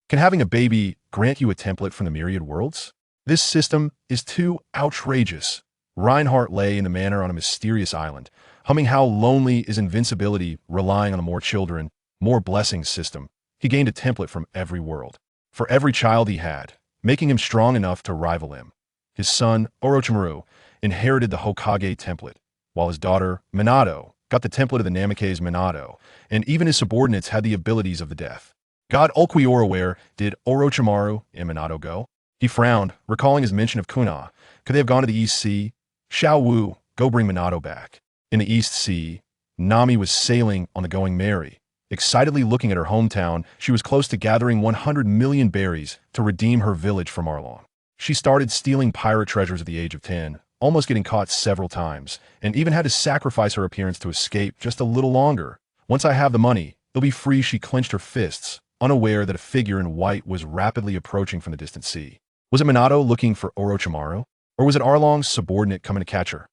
Can having a baby grant you a template from the myriad worlds? This system is too outrageous. Reinhardt lay in the manor on a mysterious island, humming how lonely is invincibility relying on a more children, more blessings system. He gained a template from every world, for every child he had, making him strong enough to rival him. His son, Orochimaru, inherited the Hokage template, while his daughter, Minato, got the template of the Namikaze Minato, and even his subordinates had the abilities of the death. God Ulquiorra, where did Orochimaru and Minato go? He frowned, recalling his mention of Kuina. Could they have gone to the East Sea? Xiao Wu, go bring Minato back. In the East Sea, Nami was sailing on the Going Merry. Excitedly looking at her hometown, she was close to gathering 100 million berries to redeem her village from Arlong. She started stealing pirate treasures at the age of 10, almost getting caught several times, and even had to sacrifice her appearance to escape just a little longer. Once I have the money, it'll be free, she clenched her fists, unaware that a figure in white was rapidly approaching from the distant sea. Was it Minato looking for Orochimaru? Or was it Arlong's subordinate coming to catch her?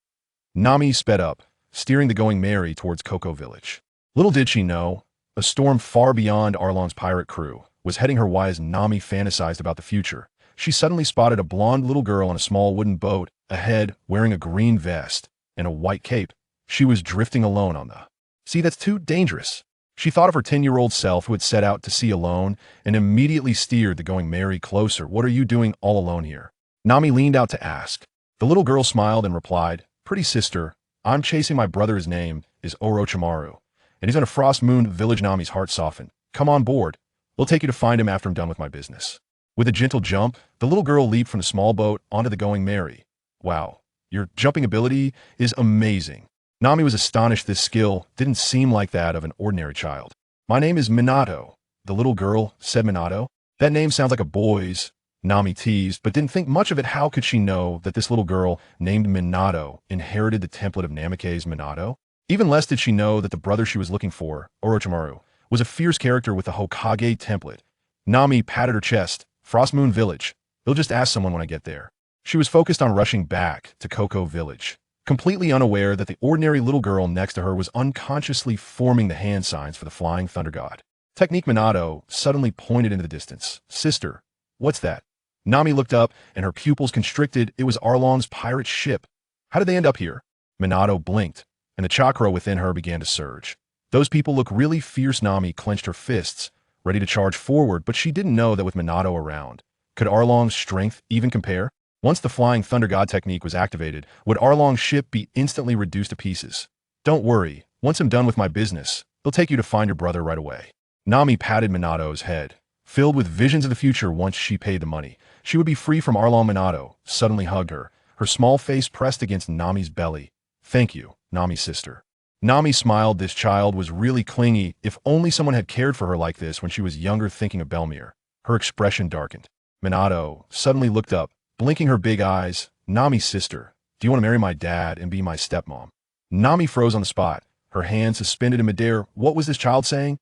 Nami sped up, steering the Going Merry towards Coco village. Little did she know, a storm far beyond Arlong's pirate crew was heading her way as Nami fantasized about the future. She suddenly spotted a blonde little girl on a small wooden boat ahead, wearing a green vest and a white cape. She was drifting alone on the sea. That's too dangerous. She thought of her 10-year-old self who had set out to sea alone and immediately steered the Going Merry closer. What are you doing all alone here? Nami leaned out to ask. The little girl smiled and replied, Pretty sister, I'm chasing my brother. His name is Orochimaru, and he's on a Frost Moon village. Nami's heart softened. Come on board. We'll take you to find him after I'm done with my business. With a gentle jump, the little girl leaped from the small boat onto the Going Merry. Wow, your jumping ability is amazing. Nami was astonished this skill didn't seem like that of an ordinary child. My name is Minato, the little girl said. Minato? That name sounds like a boy's, Nami teased, but didn't think much of it. How could she know that this little girl named Minato inherited the template of Namikaze Minato? Even less did she know that the brother she was looking for, Orochimaru, was a fierce character with the Hokage template. Nami patted her chest. Frost Moon Village. They'll just ask someone when I get there. She was focused on rushing back to Coco Village, completely unaware that the ordinary little girl next to her was unconsciously forming the hand signs for the Flying Thunder God. Technique. Minato suddenly pointed into the distance. Sister, what's that? Nami looked up, and her pupils constricted. It was Arlong's pirate ship. How did they end up here? Minato blinked, and the chakra within her began to surge. Those people look really fierce. Nami clenched her fists, ready to charge forward, but she didn't know that with Minato around, could Arlong's strength even compare? Once the Flying Thunder God technique was activated, would Arlong's ship be instantly reduced to pieces? Don't worry, once I'm done with my business, they'll take you to find your brother right away. Nami patted Minato's head, filled with visions of the future. Once she paid the money, she would be free from Arlong. Minato suddenly hugged her, her small face pressed against Nami's belly. Thank you, Nami's sister. Nami smiled. This child was really clingy. If only someone had cared for her like this when she was younger. Thinking of Belmir, her expression darkened. Minato suddenly looked up, blinking her big eyes. Nami's sister, do you want to marry my dad and be my stepmom? Nami froze on the spot, her hands suspended in midair. What was this child saying?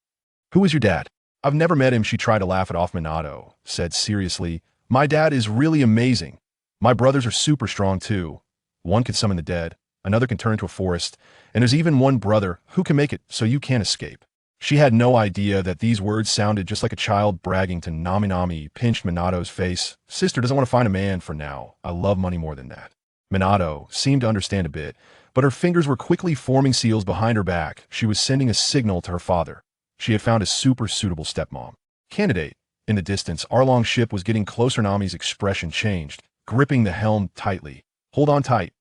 Who is your dad? I've never met him. She tried to laugh it off. Minato said seriously, my dad is really amazing. My brothers are super strong too. One can summon the dead, another can turn into a forest, and there's even one brother who can make it so you can't escape. She had no idea that these words sounded just like a child bragging to Nami. Nami pinched Minato's face. Sister doesn't want to find a man for now. I love money more than that. Minato seemed to understand a bit, but her fingers were quickly forming seals behind her back. She was sending a signal to her father. She had found a super suitable stepmom candidate. In the distance, Arlong's ship was getting closer. Nami's expression changed, gripping the helm tightly. Hold on tight,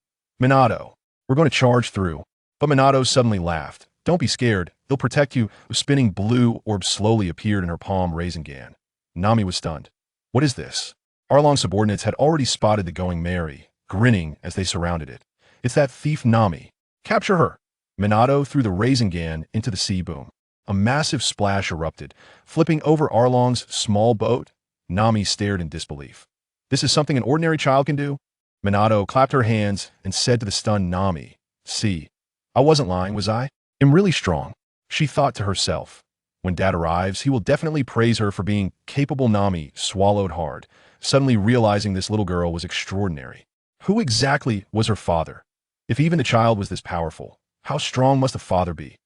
Minato. We're going to charge through. But Minato suddenly laughed. Don't be scared. They'll protect you. A spinning blue orb slowly appeared in her palm. Rasengan. Nami was stunned. What is this? Arlong's subordinates had already spotted the Going Merry, grinning as they surrounded it. It's that thief Nami. Capture her. Minato threw the Rasengan into the sea. Boom. A massive splash erupted, flipping over Arlong's small boat. Nami stared in disbelief. This is something an ordinary child can do? Minato clapped her hands and said to the stunned Nami, see, I wasn't lying, was I? I'm really strong. She thought to herself. When Dad arrives, he will definitely praise her for being capable. Nami swallowed hard, suddenly realizing this little girl was extraordinary. Who exactly was her father? If even the child was this powerful, how strong must the father be?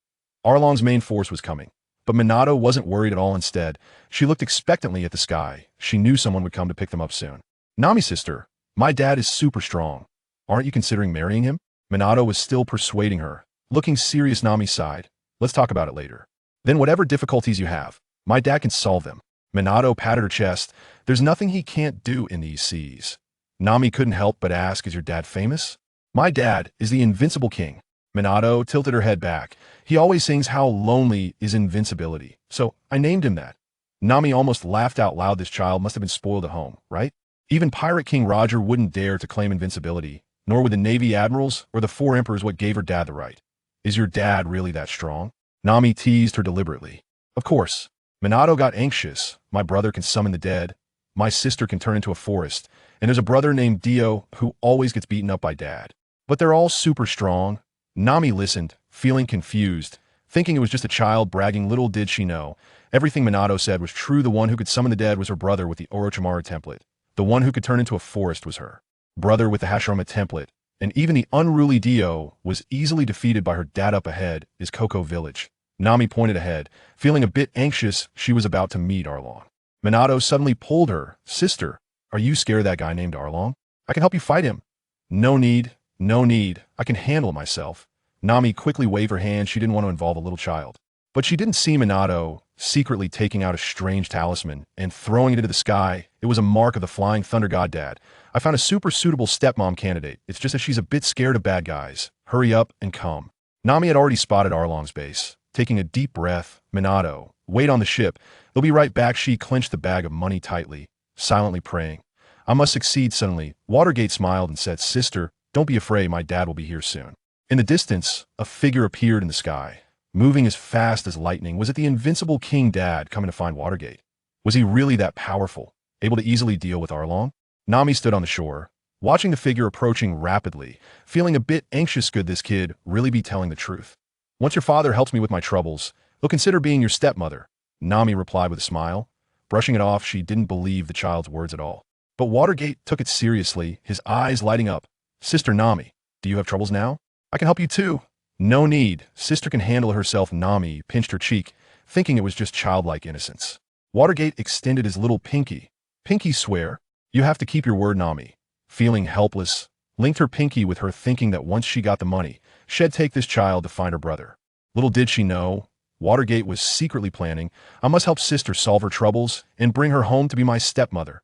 Arlong's main force was coming. But Minato wasn't worried at all. Instead, she looked expectantly at the sky. She knew someone would come to pick them up soon. Nami, sister, my dad is super strong. Aren't you considering marrying him? Minato was still persuading her. Looking serious, Nami sighed. Let's talk about it later. Then whatever difficulties you have, my dad can solve them. Minato patted her chest. There's nothing he can't do in these seas. Nami couldn't help but ask, is your dad famous? My dad is the invincible king. Minato tilted her head back. He always sings how lonely is invincibility, so I named him that. Nami almost laughed out loud. This child must have been spoiled at home, right? Even Pirate King Roger wouldn't dare to claim invincibility, nor would the Navy admirals or the four emperors. What gave her dad the right? Is your dad really that strong? Nami teased her deliberately. Of course. Minato got anxious. My brother can summon the dead. My sister can turn into a forest. And there's a brother named Dio who always gets beaten up by dad. But they're all super strong. Nami listened, feeling confused, thinking it was just a child bragging. Little did she know, everything Minato said was true. The one who could summon the dead was her brother with the Orochimaru template. The one who could turn into a forest was her brother with the Hashirama template. And even the unruly Dio was easily defeated by her dad. Up ahead is Coco village. Nami pointed ahead, feeling a bit anxious. She was about to meet Arlong. Minato suddenly pulled her. Sister, are you scared of that guy named Arlong? I can help you fight him. No need. No need. I can handle it myself. Nami quickly waved her hand. She didn't want to involve a little child. But she didn't see Minato secretly taking out a strange talisman and throwing it into the sky. It was a mark of the flying thunder god. Dad, I found a super suitable stepmom candidate. It's just that she's a bit scared of bad guys. Hurry up and come. Nami had already spotted Arlong's base. Taking a deep breath, Minato, wait on the ship. They'll be right back. She clenched the bag of money tightly, silently praying. I must succeed. Suddenly, Watergate smiled and said, Sister, don't be afraid. My dad will be here soon. In the distance, a figure appeared in the sky, moving as fast as lightning. Was it the invincible King Dad coming to find Watergate? Was he really that powerful, able to easily deal with Arlong? Nami stood on the shore, watching the figure approaching rapidly, feeling a bit anxious. Could this kid really be telling the truth? Once your father helps me with my troubles, he'll consider being your stepmother, Nami replied with a smile. Brushing it off, she didn't believe the child's words at all. But Watergate took it seriously, his eyes lighting up. Sister Nami, do you have troubles now? I can help you too. No need. Sister can handle herself. Nami pinched her cheek, thinking it was just childlike innocence. Watergate extended his little pinky. Pinky, swear. You have to keep your word. Nami, feeling helpless, linked her pinky with her, thinking that once she got the money, she'd take this child to find her brother. Little did she know, Watergate was secretly planning, I must help sister solve her troubles and bring her home to be my stepmother.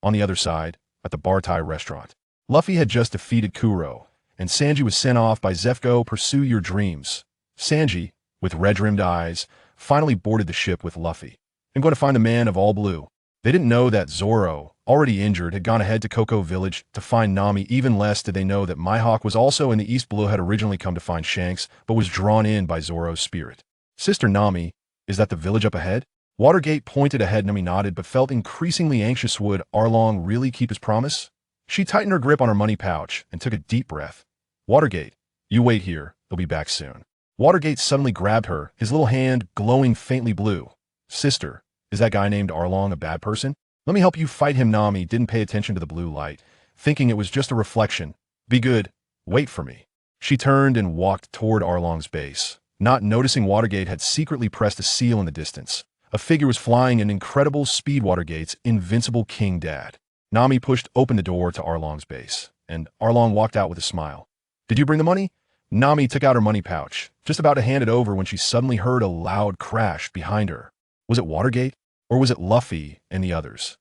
On the other side, at the Bartai restaurant, Luffy had just defeated Kuro, and Sanji was sent off by Zefko. Pursue your dreams. Sanji, with red-rimmed eyes, finally boarded the ship with Luffy and going to find the man of all blue. They didn't know that Zoro, already injured, had gone ahead to Coco village to find Nami. Even less did they know that Mihawk was also in the East Blue, had originally come to find Shanks, but was drawn in by Zoro's spirit. Sister Nami, is that the village up ahead? Watergate pointed ahead. Nami nodded, but felt increasingly anxious. Would Arlong really keep his promise? She tightened her grip on her money pouch and took a deep breath. Watergate, you wait here. They'll be back soon. Watergate suddenly grabbed her, his little hand glowing faintly blue. Sister, is that guy named Arlong a bad person? Let me help you fight him. Nami didn't pay attention to the blue light, thinking it was just a reflection. Be good. Wait for me. She turned and walked toward Arlong's base, not noticing Watergate had secretly pressed a seal in the distance. A figure was flying at incredible speed. Watergate's invincible King Dad. Nami pushed open the door to Arlong's base, and Arlong walked out with a smile. Did you bring the money? Nami took out her money pouch, just about to hand it over when she suddenly heard a loud crash behind her. Was it Watergate? Or was it Luffy and the others?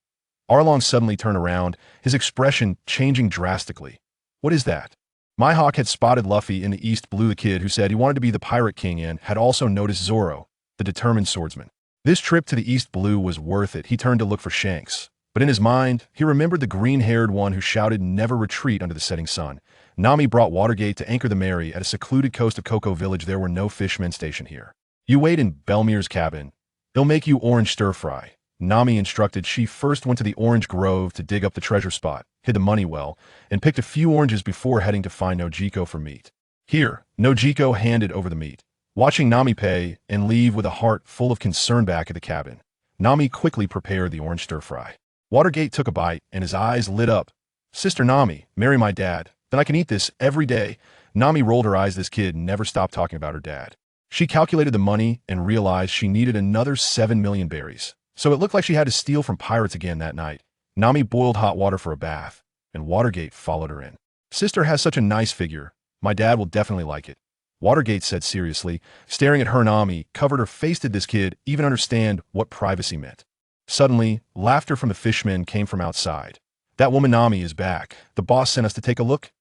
Arlong suddenly turned around, his expression changing drastically. What is that? Mihawk had spotted Luffy in the East Blue. The kid who said he wanted to be the Pirate King and had also noticed Zoro, the determined swordsman. This trip to the East Blue was worth it. He turned to look for Shanks. But in his mind, he remembered the green-haired one who shouted, never retreat under the setting sun. Nami brought Watergate to anchor the Mary at a secluded coast of Coco village. There were no fishmen stationed here. You wait in Belmir's cabin. They'll make you orange stir-fry. Nami instructed. She first went to the orange grove to dig up the treasure spot, hid the money well, and picked a few oranges before heading to find Nojiko for meat. Here, Nojiko handed over the meat, watching Nami pay and leave with a heart full of concern. Back at the cabin, Nami quickly prepared the orange stir-fry. Watergate took a bite, and his eyes lit up. Sister Nami, marry my dad. Then I can eat this every day. Nami rolled her eyes. This kid never stopped talking about her dad. She calculated the money and realized she needed another 7 million berries. So it looked like she had to steal from pirates again that night. Nami boiled hot water for a bath, and Watergate followed her in. Sister has such a nice figure. My dad will definitely like it. Watergate said seriously, staring at her. Nami covered her face. Did this kid even understand what privacy meant? Suddenly, laughter from the fishmen came from outside. That woman Nami is back. The boss sent us to take a look.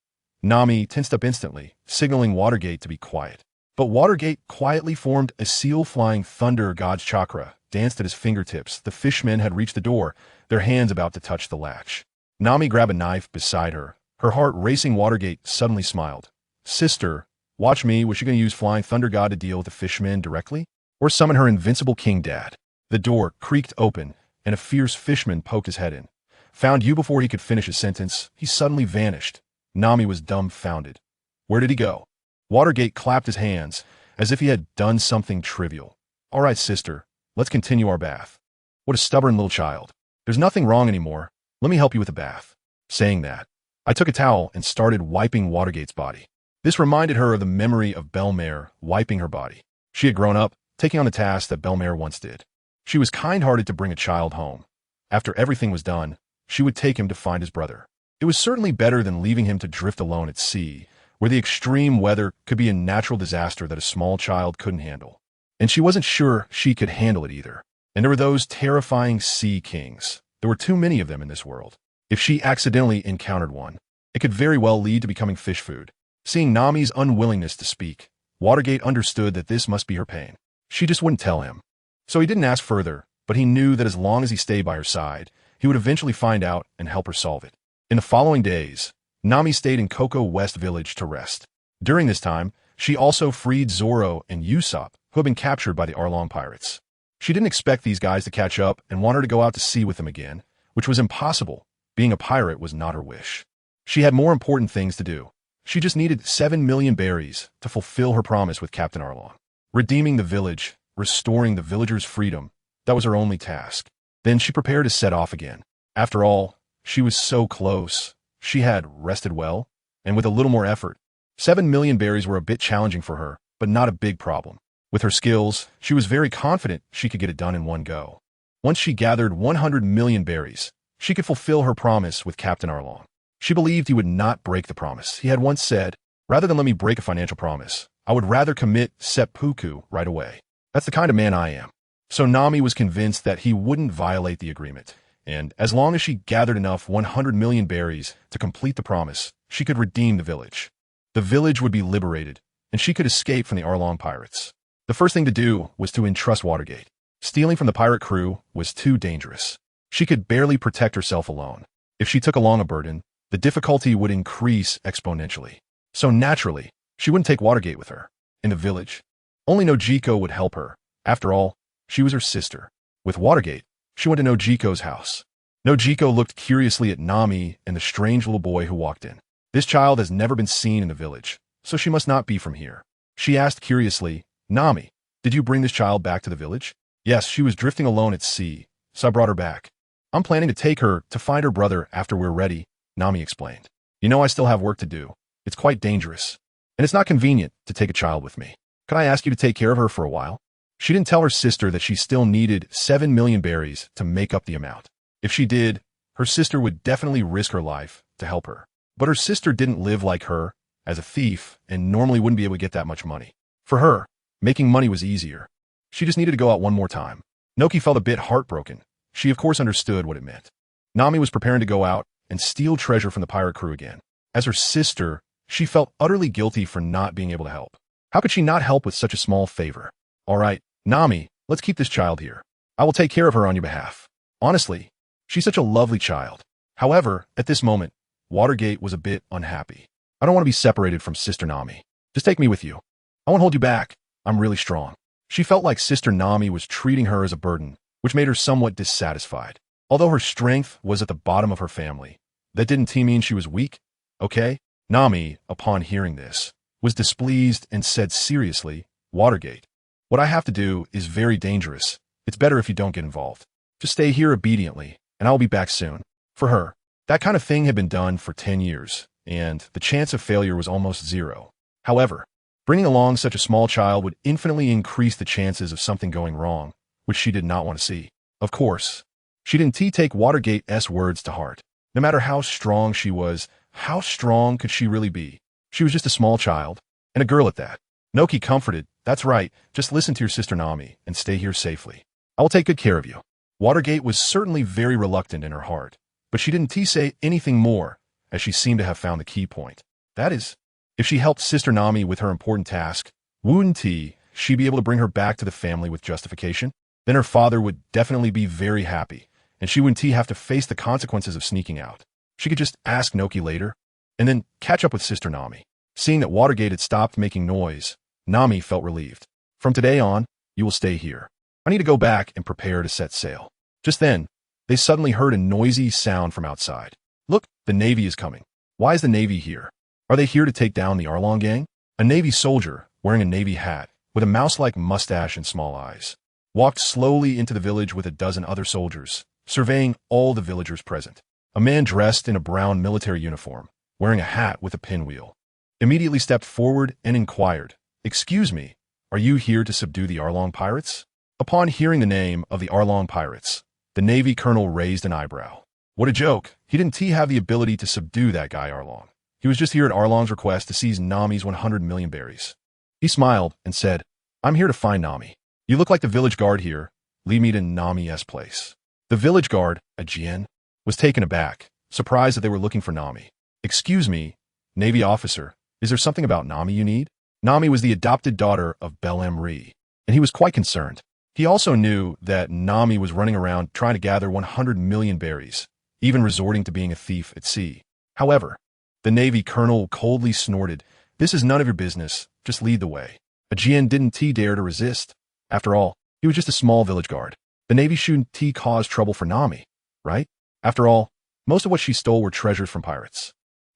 Nami tensed up instantly, signaling Watergate to be quiet. But Watergate quietly formed a seal. Flying thunder god's chakra danced at his fingertips. The fishmen had reached the door, their hands about to touch the latch. Nami grabbed a knife beside her, her heart racing. Watergate suddenly smiled. Sister, watch me. Was she going to use Flying Thunder God to deal with the fishmen directly? Or summon her invincible king dad? The door creaked open, and a fierce fishman poked his head in. Found you. Before he could finish his sentence, he suddenly vanished. Nami was dumbfounded. Where did he go? Watergate clapped his hands, as if he had done something trivial. All right, sister, let's continue our bath. What a stubborn little child. There's nothing wrong anymore. Let me help you with the bath. Saying that, I took a towel and started wiping Watergate's body. This reminded her of the memory of Belmare wiping her body. She had grown up, taking on the task that Belmare once did. She was kind-hearted to bring a child home. After everything was done, she would take him to find his brother. It was certainly better than leaving him to drift alone at sea, where the extreme weather could be a natural disaster that a small child couldn't handle. And she wasn't sure she could handle it either. And there were those terrifying sea kings. There were too many of them in this world. If she accidentally encountered one, it could very well lead to becoming fish food. Seeing Nami's unwillingness to speak, Watergate understood that this must be her pain. She just wouldn't tell him. So he didn't ask further, but he knew that as long as he stayed by her side, he would eventually find out and help her solve it. In the following days, Nami stayed in Coco West Village to rest. During this time, she also freed Zoro and Usopp, who had been captured by the Arlong pirates. She didn't expect these guys to catch up and want her to go out to sea with them again, which was impossible. Being a pirate was not her wish. She had more important things to do. She just needed 7 million berries to fulfill her promise with Captain Arlong. Redeeming the village, restoring the villagers' freedom, that was her only task. Then she prepared to set off again. After all, she was so close. She had rested well, and with a little more effort. 7 million berries were a bit challenging for her, but not a big problem. With her skills, she was very confident she could get it done in one go. Once she gathered 100 million berries, she could fulfill her promise with Captain Arlong. She believed he would not break the promise. He had once said, rather than let me break a financial promise, I would rather commit seppuku right away. That's the kind of man I am. So Nami was convinced that he wouldn't violate the agreement, and as long as she gathered enough 100 million berries to complete the promise, she could redeem the village. The village would be liberated, and she could escape from the Arlong pirates. The first thing to do was to entrust Watergate. Stealing from the pirate crew was too dangerous. She could barely protect herself alone. If she took along a burden, the difficulty would increase exponentially. So naturally, she wouldn't take Watergate with her. In the village, only Nojiko would help her. After all, she was her sister. With Watergate, she went to Nojiko's house. Nojiko looked curiously at Nami and the strange little boy who walked in. This child has never been seen in the village, so she must not be from here. She asked curiously, Nami, did you bring this child back to the village? Yes, she was drifting alone at sea, so I brought her back. I'm planning to take her to find her brother after we're ready, Nami explained. You know I still have work to do. It's quite dangerous. And it's not convenient to take a child with me. Could I ask you to take care of her for a while? She didn't tell her sister that she still needed 7 million berries to make up the amount. If she did, her sister would definitely risk her life to help her. But her sister didn't live like her, as a thief, and normally wouldn't be able to get that much money. For her, making money was easier. She just needed to go out one more time. Noki felt a bit heartbroken. She of course understood what it meant. Nami was preparing to go out and steal treasure from the pirate crew again. As her sister, she felt utterly guilty for not being able to help. How could she not help with such a small favor? All right, Nami, let's keep this child here. I will take care of her on your behalf. Honestly, she's such a lovely child. However, at this moment, Watergate was a bit unhappy. I don't want to be separated from Sister Nami. Just take me with you. I won't hold you back. I'm really strong. She felt like Sister Nami was treating her as a burden, which made her somewhat dissatisfied. Although her strength was at the bottom of her family, that didn't mean she was weak, okay? Nami, upon hearing this, was displeased and said seriously, Watergate, what I have to do is very dangerous. It's better if you don't get involved. Just stay here obediently, and I'll be back soon. For her, that kind of thing had been done for 10 years, and the chance of failure was almost zero. However, Bringing along such a small child would infinitely increase the chances of something going wrong, which she did not want to see. Of course, she didn't take Watergate's words to heart. No matter how strong she was, how strong could she really be? She was just a small child, and a girl at that. Noki comforted, "That's right, just listen to your sister Nami, and stay here safely. I will take good care of you." Watergate was certainly very reluctant in her heart, but she didn't say anything more, as she seemed to have found the key point. That is, if she helped Sister Nami with her important task, wouldn't she be able to bring her back to the family with justification? Then her father would definitely be very happy, and she wouldn't have to face the consequences of sneaking out. She could just ask Noki later, and then catch up with Sister Nami. Seeing that Watergate had stopped making noise, Nami felt relieved. "From today on, you will stay here. I need to go back and prepare to set sail." Just then, they suddenly heard a noisy sound from outside. "Look, the Navy is coming." "Why is the Navy here? Are they here to take down the Arlong gang?" A Navy soldier, wearing a Navy hat, with a mouse-like mustache and small eyes, walked slowly into the village with a dozen other soldiers, surveying all the villagers present. A man dressed in a brown military uniform, wearing a hat with a pinwheel, immediately stepped forward and inquired, "Excuse me, are you here to subdue the Arlong pirates?" Upon hearing the name of the Arlong pirates, the Navy colonel raised an eyebrow. What a joke. He didn't have the ability to subdue that guy Arlong. He was just here at Arlong's request to seize Nami's 100 million berries. He smiled and said, "I'm here to find Nami. You look like the village guard here. Lead me to Nami's place." The village guard, a Jien, was taken aback, surprised that they were looking for Nami. "Excuse me, Navy officer, is there something about Nami you need?" Nami was the adopted daughter of Bel-Em-Ri, and he was quite concerned. He also knew that Nami was running around trying to gather 100 million berries, even resorting to being a thief at sea. However, the Navy colonel coldly snorted, "This is none of your business, just lead the way." A Jien didn't dare to resist. After all, he was just a small village guard. The Navy shouldn't cause trouble for Nami, right? After all, most of what she stole were treasures from pirates.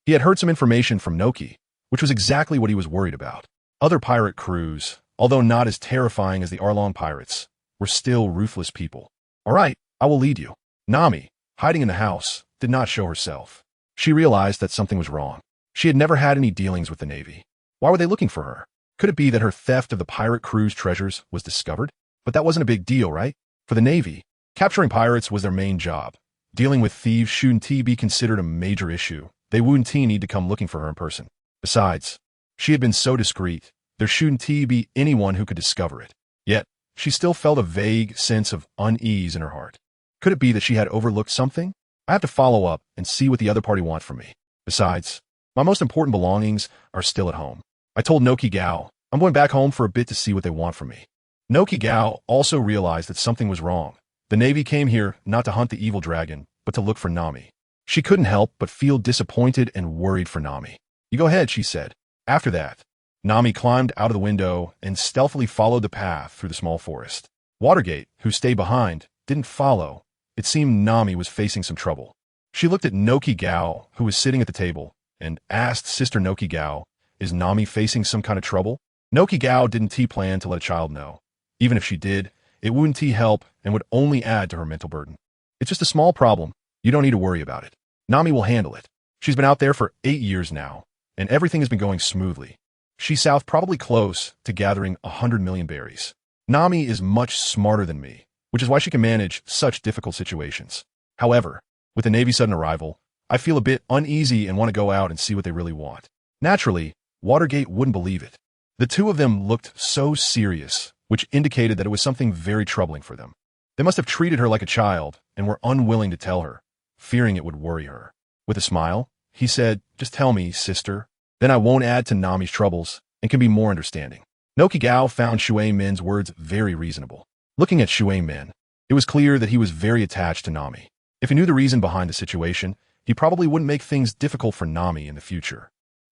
He had heard some information from Noki, which was exactly what he was worried about. Other pirate crews, although not as terrifying as the Arlong pirates, were still ruthless people. "All right, I will lead you." Nami, hiding in the house, did not show herself. She realized that something was wrong. She had never had any dealings with the Navy. Why were they looking for her? Could it be that her theft of the pirate crew's treasures was discovered? But that wasn't a big deal, right? For the Navy, capturing pirates was their main job. Dealing with thieves shouldn't be considered a major issue. They wouldn't need to come looking for her in person. Besides, she had been so discreet, there shouldn't be anyone who could discover it. Yet, she still felt a vague sense of unease in her heart. Could it be that she had overlooked something? I have to follow up and see what the other party want from me. Besides, my most important belongings are still at home. I told Noki Gao, I'm going back home for a bit to see what they want from me. Noki Gao also realized that something was wrong. The Navy came here not to hunt the evil dragon, but to look for Nami. She couldn't help but feel disappointed and worried for Nami. "You go ahead," she said. After that, Nami climbed out of the window and stealthily followed the path through the small forest. Watergate, who stayed behind, didn't follow. It seemed Nami was facing some trouble. She looked at Noki Gao, who was sitting at the table, and asked Sister Noki Gao, "Is Nami facing some kind of trouble?" Noki Gao didn't plan to let a child know. Even if she did, it wouldn't help and would only add to her mental burden. "It's just a small problem. You don't need to worry about it. Nami will handle it. She's been out there for 8 years now, and everything has been going smoothly. She's south, probably close to gathering 100 million berries. Nami is much smarter than me, which is why she can manage such difficult situations. However, with the Navy's sudden arrival, I feel a bit uneasy and want to go out and see what they really want." Naturally, Watergate wouldn't believe it. The two of them looked so serious, which indicated that it was something very troubling for them. They must have treated her like a child and were unwilling to tell her, fearing it would worry her. With a smile, he said, "Just tell me, sister. Then I won't add to Nami's troubles and can be more understanding." Noki Gao found Shui Min's words very reasonable. Looking at Shui Min, it was clear that he was very attached to Nami. If he knew the reason behind the situation, he probably wouldn't make things difficult for Nami in the future.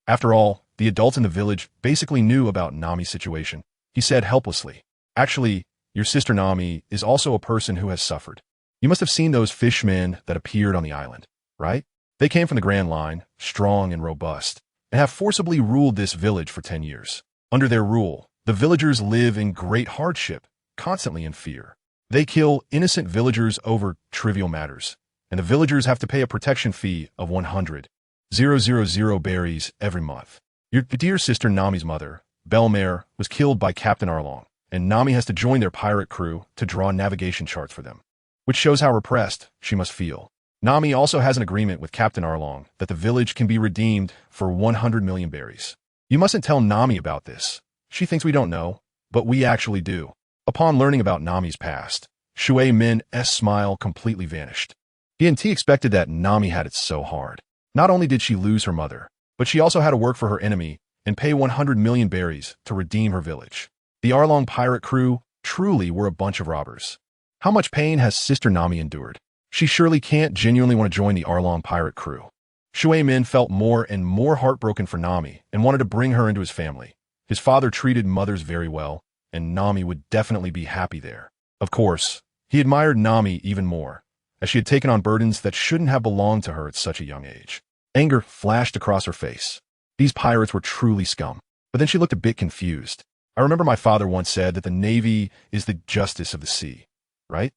After all, the adults in the village basically knew about Nami's situation. He said helplessly, "Actually, your sister Nami is also a person who has suffered. You must have seen those fishmen that appeared on the island, right? They came from the Grand Line, strong and robust, and have forcibly ruled this village for 10 years. Under their rule, the villagers live in great hardship, constantly in fear. They kill innocent villagers over trivial matters, and the villagers have to pay a protection fee of 100,000 berries every month. Your dear sister Nami's mother, Belmare, was killed by Captain Arlong, and Nami has to join their pirate crew to draw navigation charts for them, which shows how repressed she must feel. Nami also has an agreement with Captain Arlong that the village can be redeemed for 100 million berries. You mustn't tell Nami about this. She thinks we don't know, but we actually do. Upon learning about Nami's past, Shui Min's smile completely vanished. He expected that Nami had it so hard. Not only did she lose her mother, but she also had to work for her enemy and pay 100 million berries to redeem her village. The Arlong pirate crew truly were a bunch of robbers. How much pain has Sister Nami endured? She surely can't genuinely want to join the Arlong pirate crew. Shui Min felt more and more heartbroken for Nami and wanted to bring her into his family. His father treated mothers very well, and Nami would definitely be happy there. Of course, he admired Nami even more, as she had taken on burdens that shouldn't have belonged to her at such a young age. Anger flashed across her face. These pirates were truly scum. But then she looked a bit confused. I remember my father once said that the Navy is the justice of the sea, right?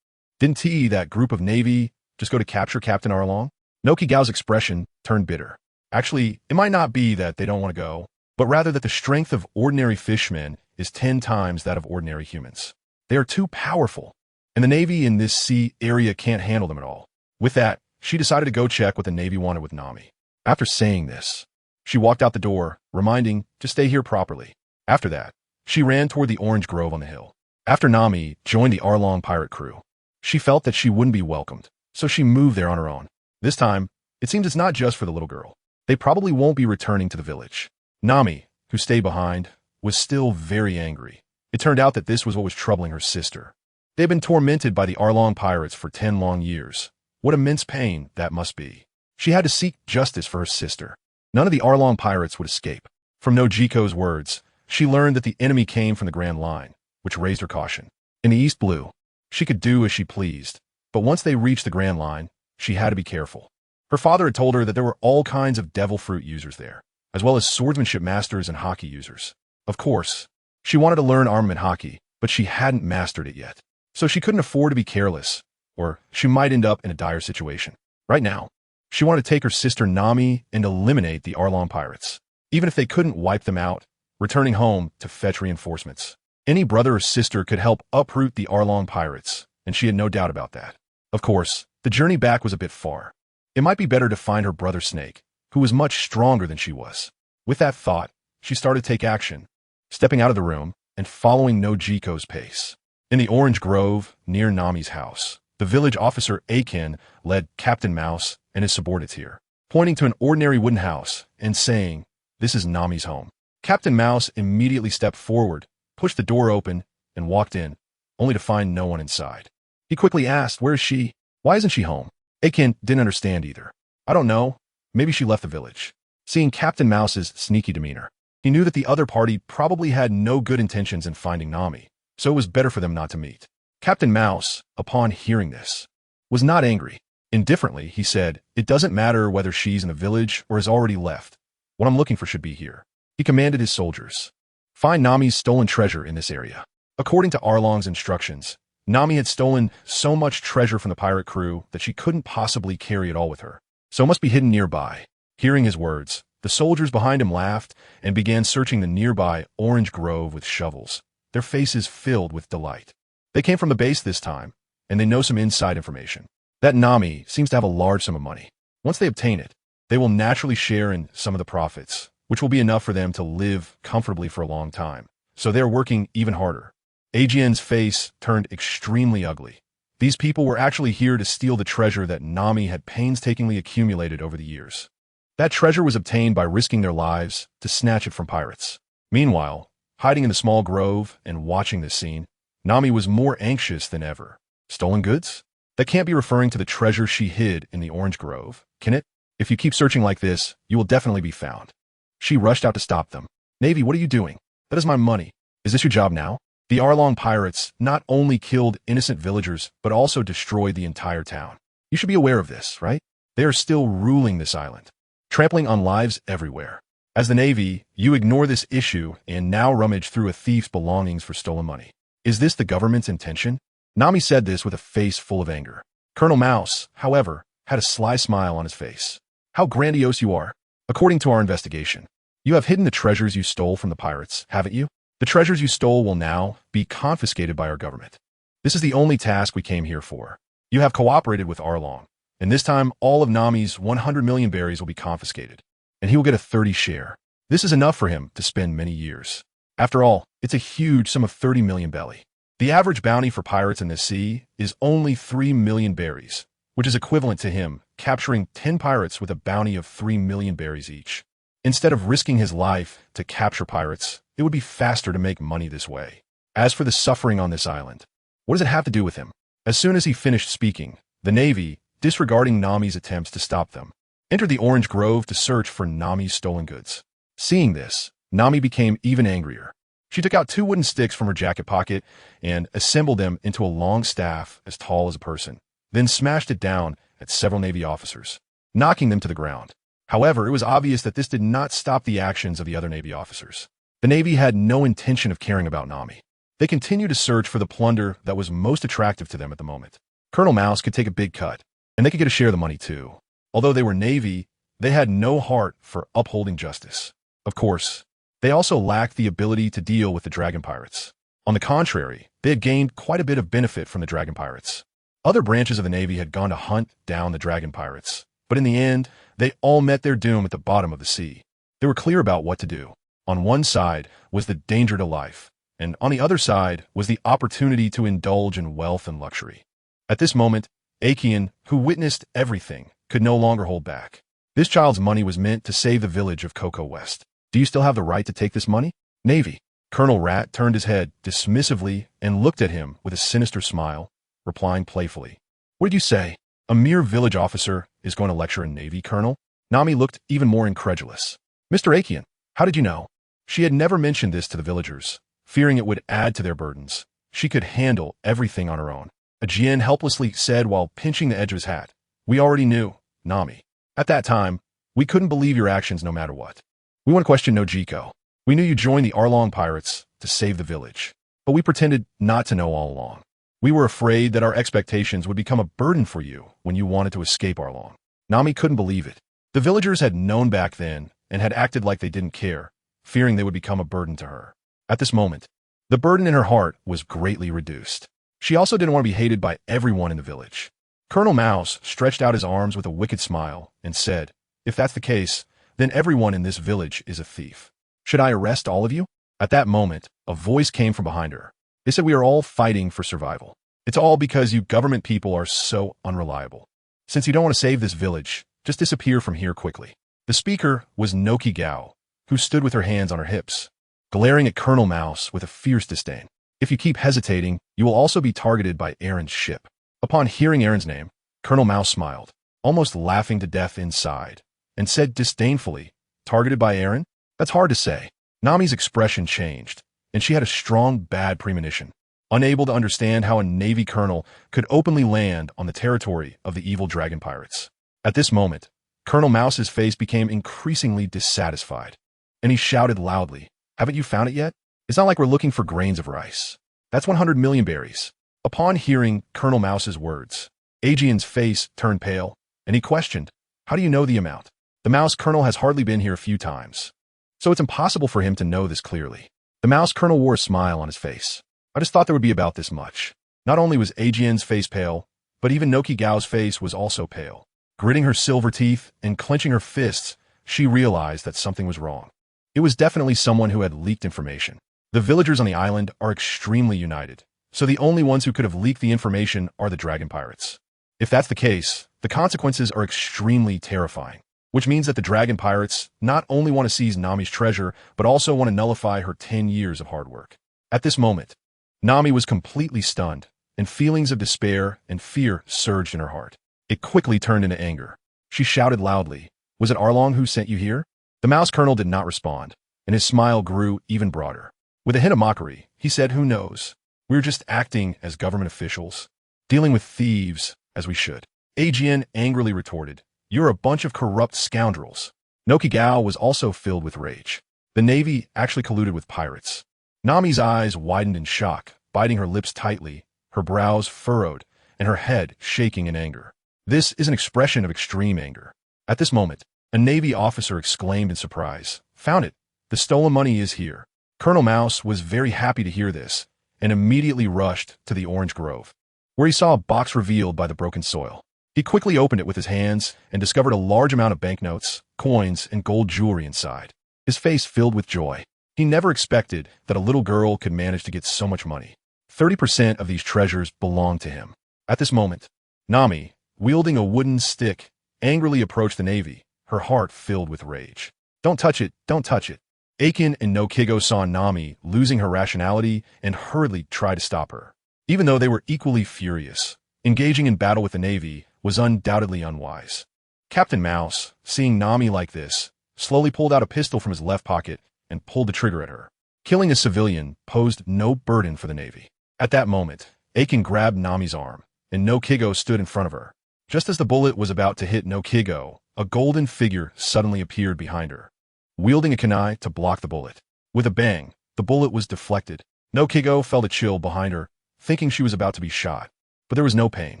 Didn't that group of Navy just go to capture Captain Arlong? Nokigao's expression turned bitter. Actually, it might not be that they don't want to go, but rather that the strength of ordinary fishmen is 10 times that of ordinary humans. They are too powerful, and the Navy in this sea area can't handle them at all. With that, she decided to go check what the Navy wanted with Nami. After saying this, she walked out the door, reminding to stay here properly. After that, she ran toward the orange grove on the hill. After Nami joined the Arlong pirate crew, she felt that she wouldn't be welcomed, so she moved there on her own. This time, it seems it's not just for the little girl. They probably won't be returning to the village. Nami, who stayed behind, was still very angry. It turned out that this was what was troubling her sister. They had been tormented by the Arlong pirates for 10 long years. What immense pain that must be. She had to seek justice for her sister. None of the Arlong pirates would escape. From Nojiko's words, she learned that the enemy came from the Grand Line, which raised her caution. In the East Blue, she could do as she pleased, but once they reached the Grand Line, she had to be careful. Her father had told her that there were all kinds of devil fruit users there, as well as swordsmanship masters and hockey users. Of course, she wanted to learn armament hockey, but she hadn't mastered it yet. So she couldn't afford to be careless, or she might end up in a dire situation. Right now, she wanted to take her sister Nami and eliminate the Arlong pirates, even if they couldn't wipe them out, returning home to fetch reinforcements. Any brother or sister could help uproot the Arlong pirates, and she had no doubt about that. Of course, the journey back was a bit far. It might be better to find her brother Snake, who was much stronger than she was. With that thought, she started to take action, stepping out of the room and following Nojiko's pace. In the orange grove near Nami's house, the village officer Akin led Captain Mouse and his subordinates here, pointing to an ordinary wooden house and saying, "This is Nami's home." Captain Mouse immediately stepped forward, pushed the door open, and walked in, only to find no one inside. He quickly asked, "Where is she? Why isn't she home?" Akin didn't understand either. "I don't know. Maybe she left the village." Seeing Captain Mouse's sneaky demeanor, he knew that the other party probably had no good intentions in finding Nami, so it was better for them not to meet. Captain Mouse, upon hearing this, was not angry. Indifferently, he said, "It doesn't matter whether she's in the village or has already left. What I'm looking for should be here." He commanded his soldiers, "Find Nami's stolen treasure in this area." According to Arlong's instructions, Nami had stolen so much treasure from the pirate crew that she couldn't possibly carry it all with her, so it must be hidden nearby. Hearing his words, the soldiers behind him laughed and began searching the nearby orange grove with shovels, their faces filled with delight. They came from the base this time, and they know some inside information. That Nami seems to have a large sum of money. Once they obtain it, they will naturally share in some of the profits, which will be enough for them to live comfortably for a long time. So they are working even harder. Ajian's face turned extremely ugly. These people were actually here to steal the treasure that Nami had painstakingly accumulated over the years. That treasure was obtained by risking their lives to snatch it from pirates. Meanwhile, hiding in the small grove and watching this scene, Nami was more anxious than ever. Stolen goods? That can't be referring to the treasure she hid in the orange grove, can it? If you keep searching like this, you will definitely be found. She rushed out to stop them. "Navy, what are you doing? That is my money. Is this your job now?" The Arlong pirates not only killed innocent villagers, but also destroyed the entire town. You should be aware of this, right? They are still ruling this island, trampling on lives everywhere. As the Navy, you ignore this issue and now rummage through a thief's belongings for stolen money. Is this the government's intention? Nami said this with a face full of anger. Colonel Mouse, however, had a sly smile on his face. "How grandiose you are. According to our investigation, You have hidden the treasures you stole from the pirates, haven't you? The treasures you stole will now be confiscated by our government. This is the only task we came here for. You have cooperated with Arlong, and this time all of Nami's 100 million berries will be confiscated, and he will get a 30 share. This is enough for him to spend many years. After all, it's a huge sum of 30 million belly. The average bounty for pirates in this sea is only 3 million berries, which is equivalent to him capturing 10 pirates with a bounty of 3 million berries each. Instead of risking his life to capture pirates, it would be faster to make money this way. As for the suffering on this island, what does it have to do with him? As soon as he finished speaking, the Navy, disregarding Nami's attempts to stop them, entered the Orange Grove to search for Nami's stolen goods. Seeing this, Nami became even angrier. She took out 2 wooden sticks from her jacket pocket and assembled them into a long staff as tall as a person, then smashed it down at several Navy officers, knocking them to the ground. However, it was obvious that this did not stop the actions of the other Navy officers. The Navy had no intention of caring about Nami. They continued to search for the plunder that was most attractive to them at the moment. Colonel Mouse could take a big cut, and they could get a share of the money too. Although they were Navy, they had no heart for upholding justice. Of course, they also lacked the ability to deal with the dragon pirates. On the contrary, they had gained quite a bit of benefit from the dragon pirates. Other branches of the Navy had gone to hunt down the dragon pirates, but in the end, they all met their doom at the bottom of the sea. They were clear about what to do. On one side was the danger to life, and on the other side was the opportunity to indulge in wealth and luxury. At this moment, Acheon, who witnessed everything, could no longer hold back. This child's money was meant to save the village of Coco West. Do you still have the right to take this money? Navy. Colonel Rat turned his head dismissively and looked at him with a sinister smile, replying playfully. What did you say? A mere village officer is going to lecture a Navy colonel? Nami looked even more incredulous. Mr. Acheon, how did you know? She had never mentioned this to the villagers, fearing it would add to their burdens. She could handle everything on her own. Acheon helplessly said while pinching the edge of his hat. We already knew, Nami. At that time, we couldn't believe your actions no matter what. We want to question Nojiko. We knew you joined the Arlong pirates to save the village, but we pretended not to know all along. We were afraid that our expectations would become a burden for you when you wanted to escape Arlong. Nami couldn't believe it. The villagers had known back then and had acted like they didn't care, fearing they would become a burden to her. At this moment, the burden in her heart was greatly reduced. She also didn't want to be hated by everyone in the village. Colonel Mouse stretched out his arms with a wicked smile and said, if that's the case, then everyone in this village is a thief. Should I arrest all of you? At that moment, a voice came from behind her. They said we are all fighting for survival. It's all because you government people are so unreliable. Since you don't want to save this village, just disappear from here quickly. The speaker was Noki Gao, who stood with her hands on her hips, glaring at Colonel Mouse with a fierce disdain. If you keep hesitating, you will also be targeted by Aaron's ship. Upon hearing Aaron's name, Colonel Mouse smiled, almost laughing to death inside, and said disdainfully, targeted by Aaron? That's hard to say. Nami's expression changed, and she had a strong bad premonition. Unable to understand how a Navy colonel could openly land on the territory of the evil dragon pirates. At this moment, Colonel Mouse's face became increasingly dissatisfied, and he shouted loudly, haven't you found it yet? It's not like we're looking for grains of rice. That's 100 million berries. Upon hearing Colonel Mouse's words, Aegeon's face turned pale, and he questioned, how do you know the amount? The Mouse Colonel has hardly been here a few times, so it's impossible for him to know this clearly. The Mouse Colonel wore a smile on his face. I just thought there would be about this much. Not only was Aegeon's face pale, but even Noki Gao's face was also pale. Gritting her silver teeth and clenching her fists, she realized that something was wrong. It was definitely someone who had leaked information. The villagers on the island are extremely united, so the only ones who could have leaked the information are the dragon pirates. If that's the case, the consequences are extremely terrifying, which means that the dragon pirates not only want to seize Nami's treasure, but also want to nullify her 10 years of hard work. At this moment, Nami was completely stunned, and feelings of despair and fear surged in her heart. It quickly turned into anger. She shouted loudly, was it Arlong who sent you here? The Mouse Colonel did not respond, and his smile grew even broader. With a hint of mockery, he said, who knows? We're just acting as government officials, dealing with thieves as we should. Aegeon angrily retorted, you're a bunch of corrupt scoundrels. Noki Gao was also filled with rage. The Navy actually colluded with pirates. Nami's eyes widened in shock, biting her lips tightly, her brows furrowed, and her head shaking in anger. This is an expression of extreme anger. At this moment, a Navy officer exclaimed in surprise, Found it. The stolen money is here. Colonel Mouse was very happy to hear this, and immediately rushed to the orange grove, where he saw a box revealed by the broken soil. He quickly opened it with his hands and discovered a large amount of banknotes, coins, and gold jewelry inside. His face filled with joy. He never expected that a little girl could manage to get so much money. 30% of these treasures belonged to him. At this moment, Nami, wielding a wooden stick, angrily approached the Navy, her heart filled with rage. Don't touch it, don't touch it. Aiken and Nokigo saw Nami losing her rationality and hurriedly tried to stop her. Even though they were equally furious, engaging in battle with the Navy was undoubtedly unwise. Captain Mouse, seeing Nami like this, slowly pulled out a pistol from his left pocket and pulled the trigger at her. Killing a civilian posed no burden for the Navy. At that moment, Aiken grabbed Nami's arm, and Nokigo stood in front of her. Just as the bullet was about to hit Nokigo, a golden figure suddenly appeared behind her, wielding a kunai to block the bullet. With a bang, the bullet was deflected. Nokigo felt a chill behind her, thinking she was about to be shot. But there was no pain.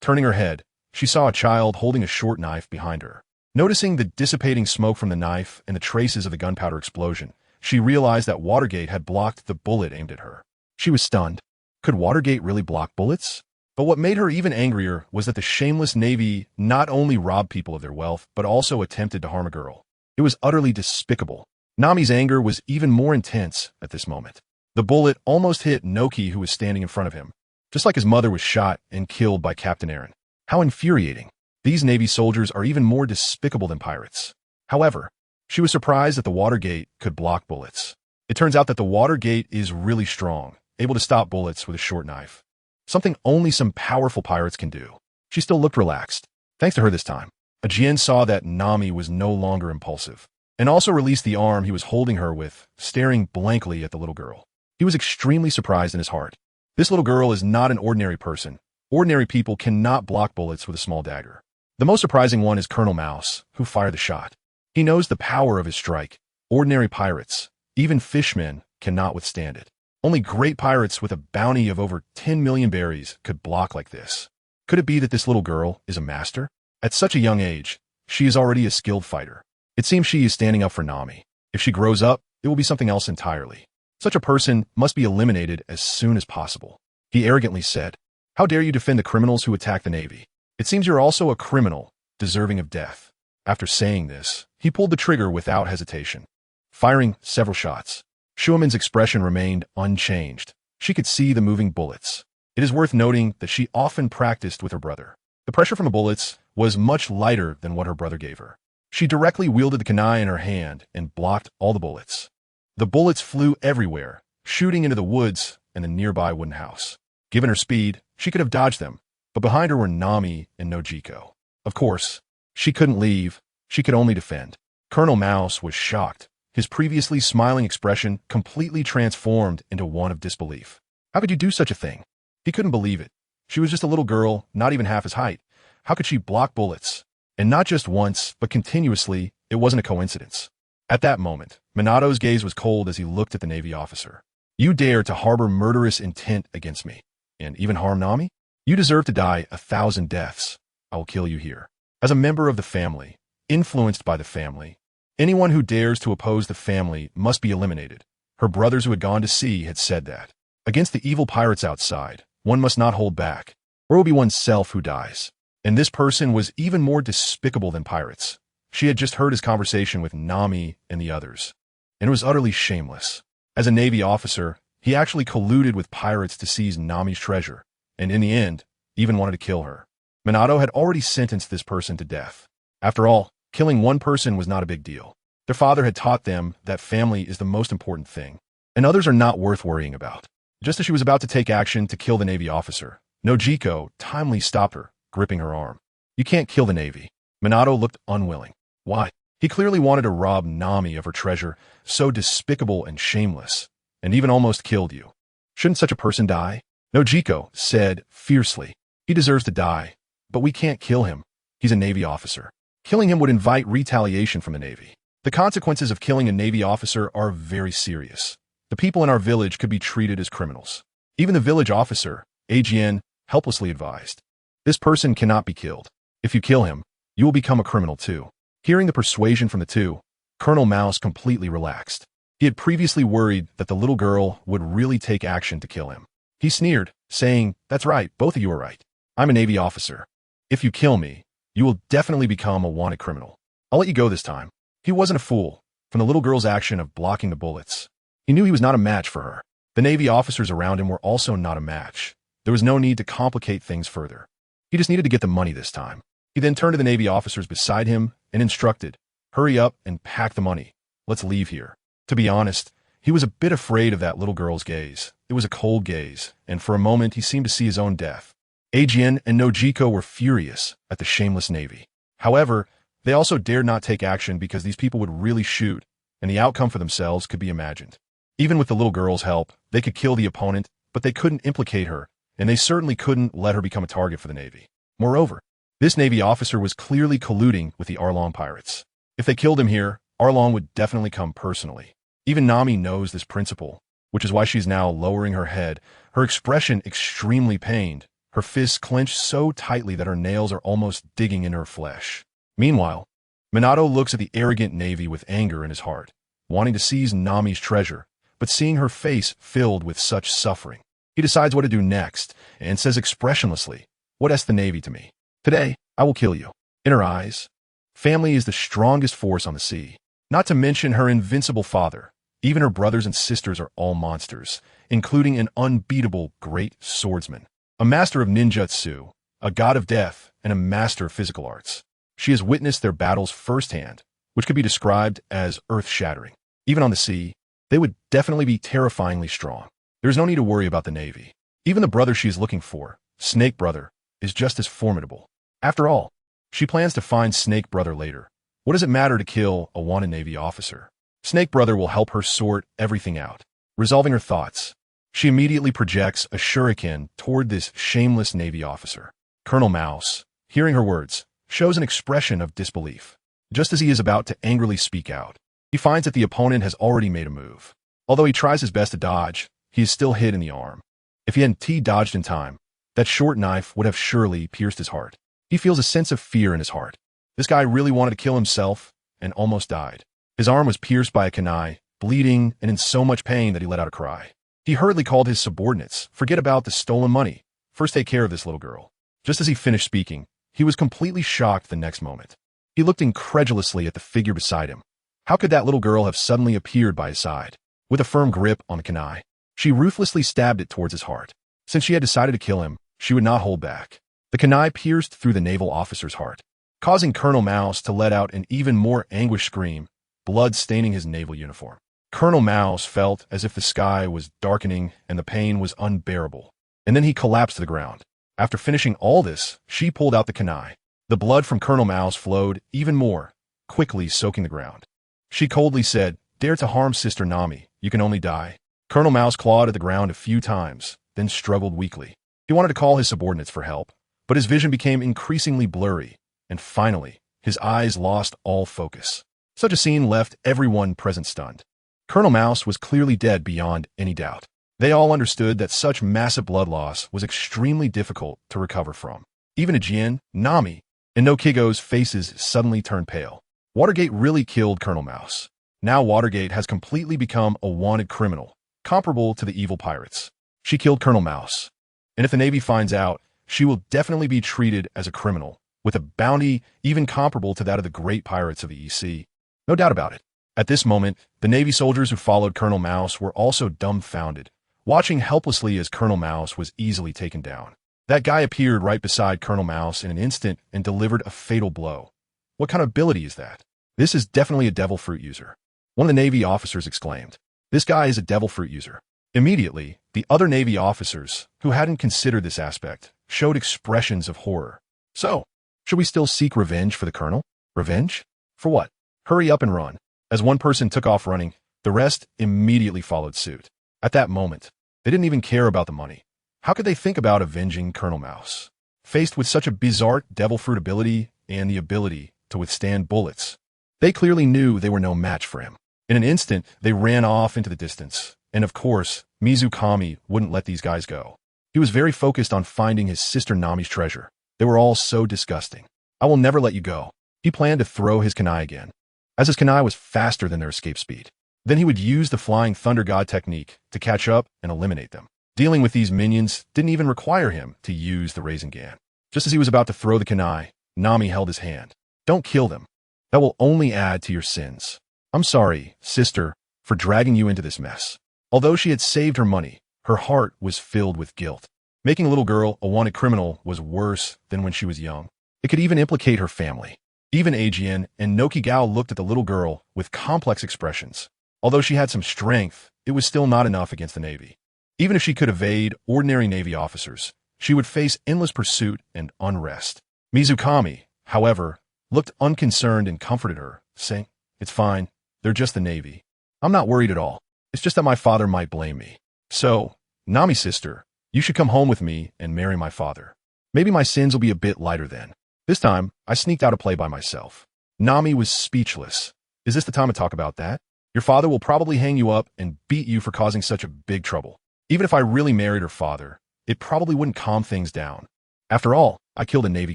Turning her head, she saw a child holding a short knife behind her. Noticing the dissipating smoke from the knife and the traces of the gunpowder explosion, she realized that Watergate had blocked the bullet aimed at her. She was stunned. Could Watergate really block bullets? But what made her even angrier was that the shameless Navy not only robbed people of their wealth, but also attempted to harm a girl. It was utterly despicable. Nami's anger was even more intense at this moment. The bullet almost hit Noki, who was standing in front of him, just like his mother was shot and killed by Captain Aaron. How infuriating. These Navy soldiers are even more despicable than pirates. However, she was surprised that the Watergate could block bullets. It turns out that the Watergate is really strong, able to stop bullets with a short knife. Something only some powerful pirates can do. She still looked relaxed. Thanks to her this time, Ajien saw that Nami was no longer impulsive, and also released the arm he was holding her with, staring blankly at the little girl. He was extremely surprised in his heart. This little girl is not an ordinary person. Ordinary people cannot block bullets with a small dagger. The most surprising one is Colonel Mouse, who fired the shot. He knows the power of his strike. Ordinary pirates, even fishmen, cannot withstand it. Only great pirates with a bounty of over 10 million berries could block like this. Could it be that this little girl is a master? At such a young age, she is already a skilled fighter. It seems she is standing up for Nami. If she grows up, it will be something else entirely. Such a person must be eliminated as soon as possible. He arrogantly said, "How dare you defend the criminals who attack the Navy? It seems you're also a criminal, deserving of death." After saying this, he pulled the trigger without hesitation, firing several shots. Schuman's expression remained unchanged. She could see the moving bullets. It is worth noting that she often practiced with her brother. The pressure from the bullets was much lighter than what her brother gave her. She directly wielded the kunai in her hand and blocked all the bullets. The bullets flew everywhere, shooting into the woods and the nearby wooden house. Given her speed, she could have dodged them, but behind her were Nami and Nojiko. Of course, she couldn't leave. She could only defend. Colonel Mouse was shocked. His previously smiling expression completely transformed into one of disbelief. How could you do such a thing? He couldn't believe it. She was just a little girl, not even half his height. How could she block bullets? And not just once, but continuously. It wasn't a coincidence. At that moment, Minato's gaze was cold as he looked at the Navy officer. You dare to harbor murderous intent against me, and even harm Nami? You deserve to die 1,000 deaths. I will kill you here. As a member of the family, influenced by the family, anyone who dares to oppose the family must be eliminated. Her brothers who had gone to sea had said that. Against the evil pirates outside, one must not hold back, or it will be oneself who dies. And this person was even more despicable than pirates. She had just heard his conversation with Nami and the others, and it was utterly shameless. As a Navy officer, he actually colluded with pirates to seize Nami's treasure, and in the end, even wanted to kill her. Minato had already sentenced this person to death. After all, killing one person was not a big deal. Their father had taught them that family is the most important thing, and others are not worth worrying about. Just as she was about to take action to kill the Navy officer, Nojiko timely stopped her, gripping her arm. You can't kill the Navy. Minato looked unwilling. Why? He clearly wanted to rob Nami of her treasure, so despicable and shameless, and even almost killed you. Shouldn't such a person die? Nojiko said fiercely. He deserves to die, but we can't kill him. He's a Navy officer. Killing him would invite retaliation from the Navy. The consequences of killing a Navy officer are very serious. The people in our village could be treated as criminals. Even the village officer, Ajien, helplessly advised. This person cannot be killed. If you kill him, you will become a criminal too. Hearing the persuasion from the two, Colonel Mouse completely relaxed. He had previously worried that the little girl would really take action to kill him. He sneered, saying, "That's right, both of you are right. I'm a Navy officer. If you kill me, you will definitely become a wanted criminal. I'll let you go this time." He wasn't a fool. From the little girl's action of blocking the bullets, he knew he was not a match for her. The Navy officers around him were also not a match. There was no need to complicate things further. He just needed to get the money this time. He then turned to the Navy officers beside him and instructed, "Hurry up and pack the money. Let's leave here." To be honest, he was a bit afraid of that little girl's gaze. It was a cold gaze, and for a moment he seemed to see his own death. Ajin and Nojiko were furious at the shameless Navy. However, they also dared not take action because these people would really shoot, and the outcome for themselves could be imagined. Even with the little girl's help, they could kill the opponent, but they couldn't implicate her, and they certainly couldn't let her become a target for the Navy. Moreover, this Navy officer was clearly colluding with the Arlong pirates. If they killed him here, Arlong would definitely come personally. Even Nami knows this principle, which is why she's now lowering her head, her expression extremely pained, her fists clenched so tightly that her nails are almost digging into her flesh. Meanwhile, Minato looks at the arrogant Navy with anger in his heart, wanting to seize Nami's treasure, but seeing her face filled with such suffering. He decides what to do next, and says expressionlessly, "What the Navy to me? Today, I will kill you." In her eyes, family is the strongest force on the sea. Not to mention her invincible father. Even her brothers and sisters are all monsters, including an unbeatable great swordsman, a master of ninjutsu, a god of death, and a master of physical arts. She has witnessed their battles firsthand, which could be described as earth-shattering. Even on the sea, they would definitely be terrifyingly strong. There's no need to worry about the Navy. Even the brother she's looking for, Snake Brother, is just as formidable. After all, she plans to find Snake Brother later. What does it matter to kill a wanted Navy officer? Snake Brother will help her sort everything out. Resolving her thoughts, she immediately projects a shuriken toward this shameless Navy officer. Colonel Mouse, hearing her words, shows an expression of disbelief. Just as he is about to angrily speak out, he finds that the opponent has already made a move. Although he tries his best to dodge, he is still hit in the arm. If he hadn't dodged in time, that short knife would have surely pierced his heart. He feels a sense of fear in his heart. This guy really wanted to kill himself and almost died. His arm was pierced by a kunai, bleeding and in so much pain that he let out a cry. He hurriedly called his subordinates. "Forget about the stolen money. First take care of this little girl." Just as he finished speaking, he was completely shocked the next moment. He looked incredulously at the figure beside him. How could that little girl have suddenly appeared by his side? With a firm grip on the kunai, she ruthlessly stabbed it towards his heart. Since she had decided to kill him, she would not hold back. The kunai pierced through the naval officer's heart, causing Colonel Mouse to let out an even more anguished scream, blood staining his naval uniform. Colonel Mouse felt as if the sky was darkening and the pain was unbearable, and then he collapsed to the ground. After finishing all this, she pulled out the kunai. The blood from Colonel Mouse flowed even more, quickly soaking the ground. She coldly said, "Dare to harm Sister Nami, you can only die." Colonel Mouse clawed at the ground a few times, then struggled weakly. He wanted to call his subordinates for help, but his vision became increasingly blurry, and finally, his eyes lost all focus. Such a scene left everyone present stunned. Colonel Mouse was clearly dead beyond any doubt. They all understood that such massive blood loss was extremely difficult to recover from. Even Ajin, Nami, and Nokigo's faces suddenly turned pale. Watergate really killed Colonel Mouse. Now Watergate has completely become a wanted criminal, comparable to the evil pirates. She killed Colonel Mouse. And if the Navy finds out, she will definitely be treated as a criminal, with a bounty even comparable to that of the great pirates of the EC. No doubt about it. At this moment, the Navy soldiers who followed Colonel Mouse were also dumbfounded, watching helplessly as Colonel Mouse was easily taken down. That guy appeared right beside Colonel Mouse in an instant and delivered a fatal blow. What kind of ability is that? This is definitely a devil fruit user. One of the Navy officers exclaimed. This guy is a devil fruit user. Immediately, the other Navy officers, who hadn't considered this aspect, showed expressions of horror. So, should we still seek revenge for the Colonel? Revenge? For what? Hurry up and run. As one person took off running, the rest immediately followed suit. At that moment, they didn't even care about the money. How could they think about avenging Colonel Mouse? Faced with such a bizarre devil fruit ability and the ability to withstand bullets, they clearly knew they were no match for him. In an instant, they ran off into the distance, and of course, Mizukami wouldn't let these guys go. He was very focused on finding his sister Nami's treasure. They were all so disgusting. "I will never let you go." He planned to throw his kunai again. as his kunai was faster than their escape speed. Then he would use the Flying Thunder God technique to catch up and eliminate them. Dealing with these minions didn't even require him to use the Rasengan. Just as he was about to throw the kunai, Nami held his hand. Don't kill them. That will only add to your sins. I'm sorry, sister, for dragging you into this mess. Although she had saved her money, her heart was filled with guilt. Making a little girl a wanted criminal was worse than when she was young. It could even implicate her family. Even Ajian and Nokigao looked at the little girl with complex expressions. Although she had some strength, it was still not enough against the Navy. Even if she could evade ordinary Navy officers, she would face endless pursuit and unrest. Mizukami, however, looked unconcerned and comforted her, saying, "It's fine. They're just the Navy. I'm not worried at all. It's just that my father might blame me. So, Nami sister, you should come home with me and marry my father. Maybe my sins will be a bit lighter then." This time, I sneaked out a play by myself. Nami was speechless. Is this the time to talk about that? Your father will probably hang you up and beat you for causing such a big trouble. Even if I really married her father, it probably wouldn't calm things down. After all, I killed a Navy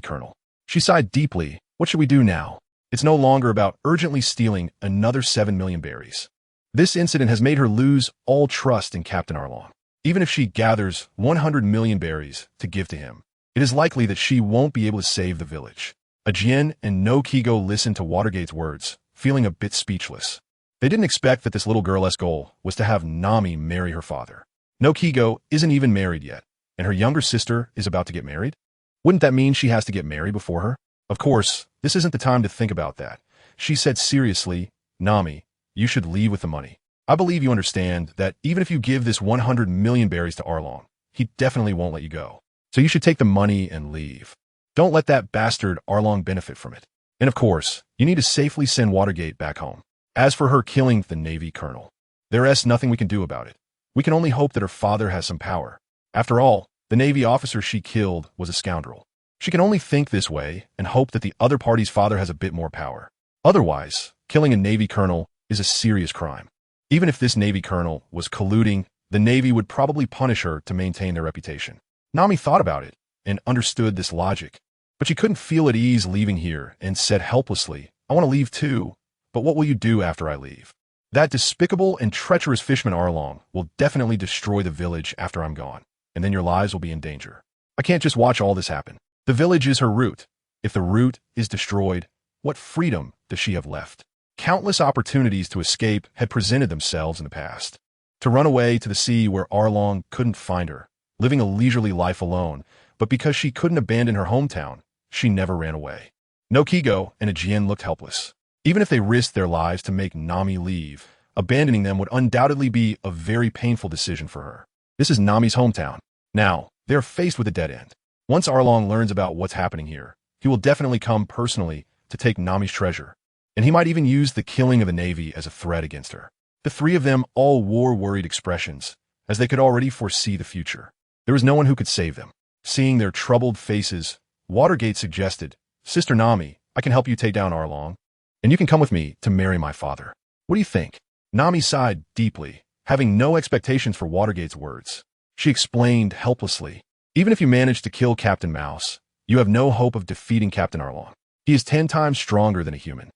colonel. She sighed deeply. What should we do now? It's no longer about urgently stealing another 7 million berries. This incident has made her lose all trust in Captain Arlong. Even if she gathers 100 million berries to give to him, it is likely that she won't be able to save the village. Ajien and No Kigo listened to Watergate's words, feeling a bit speechless. They didn't expect that this little girl's goal was to have Nami marry her father. No Kigo isn't even married yet, and her younger sister is about to get married? Wouldn't that mean she has to get married before her? Of course, this isn't the time to think about that. She said seriously, "Nami, you should leave with the money. I believe you understand that even if you give this 100 million berries to Arlong, he definitely won't let you go. So you should take the money and leave. Don't let that bastard Arlong benefit from it. And of course, you need to safely send Watergate back home. As for her killing the Navy colonel, there's nothing we can do about it. We can only hope that her father has some power. After all, the Navy officer she killed was a scoundrel. She can only think this way and hope that the other party's father has a bit more power. Otherwise, killing a Navy colonel is a serious crime. Even if this Navy colonel was colluding, the Navy would probably punish her to maintain their reputation. Nami thought about it and understood this logic, but she couldn't feel at ease leaving here and said helplessly, "I want to leave too, but what will you do after I leave? That despicable and treacherous fishman Arlong will definitely destroy the village after I'm gone, and then your lives will be in danger. I can't just watch all this happen. The village is her root. If the root is destroyed, what freedom does she have left?" Countless opportunities to escape had presented themselves in the past. To run away to the sea where Arlong couldn't find her, living a leisurely life alone, but because she couldn't abandon her hometown, she never ran away. No Kigo and Ajien looked helpless. Even if they risked their lives to make Nami leave, abandoning them would undoubtedly be a very painful decision for her. This is Nami's hometown. Now, they are faced with a dead end. Once Arlong learns about what's happening here, he will definitely come personally to take Nami's treasure, and he might even use the killing of the Navy as a threat against her. The three of them all wore worried expressions, as they could already foresee the future. There was no one who could save them. Seeing their troubled faces, Watergate suggested, "Sister Nami, I can help you take down Arlong, and you can come with me to marry my father. What do you think?" Nami sighed deeply, having no expectations for Watergate's words. She explained helplessly, "Even if you manage to kill Captain Mouse, you have no hope of defeating Captain Arlong. He is 10 times stronger than a human,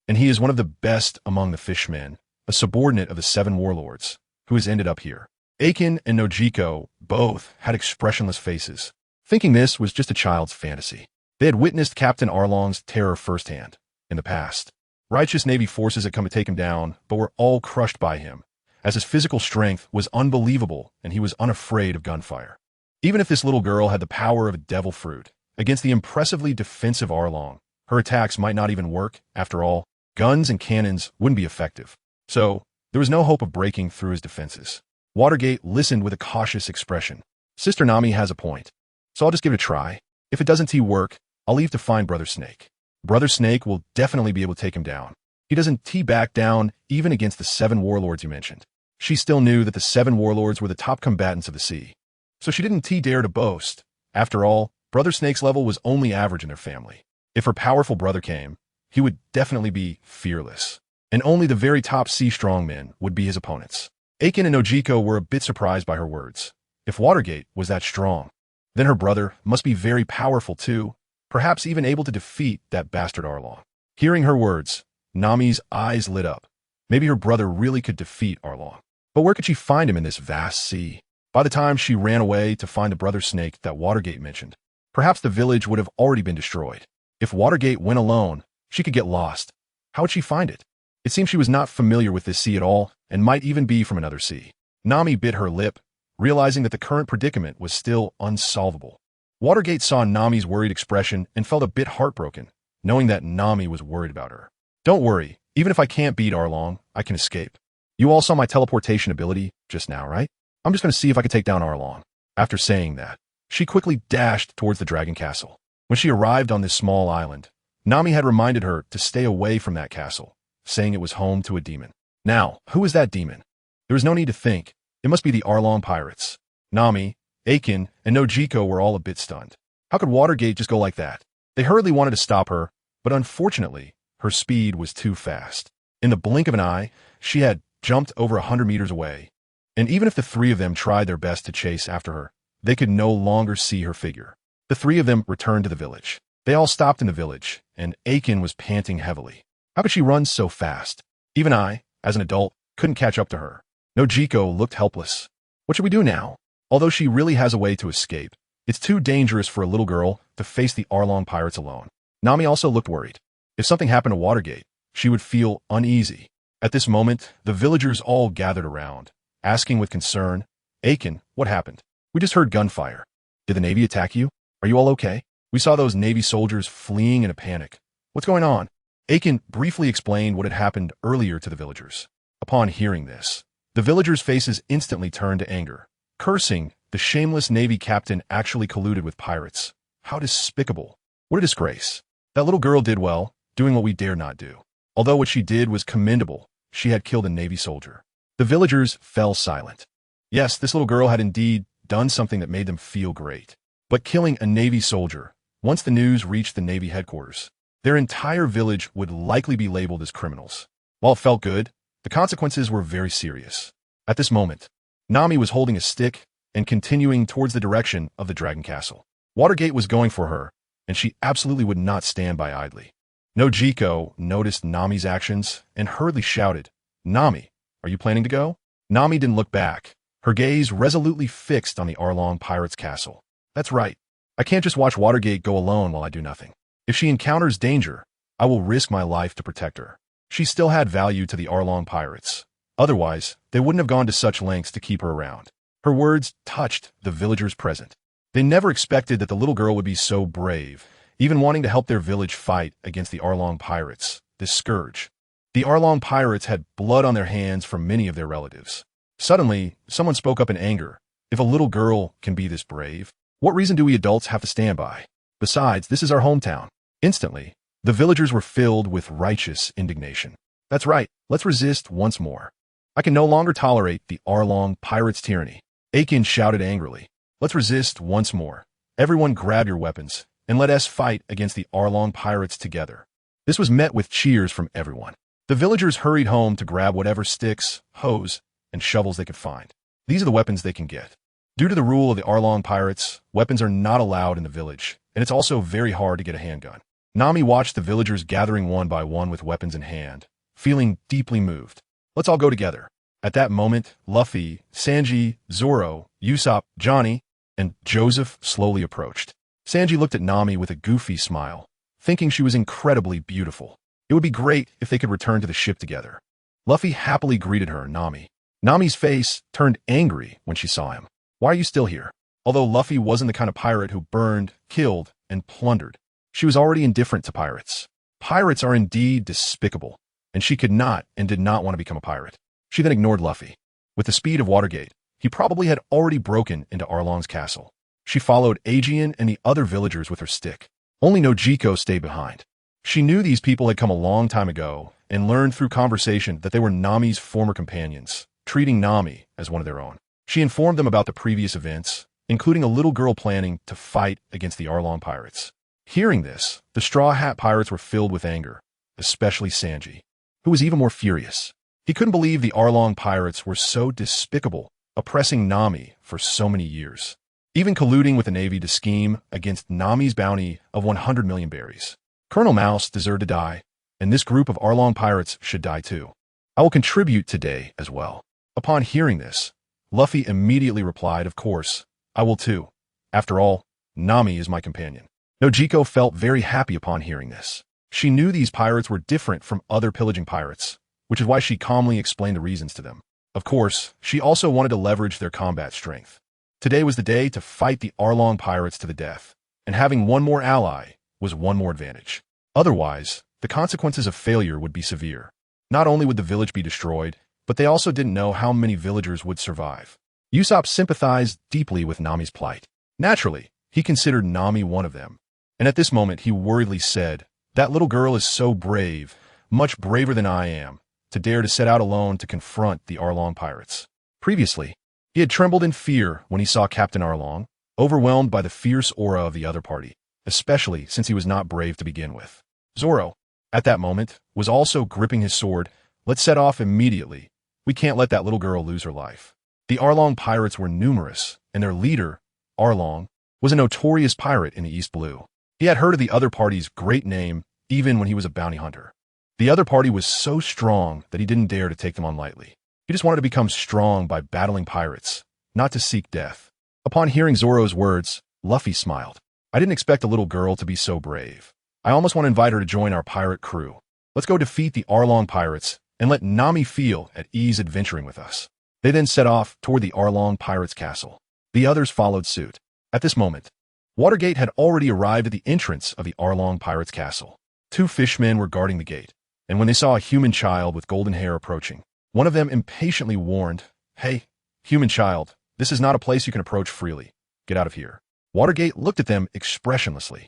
and he is one of the best among the fishmen, a subordinate of the 7 warlords, who has ended up here." Aiken and Nojiko both had expressionless faces, thinking this was just a child's fantasy. They had witnessed Captain Arlong's terror firsthand, in the past. Righteous Navy forces had come to take him down, but were all crushed by him, as his physical strength was unbelievable and he was unafraid of gunfire. Even if this little girl had the power of a devil fruit, against the impressively defensive Arlong, her attacks might not even work. After all, guns and cannons wouldn't be effective. So, there was no hope of breaking through his defenses. Watergate listened with a cautious expression. "Sister Nami has a point, so I'll just give it a try. If it doesn't work, I'll leave to find Brother Snake. Brother Snake will definitely be able to take him down. He doesn't back down even against the 7 warlords you mentioned." She still knew that the 7 warlords were the top combatants of the sea, so she didn't dare to boast. After all, Brother Snake's level was only average in their family. If her powerful brother came, he would definitely be fearless, and only the very top sea strongmen would be his opponents. Aiken and Nojiko were a bit surprised by her words. If Watergate was that strong, then her brother must be very powerful too, perhaps even able to defeat that bastard Arlong. Hearing her words, Nami's eyes lit up. Maybe her brother really could defeat Arlong. But where could she find him in this vast sea? By the time she ran away to find the brother snake that Watergate mentioned, perhaps the village would have already been destroyed. If Watergate went alone, she could get lost. How would she find it? It seemed she was not familiar with this sea at all, and might even be from another sea. Nami bit her lip, realizing that the current predicament was still unsolvable. Watergate saw Nami's worried expression and felt a bit heartbroken, knowing that Nami was worried about her. Don't worry, even if I can't beat Arlong, I can escape. You all saw my teleportation ability just now, right? I'm just going to see if I can take down Arlong. After saying that, she quickly dashed towards the dragon castle. When she arrived on this small island, Nami had reminded her to stay away from that castle, saying it was home to a demon. Now, who is that demon? There was no need to think. It must be the Arlong pirates. Nami, Aiken, and Nojiko were all a bit stunned. How could Watergate just go like that? They hurriedly wanted to stop her, but unfortunately, her speed was too fast. In the blink of an eye, she had jumped over 100 meters away, and even if the three of them tried their best to chase after her, they could no longer see her figure. The three of them returned to the village. They all stopped in the village, and Aiken was panting heavily. How could she run so fast? Even I, as an adult, couldn't catch up to her. Nojiko looked helpless. What should we do now? Although she really has a way to escape, it's too dangerous for a little girl to face the Arlong pirates alone. Nami also looked worried. If something happened to Watergate, she would feel uneasy. At this moment, the villagers all gathered around, asking with concern, Aiken, what happened? We just heard gunfire. Did the Navy attack you? Are you all okay? We saw those Navy soldiers fleeing in a panic. What's going on? Aiken briefly explained what had happened earlier to the villagers. Upon hearing this, the villagers' faces instantly turned to anger, cursing the shameless Navy captain actually colluded with pirates. How despicable. What a disgrace. That little girl did well, doing what we dare not do. Although what she did was commendable, she had killed a Navy soldier. The villagers fell silent. Yes, this little girl had indeed done something that made them feel great. But killing a Navy soldier, once the news reached the Navy headquarters, their entire village would likely be labeled as criminals. While it felt good, the consequences were very serious. At this moment, Nami was holding a stick and continuing towards the direction of the Dragon Castle. Watergate was going for her, and she absolutely would not stand by idly. Nojiko noticed Nami's actions and hurriedly shouted, Nami, are you planning to go? Nami didn't look back, her gaze resolutely fixed on the Arlong pirates' castle. That's right. I can't just watch Watergate go alone while I do nothing. If she encounters danger, I will risk my life to protect her. She still had value to the Arlong pirates. Otherwise, they wouldn't have gone to such lengths to keep her around. Her words touched the villagers present. They never expected that the little girl would be so brave, even wanting to help their village fight against the Arlong pirates, this scourge. The Arlong pirates had blood on their hands from many of their relatives. Suddenly, someone spoke up in anger. If a little girl can be this brave, what reason do we adults have to stand by? Besides, this is our hometown. Instantly, the villagers were filled with righteous indignation. That's right, let's resist once more. I can no longer tolerate the Arlong pirates' tyranny. Aiken shouted angrily. Let's resist once more. Everyone grab your weapons, and let us fight against the Arlong pirates together. This was met with cheers from everyone. The villagers hurried home to grab whatever sticks, hoes, and shovels they could find. These are the weapons they can get. Due to the rule of the Arlong pirates, weapons are not allowed in the village, and it's also very hard to get a handgun. Nami watched the villagers gathering one by one with weapons in hand, feeling deeply moved. Let's all go together. At that moment, Luffy, Sanji, Zoro, Usopp, Johnny, and Joseph slowly approached. Sanji looked at Nami with a goofy smile, thinking she was incredibly beautiful. It would be great if they could return to the ship together. Luffy happily greeted her, Nami. Nami's face turned angry when she saw him. Why are you still here? Although Luffy wasn't the kind of pirate who burned, killed, and plundered, she was already indifferent to pirates. Pirates are indeed despicable, and she could not and did not want to become a pirate. She then ignored Luffy. With the speed of Watergate, he probably had already broken into Arlong's castle. She followed Aegean and the other villagers with her stick. Only Nojiko stayed behind. She knew these people had come a long time ago and learned through conversation that they were Nami's former companions, treating Nami as one of their own. She informed them about the previous events, including a little girl planning to fight against the Arlong pirates. Hearing this, the Straw Hat Pirates were filled with anger, especially Sanji, who was even more furious. He couldn't believe the Arlong pirates were so despicable, oppressing Nami for so many years, even colluding with the Navy to scheme against Nami's bounty of 100 million berries. Colonel Mouse deserved to die, and this group of Arlong pirates should die too. I will contribute today as well. Upon hearing this, Luffy immediately replied, of course, I will too. After all, Nami is my companion. Nojiko felt very happy upon hearing this. She knew these pirates were different from other pillaging pirates, which is why she calmly explained the reasons to them. Of course, she also wanted to leverage their combat strength. Today was the day to fight the Arlong pirates to the death, and having one more ally was one more advantage. Otherwise, the consequences of failure would be severe. Not only would the village be destroyed, but they also didn't know how many villagers would survive. Usopp sympathized deeply with Nami's plight. Naturally, he considered Nami one of them. And at this moment, he worriedly said, that little girl is so brave, much braver than I am, to dare to set out alone to confront the Arlong pirates. Previously, he had trembled in fear when he saw Captain Arlong, overwhelmed by the fierce aura of the other party, especially since he was not brave to begin with. Zoro, at that moment, was also gripping his sword. Let's set off immediately. We can't let that little girl lose her life. The Arlong pirates were numerous, and their leader, Arlong, was a notorious pirate in the East Blue. He had heard of the other party's great name even when he was a bounty hunter. The other party was so strong that he didn't dare to take them on lightly. He just wanted to become strong by battling pirates, not to seek death. Upon hearing Zoro's words, Luffy smiled. I didn't expect a little girl to be so brave. I almost want to invite her to join our pirate crew. Let's go defeat the Arlong pirates and let Nami feel at ease adventuring with us. They then set off toward the Arlong pirates' castle. The others followed suit. At this moment, Watergate had already arrived at the entrance of the Arlong pirates' castle. 2 fishmen were guarding the gate, and when they saw a human child with golden hair approaching, one of them impatiently warned, Hey, human child, this is not a place you can approach freely. Get out of here. Watergate looked at them expressionlessly.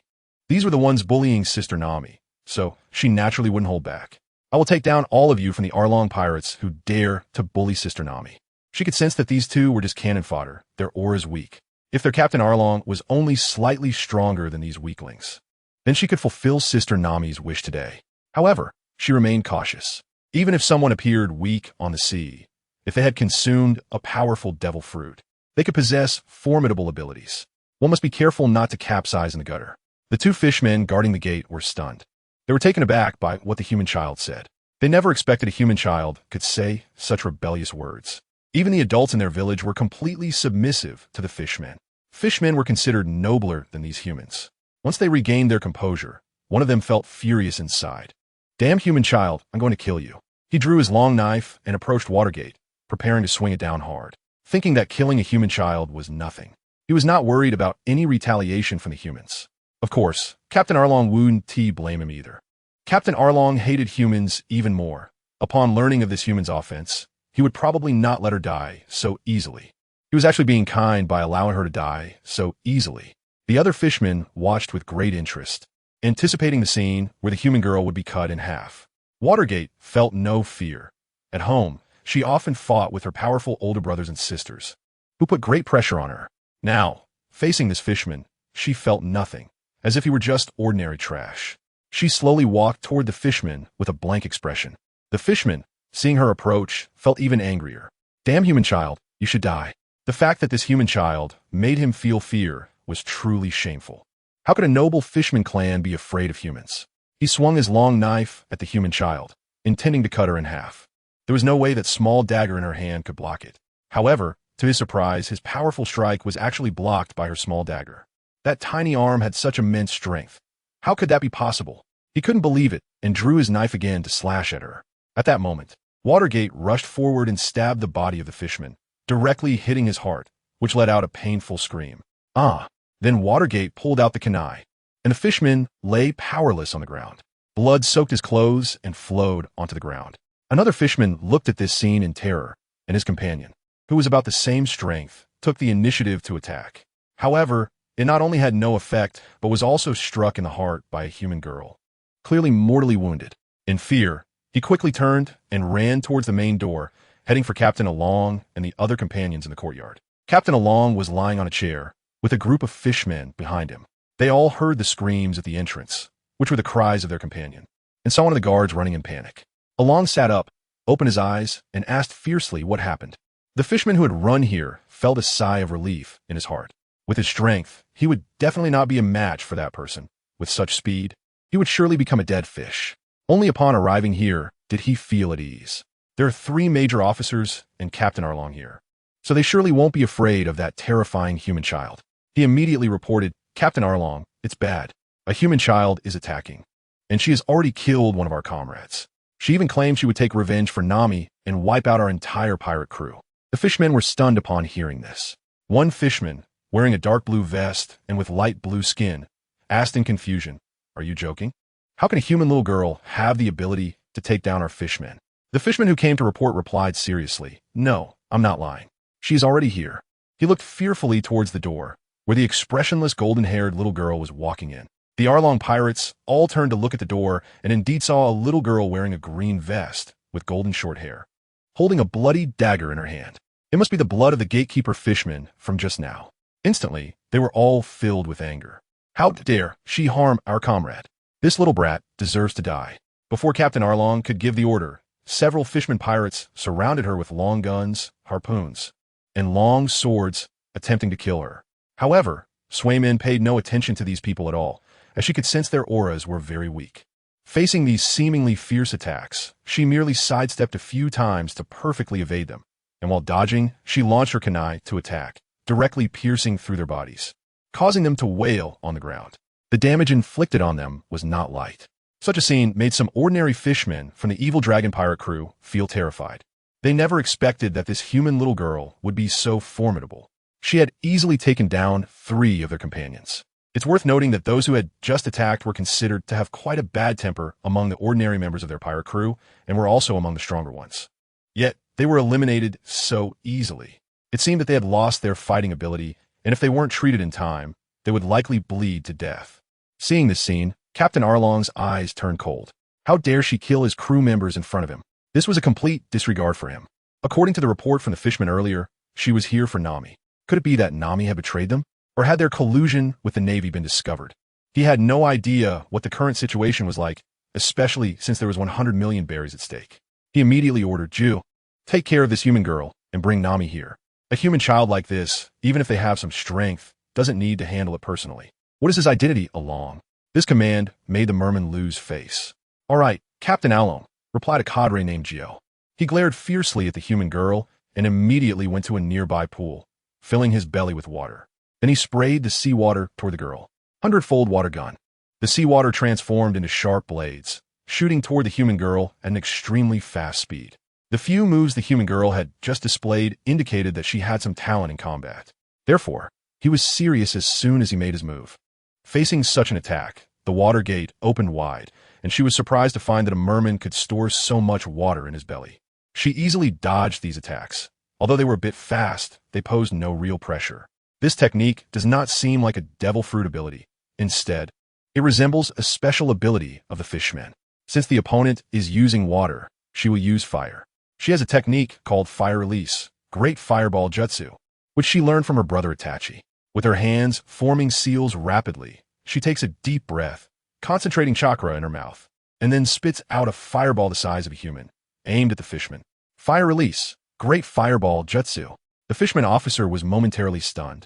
These were the ones bullying Sister Nami, so she naturally wouldn't hold back. I will take down all of you from the Arlong pirates who dare to bully Sister Nami. She could sense that these two were just cannon fodder, their auras weak. If their Captain Arlong was only slightly stronger than these weaklings, then she could fulfill Sister Nami's wish today. However, she remained cautious. Even if someone appeared weak on the sea, if they had consumed a powerful devil fruit, they could possess formidable abilities. One must be careful not to capsize in the gutter. The 2 fishmen guarding the gate were stunned. They were taken aback by what the human child said. They never expected a human child could say such rebellious words. Even the adults in their village were completely submissive to the fishmen. Fishmen were considered nobler than these humans. Once they regained their composure, one of them felt furious inside. Damn human child, I'm going to kill you. He drew his long knife and approached Watergate, preparing to swing it down hard, thinking that killing a human child was nothing. He was not worried about any retaliation from the humans. Of course, Captain Arlong wouldn't blame him either. Captain Arlong hated humans even more. Upon learning of this human's offense, he would probably not let her die so easily. He was actually being kind by allowing her to die so easily. The other fishmen watched with great interest, anticipating the scene where the human girl would be cut in half. Watergate felt no fear. At home, she often fought with her powerful older brothers and sisters, who put great pressure on her. Now, facing this fisherman, she felt nothing, as if he were just ordinary trash. She slowly walked toward the fishman with a blank expression. The fishman, seeing her approach, felt even angrier. Damn human child, you should die. The fact that this human child made him feel fear was truly shameful. How could a noble fishman clan be afraid of humans? He swung his long knife at the human child, intending to cut her in half. There was no way that small dagger in her hand could block it. However, to his surprise, his powerful strike was actually blocked by her small dagger. That tiny arm had such immense strength. How could that be possible? He couldn't believe it and drew his knife again to slash at her. At that moment, Watergate rushed forward and stabbed the body of the fishman, directly hitting his heart, which let out a painful scream. Then Watergate pulled out the kunai, and the fishman lay powerless on the ground. Blood soaked his clothes and flowed onto the ground. Another fishman looked at this scene in terror, and his companion, who was about the same strength, took the initiative to attack. However, it not only had no effect, but was also struck in the heart by a human girl, clearly mortally wounded. In fear, he quickly turned and ran towards the main door, heading for Captain Arlong and the other companions in the courtyard. Captain Arlong was lying on a chair, with a group of fishmen behind him. They all heard the screams at the entrance, which were the cries of their companion, and saw one of the guards running in panic. Arlong sat up, opened his eyes, and asked fiercely what happened. The fishman who had run here felt a sigh of relief in his heart. With his strength, he would definitely not be a match for that person. With such speed, he would surely become a dead fish. Only upon arriving here did he feel at ease. There are 3 major officers and Captain Arlong here, so they surely won't be afraid of that terrifying human child. He immediately reported, "Captain Arlong, it's bad. A human child is attacking, and she has already killed one of our comrades. She even claimed she would take revenge for Nami and wipe out our entire pirate crew." The fishmen were stunned upon hearing this. One fishman, wearing a dark blue vest and with light blue skin, asked in confusion, "Are you joking? How can a human little girl have the ability to take down our fishmen?" The fishman who came to report replied seriously, "No, I'm not lying. She's already here." He looked fearfully towards the door, where the expressionless golden-haired little girl was walking in. The Arlong pirates all turned to look at the door and indeed saw a little girl wearing a green vest with golden short hair, holding a bloody dagger in her hand. It must be the blood of the gatekeeper fishman from just now. Instantly, they were all filled with anger. How dare she harm our comrade? This little brat deserves to die. Before Captain Arlong could give the order, several fishermen pirates surrounded her with long guns, harpoons, and long swords, attempting to kill her. However, Swayman paid no attention to these people at all, as she could sense their auras were very weak. Facing these seemingly fierce attacks, she merely sidestepped a few times to perfectly evade them, and while dodging, she launched her kunai to attack, directly piercing through their bodies, causing them to wail on the ground. The damage inflicted on them was not light. Such a scene made some ordinary fishmen from the evil dragon pirate crew feel terrified. They never expected that this human little girl would be so formidable. She had easily taken down 3 of their companions. It's worth noting that those who had just attacked were considered to have quite a bad temper among the ordinary members of their pirate crew and were also among the stronger ones. Yet, they were eliminated so easily. It seemed that they had lost their fighting ability, and if they weren't treated in time, they would likely bleed to death. Seeing this scene, Captain Arlong's eyes turned cold. How dare she kill his crew members in front of him? This was a complete disregard for him. According to the report from the fisherman earlier, she was here for Nami. Could it be that Nami had betrayed them? Or had their collusion with the Navy been discovered? He had no idea what the current situation was like, especially since there was 100 million berries at stake. He immediately ordered, "Jew, take care of this human girl and bring Nami here. A human child like this, even if they have some strength, doesn't need to handle it personally. What is his identity, Arlong?" This command made the merman lose face. "All right, Captain Arlong," replied a cadre named Gio. He glared fiercely at the human girl and immediately went to a nearby pool, filling his belly with water. Then he sprayed the seawater toward the girl. 100-fold water gun. The seawater transformed into sharp blades, shooting toward the human girl at an extremely fast speed. The few moves the human girl had just displayed indicated that she had some talent in combat. Therefore, he was serious as soon as he made his move. Facing such an attack, the water gate opened wide, and she was surprised to find that a merman could store so much water in his belly. She easily dodged these attacks. Although they were a bit fast, they posed no real pressure. This technique does not seem like a devil fruit ability. Instead, it resembles a special ability of the fishmen. Since the opponent is using water, she will use fire. She has a technique called Fire Release, Great Fireball Jutsu, which she learned from her brother Itachi. With her hands forming seals rapidly, she takes a deep breath, concentrating chakra in her mouth, and then spits out a fireball the size of a human, aimed at the fishman. Fire Release, Great Fireball Jutsu. The fishman officer was momentarily stunned,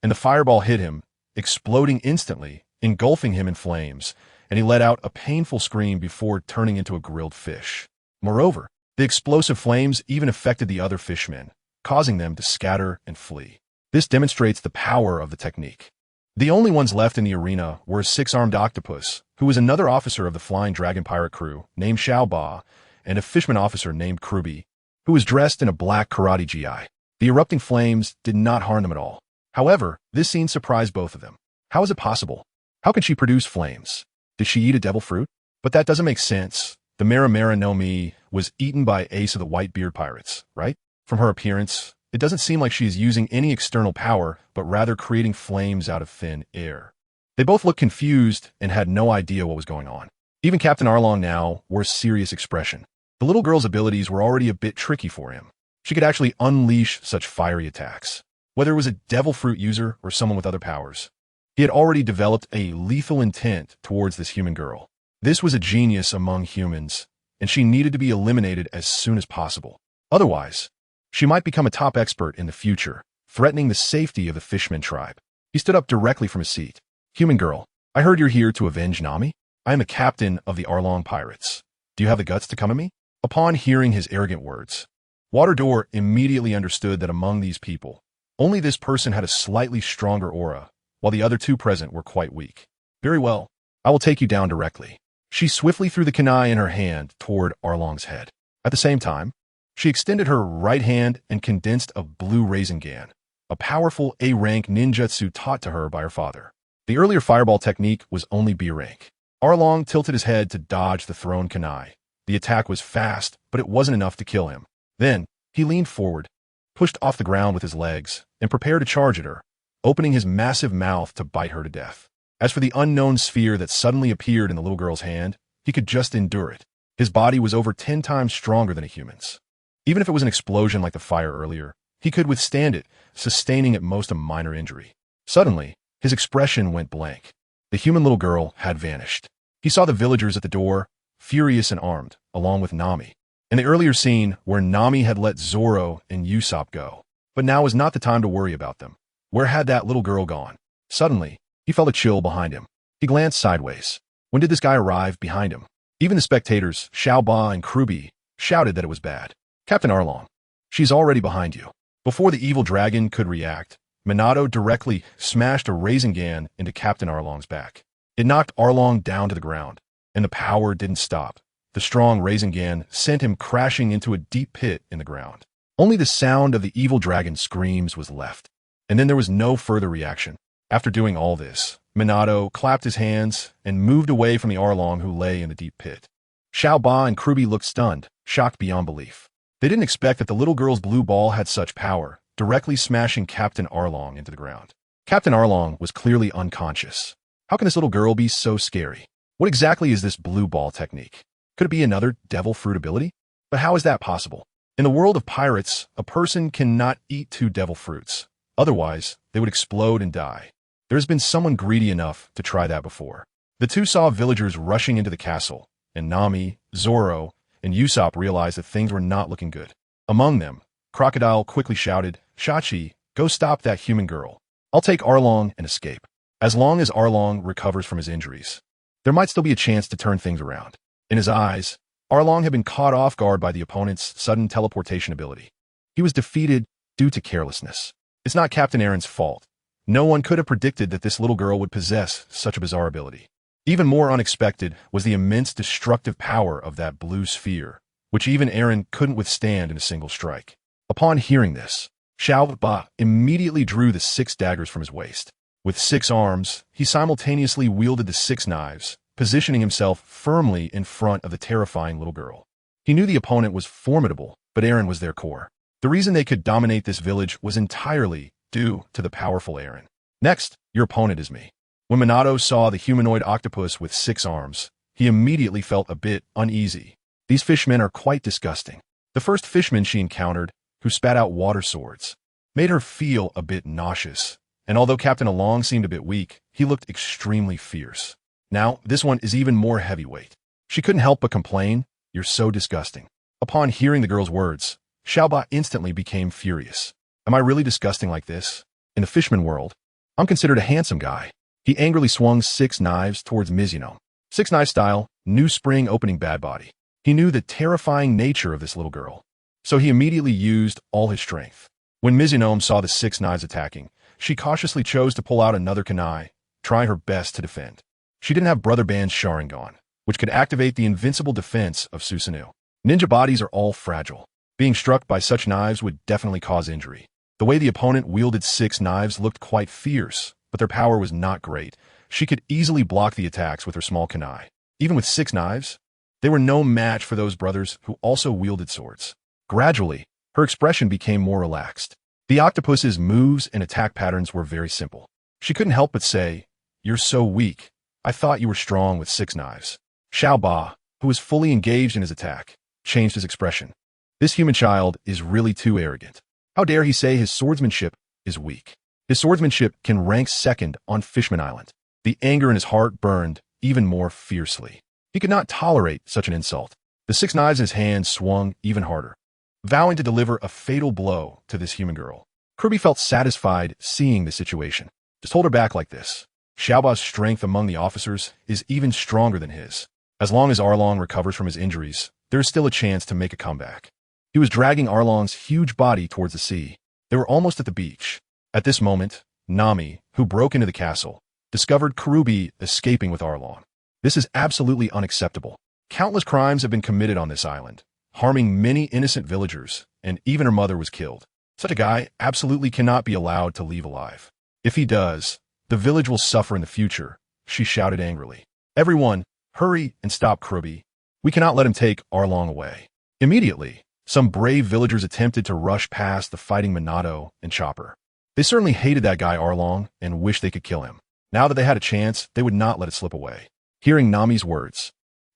and the fireball hit him, exploding instantly, engulfing him in flames, and he let out a painful scream before turning into a grilled fish. Moreover, the explosive flames even affected the other fishmen, causing them to scatter and flee. This demonstrates the power of the technique. The only ones left in the arena were a 6-armed octopus, who was another officer of the Flying Dragon pirate crew named Xiao Ba, and a fishman officer named Kruby, who was dressed in a black karate gi. The erupting flames did not harm them at all. However, this scene surprised both of them. How is it possible? How can she produce flames? Did she eat a devil fruit? But that doesn't make sense. The Maramara no Mi was eaten by Ace of the Whitebeard pirates, right? From her appearance, it doesn't seem like she is using any external power, but rather creating flames out of thin air. They both looked confused and had no idea what was going on. Even Captain Arlong now wore a serious expression. The little girl's abilities were already a bit tricky for him. She could actually unleash such fiery attacks. Whether it was a devil fruit user or someone with other powers, he had already developed a lethal intent towards this human girl. This was a genius among humans, and she needed to be eliminated as soon as possible. Otherwise, she might become a top expert in the future, threatening the safety of the Fishman tribe. He stood up directly from his seat. "Human girl, I heard you're here to avenge Nami?" I am a captain of the Arlong pirates. Do you have the guts to come at me? Upon hearing his arrogant words, Water immediately understood that among these people, only this person had a slightly stronger aura, while the other two present were quite weak. Very well, I will take you down directly. She swiftly threw the kunai in her hand toward Arlong's head. At the same time, she extended her right hand and condensed a blue Rasengan, a powerful A-rank ninjutsu taught to her by her father. The earlier fireball technique was only B rank. Arlong tilted his head to dodge the thrown kunai. The attack was fast, but it wasn't enough to kill him. Then, he leaned forward, pushed off the ground with his legs, and prepared to charge at her, opening his massive mouth to bite her to death. As for the unknown sphere that suddenly appeared in the little girl's hand, he could just endure it. His body was over 10 times stronger than a human's. Even if it was an explosion like the fire earlier, he could withstand it, sustaining at most a minor injury. Suddenly, his expression went blank. The human little girl had vanished. He saw the villagers at the door, furious and armed, along with Nami. In the earlier scene, where Nami had let Zoro and Usopp go. But now was not the time to worry about them. Where had that little girl gone? Suddenly, he felt a chill behind him. He glanced sideways. When did this guy arrive behind him? Even the spectators, Xiaoba and Kruby, shouted that it was bad. Captain Arlong, she's already behind you. Before the evil dragon could react, Minato directly smashed a Rasengan into Captain Arlong's back. It knocked Arlong down to the ground, and the power didn't stop. The strong Rasengan sent him crashing into a deep pit in the ground. Only the sound of the evil dragon's screams was left, and then there was no further reaction. After doing all this, Minato clapped his hands and moved away from the Arlong who lay in the deep pit. Xiaoba and Kruby looked stunned, shocked beyond belief. They didn't expect that the little girl's blue ball had such power, directly smashing Captain Arlong into the ground. Captain Arlong was clearly unconscious. How can this little girl be so scary? What exactly is this blue ball technique? Could it be another devil fruit ability? But how is that possible? In the world of pirates, a person cannot eat 2 devil fruits. Otherwise, they would explode and die. There has been someone greedy enough to try that before. The two saw villagers rushing into the castle, and Nami, Zoro, and Usopp realized that things were not looking good. Among them, Crocodile quickly shouted, "Shachi, go stop that human girl. I'll take Arlong and escape." As long as Arlong recovers from his injuries, there might still be a chance to turn things around. In his eyes, Arlong had been caught off guard by the opponent's sudden teleportation ability. He was defeated due to carelessness. It's not Captain Aaron's fault. No one could have predicted that this little girl would possess such a bizarre ability. Even more unexpected was the immense destructive power of that blue sphere, which even Aaron couldn't withstand in a single strike. Upon hearing this, Xiaoba immediately drew the 6 daggers from his waist. With 6 arms, he simultaneously wielded the 6 knives, positioning himself firmly in front of the terrifying little girl. He knew the opponent was formidable, but Aaron was their core. The reason they could dominate this village was entirely due to the powerful Aaron. Next, your opponent is me. When Minato saw the humanoid octopus with 6 arms, he immediately felt a bit uneasy. These fishmen are quite disgusting. The first fishman she encountered, who spat out water swords, made her feel a bit nauseous, and although Captain Arlong seemed a bit weak, he looked extremely fierce. Now, this one is even more heavyweight. She couldn't help but complain, "You're so disgusting." Upon hearing the girl's words, Xiaoba instantly became furious. Am I really disgusting like this? In the fishman world, I'm considered a handsome guy. He angrily swung 6 knives towards Mizuno. 6 knife style, new spring opening bad body. He knew the terrifying nature of this little girl, so he immediately used all his strength. When Mizuno saw the 6 knives attacking, she cautiously chose to pull out another kunai, trying her best to defend. She didn't have Brother Band's Sharingan, which could activate the invincible defense of Susanoo. Ninja bodies are all fragile. Being struck by such knives would definitely cause injury. The way the opponent wielded 6 knives looked quite fierce, but their power was not great. She could easily block the attacks with her small kunai. Even with 6 knives, they were no match for those brothers who also wielded swords. Gradually, her expression became more relaxed. The octopus's moves and attack patterns were very simple. She couldn't help but say, "You're so weak. I thought you were strong with 6 knives." Xiaoba, who was fully engaged in his attack, changed his expression. This human child is really too arrogant. How dare he say his swordsmanship is weak? His swordsmanship can rank 2nd on Fishman Island. The anger in his heart burned even more fiercely. He could not tolerate such an insult. The 6 knives in his hand swung even harder, vowing to deliver a fatal blow to this human girl. Kirby felt satisfied seeing the situation. Just hold her back like this. Xiaoba's strength among the officers is even stronger than his. As long as Arlong recovers from his injuries, there is still a chance to make a comeback. He was dragging Arlong's huge body towards the sea. They were almost at the beach. At this moment, Nami, who broke into the castle, discovered Kurubi escaping with Arlong. This is absolutely unacceptable. Countless crimes have been committed on this island, harming many innocent villagers, and even her mother was killed. Such a guy absolutely cannot be allowed to leave alive. If he does, the village will suffer in the future, she shouted angrily. Everyone, hurry and stop Kurubi. We cannot let him take Arlong away. Immediately, some brave villagers attempted to rush past the fighting Minato and Chopper. They certainly hated that guy Arlong and wished they could kill him. Now that they had a chance, they would not let it slip away. Hearing Nami's words,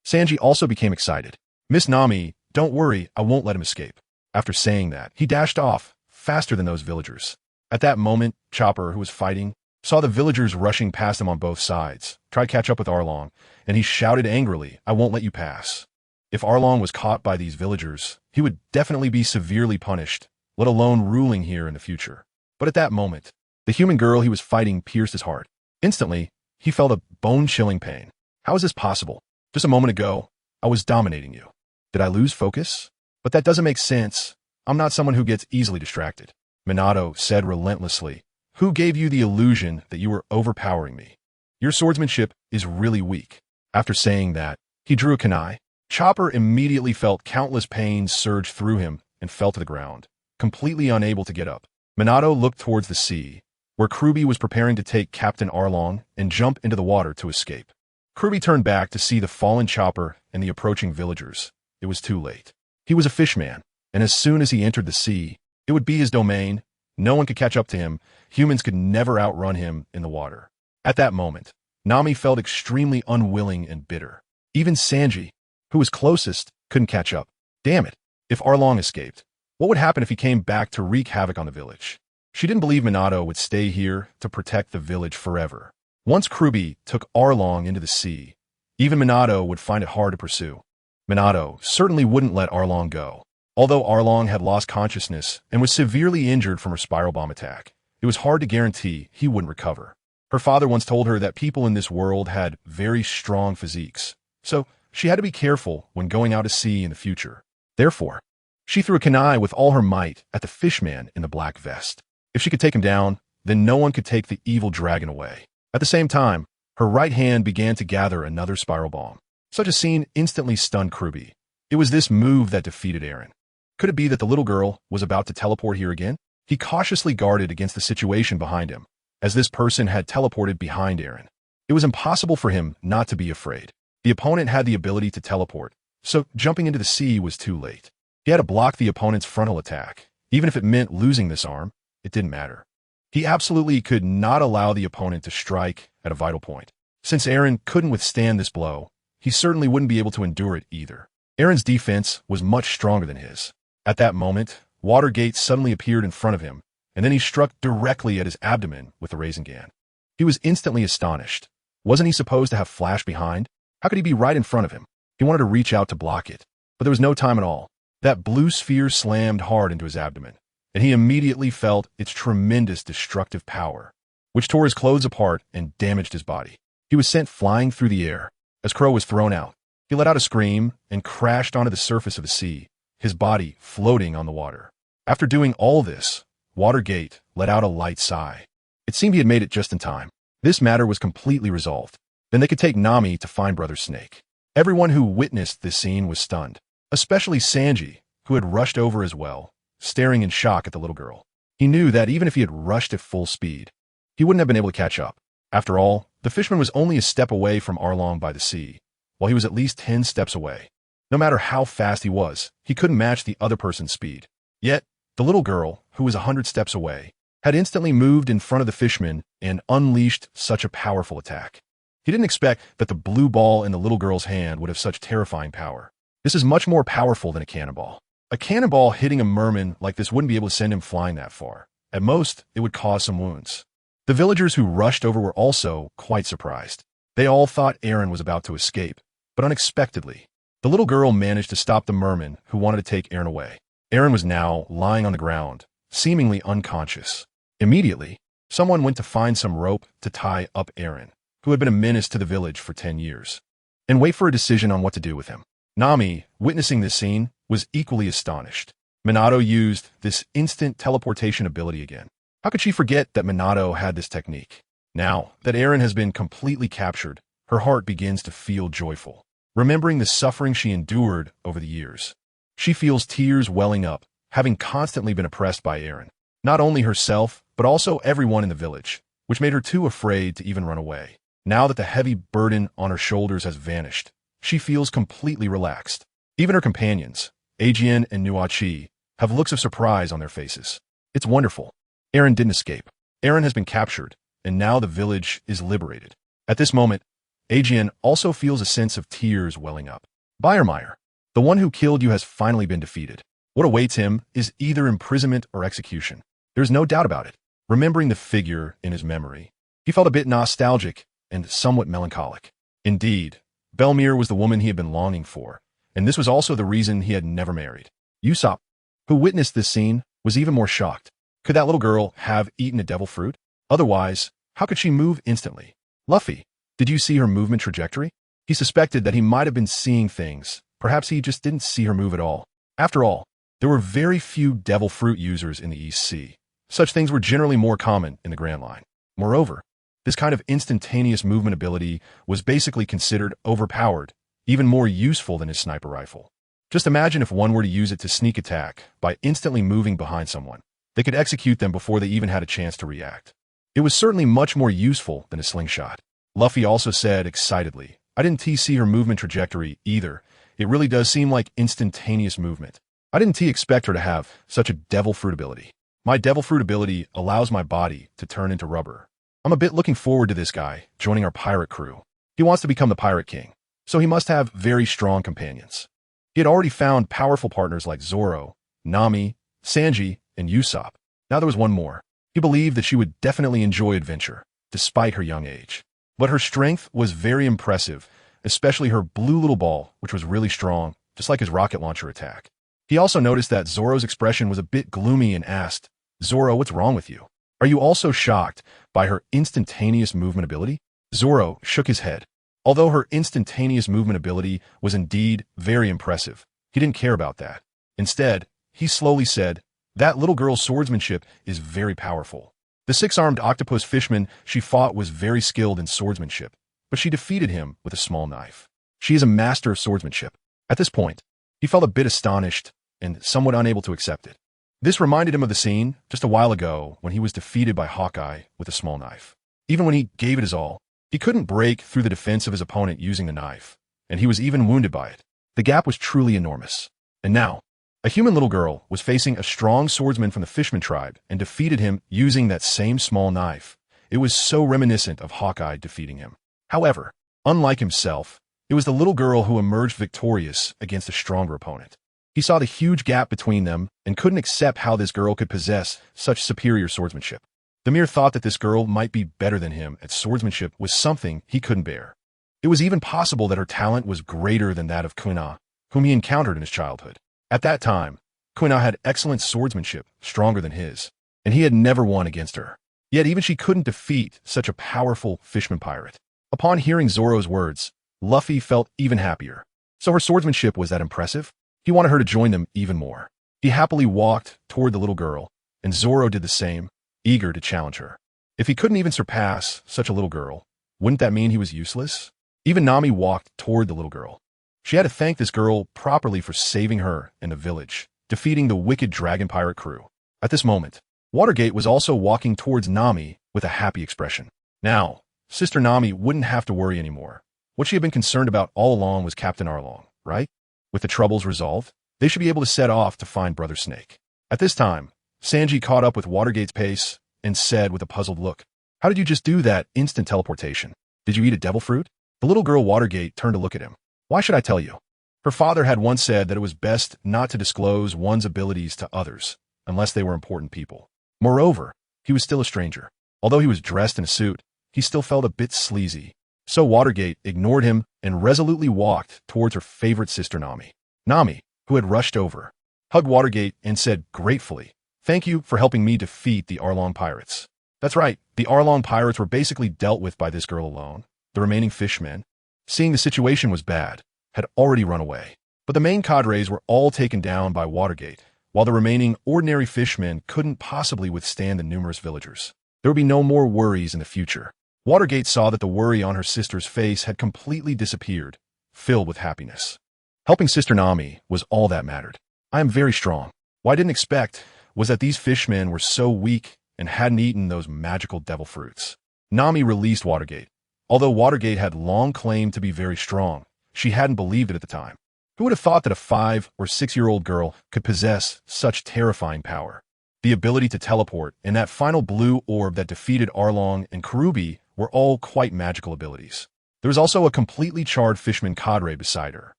Sanji also became excited. Miss Nami, don't worry, I won't let him escape. After saying that, he dashed off, faster than those villagers. At that moment, Chopper, who was fighting, saw the villagers rushing past him on both sides, tried to catch up with Arlong, and he shouted angrily, I won't let you pass. If Arlong was caught by these villagers, he would definitely be severely punished, let alone ruling here in the future. But at that moment, the human girl he was fighting pierced his heart. Instantly, he felt a bone-chilling pain. How is this possible? Just a moment ago, I was dominating you. Did I lose focus? But that doesn't make sense. I'm not someone who gets easily distracted. Minato said relentlessly, who gave you the illusion that you were overpowering me? Your swordsmanship is really weak. After saying that, he drew a kunai. Chopper immediately felt countless pains surge through him and fell to the ground, completely unable to get up. Minato looked towards the sea, where Kurubi was preparing to take Captain Arlong and jump into the water to escape. Kurubi turned back to see the fallen Chopper and the approaching villagers. It was too late. He was a fishman, and as soon as he entered the sea, it would be his domain. No one could catch up to him. Humans could never outrun him in the water. At that moment, Nami felt extremely unwilling and bitter. Even Sanji, who was closest, couldn't catch up. Damn it. If Arlong escaped, what would happen if he came back to wreak havoc on the village? She didn't believe Minato would stay here to protect the village forever. Once Kurubi took Arlong into the sea, even Minato would find it hard to pursue. Minato certainly wouldn't let Arlong go. Although Arlong had lost consciousness and was severely injured from her spiral bomb attack, it was hard to guarantee he wouldn't recover. Her father once told her that people in this world had very strong physiques, so she had to be careful when going out to sea in the future. Therefore, she threw a kunai with all her might at the fishman in the black vest. If she could take him down, then no one could take the evil dragon away. At the same time, her right hand began to gather another spiral bomb. Such a scene instantly stunned Kurubi. It was this move that defeated Eren. Could it be that the little girl was about to teleport here again? He cautiously guarded against the situation behind him, as this person had teleported behind Eren. It was impossible for him not to be afraid. The opponent had the ability to teleport, so jumping into the sea was too late. He had to block the opponent's frontal attack. Even if it meant losing this arm, it didn't matter. He absolutely could not allow the opponent to strike at a vital point. Since Eren couldn't withstand this blow, he certainly wouldn't be able to endure it either. Eren's defense was much stronger than his. At that moment, Watergate suddenly appeared in front of him, and then he struck directly at his abdomen with the Rasengan. He was instantly astonished. Wasn't he supposed to have flash behind? How could he be right in front of him? He wanted to reach out to block it, but there was no time at all. That blue sphere slammed hard into his abdomen, and he immediately felt its tremendous destructive power, which tore his clothes apart and damaged his body. He was sent flying through the air. As Crow was thrown out, he let out a scream and crashed onto the surface of the sea, his body floating on the water. After doing all this, Watergate let out a light sigh. It seemed he had made it just in time. This matter was completely resolved. Then they could take Nami to find Brother Snake. Everyone who witnessed this scene was stunned, especially Sanji, who had rushed over as well, staring in shock at the little girl. He knew that even if he had rushed at full speed, he wouldn't have been able to catch up. After all, the fisherman was only a step away from Arlong by the sea, while he was at least 10 steps away. No matter how fast he was, he couldn't match the other person's speed. Yet, the little girl, who was 100 steps away, had instantly moved in front of the fisherman and unleashed such a powerful attack. He didn't expect that the blue ball in the little girl's hand would have such terrifying power. This is much more powerful than a cannonball. A cannonball hitting a merman like this wouldn't be able to send him flying that far. At most, it would cause some wounds. The villagers who rushed over were also quite surprised. They all thought Eren was about to escape, but unexpectedly, the little girl managed to stop the merman who wanted to take Eren away. Eren was now lying on the ground, seemingly unconscious. Immediately, someone went to find some rope to tie up Eren. who had been a menace to the village for 10 years, and wait for a decision on what to do with him. Nami, witnessing this scene, was equally astonished. Minato used this instant teleportation ability again. How could she forget that Minato had this technique? Now that Eren has been completely captured, her heart begins to feel joyful, remembering the suffering she endured over the years. She feels tears welling up, having constantly been oppressed by Eren. Not only herself, but also everyone in the village, which made her too afraid to even run away. Now that the heavy burden on her shoulders has vanished, she feels completely relaxed. Even her companions, Ajian and Nuachi, have looks of surprise on their faces. It's wonderful. Eren didn't escape. Eren has been captured, and now the village is liberated. At this moment, Ajian also feels a sense of tears welling up. byHaving, the one who killed you has finally been defeated. What awaits him is either imprisonment or execution. There's no doubt about it. Remembering the figure in his memory, he felt a bit nostalgic and somewhat melancholic. Indeed, Belmir was the woman he had been longing for, and this was also the reason he had never married. Usopp, who witnessed this scene, was even more shocked. Could that little girl have eaten a devil fruit? Otherwise, how could she move instantly? Luffy, did you see her movement trajectory? He suspected that he might have been seeing things. Perhaps he just didn't see her move at all. After all, there were very few devil fruit users in the East Sea. Such things were generally more common in the Grand Line. Moreover, this kind of instantaneous movement ability was basically considered overpowered, even more useful than his sniper rifle. Just imagine if one were to use it to sneak attack by instantly moving behind someone. They could execute them before they even had a chance to react. It was certainly much more useful than a slingshot. Luffy also said excitedly, I didn't see her movement trajectory either. It really does seem like instantaneous movement. I didn't expect her to have such a devil fruit ability. My devil fruit ability allows my body to turn into rubber. I'm a bit looking forward to this guy joining our pirate crew. He wants to become the Pirate King, so he must have very strong companions. He had already found powerful partners like Zoro, Nami, Sanji, and Usopp. Now there was one more. He believed that she would definitely enjoy adventure, despite her young age. But her strength was very impressive, especially her blue little ball, which was really strong, just like his rocket launcher attack. He also noticed that Zoro's expression was a bit gloomy and asked, Zoro, what's wrong with you? Are you also shocked by her instantaneous movement ability? Zoro shook his head. Although her instantaneous movement ability was indeed very impressive, he didn't care about that. Instead, he slowly said, that little girl's swordsmanship is very powerful. The six-armed octopus fishman she fought was very skilled in swordsmanship, but she defeated him with a small knife. She is a master of swordsmanship. At this point, he felt a bit astonished and somewhat unable to accept it. This reminded him of the scene just a while ago when he was defeated by Hawkeye with a small knife. Even when he gave it his all, he couldn't break through the defense of his opponent using the knife, and he was even wounded by it. The gap was truly enormous. And now, a human little girl was facing a strong swordsman from the Fishman tribe and defeated him using that same small knife. It was so reminiscent of Hawkeye defeating him. However, unlike himself, it was the little girl who emerged victorious against a stronger opponent. He saw the huge gap between them and couldn't accept how this girl could possess such superior swordsmanship. The mere thought that this girl might be better than him at swordsmanship was something he couldn't bear. It was even possible that her talent was greater than that of Kuina, whom he encountered in his childhood. At that time, Kuina had excellent swordsmanship, stronger than his, and he had never won against her. Yet even she couldn't defeat such a powerful fishman pirate. Upon hearing Zoro's words, Luffy felt even happier. So her swordsmanship was that impressive? He wanted her to join them even more. He happily walked toward the little girl, and Zoro did the same, eager to challenge her. If he couldn't even surpass such a little girl, wouldn't that mean he was useless? Even Nami walked toward the little girl. She had to thank this girl properly for saving her and the village, defeating the wicked dragon pirate crew. At this moment, Watergate was also walking towards Nami with a happy expression. Now, Sister Nami wouldn't have to worry anymore. What she had been concerned about all along was Captain Arlong, right? With the troubles resolved, they should be able to set off to find Brother Snake. At this time, Sanji caught up with Watergate's pace and said with a puzzled look, how did you just do that instant teleportation? Did you eat a devil fruit? The little girl Watergate turned to look at him. Why should I tell you? Her father had once said that it was best not to disclose one's abilities to others, unless they were important people. Moreover, he was still a stranger. Although he was dressed in a suit, he still felt a bit sleazy. So Watergate ignored him and resolutely walked towards her favorite sister Nami. Nami, who had rushed over, hugged Watergate and said gratefully, thank you for helping me defeat the Arlong pirates. That's right, the Arlong pirates were basically dealt with by this girl alone. the remaining fishmen, seeing the situation was bad, had already run away. But the main cadres were all taken down by Watergate, while the remaining ordinary fishmen couldn't possibly withstand the numerous villagers. There would be no more worries in the future. Watergate saw that the worry on her sister's face had completely disappeared, filled with happiness. Helping Sister Nami was all that mattered. I am very strong. What I didn't expect was that these fishmen were so weak and hadn't eaten those magical devil fruits. Nami released Watergate. Although Watergate had long claimed to be very strong, she hadn't believed it at the time. Who would have thought that a 5- or 6-year-old girl could possess such terrifying power? The ability to teleport and that final blue orb that defeated Arlong and Karubi were all quite magical abilities. There was also a completely charred fishman cadre beside her.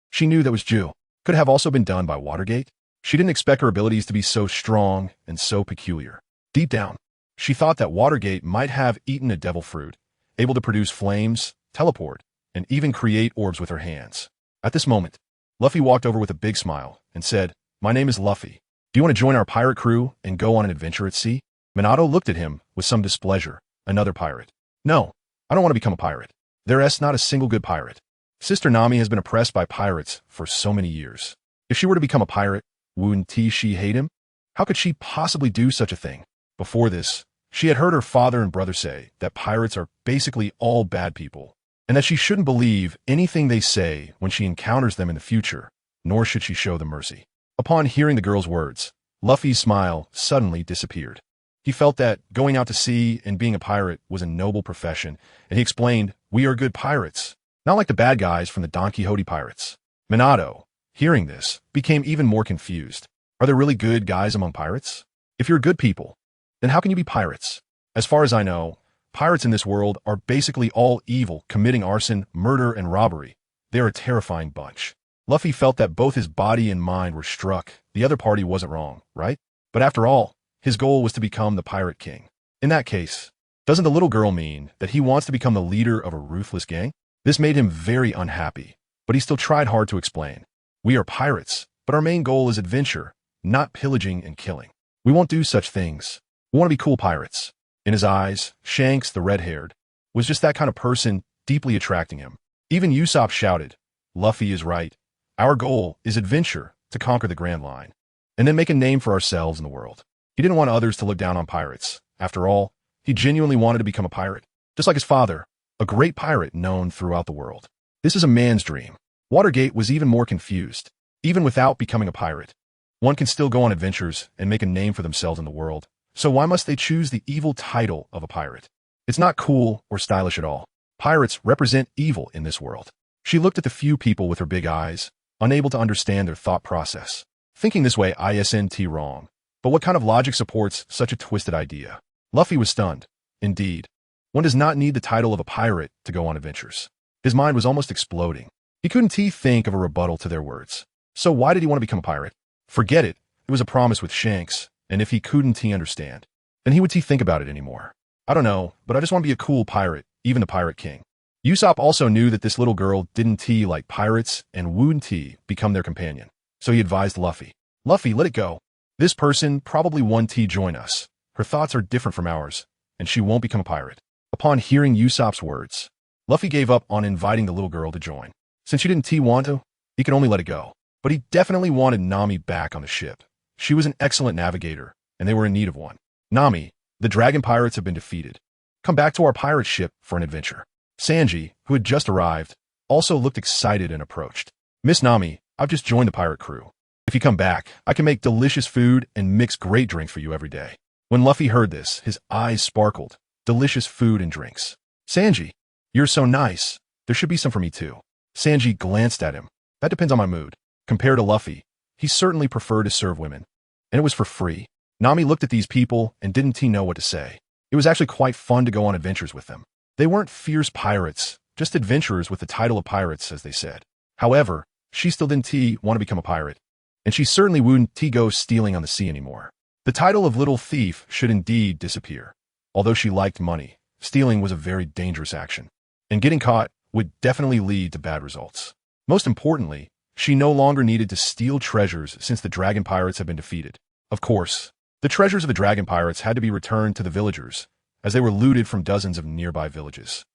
She knew that was Ju. Could have also been done by Watergate. She didn't expect her abilities to be so strong and so peculiar. Deep down, she thought that Watergate might have eaten a devil fruit, able to produce flames, teleport, and even create orbs with her hands. At this moment, Luffy walked over with a big smile and said, "My name is Luffy. Do you want to join our pirate crew and go on an adventure at sea?" Minato looked at him with some displeasure. Another pirate. "No, I don't want to become a pirate. There's not a single good pirate. Sister Nami has been oppressed by pirates for so many years. If she were to become a pirate, wouldn't she hate him? How could she possibly do such a thing?" Before this, she had heard her father and brother say that pirates are basically all bad people, and that she shouldn't believe anything they say when she encounters them in the future, nor should she show them mercy. Upon hearing the girl's words, Luffy's smile suddenly disappeared. He felt that going out to sea and being a pirate was a noble profession, and he explained, "We are good pirates, not like the bad guys from the Don Quixote pirates." Minato, hearing this, became even more confused. Are there really good guys among pirates? If you're good people, then how can you be pirates? As far as I know, pirates in this world are basically all evil, committing arson, murder, and robbery. They're a terrifying bunch. Luffy felt that both his body and mind were struck. The other party wasn't wrong, right? But after all, his goal was to become the Pirate King. In that case, doesn't the little girl mean that he wants to become the leader of a ruthless gang? This made him very unhappy, but he still tried hard to explain. "We are pirates, but our main goal is adventure, not pillaging and killing. We won't do such things. We want to be cool pirates." In his eyes, Shanks, the red-haired, was just that kind of person, deeply attracting him. Even Usopp shouted, "Luffy is right. Our goal is adventure, to conquer the Grand Line, and then make a name for ourselves in the world." He didn't want others to look down on pirates. After all, he genuinely wanted to become a pirate, just like his father, a great pirate known throughout the world. This is a man's dream. Watergate was even more confused. Even without becoming a pirate, one can still go on adventures and make a name for themselves in the world. So why must they choose the evil title of a pirate? It's not cool or stylish at all. Pirates represent evil in this world. She looked at the few people with her big eyes, unable to understand their thought process. Thinking this way isn't wrong. But what kind of logic supports such a twisted idea? Luffy was stunned. Indeed, one does not need the title of a pirate to go on adventures. His mind was almost exploding. He couldn't think of a rebuttal to their words. So why did he want to become a pirate? Forget it. It was a promise with Shanks, and if he couldn't understand, then he would think about it anymore. I don't know, but I just want to be a cool pirate, even the Pirate King. Usopp also knew that this little girl didn't like pirates and wouldn't become their companion. So he advised Luffy, "Luffy, let it go. This person probably won't join us. Her thoughts are different from ours, and she won't become a pirate." Upon hearing Usopp's words, Luffy gave up on inviting the little girl to join. Since she didn't want to, he could only let it go. But he definitely wanted Nami back on the ship. She was an excellent navigator, and they were in need of one. "Nami, the dragon pirates have been defeated. Come back to our pirate ship for an adventure." Sanji, who had just arrived, also looked excited and approached. "Miss Nami, I've just joined the pirate crew. If you come back, I can make delicious food and mix great drinks for you every day." When Luffy heard this, his eyes sparkled. Delicious food and drinks. "Sanji, you're so nice. There should be some for me too." Sanji glanced at him. That depends on my mood. Compared to Luffy, he certainly preferred to serve women. And it was for free. Nami looked at these people and didn't know what to say. It was actually quite fun to go on adventures with them. They weren't fierce pirates, just adventurers with the title of pirates, as they said. However, she still didn't want to become a pirate. And she certainly wouldn't go stealing on the sea anymore. The title of little thief should indeed disappear. Although she liked money, stealing was a very dangerous action. And getting caught would definitely lead to bad results. Most importantly, she no longer needed to steal treasures since the dragon pirates had been defeated. Of course, the treasures of the dragon pirates had to be returned to the villagers, as they were looted from dozens of nearby villages.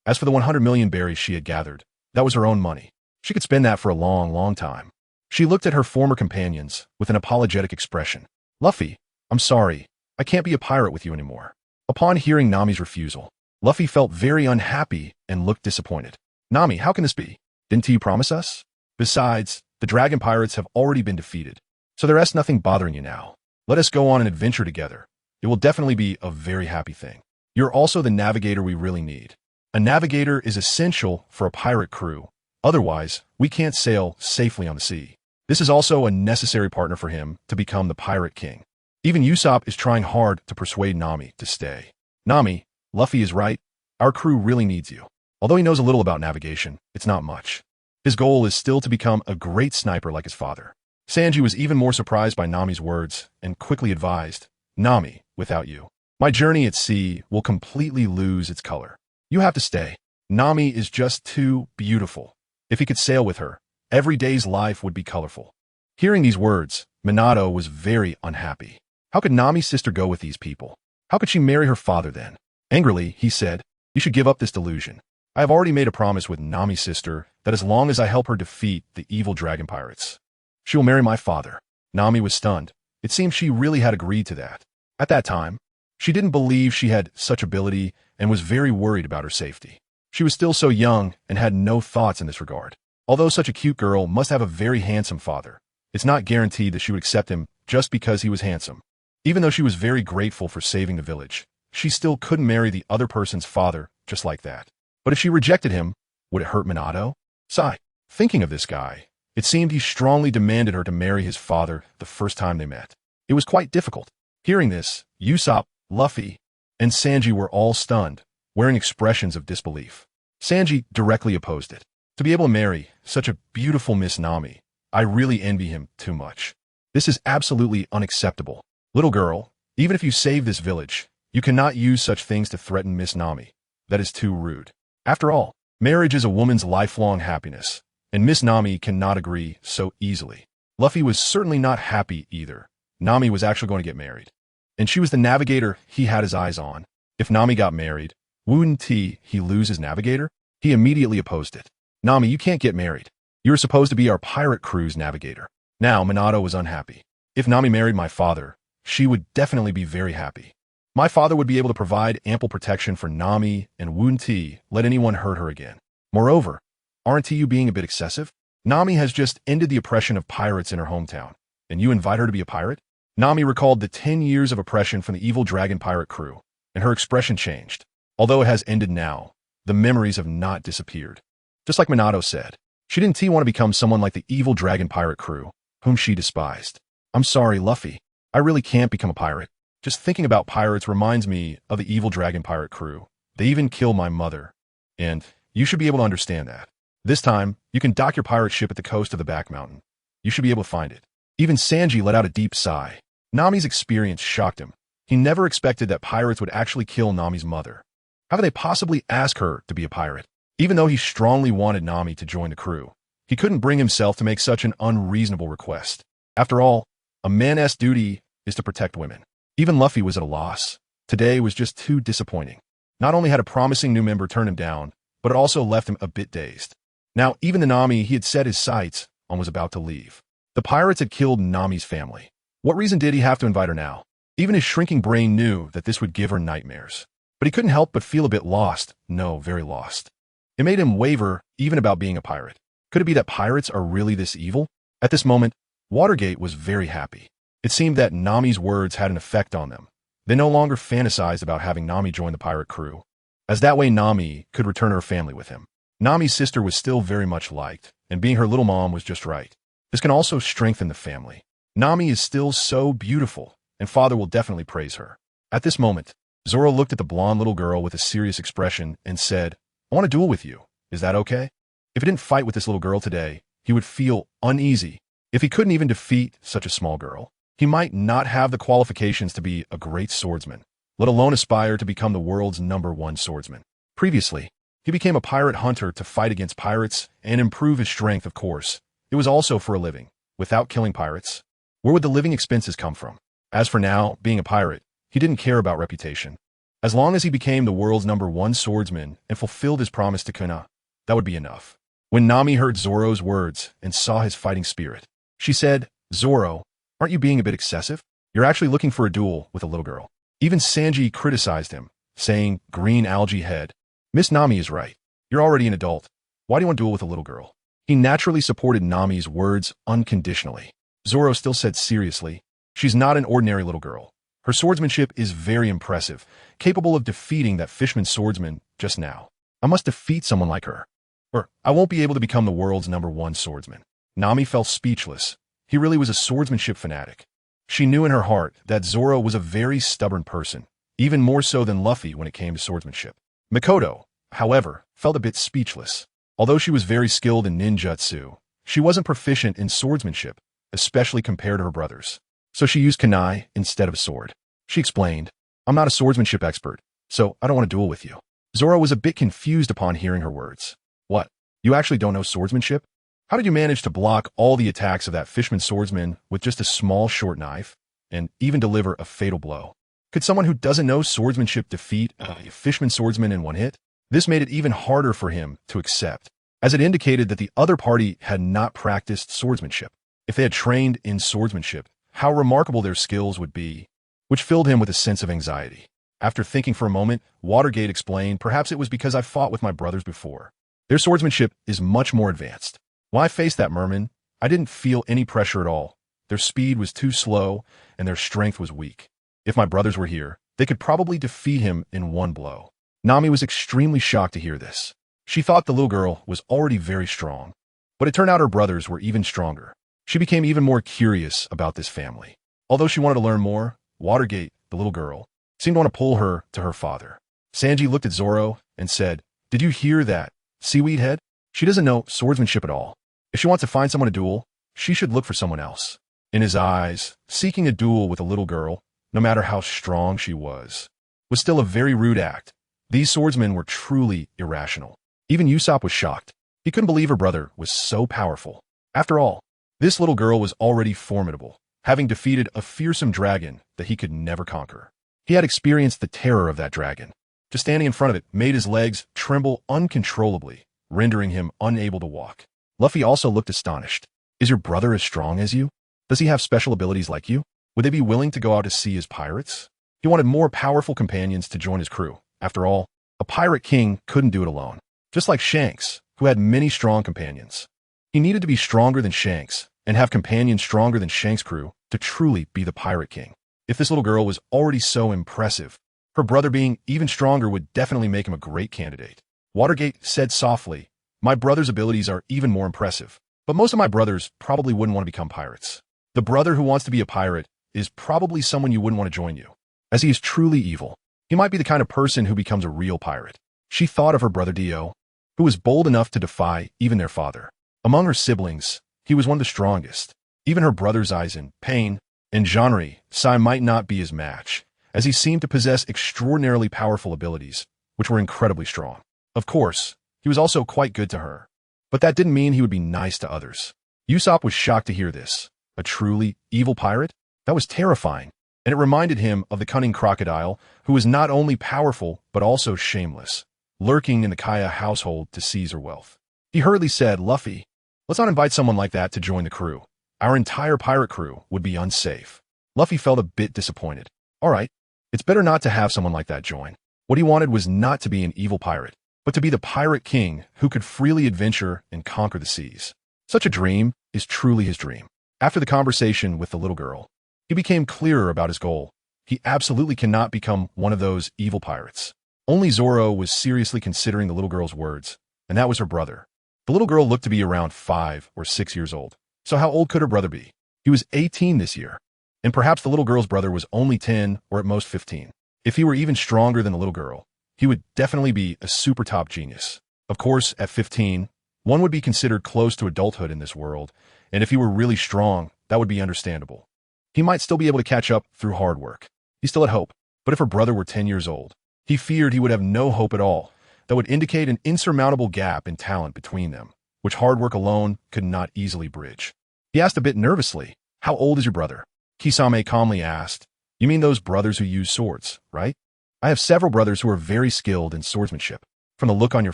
As for the 100 million berries she had gathered, that was her own money. She could spend that for a long, long time. She looked at her former companions with an apologetic expression. Luffy, I'm sorry. I can't be a pirate with you anymore. Upon hearing Nami's refusal, Luffy felt very unhappy and looked disappointed. Nami, how can this be? Didn't you promise us? Besides, the dragon pirates have already been defeated, so there's nothing bothering you now. Let us go on an adventure together. It will definitely be a very happy thing. You're also the navigator we really need. A navigator is essential for a pirate crew. Otherwise, we can't sail safely on the sea. This is also a necessary partner for him to become the pirate king. Even Usopp is trying hard to persuade Nami to stay. Nami, Luffy is right. Our crew really needs you. Although he knows a little about navigation, it's not much. His goal is still to become a great sniper like his father. Sanji was even more surprised by Nami's words and quickly advised, Nami, without you, my journey at sea will completely lose its color. You have to stay. Nami is just too beautiful. If he could sail with her, every day's life would be colorful. Hearing these words, Minato was very unhappy. How could Nami's sister go with these people? How could she marry her father then? Angrily, he said, you should give up this delusion. I have already made a promise with Nami's sister that as long as I help her defeat the evil dragon pirates, she will marry my father. Nami was stunned. It seemed she really had agreed to that. At that time, she didn't believe she had such ability and was very worried about her safety. She was still so young and had no thoughts in this regard. Although such a cute girl must have a very handsome father, it's not guaranteed that she would accept him just because he was handsome. Even though she was very grateful for saving the village, she still couldn't marry the other person's father just like that. But if she rejected him, would it hurt Minato? Sigh. Thinking of this guy, it seemed he strongly demanded her to marry his father the first time they met. It was quite difficult. Hearing this, Usopp, Luffy, and Sanji were all stunned, wearing expressions of disbelief. Sanji directly opposed it. To be able to marry such a beautiful Miss Nami, I really envy him too much. This is absolutely unacceptable. Little girl, even if you save this village, you cannot use such things to threaten Miss Nami. That is too rude. After all, marriage is a woman's lifelong happiness, and Miss Nami cannot agree so easily. Luffy was certainly not happy either. Nami was actually going to get married, and she was the navigator he had his eyes on. If Nami got married, wouldn't he lose his navigator? He immediately opposed it. Nami, you can't get married. You are supposed to be our pirate crew's navigator. Now, Minato was unhappy. If Nami married my father, she would definitely be very happy. My father would be able to provide ample protection for Nami and wouldn't let anyone hurt her again. Moreover, aren't you being a bit excessive? Nami has just ended the oppression of pirates in her hometown, and you invite her to be a pirate? Nami recalled the 10 years of oppression from the evil dragon pirate crew, and her expression changed. Although it has ended now, the memories have not disappeared. Just like Minato said, she didn't want to become someone like the evil dragon pirate crew, whom she despised. I'm sorry, Luffy. I really can't become a pirate. Just thinking about pirates reminds me of the evil dragon pirate crew. They even killed my mother. And you should be able to understand that. This time, you can dock your pirate ship at the coast of the back mountain. You should be able to find it. Even Sanji let out a deep sigh. Nami's experience shocked him. He never expected that pirates would actually kill Nami's mother. How could they possibly ask her to be a pirate? Even though he strongly wanted Nami to join the crew, he couldn't bring himself to make such an unreasonable request. After all, a man's duty is to protect women. Even Luffy was at a loss. Today was just too disappointing. Not only had a promising new member turn him down, but it also left him a bit dazed. Now, even the Nami he had set his sights on was about to leave. The pirates had killed Nami's family. What reason did he have to invite her now? Even his shrinking brain knew that this would give her nightmares. But he couldn't help but feel a bit lost. No, very lost. It made him waver even about being a pirate. Could it be that pirates are really this evil? At this moment, Watergate was very happy. It seemed that Nami's words had an effect on them. They no longer fantasized about having Nami join the pirate crew, as that way Nami could return her family with him. Nami's sister was still very much liked, and being her little mom was just right. This can also strengthen the family. Nami is still so beautiful, and father will definitely praise her. At this moment, Zoro looked at the blonde little girl with a serious expression and said, I want to duel with you. Is that okay? If he didn't fight with this little girl today, he would feel uneasy. If he couldn't even defeat such a small girl, he might not have the qualifications to be a great swordsman, let alone aspire to become the world's #1 swordsman. Previously, he became a pirate hunter to fight against pirates and improve his strength, of course. It was also for a living. Without killing pirates, where would the living expenses come from? As for now, being a pirate, he didn't care about reputation. As long as he became the world's #1 swordsman and fulfilled his promise to Kuina, that would be enough. When Nami heard Zoro's words and saw his fighting spirit, she said, "Zoro, aren't you being a bit excessive? You're actually looking for a duel with a little girl." Even Sanji criticized him, saying, "Green algae head. Miss Nami is right. You're already an adult. Why do you want to duel with a little girl?" He naturally supported Nami's words unconditionally. Zoro still said seriously, "She's not an ordinary little girl. Her swordsmanship is very impressive, capable of defeating that fishman swordsman just now. I must defeat someone like her, or I won't be able to become the world's #1 swordsman." Nami fell speechless. He really was a swordsmanship fanatic. She knew in her heart that Zoro was a very stubborn person, even more so than Luffy when it came to swordsmanship. Mikoto, however, felt a bit speechless. Although she was very skilled in ninjutsu, she wasn't proficient in swordsmanship, especially compared to her brothers. So she used kunai instead of a sword. She explained, "I'm not a swordsmanship expert, so I don't want to duel with you." Zoro was a bit confused upon hearing her words. "What? You actually don't know swordsmanship? How did you manage to block all the attacks of that fishman swordsman with just a small short knife, and even deliver a fatal blow? Could someone who doesn't know swordsmanship defeat a fishman swordsman in one hit?" This made it even harder for him to accept, as it indicated that the other party had not practiced swordsmanship. If they had trained in swordsmanship, how remarkable their skills would be, which filled him with a sense of anxiety. After thinking for a moment, Watergate explained, "Perhaps it was because I fought with my brothers before. Their swordsmanship is much more advanced. When I faced that merman, I didn't feel any pressure at all. Their speed was too slow, and their strength was weak. If my brothers were here, they could probably defeat him in one blow." Nami was extremely shocked to hear this. She thought the little girl was already very strong, but it turned out her brothers were even stronger. She became even more curious about this family. Although she wanted to learn more, Watergate, the little girl, seemed to want to pull her to her father. Sanji looked at Zoro and said, "Did you hear that, seaweed head? She doesn't know swordsmanship at all. If she wants to find someone to duel, she should look for someone else." In his eyes, seeking a duel with a little girl, no matter how strong she was still a very rude act. These swordsmen were truly irrational. Even Usopp was shocked. He couldn't believe her brother was so powerful. After all, this little girl was already formidable, having defeated a fearsome dragon that he could never conquer. He had experienced the terror of that dragon. Just standing in front of it made his legs tremble uncontrollably, rendering him unable to walk. Luffy also looked astonished. "Is your brother as strong as you? Does he have special abilities like you? Would they be willing to go out to sea as pirates?" He wanted more powerful companions to join his crew. After all, a pirate king couldn't do it alone. Just like Shanks, who had many strong companions. He needed to be stronger than Shanks and have companions stronger than Shanks' crew to truly be the pirate king. If this little girl was already so impressive, her brother being even stronger would definitely make him a great candidate. Watergate said softly, "My brother's abilities are even more impressive, but most of my brothers probably wouldn't want to become pirates. The brother who wants to be a pirate is probably someone you wouldn't want to join you, as he is truly evil. He might be the kind of person who becomes a real pirate." She thought of her brother Dio, who was bold enough to defy even their father. Among her siblings, he was one of the strongest. Even her brothers Aizen, Pain, and Jeanri, Sai might not be his match, as he seemed to possess extraordinarily powerful abilities, which were incredibly strong. Of course, he was also quite good to her, but that didn't mean he would be nice to others. Usopp was shocked to hear this. A truly evil pirate? That was terrifying, and it reminded him of the cunning crocodile, who was not only powerful but also shameless, lurking in the Kaya household to seize her wealth. He hurriedly said, "Luffy, let's not invite someone like that to join the crew. Our entire pirate crew would be unsafe." Luffy felt a bit disappointed. All right, it's better not to have someone like that join. What he wanted was not to be an evil pirate, but to be the pirate king who could freely adventure and conquer the seas. Such a dream is truly his dream. After the conversation with the little girl, he became clearer about his goal. He absolutely cannot become one of those evil pirates. Only Zoro was seriously considering the little girl's words, and that was her brother. The little girl looked to be around 5 or 6 years old. So how old could her brother be? He was 18 this year, and perhaps the little girl's brother was only 10 or at most 15. If he were even stronger than the little girl, he would definitely be a super top genius. Of course, at 15, one would be considered close to adulthood in this world, and if he were really strong, that would be understandable. He might still be able to catch up through hard work. He still had hope, but if her brother were 10 years old, he feared he would have no hope at all. That would indicate an insurmountable gap in talent between them, which hard work alone could not easily bridge. He asked a bit nervously, "How old is your brother?" Kisame calmly asked, "You mean those brothers who use swords, right?" I have several brothers who are very skilled in swordsmanship. From the look on your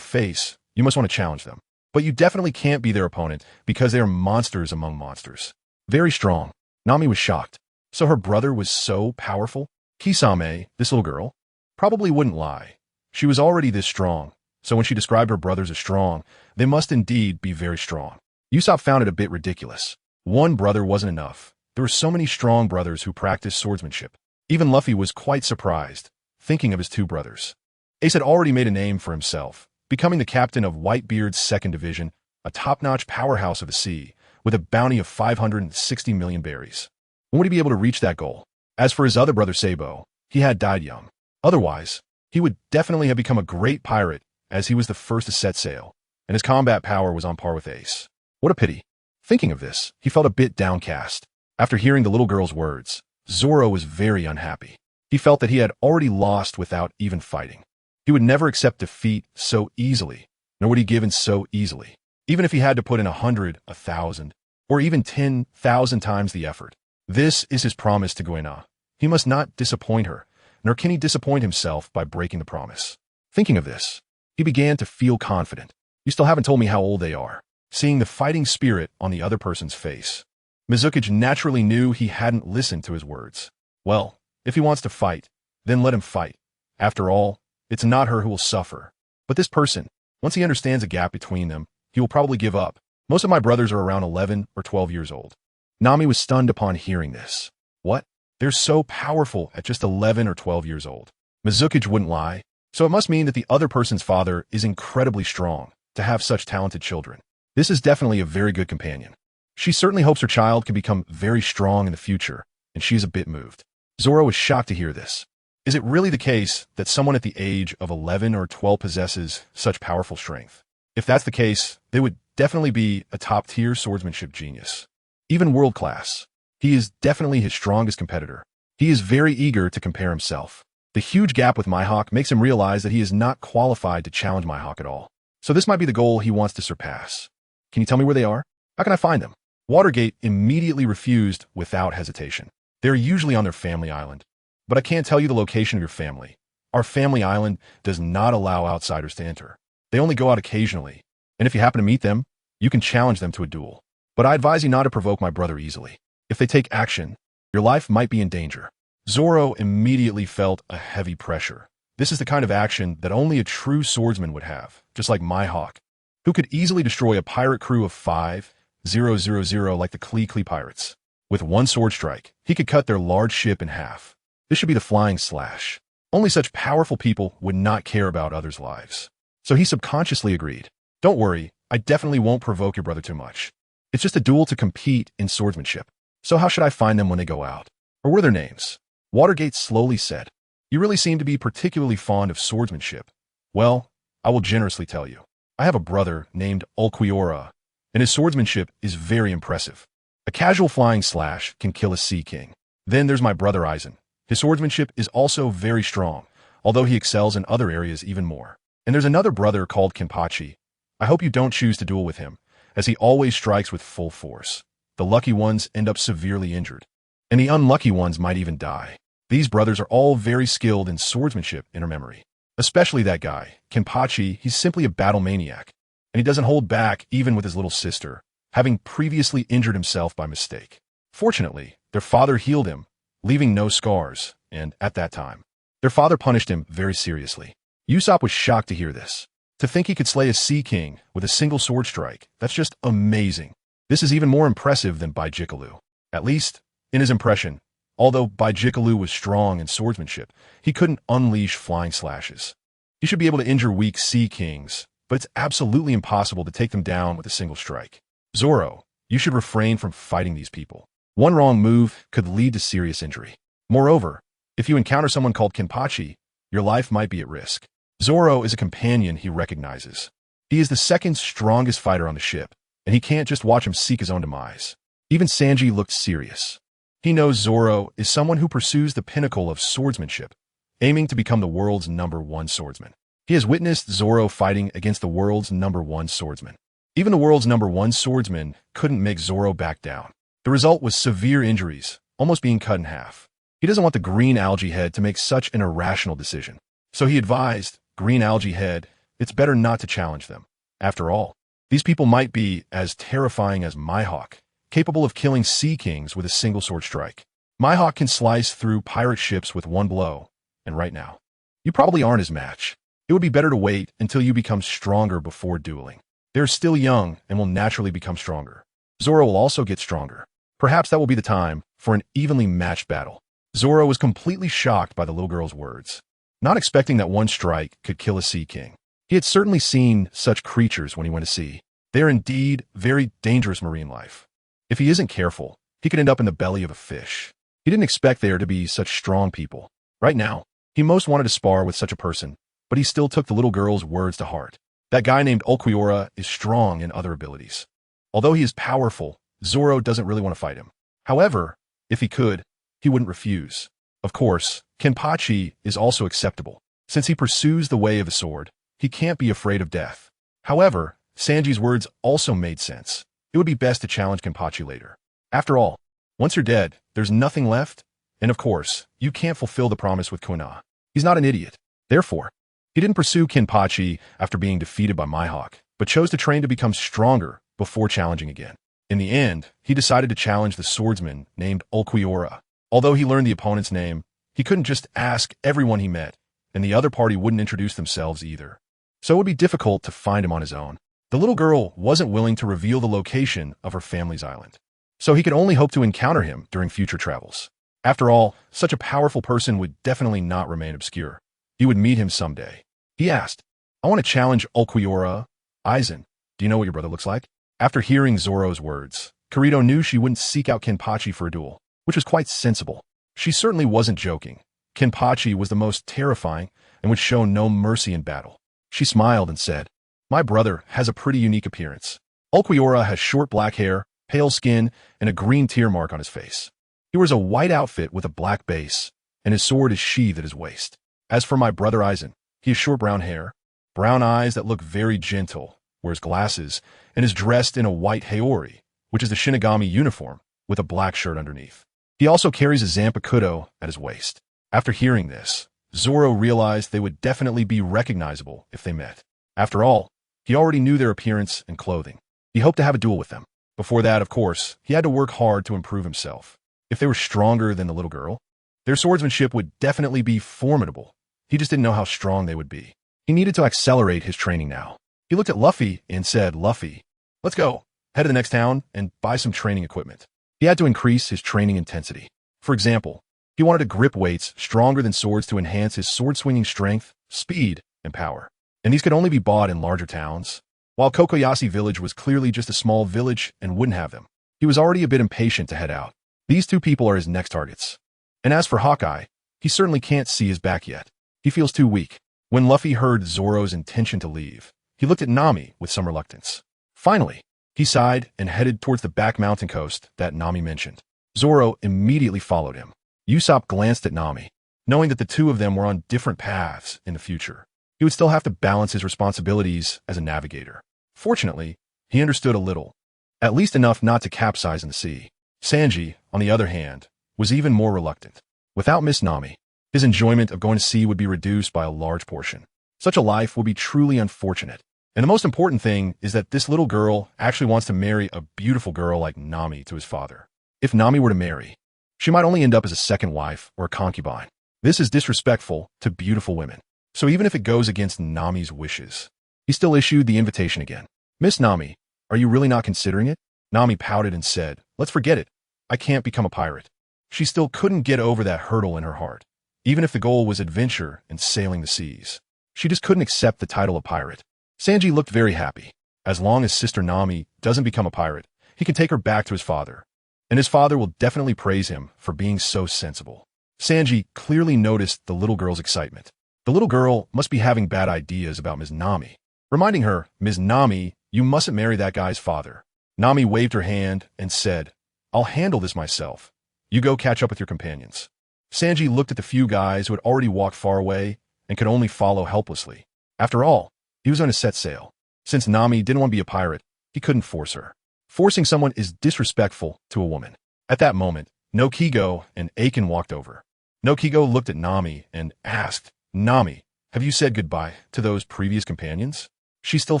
face, you must want to challenge them. But you definitely can't be their opponent because they are monsters among monsters. Very strong. Nami was shocked. So her brother was so powerful? Kisame, this little girl, probably wouldn't lie. She was already this strong, so when she described her brothers as strong, they must indeed be very strong. Usopp found it a bit ridiculous. One brother wasn't enough. There were so many strong brothers who practiced swordsmanship. Even Luffy was quite surprised, thinking of his two brothers. Ace had already made a name for himself, becoming the captain of Whitebeard's 2nd Division, a top-notch powerhouse of the sea, with a bounty of 560 million berries. When would he be able to reach that goal? As for his other brother Sabo, he had died young. Otherwise, he would definitely have become a great pirate, as he was the first to set sail, and his combat power was on par with Ace. What a pity. Thinking of this, he felt a bit downcast. After hearing the little girl's words, Zoro was very unhappy. He felt that he had already lost without even fighting. He would never accept defeat so easily, nor would he give in so easily, even if he had to put in 100, 1,000, or even 10,000 times the effort. This is his promise to Kuina. He must not disappoint her, nor can he disappoint himself by breaking the promise. Thinking of this, he began to feel confident. You still haven't told me how old they are. Seeing the fighting spirit on the other person's face, Mizukage naturally knew he hadn't listened to his words. Well, if he wants to fight, then let him fight. After all, it's not her who will suffer, but this person. Once he understands a gap between them, he will probably give up. Most of my brothers are around 11 or 12 years old. Nami was stunned upon hearing this. What? They're so powerful at just 11 or 12 years old. Mizukage wouldn't lie, so it must mean that the other person's father is incredibly strong to have such talented children. This is definitely a very good companion. She certainly hopes her child can become very strong in the future, and she's a bit moved. Zoro was shocked to hear this. Is it really the case that someone at the age of 11 or 12 possesses such powerful strength? If that's the case, they would definitely be a top-tier swordsmanship genius. Even world-class. He is definitely his strongest competitor. He is very eager to compare himself. The huge gap with Mihawk makes him realize that he is not qualified to challenge Mihawk at all. So this might be the goal he wants to surpass. Can you tell me where they are? How can I find them? Watergate immediately refused without hesitation. They're usually on their family island. But I can't tell you the location of your family. Our family island does not allow outsiders to enter. They only go out occasionally. And if you happen to meet them, you can challenge them to a duel. But I advise you not to provoke my brother easily. If they take action, your life might be in danger. Zoro immediately felt a heavy pressure. This is the kind of action that only a true swordsman would have, just like Mihawk, who could easily destroy a pirate crew of 5,000 like the Klee pirates. With one sword strike, he could cut their large ship in half. This should be the flying slash. Only such powerful people would not care about others' lives. So he subconsciously agreed. Don't worry, I definitely won't provoke your brother too much. It's just a duel to compete in swordsmanship. So how should I find them when they go out? Or what are their names? Watergate slowly said. You really seem to be particularly fond of swordsmanship. Well, I will generously tell you. I have a brother named Ulquiorra, and his swordsmanship is very impressive. A casual flying slash can kill a sea king. Then there's my brother Aizen. His swordsmanship is also very strong, although he excels in other areas even more. And there's another brother called Kenpachi. I hope you don't choose to duel with him, as he always strikes with full force. The lucky ones end up severely injured, and the unlucky ones might even die. These brothers are all very skilled in swordsmanship in her memory. Especially that guy, Kenpachi. He's simply a battle maniac, and he doesn't hold back even with his little sister, having previously injured himself by mistake. Fortunately, their father healed him, leaving no scars, and at that time, their father punished him very seriously. Usopp was shocked to hear this. To think he could slay a sea king with a single sword strike, that's just amazing. This is even more impressive than byHaving. At least, in his impression, although byHaving was strong in swordsmanship, he couldn't unleash flying slashes. He should be able to injure weak sea kings, but it's absolutely impossible to take them down with a single strike. Zoro, you should refrain from fighting these people. One wrong move could lead to serious injury. Moreover, if you encounter someone called Kenpachi, your life might be at risk. Zoro is a companion he recognizes. He is the second strongest fighter on the ship, and he can't just watch him seek his own demise. Even Sanji looked serious. He knows Zoro is someone who pursues the pinnacle of swordsmanship, aiming to become the world's #1 swordsman. He has witnessed Zoro fighting against the world's #1 swordsman. Even the world's #1 swordsman couldn't make Zoro back down. The result was severe injuries, almost being cut in half. He doesn't want the green algae head to make such an irrational decision. So he advised green algae head it's better not to challenge them. After all, these people might be as terrifying as Mihawk, capable of killing sea kings with a single sword strike. Mihawk can slice through pirate ships with one blow, and right now, you probably aren't his match. It would be better to wait until you become stronger before dueling. They're still young and will naturally become stronger. Zoro will also get stronger. Perhaps that will be the time for an evenly matched battle. Zoro was completely shocked by the little girl's words, not expecting that one strike could kill a sea king. He had certainly seen such creatures when he went to sea. They are indeed very dangerous marine life. If he isn't careful, he could end up in the belly of a fish. He didn't expect there to be such strong people. Right now, he most wanted to spar with such a person, but he still took the little girl's words to heart. That guy named Ulquiorra is strong in other abilities. Although he is powerful, Zoro doesn't really want to fight him. However, if he could, he wouldn't refuse. Of course, Kenpachi is also acceptable. Since he pursues the way of the sword, he can't be afraid of death. However, Sanji's words also made sense. It would be best to challenge Kenpachi later. After all, once you're dead, there's nothing left, and of course, you can't fulfill the promise with Kuina. He's not an idiot. Therefore, he didn't pursue Kenpachi after being defeated by Mihawk, but chose to train to become stronger before challenging again. In the end, he decided to challenge the swordsman named Ulquiorra. Although he learned the opponent's name, he couldn't just ask everyone he met, and the other party wouldn't introduce themselves either. So it would be difficult to find him on his own. The little girl wasn't willing to reveal the location of her family's island, so he could only hope to encounter him during future travels. After all, such a powerful person would definitely not remain obscure. He would meet him someday. He asked, I want to challenge Ulquiorra. Aizen, do you know what your brother looks like? After hearing Zoro's words, Kirito knew she wouldn't seek out Kenpachi for a duel, which was quite sensible. She certainly wasn't joking. Kenpachi was the most terrifying and would show no mercy in battle. She smiled and said, my brother has a pretty unique appearance. Ulquiorra has short black hair, pale skin, and a green tear mark on his face. He wears a white outfit with a black base, and his sword is sheathed at his waist. As for my brother Aizen, he has short brown hair, brown eyes that look very gentle, wears glasses, and is dressed in a white haori, which is the Shinigami uniform, with a black shirt underneath. He also carries a Zanpakuto at his waist. After hearing this, Zoro realized they would definitely be recognizable if they met. After all, he already knew their appearance and clothing. He hoped to have a duel with them. Before that, of course, he had to work hard to improve himself. If they were stronger than the little girl, their swordsmanship would definitely be formidable. He just didn't know how strong they would be. He needed to accelerate his training now. He looked at Luffy and said, Luffy, let's go. Head to the next town and buy some training equipment. He had to increase his training intensity. For example, he wanted to grip weights stronger than swords to enhance his sword-swinging strength, speed, and power. And these could only be bought in larger towns. While Kokoyashi village was clearly just a small village and wouldn't have them, he was already a bit impatient to head out. These two people are his next targets. And as for Hawkeye, he certainly can't see his back yet. He feels too weak. When Luffy heard Zoro's intention to leave, he looked at Nami with some reluctance. Finally, he sighed and headed towards the back mountain coast that Nami mentioned. Zoro immediately followed him. Usopp glanced at Nami, knowing that the two of them were on different paths in the future. He would still have to balance his responsibilities as a navigator. Fortunately, he understood a little, at least enough not to capsize in the sea. Sanji, on the other hand, was even more reluctant. Without Miss Nami, his enjoyment of going to sea would be reduced by a large portion. Such a life would be truly unfortunate. And the most important thing is that this little girl actually wants to marry a beautiful girl like Nami to his father. If Nami were to marry, she might only end up as a second wife or a concubine. This is disrespectful to beautiful women. So even if it goes against Nami's wishes, he still issued the invitation again. Miss Nami, are you really not considering it? Nami pouted and said, let's forget it. I can't become a pirate. She still couldn't get over that hurdle in her heart. Even if the goal was adventure and sailing the seas, she just couldn't accept the title of pirate. Sanji looked very happy. As long as Sister Nami doesn't become a pirate, he can take her back to his father. And his father will definitely praise him for being so sensible. Sanji clearly noticed the little girl's excitement. The little girl must be having bad ideas about Ms. Nami, reminding her, Ms. Nami, you mustn't marry that guy's father. Nami waved her hand and said, I'll handle this myself. You go catch up with your companions. Sanji looked at the few guys who had already walked far away and could only follow helplessly. After all, he was going to set sail. Since Nami didn't want to be a pirate, he couldn't force her. Forcing someone is disrespectful to a woman. At that moment, no Kigo and Aiken walked over. Nokiko looked at Nami and asked, Nami, have you said goodbye to those previous companions? She still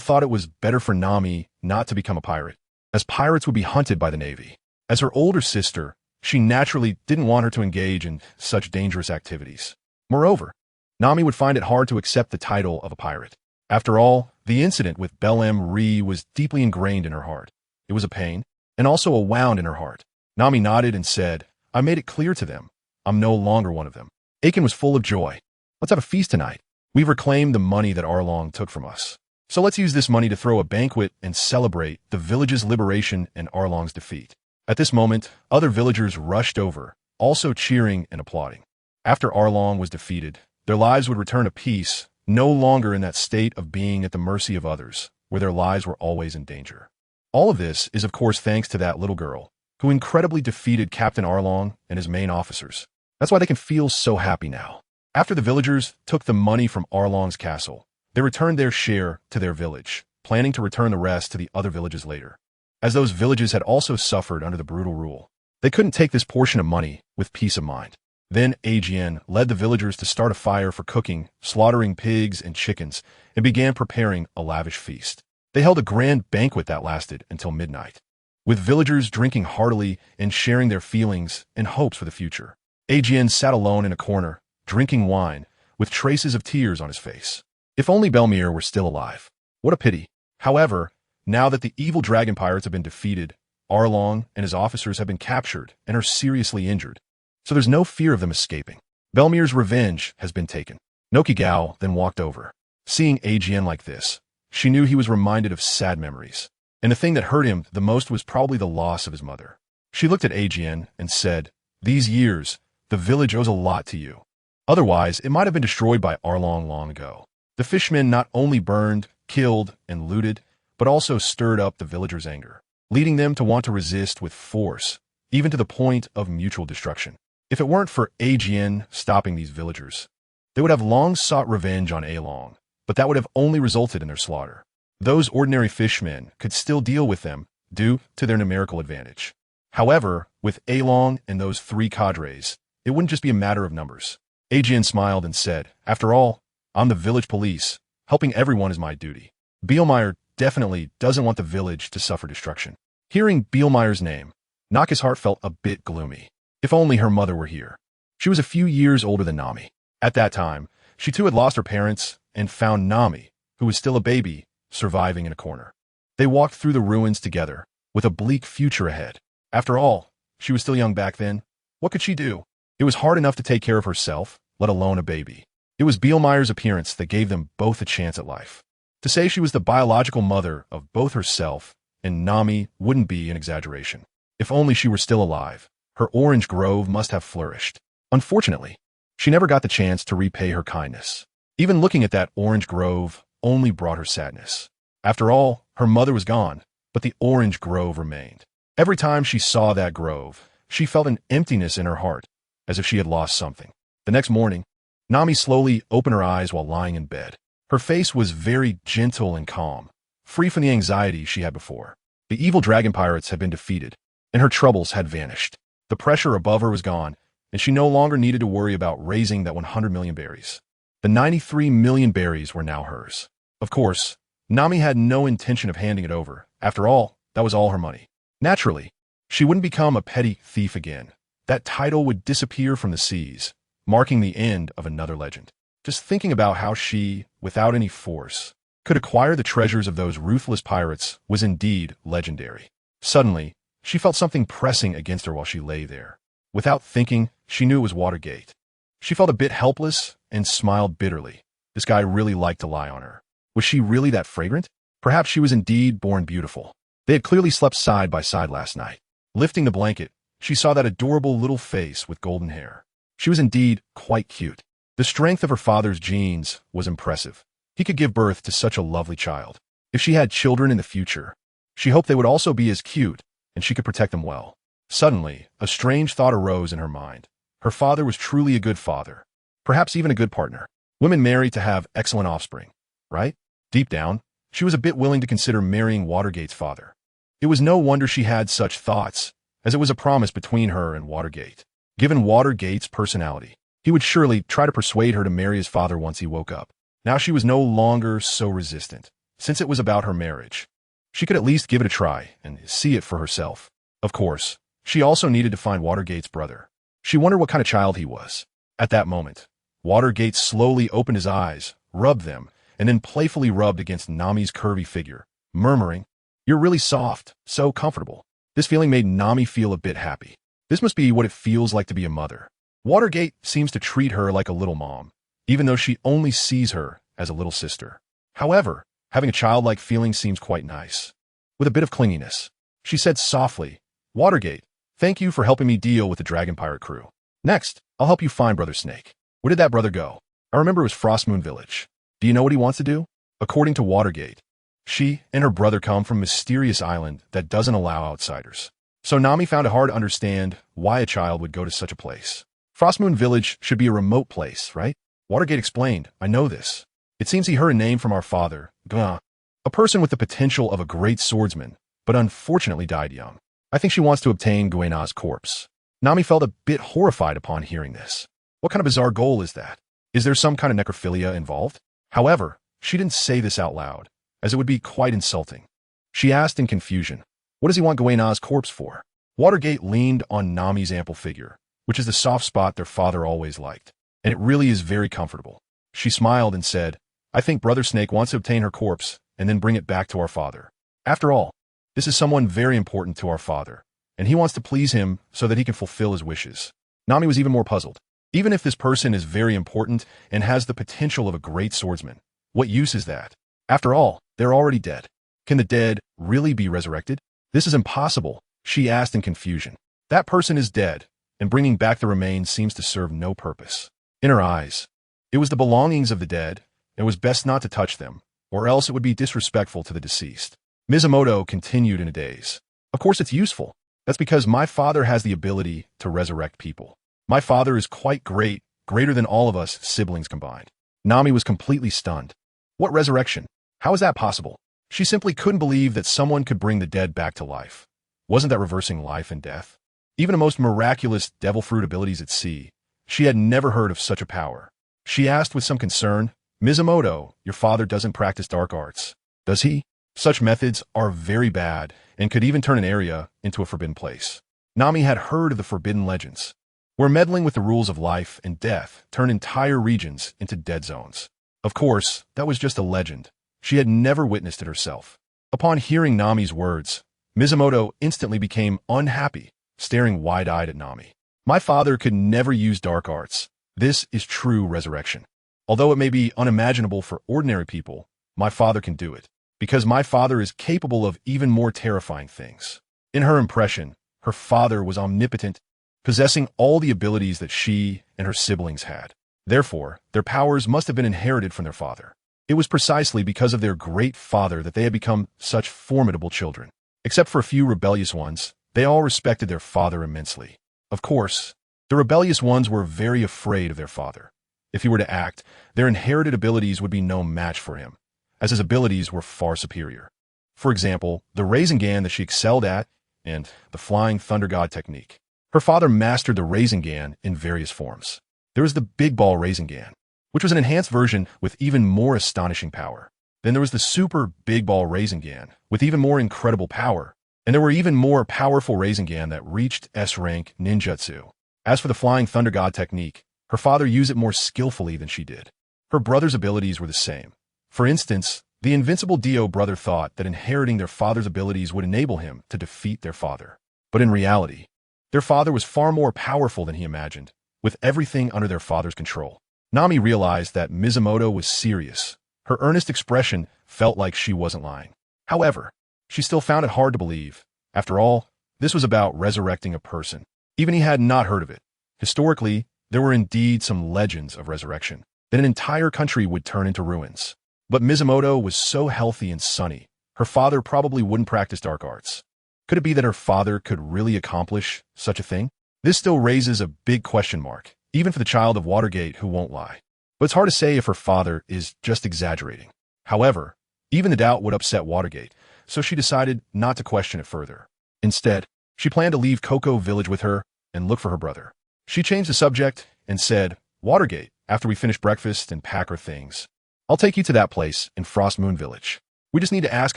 thought it was better for Nami not to become a pirate, as pirates would be hunted by the Navy. As her older sister, she naturally didn't want her to engage in such dangerous activities. Moreover, Nami would find it hard to accept the title of a pirate. After all, the incident with Bellem Ree was deeply ingrained in her heart. It was a pain, and also a wound in her heart. Nami nodded and said, I made it clear to them. I'm no longer one of them. Aiken was full of joy. Let's have a feast tonight. We've reclaimed the money that Arlong took from us. So let's use this money to throw a banquet and celebrate the village's liberation and Arlong's defeat. At this moment, other villagers rushed over, also cheering and applauding. After Arlong was defeated, their lives would return to peace, no longer in that state of being at the mercy of others, where their lives were always in danger. All of this is of course thanks to that little girl, who incredibly defeated Captain Arlong and his main officers. That's why they can feel so happy now. After the villagers took the money from Arlong's castle, they returned their share to their village, planning to return the rest to the other villages later. As those villages had also suffered under the brutal rule, they couldn't take this portion of money with peace of mind. Then Ajien led the villagers to start a fire for cooking, slaughtering pigs and chickens, and began preparing a lavish feast. They held a grand banquet that lasted until midnight, with villagers drinking heartily and sharing their feelings and hopes for the future. Ajien sat alone in a corner, drinking wine, with traces of tears on his face. If only Belmir were still alive. What a pity. However, now that the evil dragon pirates have been defeated, Arlong and his officers have been captured and are seriously injured, so there's no fear of them escaping. Belmir's revenge has been taken. Nokigao then walked over. Seeing Ajien like this, she knew he was reminded of sad memories, and the thing that hurt him the most was probably the loss of his mother. She looked at Ajien and said, These years, the village owes a lot to you. Otherwise, it might have been destroyed by Arlong long ago. The fishmen not only burned, killed, and looted, but also stirred up the villagers' anger, leading them to want to resist with force, even to the point of mutual destruction. If it weren't for Ajien stopping these villagers, they would have long sought revenge on Arlong, but that would have only resulted in their slaughter. Those ordinary fishmen could still deal with them due to their numerical advantage. However, with Arlong and those three cadres, it wouldn't just be a matter of numbers. Ajien smiled and said, After all, I'm the village police. Helping everyone is my duty. Bielmeyer definitely doesn't want the village to suffer destruction. Hearing Bielmeyer's name, Naka's heart felt a bit gloomy. If only her mother were here. She was a few years older than Nami. At that time, she too had lost her parents and found Nami, who was still a baby, surviving in a corner. They walked through the ruins together, with a bleak future ahead. After all, she was still young back then. What could she do? It was hard enough to take care of herself, let alone a baby. It was Bielmeyer's appearance that gave them both a chance at life. To say she was the biological mother of both herself and Nami wouldn't be an exaggeration. If only she were still alive, her orange grove must have flourished. Unfortunately, she never got the chance to repay her kindness. Even looking at that orange grove only brought her sadness. After all, her mother was gone, but the orange grove remained. Every time she saw that grove, she felt an emptiness in her heart, as if she had lost something. The next morning, Nami slowly opened her eyes while lying in bed. Her face was very gentle and calm, free from the anxiety she had before. The evil dragon pirates had been defeated, and her troubles had vanished. The pressure above her was gone, and she no longer needed to worry about raising that 100 million berries. The 93 million berries were now hers. Of course, Nami had no intention of handing it over. After all, that was all her money. Naturally, she wouldn't become a petty thief again. That title would disappear from the seas, marking the end of another legend. Just thinking about how she, without any force, could acquire the treasures of those ruthless pirates was indeed legendary. Suddenly, she felt something pressing against her while she lay there. Without thinking, she knew it was Watergate. She felt a bit helpless and smiled bitterly. This guy really liked to lie on her. Was she really that fragrant? Perhaps she was indeed born beautiful. They had clearly slept side by side last night. Lifting the blanket, she saw that adorable little face with golden hair. She was indeed quite cute. The strength of her father's genes was impressive. He could give birth to such a lovely child. If she had children in the future, she hoped they would also be as cute, and she could protect them well. Suddenly, a strange thought arose in her mind. Her father was truly a good father, perhaps even a good partner. Women marry to have excellent offspring, right? Deep down, she was a bit willing to consider marrying Watergate's father. It was no wonder she had such thoughts, as it was a promise between her and Watergate. Given Watergate's personality, He would surely try to persuade her to marry his father once he woke up. Now she was no longer so resistant, since it was about her marriage. She could at least give it a try and see it for herself. Of course, she also needed to find Watergate's brother. She wondered what kind of child he was. At that moment, Watergate slowly opened his eyes, rubbed them, and then playfully rubbed against Nami's curvy figure, murmuring, "You're really soft, so comfortable." This feeling made Nami feel a bit happy. This must be what it feels like to be a mother. Watergate seems to treat her like a little mom, even though she only sees her as a little sister. However, having a childlike feeling seems quite nice. With a bit of clinginess, she said softly, "Watergate, thank you for helping me deal with the Dragon Pirate crew. Next, I'll help you find Brother Snake." Where did that brother go? I remember it was Frostmoon Village. Do you know what he wants to do? According to Watergate, she and her brother come from a mysterious island that doesn't allow outsiders. So Nami found it hard to understand why a child would go to such a place. Frostmoon Village should be a remote place, right? Watergate explained, "I know this. It seems he heard a name from our father, Gah, a person with the potential of a great swordsman, but unfortunately died young. I think she wants to obtain Guena's corpse." Nami felt a bit horrified upon hearing this. What kind of bizarre goal is that? Is there some kind of necrophilia involved? However, she didn't say this out loud, as it would be quite insulting. She asked in confusion, "What does he want Guena's corpse for?" Watergate leaned on Nami's ample figure, which is the soft spot their father always liked, and it really is very comfortable. She smiled and said, "I think Brother Snake wants to obtain her corpse and then bring it back to our father. After all, this is someone very important to our father, and he wants to please him so that he can fulfill his wishes." Nami was even more puzzled. Even if this person is very important and has the potential of a great swordsman, what use is that? After all, they're already dead. Can the dead really be resurrected? This is impossible, she asked in confusion. That person is dead, and bringing back the remains seems to serve no purpose. In her eyes, it was the belongings of the dead, and it was best not to touch them, or else it would be disrespectful to the deceased. Mizumoto continued in a daze. Of course it's useful. That's because my father has the ability to resurrect people. My father is quite great, greater than all of us siblings combined. Nami was completely stunned. What resurrection? How is that possible? She simply couldn't believe that someone could bring the dead back to life. Wasn't that reversing life and death? Even the most miraculous devil fruit abilities at sea, she had never heard of such a power. She asked with some concern, "Mizumoto, your father doesn't practice dark arts, does he? Such methods are very bad and could even turn an area into a forbidden place." Nami had heard of the forbidden legends, where meddling with the rules of life and death turned entire regions into dead zones. Of course, that was just a legend. She had never witnessed it herself. Upon hearing Nami's words, Mizumoto instantly became unhappy, staring wide-eyed at Nami. "My father could never use dark arts. This is true resurrection. Although it may be unimaginable for ordinary people, my father can do it, because my father is capable of even more terrifying things." In her impression, her father was omnipotent, possessing all the abilities that she and her siblings had. Therefore, their powers must have been inherited from their father. It was precisely because of their great father that they had become such formidable children. Except for a few rebellious ones, they all respected their father immensely. Of course, the rebellious ones were very afraid of their father. If he were to act, their inherited abilities would be no match for him, as his abilities were far superior. For example, the Rasengan that she excelled at, and the Flying Thunder God technique. Her father mastered the Rasengan in various forms. There was the Big Ball Rasengan, which was an enhanced version with even more astonishing power. Then there was the Super Big Ball Rasengan, with even more incredible power. And there were even more powerful Rasengan that reached S-rank ninjutsu. As for the Flying Thunder God technique, her father used it more skillfully than she did. Her brother's abilities were the same. For instance, the invincible Dio brother thought that inheriting their father's abilities would enable him to defeat their father. But in reality, their father was far more powerful than he imagined, with everything under their father's control. Nami realized that Mizumoto was serious. Her earnest expression felt like she wasn't lying. However, she still found it hard to believe. After all, this was about resurrecting a person. Even he had not heard of it. Historically, there were indeed some legends of resurrection, that an entire country would turn into ruins. But Mizumoto was so healthy and sunny, her father probably wouldn't practice dark arts. Could it be that her father could really accomplish such a thing? This still raises a big question mark, even for the child of Watergate who won't lie. But it's hard to say if her father is just exaggerating. However, even the doubt would upset Watergate, so she decided not to question it further. Instead, she planned to leave Coco village with her and look for her brother. She changed the subject and said, Watergate, after we finish breakfast and pack our things. I'll take you to that place in Frost Moon Village. We just need to ask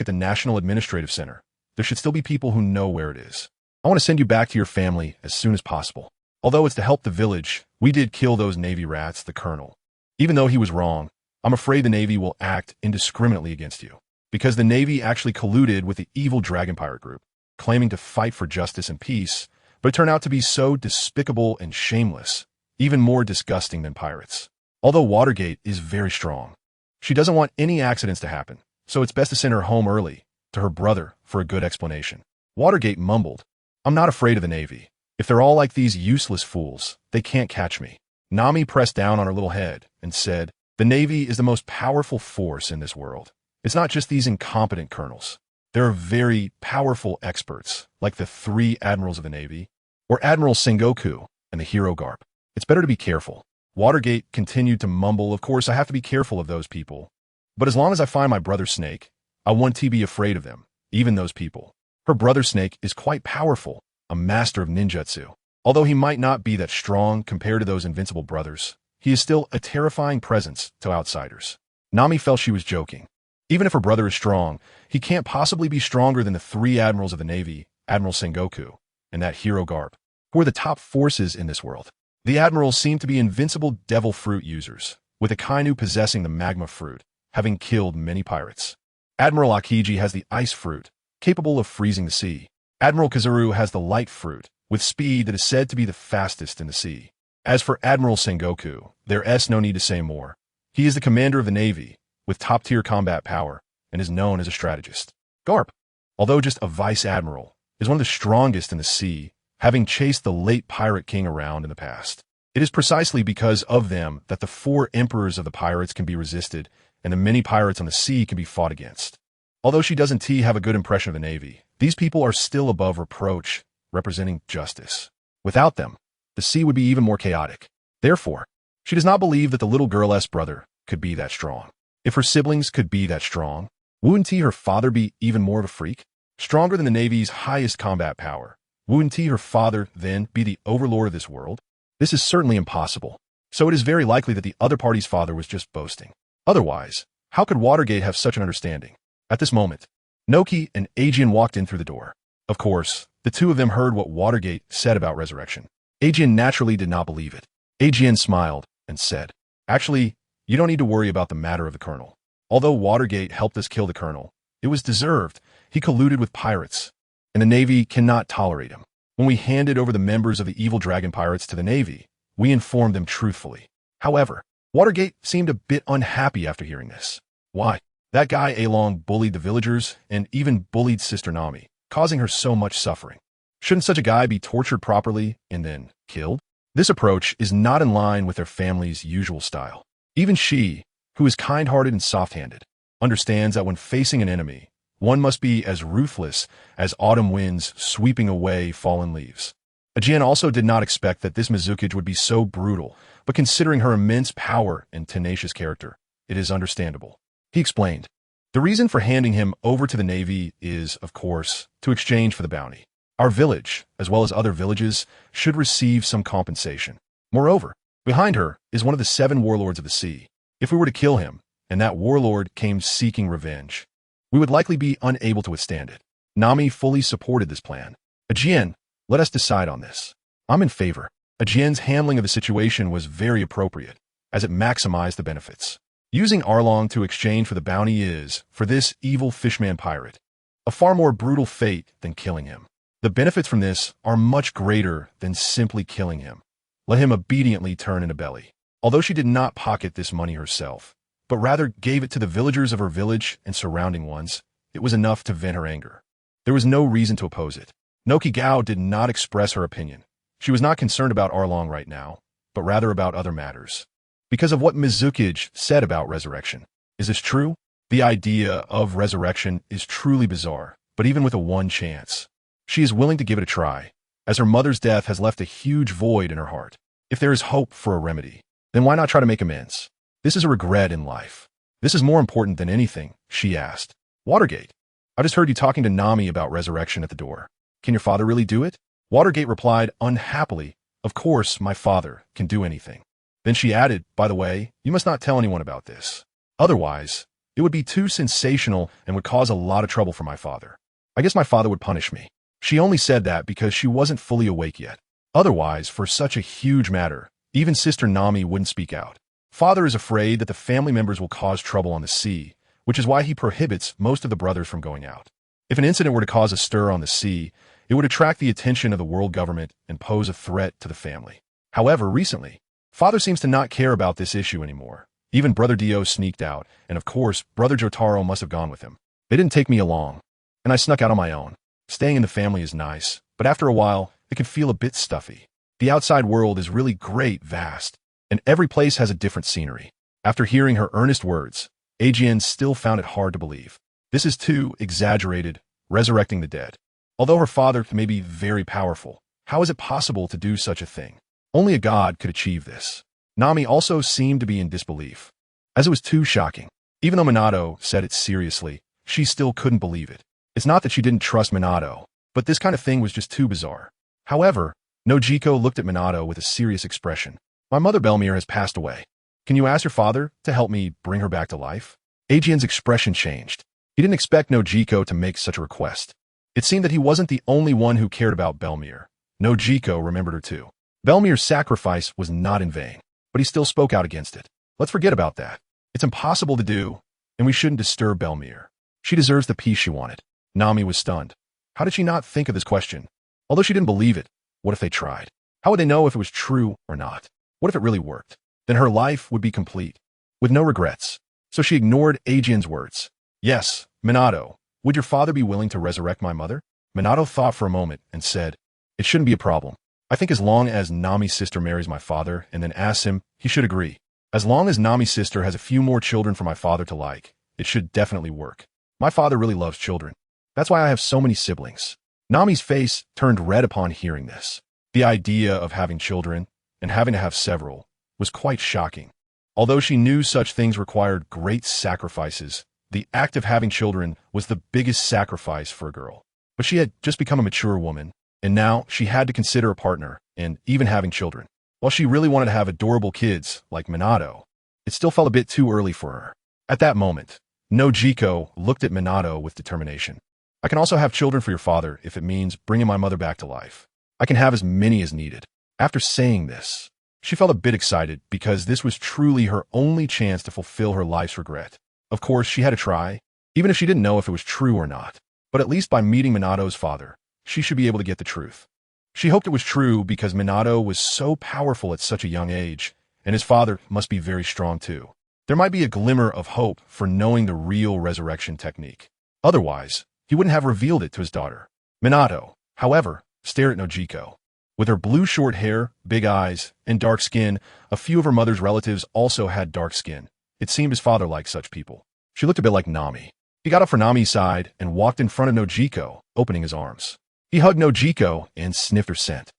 at the National Administrative Center. There should still be people who know where it is. I want to send you back to your family as soon as possible. Although it's to help the village, we did kill those Navy rats, the Colonel. Even though he was wrong, I'm afraid the Navy will act indiscriminately against you. Because the Navy actually colluded with the evil Dragon Pirate group, claiming to fight for justice and peace, but it turned out to be so despicable and shameless, even more disgusting than pirates. Although Watergate is very strong, she doesn't want any accidents to happen, so it's best to send her home early, to her brother, for a good explanation. Watergate mumbled, I'm not afraid of the Navy. If they're all like these useless fools, they can't catch me. Nami pressed down on her little head and said, the Navy is the most powerful force in this world. It's not just these incompetent colonels. There are very powerful experts, like the 3 admirals of the Navy, or Admiral Sengoku and the hero Garp. It's better to be careful. Watergate continued to mumble, of course I have to be careful of those people. But as long as I find my brother Snake, I won't be afraid of them, even those people. Her brother Snake is quite powerful, a master of ninjutsu. Although he might not be that strong compared to those invincible brothers, he is still a terrifying presence to outsiders. Nami felt she was joking. Even if her brother is strong, he can't possibly be stronger than the 3 admirals of the Navy, Admiral Sengoku, and that hero Garp, who are the top forces in this world. The admirals seem to be invincible devil fruit users, with Akainu possessing the magma fruit, having killed many pirates. Admiral Akiji has the ice fruit, capable of freezing the sea. Admiral Kizaru has the light fruit, with speed that is said to be the fastest in the sea. As for Admiral Sengoku, there's no need to say more. He is the commander of the Navy, with top-tier combat power, and is known as a strategist. Garp, although just a vice admiral, is one of the strongest in the sea, having chased the late pirate king around in the past. It is precisely because of them that the 4 emperors of the pirates can be resisted, and the many pirates on the sea can be fought against. Although she doesn't have a good impression of the Navy, these people are still above reproach, representing justice. Without them, the sea would be even more chaotic. Therefore, she does not believe that the little girl's brother could be that strong. If her siblings could be that strong, wouldn't her father be even more of a freak? Stronger than the Navy's highest combat power, wouldn't her father then be the overlord of this world? This is certainly impossible, so it is very likely that the other party's father was just boasting. Otherwise, how could Watergate have such an understanding? At this moment, Noki and Aegean walked in through the door. Of course, the 2 of them heard what Watergate said about resurrection. Aegean naturally did not believe it. Aegean smiled and said, actually, you don't need to worry about the matter of the colonel. Although Watergate helped us kill the colonel, it was deserved. He colluded with pirates, and the Navy cannot tolerate him. When we handed over the members of the evil dragon pirates to the Navy, we informed them truthfully. However, Watergate seemed a bit unhappy after hearing this. Why? That guy Arlong bullied the villagers and even bullied Sister Nami, causing her so much suffering. Shouldn't such a guy be tortured properly and then killed? This approach is not in line with their family's usual style. Even she, who is kind-hearted and soft-handed, understands that when facing an enemy, one must be as ruthless as autumn winds sweeping away fallen leaves. Aegean also did not expect that this Mizukage would be so brutal, but considering her immense power and tenacious character, it is understandable. He explained, the reason for handing him over to the Navy is, of course, to exchange for the bounty. Our village, as well as other villages, should receive some compensation. Moreover, behind her is one of the 7 warlords of the sea. If we were to kill him, and that warlord came seeking revenge, we would likely be unable to withstand it. Nami fully supported this plan. Aegean, let us decide on this. I'm in favor. Aegean's handling of the situation was very appropriate, as it maximized the benefits. Using Arlong to exchange for the bounty is, for this evil fishman pirate, a far more brutal fate than killing him. The benefits from this are much greater than simply killing him. Let him obediently turn in a belly. Although she did not pocket this money herself, but rather gave it to the villagers of her village and surrounding ones, it was enough to vent her anger. There was no reason to oppose it. Noki Gao did not express her opinion. She was not concerned about Arlong right now, but rather about other matters. Because of what Mizukage said about resurrection. Is this true? The idea of resurrection is truly bizarre, but even with a 1 chance, she is willing to give it a try, as her mother's death has left a huge void in her heart. If there is hope for a remedy, then why not try to make amends? This is a regret in life. This is more important than anything, she asked. Watergate, I just heard you talking to Nami about resurrection at the door. Can your father really do it? Watergate replied unhappily, of course my father can do anything. Then she added, by the way, you must not tell anyone about this. Otherwise, it would be too sensational and would cause a lot of trouble for my father. I guess my father would punish me. She only said that because she wasn't fully awake yet. Otherwise, for such a huge matter, even Sister Nami wouldn't speak out. Father is afraid that the family members will cause trouble on the sea, which is why he prohibits most of the brothers from going out. If an incident were to cause a stir on the sea, it would attract the attention of the world government and pose a threat to the family. However, recently, Father seems to not care about this issue anymore. Even Brother Dio sneaked out, and of course, Brother Jotaro must have gone with him. They didn't take me along, and I snuck out on my own. Staying in the family is nice, but after a while, it can feel a bit stuffy. The outside world is really great, vast, and every place has a different scenery. After hearing her earnest words, Ajin still found it hard to believe. This is too exaggerated, resurrecting the dead. Although her father may be very powerful, how is it possible to do such a thing? Only a god could achieve this. Nami also seemed to be in disbelief, as it was too shocking. Even though Minato said it seriously, she still couldn't believe it. It's not that she didn't trust Minato, but this kind of thing was just too bizarre. However, Nojiko looked at Minato with a serious expression. My mother Belmir has passed away. Can you ask your father to help me bring her back to life? Ajin's expression changed. He didn't expect Nojiko to make such a request. It seemed that he wasn't the only one who cared about Belmir. Nojiko remembered her too. Belmir's sacrifice was not in vain, but he still spoke out against it. Let's forget about that. It's impossible to do, and we shouldn't disturb Belmir. She deserves the peace she wanted. Nami was stunned. How did she not think of this question? Although she didn't believe it, what if they tried? How would they know if it was true or not? What if it really worked? Then her life would be complete, with no regrets. So she ignored Ajin's words. Yes, Minato, would your father be willing to resurrect my mother? Minato thought for a moment and said, it shouldn't be a problem. I think as long as Nami's sister marries my father and then asks him, he should agree. As long as Nami's sister has a few more children for my father to like, it should definitely work. My father really loves children. That's why I have so many siblings. Nami's face turned red upon hearing this. The idea of having children, and having to have several, was quite shocking. Although she knew such things required great sacrifices, the act of having children was the biggest sacrifice for a girl. But she had just become a mature woman, and now she had to consider a partner, and even having children. While she really wanted to have adorable kids, like Minato, it still felt a bit too early for her. At that moment, Nojiko looked at Minato with determination. I can also have children for your father if it means bringing my mother back to life. I can have as many as needed. After saying this, she felt a bit excited because this was truly her only chance to fulfill her life's regret. Of course, she had to try, even if she didn't know if it was true or not. But at least by meeting Minato's father, she should be able to get the truth. She hoped it was true because Minato was so powerful at such a young age, and his father must be very strong too. There might be a glimmer of hope for knowing the real resurrection technique. Otherwise, he wouldn't have revealed it to his daughter. Minato, however, stared at Nojiko. With her blue short hair, big eyes, and dark skin, a few of her mother's relatives also had dark skin. It seemed his father liked such people. She looked a bit like Nami. He got up for Nami's side and walked in front of Nojiko, opening his arms. He hugged Nojiko and sniffed her scent.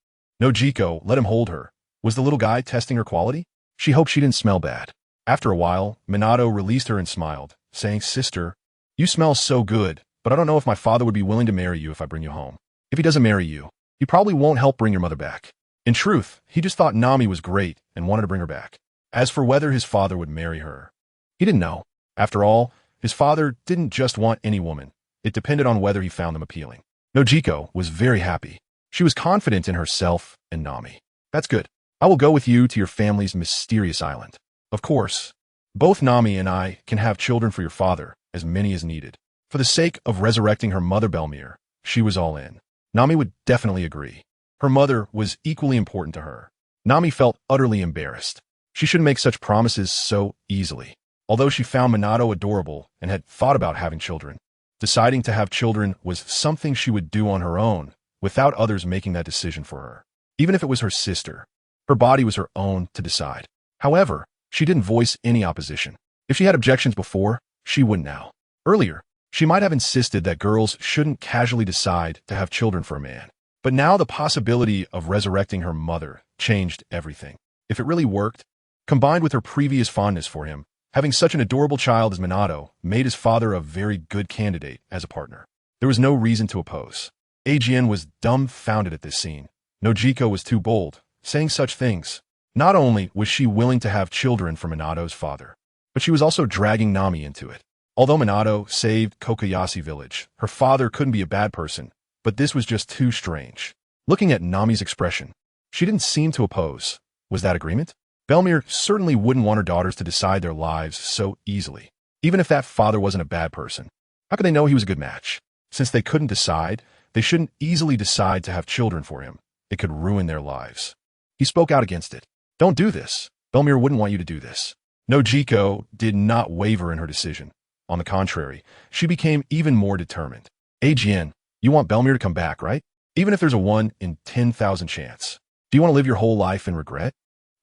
Nojiko let him hold her. Was the little guy testing her quality? She hoped she didn't smell bad. After a while, Minato released her and smiled, saying, Sister, you smell so good, but I don't know if my father would be willing to marry you if I bring you home. If he doesn't marry you, he probably won't help bring your mother back. In truth, he just thought Nami was great and wanted to bring her back. As for whether his father would marry her, he didn't know. After all, his father didn't just want any woman. It depended on whether he found them appealing. Nojiko was very happy. She was confident in herself and Nami. That's good. I will go with you to your family's mysterious island. Of course, both Nami and I can have children for your father, as many as needed. For the sake of resurrecting her mother Belmir, she was all in. Nami would definitely agree. Her mother was equally important to her. Nami felt utterly embarrassed. She shouldn't make such promises so easily. Although she found Minato adorable and had thought about having children, deciding to have children was something she would do on her own, without others making that decision for her. Even if it was her sister, her body was her own to decide. However, she didn't voice any opposition. If she had objections before, she wouldn't now. Earlier, she might have insisted that girls shouldn't casually decide to have children for a man. But now the possibility of resurrecting her mother changed everything. If it really worked, combined with her previous fondness for him, having such an adorable child as Minato made his father a very good candidate as a partner. There was no reason to oppose. Ajin was dumbfounded at this scene. Nojiko was too bold, saying such things. Not only was she willing to have children from Minato's father, but she was also dragging Nami into it. Although Minato saved Kokoyashi village, her father couldn't be a bad person, but this was just too strange. Looking at Nami's expression, she didn't seem to oppose. Was that agreement? Belmere certainly wouldn't want her daughters to decide their lives so easily. Even if that father wasn't a bad person, how could they know he was a good match? Since they couldn't decide, they shouldn't easily decide to have children for him. It could ruin their lives. He spoke out against it. Don't do this. Belmere wouldn't want you to do this. Nojiko did not waver in her decision. On the contrary, she became even more determined. Ajin, you want Belmere to come back, right? Even if there's a 1 in 10,000 chance. Do you want to live your whole life in regret?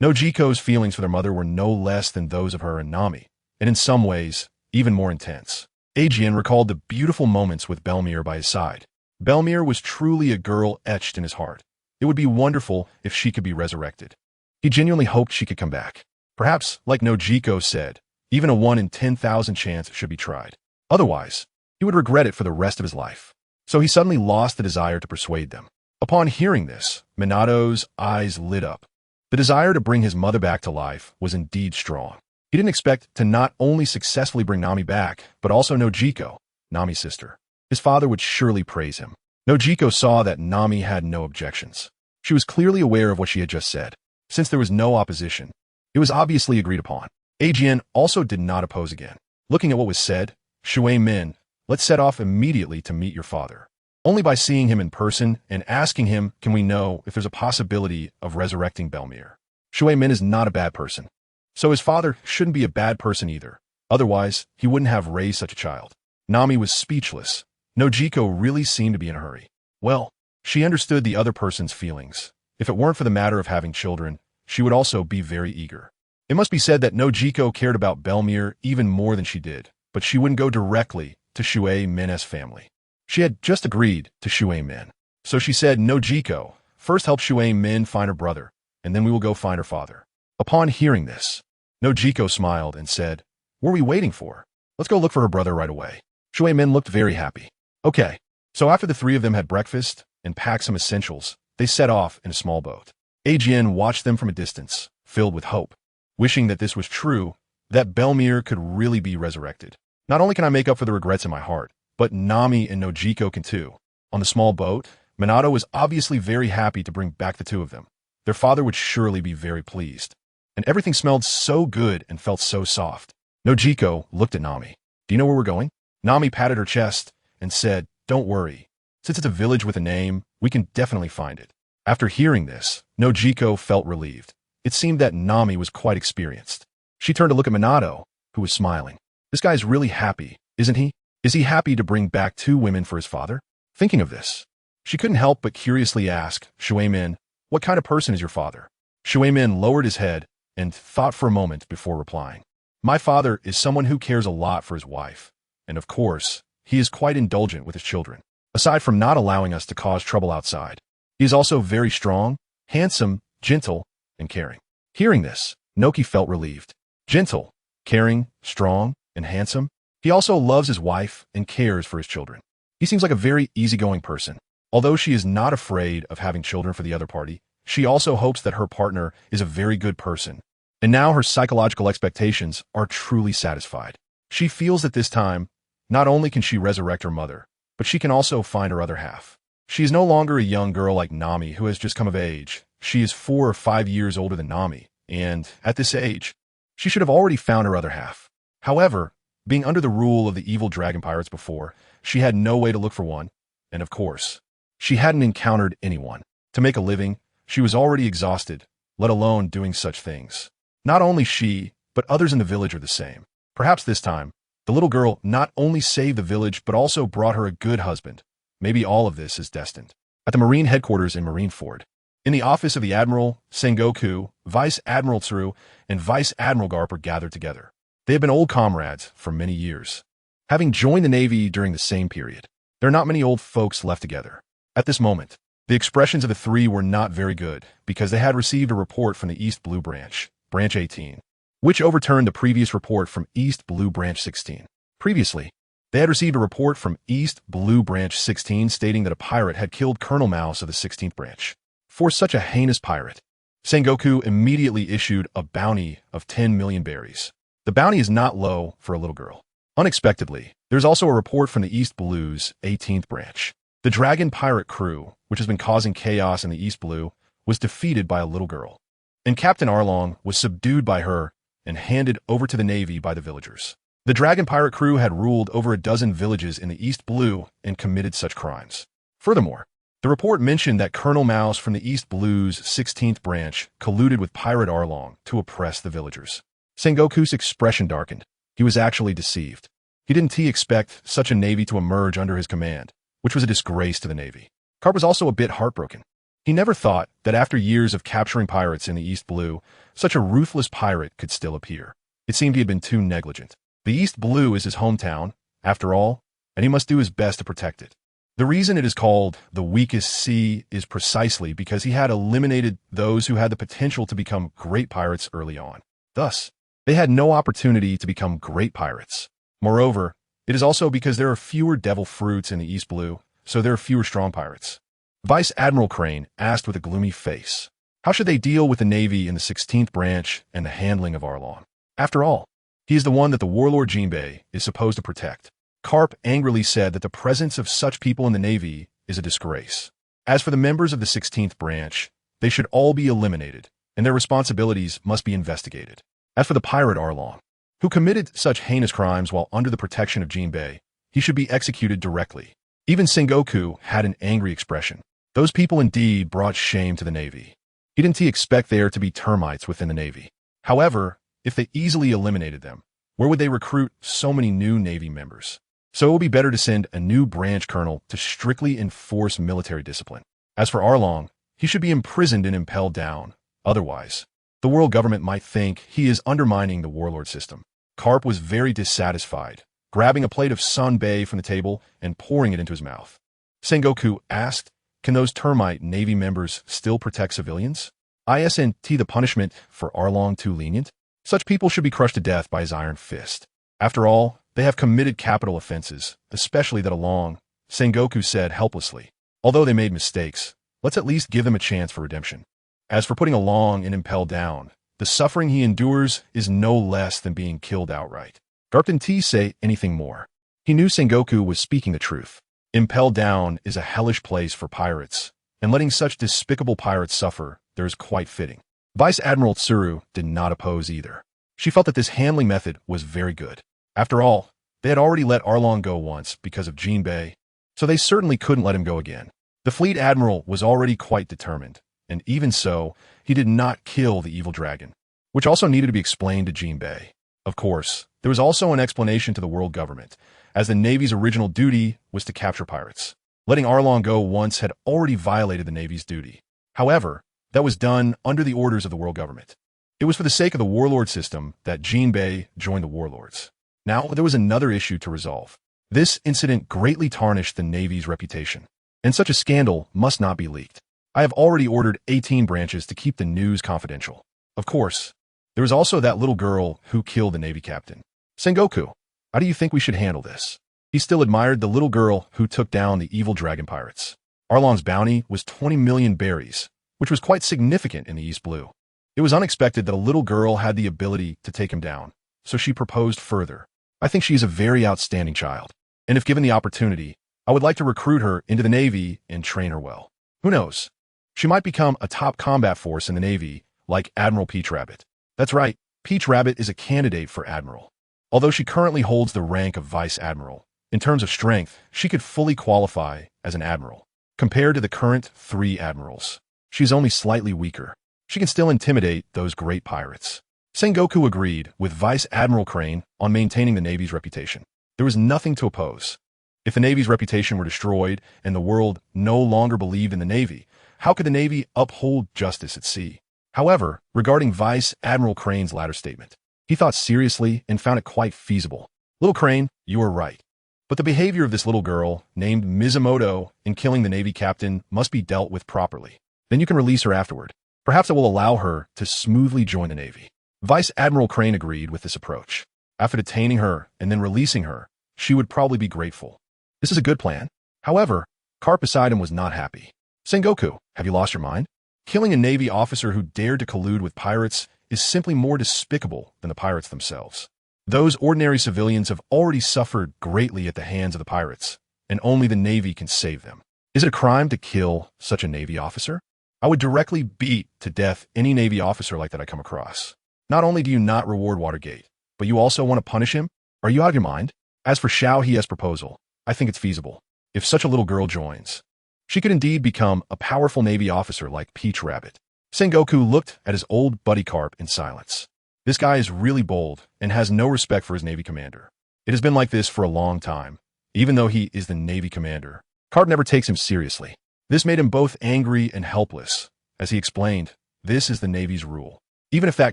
Nojiko's feelings for their mother were no less than those of her and Nami, and in some ways, even more intense. Ajin recalled the beautiful moments with Belmere by his side. Belmere was truly a girl etched in his heart. It would be wonderful if she could be resurrected. He genuinely hoped she could come back. Perhaps, like Nojiko said, even a 1 in 10,000 chance should be tried. Otherwise, he would regret it for the rest of his life. So he suddenly lost the desire to persuade them. Upon hearing this, Minato's eyes lit up. The desire to bring his mother back to life was indeed strong. He didn't expect to not only successfully bring Nami back, but also Nojiko, Nami's sister. His father would surely praise him. Nojiko saw that Nami had no objections. She was clearly aware of what she had just said. Since there was no opposition, it was obviously agreed upon. Ajin also did not oppose again. Looking at what was said, Shui Min, let's set off immediately to meet your father. Only by seeing him in person and asking him can we know if there's a possibility of resurrecting Belmere. Shui Min is not a bad person. So his father shouldn't be a bad person either. Otherwise, he wouldn't have raised such a child. Nami was speechless. Nojiko really seemed to be in a hurry. Well, she understood the other person's feelings. If it weren't for the matter of having children, she would also be very eager. It must be said that Nojiko cared about Belmere even more than she did, but she wouldn't go directly to Shui Min's family. She had just agreed to Shui Min. So she said, Nojiko, first help Shui Min find her brother, and then we will go find her father. Upon hearing this, Nojiko smiled and said, what are we waiting for? Let's go look for her brother right away. Shui Min looked very happy. Okay. So after the three of them had breakfast and packed some essentials, they set off in a small boat. Ajin watched them from a distance, filled with hope, wishing that this was true, that Belmere could really be resurrected. Not only can I make up for the regrets in my heart, but Nami and Nojiko can too. On the small boat, Minato was obviously very happy to bring back the two of them. Their father would surely be very pleased. And everything smelled so good and felt so soft. Nojiko looked at Nami. Do you know where we're going? Nami patted her chest and said, don't worry. Since it's a village with a name, we can definitely find it. After hearing this, Nojiko felt relieved. It seemed that Nami was quite experienced. She turned to look at Minato, who was smiling. This guy's really happy, isn't he? Is he happy to bring back two women for his father? Thinking of this, she couldn't help but curiously ask Shui Min, what kind of person is your father? Shui Min lowered his head and thought for a moment before replying. My father is someone who cares a lot for his wife. And of course, he is quite indulgent with his children. Aside from not allowing us to cause trouble outside, he is also very strong, handsome, gentle, and caring. Hearing this, Noki felt relieved. Gentle, caring, strong, and handsome. He also loves his wife and cares for his children. He seems like a very easygoing person. Although she is not afraid of having children for the other party, she also hopes that her partner is a very good person. And now her psychological expectations are truly satisfied. She feels that this time, not only can she resurrect her mother, but she can also find her other half. She is no longer a young girl like Nami who has just come of age. She is 4 or 5 years older than Nami, and at this age, she should have already found her other half. However, being under the rule of the evil dragon pirates before, she had no way to look for one, and of course, she hadn't encountered anyone. To make a living, she was already exhausted, let alone doing such things. Not only she, but others in the village are the same. Perhaps this time, the little girl not only saved the village but also brought her a good husband. Maybe all of this is destined. At the Marine headquarters in Marineford, in the office of the Admiral, Sengoku, Vice Admiral Tsuru, and Vice Admiral Garp are gathered together. They have been old comrades for many years. Having joined the Navy during the same period, there are not many old folks left together. At this moment, the expressions of the three were not very good because they had received a report from the East Blue Branch, Branch 18, which overturned the previous report from East Blue Branch 16. Previously, they had received a report from East Blue Branch 16 stating that a pirate had killed Colonel Mouse of the 16th Branch. For such a heinous pirate, Sengoku immediately issued a bounty of 10 million berries. The bounty is not low for a little girl. Unexpectedly, there's also a report from the East Blue's 18th branch. The dragon pirate crew, which has been causing chaos in the East Blue, was defeated by a little girl. And Captain Arlong was subdued by her and handed over to the Navy by the villagers. The dragon pirate crew had ruled over a dozen villages in the East Blue and committed such crimes. Furthermore, the report mentioned that Colonel Mouse from the East Blue's 16th branch colluded with Pirate Arlong to oppress the villagers. Sengoku's expression darkened. He was actually deceived. He didn't expect such a navy to emerge under his command, which was a disgrace to the Navy. Carp was also a bit heartbroken. He never thought that after years of capturing pirates in the East Blue, such a ruthless pirate could still appear. It seemed he had been too negligent. The East Blue is his hometown, after all, and he must do his best to protect it. The reason it is called the weakest sea is precisely because he had eliminated those who had the potential to become great pirates early on. Thus, they had no opportunity to become great pirates. Moreover, it is also because there are fewer devil fruits in the East Blue, so there are fewer strong pirates. Vice Admiral Crane asked with a gloomy face, how should they deal with the Navy in the 16th branch and the handling of Arlong? After all, he is the one that the warlord Jinbei is supposed to protect. Carp angrily said that the presence of such people in the Navy is a disgrace. As for the members of the 16th branch, they should all be eliminated, and their responsibilities must be investigated. As for the pirate Arlong, who committed such heinous crimes while under the protection of Jinbei, he should be executed directly. Even Sengoku had an angry expression. Those people indeed brought shame to the Navy. He didn't expect there to be termites within the Navy. However, if they easily eliminated them, where would they recruit so many new Navy members? So it would be better to send a new branch colonel to strictly enforce military discipline. As for Arlong, he should be imprisoned and impelled down. Otherwise, the world government might think he is undermining the warlord system. Carp was very dissatisfied, grabbing a plate of sunbae from the table and pouring it into his mouth. Sengoku asked, can those termite Navy members still protect civilians? Isn't the punishment for Arlong too lenient? Such people should be crushed to death by his iron fist. After all, they have committed capital offenses, especially that Arlong, Sengoku said helplessly. Although they made mistakes, let's at least give them a chance for redemption. As for putting Arlong and impelled down, the suffering he endures is no less than being killed outright. Garp didn't say anything more. He knew Sengoku was speaking the truth. Impelled down is a hellish place for pirates, and letting such despicable pirates suffer there is quite fitting. Vice Admiral Tsuru did not oppose either. She felt that this handling method was very good. After all, they had already let Arlong go once because of Jinbei, so they certainly couldn't let him go again. The fleet admiral was already quite determined, and even so, he did not kill the evil dragon, which also needed to be explained to Jinbei. Of course, there was also an explanation to the world government, as the Navy's original duty was to capture pirates. Letting Arlong go once had already violated the Navy's duty. However, that was done under the orders of the world government. It was for the sake of the warlord system that Jinbei joined the warlords. Now, there was another issue to resolve. This incident greatly tarnished the Navy's reputation, and such a scandal must not be leaked. I have already ordered 18 branches to keep the news confidential. Of course, there was also that little girl who killed the Navy captain. Sengoku, how do you think we should handle this? He still admired the little girl who took down the evil dragon pirates. Arlong's bounty was 20 million berries, which was quite significant in the East Blue. It was unexpected that a little girl had the ability to take him down, so she proposed further. I think she is a very outstanding child, and if given the opportunity, I would like to recruit her into the Navy and train her well. Who knows? She might become a top combat force in the Navy, like Admiral Peach Rabbit. That's right, Peach Rabbit is a candidate for Admiral. Although she currently holds the rank of Vice Admiral, in terms of strength, she could fully qualify as an Admiral. Compared to the current 3 Admirals, she's only slightly weaker. She can still intimidate those great pirates. Sengoku agreed with Vice Admiral Crane on maintaining the Navy's reputation. There was nothing to oppose. If the Navy's reputation were destroyed and the world no longer believed in the Navy, how could the Navy uphold justice at sea? However, regarding Vice Admiral Crane's latter statement, he thought seriously and found it quite feasible. Little Crane, you are right. But the behavior of this little girl, named Mizumoto, in killing the Navy captain must be dealt with properly. Then you can release her afterward. Perhaps it will allow her to smoothly join the Navy. Vice Admiral Crane agreed with this approach. After detaining her and then releasing her, she would probably be grateful. This is a good plan. However, Carp beside him was not happy. Sengoku, have you lost your mind? Killing a Navy officer who dared to collude with pirates is simply more despicable than the pirates themselves. Those ordinary civilians have already suffered greatly at the hands of the pirates, and only the Navy can save them. Is it a crime to kill such a Navy officer? I would directly beat to death any Navy officer like that I come across. Not only do you not reward Watergate, but you also want to punish him? Are you out of your mind? As for Xiao-Hie's proposal, I think it's feasible. If such a little girl joins, she could indeed become a powerful Navy officer like Peach Rabbit. Sengoku looked at his old buddy Carp in silence. This guy is really bold and has no respect for his Navy commander. It has been like this for a long time. Even though he is the Navy commander, Carp never takes him seriously. This made him both angry and helpless. As he explained, this is the Navy's rule. Even if that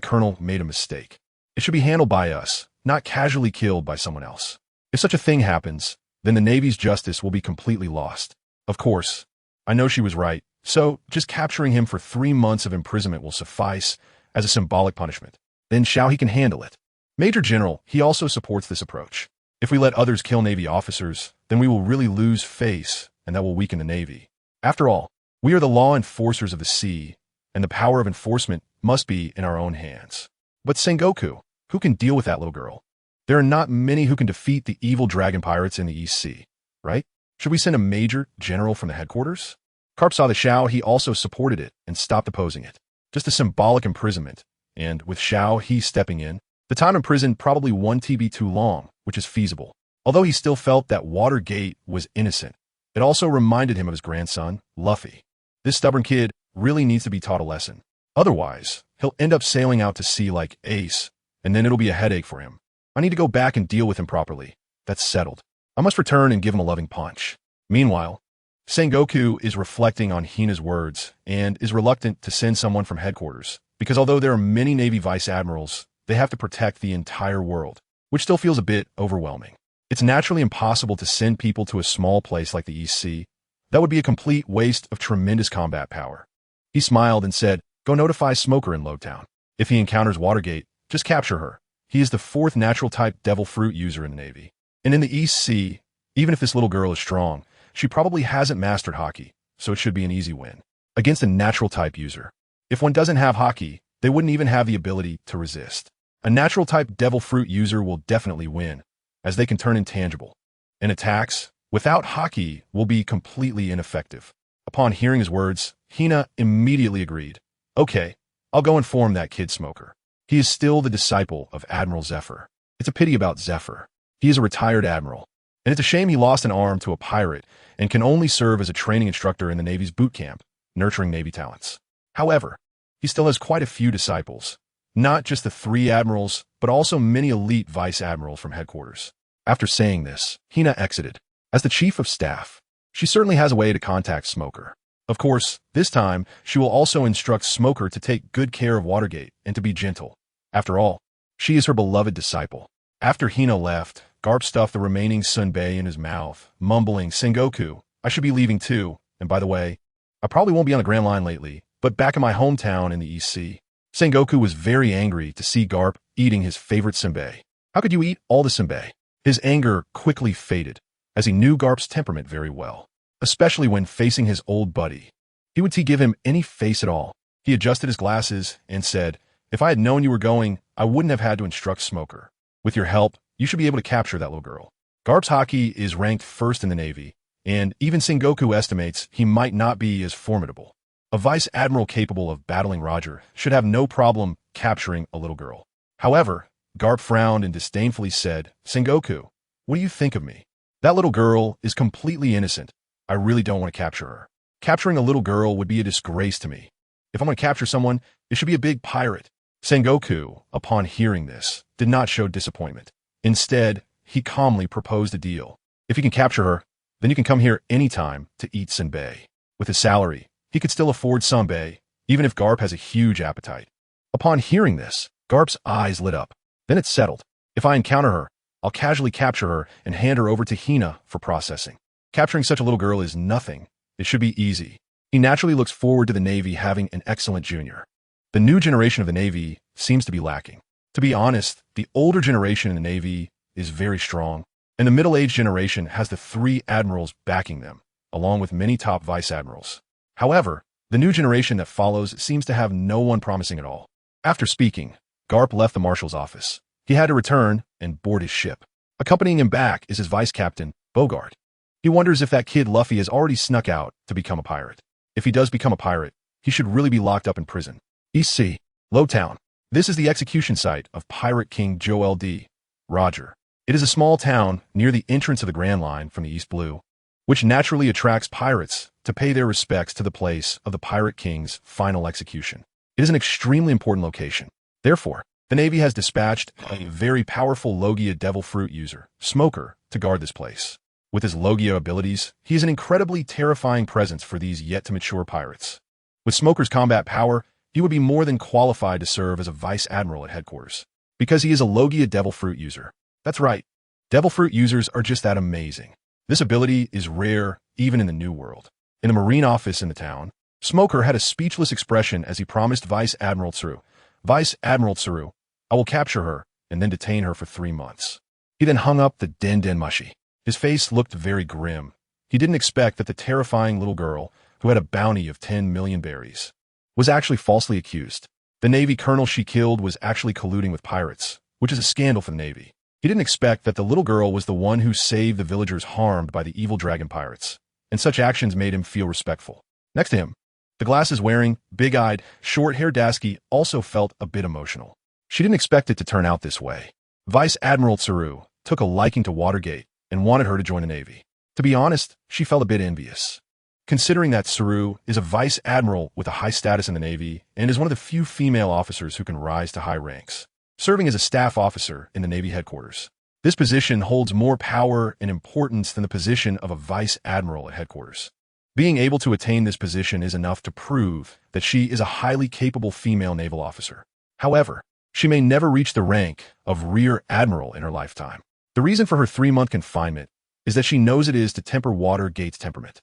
colonel made a mistake, it should be handled by us, not casually killed by someone else. If such a thing happens, then the Navy's justice will be completely lost. Of course, I know she was right, so just capturing him for 3 months of imprisonment will suffice as a symbolic punishment. Then Xiao-Hie can handle it. Major General, he also supports this approach. If we let others kill Navy officers, then we will really lose face, and that will weaken the Navy. After all, we are the law enforcers of the sea, and the power of enforcement must be in our own hands. But Sengoku, who can deal with that little girl? There are not many who can defeat the evil dragon pirates in the East Sea, right? Should we send a Major General from the headquarters? Carp saw the Xiao-Hie also supported it and stopped opposing it. Just a symbolic imprisonment, and with Xiao-Hie stepping in, the time in prison probably 1 TB too long, which is feasible. Although he still felt that Watergate was innocent, it also reminded him of his grandson, Luffy. This stubborn kid really needs to be taught a lesson. Otherwise, he'll end up sailing out to sea like Ace, and then it'll be a headache for him. I need to go back and deal with him properly. That's settled. I must return and give him a loving punch. Meanwhile, Sengoku is reflecting on Hina's words and is reluctant to send someone from headquarters, because although there are many Navy Vice Admirals, they have to protect the entire world, which still feels a bit overwhelming. It's naturally impossible to send people to a small place like the East Sea. That would be a complete waste of tremendous combat power. He smiled and said, "Go notify Smoker in Lowtown. If he encounters Watergate, just capture her. He is the 4th natural-type Devil Fruit user in the Navy. And in the East Sea, even if this little girl is strong, she probably hasn't mastered Haki, so it should be an easy win. Against a natural-type user. If one doesn't have Haki, they wouldn't even have the ability to resist. A natural-type Devil Fruit user will definitely win, as they can turn intangible. And attacks, without Haki, will be completely ineffective." Upon hearing his words, Hina immediately agreed. "Okay, I'll go inform that kid Smoker. He is still the disciple of Admiral Zephyr. It's a pity about Zephyr. He is a retired admiral, and it's a shame he lost an arm to a pirate and can only serve as a training instructor in the Navy's boot camp, nurturing Navy talents. However, he still has quite a few disciples, not just the 3 admirals, but also many elite vice admirals from headquarters." After saying this, Hina exited. As the chief of staff, she certainly has a way to contact Smoker. Of course, this time, she will also instruct Smoker to take good care of Watergate and to be gentle. After all, she is her beloved disciple. After Hina left, Garp stuffed the remaining sunbae in his mouth, mumbling, "Sengoku, I should be leaving too, and by the way, I probably won't be on the Grand Line lately, but back in my hometown in the East Sea." Sengoku was very angry to see Garp eating his favorite senbei. How could you eat all the senbei? His anger quickly faded, as he knew Garp's temperament very well, especially when facing his old buddy. He would give him any face at all. He adjusted his glasses and said, "If I had known you were going, I wouldn't have had to instruct Smoker. With your help, you should be able to capture that little girl." Garp's Haki is ranked 1st in the Navy, and even Sengoku estimates he might not be as formidable. A vice admiral capable of battling Roger should have no problem capturing a little girl. However, Garp frowned and disdainfully said, "Sengoku, what do you think of me? That little girl is completely innocent. I really don't want to capture her. Capturing a little girl would be a disgrace to me. If I'm going to capture someone, it should be a big pirate." Sengoku, upon hearing this, did not show disappointment. Instead, he calmly proposed a deal. If you can capture her, then you can come here anytime to eat senbei. With his salary, he could still afford senbei, even if Garp has a huge appetite. Upon hearing this, Garp's eyes lit up. Then it's settled. If I encounter her, I'll casually capture her and hand her over to Hina for processing. Capturing such a little girl is nothing. It should be easy. He naturally looks forward to the Navy having an excellent junior. The new generation of the Navy seems to be lacking. To be honest, the older generation in the Navy is very strong, and the middle-aged generation has the 3 admirals backing them, along with many top vice admirals. However, The new generation that follows seems to have no one promising at all. After speaking, Garp left the marshal's office. He had to return and board his ship. Accompanying him back is his vice captain, Bogart. He wonders if that kid Luffy has already snuck out to become a pirate. If he does become a pirate, he should really be locked up in prison. East Sea, Lowtown. This is the execution site of Pirate King Joel D. Roger. It is a small town near the entrance of the Grand Line from the East Blue, which naturally attracts pirates to pay their respects to the place of the Pirate King's final execution. It is an extremely important location. Therefore, the Navy has dispatched a very powerful Logia Devil Fruit user, Smoker, to guard this place. With his Logia abilities, he is an incredibly terrifying presence for these yet-to-mature pirates. With Smoker's combat power, he would be more than qualified to serve as a Vice Admiral at headquarters, because he is a Logia Devil Fruit user. That's right, Devil Fruit users are just that amazing. This ability is rare even in the New World. In the Marine office in the town, Smoker had a speechless expression as he promised Vice Admiral Tsuru, Vice Admiral Tsuru, I will capture her and then detain her for 3 months. He then hung up the Den Mushi. His face looked very grim. He didn't expect that the terrifying little girl, who had a bounty of 10 million berries, was actually falsely accused. The Navy colonel she killed was actually colluding with pirates, which is a scandal for the Navy. He didn't expect that the little girl was the one who saved the villagers harmed by the evil dragon pirates, and such actions made him feel respectful. Next to him, the glasses-wearing, big-eyed, short-haired Dasky also felt a bit emotional. She didn't expect it to turn out this way. Vice Admiral Tsuru took a liking to Watergate and wanted her to join the Navy. To be honest, she felt a bit envious, considering that Tsuru is a Vice Admiral with a high status in the Navy and is one of the few female officers who can rise to high ranks, serving as a staff officer in the Navy headquarters. This position holds more power and importance than the position of a Vice Admiral at headquarters. Being able to attain this position is enough to prove that she is a highly capable female naval officer. However, she may never reach the rank of Rear Admiral in her lifetime. The reason for her 3-month confinement is that she knows it is to temper Watergate's temperament.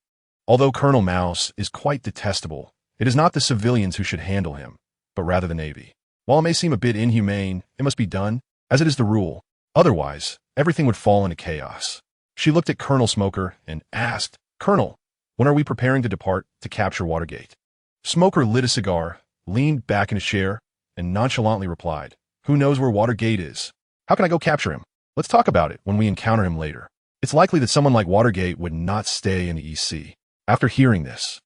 Although Colonel Mouse is quite detestable, it is not the civilians who should handle him, but rather the Navy. While it may seem a bit inhumane, it must be done, as it is the rule. Otherwise, everything would fall into chaos. She looked at Colonel Smoker and asked, Colonel, when are we preparing to depart to capture Watergate? Smoker lit a cigar, leaned back in his chair, and nonchalantly replied, Who knows where Watergate is? How can I go capture him? Let's talk about it when we encounter him later. It's likely that someone like Watergate would not stay in the East Sea. After hearing this,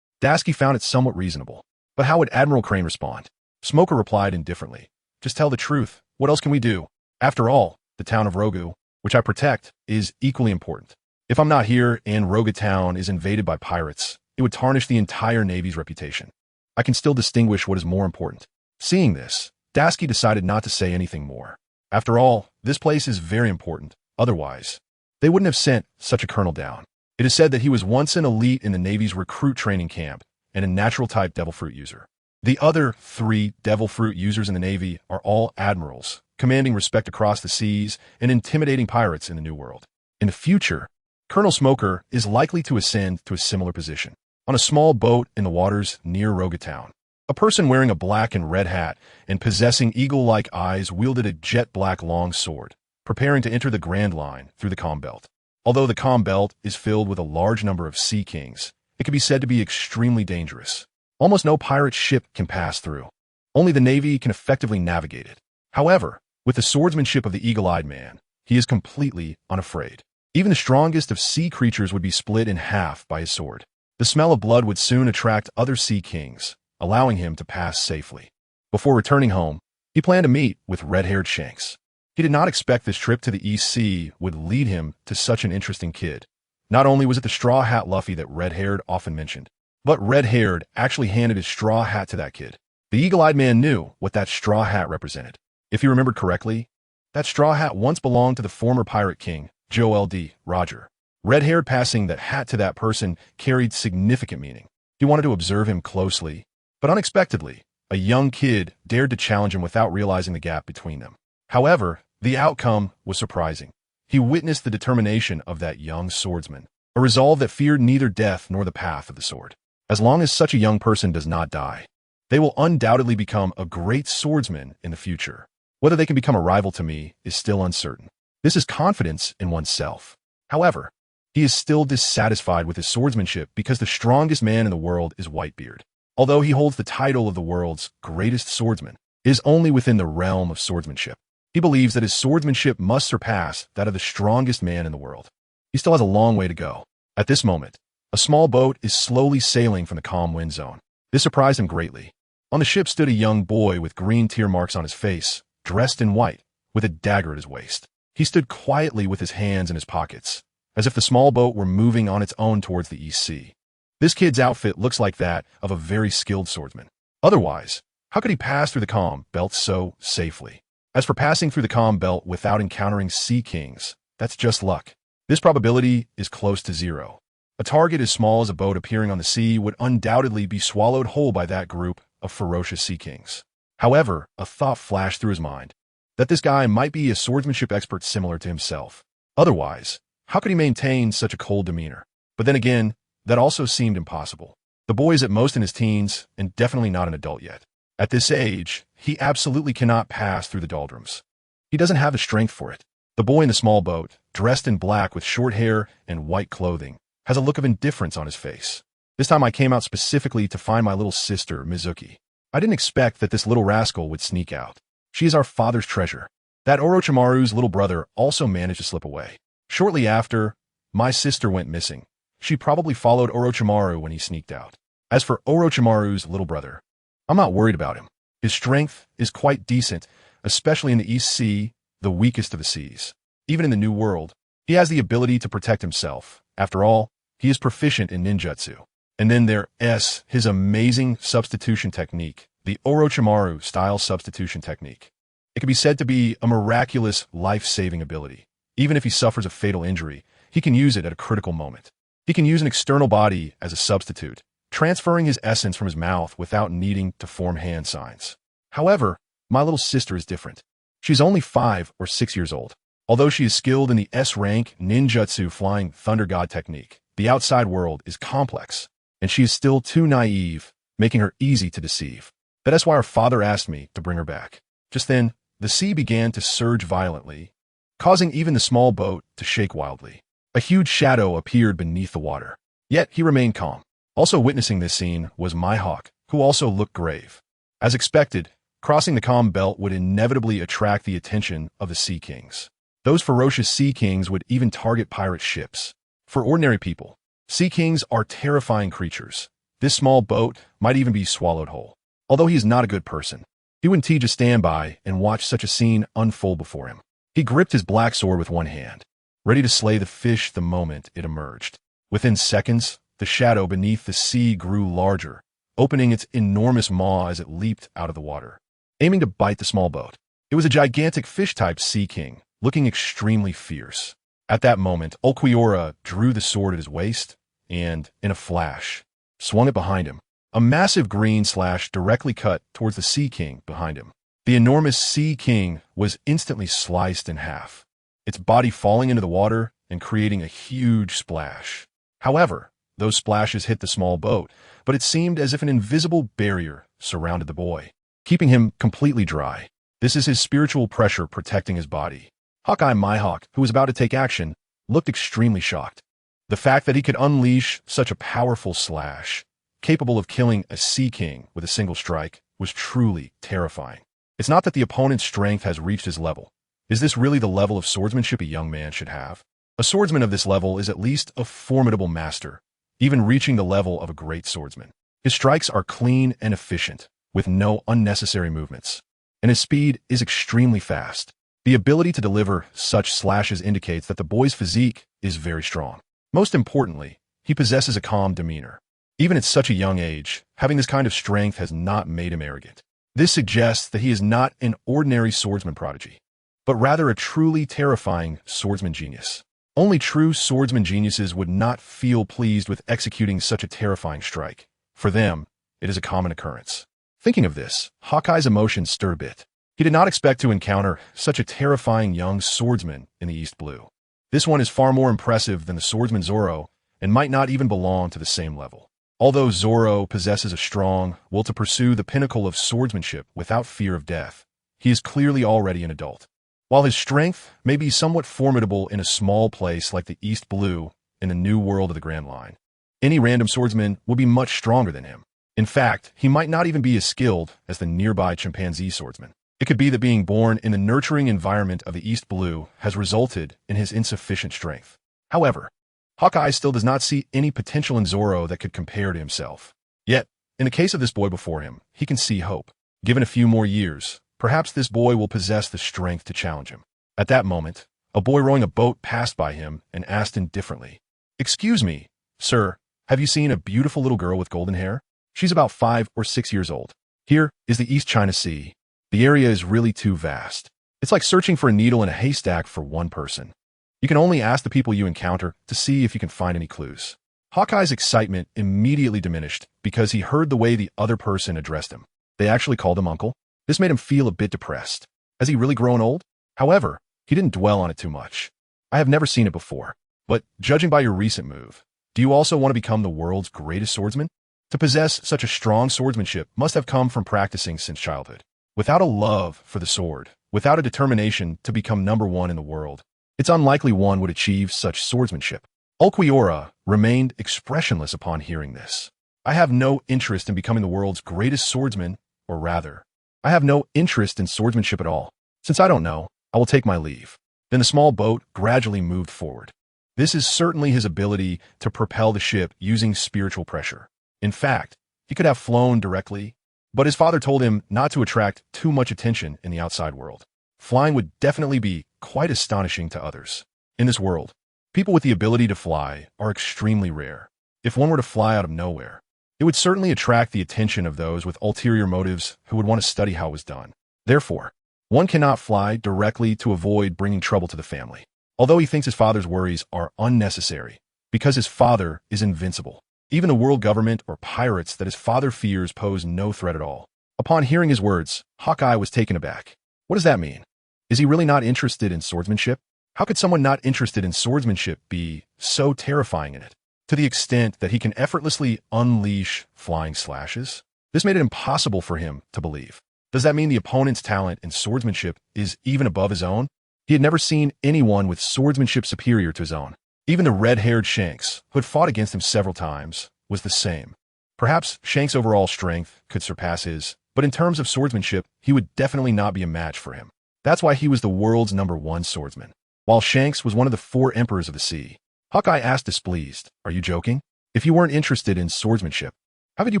Dasky found it somewhat reasonable. But how would Admiral Crane respond? Smoker replied indifferently, Just tell the truth. What else can we do? After all, the town of Rogu, which I protect, is equally important. If I'm not here and Rogu town is invaded by pirates, it would tarnish the entire Navy's reputation. I can still distinguish what is more important. Seeing this, Dasky decided not to say anything more. After all, this place is very important. Otherwise, they wouldn't have sent such a colonel down. It is said that he was once an elite in the Navy's recruit training camp and a natural-type Devil Fruit user. The other 3 Devil Fruit users in the Navy are all admirals, commanding respect across the seas and intimidating pirates in the New World. In the future, Colonel Smoker is likely to ascend to a similar position. On a small boat in the waters near Rogu town, a person wearing a black and red hat and possessing eagle-like eyes wielded a jet-black long sword, preparing to enter the Grand Line through the Calm Belt. Although the Calm Belt is filled with a large number of sea kings, it can be said to be extremely dangerous. Almost no pirate ship can pass through. Only the Navy can effectively navigate it. However, with the swordsmanship of the eagle-eyed man, he is completely unafraid. Even the strongest of sea creatures would be split in half by his sword. The smell of blood would soon attract other sea kings, allowing him to pass safely. Before returning home, he planned to meet with red-haired Shanks. He did not expect this trip to the East Sea would lead him to such an interesting kid. Not only was it the straw hat Luffy that red-haired often mentioned, but red-haired actually handed his straw hat to that kid. The eagle-eyed man knew what that straw hat represented. If he remembered correctly, that straw hat once belonged to the former pirate king, Joel D. Roger. Red-haired passing that hat to that person carried significant meaning. He wanted to observe him closely, but unexpectedly, a young kid dared to challenge him without realizing the gap between them. However, the outcome was surprising. He witnessed the determination of that young swordsman, a resolve that feared neither death nor the path of the sword. As long as such a young person does not die, they will undoubtedly become a great swordsman in the future. Whether they can become a rival to me is still uncertain. This is confidence in oneself. However, he is still dissatisfied with his swordsmanship because the strongest man in the world is Whitebeard. Although he holds the title of the world's greatest swordsman, it is only within the realm of swordsmanship. He believes that his swordsmanship must surpass that of the strongest man in the world. He still has a long way to go. At this moment, a small boat is slowly sailing from the calm wind zone. This surprised him greatly. On the ship stood a young boy with green tear marks on his face, dressed in white, with a dagger at his waist. He stood quietly with his hands in his pockets, as if the small boat were moving on its own towards the East Sea. This kid's outfit looks like that of a very skilled swordsman. Otherwise, how could he pass through the calm belt so safely? As for passing through the calm belt without encountering sea kings, that's just luck. This probability is close to zero. A target as small as a boat appearing on the sea would undoubtedly be swallowed whole by that group of ferocious sea kings. However, a thought flashed through his mind, that this guy might be a swordsmanship expert similar to himself. Otherwise, how could he maintain such a cold demeanor? But then again, that also seemed impossible. The boy is at most in his teens, and definitely not an adult yet. At this age, he absolutely cannot pass through the doldrums. He doesn't have the strength for it. The boy in the small boat, dressed in black with short hair and white clothing, has a look of indifference on his face. This time I came out specifically to find my little sister, Mizuki. I didn't expect that this little rascal would sneak out. She is our father's treasure. That Orochimaru's little brother also managed to slip away. Shortly after, my sister went missing. She probably followed Orochimaru when he sneaked out. As for Orochimaru's little brother, I'm not worried about him. His strength is quite decent, especially in the East Sea, the weakest of the seas. Even in the New World, he has the ability to protect himself. After all, he is proficient in ninjutsu. And then there's his amazing substitution technique, the Orochimaru-style substitution technique. It can be said to be a miraculous life-saving ability. Even if he suffers a fatal injury, he can use it at a critical moment. He can use an external body as a substitute, transferring his essence from his mouth without needing to form hand signs. However, my little sister is different. She's only 5 or 6 years old. Although she is skilled in the S-rank ninjutsu flying thunder god technique, the outside world is complex, and she is still too naive, making her easy to deceive. That's why her father asked me to bring her back. Just then, the sea began to surge violently, causing even the small boat to shake wildly. A huge shadow appeared beneath the water. Yet he remained calm. Also witnessing this scene was Mihawk, who also looked grave. As expected, crossing the calm belt would inevitably attract the attention of the Sea Kings. Those ferocious Sea Kings would even target pirate ships. For ordinary people, Sea Kings are terrifying creatures. This small boat might even be swallowed whole. Although he is not a good person, he wouldn't just stand by and watch such a scene unfold before him. He gripped his black sword with one hand, ready to slay the fish the moment it emerged. Within seconds, the shadow beneath the sea grew larger, opening its enormous maw as it leaped out of the water, aiming to bite the small boat. It was a gigantic fish-type Sea King, looking extremely fierce. At that moment, Ulquiorra drew the sword at his waist and, in a flash, swung it behind him. A massive green slash directly cut towards the Sea King behind him. The enormous Sea King was instantly sliced in half, its body falling into the water and creating a huge splash. However, those splashes hit the small boat, but it seemed as if an invisible barrier surrounded the boy, keeping him completely dry. This is his spiritual pressure protecting his body. Hawkeye Mihawk, who was about to take action, looked extremely shocked. The fact that he could unleash such a powerful slash, capable of killing a Sea King with a single strike, was truly terrifying. It's not that the opponent's strength has reached his level. Is this really the level of swordsmanship a young man should have? A swordsman of this level is at least a formidable master, even reaching the level of a great swordsman. His strikes are clean and efficient, with no unnecessary movements, and his speed is extremely fast. The ability to deliver such slashes indicates that the boy's physique is very strong. Most importantly, he possesses a calm demeanor. Even at such a young age, having this kind of strength has not made him arrogant. This suggests that he is not an ordinary swordsman prodigy, but rather a truly terrifying swordsman genius. Only true swordsman geniuses would not feel pleased with executing such a terrifying strike. For them, it is a common occurrence. Thinking of this, Hawkeye's emotions stirred a bit. He did not expect to encounter such a terrifying young swordsman in the East Blue. This one is far more impressive than the swordsman Zoro and might not even belong to the same level. Although Zoro possesses a strong will to pursue the pinnacle of swordsmanship without fear of death, he is clearly already an adult. While his strength may be somewhat formidable in a small place like the East Blue in the new world of the Grand Line, any random swordsman will be much stronger than him. In fact, he might not even be as skilled as the nearby chimpanzee swordsman. It could be that being born in the nurturing environment of the East Blue has resulted in his insufficient strength. However, Hawkeye still does not see any potential in Zoro that could compare to himself. Yet, in the case of this boy before him, he can see hope. Given a few more years, perhaps this boy will possess the strength to challenge him. At that moment, a boy rowing a boat passed by him and asked indifferently, "Excuse me, sir, have you seen a beautiful little girl with golden hair? She's about 5 or 6 years old. Here is the East China Sea. The area is really too vast. It's like searching for a needle in a haystack for one person. You can only ask the people you encounter to see if you can find any clues." Hawkeye's excitement immediately diminished because he heard the way the other person addressed him. They actually called him uncle. This made him feel a bit depressed. Has he really grown old? However, he didn't dwell on it too much. "I have never seen it before, but judging by your recent move, do you also want to become the world's greatest swordsman? To possess such a strong swordsmanship must have come from practicing since childhood. Without a love for the sword, without a determination to become #1 in the world, it's unlikely one would achieve such swordsmanship." Ulquiorra remained expressionless upon hearing this. "I have no interest in becoming the world's greatest swordsman, or rather, I have no interest in swordsmanship at all. Since I don't know, I will take my leave." Then the small boat gradually moved forward. This is certainly his ability to propel the ship using spiritual pressure. In fact, he could have flown directly, but his father told him not to attract too much attention in the outside world. Flying would definitely be quite astonishing to others. In this world, people with the ability to fly are extremely rare. If one were to fly out of nowhere, it would certainly attract the attention of those with ulterior motives who would want to study how it was done. Therefore, one cannot fly directly to avoid bringing trouble to the family. Although he thinks his father's worries are unnecessary, because his father is invincible. Even the world government or pirates that his father fears pose no threat at all. Upon hearing his words, Hawkeye was taken aback. What does that mean? Is he really not interested in swordsmanship? How could someone not interested in swordsmanship be so terrifying in it, to the extent that he can effortlessly unleash flying slashes? This made it impossible for him to believe. Does that mean the opponent's talent in swordsmanship is even above his own? He had never seen anyone with swordsmanship superior to his own. Even the red-haired Shanks, who had fought against him several times, was the same. Perhaps Shanks' overall strength could surpass his, but in terms of swordsmanship, he would definitely not be a match for him. That's why he was the world's #1 swordsman, while Shanks was one of the 4 emperors of the sea. Hawkeye asked displeased, "Are you joking? If you weren't interested in swordsmanship, how could you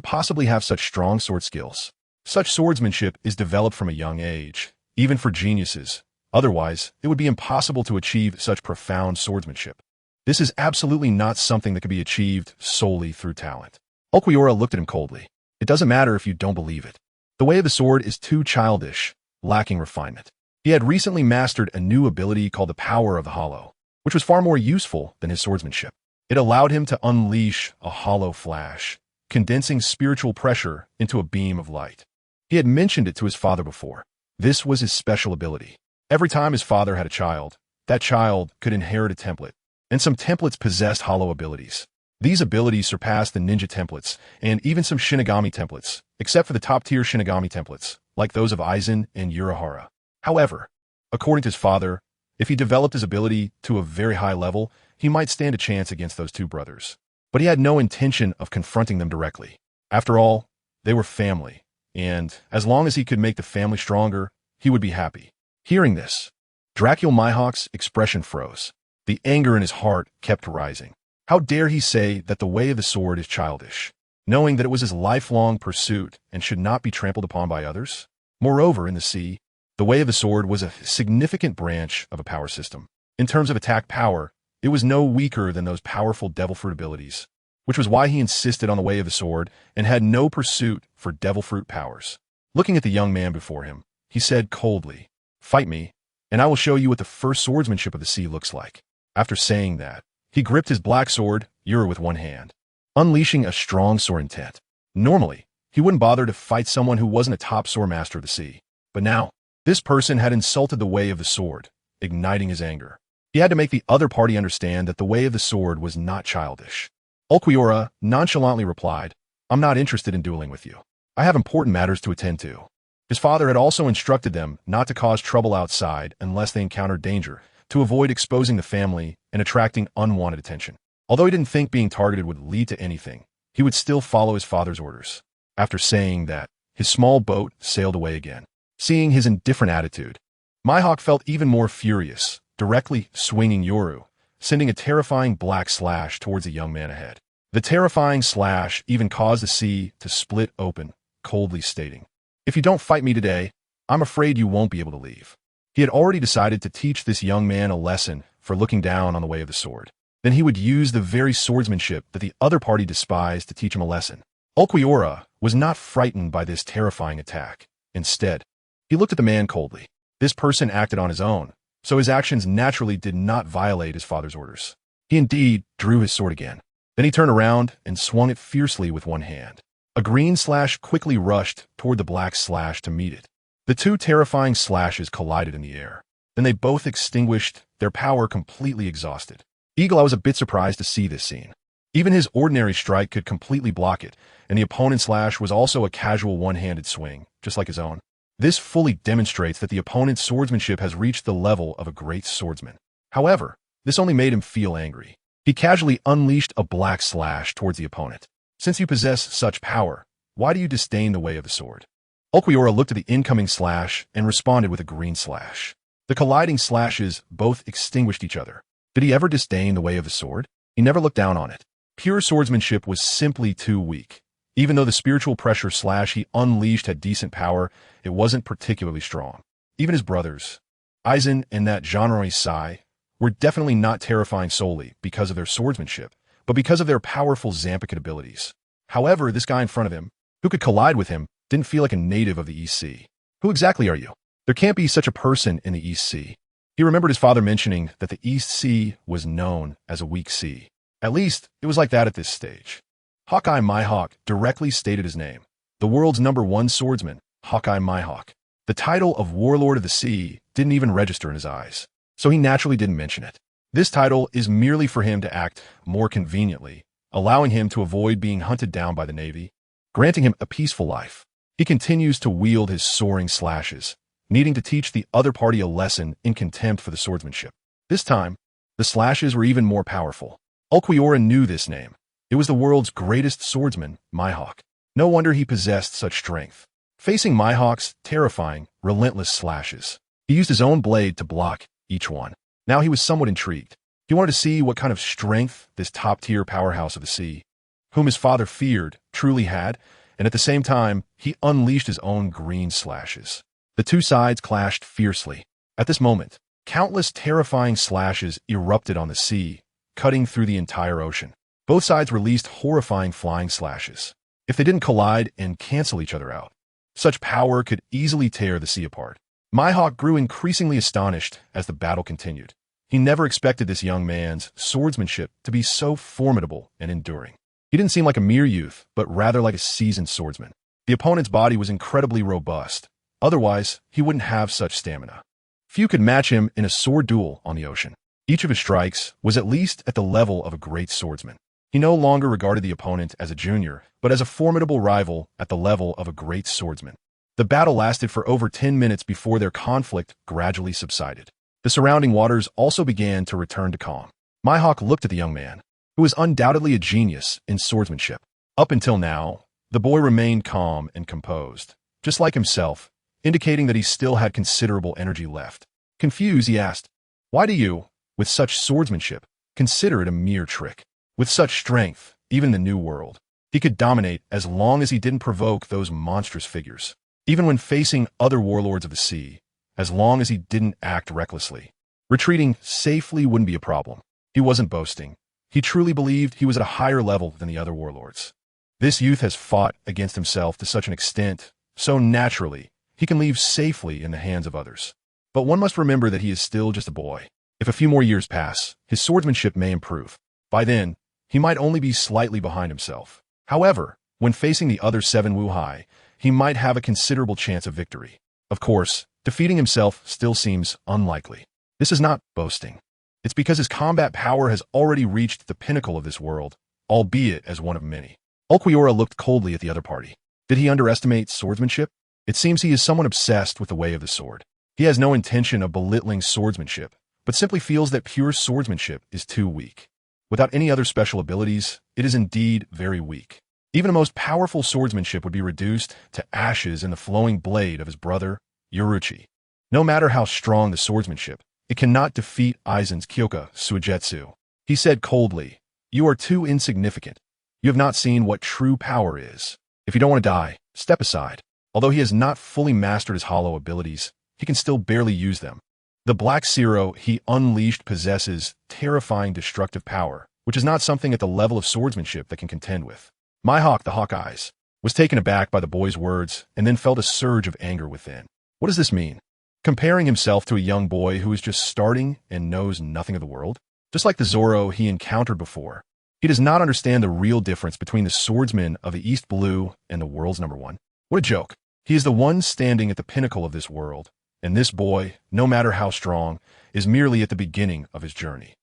possibly have such strong sword skills? Such swordsmanship is developed from a young age, even for geniuses. Otherwise, it would be impossible to achieve such profound swordsmanship. This is absolutely not something that could be achieved solely through talent." Ulquiorra looked at him coldly. "It doesn't matter if you don't believe it. The way of the sword is too childish, lacking refinement." He had recently mastered a new ability called the Power of the Hollow, which was far more useful than his swordsmanship. It allowed him to unleash a hollow flash, condensing spiritual pressure into a beam of light. He had mentioned it to his father before. This was his special ability. Every time his father had a child, that child could inherit a template, and some templates possessed hollow abilities. These abilities surpassed the ninja templates and even some Shinigami templates, except for the top-tier Shinigami templates, like those of Aizen and Urahara. However, according to his father, if he developed his ability to a very high level, he might stand a chance against those 2 brothers. But he had no intention of confronting them directly. After all, they were family, and as long as he could make the family stronger, he would be happy. Hearing this, Dracula Mihawk's expression froze. The anger in his heart kept rising. How dare he say that the way of the sword is childish, knowing that it was his lifelong pursuit and should not be trampled upon by others? Moreover, in the sea, the way of the sword was a significant branch of a power system. In terms of attack power, it was no weaker than those powerful devil fruit abilities, which was why he insisted on the way of the sword and had no pursuit for devil fruit powers. Looking at the young man before him, he said coldly, "Fight me, and I will show you what the first swordsmanship of the sea looks like." After saying that, he gripped his black sword, Ura, with one hand, unleashing a strong sword intent. Normally, he wouldn't bother to fight someone who wasn't a top sword master of the sea. But now, this person had insulted the way of the sword, igniting his anger. He had to make the other party understand that the way of the sword was not childish. Ulquiorra nonchalantly replied, "I'm not interested in dueling with you. I have important matters to attend to." His father had also instructed them not to cause trouble outside unless they encountered danger, to avoid exposing the family and attracting unwanted attention. Although he didn't think being targeted would lead to anything, he would still follow his father's orders. After saying that, his small boat sailed away again. Seeing his indifferent attitude, Mihawk felt even more furious, directly swinging Yoru, sending a terrifying black slash towards the young man ahead. The terrifying slash even caused the sea to split open, coldly stating, "If you don't fight me today, I'm afraid you won't be able to leave." He had already decided to teach this young man a lesson for looking down on the way of the sword. Then he would use the very swordsmanship that the other party despised to teach him a lesson. Ulquiorra was not frightened by this terrifying attack. Instead, he looked at the man coldly. This person acted on his own, so his actions naturally did not violate his father's orders. He indeed drew his sword again. Then he turned around and swung it fiercely with one hand. A green slash quickly rushed toward the black slash to meet it. The two terrifying slashes collided in the air. Then they both extinguished, their power completely exhausted. Eagle-Eye was a bit surprised to see this scene. Even his ordinary strike could completely block it, and the opponent's slash was also a casual one-handed swing, just like his own. This fully demonstrates that the opponent's swordsmanship has reached the level of a great swordsman. However, this only made him feel angry. He casually unleashed a black slash towards the opponent. "Since you possess such power, why do you disdain the way of the sword?" Ulquiorra looked at the incoming slash and responded with a green slash. The colliding slashes both extinguished each other. Did he ever disdain the way of the sword? He never looked down on it. Pure swordsmanship was simply too weak. Even though the spiritual pressure slash he unleashed had decent power, it wasn't particularly strong. Even his brothers, Aizen and that Genroi Sai, were definitely not terrifying solely because of their swordsmanship, but because of their powerful Zampican abilities. However, this guy in front of him, who could collide with him, didn't feel like a native of the East Sea. Who exactly are you? There can't be such a person in the East Sea. He remembered his father mentioning that the East Sea was known as a weak sea. At least, it was like that at this stage. Hawkeye Mihawk directly stated his name. The world's #1 swordsman, Hawkeye Mihawk. The title of Warlord of the Sea didn't even register in his eyes, so he naturally didn't mention it. This title is merely for him to act more conveniently, allowing him to avoid being hunted down by the Navy, granting him a peaceful life. He continues to wield his soaring slashes, needing to teach the other party a lesson in contempt for the swordsmanship. This time, the slashes were even more powerful. Ulquiorra knew this name. It was the world's greatest swordsman, Mihawk. No wonder he possessed such strength. Facing Mihawk's terrifying, relentless slashes, he used his own blade to block each one. Now he was somewhat intrigued. He wanted to see what kind of strength this top-tier powerhouse of the sea, whom his father feared, truly had, and at the same time, he unleashed his own green slashes. The two sides clashed fiercely. At this moment, countless terrifying slashes erupted on the sea, cutting through the entire ocean. Both sides released horrifying flying slashes. If they didn't collide and cancel each other out, such power could easily tear the sea apart. Mihawk grew increasingly astonished as the battle continued. He never expected this young man's swordsmanship to be so formidable and enduring. He didn't seem like a mere youth, but rather like a seasoned swordsman. The opponent's body was incredibly robust. Otherwise, he wouldn't have such stamina. Few could match him in a sword duel on the ocean. Each of his strikes was at least at the level of a great swordsman. He no longer regarded the opponent as a junior, but as a formidable rival at the level of a great swordsman. The battle lasted for over 10 minutes before their conflict gradually subsided. The surrounding waters also began to return to calm. Mihawk looked at the young man, who was undoubtedly a genius in swordsmanship. Up until now, the boy remained calm and composed, just like himself, indicating that he still had considerable energy left. Confused, he asked, "Why do you, with such swordsmanship, consider it a mere trick? With such strength, even in the New World, he could dominate as long as he didn't provoke those monstrous figures. Even when facing other warlords of the sea, as long as he didn't act recklessly. Retreating safely wouldn't be a problem." He wasn't boasting. He truly believed he was at a higher level than the other warlords. This youth has fought against himself to such an extent, so naturally, he can leave safely in the hands of others. But one must remember that he is still just a boy. If a few more years pass, his swordsmanship may improve. By then, he might only be slightly behind himself. However, when facing the other 7 Wuhai, he might have a considerable chance of victory. Of course, defeating himself still seems unlikely. This is not boasting. It's because his combat power has already reached the pinnacle of this world, albeit as one of many. Ulquiorra looked coldly at the other party. Did he underestimate swordsmanship? It seems he is somewhat obsessed with the way of the sword. He has no intention of belittling swordsmanship, but simply feels that pure swordsmanship is too weak. Without any other special abilities, it is indeed very weak. Even the most powerful swordsmanship would be reduced to ashes in the flowing blade of his brother, Yoruchi. No matter how strong the swordsmanship, it cannot defeat Aizen's Kyoka Suigetsu. He said coldly, "You are too insignificant. You have not seen what true power is. If you don't want to die, step aside." Although he has not fully mastered his hollow abilities, he can still barely use them. The Black Zero he unleashed possesses terrifying destructive power, which is not something at the level of swordsmanship that can contend with. Mihawk, the Hawkeyes, was taken aback by the boy's words and then felt a surge of anger within. What does this mean? Comparing himself to a young boy who is just starting and knows nothing of the world? Just like the Zoro he encountered before, he does not understand the real difference between the swordsman of the East Blue and the world's #1. What a joke. He is the one standing at the pinnacle of this world, and this boy, no matter how strong, is merely at the beginning of his journey.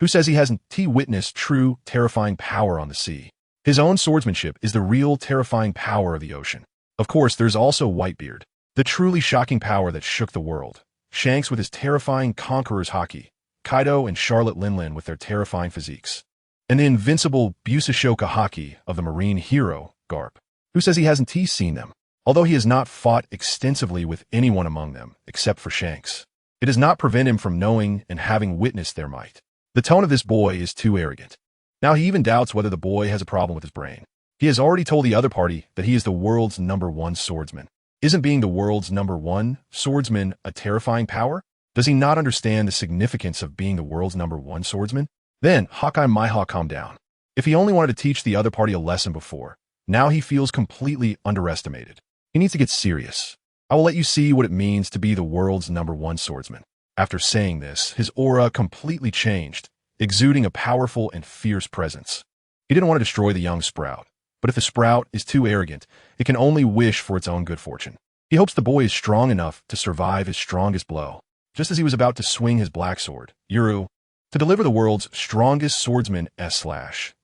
Who says he hasn't witnessed true, terrifying power on the sea? His own swordsmanship is the real, terrifying power of the ocean. Of course, there's also Whitebeard, the truly shocking power that shook the world. Shanks with his terrifying conqueror's haki, Kaido and Charlotte Linlin with their terrifying physiques, and the invincible Busashoka haki of the marine hero, Garp. Who says he hasn't seen them? Although he has not fought extensively with anyone among them, except for Shanks, it does not prevent him from knowing and having witnessed their might. The tone of this boy is too arrogant. Now he even doubts whether the boy has a problem with his brain. He has already told the other party that he is the world's #1 swordsman. Isn't being the world's #1 swordsman a terrifying power? Does he not understand the significance of being the world's #1 swordsman? Then Hawkeye Mihawk calmed down. If he only wanted to teach the other party a lesson before, now he feels completely underestimated. He needs to get serious. I will let you see what it means to be the world's #1 swordsman. After saying this, his aura completely changed, exuding a powerful and fierce presence. He didn't want to destroy the young sprout, but if the sprout is too arrogant, it can only wish for its own good fortune. He hopes the boy is strong enough to survive his strongest blow. Just as he was about to swing his black sword, Yuru, to deliver the world's strongest swordsman S/,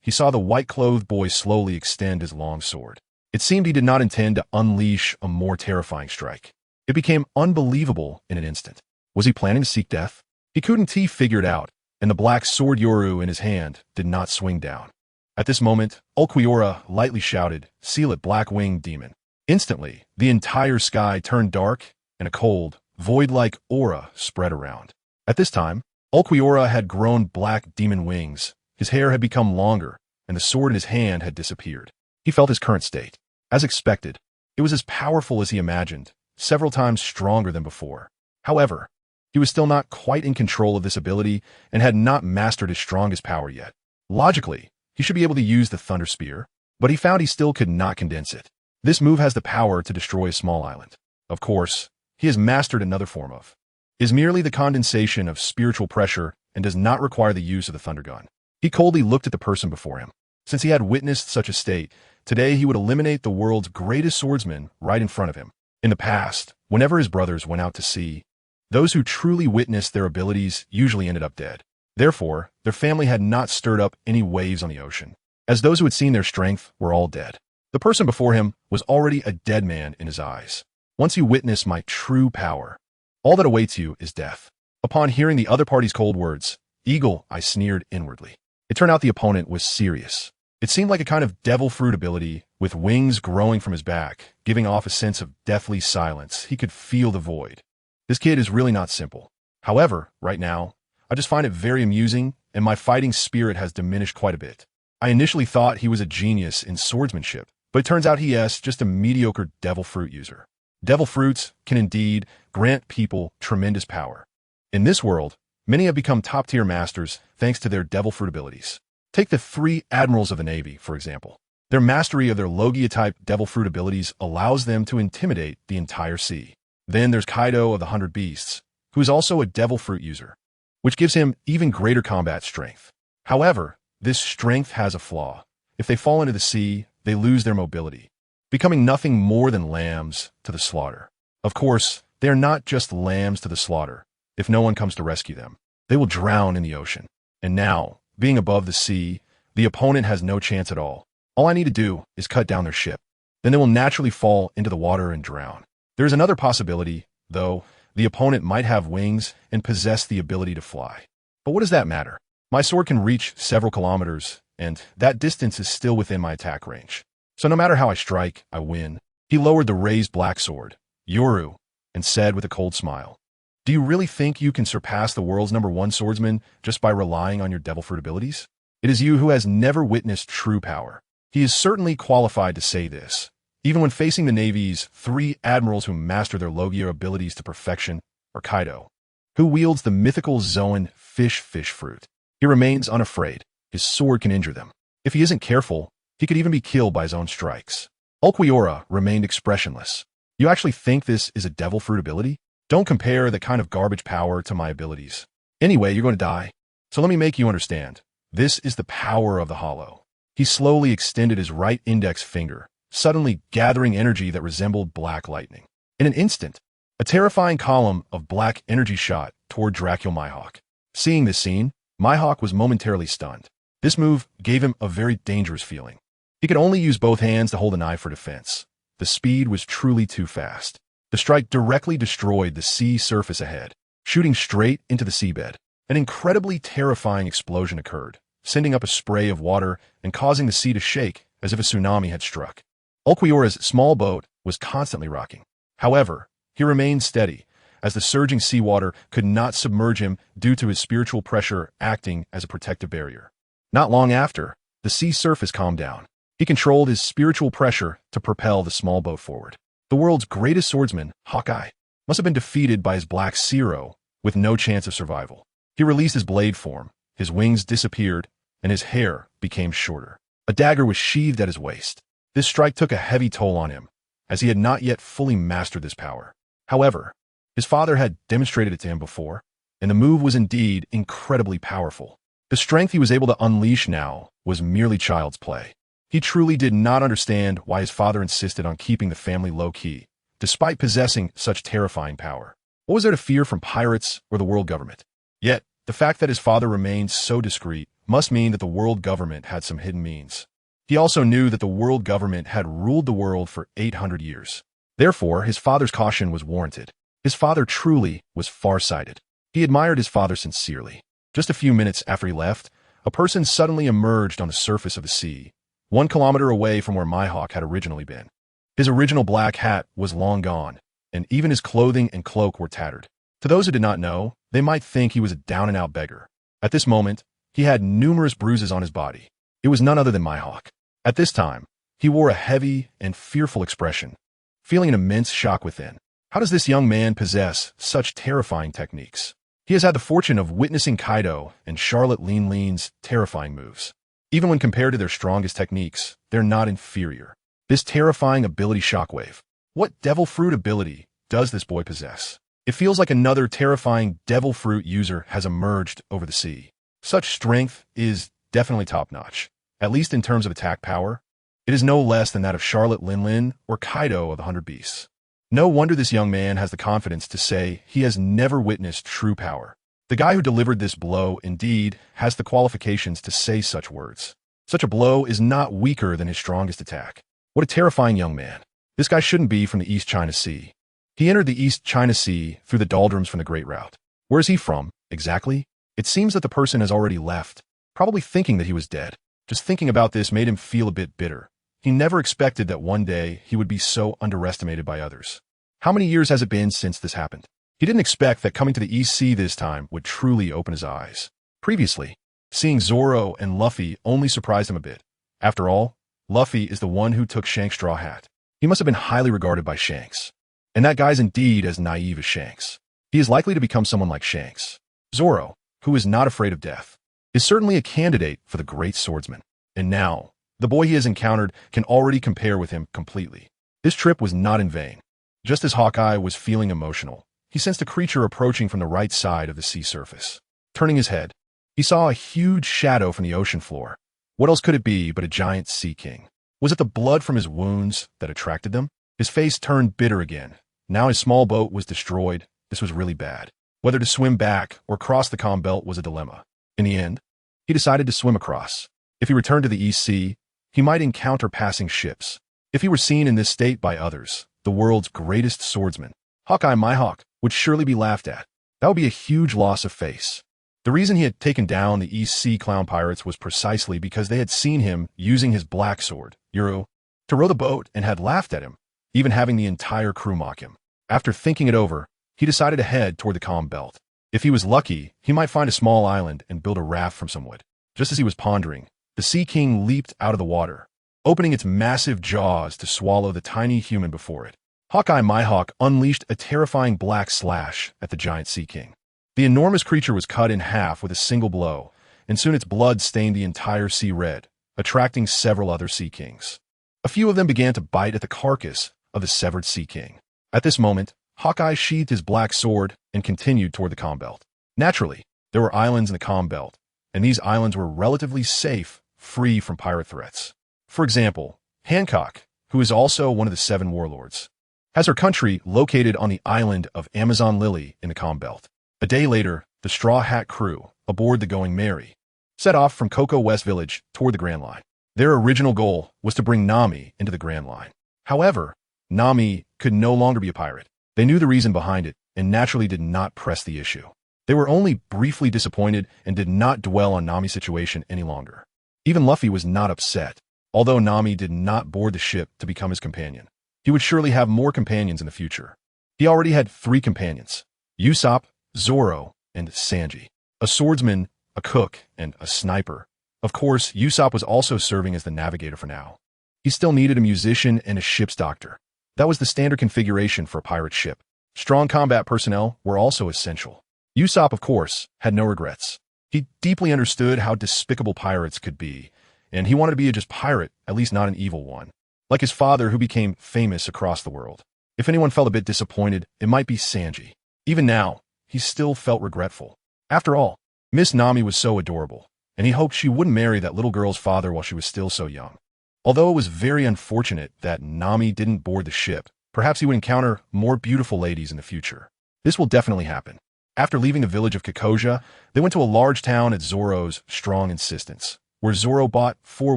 he saw the white-clothed boy slowly extend his long sword. It seemed he did not intend to unleash a more terrifying strike. It became unbelievable in an instant. Was he planning to seek death? He couldn't figure it out, and the black sword Yoru in his hand did not swing down. At this moment, Ulquiorra lightly shouted, "Seal it, black-winged demon." Instantly, the entire sky turned dark, and a cold, void-like aura spread around. At this time, Ulquiorra had grown black demon wings, his hair had become longer, and the sword in his hand had disappeared. He felt his current state. As expected, it was as powerful as he imagined, several times stronger than before. However, he was still not quite in control of this ability and had not mastered his strongest power yet. Logically, he should be able to use the Thunder Spear, but he found he still could not condense it. This move has the power to destroy a small island. Of course, he has mastered another form of. Is merely the condensation of spiritual pressure and does not require the use of the Thunder Gun. He coldly looked at the person before him. Since he had witnessed such a state, today he would eliminate the world's greatest swordsman right in front of him. In the past, whenever his brothers went out to sea, those who truly witnessed their abilities usually ended up dead. Therefore, their family had not stirred up any waves on the ocean, as those who had seen their strength were all dead. The person before him was already a dead man in his eyes. Once you witness my true power, all that awaits you is death. Upon hearing the other party's cold words, Eagle, I sneered inwardly. It turned out the opponent was serious. It seemed like a kind of devil fruit ability, with wings growing from his back, giving off a sense of deathly silence. He could feel the void. This kid is really not simple. However, right now, I just find it very amusing, and my fighting spirit has diminished quite a bit. I initially thought he was a genius in swordsmanship, but it turns out he is just a mediocre devil fruit user. Devil fruits can indeed grant people tremendous power. In this world, many have become top-tier masters thanks to their devil fruit abilities. Take the 3 admirals of the Navy, for example. Their mastery of their Logia-type devil fruit abilities allows them to intimidate the entire sea. Then there's Kaido of the 100 Beasts, who is also a devil fruit user, which gives him even greater combat strength. However, this strength has a flaw. If they fall into the sea, they lose their mobility, becoming nothing more than lambs to the slaughter. Of course, they are not just lambs to the slaughter. If no one comes to rescue them, they will drown in the ocean. And now, being above the sea, the opponent has no chance at all. All I need to do is cut down their ship. Then they will naturally fall into the water and drown. There is another possibility, though. The opponent might have wings and possess the ability to fly. But what does that matter? My sword can reach several kilometers, and that distance is still within my attack range. So no matter how I strike, I win. He lowered the raised black sword, Yoru, and said with a cold smile, "Do you really think you can surpass the world's #1 swordsman just by relying on your devil fruit abilities? It is you who has never witnessed true power." He is certainly qualified to say this, even when facing the Navy's 3 admirals who master their Logia abilities to perfection, or Kaido, who wields the mythical Zoan fish fruit. He remains unafraid. His sword can injure them. If he isn't careful, he could even be killed by his own strikes. Ulquiorra remained expressionless. "You actually think this is a devil fruit ability? Don't compare the kind of garbage power to my abilities. Anyway, you're going to die. So let me make you understand. This is the power of the hollow." He slowly extended his right index finger, suddenly gathering energy that resembled black lightning. In an instant, a terrifying column of black energy shot toward Dracula Mihawk. Seeing this scene, Mihawk was momentarily stunned. This move gave him a very dangerous feeling. He could only use both hands to hold a knife for defense. The speed was truly too fast. The strike directly destroyed the sea surface ahead, shooting straight into the seabed. An incredibly terrifying explosion occurred, sending up a spray of water and causing the sea to shake as if a tsunami had struck. Ulquiorra's small boat was constantly rocking. However, he remained steady, as the surging seawater could not submerge him due to his spiritual pressure acting as a protective barrier. Not long after, the sea surface calmed down. He controlled his spiritual pressure to propel the small boat forward. The world's greatest swordsman, Hawkeye, must have been defeated by his black Zoro with no chance of survival. He released his blade form, his wings disappeared, and his hair became shorter. A dagger was sheathed at his waist. This strike took a heavy toll on him, as he had not yet fully mastered this power. However, his father had demonstrated it to him before, and the move was indeed incredibly powerful. The strength he was able to unleash now was merely child's play. He truly did not understand why his father insisted on keeping the family low-key, despite possessing such terrifying power. What was there to fear from pirates or the world government? Yet, the fact that his father remained so discreet must mean that the world government had some hidden means. He also knew that the world government had ruled the world for 800 years. Therefore, his father's caution was warranted. His father truly was far-sighted. He admired his father sincerely. Just a few minutes after he left, a person suddenly emerged on the surface of the sea, 1 kilometer away from where Mihawk had originally been. His original black hat was long gone, and even his clothing and cloak were tattered. To those who did not know, they might think he was a down-and-out beggar. At this moment, he had numerous bruises on his body. It was none other than Mihawk. At this time, he wore a heavy and fearful expression, feeling an immense shock within. How does this young man possess such terrifying techniques? He has had the fortune of witnessing Kaido and Charlotte Lean's terrifying moves. Even when compared to their strongest techniques, they're not inferior. This terrifying ability Shockwave. What devil fruit ability does this boy possess? It feels like another terrifying devil fruit user has emerged over the sea. Such strength is definitely top-notch, at least in terms of attack power. It is no less than that of Charlotte Lin or Kaido of the 100 Beasts. No wonder this young man has the confidence to say he has never witnessed true power. The guy who delivered this blow indeed has the qualifications to say such words. Such a blow is not weaker than his strongest attack. What a terrifying young man. This guy shouldn't be from the East China Sea. He entered the East China Sea through the doldrums from the Great Route. Where is he from, exactly? It seems that the person has already left, probably thinking that he was dead. Just thinking about this made him feel a bit bitter. He never expected that one day he would be so underestimated by others. How many years has it been since this happened? He didn't expect that coming to the East Sea this time would truly open his eyes. Previously, seeing Zoro and Luffy only surprised him a bit. After all, Luffy is the one who took Shanks' straw hat. He must have been highly regarded by Shanks. And that guy's indeed as naive as Shanks. He is likely to become someone like Shanks. Zoro, who is not afraid of death, is certainly a candidate for the great swordsman. And now, the boy he has encountered can already compare with him completely. This trip was not in vain. Just as Hawkeye was feeling emotional, he sensed a creature approaching from the right side of the sea surface. Turning his head, he saw a huge shadow from the ocean floor. What else could it be but a giant sea king? Was it the blood from his wounds that attracted them? His face turned bitter again. Now his small boat was destroyed. This was really bad. Whether to swim back or cross the calm belt was a dilemma. In the end, he decided to swim across. If he returned to the East Sea, he might encounter passing ships. If he were seen in this state by others, the world's greatest swordsman, Hawkeye Mihawk, would surely be laughed at. That would be a huge loss of face. The reason he had taken down the East Sea clown pirates was precisely because they had seen him using his black sword, Yoru, to row the boat and had laughed at him, even having the entire crew mock him. After thinking it over, he decided to head toward the calm belt. If he was lucky, he might find a small island and build a raft from some wood. Just as he was pondering, the Sea King leaped out of the water, opening its massive jaws to swallow the tiny human before it. Hawkeye Mihawk unleashed a terrifying black slash at the giant Sea King. The enormous creature was cut in half with a single blow, and soon its blood stained the entire sea red, attracting several other Sea Kings. A few of them began to bite at the carcass of the severed Sea King. At this moment, Hawkeye sheathed his black sword and continued toward the calm belt. Naturally, there were islands in the calm belt, and these islands were relatively safe, free from pirate threats. For example, Hancock, who is also one of the 7 warlords, has her country located on the island of Amazon Lily in the calm belt. A day later, the Straw Hat crew, aboard the Going Merry, set off from Coco West Village toward the Grand Line. Their original goal was to bring Nami into the Grand Line. However, Nami could no longer be a pirate. They knew the reason behind it and naturally did not press the issue. They were only briefly disappointed and did not dwell on Nami's situation any longer. Even Luffy was not upset, although Nami did not board the ship to become his companion. He would surely have more companions in the future. He already had 3 companions: Usopp, Zoro, and Sanji. A swordsman, a cook, and a sniper. Of course, Usopp was also serving as the navigator for now. He still needed a musician and a ship's doctor. That was the standard configuration for a pirate ship. Strong combat personnel were also essential. Usopp, of course, had no regrets. He deeply understood how despicable pirates could be, and he wanted to be a just pirate, at least not an evil one. Like his father, who became famous across the world. If anyone felt a bit disappointed, it might be Sanji. Even now, he still felt regretful. After all, Miss Nami was so adorable, and he hoped she wouldn't marry that little girl's father while she was still so young. Although it was very unfortunate that Nami didn't board the ship, perhaps he would encounter more beautiful ladies in the future. This will definitely happen. After leaving the village of Kakoja, they went to a large town at Zoro's strong insistence, where Zoro bought 4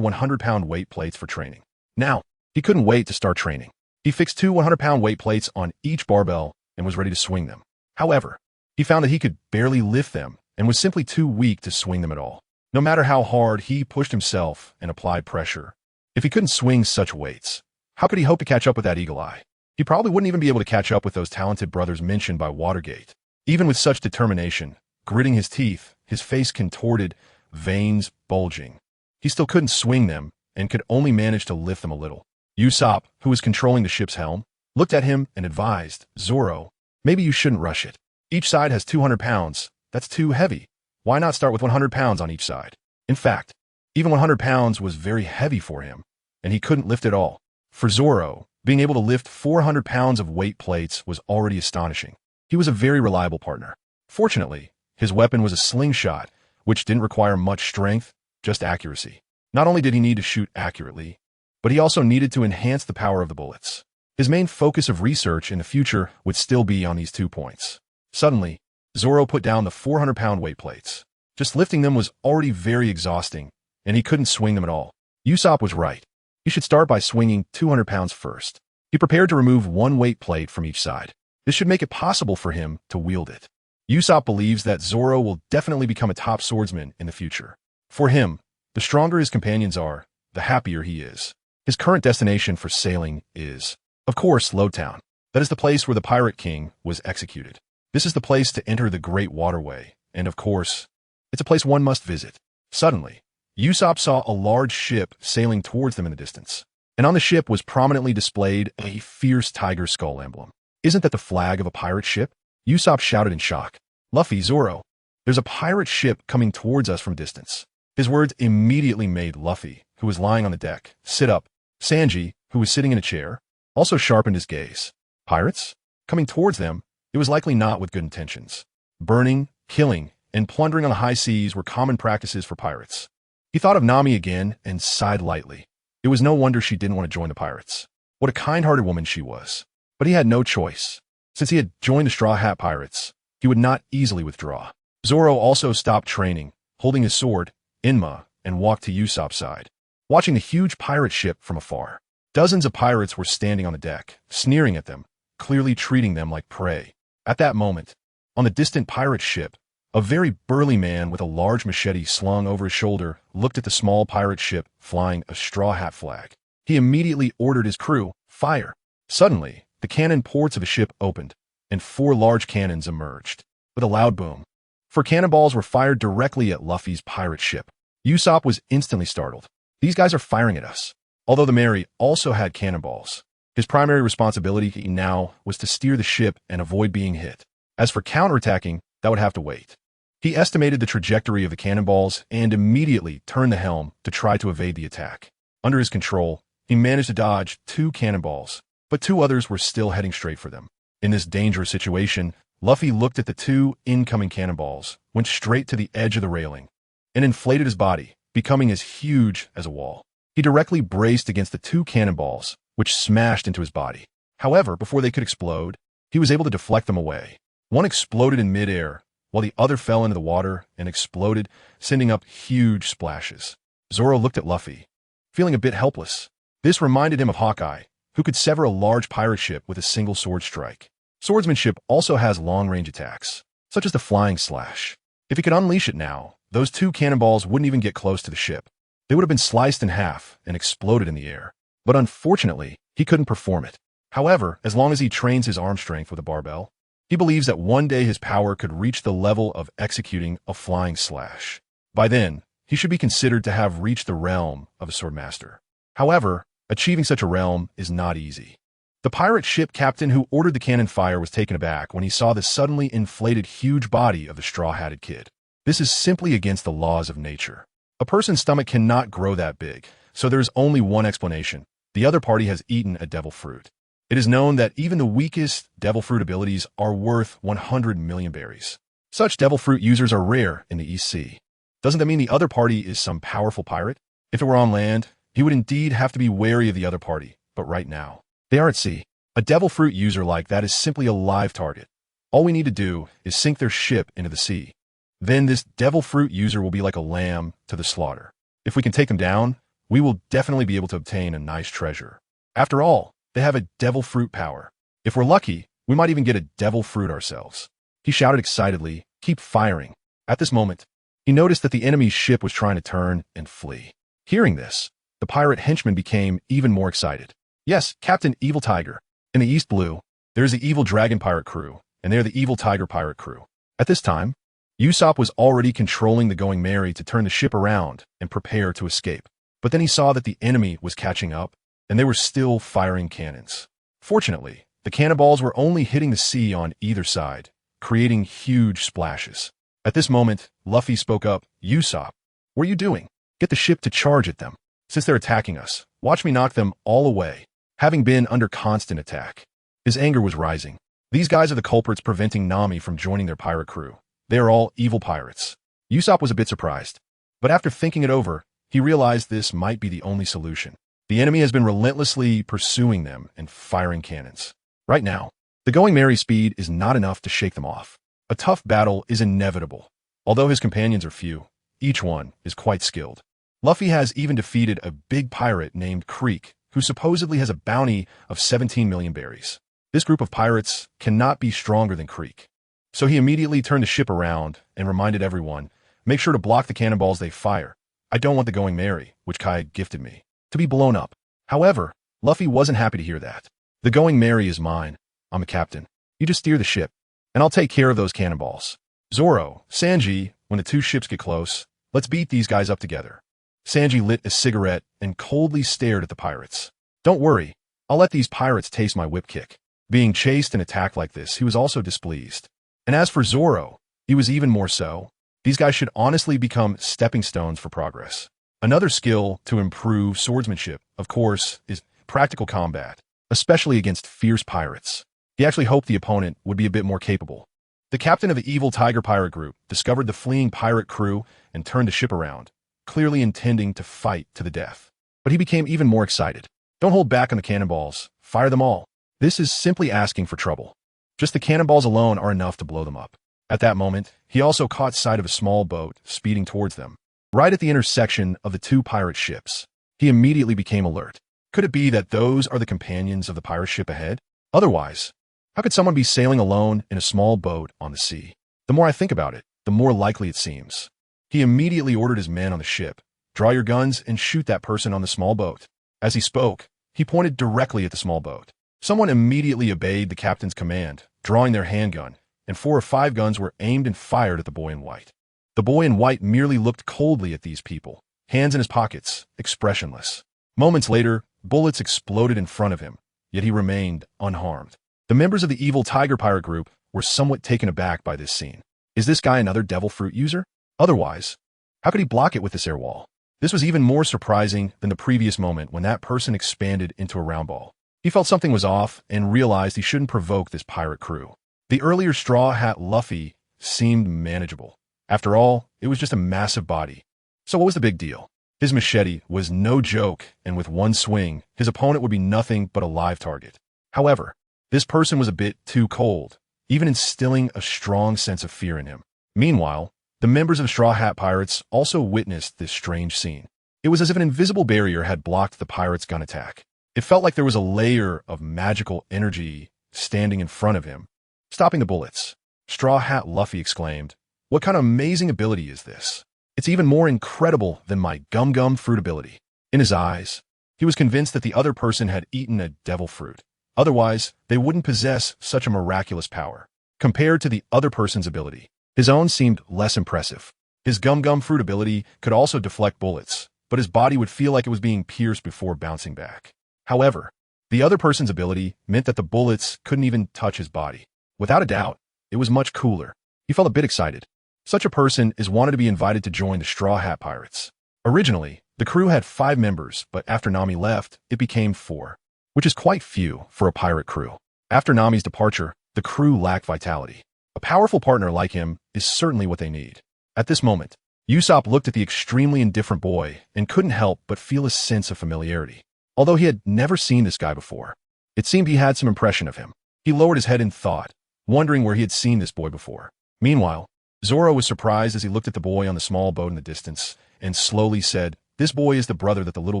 100-pound weight plates for training. Now, he couldn't wait to start training. He fixed 2 100-pound weight plates on each barbell and was ready to swing them. However, he found that he could barely lift them and was simply too weak to swing them at all. No matter how hard he pushed himself and applied pressure, if he couldn't swing such weights, how could he hope to catch up with that Eagle Eye? He probably wouldn't even be able to catch up with those talented brothers mentioned by Watergate. Even with such determination, gritting his teeth, his face contorted, veins bulging, he still couldn't swing them and could only manage to lift them a little. Usopp, who was controlling the ship's helm, looked at him and advised, "Zoro, maybe you shouldn't rush it. Each side has 200 pounds. That's too heavy. Why not start with 100 pounds on each side?" In fact, even 100 pounds was very heavy for him, and he couldn't lift it all. For Zoro, being able to lift 400 pounds of weight plates was already astonishing. He was a very reliable partner. Fortunately, his weapon was a slingshot, which didn't require much strength, just accuracy. Not only did he need to shoot accurately, but he also needed to enhance the power of the bullets. His main focus of research in the future would still be on these 2 points. Suddenly, Zoro put down the 400-pound weight plates. Just lifting them was already very exhausting, and he couldn't swing them at all. Usopp was right. He should start by swinging 200 pounds first. He prepared to remove 1 weight plate from each side. This should make it possible for him to wield it. Usopp believes that Zoro will definitely become a top swordsman in the future. For him, the stronger his companions are, the happier he is. His current destination for sailing is, of course, Lowtown. That is the place where the Pirate King was executed. This is the place to enter the Great Waterway, and of course, it's a place one must visit. Suddenly, Usopp saw a large ship sailing towards them in the distance, and on the ship was prominently displayed a fierce tiger skull emblem. Isn't that the flag of a pirate ship? Usopp shouted in shock. "Luffy, Zoro, there's a pirate ship coming towards us from a distance." His words immediately made Luffy, who was lying on the deck, sit up. Sanji, who was sitting in a chair, also sharpened his gaze. Pirates? Coming towards them? It was likely not with good intentions. Burning, killing, and plundering on the high seas were common practices for pirates. He thought of Nami again and sighed lightly. It was no wonder she didn't want to join the pirates. What a kind-hearted woman she was. But he had no choice. Since he had joined the Straw Hat Pirates, he would not easily withdraw. Zoro also stopped training, holding his sword, Inma, and walked to Usopp's side, watching the huge pirate ship from afar. Dozens of pirates were standing on the deck, sneering at them, clearly treating them like prey. At that moment, on the distant pirate ship, a very burly man with a large machete slung over his shoulder looked at the small pirate ship flying a straw hat flag. He immediately ordered his crew, fire. Suddenly, the cannon ports of the ship opened, and 4 large cannons emerged. With a loud boom, 4 cannonballs were fired directly at Luffy's pirate ship. Usopp was instantly startled. These guys are firing at us. Although the Mary also had cannonballs, his primary responsibility now was to steer the ship and avoid being hit. As for counterattacking, that would have to wait. He estimated the trajectory of the cannonballs and immediately turned the helm to try to evade the attack. Under his control, he managed to dodge 2 cannonballs, but 2 others were still heading straight for them. In this dangerous situation, Luffy looked at the 2 incoming cannonballs, went straight to the edge of the railing, and inflated his body, becoming as huge as a wall. He directly braced against the 2 cannonballs, which smashed into his body. However, before they could explode, he was able to deflect them away. One exploded in midair, while the other fell into the water and exploded, sending up huge splashes. Zoro looked at Luffy, feeling a bit helpless. This reminded him of Hawkeye, who could sever a large pirate ship with a single sword strike. Swordsmanship also has long-range attacks, such as the flying slash. If he could unleash it now, those 2 cannonballs wouldn't even get close to the ship. They would have been sliced in half and exploded in the air. But unfortunately, he couldn't perform it. However, as long as he trains his arm strength with a barbell, he believes that one day his power could reach the level of executing a flying slash. By then, he should be considered to have reached the realm of a swordmaster. However, achieving such a realm is not easy. The pirate ship captain who ordered the cannon fire was taken aback when he saw the suddenly inflated huge body of the straw-hatted kid. This is simply against the laws of nature. A person's stomach cannot grow that big, so there is only one explanation. The other party has eaten a devil fruit. It is known that even the weakest devil fruit abilities are worth 100 million berries. Such devil fruit users are rare in the East Sea. Doesn't that mean the other party is some powerful pirate? If it were on land, he would indeed have to be wary of the other party, but right now, they are at sea. A devil fruit user like that is simply a live target. All we need to do is sink their ship into the sea. Then this devil fruit user will be like a lamb to the slaughter. If we can take them down, we will definitely be able to obtain a nice treasure. After all, they have a devil fruit power. If we're lucky, we might even get a devil fruit ourselves. He shouted excitedly, "Keep firing." At this moment, he noticed that the enemy's ship was trying to turn and flee. Hearing this, the pirate henchman became even more excited. Yes, Captain Evil Tiger. In the East Blue, there's the Evil Dragon pirate crew, and they're the Evil Tiger pirate crew. At this time, Usopp was already controlling the Going Merry to turn the ship around and prepare to escape. But then he saw that the enemy was catching up, and they were still firing cannons. Fortunately, the cannonballs were only hitting the sea on either side, creating huge splashes. At this moment, Luffy spoke up, "Usopp, what are you doing? Get the ship to charge at them. Since they're attacking us, watch me knock them all away." Having been under constant attack, his anger was rising. These guys are the culprits preventing Nami from joining their pirate crew. They are all evil pirates. Usopp was a bit surprised, but after thinking it over, he realized this might be the only solution. The enemy has been relentlessly pursuing them and firing cannons. Right now, the Going Merry speed is not enough to shake them off. A tough battle is inevitable. Although his companions are few, each one is quite skilled. Luffy has even defeated a big pirate named Creek, who supposedly has a bounty of 17 million berries. This group of pirates cannot be stronger than Creek. So he immediately turned the ship around and reminded everyone, "Make sure to block the cannonballs they fire. I don't want the Going Merry, which Kai gifted me, to be blown up." However, Luffy wasn't happy to hear that. "The Going Merry is mine. I'm a captain. You just steer the ship, and I'll take care of those cannonballs. Zoro, Sanji, when the 2 ships get close, let's beat these guys up together." Sanji lit a cigarette and coldly stared at the pirates. "Don't worry, I'll let these pirates taste my whip kick." Being chased and attacked like this, he was also displeased. And as for Zoro, he was even more so. These guys should honestly become stepping stones for progress. Another skill to improve swordsmanship, of course, is practical combat, especially against fierce pirates. He actually hoped the opponent would be a bit more capable. The captain of the Evil Tiger pirate group discovered the fleeing pirate crew and turned the ship around, clearly intending to fight to the death. But he became even more excited. "Don't hold back on the cannonballs. Fire them all." This is simply asking for trouble. Just the cannonballs alone are enough to blow them up. At that moment, he also caught sight of a small boat speeding towards them, right at the intersection of the 2 pirate ships. He immediately became alert. Could it be that those are the companions of the pirate ship ahead? Otherwise, how could someone be sailing alone in a small boat on the sea? The more I think about it, the more likely it seems. He immediately ordered his men on the ship, "Draw your guns and shoot that person on the small boat." As he spoke, he pointed directly at the small boat. Someone immediately obeyed the captain's command, drawing their handgun, and 4 or 5 guns were aimed and fired at the boy in white. The boy in white merely looked coldly at these people, hands in his pockets, expressionless. Moments later, bullets exploded in front of him, yet he remained unharmed. The members of the evil tiger pirate group were somewhat taken aback by this scene. Is this guy another devil fruit user? Otherwise, how could he block it with this air wall? This was even more surprising than the previous moment when that person expanded into a round ball. He felt something was off and realized he shouldn't provoke this pirate crew. The earlier Straw Hat Luffy seemed manageable. After all, it was just a massive body. So what was the big deal? His machete was no joke, and with one swing, his opponent would be nothing but a live target. However, this person was a bit too cold, even instilling a strong sense of fear in him. Meanwhile, the members of Straw Hat Pirates also witnessed this strange scene. It was as if an invisible barrier had blocked the pirates' gun attack. It felt like there was a layer of magical energy standing in front of him, stopping the bullets. Straw Hat Luffy exclaimed, "What kind of amazing ability is this? It's even more incredible than my gum fruit ability." In his eyes, he was convinced that the other person had eaten a devil fruit. Otherwise, they wouldn't possess such a miraculous power. Compared to the other person's ability, his own seemed less impressive. His gum fruit ability could also deflect bullets, but his body would feel like it was being pierced before bouncing back. However, the other person's ability meant that the bullets couldn't even touch his body. Without a doubt, it was much cooler. He felt a bit excited. Such a person is wanted to be invited to join the Straw Hat Pirates. Originally, the crew had 5 members, but after Nami left, it became 4, which is quite few for a pirate crew. After Nami's departure, the crew lacked vitality. A powerful partner like him is certainly what they need. At this moment, Usopp looked at the extremely indifferent boy and couldn't help but feel a sense of familiarity. Although he had never seen this guy before, it seemed he had some impression of him. He lowered his head in thought, wondering where he had seen this boy before. Meanwhile, Zoro was surprised as he looked at the boy on the small boat in the distance and slowly said, "This boy is the brother that the little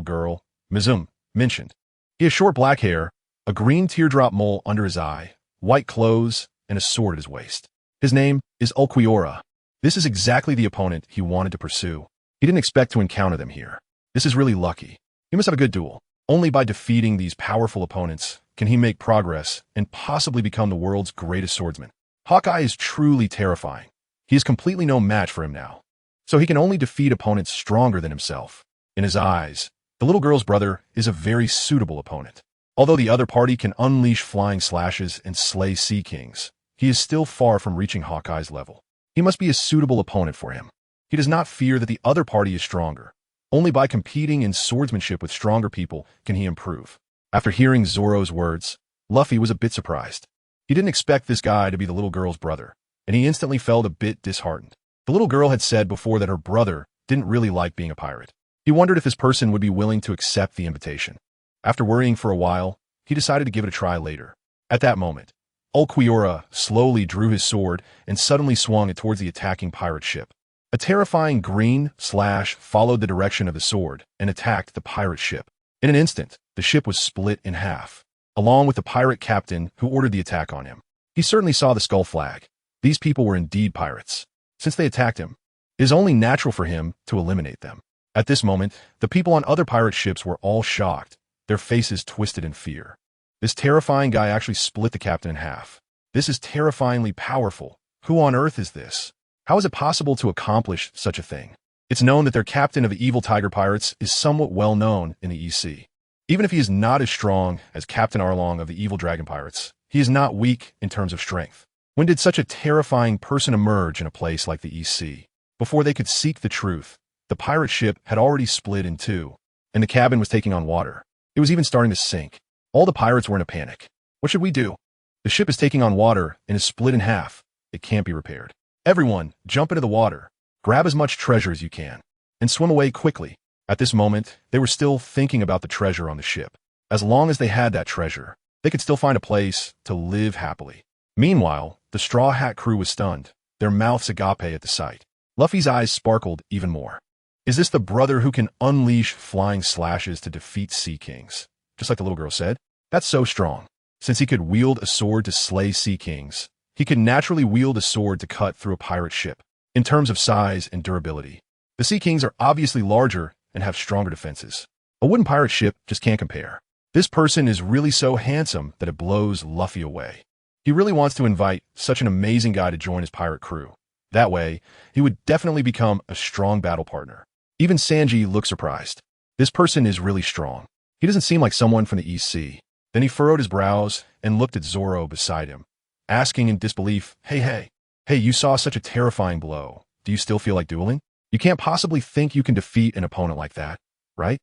girl, Mizum, mentioned. He has short black hair, a green teardrop mole under his eye, white clothes, and a sword at his waist. His name is Ulquiorra." This is exactly the opponent he wanted to pursue. He didn't expect to encounter them here. This is really lucky. He must have a good duel. Only by defeating these powerful opponents can he make progress and possibly become the world's greatest swordsman. Hawkeye is truly terrifying. He is completely no match for him now. So he can only defeat opponents stronger than himself. In his eyes, the little girl's brother is a very suitable opponent. Although the other party can unleash flying slashes and slay sea kings, he is still far from reaching Hawkeye's level. He must be a suitable opponent for him. He does not fear that the other party is stronger. Only by competing in swordsmanship with stronger people can he improve. After hearing Zoro's words, Luffy was a bit surprised. He didn't expect this guy to be the little girl's brother, and he instantly felt a bit disheartened. The little girl had said before that her brother didn't really like being a pirate. He wondered if this person would be willing to accept the invitation. After worrying for a while, he decided to give it a try later. At that moment, Ulquiorra slowly drew his sword and suddenly swung it towards the attacking pirate ship. A terrifying green slash followed the direction of the sword and attacked the pirate ship. In an instant, the ship was split in half, along with the pirate captain who ordered the attack on him. He certainly saw the skull flag. These people were indeed pirates. Since they attacked him, it is only natural for him to eliminate them. At this moment, the people on other pirate ships were all shocked, their faces twisted in fear. This terrifying guy actually split the captain in half. This is terrifyingly powerful. Who on earth is this? How is it possible to accomplish such a thing? It's known that their captain of the evil tiger pirates is somewhat well known in the EC. Even if he is not as strong as Captain Arlong of the evil dragon pirates, he is not weak in terms of strength. When did such a terrifying person emerge in a place like the EC? Before they could seek the truth, the pirate ship had already split in 2, and the cabin was taking on water. It was even starting to sink. All the pirates were in a panic. What should we do? The ship is taking on water and is split in half. It can't be repaired. Everyone, jump into the water, grab as much treasure as you can, and swim away quickly. At this moment, they were still thinking about the treasure on the ship. As long as they had that treasure, they could still find a place to live happily. Meanwhile, the Straw Hat crew was stunned, their mouths agape at the sight. Luffy's eyes sparkled even more. Is this the brother who can unleash flying slashes to defeat sea kings? Just like the little girl said, that's so strong. Since he could wield a sword to slay sea kings, he could naturally wield a sword to cut through a pirate ship. In terms of size and durability, the Sea Kings are obviously larger and have stronger defenses. A wooden pirate ship just can't compare. This person is really so handsome that it blows Luffy away. He really wants to invite such an amazing guy to join his pirate crew. That way, he would definitely become a strong battle partner. Even Sanji looks surprised. This person is really strong. He doesn't seem like someone from the East Sea. Then he furrowed his brows and looked at Zoro beside him, asking in disbelief, Hey, you saw such a terrifying blow. Do you still feel like dueling? You can't possibly think you can defeat an opponent like that, right?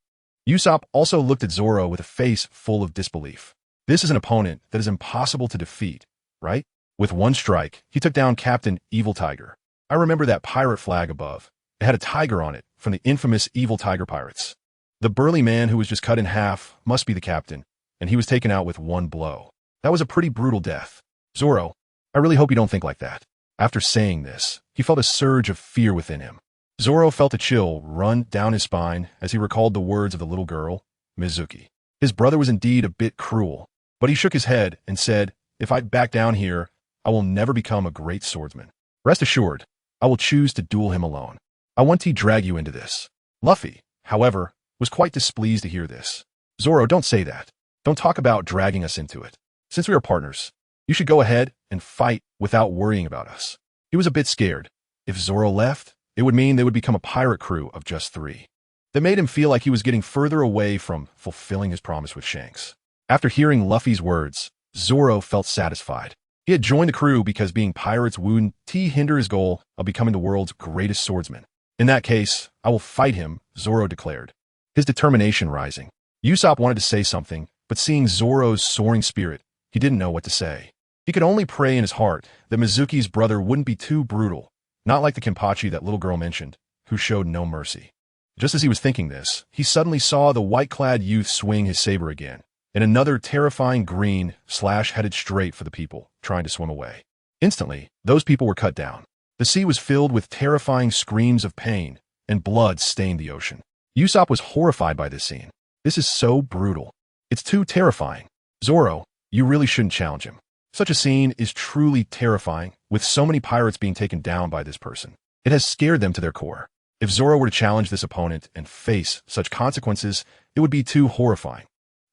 Usopp also looked at Zoro with a face full of disbelief. This is an opponent that is impossible to defeat, right? With one strike, he took down Captain Evil Tiger. I remember that pirate flag above. It had a tiger on it from the infamous Evil Tiger pirates. The burly man who was just cut in half must be the captain, and he was taken out with one blow. That was a pretty brutal death. Zoro, I really hope you don't think like that. After saying this, he felt a surge of fear within him. Zoro felt a chill run down his spine as he recalled the words of the little girl, Mizuki. His brother was indeed a bit cruel, but he shook his head and said, If I back down here, I will never become a great swordsman. Rest assured, I will choose to duel him alone. I want to drag you into this. Luffy, however, was quite displeased to hear this. Zoro, don't say that. Don't talk about dragging us into it. Since we are partners, you should go ahead and fight without worrying about us. He was a bit scared. If Zoro left, it would mean they would become a pirate crew of just 3. That made him feel like he was getting further away from fulfilling his promise with Shanks. After hearing Luffy's words, Zoro felt satisfied. He had joined the crew because being pirates wouldn't hinder his goal of becoming the world's greatest swordsman. In that case, I will fight him, Zoro declared, his determination rising. Usopp wanted to say something, but seeing Zoro's soaring spirit, he didn't know what to say. He could only pray in his heart that Mizuki's brother wouldn't be too brutal, not like the Kenpachi that little girl mentioned, who showed no mercy. Just as he was thinking this, he suddenly saw the white-clad youth swing his saber again, and another terrifying green slash headed straight for the people trying to swim away. Instantly, those people were cut down. The sea was filled with terrifying screams of pain, and blood stained the ocean. Usopp was horrified by this scene. This is so brutal. It's too terrifying. Zoro, you really shouldn't challenge him. Such a scene is truly terrifying, with so many pirates being taken down by this person. It has scared them to their core. If Zoro were to challenge this opponent and face such consequences, it would be too horrifying.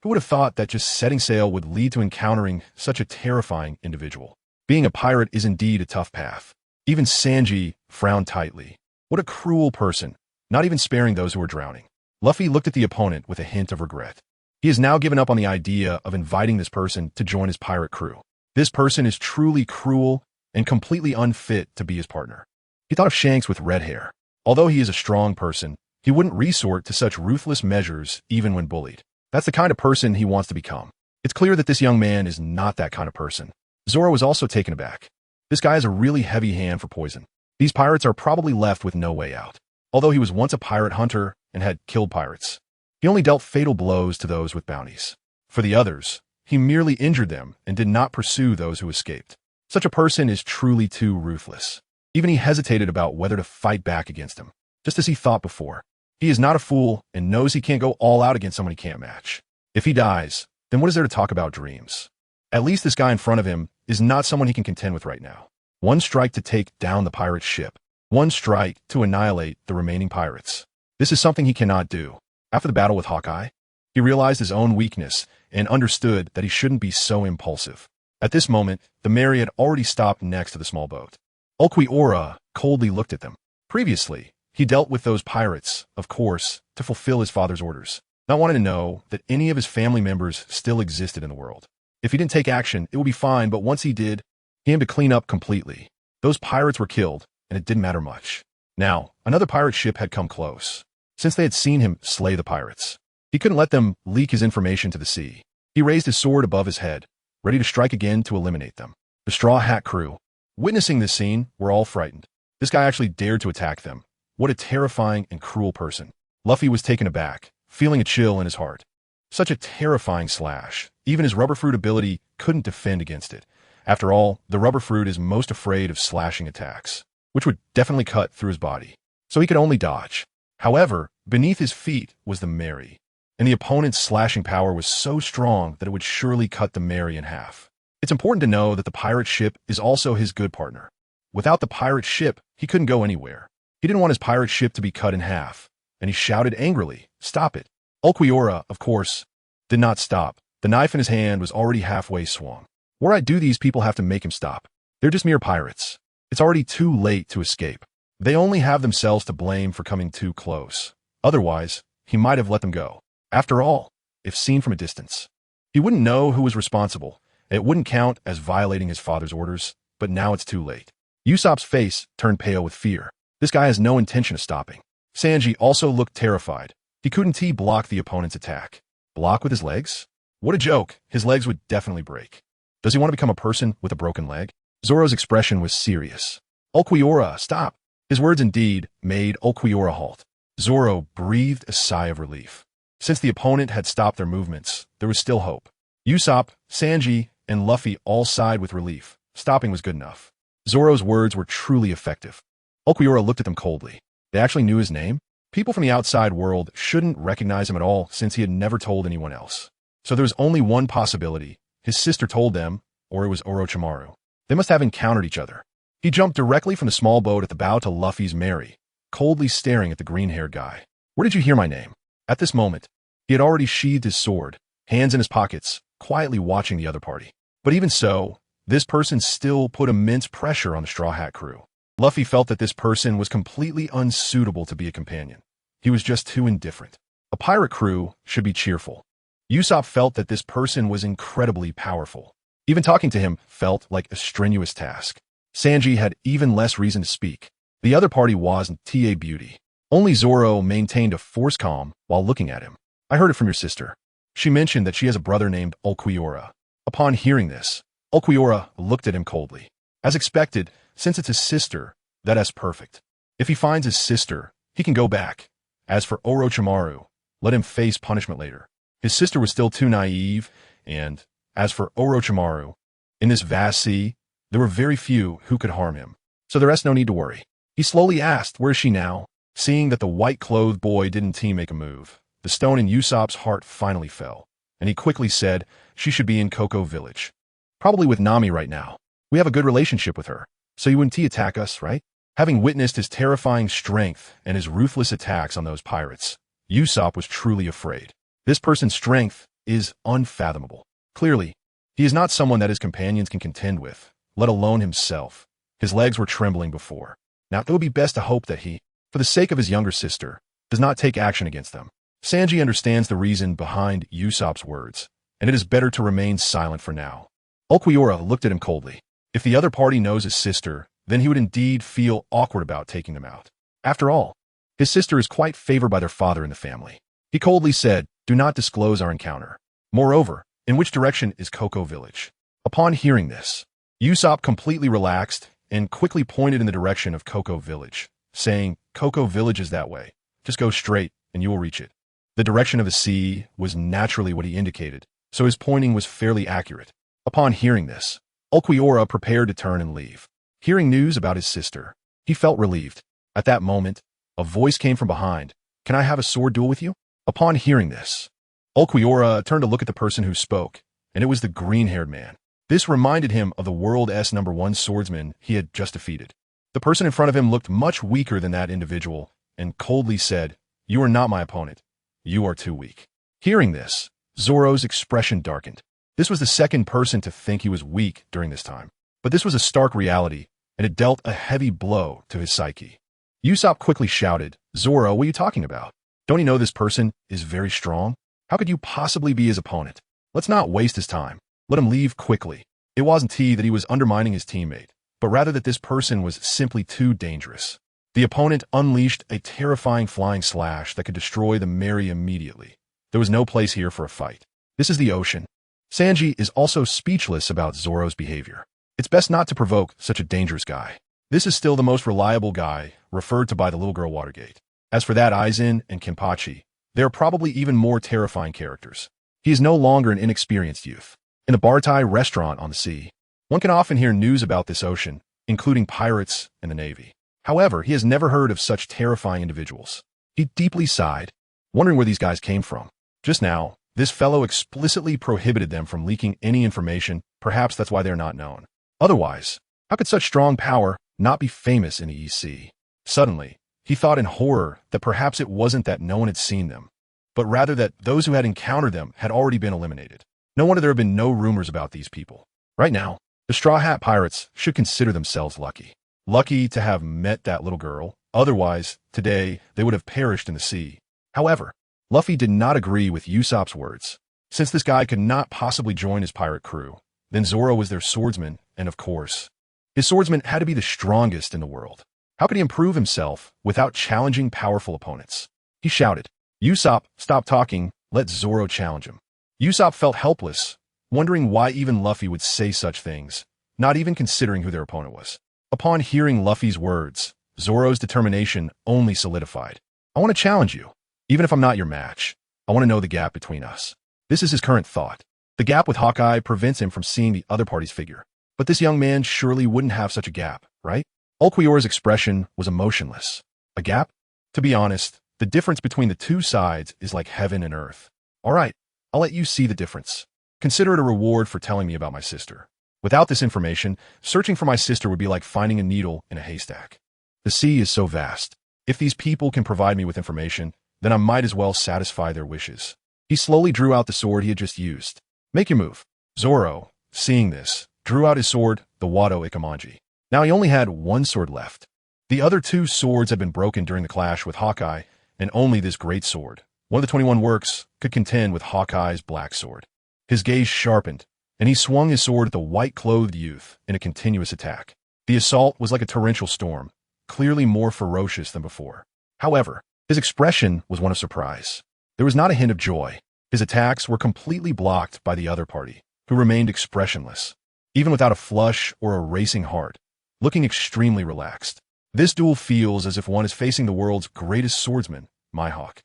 Who would have thought that just setting sail would lead to encountering such a terrifying individual? Being a pirate is indeed a tough path. Even Sanji frowned tightly. What a cruel person, not even sparing those who were drowning. Luffy looked at the opponent with a hint of regret. He has now given up on the idea of inviting this person to join his pirate crew. This person is truly cruel and completely unfit to be his partner. He thought of Shanks with red hair. Although he is a strong person, he wouldn't resort to such ruthless measures even when bullied. That's the kind of person he wants to become. It's clear that this young man is not that kind of person. Zoro was also taken aback. This guy has a really heavy hand for poison. These pirates are probably left with no way out. Although he was once a pirate hunter and had killed pirates, he only dealt fatal blows to those with bounties. For the others, he merely injured them and did not pursue those who escaped. Such a person is truly too ruthless. Even he hesitated about whether to fight back against him, just as he thought before. He is not a fool and knows he can't go all out against someone he can't match. If he dies, then what is there to talk about dreams? At least this guy in front of him is not someone he can contend with right now. One strike to take down the pirate ship. One strike to annihilate the remaining pirates. This is something he cannot do. After the battle with Hawkeye, he realized his own weakness and understood that he shouldn't be so impulsive. At this moment, the Mary had already stopped next to the small boat. Ulquiorra coldly looked at them. Previously, he dealt with those pirates, of course, to fulfill his father's orders, not wanting to know that any of his family members still existed in the world. If he didn't take action, it would be fine, but once he did, he aimed to clean up completely. Those pirates were killed, and it didn't matter much. Now, another pirate ship had come close. Since they had seen him slay the pirates, he couldn't let them leak his information to the sea. He raised his sword above his head, ready to strike again to eliminate them. The Straw Hat crew, witnessing this scene, were all frightened. This guy actually dared to attack them. What a terrifying and cruel person. Luffy was taken aback, feeling a chill in his heart. Such a terrifying slash. Even his rubber fruit ability couldn't defend against it. After all, the rubber fruit is most afraid of slashing attacks, which would definitely cut through his body. So he could only dodge. However, beneath his feet was the Mary, and the opponent's slashing power was so strong that it would surely cut the Mary in half. It's important to know that the pirate ship is also his good partner. Without the pirate ship, he couldn't go anywhere. He didn't want his pirate ship to be cut in half, and he shouted angrily, "Stop it!" Ulquiorra, of course, did not stop. The knife in his hand was already halfway swung. Why do these people have to make him stop? They're just mere pirates. It's already too late to escape. They only have themselves to blame for coming too close. Otherwise, he might have let them go. After all, if seen from a distance, he wouldn't know who was responsible. It wouldn't count as violating his father's orders, but now it's too late. Usopp's face turned pale with fear. This guy has no intention of stopping. Sanji also looked terrified. He couldn't block the opponent's attack. Block with his legs? What a joke. His legs would definitely break. Does he want to become a person with a broken leg? Zoro's expression was serious. Ulquiorra, stop. His words indeed made Ulquiorra halt. Zoro breathed a sigh of relief. Since the opponent had stopped their movements, there was still hope. Usopp, Sanji, and Luffy all sighed with relief. Stopping was good enough. Zoro's words were truly effective. Ulquiorra looked at them coldly. They actually knew his name? People from the outside world shouldn't recognize him at all since he had never told anyone else. So there was only one possibility. His sister told them, or it was Orochimaru. They must have encountered each other. He jumped directly from the small boat at the bow to Luffy's Mary, coldly staring at the green-haired guy. Where did you hear my name? At this moment, he had already sheathed his sword, hands in his pockets, quietly watching the other party. But even so, this person still put immense pressure on the Straw Hat crew. Luffy felt that this person was completely unsuitable to be a companion. He was just too indifferent. A pirate crew should be cheerful. Usopp felt that this person was incredibly powerful. Even talking to him felt like a strenuous task. Sanji had even less reason to speak. The other party wasn't a beauty. Only Zoro maintained a forced calm while looking at him. I heard it from your sister. She mentioned that she has a brother named Ulquiorra. Upon hearing this, Ulquiorra looked at him coldly. As expected, since it's his sister, that's perfect. If he finds his sister, he can go back. As for Orochimaru, let him face punishment later. His sister was still too naive, and, as for Orochimaru, in this vast sea, there were very few who could harm him. So the rest no need to worry. He slowly asked, where is she now? Seeing that the white-clothed boy didn't make a move, the stone in Usopp's heart finally fell, and he quickly said she should be in Coco village. Probably with Nami right now. We have a good relationship with her, so you wouldn't attack us, right? Having witnessed his terrifying strength and his ruthless attacks on those pirates, Usopp was truly afraid. This person's strength is unfathomable. Clearly, he is not someone that his companions can contend with, let alone himself. His legs were trembling before. Now it would be best to hope that he, for the sake of his younger sister, does not take action against them. Sanji understands the reason behind Usopp's words, and it is better to remain silent for now. Ulquiorra looked at him coldly. If the other party knows his sister, then he would indeed feel awkward about taking them out. After all, his sister is quite favored by their father in the family. He coldly said, do not disclose our encounter. Moreover, in which direction is Coco village? Upon hearing this, Usopp completely relaxed and quickly pointed in the direction of Coco village, saying, Coco village is that way. Just go straight and you will reach it. The direction of the sea was naturally what he indicated, so his pointing was fairly accurate. Upon hearing this, Ulquiorra prepared to turn and leave. Hearing news about his sister, he felt relieved. At that moment, a voice came from behind. Can I have a sword duel with you? Upon hearing this, Ulquiorra turned to look at the person who spoke, and it was the green-haired man. This reminded him of the world's #1 swordsman he had just defeated. The person in front of him looked much weaker than that individual, and coldly said, you are not my opponent. You are too weak. Hearing this, Zoro's expression darkened. This was the second person to think he was weak during this time. But this was a stark reality, and it dealt a heavy blow to his psyche. Usopp quickly shouted, Zoro, what are you talking about? Don't you know this person is very strong? How could you possibly be his opponent? Let's not waste his time. Let him leave quickly. It wasn't that he was undermining his teammate, but rather that this person was simply too dangerous. The opponent unleashed a terrifying flying slash that could destroy the Mary immediately. There was no place here for a fight. This is the ocean. Sanji is also speechless about Zoro's behavior. It's best not to provoke such a dangerous guy. This is still the most reliable guy, referred to by the little girl Watergate. As for that Aizen and Kenpachi, they are probably even more terrifying characters. He is no longer an inexperienced youth. In the Bartai restaurant on the sea, one can often hear news about this ocean, including pirates and the Navy. However, he has never heard of such terrifying individuals. He deeply sighed, wondering where these guys came from. Just now, this fellow explicitly prohibited them from leaking any information. Perhaps that's why they are not known. Otherwise, how could such strong power not be famous in the East Sea? Suddenly, he thought in horror that perhaps it wasn't that no one had seen them. but rather that those who had encountered them had already been eliminated. No wonder there have been no rumors about these people. Right now, the Straw Hat Pirates should consider themselves lucky. Lucky to have met that little girl. Otherwise, today, they would have perished in the sea. However, Luffy did not agree with Usopp's words. Since this guy could not possibly join his pirate crew, then Zoro was their swordsman, and of course, his swordsman had to be the strongest in the world. How could he improve himself without challenging powerful opponents? He shouted, "Usopp, stop talking, let Zoro challenge him." Usopp felt helpless, wondering why even Luffy would say such things, not even considering who their opponent was. Upon hearing Luffy's words, Zoro's determination only solidified. "I want to challenge you. Even if I'm not your match, I want to know the gap between us." This is his current thought. The gap with Hawkeye prevents him from seeing the other party's figure. But this young man surely wouldn't have such a gap, right? Ulquiorra's expression was emotionless. A gap? To be honest, the difference between the two sides is like heaven and earth. All right, I'll let you see the difference. Consider it a reward for telling me about my sister. Without this information, searching for my sister would be like finding a needle in a haystack. The sea is so vast. If these people can provide me with information, then I might as well satisfy their wishes. He slowly drew out the sword he had just used. "Make your move." Zoro, seeing this, drew out his sword, the Wado Ikamanji. Now he only had one sword left. The other two swords had been broken during the clash with Hawkeye, and only this great sword, one of the 21 works, could contend with Hawkeye's black sword. His gaze sharpened, and he swung his sword at the white-clothed youth in a continuous attack. The assault was like a torrential storm, clearly more ferocious than before. However, his expression was one of surprise. There was not a hint of joy. His attacks were completely blocked by the other party, who remained expressionless, even without a flush or a racing heart, looking extremely relaxed. This duel feels as if one is facing the world's greatest swordsman, Mihawk.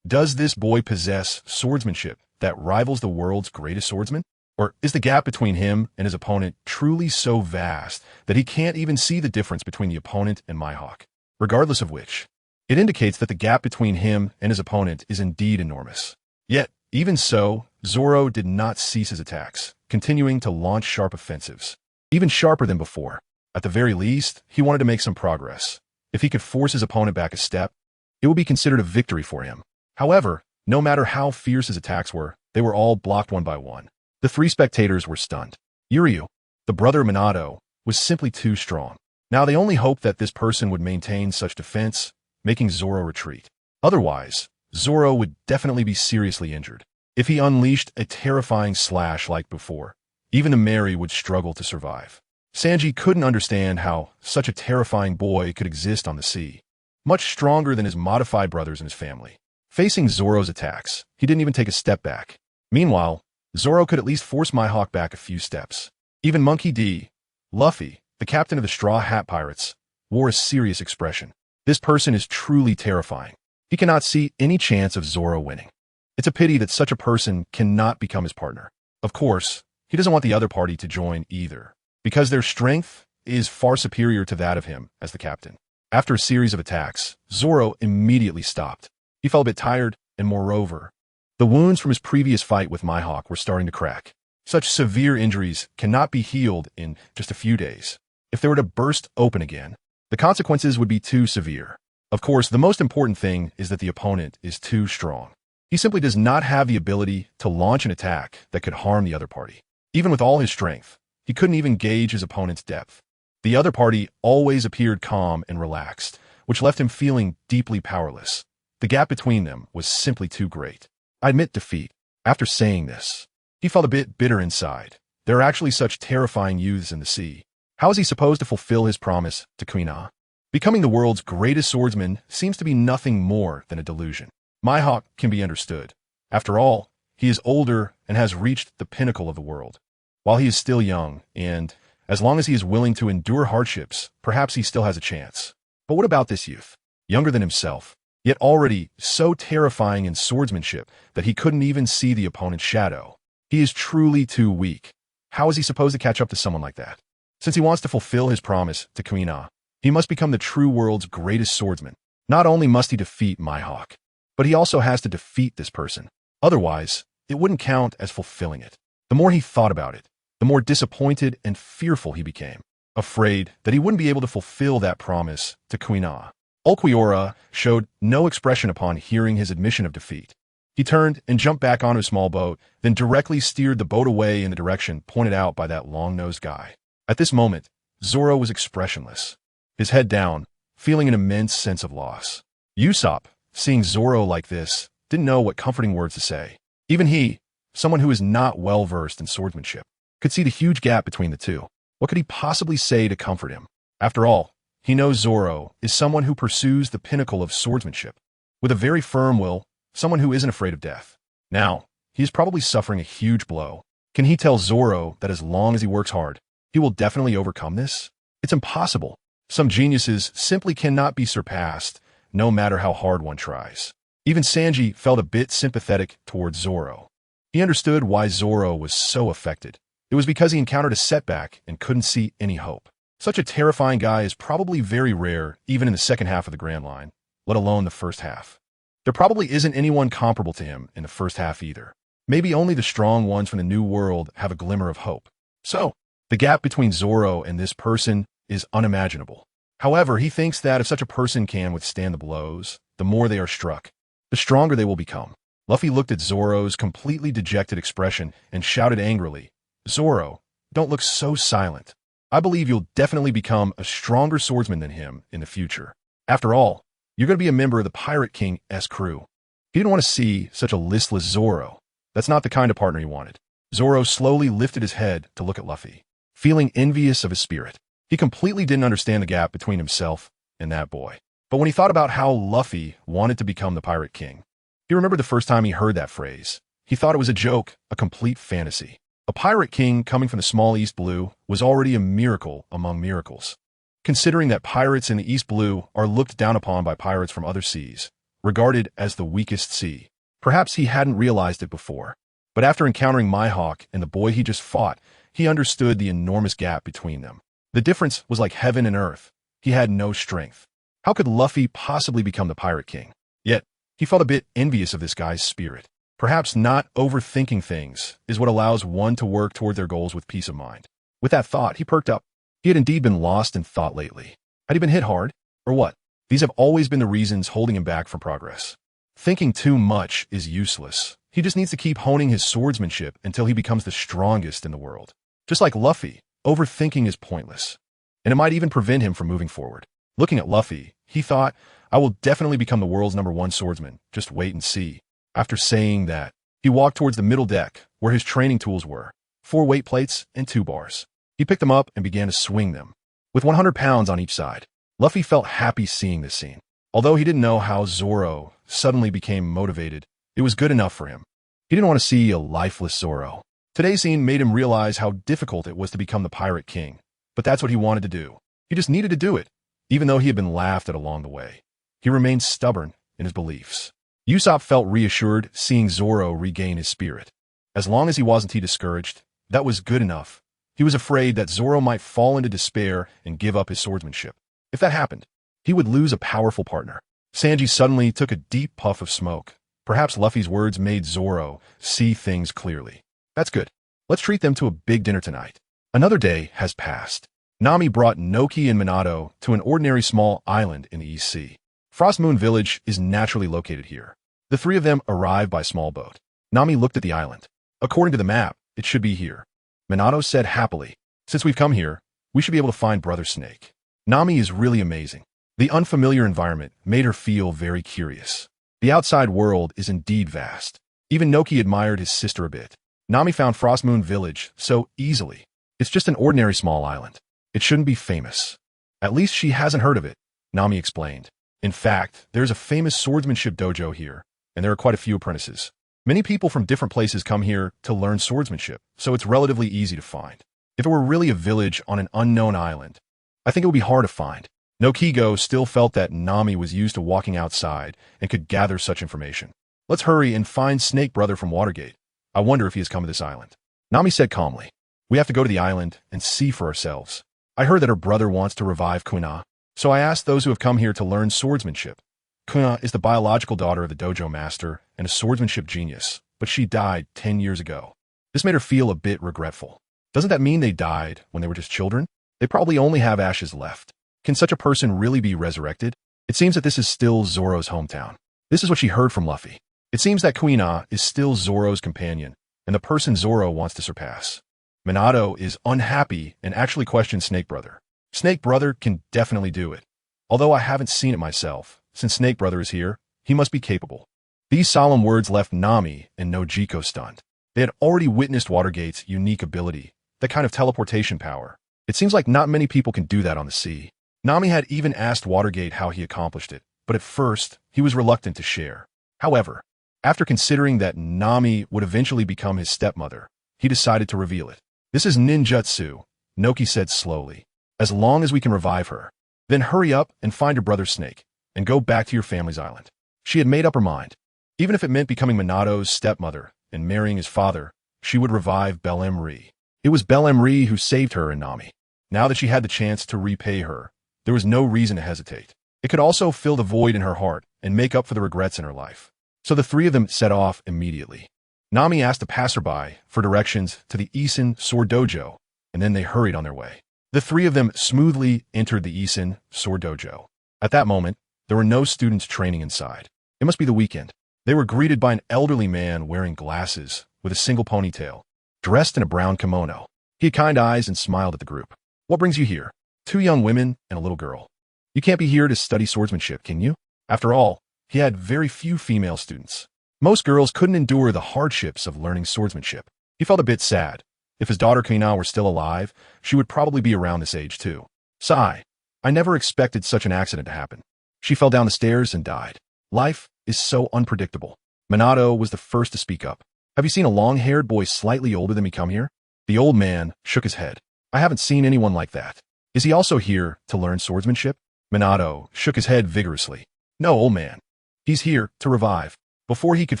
Does this boy possess swordsmanship that rivals the world's greatest swordsman? Or is the gap between him and his opponent truly so vast that he can't even see the difference between the opponent and Mihawk? Regardless of which, it indicates that the gap between him and his opponent is indeed enormous. Yet, even so, Zoro did not cease his attacks, continuing to launch sharp offensives, even sharper than before. At the very least, he wanted to make some progress. If he could force his opponent back a step, it would be considered a victory for him. However, no matter how fierce his attacks were, they were all blocked one by one. The three spectators were stunned. Yuryu, the brother of Minato, was simply too strong. Now they only hoped that this person would maintain such defense, making Zoro retreat. Otherwise, Zoro would definitely be seriously injured. If he unleashed a terrifying slash like before, even the Mary would struggle to survive. Sanji couldn't understand how such a terrifying boy could exist on the sea, much stronger than his modified brothers and his family. Facing Zoro's attacks, he didn't even take a step back. Meanwhile, Zoro could at least force Mihawk back a few steps. Even Monkey D, Luffy, the captain of the Straw Hat Pirates, wore a serious expression. This person is truly terrifying. He cannot see any chance of Zoro winning. It's a pity that such a person cannot become his partner. Of course, he doesn't want the other party to join either, because their strength is far superior to that of him as the captain. After a series of attacks, Zoro immediately stopped. He felt a bit tired, and moreover, the wounds from his previous fight with Mihawk were starting to crack. Such severe injuries cannot be healed in just a few days. If they were to burst open again, the consequences would be too severe. Of course, the most important thing is that the opponent is too strong. He simply does not have the ability to launch an attack that could harm the other party. Even with all his strength, he couldn't even gauge his opponent's depth. The other party always appeared calm and relaxed, which left him feeling deeply powerless. The gap between them was simply too great. I admit defeat. After saying this, he felt a bit bitter inside. There are actually such terrifying youths in the sea. How is he supposed to fulfill his promise to Kuina? Becoming the world's greatest swordsman seems to be nothing more than a delusion. Mihawk can be understood. After all, he is older and has reached the pinnacle of the world. While he is still young, and as long as he is willing to endure hardships, perhaps he still has a chance. But what about this youth? Younger than himself, yet already so terrifying in swordsmanship that he couldn't even see the opponent's shadow. He is truly too weak. How is he supposed to catch up to someone like that? Since he wants to fulfill his promise to Kuina, he must become the true world's greatest swordsman. Not only must he defeat Mihawk, but he also has to defeat this person. Otherwise, it wouldn't count as fulfilling it. The more he thought about it, the more disappointed and fearful he became, afraid that he wouldn't be able to fulfill that promise to Kuina. Ulquiorra showed no expression upon hearing his admission of defeat. He turned and jumped back onto a small boat, then directly steered the boat away in the direction pointed out by that long-nosed guy. At this moment, Zoro was expressionless, his head down, feeling an immense sense of loss. Usopp, seeing Zoro like this, didn't know what comforting words to say. Even he, someone who is not well-versed in swordsmanship, could see the huge gap between the two. What could he possibly say to comfort him? After all, he knows Zoro is someone who pursues the pinnacle of swordsmanship, with a very firm will, someone who isn't afraid of death. Now, he is probably suffering a huge blow. Can he tell Zoro that as long as he works hard, he will definitely overcome this? It's impossible. Some geniuses simply cannot be surpassed, no matter how hard one tries. Even Sanji felt a bit sympathetic towards Zoro. He understood why Zoro was so affected. It was because he encountered a setback and couldn't see any hope. Such a terrifying guy is probably very rare even in the second half of the Grand Line, let alone the first half. There probably isn't anyone comparable to him in the first half either. Maybe only the strong ones from the New World have a glimmer of hope. So, the gap between Zoro and this person is unimaginable. However, he thinks that if such a person can withstand the blows, the more they are struck, the stronger they will become. Luffy looked at Zoro's completely dejected expression and shouted angrily, "Zoro, don't look so silent. I believe you'll definitely become a stronger swordsman than him in the future. After all, you're going to be a member of the Pirate King's crew." He didn't want to see such a listless Zoro. That's not the kind of partner he wanted. Zoro slowly lifted his head to look at Luffy, feeling envious of his spirit. He completely didn't understand the gap between himself and that boy. But when he thought about how Luffy wanted to become the Pirate King, he remembered the first time he heard that phrase. He thought it was a joke, a complete fantasy. A Pirate King coming from the small East Blue was already a miracle among miracles. Considering that pirates in the East Blue are looked down upon by pirates from other seas, regarded as the weakest sea. Perhaps he hadn't realized it before, but after encountering Mihawk and the boy he just fought, he understood the enormous gap between them. The difference was like heaven and earth. He had no strength. How could Luffy possibly become the Pirate King? Yet, he felt a bit envious of this guy's spirit. Perhaps not overthinking things is what allows one to work toward their goals with peace of mind. With that thought, he perked up. He had indeed been lost in thought lately. Had he been hit hard? Or what? These have always been the reasons holding him back from progress. Thinking too much is useless. He just needs to keep honing his swordsmanship until he becomes the strongest in the world. Just like Luffy, overthinking is pointless. And it might even prevent him from moving forward. Looking at Luffy, he thought, I will definitely become the world's #1 swordsman. Just wait and see. After saying that, he walked towards the middle deck, where his training tools were. 4 weight plates and 2 bars. He picked them up and began to swing them, with 100 pounds on each side. Luffy felt happy seeing this scene. Although he didn't know how Zoro suddenly became motivated, it was good enough for him. He didn't want to see a lifeless Zoro. Today's scene made him realize how difficult it was to become the Pirate King, but that's what he wanted to do. He just needed to do it, even though he had been laughed at along the way. He remained stubborn in his beliefs. Usopp felt reassured seeing Zoro regain his spirit. As long as he wasn't discouraged, that was good enough. He was afraid that Zoro might fall into despair and give up his swordsmanship. If that happened, he would lose a powerful partner. Sanji suddenly took a deep puff of smoke. Perhaps Luffy's words made Zoro see things clearly. That's good. Let's treat them to a big dinner tonight. Another day has passed. Nami brought Noki and Minato to an ordinary small island in the East Sea. Frost Moon Village is naturally located here. The 3 of them arrived by small boat. Nami looked at the island. According to the map, it should be here. Minato said happily, since we've come here, we should be able to find Brother Snake. Nami is really amazing. The unfamiliar environment made her feel very curious. The outside world is indeed vast. Even Noki admired his sister a bit. Nami found Frost Moon Village so easily. It's just an ordinary small island. It shouldn't be famous. At least she hasn't heard of it, Nami explained. In fact, there's a famous swordsmanship dojo here, and there are quite a few apprentices. Many people from different places come here to learn swordsmanship, so it's relatively easy to find. If it were really a village on an unknown island, I think it would be hard to find. Nokigo still felt that Nami was used to walking outside and could gather such information. Let's hurry and find Snake Brother from Watergate. I wonder if he has come to this island. Nami said calmly, we have to go to the island and see for ourselves. I heard that her brother wants to revive Kuina, so I asked those who have come here to learn swordsmanship. Kuina is the biological daughter of the dojo master and a swordsmanship genius, but she died 10 years ago. This made her feel a bit regretful. Doesn't that mean they died when they were just children? They probably only have ashes left. Can such a person really be resurrected? It seems that this is still Zoro's hometown. This is what she heard from Luffy. It seems that Kuina is still Zoro's companion, and the person Zoro wants to surpass. Minato is unhappy and actually questions Snake Brother. Snake Brother can definitely do it. Although I haven't seen it myself, since Snake Brother is here, he must be capable. These solemn words left Nami and Nojiko stunned. They had already witnessed Watergate's unique ability, that kind of teleportation power. It seems like not many people can do that on the sea. Nami had even asked Watergate how he accomplished it, but at first, he was reluctant to share. However, after considering that Nami would eventually become his stepmother, he decided to reveal it. This is ninjutsu, Noki said slowly. As long as we can revive her. Then hurry up and find your brother Snake, and go back to your family's island. She had made up her mind. Even if it meant becoming Minato's stepmother and marrying his father, she would revive Bel-Emri. It was Bel-Emri who saved her and Nami. Now that she had the chance to repay her, there was no reason to hesitate. It could also fill the void in her heart and make up for the regrets in her life. So the three of them set off immediately. Nami asked a passerby for directions to the Isen Sword Dojo, and then they hurried on their way. The three of them smoothly entered the Isen Sword Dojo. At that moment, there were no students training inside. It must be the weekend. They were greeted by an elderly man wearing glasses with a single ponytail, dressed in a brown kimono. He had kind eyes and smiled at the group. What brings you here? 2 young women and a little girl. You can't be here to study swordsmanship, can you? After all, he had very few female students. Most girls couldn't endure the hardships of learning swordsmanship. He felt a bit sad. If his daughter Kuina were still alive, she would probably be around this age too. Sigh. I never expected such an accident to happen. She fell down the stairs and died. Life is so unpredictable. Minato was the first to speak up. Have you seen a long-haired boy slightly older than me come here? The old man shook his head. I haven't seen anyone like that. Is he also here to learn swordsmanship? Minato shook his head vigorously. No, old man. He's here to revive. Before he could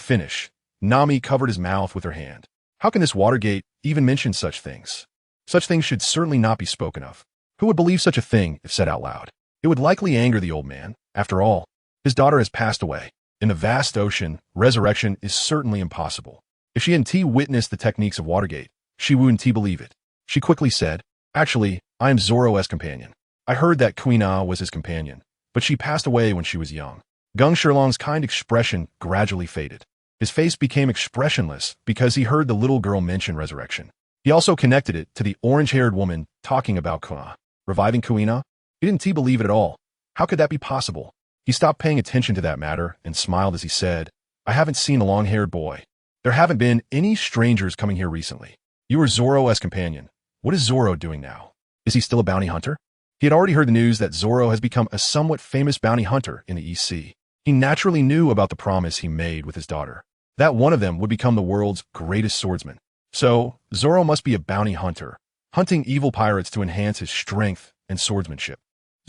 finish, Nami covered his mouth with her hand. How can this Watergate even mention such things? Such things should certainly not be spoken of. Who would believe such a thing if said out loud? It would likely anger the old man. After all, his daughter has passed away. In the vast ocean, resurrection is certainly impossible. If she hadn't witnessed the techniques of Watergate, she wouldn't believe it. She quickly said, Actually, I am Zoro's companion. I heard that Kuina was his companion, but she passed away when she was young. Gung Shirlong's kind expression gradually faded. His face became expressionless because he heard the little girl mention resurrection. He also connected it to the orange-haired woman talking about Kuina. Reviving Kuina? He didn't believe it at all. How could that be possible? He stopped paying attention to that matter and smiled as he said, I haven't seen a long-haired boy. There haven't been any strangers coming here recently. You were Zoro's companion. What is Zoro doing now? Is he still a bounty hunter? He had already heard the news that Zoro has become a somewhat famous bounty hunter in the East Sea. He naturally knew about the promise he made with his daughter, that one of them would become the world's greatest swordsman. So, Zoro must be a bounty hunter, hunting evil pirates to enhance his strength and swordsmanship.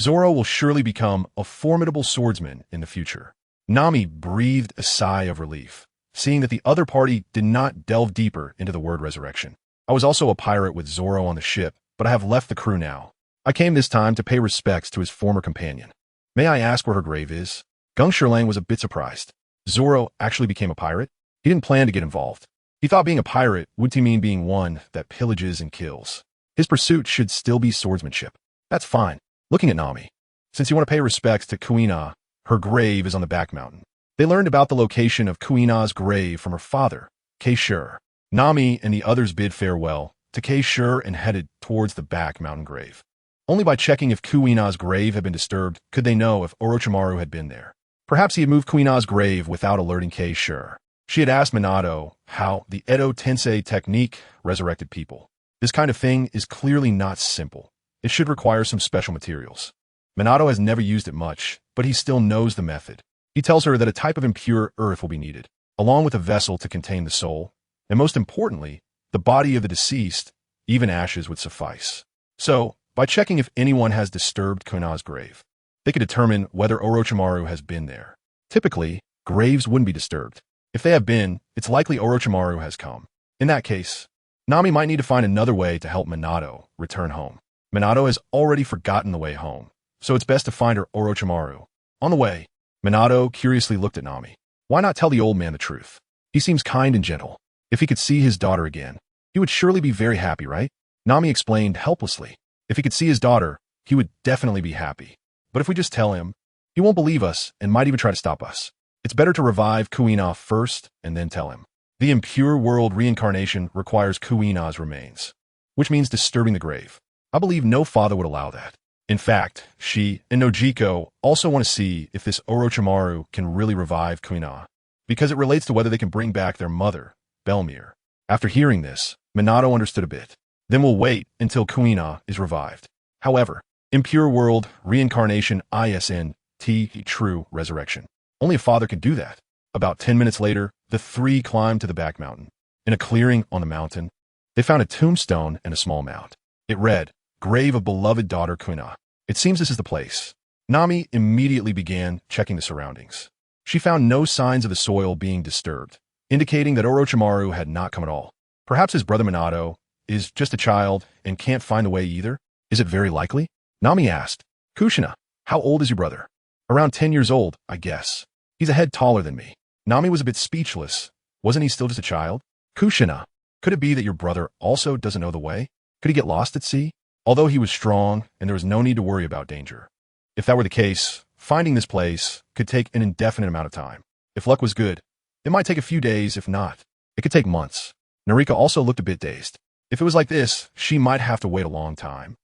Zoro will surely become a formidable swordsman in the future. Nami breathed a sigh of relief, seeing that the other party did not delve deeper into the word resurrection. I was also a pirate with Zoro on the ship, but I have left the crew now. I came this time to pay respects to his former companion. May I ask where her grave is? Gung Shirlang was a bit surprised. Zoro actually became a pirate? He didn't plan to get involved. He thought being a pirate would mean being one that pillages and kills. His pursuit should still be swordsmanship. That's fine. Looking at Nami. Since you want to pay respects to Kuina, her grave is on the back mountain. They learned about the location of Kuina's grave from her father, Keishur. Nami and the others bid farewell to Keishur and headed towards the back mountain grave. Only by checking if Kuina's grave had been disturbed could they know if Orochimaru had been there. Perhaps he had moved Kuina's grave without alerting Keishur. She had asked Minato how the Edo Tensei technique resurrected people. This kind of thing is clearly not simple. It should require some special materials. Minato has never used it much, but he still knows the method. He tells her that a type of impure earth will be needed, along with a vessel to contain the soul, and most importantly, the body of the deceased. Even ashes would suffice. So, by checking if anyone has disturbed Kuina's grave, they could determine whether Orochimaru has been there. Typically, graves wouldn't be disturbed. If they have been, it's likely Orochimaru has come. In that case, Nami might need to find another way to help Minato return home. Minato has already forgotten the way home, so it's best to find her Orochimaru. On the way, Minato curiously looked at Nami. Why not tell the old man the truth? He seems kind and gentle. If he could see his daughter again, he would surely be very happy, right? Nami explained helplessly. If he could see his daughter, he would definitely be happy. But if we just tell him, he won't believe us and might even try to stop us. It's better to revive Kuina first and then tell him. The impure world reincarnation requires Kuina's remains, which means disturbing the grave. I believe no father would allow that. In fact, she and Nojiko also want to see if this Orochimaru can really revive Kuina, because it relates to whether they can bring back their mother, Belmir. After hearing this, Minato understood a bit. Then we'll wait until Kuina is revived. However, impure world reincarnation ISNT true resurrection. Only a father could do that. About 10 minutes later, the three climbed to the back mountain. In a clearing on the mountain, they found a tombstone and a small mound. It read, "Grave of beloved daughter Kuina." It seems this is the place. Nami immediately began checking the surroundings. She found no signs of the soil being disturbed, indicating that Orochimaru had not come at all. Perhaps his brother Minato is just a child and can't find the way either. Is it very likely? Nami asked. Kushina, how old is your brother? Around 10 years old, I guess. He's a head taller than me. Nami was a bit speechless. Wasn't he still just a child? Kushina, could it be that your brother also doesn't know the way? Could he get lost at sea? Although he was strong and there was no need to worry about danger. If that were the case, finding this place could take an indefinite amount of time. If luck was good, it might take a few days. If not, it could take months. Narika also looked a bit dazed. If it was like this, she might have to wait a long time.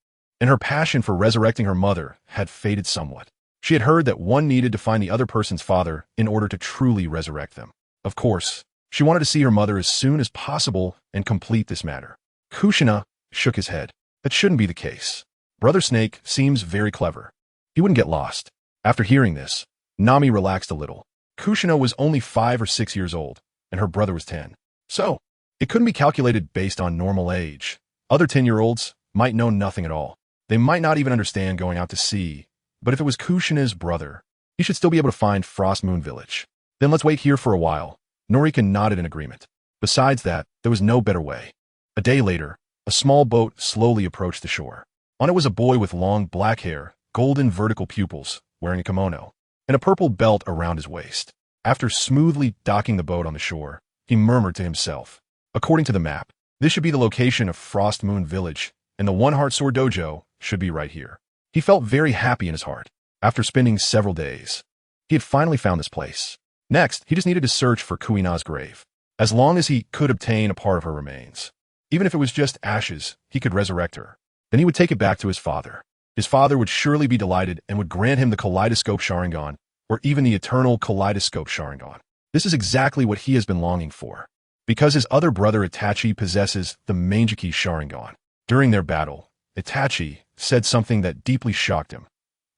And her passion for resurrecting her mother had faded somewhat. She had heard that one needed to find the other person's father in order to truly resurrect them. Of course, she wanted to see her mother as soon as possible and complete this matter. Kushina shook his head. That shouldn't be the case. Brother Snake seems very clever. He wouldn't get lost. After hearing this, Nami relaxed a little. Kushina was only 5 or 6 years old, and her brother was 10. So, it couldn't be calculated based on normal age. Other 10-year-olds might know nothing at all. They might not even understand going out to sea. But if it was Kushina's brother, he should still be able to find Frost Moon Village. Then let's wait here for a while. Norika nodded in agreement. Besides that, there was no better way. A day later, a small boat slowly approached the shore. On it was a boy with long black hair, golden vertical pupils, wearing a kimono, and a purple belt around his waist. After smoothly docking the boat on the shore, he murmured to himself, according to the map, this should be the location of Frost Moon Village, and the One Heart Sword Dojo should be right here. He felt very happy in his heart. After spending several days, he had finally found this place. Next, he just needed to search for Kuina's grave. As long as he could obtain a part of her remains, even if it was just ashes, he could resurrect her. Then he would take it back to his father. His father would surely be delighted and would grant him the Kaleidoscope Sharingan, or even the Eternal Kaleidoscope Sharingan. This is exactly what he has been longing for. Because his other brother Itachi possesses the Mangeki Sharingan. During their battle, Itachi said something that deeply shocked him.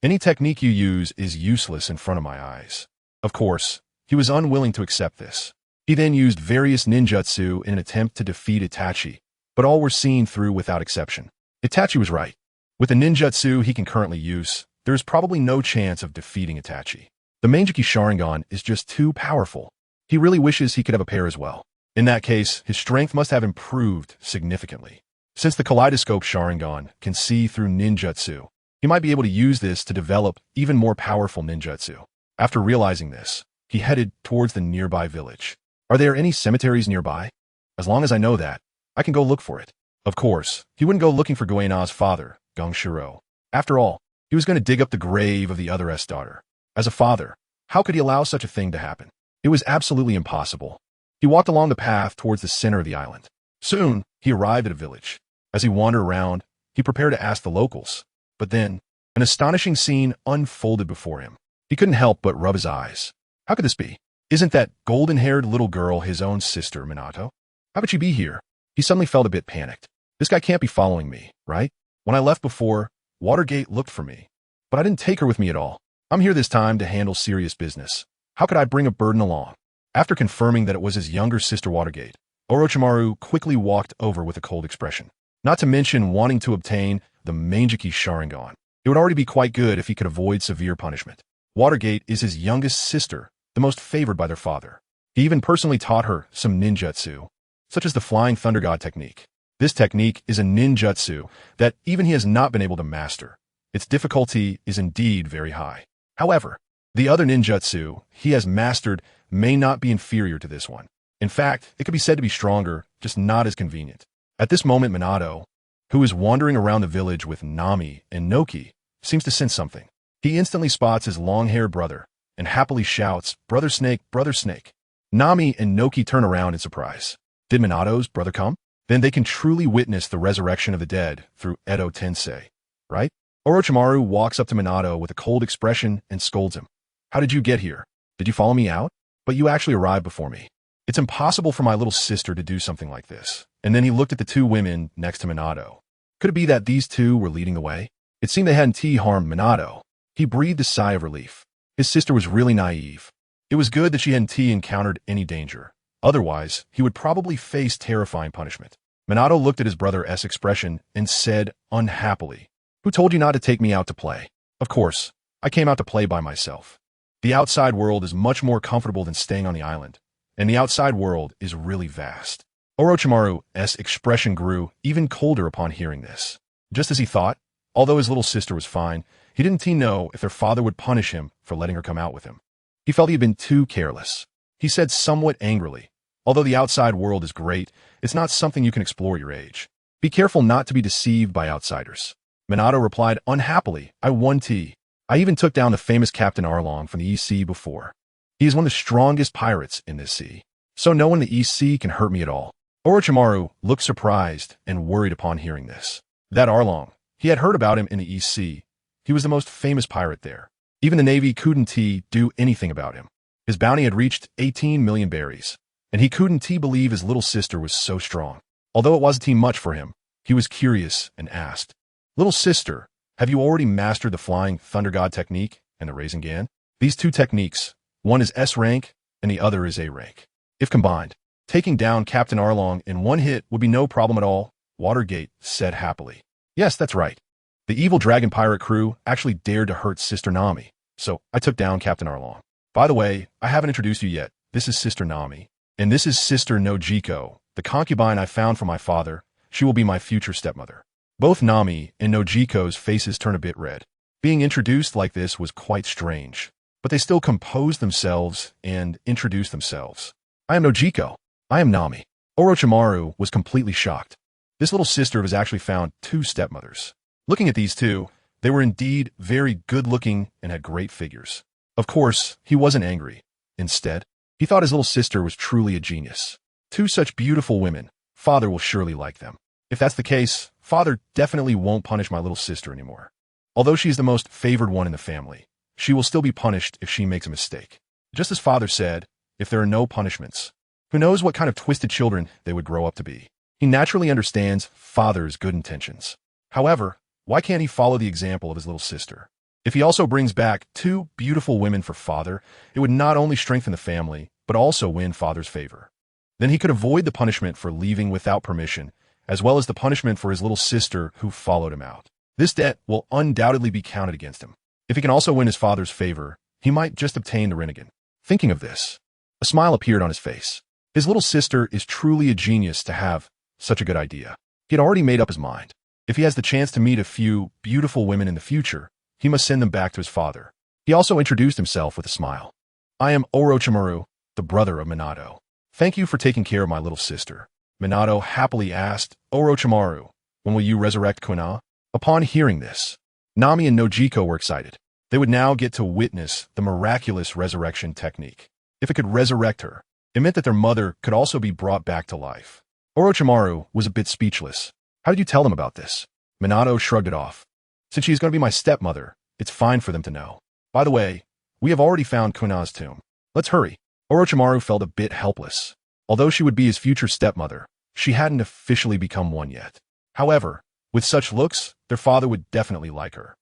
Any technique you use is useless in front of my eyes. Of course, he was unwilling to accept this. He then used various ninjutsu in an attempt to defeat Itachi, but all were seen through without exception. Itachi was right. With the ninjutsu he can currently use, there is probably no chance of defeating Itachi. The Mangeki Sharingan is just too powerful. He really wishes he could have a pair as well. In that case, his strength must have improved significantly. Since the Kaleidoscope Sharingan can see through ninjutsu, he might be able to use this to develop even more powerful ninjutsu. After realizing this, he headed towards the nearby village. Are there any cemeteries nearby? As long as I know that, I can go look for it. Of course, he wouldn't go looking for Goena's father, Gongshiro. After all, he was going to dig up the grave of the other S-daughter. As a father, how could he allow such a thing to happen? It was absolutely impossible. He walked along the path towards the center of the island. Soon, he arrived at a village. As he wandered around, he prepared to ask the locals. But then, an astonishing scene unfolded before him. He couldn't help but rub his eyes. How could this be? Isn't that golden-haired little girl his own sister, Minato? How could she be here? He suddenly felt a bit panicked. This guy can't be following me, right? When I left before, Watergate looked for me. But I didn't take her with me at all. I'm here this time to handle serious business. How could I bring a burden along? After confirming that it was his younger sister Watergate, Orochimaru quickly walked over with a cold expression. Not to mention wanting to obtain the Mangeki Sharingan. It would already be quite good if he could avoid severe punishment. Watergate is his youngest sister, the most favored by their father. He even personally taught her some ninjutsu, such as the Flying Thunder God technique. This technique is a ninjutsu that even he has not been able to master. Its difficulty is indeed very high. However, the other ninjutsu he has mastered may not be inferior to this one. In fact, it could be said to be stronger, just not as convenient. At this moment, Minato, who is wandering around the village with Nami and Noki, seems to sense something. He instantly spots his long-haired brother and happily shouts, "Brother Snake, Brother Snake." Nami and Noki turn around in surprise. Did Minato's brother come? Then they can truly witness the resurrection of the dead through Edo Tensei, right? Orochimaru walks up to Minato with a cold expression and scolds him. "How did you get here? Did you follow me out? But you actually arrived before me. It's impossible for my little sister to do something like this." And then he looked at the two women next to Minato. Could it be that these two were leading the way? It seemed they hadn't harmed Minato. He breathed a sigh of relief. His sister was really naive. It was good that she hadn't encountered any danger. Otherwise, he would probably face terrifying punishment. Minato looked at his brother's expression and said unhappily, "Who told you not to take me out to play? Of course, I came out to play by myself. The outside world is much more comfortable than staying on the island, and the outside world is really vast." Orochimaru's expression grew even colder upon hearing this. Just as he thought, although his little sister was fine, he didn't know if their father would punish him for letting her come out with him. He felt he had been too careless. He said somewhat angrily, "Although the outside world is great, it's not something you can explore your age. Be careful not to be deceived by outsiders." Minato replied unhappily, "I won tea. I even took down the famous Captain Arlong from the East Sea before. He is one of the strongest pirates in this sea, so no one in the East Sea can hurt me at all." Orochimaru looked surprised and worried upon hearing this. That Arlong, he had heard about him in the East Sea. He was the most famous pirate there. Even the Navy couldn't do anything about him. His bounty had reached 18 million berries, and he couldn't believe his little sister was so strong. Although it wasn't much for him, he was curious and asked, "Little sister, have you already mastered the Flying Thunder God technique and the Rasengan?" These two techniques, one is S rank and the other is A rank. If combined, taking down Captain Arlong in one hit would be no problem at all, Watergate said happily. "Yes, that's right. The evil dragon pirate crew actually dared to hurt Sister Nami, so I took down Captain Arlong. By the way, I haven't introduced you yet. This is Sister Nami, and this is Sister Nojiko, the concubine I found for my father. She will be my future stepmother." Both Nami and Nojiko's faces turned a bit red. Being introduced like this was quite strange, but they still composed themselves and introduced themselves. "I am Nojiko. I am Nami." Orochimaru was completely shocked. This little sister was actually found two stepmothers. Looking at these two, they were indeed very good-looking and had great figures. Of course, he wasn't angry. Instead, he thought his little sister was truly a genius. Two such beautiful women, father will surely like them. If that's the case, father definitely won't punish my little sister anymore. Although she is the most favored one in the family, she will still be punished if she makes a mistake. Just as father said, if there are no punishments, who knows what kind of twisted children they would grow up to be. He naturally understands father's good intentions. However, why can't he follow the example of his little sister? If he also brings back two beautiful women for father, it would not only strengthen the family, but also win father's favor. Then he could avoid the punishment for leaving without permission, as well as the punishment for his little sister who followed him out. This debt will undoubtedly be counted against him. If he can also win his father's favor, he might just obtain the Rinnegan. Thinking of this, a smile appeared on his face. His little sister is truly a genius to have such a good idea. He had already made up his mind. If he has the chance to meet a few beautiful women in the future, he must send them back to his father. He also introduced himself with a smile. "I am Orochimaru, the brother of Minato. Thank you for taking care of my little sister." Minato happily asked, "Orochimaru, when will you resurrect Kuina?" Upon hearing this, Nami and Nojiko were excited. They would now get to witness the miraculous resurrection technique. If it could resurrect her, it meant that their mother could also be brought back to life. Orochimaru was a bit speechless. "How did you tell them about this?" Minato shrugged it off. "Since she's going to be my stepmother, it's fine for them to know. By the way, we have already found Kuina's tomb. Let's hurry." Orochimaru felt a bit helpless. Although she would be his future stepmother, she hadn't officially become one yet. However, with such looks, their father would definitely like her.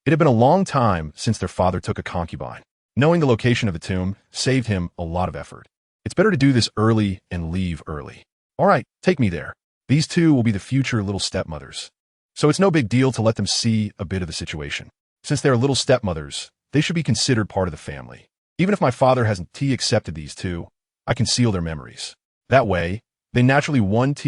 It had been a long time since their father took a concubine. Knowing the location of the tomb saved him a lot of effort. It's better to do this early and leave early. "All right, take me there. These two will be the future little stepmothers. So it's no big deal to let them see a bit of the situation. Since they are little stepmothers, they should be considered part of the family. Even if my father hasn't accepted these two, I can seal their memories. That way, they naturally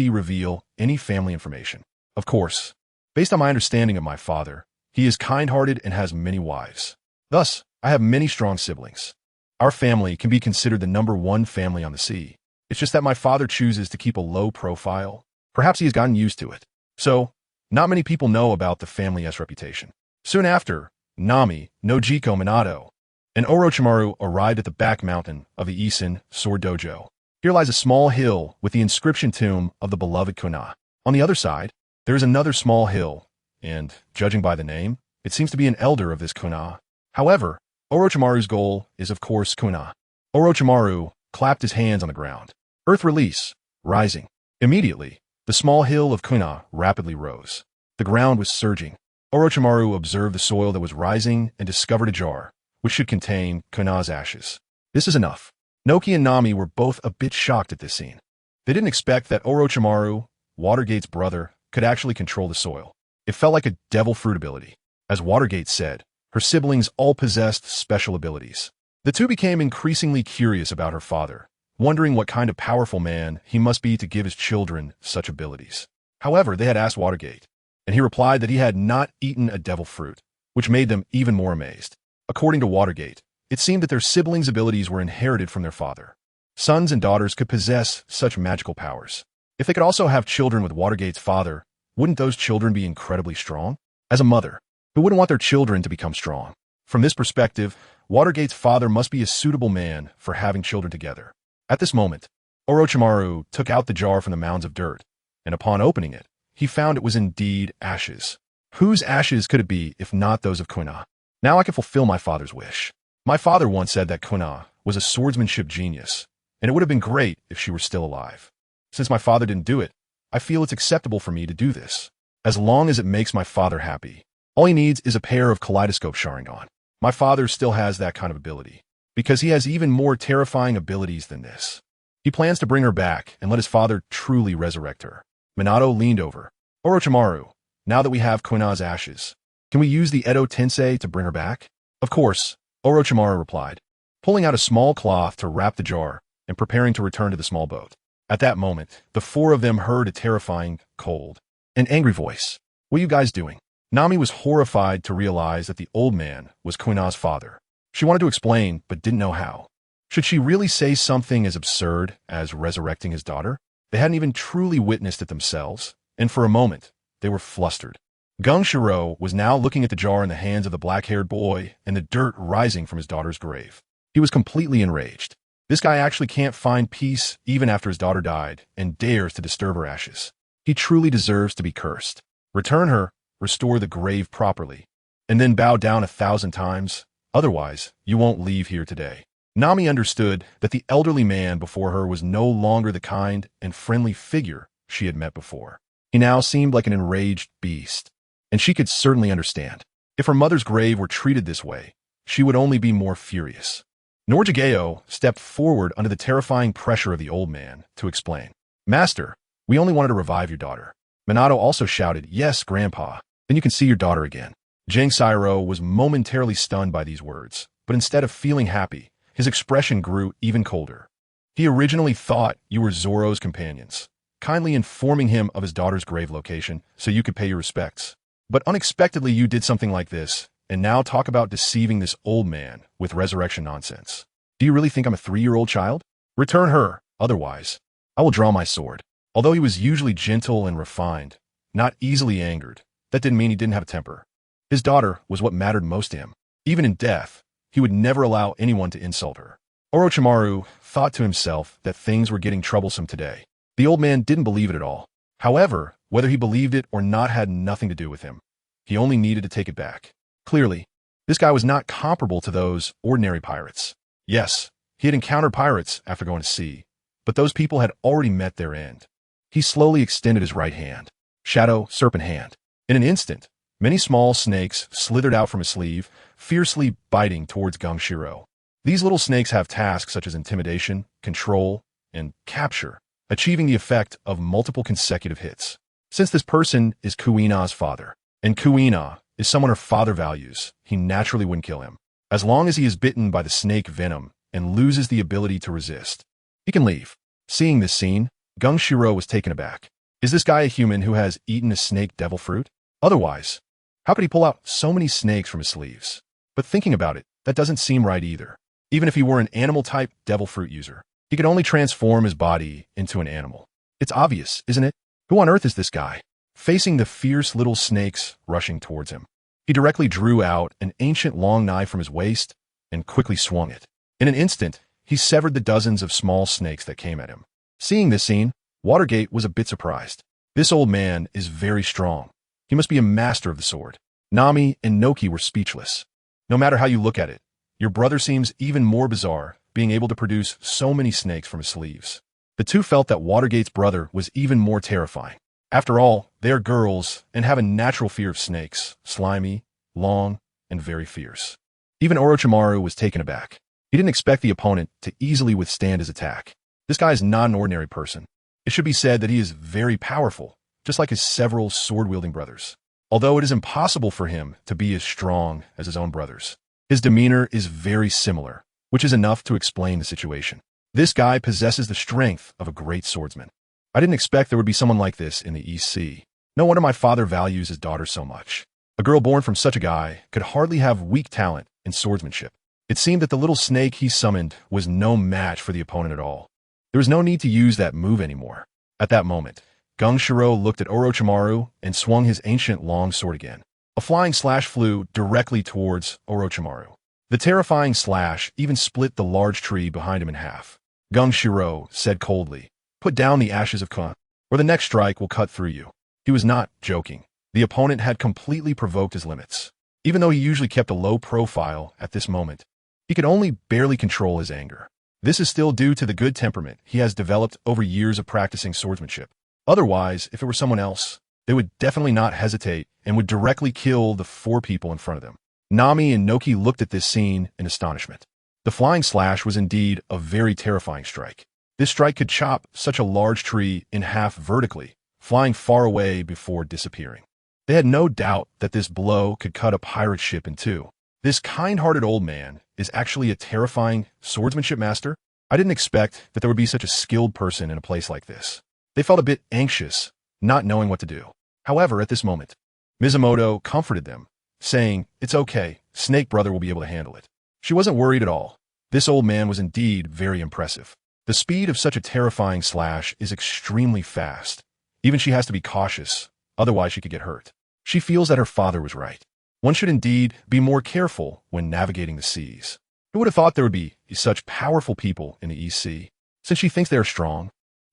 reveal any family information. Of course, based on my understanding of my father, he is kind-hearted and has many wives. Thus, I have many strong siblings. Our family can be considered the #1 family on the sea. It's just that my father chooses to keep a low profile. Perhaps he has gotten used to it. So, not many people know about the family's reputation." Soon after, Nami, Nojiko, Minato, and Orochimaru arrived at the back mountain of the Isin Sword Dojo. Here lies a small hill with the inscription tomb of the beloved Kuina. On the other side, there is another small hill, and, judging by the name, it seems to be an elder of this Kuina. However, Orochimaru's goal is of course Kuina. Orochimaru clapped his hands on the ground. Earth release, rising. Immediately, the small hill of Kuina rapidly rose. The ground was surging. Orochimaru observed the soil that was rising and discovered a jar, which should contain Kuina's ashes. This is enough. Noki and Nami were both a bit shocked at this scene. They didn't expect that Orochimaru, Watergate's brother, could actually control the soil. It felt like a devil fruit ability. As Watergate said, her siblings all possessed special abilities. The two became increasingly curious about her father, wondering what kind of powerful man he must be to give his children such abilities. However, they had asked Watergate, and he replied that he had not eaten a devil fruit, which made them even more amazed. According to Watergate, it seemed that their siblings' abilities were inherited from their father. Sons and daughters could possess such magical powers. If they could also have children with Watergate's father, wouldn't those children be incredibly strong? As a mother, who wouldn't want their children to become strong? From this perspective, Watergate's father must be a suitable man for having children together. At this moment, Orochimaru took out the jar from the mounds of dirt, and upon opening it, he found it was indeed ashes. Whose ashes could it be if not those of Kuina? Now I can fulfill my father's wish. My father once said that Kuina was a swordsmanship genius, and it would have been great if she were still alive. Since my father didn't do it, I feel it's acceptable for me to do this, as long as it makes my father happy. All he needs is a pair of kaleidoscope Sharingan. My father still has that kind of ability, because he has even more terrifying abilities than this. He plans to bring her back and let his father truly resurrect her. Minato leaned over. Orochimaru, now that we have Kuina's ashes, can we use the Edo Tensei to bring her back? Of course, Orochimaru replied, pulling out a small cloth to wrap the jar and preparing to return to the small boat. At that moment, the four of them heard a terrifying, cold, and angry voice. What are you guys doing? Nami was horrified to realize that the old man was Kuina's father. She wanted to explain, but didn't know how. Should she really say something as absurd as resurrecting his daughter? They hadn't even truly witnessed it themselves, and for a moment, they were flustered. Gungshiro was now looking at the jar in the hands of the black-haired boy and the dirt rising from his daughter's grave. He was completely enraged. This guy actually can't find peace even after his daughter died and dares to disturb her ashes. He truly deserves to be cursed. Return her, restore the grave properly, and then bow down 1,000 times. Otherwise, you won't leave here today. Nami understood that the elderly man before her was no longer the kind and friendly figure she had met before. He now seemed like an enraged beast, and she could certainly understand. If her mother's grave were treated this way, she would only be more furious. Norjigeo stepped forward under the terrifying pressure of the old man to explain. Master, we only wanted to revive your daughter. Minato also shouted, yes, Grandpa, then you can see your daughter again. Jangsairo was momentarily stunned by these words, but instead of feeling happy, his expression grew even colder. He originally thought you were Zoro's companions, kindly informing him of his daughter's grave location so you could pay your respects. But unexpectedly you did something like this, and now talk about deceiving this old man with resurrection nonsense. Do you really think I'm a 3-year-old child? Return her, otherwise, I will draw my sword. Although he was usually gentle and refined, not easily angered, that didn't mean he didn't have a temper. His daughter was what mattered most to him. Even in death, he would never allow anyone to insult her. Orochimaru thought to himself that things were getting troublesome today. The old man didn't believe it at all. However, whether he believed it or not had nothing to do with him. He only needed to take it back. Clearly, this guy was not comparable to those ordinary pirates. Yes, he had encountered pirates after going to sea, but those people had already met their end. He slowly extended his right hand. Shadow, serpent hand. In an instant, many small snakes slithered out from his sleeve, fiercely biting towards Gungshiro. These little snakes have tasks such as intimidation, control, and capture, achieving the effect of multiple consecutive hits. Since this person is Kuina's father, and Kuina is someone her father values, he naturally wouldn't kill him. As long as he is bitten by the snake venom and loses the ability to resist, he can leave. Seeing this scene, Gungshiro was taken aback. Is this guy a human who has eaten a snake devil fruit? Otherwise, how could he pull out so many snakes from his sleeves? But thinking about it, that doesn't seem right either. Even if he were an animal-type devil fruit user, he could only transform his body into an animal. It's obvious, isn't it? Who on earth is this guy? Facing the fierce little snakes rushing towards him, he directly drew out an ancient long knife from his waist and quickly swung it. In an instant, he severed the dozens of small snakes that came at him. Seeing this scene, Watergate was a bit surprised. This old man is very strong. He must be a master of the sword. Nami and Noki were speechless. No matter how you look at it, your brother seems even more bizarre, being able to produce so many snakes from his sleeves. The two felt that Watergate's brother was even more terrifying. After all, they are girls and have a natural fear of snakes, slimy, long, and very fierce. Even Orochimaru was taken aback. He didn't expect the opponent to easily withstand his attack. This guy is not an ordinary person. It should be said that he is very powerful, just like his several sword-wielding brothers. Although it is impossible for him to be as strong as his own brothers, his demeanor is very similar, which is enough to explain the situation. This guy possesses the strength of a great swordsman. I didn't expect there would be someone like this in the East Sea. No wonder my father values his daughter so much. A girl born from such a guy could hardly have weak talent in swordsmanship. It seemed that the little snake he summoned was no match for the opponent at all. There was no need to use that move anymore. At that moment, Gungshiro looked at Orochimaru and swung his ancient long sword again. A flying slash flew directly towards Orochimaru. The terrifying slash even split the large tree behind him in half. Gungshiro said coldly, "Put down the ashes of Kuina, or the next strike will cut through you." He was not joking. The opponent had completely provoked his limits. Even though he usually kept a low profile at this moment, he could only barely control his anger. This is still due to the good temperament he has developed over years of practicing swordsmanship. Otherwise, if it were someone else, they would definitely not hesitate and would directly kill the 4 people in front of them. Nami and Noki looked at this scene in astonishment. The flying slash was indeed a very terrifying strike. This strike could chop such a large tree in half vertically, flying far away before disappearing. They had no doubt that this blow could cut a pirate ship in two. This kind-hearted old man is actually a terrifying swordsmanship master. I didn't expect that there would be such a skilled person in a place like this. They felt a bit anxious, not knowing what to do. However, at this moment, Mizumoto comforted them, saying, "It's okay, Snake Brother will be able to handle it." She wasn't worried at all. This old man was indeed very impressive. The speed of such a terrifying slash is extremely fast. Even she has to be cautious, otherwise she could get hurt. She feels that her father was right. One should indeed be more careful when navigating the seas. Who would have thought there would be such powerful people in the East Sea? Since she thinks they are strong,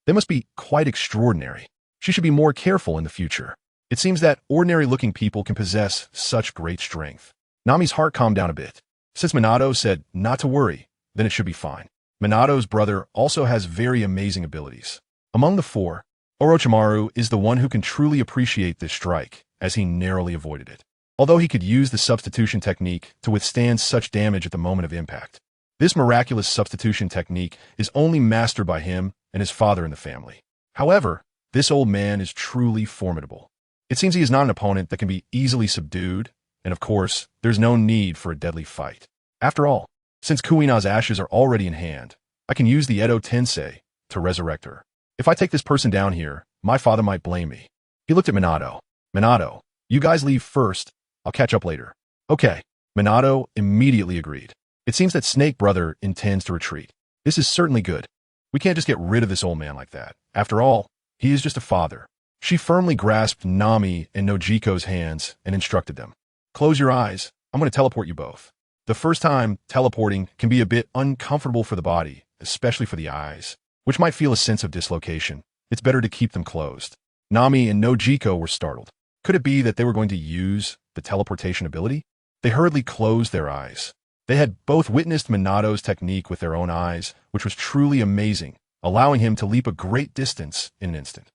they must be quite extraordinary. She should be more careful in the future. It seems that ordinary-looking people can possess such great strength. Nami's heart calmed down a bit. Since Minato said not to worry, then it should be fine. Minato's brother also has very amazing abilities. Among the 4, Orochimaru is the one who can truly appreciate this strike, as he narrowly avoided it. Although he could use the substitution technique to withstand such damage at the moment of impact. This miraculous substitution technique is only mastered by him and his father in the family. However, this old man is truly formidable. It seems he is not an opponent that can be easily subdued, and of course, there's no need for a deadly fight. After all, since Kuina's ashes are already in hand, I can use the Edo Tensei to resurrect her. If I take this person down here, my father might blame me. He looked at Minato. "Minato, you guys leave first. I'll catch up later." "Okay." Minato immediately agreed. It seems that Snake Brother intends to retreat. This is certainly good. We can't just get rid of this old man like that. After all, he is just a father. She firmly grasped Nami and Nojiko's hands and instructed them. "Close your eyes. I'm going to teleport you both." The first time, teleporting can be a bit uncomfortable for the body, especially for the eyes, which might feel a sense of dislocation. It's better to keep them closed. Nami and Nojiko were startled. Could it be that they were going to use the teleportation ability? They hurriedly closed their eyes. They had both witnessed Minato's technique with their own eyes, which was truly amazing, allowing him to leap a great distance in an instant.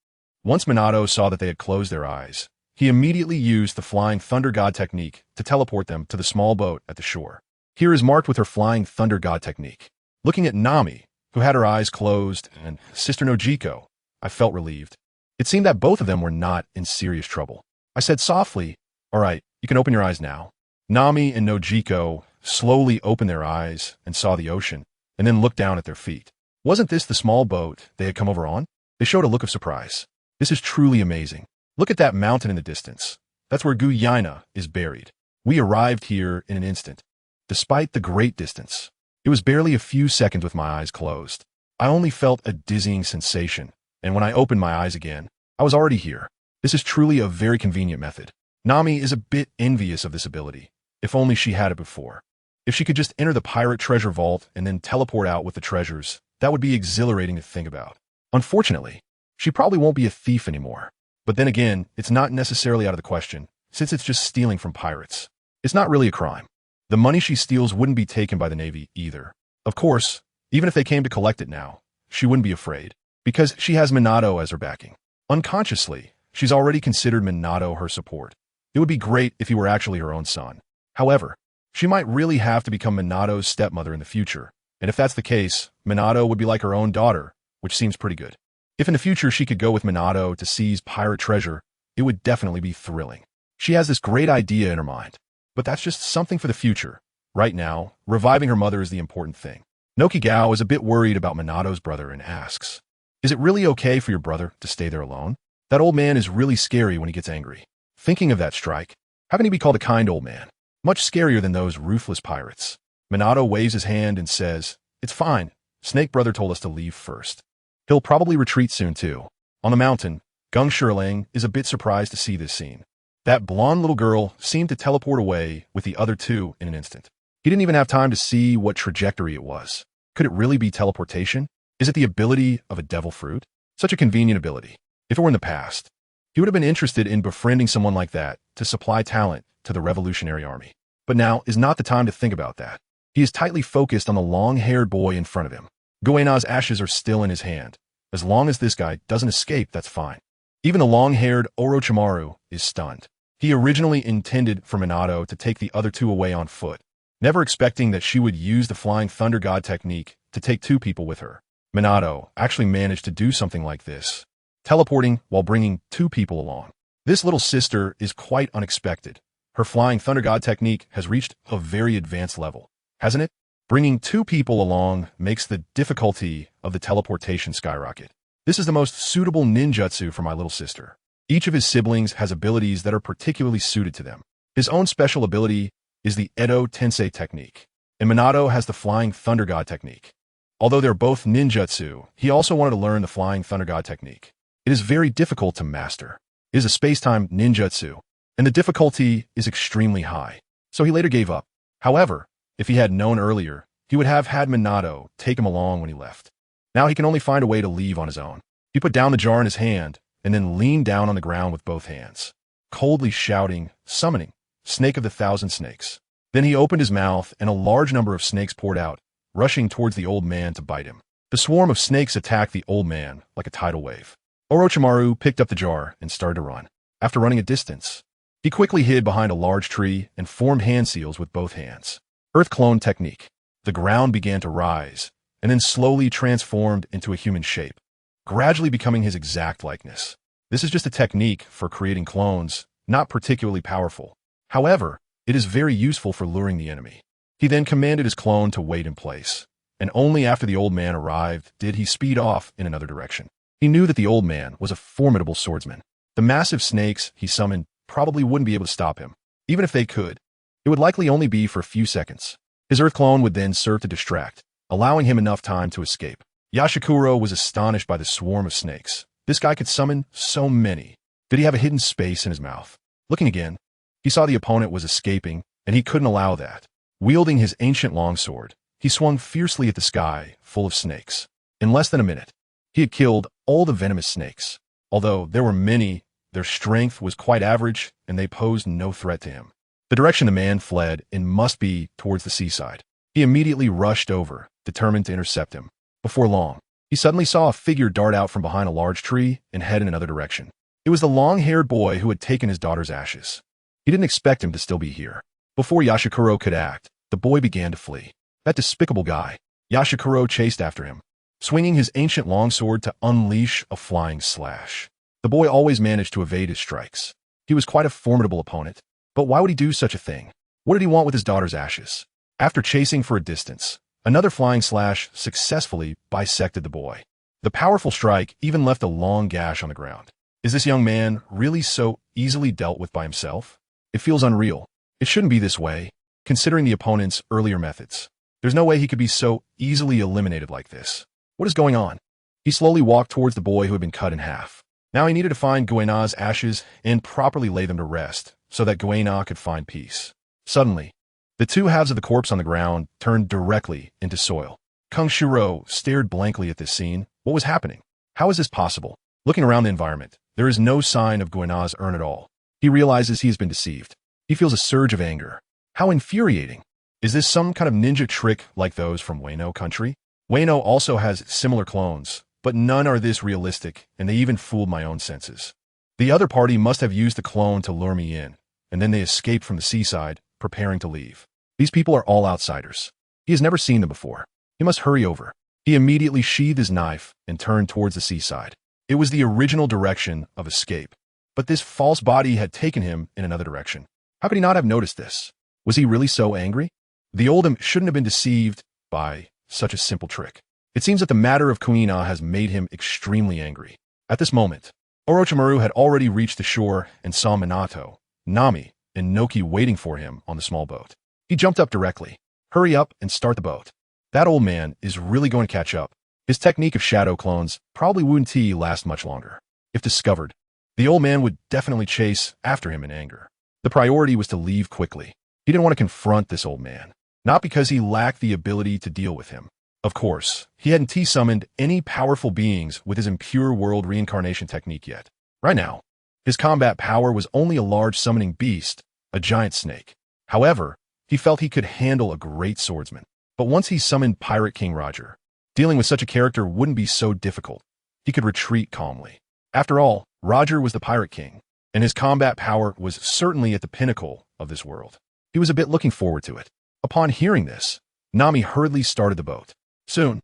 Once Minato saw that they had closed their eyes, he immediately used the Flying Thunder God technique to teleport them to the small boat at the shore. Here is marked with her Flying Thunder God technique. Looking at Nami, who had her eyes closed, and Sister Nojiko, I felt relieved. It seemed that both of them were not in serious trouble. I said softly, "All right, you can open your eyes now." Nami and Nojiko slowly opened their eyes and saw the ocean, and then looked down at their feet. Wasn't this the small boat they had come over on? They showed a look of surprise. This is truly amazing. Look at that mountain in the distance. That's where Kuina is buried. We arrived here in an instant. Despite the great distance, it was barely a few seconds with my eyes closed. I only felt a dizzying sensation, and when I opened my eyes again, I was already here. This is truly a very convenient method. Nami is a bit envious of this ability. If only she had it before. If she could just enter the pirate treasure vault and then teleport out with the treasures, that would be exhilarating to think about. Unfortunately, she probably won't be a thief anymore. But then again, it's not necessarily out of the question, since it's just stealing from pirates. It's not really a crime. The money she steals wouldn't be taken by the Navy either. Of course, even if they came to collect it now, she wouldn't be afraid, because she has Minato as her backing. Unconsciously, she's already considered Minato her support. It would be great if he were actually her own son. However, she might really have to become Minato's stepmother in the future, and if that's the case, Minato would be like her own daughter, which seems pretty good. If in the future she could go with Minato to seize pirate treasure, it would definitely be thrilling. She has this great idea in her mind, but that's just something for the future. Right now, reviving her mother is the important thing. Nokigao is a bit worried about Minato's brother and asks, "Is it really okay for your brother to stay there alone? That old man is really scary when he gets angry." Thinking of that strike, how can he be called a kind old man? Much scarier than those ruthless pirates. Minato waves his hand and says, "It's fine. Snake Brother told us to leave first. He'll probably retreat soon too." On the mountain, Gung Shiling is a bit surprised to see this scene. That blonde little girl seemed to teleport away with the other two in an instant. He didn't even have time to see what trajectory it was. Could it really be teleportation? Is it the ability of a devil fruit? Such a convenient ability. If it were in the past, he would have been interested in befriending someone like that to supply talent to the Revolutionary Army. But now is not the time to think about that. He is tightly focused on the long-haired boy in front of him. Goena's ashes are still in his hand. As long as this guy doesn't escape, that's fine. Even the long-haired Orochimaru is stunned. He originally intended for Minato to take the other two away on foot, never expecting that she would use the Flying Thunder God technique to take two people with her. Minato actually managed to do something like this, teleporting while bringing two people along. This little sister is quite unexpected. Her Flying Thunder God technique has reached a very advanced level, hasn't it? Bringing two people along makes the difficulty of the teleportation skyrocket. This is the most suitable ninjutsu for my little sister. Each of his siblings has abilities that are particularly suited to them. His own special ability is the Edo Tensei technique, and Minato has the Flying Thunder God technique. Although they're both ninjutsu, he also wanted to learn the Flying Thunder God technique. It is very difficult to master. It is a space-time ninjutsu, and the difficulty is extremely high, so he later gave up. However, if he had known earlier, he would have had Minato take him along when he left. Now he can only find a way to leave on his own. He put down the jar in his hand, and then leaned down on the ground with both hands, coldly shouting, summoning, Snake of the Thousand Snakes. Then he opened his mouth, and a large number of snakes poured out, rushing towards the old man to bite him. The swarm of snakes attacked the old man like a tidal wave. Orochimaru picked up the jar and started to run. After running a distance, he quickly hid behind a large tree and formed hand seals with both hands. Earth clone technique. The ground began to rise, and then slowly transformed into a human shape, gradually becoming his exact likeness. This is just a technique for creating clones, not particularly powerful. However, it is very useful for luring the enemy. He then commanded his clone to wait in place, and only after the old man arrived did he speed off in another direction. He knew that the old man was a formidable swordsman. The massive snakes he summoned probably wouldn't be able to stop him. Even if they could, it would likely only be for a few seconds. His Earth clone would then serve to distract, allowing him enough time to escape. Yashikuro was astonished by the swarm of snakes. This guy could summon so many. Did he have a hidden space in his mouth? Looking again, he saw the opponent was escaping, and he couldn't allow that. Wielding his ancient longsword, he swung fiercely at the sky, full of snakes. In less than a minute, he had killed all the venomous snakes. Although there were many, their strength was quite average, and they posed no threat to him. The direction the man fled and must be towards the seaside. He immediately rushed over, determined to intercept him. Before long, he suddenly saw a figure dart out from behind a large tree and head in another direction. It was the long-haired boy who had taken his daughter's ashes. He didn't expect him to still be here. Before Yashikuro could act, the boy began to flee. That despicable guy. Yashikuro chased after him, swinging his ancient longsword to unleash a flying slash. The boy always managed to evade his strikes. He was quite a formidable opponent, but why would he do such a thing? What did he want with his daughter's ashes? After chasing for a distance, another flying slash successfully bisected the boy. The powerful strike even left a long gash on the ground. Is this young man really so easily dealt with by himself? It feels unreal. It shouldn't be this way, considering the opponent's earlier methods. There's no way he could be so easily eliminated like this. What is going on? He slowly walked towards the boy who had been cut in half. Now he needed to find Goena's ashes and properly lay them to rest, so that Goena could find peace. Suddenly, The two halves of the corpse on the ground turned directly into soil. Kung Shiro stared blankly at this scene. What was happening? How is this possible? Looking around the environment, there is no sign of Guina's urn at all. He realizes he has been deceived. He feels a surge of anger. How infuriating. Is this some kind of ninja trick like those from Wano country? Wano also has similar clones, but none are this realistic, and they even fooled my own senses. The other party must have used the clone to lure me in, and then they escaped from the seaside, preparing to leave. These people are all outsiders. He has never seen them before. He must hurry over. He immediately sheathed his knife and turned towards the seaside. It was the original direction of escape, but this false body had taken him in another direction. How could he not have noticed this? Was he really so angry? The oldham shouldn't have been deceived by such a simple trick. It seems that the matter of Kuina has made him extremely angry. At this moment, Orochimaru had already reached the shore and saw Minato, Nami, and Noki waiting for him on the small boat. He jumped up directly. Hurry up and start the boat. That old man is really going to catch up. His technique of shadow clones probably wouldn't last much longer. If discovered, the old man would definitely chase after him in anger. The priority was to leave quickly. He didn't want to confront this old man, not because he lacked the ability to deal with him. Of course, he hadn't summoned any powerful beings with his impure world reincarnation technique yet. Right now, his combat power was only a large summoning beast, a giant snake. However, he felt he could handle a great swordsman. But once he summoned Pirate King Roger, dealing with such a character wouldn't be so difficult. He could retreat calmly. After all, Roger was the Pirate King, and his combat power was certainly at the pinnacle of this world. He was a bit looking forward to it. Upon hearing this, Nami hurriedly started the boat. Soon,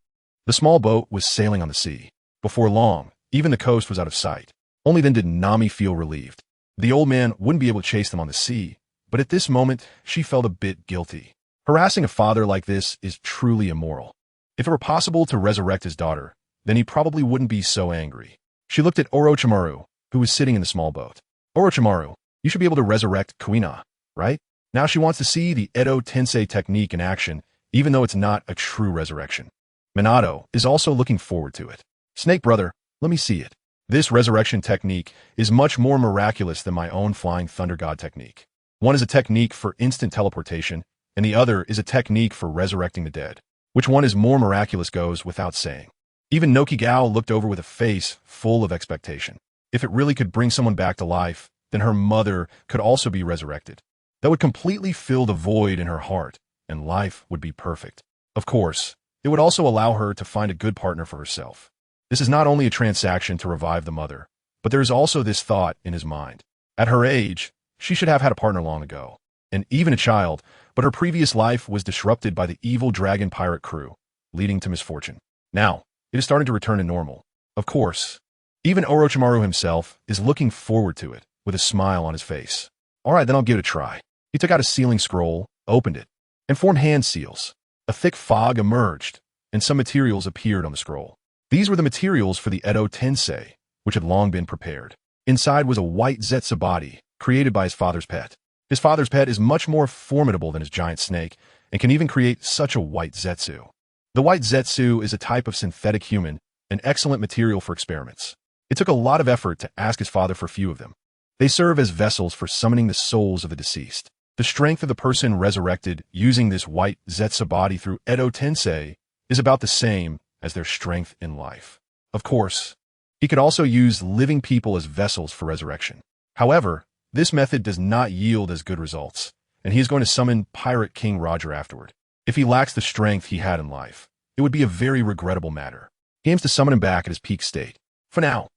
the small boat was sailing on the sea. Before long, even the coast was out of sight. Only then did Nami feel relieved. The old man wouldn't be able to chase them on the sea, but at this moment, she felt a bit guilty. Harassing a father like this is truly immoral. If it were possible to resurrect his daughter, then he probably wouldn't be so angry. She looked at Orochimaru, who was sitting in the small boat. Orochimaru, you should be able to resurrect Kuina, right? Now she wants to see the Edo Tensei technique in action, even though it's not a true resurrection. Minato is also looking forward to it. Snake brother, let me see it. This resurrection technique is much more miraculous than my own flying thunder god technique. One is a technique for instant teleportation, and the other is a technique for resurrecting the dead. Which one is more miraculous goes without saying. Even Nokigao looked over with a face full of expectation. If it really could bring someone back to life, then her mother could also be resurrected. That would completely fill the void in her heart, and life would be perfect. Of course, it would also allow her to find a good partner for herself. This is not only a transaction to revive the mother, but there is also this thought in his mind. At her age, she should have had a partner long ago, and even a child, but her previous life was disrupted by the evil dragon pirate crew, leading to misfortune. Now, it is starting to return to normal. Of course, even Orochimaru himself is looking forward to it, with a smile on his face. All right, then I'll give it a try. He took out a sealing scroll, opened it, and formed hand seals. A thick fog emerged, and some materials appeared on the scroll. These were the materials for the Edo Tensei, which had long been prepared. Inside was a white Zetsu body, created by his father's pet. His father's pet is much more formidable than his giant snake, and can even create such a white Zetsu. The white Zetsu is a type of synthetic human, an excellent material for experiments. It took a lot of effort to ask his father for a few of them. They serve as vessels for summoning the souls of the deceased. The strength of the person resurrected using this white Zetsu body through Edo Tensei is about the same as their strength in life. Of course, he could also use living people as vessels for resurrection. However, this method does not yield as good results, and he is going to summon Pirate King Roger afterward. If he lacks the strength he had in life, it would be a very regrettable matter. He aims to summon him back at his peak state. For now,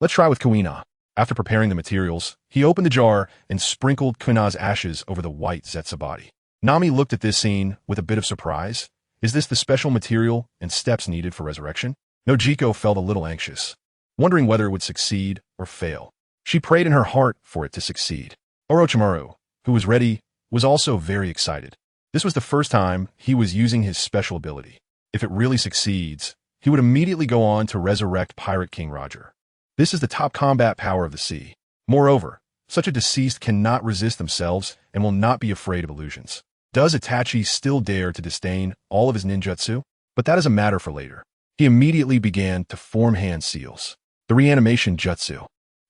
let's try with Kuina. After preparing the materials, he opened the jar and sprinkled Kuina's ashes over the white Zetsu body. Nami looked at this scene with a bit of surprise. Is this the special material and steps needed for resurrection? Nojiko felt a little anxious, wondering whether it would succeed or fail. She prayed in her heart for it to succeed. Orochimaru, who was ready, was also very excited. This was the first time he was using his special ability. If it really succeeds, he would immediately go on to resurrect Pirate King Roger. This is the top combat power of the sea. Moreover, such a deceased cannot resist themselves and will not be afraid of illusions. Does Itachi still dare to disdain all of his ninjutsu? But that is a matter for later. He immediately began to form hand seals. The reanimation jutsu.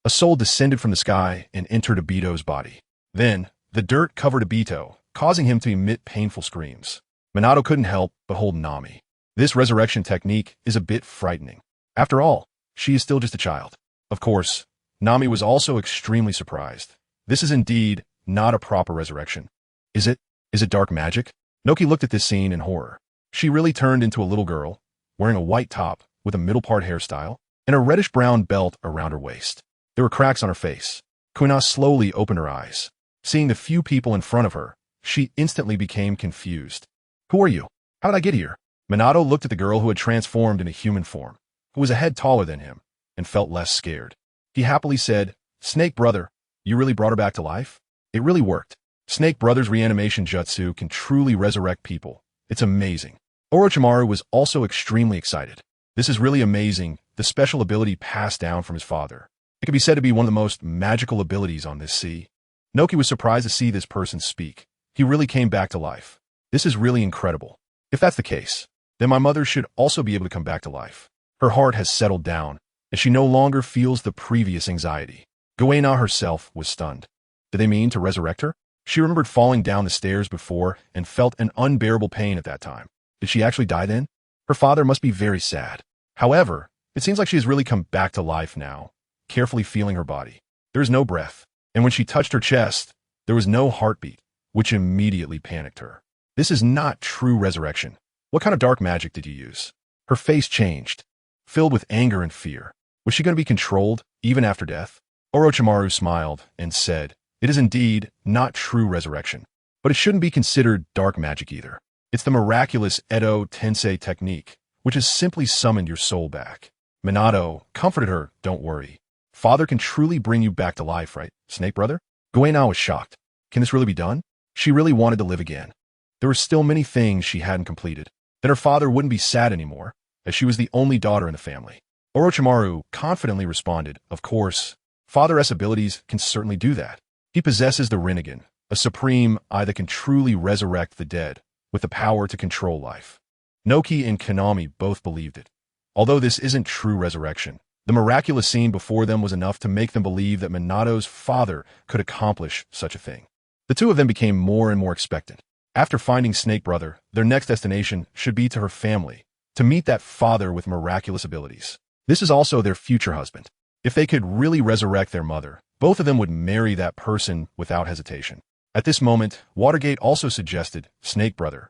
A soul descended from the sky and entered Obito's body. Then, the dirt covered Obito, causing him to emit painful screams. Minato couldn't help but hold Nami. This resurrection technique is a bit frightening. After all, she is still just a child. Of course, Nami was also extremely surprised. This is indeed not a proper resurrection. Is it? Is it dark magic? Noki looked at this scene in horror. She really turned into a little girl, wearing a white top with a middle-part hairstyle and a reddish-brown belt around her waist. There were cracks on her face. Kuina slowly opened her eyes. Seeing the few people in front of her, she instantly became confused. Who are you? How did I get here? Minato looked at the girl who had transformed into human form, who was a head taller than him, and felt less scared. He happily said, Snake brother, you really brought her back to life? It really worked. Snake brother's reanimation jutsu can truly resurrect people. It's amazing. Orochimaru was also extremely excited. This is really amazing, the special ability passed down from his father. It could be said to be one of the most magical abilities on this sea. Noki was surprised to see this person speak. He really came back to life. This is really incredible. If that's the case, then my mother should also be able to come back to life. Her heart has settled down, and she no longer feels the previous anxiety. GainAll herself was stunned. Did they mean to resurrect her? She remembered falling down the stairs before and felt an unbearable pain at that time. Did she actually die then? Her father must be very sad. However, it seems like she has really come back to life now, carefully feeling her body. There is no breath, and when she touched her chest, there was no heartbeat, which immediately panicked her. This is not true resurrection. What kind of dark magic did you use? Her face changed, filled with anger and fear. Was she going to be controlled, even after death? Orochimaru smiled and said, It is indeed not true resurrection, but it shouldn't be considered dark magic either. It's the miraculous Edo Tensei technique, which has simply summoned your soul back. Minato comforted her, Don't worry. Father can truly bring you back to life, right, Snake brother? GainAll was shocked. Can this really be done? She really wanted to live again. There were still many things she hadn't completed. Then her father wouldn't be sad anymore, as she was the only daughter in the family. Orochimaru confidently responded, Of course, Father S abilities can certainly do that. He possesses the Rinnegan, a supreme eye that can truly resurrect the dead, with the power to control life. Noki and Kanami both believed it. Although this isn't true resurrection, the miraculous scene before them was enough to make them believe that Minato's father could accomplish such a thing. The two of them became more and more expectant. After finding Snake Brother, their next destination should be to her family, to meet that father with miraculous abilities. This is also their future husband. If they could really resurrect their mother, both of them would marry that person without hesitation. At this moment, Watergate also suggested, Snake Brother,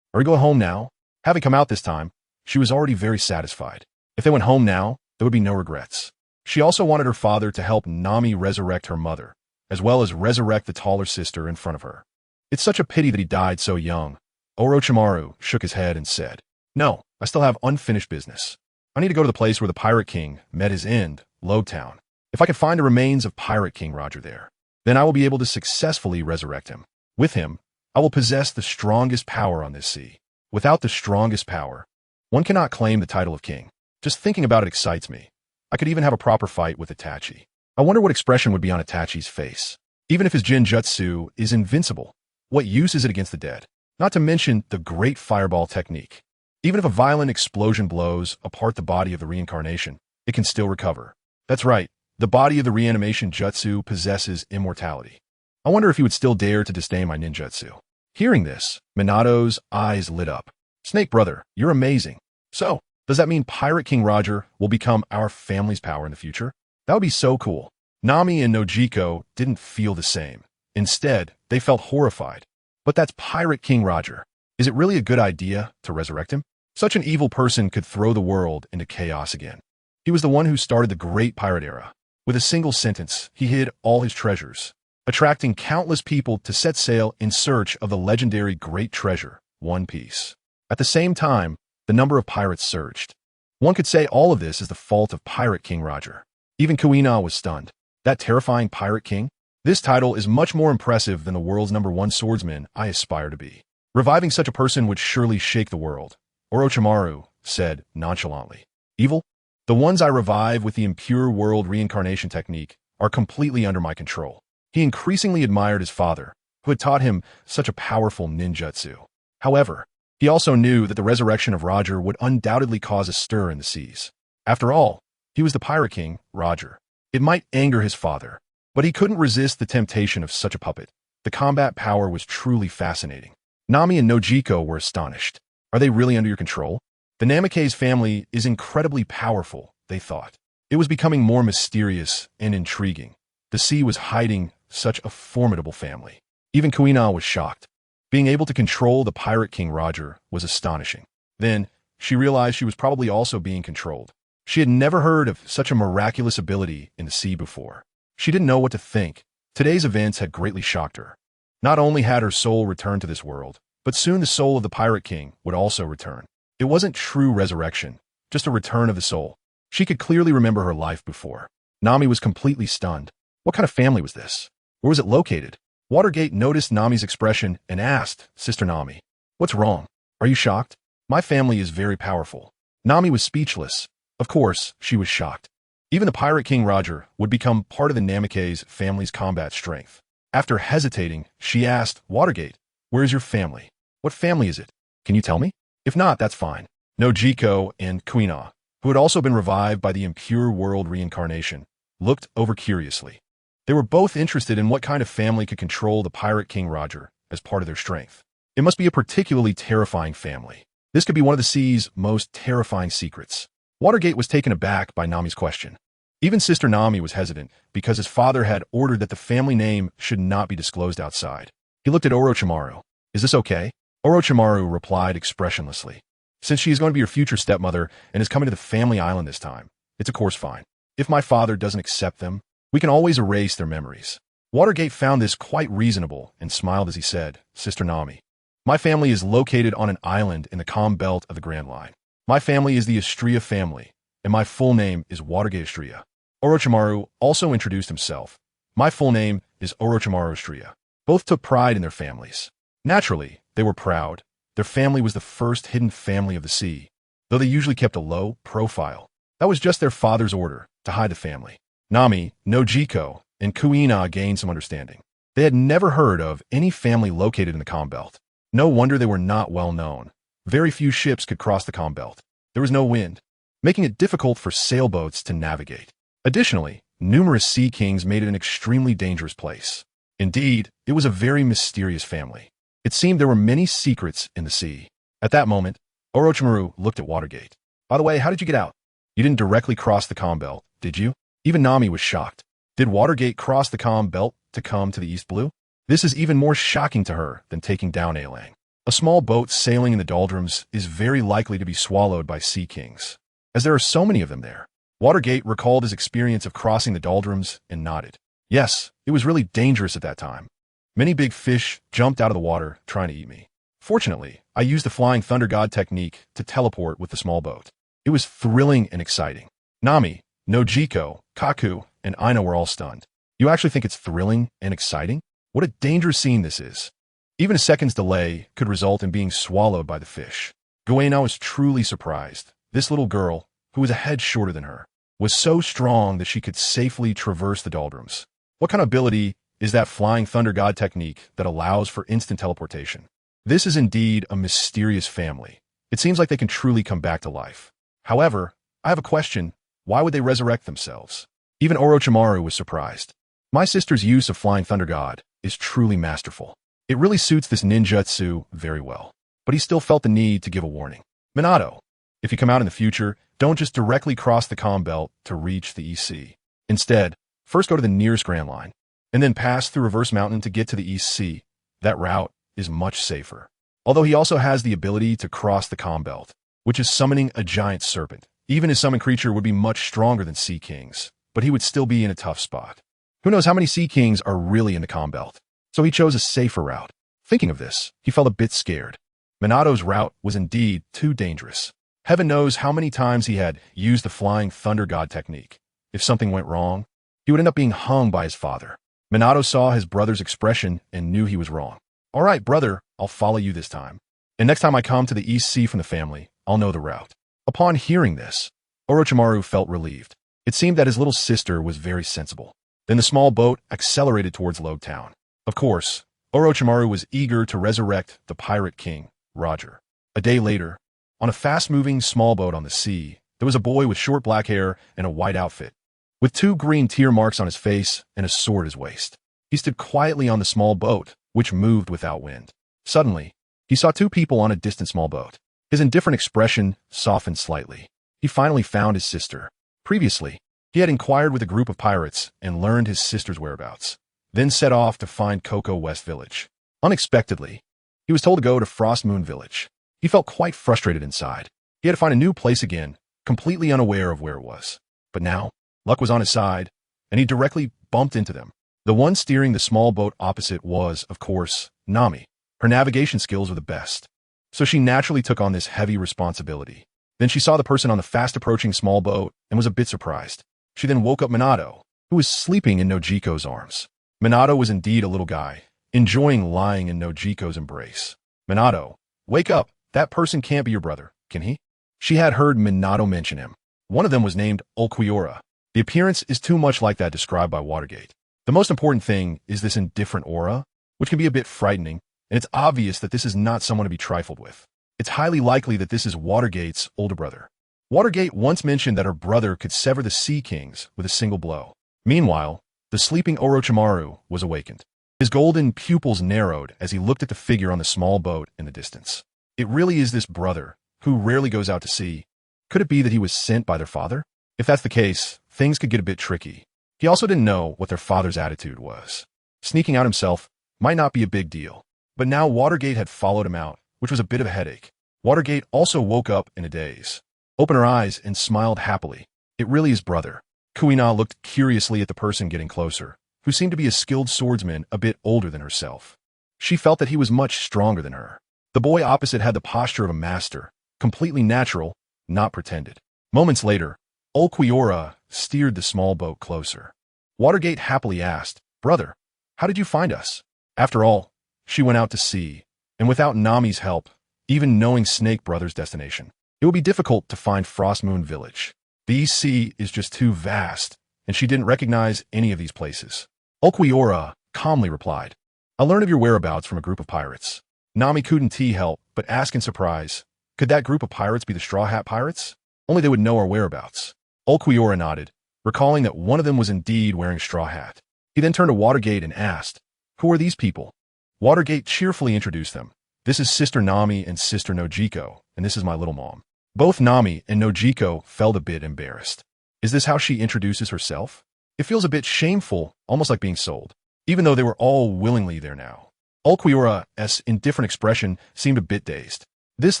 are we going home now? Having come out this time, she was already very satisfied. If they went home now, there would be no regrets. She also wanted her father to help Nami resurrect her mother, as well as resurrect the taller sister in front of her. It's such a pity that he died so young. Orochimaru shook his head and said, No, I still have unfinished business. I need to go to the place where the Pirate King met his end, Lowtown. If I can find the remains of Pirate King Roger there, then I will be able to successfully resurrect him. With him, I will possess the strongest power on this sea. Without the strongest power, one cannot claim the title of king. Just thinking about it excites me. I could even have a proper fight with Itachi. I wonder what expression would be on Itachi's face. Even if his Jinjutsu is invincible, what use is it against the dead? Not to mention the great fireball technique. Even if a violent explosion blows apart the body of the reincarnation, it can still recover. That's right, the body of the reanimation jutsu possesses immortality. I wonder if he would still dare to disdain my ninjutsu. Hearing this, Minato's eyes lit up. Snake Brother, you're amazing. So, does that mean Pirate King Roger will become our family's power in the future? That would be so cool. Nami and Nojiko didn't feel the same. Instead, they felt horrified. But that's Pirate King Roger. Is it really a good idea to resurrect him? Such an evil person could throw the world into chaos again. He was the one who started the Great Pirate Era. With a single sentence, he hid all his treasures, attracting countless people to set sail in search of the legendary great treasure, One Piece. At the same time, the number of pirates surged. One could say all of this is the fault of Pirate King Roger. Even Kuina was stunned. That terrifying Pirate King? This title is much more impressive than the world's #1 swordsman I aspire to be. Reviving such a person would surely shake the world. Orochimaru said nonchalantly. Evil? The ones I revive with the impure world reincarnation technique are completely under my control. He increasingly admired his father, who had taught him such a powerful ninjutsu. However, he also knew that the resurrection of Roger would undoubtedly cause a stir in the seas. After all, he was the Pirate King, Roger. It might anger his father, but he couldn't resist the temptation of such a puppet. The combat power was truly fascinating. Nami and Nojiko were astonished. Are they really under your control? The Namikaze family is incredibly powerful, they thought. It was becoming more mysterious and intriguing. The sea was hiding such a formidable family. Even Kuina was shocked. Being able to control the Pirate King Roger was astonishing. Then, she realized she was probably also being controlled. She had never heard of such a miraculous ability in the sea before. She didn't know what to think. Today's events had greatly shocked her. Not only had her soul returned to this world, but soon the soul of the Pirate King would also return. It wasn't true resurrection, just a return of the soul. She could clearly remember her life before. Nami was completely stunned. What kind of family was this? Where was it located? Watergate noticed Nami's expression and asked, Sister Nami, what's wrong? Are you shocked? My family is very powerful. Nami was speechless. Of course, she was shocked. Even the Pirate King Roger would become part of the Namikaze family's combat strength. After hesitating, she asked, Watergate, where is your family? What family is it? Can you tell me? If not, that's fine. Nojiko and Kuina, who had also been revived by the impure world reincarnation, looked over curiously. They were both interested in what kind of family could control the Pirate King Roger as part of their strength. It must be a particularly terrifying family. This could be one of the sea's most terrifying secrets. Watergate was taken aback by Nami's question. Even Sister Nami was hesitant because his father had ordered that the family name should not be disclosed outside. He looked at Orochimaru. Is this okay? Orochimaru replied expressionlessly. Since she is going to be your future stepmother and is coming to the family island this time, it's of course fine. If my father doesn't accept them, we can always erase their memories. Watergate found this quite reasonable and smiled as he said, Sister Nami, my family is located on an island in the calm belt of the Grand Line. My family is the Astria family, and my full name is Watergate Astria. Orochimaru also introduced himself. My full name is Orochimaru Astria. Both took pride in their families. Naturally, they were proud. Their family was the first hidden family of the sea, though they usually kept a low profile. That was just their father's order, to hide the family. Nami, Nojiko, and Kuina gained some understanding. They had never heard of any family located in the calm belt. No wonder they were not well known. Very few ships could cross the calm belt. There was no wind, making it difficult for sailboats to navigate. Additionally, numerous sea kings made it an extremely dangerous place. Indeed, it was a very mysterious family. It seemed there were many secrets in the sea. At that moment, Orochimaru looked at Watergate. By the way, how did you get out? You didn't directly cross the calm belt, did you? Even Nami was shocked. Did Watergate cross the calm belt to come to the East Blue? This is even more shocking to her than taking down Arlong. A small boat sailing in the doldrums is very likely to be swallowed by sea kings, as there are so many of them there. Watergate recalled his experience of crossing the doldrums and nodded. Yes, it was really dangerous at that time. Many big fish jumped out of the water trying to eat me. Fortunately, I used the Flying Thunder God technique to teleport with the small boat. It was thrilling and exciting. Nami, Nojiko, Kaku, and Aina were all stunned. You actually think it's thrilling and exciting? What a dangerous scene this is. Even a second's delay could result in being swallowed by the fish. Kuina was truly surprised. This little girl, who was a head shorter than her, was so strong that she could safely traverse the doldrums. What kind of ability is that Flying Thunder God technique that allows for instant teleportation? This is indeed a mysterious family. It seems like they can truly come back to life. However, I have a question. Why would they resurrect themselves? Even Orochimaru was surprised. My sister's use of Flying Thunder God is truly masterful. It really suits this ninjutsu very well. But he still felt the need to give a warning. Minato, if you come out in the future, don't just directly cross the calm belt to reach the East Sea. Instead, first go to the nearest Grand Line, and then pass through Reverse Mountain to get to the East Sea. That route is much safer. Although he also has the ability to cross the calm belt, which is summoning a giant serpent. Even his summoned creature would be much stronger than Sea Kings, but he would still be in a tough spot. Who knows how many Sea Kings are really in the calm belt? So he chose a safer route. Thinking of this, he felt a bit scared. Minato's route was indeed too dangerous. Heaven knows how many times he had used the Flying Thunder God technique. If something went wrong, he would end up being hung by his father. Minato saw his brother's expression and knew he was wrong. All right, brother, I'll follow you this time. And next time I come to the East Sea from the family, I'll know the route. Upon hearing this, Orochimaru felt relieved. It seemed that his little sister was very sensible. Then the small boat accelerated towards Log Town. Of course, Orochimaru was eager to resurrect the Pirate King, Roger. A day later, on a fast-moving small boat on the sea, there was a boy with short black hair and a white outfit, with 2 green tear marks on his face and a sword at his waist. He stood quietly on the small boat, which moved without wind. Suddenly, he saw two people on a distant small boat. His indifferent expression softened slightly. He finally found his sister. Previously, he had inquired with a group of pirates and learned his sister's whereabouts, then set off to find Coco West Village. Unexpectedly, he was told to go to Frost Moon Village. He felt quite frustrated inside. He had to find a new place again, completely unaware of where it was. But now, luck was on his side, and he directly bumped into them. The one steering the small boat opposite was, of course, Nami. Her navigation skills were the best, so she naturally took on this heavy responsibility. Then she saw the person on the fast-approaching small boat and was a bit surprised. She then woke up Minato, who was sleeping in Nojiko's arms. Minato was indeed a little guy, enjoying lying in Nojiko's embrace. "Minato, wake up! That person can't be your brother, can he?" She had heard Minato mention him. One of them was named Ulquiorra. The appearance is too much like that described by Watergate. The most important thing is this indifferent aura, which can be a bit frightening, and it's obvious that this is not someone to be trifled with. It's highly likely that this is Watergate's older brother. Watergate once mentioned that her brother could sever the Sea Kings with a single blow. Meanwhile, the sleeping Orochimaru was awakened. His golden pupils narrowed as he looked at the figure on the small boat in the distance. It really is this brother, who rarely goes out to sea. Could it be that he was sent by their father? If that's the case, things could get a bit tricky. He also didn't know what their father's attitude was. Sneaking out himself might not be a big deal. But now Watergate had followed him out, which was a bit of a headache. Watergate also woke up in a daze, opened her eyes, and smiled happily. It really is brother. Kuina looked curiously at the person getting closer, who seemed to be a skilled swordsman a bit older than herself. She felt that he was much stronger than her. The boy opposite had the posture of a master, completely natural, not pretended. Moments later, Ulquiorra steered the small boat closer. Watergate happily asked, "Brother, how did you find us?" After all, she went out to sea, and without Nami's help, even knowing Snake Brother's destination, it would be difficult to find Frost Moon Village. The East Sea is just too vast, and she didn't recognize any of these places. Ulquiorra calmly replied, "I learned of your whereabouts from a group of pirates." Nami couldn't help but ask in surprise, could that group of pirates be the Straw Hat Pirates? Only they would know our whereabouts. Ulquiorra nodded, recalling that one of them was indeed wearing a straw hat. He then turned to Watergate and asked, "Who are these people?" Watergate cheerfully introduced them. "This is Sister Nami and Sister Nojiko, and this is my little mom." Both Nami and Nojiko felt a bit embarrassed. Is this how she introduces herself? It feels a bit shameful, almost like being sold, even though they were all willingly there now. Ulquiorra's indifferent expression seemed a bit dazed. This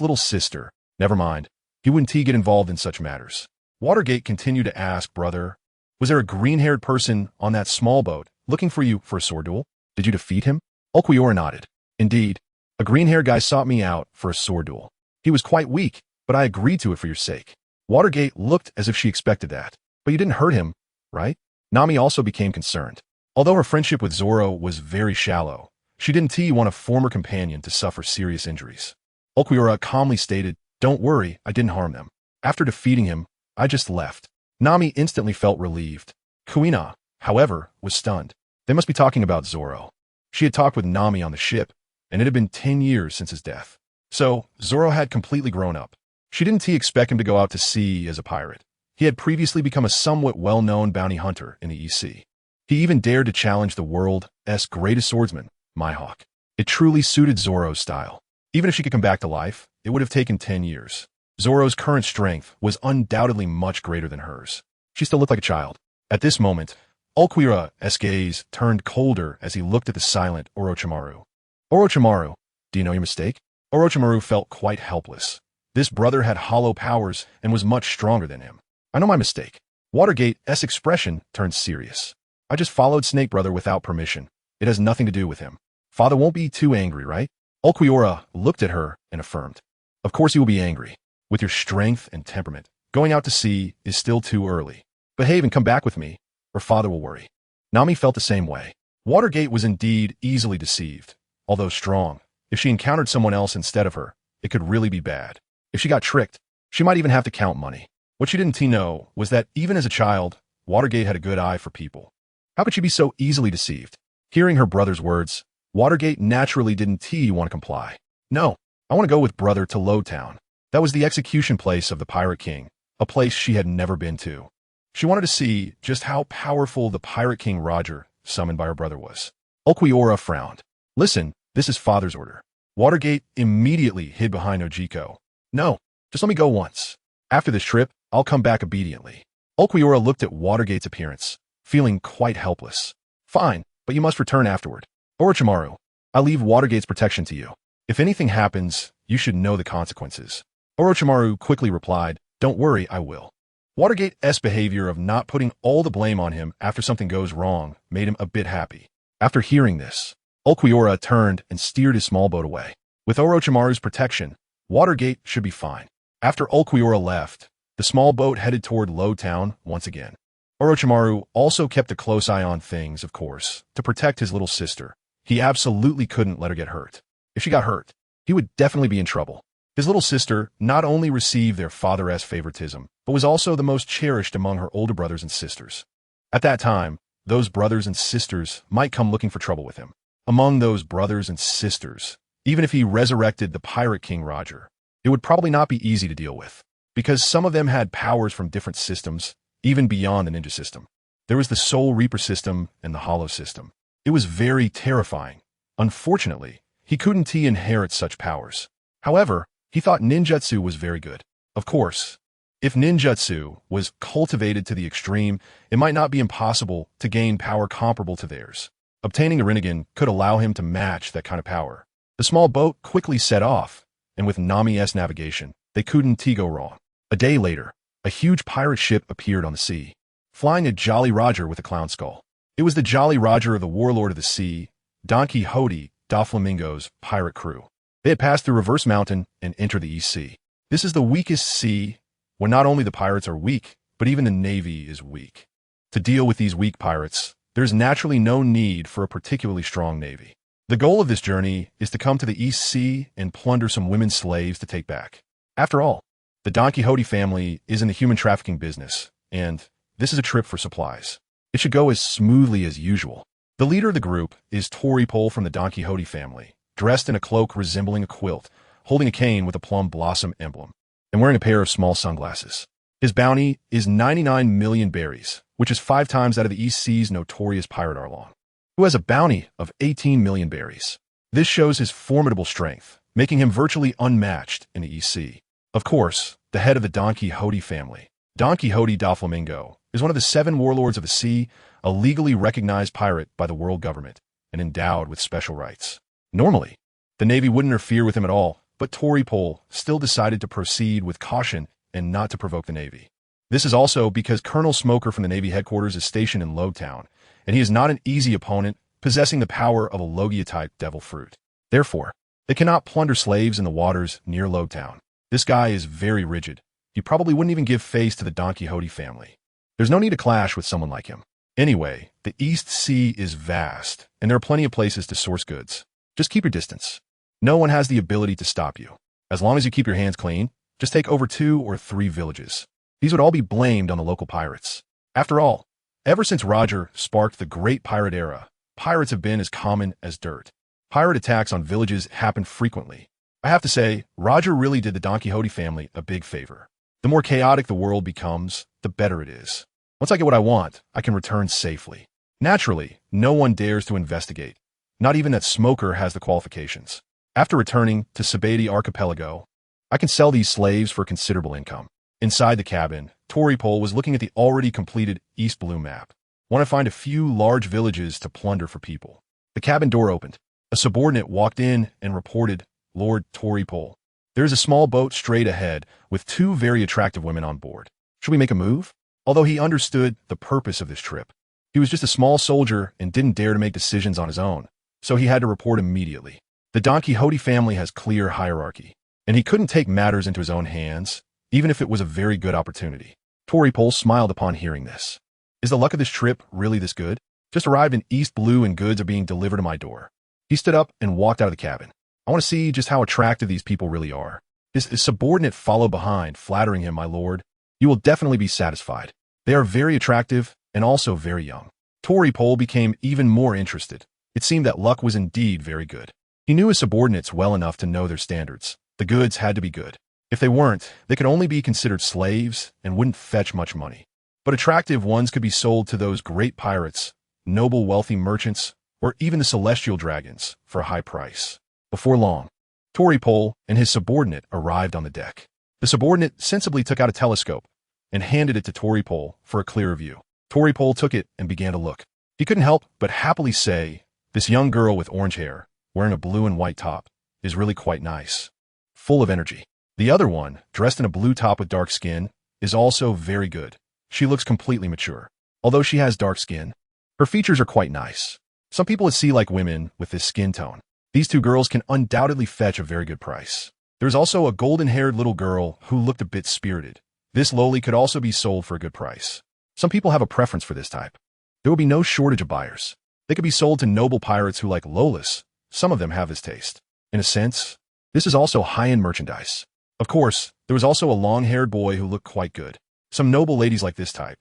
little sister, never mind, he wouldn't get involved in such matters. Watergate continued to ask, "Brother, was there a green-haired person on that small boat looking for you for a sword duel? Did you defeat him?" Ulquiorra nodded. "Indeed, a green-haired guy sought me out for a sword duel. He was quite weak, but I agreed to it for your sake." Watergate looked as if she expected that. "But you didn't hurt him, right?" Nami also became concerned. Although her friendship with Zoro was very shallow, she didn't want a former companion to suffer serious injuries. Ulquiorra calmly stated, "Don't worry, I didn't harm them. After defeating him, I just left." Nami instantly felt relieved. Kuina, however, was stunned. They must be talking about Zoro. She had talked with Nami on the ship, and it had been 10 years since his death. So, Zoro had completely grown up. She didn't expect him to go out to sea as a pirate. He had previously become a somewhat well-known bounty hunter in the East Sea. He even dared to challenge the world's greatest swordsman, Mihawk. It truly suited Zoro's style. Even if she could come back to life, it would have taken 10 years. Zoro's current strength was undoubtedly much greater than hers. She still looked like a child. At this moment, Ulquiorra's gaze turned colder as he looked at the silent Orochimaru. "Orochimaru, do you know your mistake?" Orochimaru felt quite helpless. This brother had hollow powers and was much stronger than him. "I know my mistake." Watergate's expression turned serious. "I just followed Snake Brother without permission. It has nothing to do with him. Father won't be too angry, right?" Ulquiorra looked at her and affirmed, "Of course he will be angry. With your strength and temperament, going out to sea is still too early. Behave and come back with me, or father will worry." Nami felt the same way. Watergate was indeed easily deceived. Although strong, if she encountered someone else instead of her, it could really be bad. If she got tricked, she might even have to count money. What she didn't know was that even as a child, Watergate had a good eye for people. How could she be so easily deceived? Hearing her brother's words, Watergate naturally didn't want to comply. "No, I want to go with brother to Lowtown." That was the execution place of the Pirate King, a place she had never been to. She wanted to see just how powerful the Pirate King Roger, summoned by her brother, was. Ulquiorra frowned. Listen, this is father's order. Watergate immediately hid behind Ojiko. No, just let me go once. After this trip, I'll come back obediently. Ulquiorra looked at Watergate's appearance, feeling quite helpless. Fine, but you must return afterward. Orochimaru, I leave Watergate's protection to you. If anything happens, you should know the consequences. Orochimaru quickly replied, don't worry, I will. Watergate's behavior of not putting all the blame on him after something goes wrong made him a bit happy. After hearing this, Ulquiorra turned and steered his small boat away. With Orochimaru's protection, Watergate should be fine. After Ulquiorra left, the small boat headed toward Lowtown once again. Orochimaru also kept a close eye on things, of course, to protect his little sister. He absolutely couldn't let her get hurt. If she got hurt, he would definitely be in trouble. His little sister not only received their father's favoritism, but was also the most cherished among her older brothers and sisters. At that time, those brothers and sisters might come looking for trouble with him. Among those brothers and sisters, even if he resurrected the Pirate King Roger, it would probably not be easy to deal with, because some of them had powers from different systems, even beyond the ninja system. There was the Soul Reaper system and the Hollow system. It was very terrifying. Unfortunately, he couldn't inherit such powers. However, he thought ninjutsu was very good. Of course, if ninjutsu was cultivated to the extreme, it might not be impossible to gain power comparable to theirs. Obtaining a Rinnegan could allow him to match that kind of power. The small boat quickly set off, and with Nami's navigation, they couldn't go wrong. A day later, a huge pirate ship appeared on the sea, flying a Jolly Roger with a clown skull. It was the Jolly Roger of the Warlord of the Sea, Don Quixote da Flamingo's pirate crew. They had passed through Reverse Mountain and entered the East Sea. This is the weakest sea, where not only the pirates are weak, but even the Navy is weak. To deal with these weak pirates, there is naturally no need for a particularly strong Navy. The goal of this journey is to come to the East Sea and plunder some women slaves to take back. After all, the Don Quixote family is in the human trafficking business, and this is a trip for supplies. It should go as smoothly as usual. The leader of the group is Toripole from the Don Quixote family, dressed in a cloak resembling a quilt, holding a cane with a plum blossom emblem, and wearing a pair of small sunglasses. His bounty is 99 million berries, which is 5 times that of the East Sea's notorious pirate Arlong, who has a bounty of 18 million berries. This shows his formidable strength, making him virtually unmatched in the East Sea. Of course, the head of the Don Quixote family, Don Quixote da Flamingo, is one of the 7 warlords of the sea, a legally recognized pirate by the world government, and endowed with special rights. Normally, the Navy wouldn't interfere with him at all, but Toripole still decided to proceed with caution and not to provoke the Navy. This is also because Colonel Smoker from the Navy headquarters is stationed in Lowtown, and he is not an easy opponent, possessing the power of a Logia-type devil fruit. Therefore, they cannot plunder slaves in the waters near Lowtown. This guy is very rigid. He probably wouldn't even give face to the Don Quixote family. There's no need to clash with someone like him. Anyway, the East Sea is vast, and there are plenty of places to source goods. Just keep your distance. No one has the ability to stop you. As long as you keep your hands clean, just take over 2 or 3 villages. These would all be blamed on the local pirates. After all, ever since Roger sparked the Great Pirate Era, pirates have been as common as dirt. Pirate attacks on villages happen frequently. I have to say, Roger really did the Don Quixote family a big favor. The more chaotic the world becomes, the better it is. Once I get what I want, I can return safely. Naturally, no one dares to investigate. Not even that Smoker has the qualifications. After returning to Sabeti Archipelago, I can sell these slaves for considerable income. Inside the cabin, Toripole was looking at the already completed East Blue map. Want to find a few large villages to plunder for people. The cabin door opened. A subordinate walked in and reported, Lord Toripole. There is a small boat straight ahead with 2 very attractive women on board. Should we make a move? Although he understood the purpose of this trip, he was just a small soldier and didn't dare to make decisions on his own, so he had to report immediately. The Don Quixote family has clear hierarchy, and he couldn't take matters into his own hands, even if it was a very good opportunity. Toripole smiled upon hearing this. Is the luck of this trip really this good? Just arrived in East Blue and goods are being delivered to my door. He stood up and walked out of the cabin. I want to see just how attractive these people really are. His subordinate followed behind, flattering him, my lord. You will definitely be satisfied. They are very attractive and also very young. Toripole became even more interested. It seemed that luck was indeed very good. He knew his subordinates well enough to know their standards. The goods had to be good. If they weren't, they could only be considered slaves and wouldn't fetch much money. But attractive ones could be sold to those great pirates, noble wealthy merchants, or even the celestial dragons, for a high price. Before long, Toripole and his subordinate arrived on the deck. The subordinate sensibly took out a telescope and handed it to Toripole for a clearer view. Toripole took it and began to look. He couldn't help but happily say, "This young girl with orange hair, wearing a blue and white top, is really quite nice. Full of energy. The other one, dressed in a blue top with dark skin, is also very good. She looks completely mature. Although she has dark skin, her features are quite nice. Some people would see like women with this skin tone. These two girls can undoubtedly fetch a very good price. There's also a golden-haired little girl who looked a bit spirited. This lowly could also be sold for a good price. Some people have a preference for this type. There will be no shortage of buyers. They could be sold to noble pirates who like lowless. Some of them have this taste. In a sense, this is also high-end merchandise. Of course, there was also a long-haired boy who looked quite good. Some noble ladies like this type.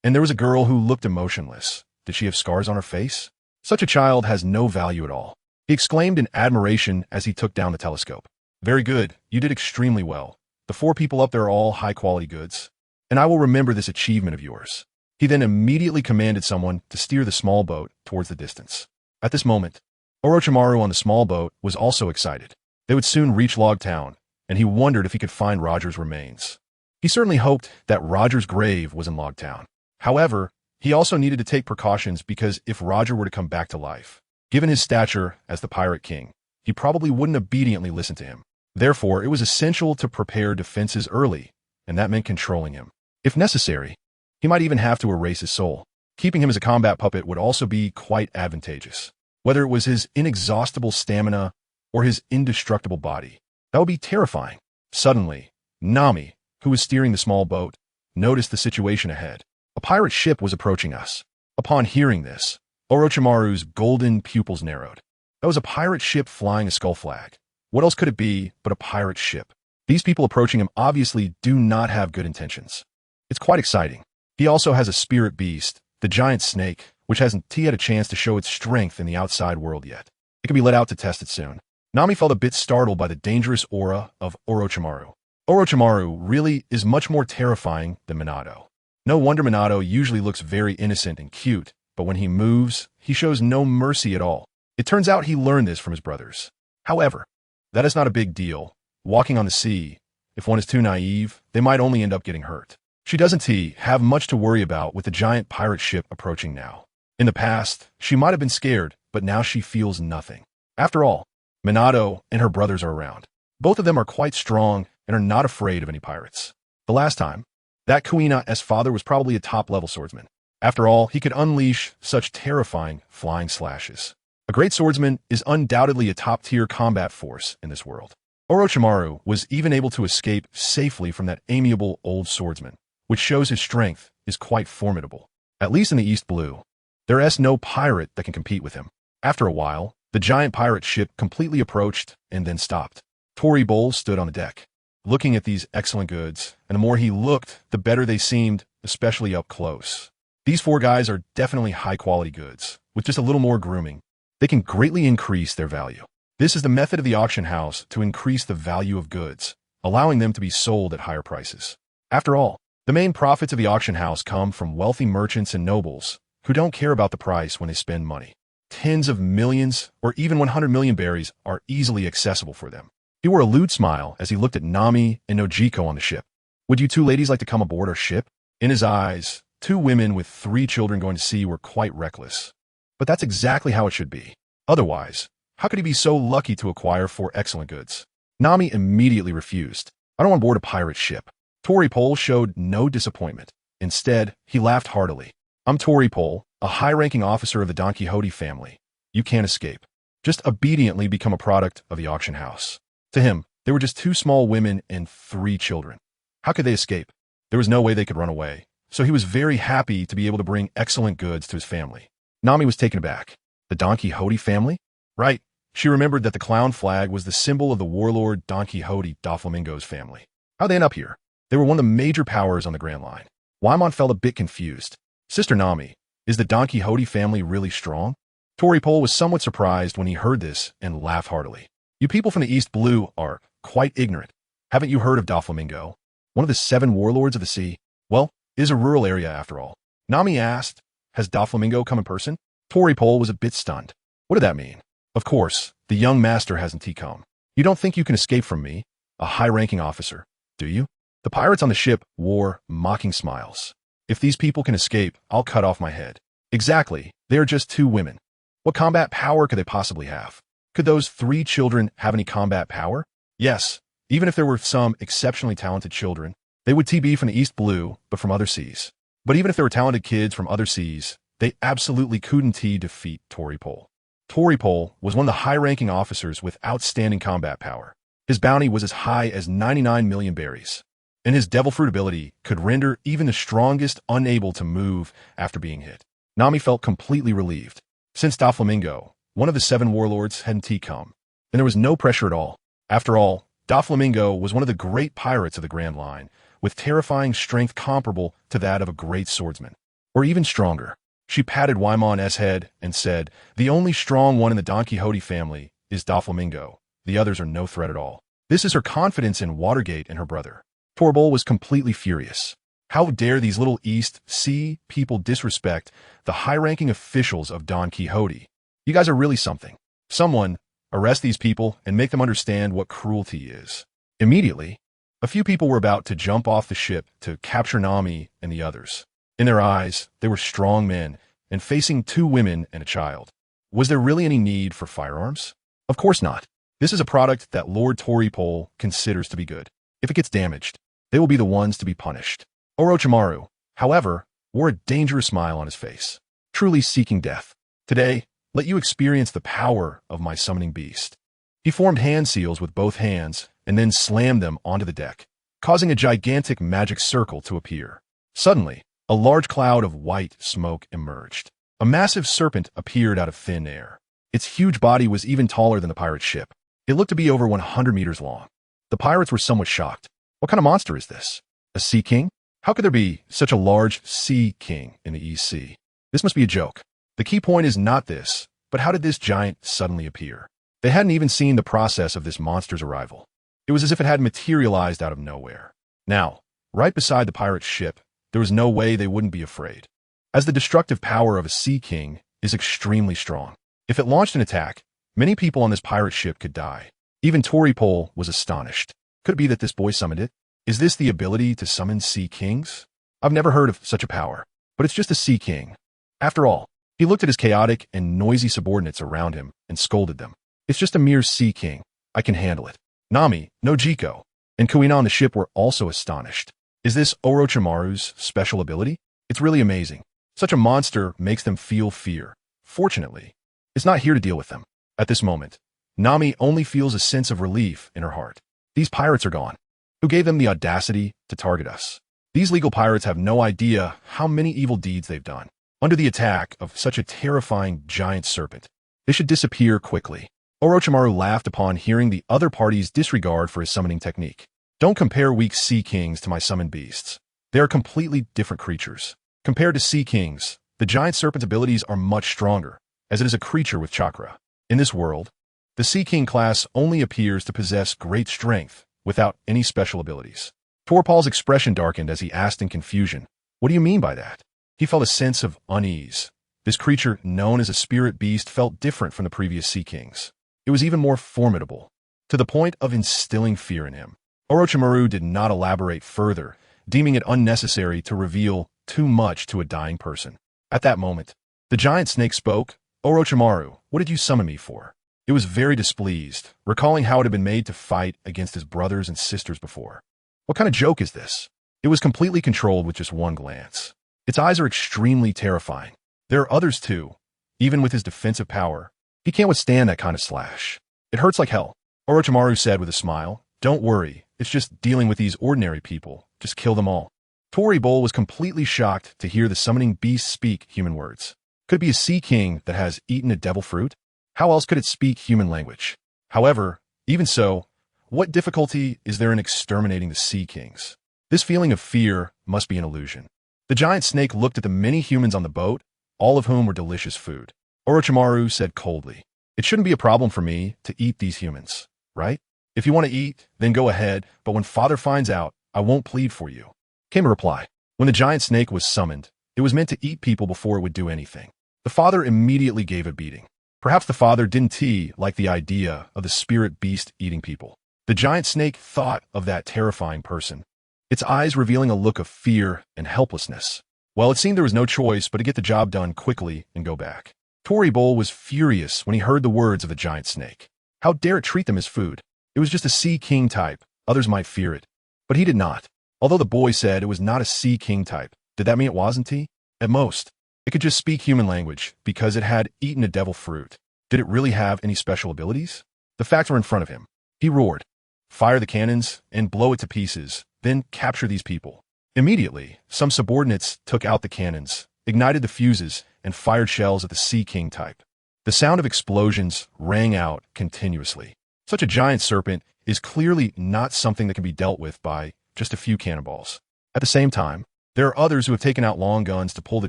And there was a girl who looked emotionless. Did she have scars on her face? Such a child has no value at all." He exclaimed in admiration as he took down the telescope. "Very good. You did extremely well. The 4 people up there are all high-quality goods. And I will remember this achievement of yours." He then immediately commanded someone to steer the small boat towards the distance. At this moment, Orochimaru on the small boat was also excited. They would soon reach Log Town, and he wondered if he could find Roger's remains. He certainly hoped that Roger's grave was in Log Town. However, he also needed to take precautions because if Roger were to come back to life, given his stature as the Pirate King, he probably wouldn't obediently listen to him. Therefore, it was essential to prepare defenses early, and that meant controlling him. If necessary, he might even have to erase his soul. Keeping him as a combat puppet would also be quite advantageous. Whether it was his inexhaustible stamina or his indestructible body, that would be terrifying. Suddenly, Nami, who was steering the small boat, noticed the situation ahead. A pirate ship was approaching us. Upon hearing this, Orochimaru's golden pupils narrowed. That was a pirate ship flying a skull flag. What else could it be but a pirate ship? These people approaching him obviously do not have good intentions. It's quite exciting. He also has a spirit beast, the giant snake, which hasn't yet a chance to show its strength in the outside world yet. It can be let out to test it soon. Nami felt a bit startled by the dangerous aura of Orochimaru. Orochimaru really is much more terrifying than Minato. No wonder Minato usually looks very innocent and cute, but when he moves, he shows no mercy at all. It turns out he learned this from his brothers. However, that is not a big deal. Walking on the sea, if one is too naive, they might only end up getting hurt. She doesn't have much to worry about with the giant pirate ship approaching now. In the past, she might have been scared, but now she feels nothing. After all, Minato and her brothers are around. Both of them are quite strong and are not afraid of any pirates. The last time, that Kuina's father was probably a top-level swordsman. After all, he could unleash such terrifying flying slashes. A great swordsman is undoubtedly a top-tier combat force in this world. Orochimaru was even able to escape safely from that amiable old swordsman, which shows his strength is quite formidable. At least in the East Blue, there is no pirate that can compete with him. After a while, the giant pirate ship completely approached and then stopped. Toripole stood on the deck, looking at these excellent goods, and the more he looked, the better they seemed, especially up close. These 4 guys are definitely high-quality goods. With just a little more grooming, they can greatly increase their value. This is the method of the auction house to increase the value of goods, allowing them to be sold at higher prices. After all, the main profits of the auction house come from wealthy merchants and nobles who don't care about the price when they spend money. Tens of millions or even 100 million berries are easily accessible for them. He wore a lewd smile as he looked at Nami and Nojiko on the ship. "Would you 2 ladies like to come aboard our ship?" In his eyes, 2 women with 3 children going to sea were quite reckless. But that's exactly how it should be. Otherwise, how could he be so lucky to acquire 4 excellent goods? Nami immediately refused. "I don't want to board a pirate ship." Toripole showed no disappointment. Instead, he laughed heartily. "I'm Toripole, a high-ranking officer of the Don Quixote family. You can't escape. Just obediently become a product of the auction house." To him, they were just 2 small women and 3 children. How could they escape? There was no way they could run away, so he was very happy to be able to bring excellent goods to his family. Nami was taken aback. The Don Quixote family? Right. She remembered that the clown flag was the symbol of the warlord Don Quixote Doflamingo's family. How'd they end up here? They were one of the major powers on the Grand Line. Waimon felt a bit confused. "Sister Nami, is the Don Quixote family really strong?" Toripole was somewhat surprised when he heard this and laughed heartily. "You people from the East Blue are quite ignorant. Haven't you heard of Doflamingo, one of the 7 warlords of the sea? Well, it is a rural area after all." Nami asked, "Has Doflamingo come in person?" Toripole was a bit stunned. What did that mean? Of course, the young master hasn't come. You don't think you can escape from me, a high-ranking officer, do you? The pirates on the ship wore mocking smiles. If these people can escape, I'll cut off my head. Exactly, they are just 2 women. What combat power could they possibly have? Could those 3 children have any combat power? Yes, even if there were some exceptionally talented children, they would be from the East Blue, but from other seas. But even if there were talented kids from other seas, they absolutely couldn't defeat Toripole. Toripole was one of the high-ranking officers with outstanding combat power. His bounty was as high as 99 million berries, and his devil fruit ability could render even the strongest unable to move after being hit. Nami felt completely relieved. Since Doflamingo, one of the 7 warlords, hadn't come, and there was no pressure at all. After all, Doflamingo was one of the great pirates of the Grand Line, with terrifying strength comparable to that of a great swordsman, or even stronger. She patted Wymon's head and said, "The only strong one in the Don Quixote family is Doflamingo. The others are no threat at all." This is her confidence in Watergate and her brother. Toripole was completely furious. How dare these little East Sea people disrespect the high-ranking officials of Don Quixote? You guys are really something. Someone, arrest these people and make them understand what cruelty is. Immediately, a few people were about to jump off the ship to capture Nami and the others. In their eyes, they were strong men and facing 2 women and a child. Was there really any need for firearms? Of course not. This is a product that Lord Toripole considers to be good. If it gets damaged, they will be the ones to be punished. Orochimaru, however, wore a dangerous smile on his face, truly seeking death. Today, let you experience the power of my summoning beast. He formed hand seals with both hands and then slammed them onto the deck, causing a gigantic magic circle to appear. Suddenly, a large cloud of white smoke emerged. A massive serpent appeared out of thin air. Its huge body was even taller than the pirate ship. It looked to be over 100 meters long. The pirates were somewhat shocked. What kind of monster is this? A sea king? How could there be such a large sea king in the East Sea? This must be a joke. The key point is not this, but how did this giant suddenly appear? They hadn't even seen the process of this monster's arrival. It was as if it had materialized out of nowhere. Now, right beside the pirate ship, there was no way they wouldn't be afraid, as the destructive power of a sea king is extremely strong. If it launched an attack, many people on this pirate ship could die. Even Toripole was astonished. Could it be that this boy summoned it? Is this the ability to summon sea kings? I've never heard of such a power, but it's just a sea king. After all, he looked at his chaotic and noisy subordinates around him and scolded them. It's just a mere sea king. I can handle it. Nami, Nojiko, and Kuina on the ship were also astonished. Is this Orochimaru's special ability? It's really amazing. Such a monster makes them feel fear. Fortunately, it's not here to deal with them. At this moment, Nami only feels a sense of relief in her heart. These pirates are gone. Who gave them the audacity to target us? These legal pirates have no idea how many evil deeds they've done. Under the attack of such a terrifying giant serpent, they should disappear quickly. Orochimaru laughed upon hearing the other party's disregard for his summoning technique. Don't compare weak sea kings to my summoned beasts. They are completely different creatures. Compared to sea kings, the giant serpent's abilities are much stronger, as it is a creature with chakra. In this world, the sea king class only appears to possess great strength without any special abilities. Toripole's expression darkened as he asked in confusion, "What do you mean by that?" He felt a sense of unease. This creature, known as a spirit beast, felt different from the previous sea kings. It was even more formidable, to the point of instilling fear in him. Orochimaru did not elaborate further, deeming it unnecessary to reveal too much to a dying person. At that moment, the giant snake spoke. "Orochimaru, what did you summon me for?" It was very displeased, recalling how it had been made to fight against his brothers and sisters before. What kind of joke is this? It was completely controlled with just one glance. Its eyes are extremely terrifying. There are others too. Even with his defensive power, he can't withstand that kind of slash. It hurts like hell. Orochimaru said with a smile, "Don't worry, it's just dealing with these ordinary people. Just kill them all." Toripole was completely shocked to hear the summoning beast speak human words. Could it be a sea king that has eaten a devil fruit? How else could it speak human language? However, even so, what difficulty is there in exterminating the sea kings? This feeling of fear must be an illusion. The giant snake looked at the many humans on the boat, all of whom were delicious food. Orochimaru said coldly, "It shouldn't be a problem for me to eat these humans, right? If you want to eat, then go ahead, but when Father finds out, I won't plead for you." Came a reply. When the giant snake was summoned, it was meant to eat people before it would do anything. The father immediately gave a beating. Perhaps the father didn't like the idea of the spirit beast eating people. The giant snake thought of that terrifying person, its eyes revealing a look of fear and helplessness. Well, it seemed there was no choice but to get the job done quickly and go back. Toribol was furious when he heard the words of the giant snake. How dare it treat them as food? It was just a Sea King type. Others might fear it. But he did not. Although the boy said it was not a Sea King type, did that mean it wasn't he? At most, it could just speak human language because it had eaten a devil fruit. Did it really have any special abilities? The facts were in front of him. He roared, "Fire the cannons and blow it to pieces, then capture these people." Immediately, some subordinates took out the cannons, ignited the fuses, and fired shells at the Sea King type. The sound of explosions rang out continuously. Such a giant serpent is clearly not something that can be dealt with by just a few cannonballs. At the same time, there are others who have taken out long guns to pull the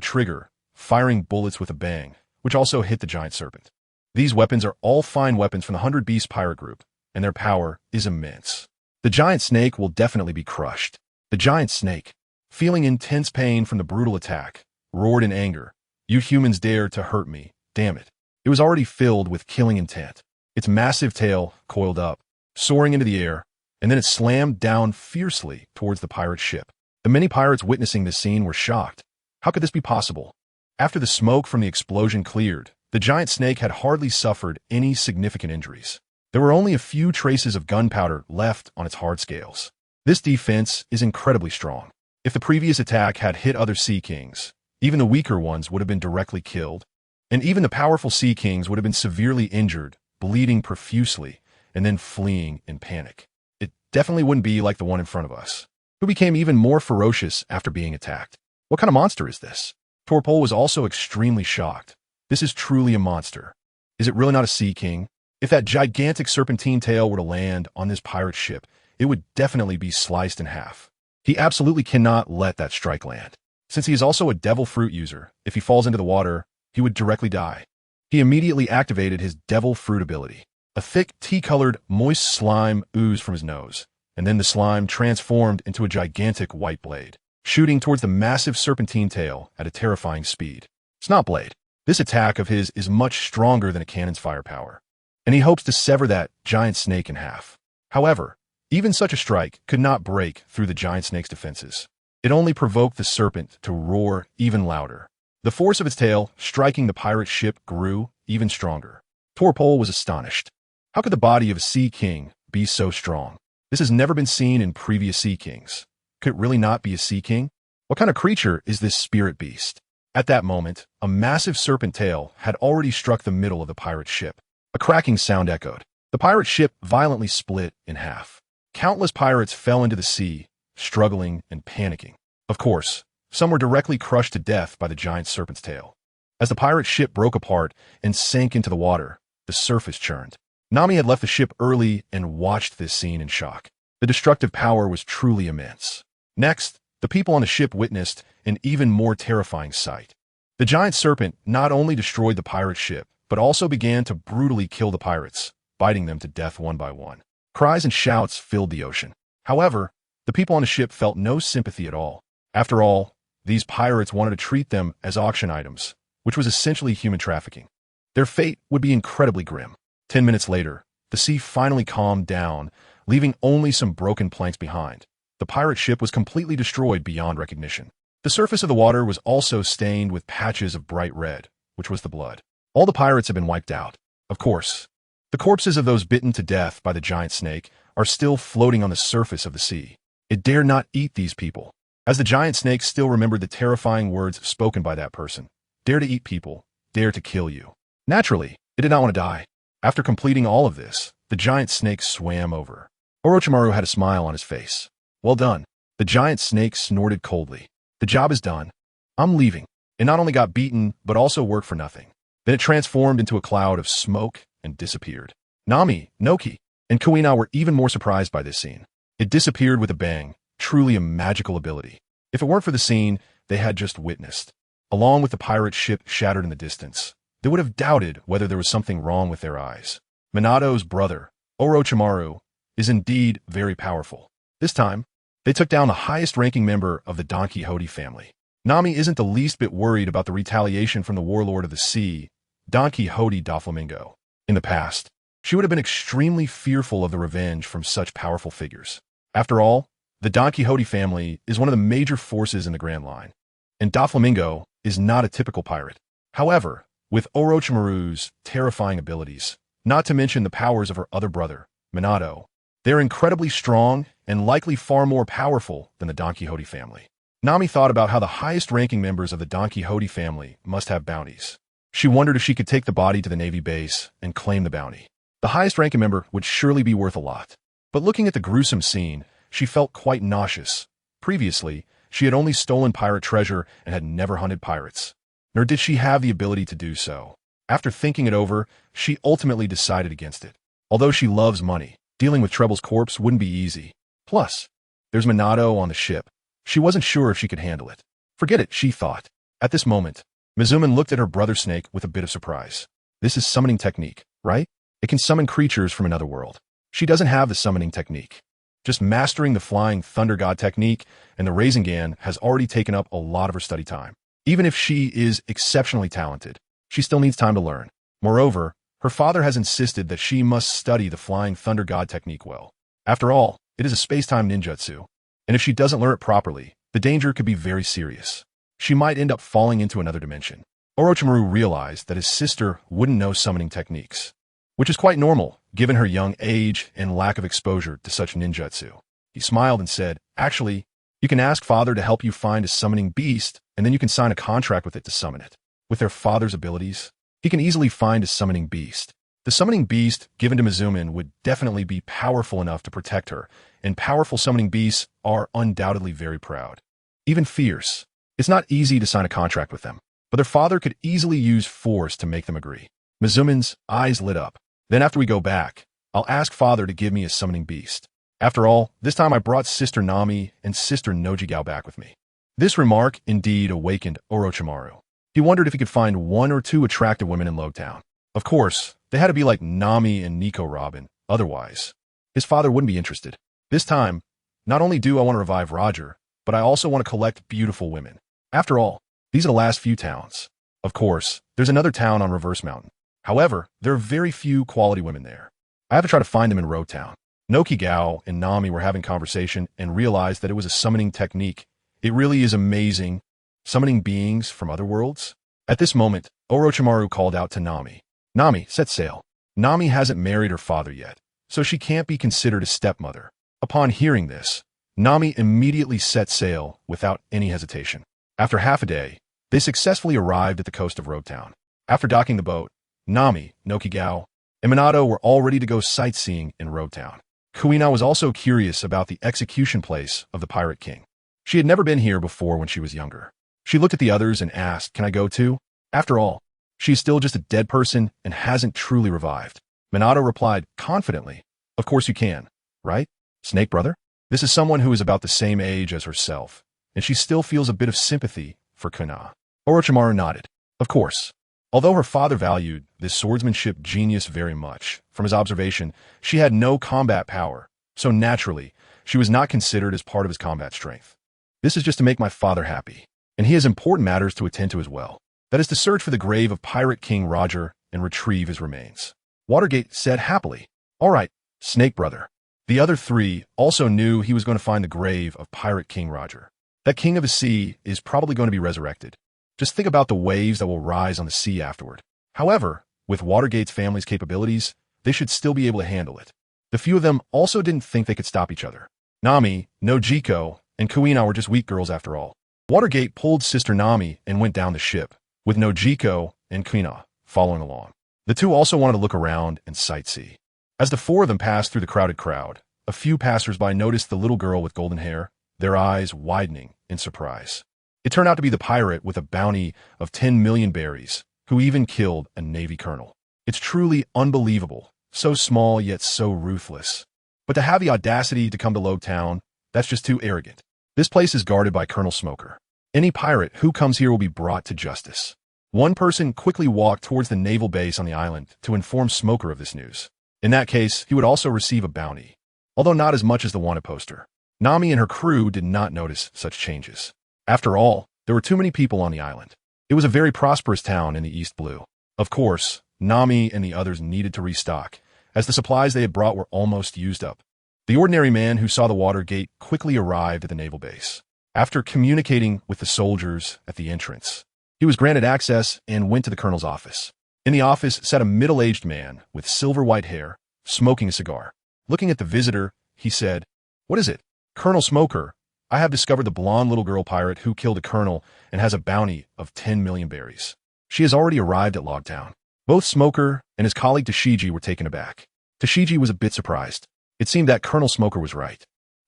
trigger, firing bullets with a bang, which also hit the giant serpent. These weapons are all fine weapons from the 100 Beast pirate group, and their power is immense. The giant snake will definitely be crushed. The giant snake, feeling intense pain from the brutal attack, roared in anger. "You humans dare to hurt me, damn it." It was already filled with killing intent. Its massive tail coiled up, soaring into the air, and then it slammed down fiercely towards the pirate ship. The many pirates witnessing this scene were shocked. How could this be possible? After the smoke from the explosion cleared, the giant snake had hardly suffered any significant injuries. There were only a few traces of gunpowder left on its hard scales. This defense is incredibly strong. If the previous attack had hit other Sea Kings, even the weaker ones would have been directly killed, and even the powerful Sea Kings would have been severely injured, bleeding profusely, and then fleeing in panic. It definitely wouldn't be like the one in front of us, who became even more ferocious after being attacked. What kind of monster is this? Torpol was also extremely shocked. This is truly a monster. Is it really not a Sea King? If that gigantic serpentine tail were to land on this pirate ship, it would definitely be sliced in half. He absolutely cannot let that strike land. Since he is also a devil fruit user, if he falls into the water, he would directly die. He immediately activated his devil fruit ability. A thick, tea-colored, moist slime oozed from his nose, and then the slime transformed into a gigantic white blade, shooting towards the massive serpentine tail at a terrifying speed. Snot Blade. This attack of his is much stronger than a cannon's firepower, and he hopes to sever that giant snake in half. However, even such a strike could not break through the giant snake's defenses. It only provoked the serpent to roar even louder. The force of its tail striking the pirate ship grew even stronger. Torpol was astonished. How could the body of a Sea King be so strong? This has never been seen in previous Sea Kings. Could it really not be a Sea King? What kind of creature is this spirit beast? At that moment, a massive serpent tail had already struck the middle of the pirate ship. A cracking sound echoed. The pirate ship violently split in half. Countless pirates fell into the sea, struggling and panicking. Of course, some were directly crushed to death by the giant serpent's tail. As the pirate ship broke apart and sank into the water, the surface churned. Nami had left the ship early and watched this scene in shock. The destructive power was truly immense. Next, the people on the ship witnessed an even more terrifying sight. The giant serpent not only destroyed the pirate ship, but also began to brutally kill the pirates, biting them to death one by one. Cries and shouts filled the ocean. However, the people on the ship felt no sympathy at all. After all, these pirates wanted to treat them as auction items, which was essentially human trafficking. Their fate would be incredibly grim. 10 minutes later, the sea finally calmed down, leaving only some broken planks behind. The pirate ship was completely destroyed beyond recognition. The surface of the water was also stained with patches of bright red, which was the blood. All the pirates had been wiped out. Of course, the corpses of those bitten to death by the giant snake are still floating on the surface of the sea. It dared not eat these people, as the giant snake still remembered the terrifying words spoken by that person. Dare to eat people, dare to kill you. Naturally, it did not want to die. After completing all of this, the giant snake swam over. Orochimaru had a smile on his face. Well done. The giant snake snorted coldly. The job is done. I'm leaving. It not only got beaten, but also worked for nothing. Then it transformed into a cloud of smoke and disappeared. Nami, Noki, and Kuina were even more surprised by this scene. It disappeared with a bang, truly a magical ability. If it weren't for the scene they had just witnessed, along with the pirate ship shattered in the distance, they would have doubted whether there was something wrong with their eyes. Minato's brother, Orochimaru, is indeed very powerful. This time, they took down the highest-ranking member of the Don Quixote family. Nami isn't the least bit worried about the retaliation from the warlord of the sea, Don Quixote Doflamingo. In the past, she would have been extremely fearful of the revenge from such powerful figures. After all, the Don Quixote family is one of the major forces in the Grand Line, and Doflamingo is not a typical pirate. However, with Orochimaru's terrifying abilities, not to mention the powers of her other brother, Minato, they're incredibly strong and likely far more powerful than the Don Quixote family. Nami thought about how the highest-ranking members of the Don Quixote family must have bounties. She wondered if she could take the body to the Navy base and claim the bounty. The highest-ranking member would surely be worth a lot. But looking at the gruesome scene, she felt quite nauseous. Previously, she had only stolen pirate treasure and had never hunted pirates. Nor did she have the ability to do so. After thinking it over, she ultimately decided against it. Although she loves money, dealing with Treble's corpse wouldn't be easy. Plus, there's Minato on the ship. She wasn't sure if she could handle it. Forget it, she thought. At this moment, Mizumin looked at her brother Snake with a bit of surprise. This is summoning technique, right? It can summon creatures from another world. She doesn't have the summoning technique. Just mastering the flying thunder god technique and the Rasengan has already taken up a lot of her study time. Even if she is exceptionally talented, she still needs time to learn. Moreover, her father has insisted that she must study the flying thunder god technique well. After all, it is a space-time ninjutsu, and if she doesn't learn it properly, the danger could be very serious. She might end up falling into another dimension. Orochimaru realized that his sister wouldn't know summoning techniques, which is quite normal, given her young age and lack of exposure to such ninjutsu. He smiled and said, "Actually, you can ask father to help you find a summoning beast, and then you can sign a contract with it to summon it. With their father's abilities, he can easily find a summoning beast. The summoning beast given to Mizumin would definitely be powerful enough to protect her, and powerful summoning beasts are undoubtedly very proud. Even fierce. It's not easy to sign a contract with them, but their father could easily use force to make them agree." Mizumin's eyes lit up. "Then after we go back, I'll ask father to give me a summoning beast. After all, this time I brought sister Nami and sister Nojigao back with me." This remark indeed awakened Orochimaru. He wondered if he could find one or two attractive women in Lowtown. Of course, they had to be like Nami and Nico Robin, otherwise his father wouldn't be interested. This time, not only do I want to revive Roger, but I also want to collect beautiful women. After all, these are the last few towns. Of course, there's another town on Reverse Mountain. However, there are very few quality women there. I have to try to find them in Road Town. Nokigao and Nami were having conversation and realized that it was a summoning technique. It really is amazing. Summoning beings from other worlds? At this moment, Orochimaru called out to Nami. "Nami, set sail." Nami hasn't married her father yet, so she can't be considered a stepmother. Upon hearing this, Nami immediately set sail without any hesitation. After half a day, they successfully arrived at the coast of Road Town. After docking the boat, Nami, Nokigao, and Minato were all ready to go sightseeing in Road Town. Kuina was also curious about the execution place of the Pirate King. She had never been here before when she was younger. She looked at the others and asked, "Can I go too?" After all, she is still just a dead person and hasn't truly revived. Minato replied confidently, "Of course you can, right, Snake Brother?" This is someone who is about the same age as herself, and she still feels a bit of sympathy for Kuina. Orochimaru nodded. Of course. Although her father valued this swordsmanship genius very much, from his observation, she had no combat power, so naturally, she was not considered as part of his combat strength. "This is just to make my father happy, and he has important matters to attend to as well. That is to search for the grave of Pirate King Roger and retrieve his remains." Watergate said happily, "All right, Snake Brother." The other three also knew he was going to find the grave of Pirate King Roger. That king of the sea is probably going to be resurrected. Just think about the waves that will rise on the sea afterward. However, with Watergate's family's capabilities, they should still be able to handle it. The few of them also didn't think they could stop each other. Nami, Nojiko, and Kuina were just weak girls after all. Watergate pulled sister Nami and went down the ship, with Nojiko and Kuina following along. The two also wanted to look around and sightsee. As the four of them passed through the crowded crowd, a few passersby noticed the little girl with golden hair, their eyes widening in surprise. It turned out to be the pirate with a bounty of 10 million berries, who even killed a Navy colonel. It's truly unbelievable, so small yet so ruthless. But to have the audacity to come to Lowtown, that's just too arrogant. This place is guarded by Colonel Smoker. Any pirate who comes here will be brought to justice. One person quickly walked towards the naval base on the island to inform Smoker of this news. In that case, he would also receive a bounty, although not as much as the wanted poster. Nami and her crew did not notice such changes. After all, there were too many people on the island. It was a very prosperous town in the East Blue. Of course, Nami and the others needed to restock, as the supplies they had brought were almost used up. The ordinary man who saw the Watergate quickly arrived at the naval base. After communicating with the soldiers at the entrance, he was granted access and went to the colonel's office. In the office sat a middle-aged man with silver-white hair, smoking a cigar. Looking at the visitor, he said, "What is it?" "Colonel Smoker, I have discovered the blonde little girl pirate who killed a colonel and has a bounty of 10 million berries. She has already arrived at Logtown." Both Smoker and his colleague Tashigi were taken aback. Tashigi was a bit surprised. It seemed that Colonel Smoker was right.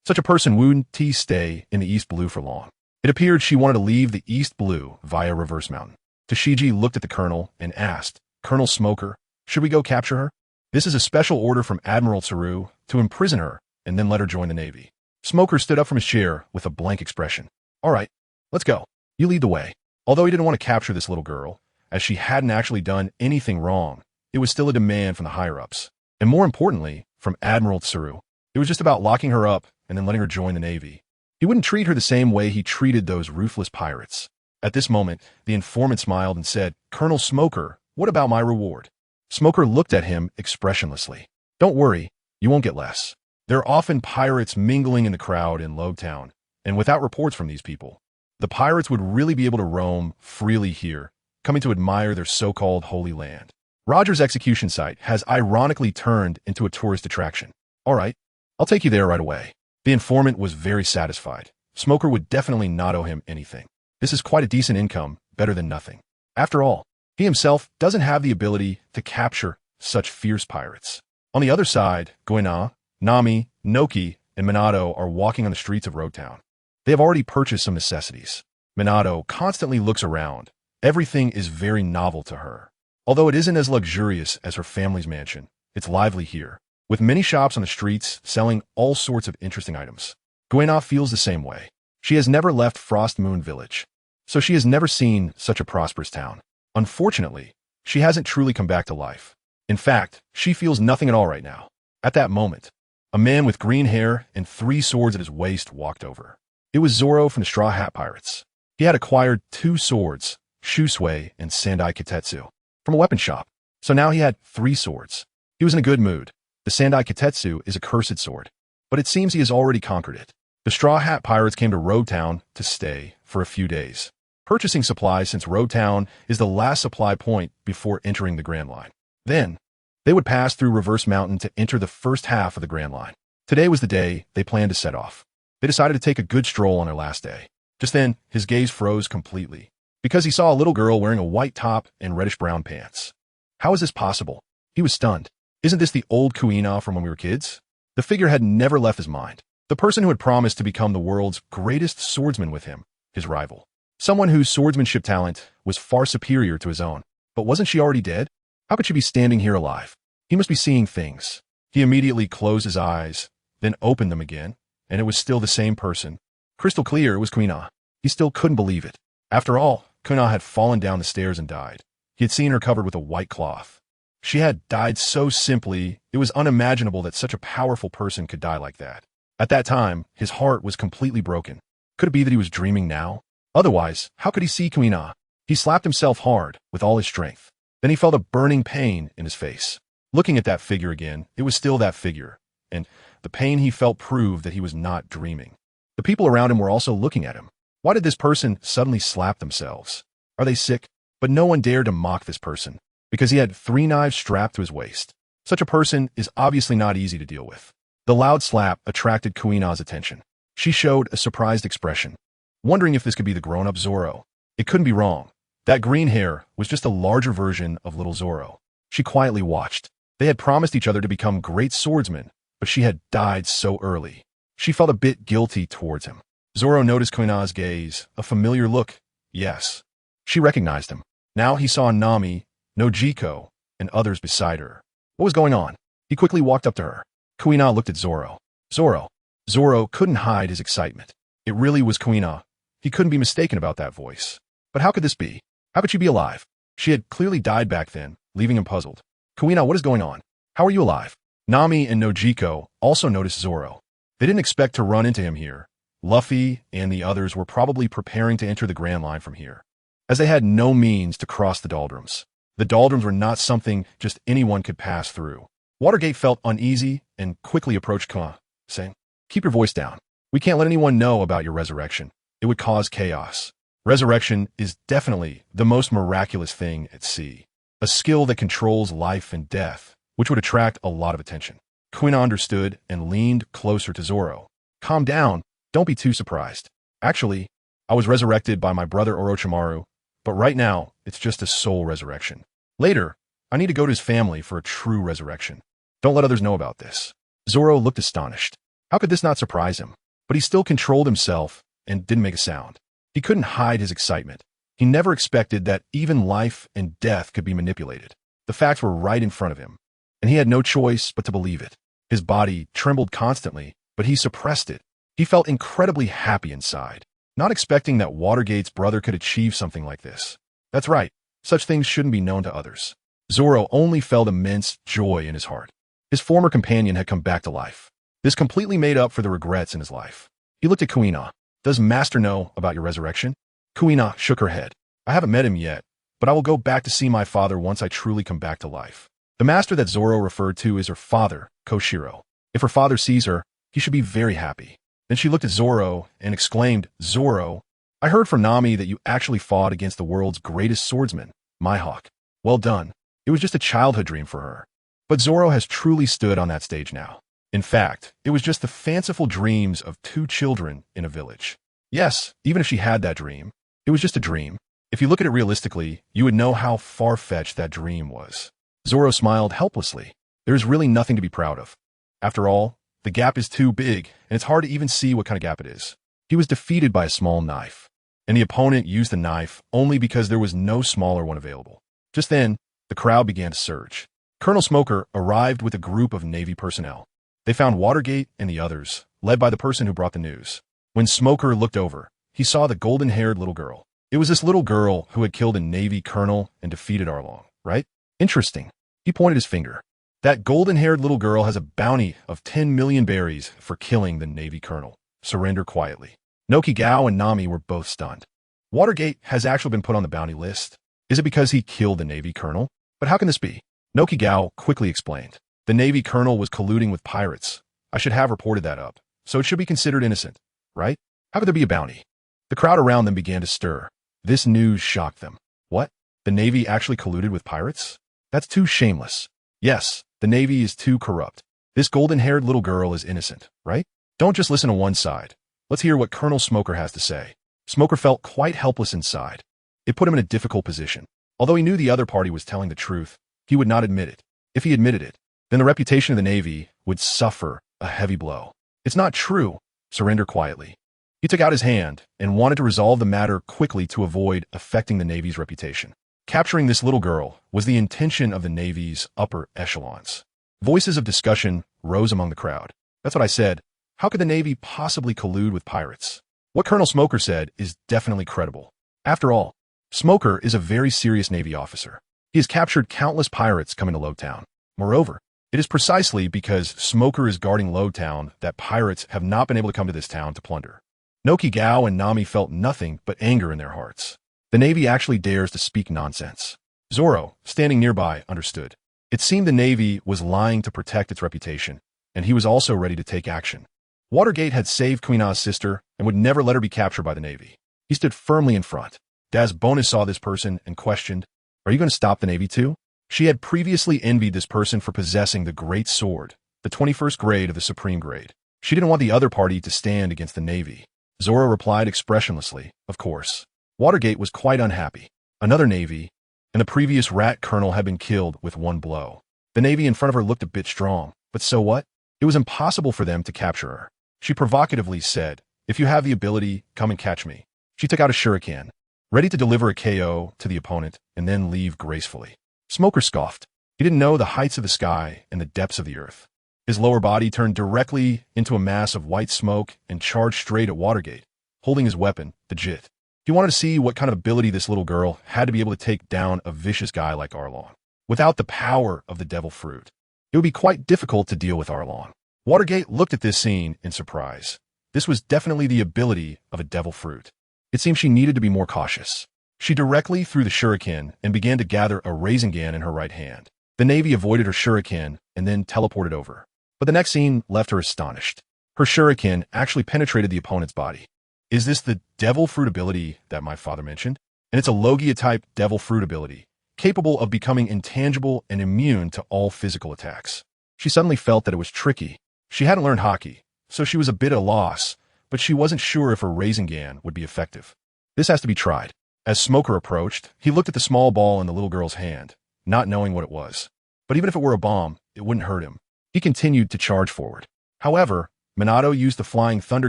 Such a person wouldn't stay in the East Blue for long. It appeared she wanted to leave the East Blue via Reverse Mountain. Tashigi looked at the colonel and asked, "Colonel Smoker, should we go capture her? This is a special order from Admiral Kizaru to imprison her and then let her join the Navy." Smoker stood up from his chair with a blank expression. "All right, let's go. You lead the way." Although he didn't want to capture this little girl, as she hadn't actually done anything wrong, it was still a demand from the higher-ups. And more importantly, from Admiral Kizaru. It was just about locking her up and then letting her join the Navy. He wouldn't treat her the same way he treated those ruthless pirates. At this moment, the informant smiled and said, "Colonel Smoker, what about my reward?" Smoker looked at him expressionlessly. "Don't worry, you won't get less. There are often pirates mingling in the crowd in Logtown, and without reports from these people, the pirates would really be able to roam freely here, coming to admire their so-called holy land. Roger's execution site has ironically turned into a tourist attraction. All right, I'll take you there right away." The informant was very satisfied. Smoker would definitely not owe him anything. This is quite a decent income, better than nothing. After all, he himself doesn't have the ability to capture such fierce pirates. On the other side, Kuina, Nami, Noki, and Minato are walking on the streets of Logtown. They have already purchased some necessities. Minato constantly looks around. Everything is very novel to her. Although it isn't as luxurious as her family's mansion, it's lively here, with many shops on the streets selling all sorts of interesting items. Kuina feels the same way. She has never left Frost Moon Village, so she has never seen such a prosperous town. Unfortunately, she hasn't truly come back to life. In fact, she feels nothing at all right now. At that moment, a man with green hair and 3 swords at his waist walked over. It was Zoro from the Straw Hat Pirates. He had acquired 2 swords, Shusui and Sandai Kitetsu, from a weapon shop, so now he had 3 swords. He was in a good mood. The Sandai Kitetsu is a cursed sword, but it seems he has already conquered it. The Straw Hat Pirates came to Logtown to stay for a few days, purchasing supplies since Logtown is the last supply point before entering the Grand Line. Then, they would pass through Reverse Mountain to enter the first half of the Grand Line. Today was the day they planned to set off. They decided to take a good stroll on their last day. Just then, his gaze froze completely, because he saw a little girl wearing a white top and reddish-brown pants. How is this possible? He was stunned. Isn't this the old Kuina from when we were kids? The figure had never left his mind. The person who had promised to become the world's greatest swordsman with him, his rival. Someone whose swordsmanship talent was far superior to his own. But wasn't she already dead? How could she be standing here alive? He must be seeing things. He immediately closed his eyes, then opened them again, and it was still the same person. Crystal clear, it was Kuina. He still couldn't believe it. After all, Kuina had fallen down the stairs and died. He had seen her covered with a white cloth. She had died so simply, it was unimaginable that such a powerful person could die like that. At that time, his heart was completely broken. Could it be that he was dreaming now? Otherwise, how could he see Kuina? He slapped himself hard with all his strength. Then he felt a burning pain in his face. Looking at that figure again, it was still that figure, and the pain he felt proved that he was not dreaming. The people around him were also looking at him. Why did this person suddenly slap themselves? Are they sick? But no one dared to mock this person, because he had 3 knives strapped to his waist. Such a person is obviously not easy to deal with. The loud slap attracted Kuina's attention. She showed a surprised expression, wondering if this could be the grown-up Zoro. It couldn't be wrong. That green hair was just a larger version of little Zoro. She quietly watched. They had promised each other to become great swordsmen, but she had died so early. She felt a bit guilty towards him. Zoro noticed Kuina's gaze, a familiar look. Yes. She recognized him. Now he saw Nami, Nojiko, and others beside her. What was going on? He quickly walked up to her. Kuina looked at Zoro. Zoro. Zoro couldn't hide his excitement. It really was Kuina. He couldn't be mistaken about that voice. But how could this be? How could she be alive? She had clearly died back then, leaving him puzzled. Kuina, what is going on? How are you alive? Nami and Nojiko also noticed Zoro. They didn't expect to run into him here. Luffy and the others were probably preparing to enter the Grand Line from here, as they had no means to cross the doldrums. The doldrums were not something just anyone could pass through. Watergate felt uneasy and quickly approached Kuina, saying, "Keep your voice down. We can't let anyone know about your resurrection. It would cause chaos. Resurrection is definitely the most miraculous thing at sea. A skill that controls life and death, which would attract a lot of attention." Kuina understood and leaned closer to Zoro. "Calm down. Don't be too surprised. Actually, I was resurrected by my brother Orochimaru, but right now, it's just a soul resurrection. Later, I need to go to his family for a true resurrection. Don't let others know about this." Zoro looked astonished. How could this not surprise him? But he still controlled himself and didn't make a sound. He couldn't hide his excitement. He never expected that even life and death could be manipulated. The facts were right in front of him, and he had no choice but to believe it. His body trembled constantly, but he suppressed it. He felt incredibly happy inside, not expecting that Watergate's brother could achieve something like this. That's right, such things shouldn't be known to others. Zoro only felt immense joy in his heart. His former companion had come back to life. This completely made up for the regrets in his life. He looked at Kuina. "Does Master know about your resurrection?" Kuina shook her head. "I haven't met him yet, but I will go back to see my father once I truly come back to life." The master that Zoro referred to is her father, Koshiro. If her father sees her, he should be very happy. Then she looked at Zoro and exclaimed, "Zoro, I heard from Nami that you actually fought against the world's greatest swordsman, Mihawk. Well done. It was just a childhood dream for her. But Zoro has truly stood on that stage now. In fact, it was just the fanciful dreams of two children in a village. Yes, even if she had that dream, it was just a dream. If you look at it realistically, you would know how far-fetched that dream was." Zoro smiled helplessly. There is really nothing to be proud of. After all, the gap is too big, and it's hard to even see what kind of gap it is. He was defeated by a small knife, and the opponent used the knife only because there was no smaller one available. Just then, the crowd began to surge. Colonel Smoker arrived with a group of Navy personnel. They found Watergate and the others, led by the person who brought the news. When Smoker looked over, he saw the golden-haired little girl. It was this little girl who had killed a Navy colonel and defeated Arlong, right? Interesting. He pointed his finger. That golden-haired little girl has a bounty of 10 million berries for killing the Navy colonel. Surrender quietly. Nokigao and Nami were both stunned. Watergate has actually been put on the bounty list. Is it because he killed the Navy colonel? But how can this be? Nokigao quickly explained. The Navy colonel was colluding with pirates. I should have reported that up, so it should be considered innocent, right? How could there be a bounty? The crowd around them began to stir. This news shocked them. What? The Navy actually colluded with pirates? That's too shameless. Yes, the Navy is too corrupt. This golden-haired little girl is innocent, right? Don't just listen to one side. Let's hear what Colonel Smoker has to say. Smoker felt quite helpless inside. It put him in a difficult position. Although he knew the other party was telling the truth, he would not admit it. If he admitted it, then the reputation of the Navy would suffer a heavy blow. It's not true. Surrender quietly. He took out his hand and wanted to resolve the matter quickly to avoid affecting the Navy's reputation. Capturing this little girl was the intention of the Navy's upper echelons. Voices of discussion rose among the crowd. That's what I said. How could the Navy possibly collude with pirates? What Colonel Smoker said is definitely credible. After all, Smoker is a very serious Navy officer. He has captured countless pirates coming to Lowtown. Moreover, it is precisely because Smoker is guarding Lowtown that pirates have not been able to come to this town to plunder. Nokigao and Nami felt nothing but anger in their hearts. The Navy actually dares to speak nonsense. Zoro, standing nearby, understood. It seemed the Navy was lying to protect its reputation, and he was also ready to take action. Watergate had saved Kuina's sister and would never let her be captured by the Navy. He stood firmly in front. Das Bonus saw this person and questioned, "Are you going to stop the Navy too?" She had previously envied this person for possessing the Great Sword, the 21st grade of the Supreme Grade. She didn't want the other party to stand against the Navy. Zoro replied expressionlessly, "Of course." Watergate was quite unhappy. Another Navy, and the previous rat colonel had been killed with one blow. The Navy in front of her looked a bit strong, but so what? It was impossible for them to capture her. She provocatively said, "If you have the ability, come and catch me." She took out a shuriken, ready to deliver a KO to the opponent and then leave gracefully. Smoker scoffed. He didn't know the heights of the sky and the depths of the earth. His lower body turned directly into a mass of white smoke and charged straight at Watergate, holding his weapon, the jit. He wanted to see what kind of ability this little girl had to be able to take down a vicious guy like Arlong. Without the power of the devil fruit, it would be quite difficult to deal with Arlong. Watergate looked at this scene in surprise. This was definitely the ability of a devil fruit. It seemed she needed to be more cautious. She directly threw the shuriken and began to gather a Rasengan in her right hand. The Navy avoided her shuriken and then teleported over. But the next scene left her astonished. Her shuriken actually penetrated the opponent's body. Is this the devil fruit ability that my father mentioned? And it's a Logia-type devil fruit ability, capable of becoming intangible and immune to all physical attacks. She suddenly felt that it was tricky. She hadn't learned hockey, so she was a bit at a loss, but she wasn't sure if her Rasengan would be effective. This has to be tried. As Smoker approached, he looked at the small ball in the little girl's hand, not knowing what it was. But even if it were a bomb, it wouldn't hurt him. He continued to charge forward. However, Minato used the Flying Thunder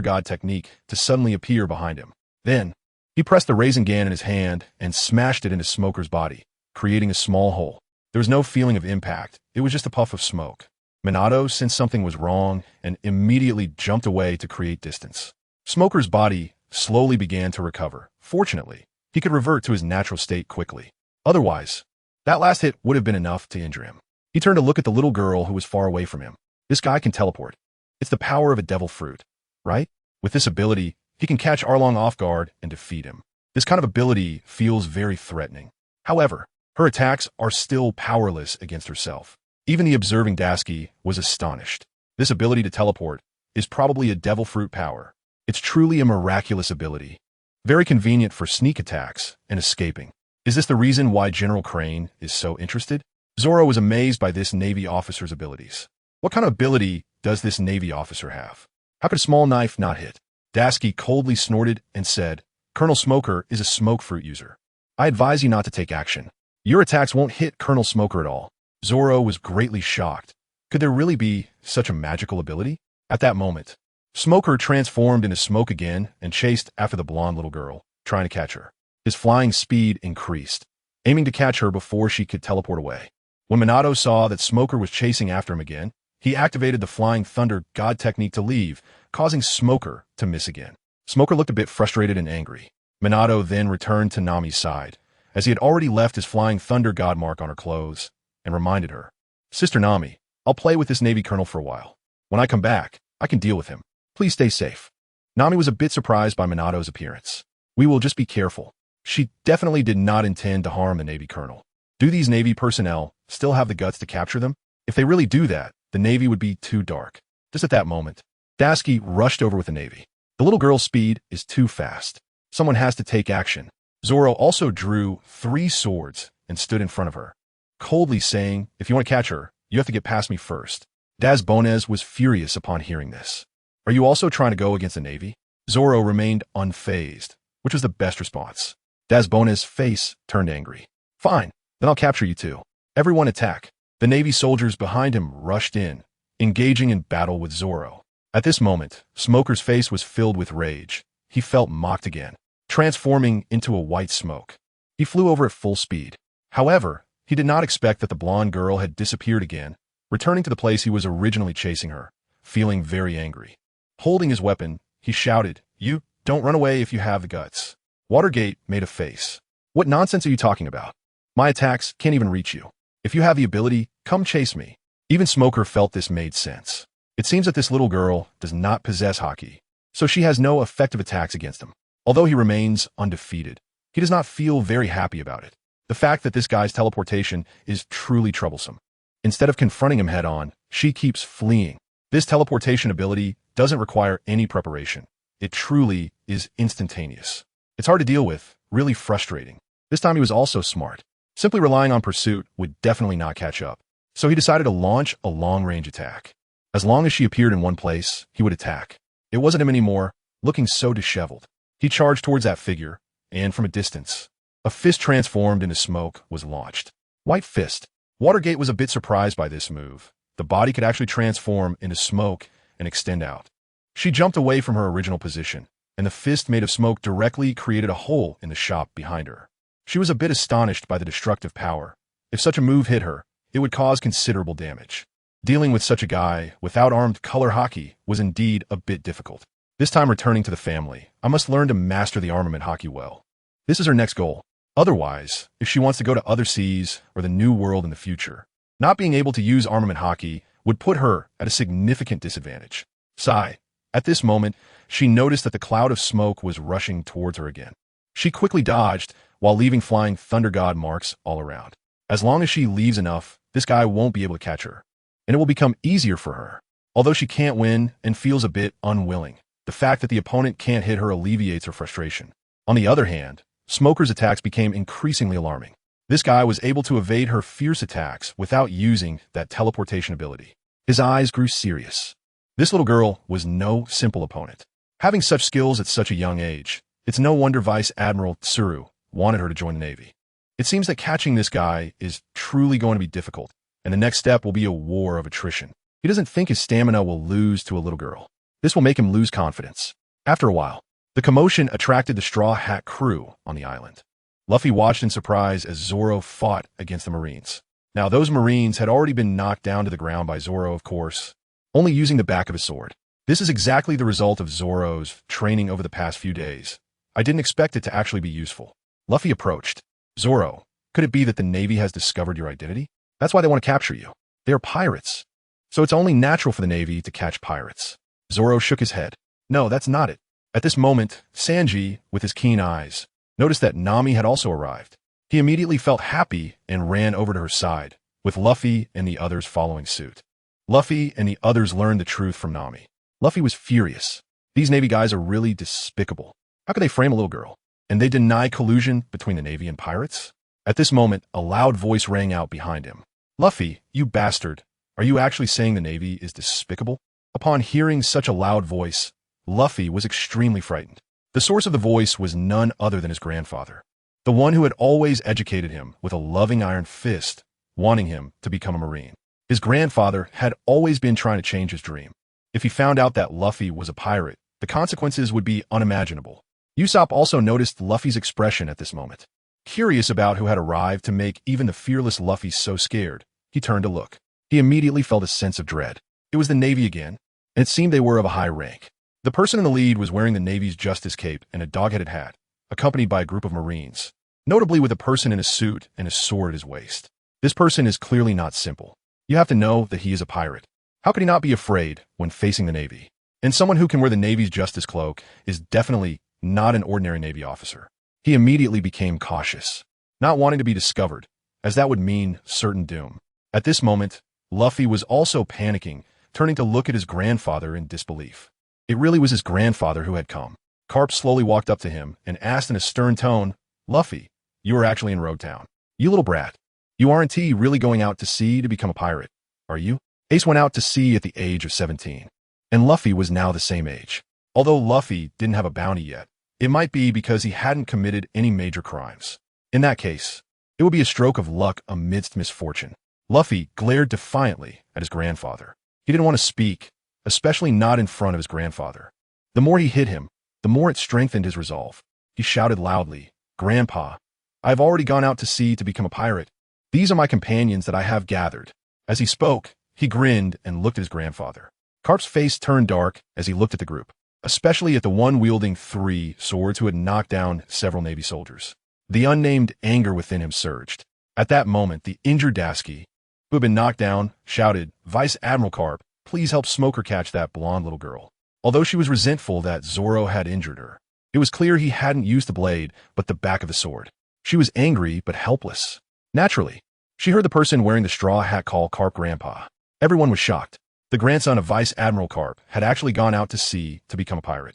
God technique to suddenly appear behind him. Then, he pressed the Rasengan in his hand and smashed it into Smoker's body, creating a small hole. There was no feeling of impact. It was just a puff of smoke. Minato sensed something was wrong and immediately jumped away to create distance. Smoker's body slowly began to recover. Fortunately, he could revert to his natural state quickly. Otherwise, that last hit would have been enough to injure him. He turned to look at the little girl who was far away from him. This guy can teleport. It's the power of a devil fruit, right? With this ability, he can catch Arlong off guard and defeat him. This kind of ability feels very threatening. However, her attacks are still powerless against herself. Even the observing Dasky was astonished. This ability to teleport is probably a devil fruit power. It's truly a miraculous ability. Very convenient for sneak attacks and escaping. Is this the reason why General Crane is so interested? Zoro was amazed by this Navy officer's abilities. What kind of ability does this Navy officer have? How could a small knife not hit? Dasky coldly snorted and said, Colonel Smoker is a smoke fruit user. I advise you not to take action. Your attacks won't hit Colonel Smoker at all. Zoro was greatly shocked. Could there really be such a magical ability? At that moment, Smoker transformed into smoke again and chased after the blonde little girl, trying to catch her. His flying speed increased, aiming to catch her before she could teleport away. When Minato saw that Smoker was chasing after him again, he activated the Flying Thunder God technique to leave, causing Smoker to miss again. Smoker looked a bit frustrated and angry. Minato then returned to Nami's side, as he had already left his Flying Thunder God mark on her clothes, and reminded her, Sister Nami, I'll play with this Navy colonel for a while. When I come back, I can deal with him. Please stay safe. Nami was a bit surprised by Minato's appearance. We will just be careful. She definitely did not intend to harm the Navy colonel. Do these Navy personnel still have the guts to capture them? If they really do that, the Navy would be too dark. Just at that moment, Dasky rushed over with the Navy. The little girl's speed is too fast. Someone has to take action. Zoro also drew 3 swords and stood in front of her, coldly saying, if you want to catch her, you have to get past me first. Daz Bonez was furious upon hearing this. Are you also trying to go against the Navy? Zoro remained unfazed, which was the best response. Daz Bonez's face turned angry. Fine, then I'll capture you too. Everyone attack. The Navy soldiers behind him rushed in, engaging in battle with Zoro. At this moment, Smoker's face was filled with rage. He felt mocked again, transforming into a white smoke. He flew over at full speed. However, he did not expect that the blonde girl had disappeared again, returning to the place he was originally chasing her, feeling very angry. Holding his weapon, he shouted, You, don't run away if you have the guts. Watergate made a face. What nonsense are you talking about? My attacks can't even reach you. If you have the ability, come chase me. Even Smoker felt this made sense. It seems that this little girl does not possess hockey, so she has no effective attacks against him. Although he remains undefeated, he does not feel very happy about it. The fact that this guy's teleportation is truly troublesome. Instead of confronting him head-on, she keeps fleeing. This teleportation ability doesn't require any preparation. It truly is instantaneous. It's hard to deal with, really frustrating. This time he was also smart. Simply relying on pursuit would definitely not catch up. So he decided to launch a long-range attack. As long as she appeared in one place, he would attack. It wasn't him anymore, looking so disheveled. He charged towards that figure, and from a distance, a fist transformed into smoke was launched. White Fist. Watergate was a bit surprised by this move. The body could actually transform into smoke and extend out. She jumped away from her original position, and the fist made of smoke directly created a hole in the shop behind her. She was a bit astonished by the destructive power. If such a move hit her, it would cause considerable damage. Dealing with such a guy without armed color hockey was indeed a bit difficult. This time returning to the family, I must learn to master the armament hockey well. This is her next goal. Otherwise, if she wants to go to other seas or the new world in the future, not being able to use armament hockey would put her at a significant disadvantage. Sigh. At this moment, she noticed that the cloud of smoke was rushing towards her again. She quickly dodged, while leaving flying thunder god marks all around. As long as she leaves enough, this guy won't be able to catch her, and it will become easier for her. Although she can't win and feels a bit unwilling, the fact that the opponent can't hit her alleviates her frustration. On the other hand, Smoker's attacks became increasingly alarming. This guy was able to evade her fierce attacks without using that teleportation ability. His eyes grew serious. This little girl was no simple opponent. Having such skills at such a young age, it's no wonder Vice Admiral Kizaru wanted her to join the Navy. It seems that catching this guy is truly going to be difficult, and the next step will be a war of attrition. He doesn't think his stamina will lose to a little girl. This will make him lose confidence. After a while, the commotion attracted the Straw Hat crew on the island. Luffy watched in surprise as Zoro fought against the Marines. Now, those Marines had already been knocked down to the ground by Zoro, of course, only using the back of his sword. This is exactly the result of Zoro's training over the past few days. I didn't expect it to actually be useful. Luffy approached. Zoro, could it be that the Navy has discovered your identity? That's why they want to capture you. They are pirates. So it's only natural for the Navy to catch pirates. Zoro shook his head. No, that's not it. At this moment, Sanji, with his keen eyes, noticed that Nami had also arrived. He immediately felt happy and ran over to her side, with Luffy and the others following suit. Luffy and the others learned the truth from Nami. Luffy was furious. These Navy guys are really despicable. How could they frame a little girl? And they deny collusion between the Navy and pirates? At this moment, a loud voice rang out behind him. Luffy, you bastard. Are you actually saying the Navy is despicable? Upon hearing such a loud voice, Luffy was extremely frightened. The source of the voice was none other than his grandfather, the one who had always educated him with a loving iron fist, wanting him to become a Marine. His grandfather had always been trying to change his dream. If he found out that Luffy was a pirate, the consequences would be unimaginable. Usopp also noticed Luffy's expression at this moment. Curious about who had arrived to make even the fearless Luffy so scared, he turned to look. He immediately felt a sense of dread. It was the Navy again, and it seemed they were of a high rank. The person in the lead was wearing the Navy's Justice Cape and a dog-headed hat, accompanied by a group of Marines, notably with a person in a suit and a sword at his waist. This person is clearly not simple. You have to know that he is a pirate. How could he not be afraid when facing the Navy? And someone who can wear the Navy's Justice Cloak is definitely not an ordinary Navy officer. He immediately became cautious, not wanting to be discovered, as that would mean certain doom. At this moment, Luffy was also panicking, turning to look at his grandfather in disbelief. It really was his grandfather who had come. Carp slowly walked up to him and asked in a stern tone, Luffy, you are actually in Road Town. You little brat. You aren't really going out to sea to become a pirate, are you? Ace went out to sea at the age of 17, and Luffy was now the same age. Although Luffy didn't have a bounty yet, it might be because he hadn't committed any major crimes. In that case, it would be a stroke of luck amidst misfortune. Luffy glared defiantly at his grandfather. He didn't want to speak, especially not in front of his grandfather. The more he hit him, the more it strengthened his resolve. He shouted loudly, Grandpa, I have already gone out to sea to become a pirate. These are my companions that I have gathered. As he spoke, he grinned and looked at his grandfather. Carp's face turned dark as he looked at the group, especially at the one wielding 3 swords who had knocked down several Navy soldiers. The unnamed anger within him surged. At that moment, the injured Dasky, who had been knocked down, shouted, Vice Admiral Carp, please help Smoker catch that blonde little girl. Although she was resentful that Zoro had injured her, it was clear he hadn't used the blade, but the back of the sword. She was angry, but helpless. Naturally, she heard the person wearing the straw hat call Carp Grandpa. Everyone was shocked. The grandson of Vice Admiral Carp had actually gone out to sea to become a pirate.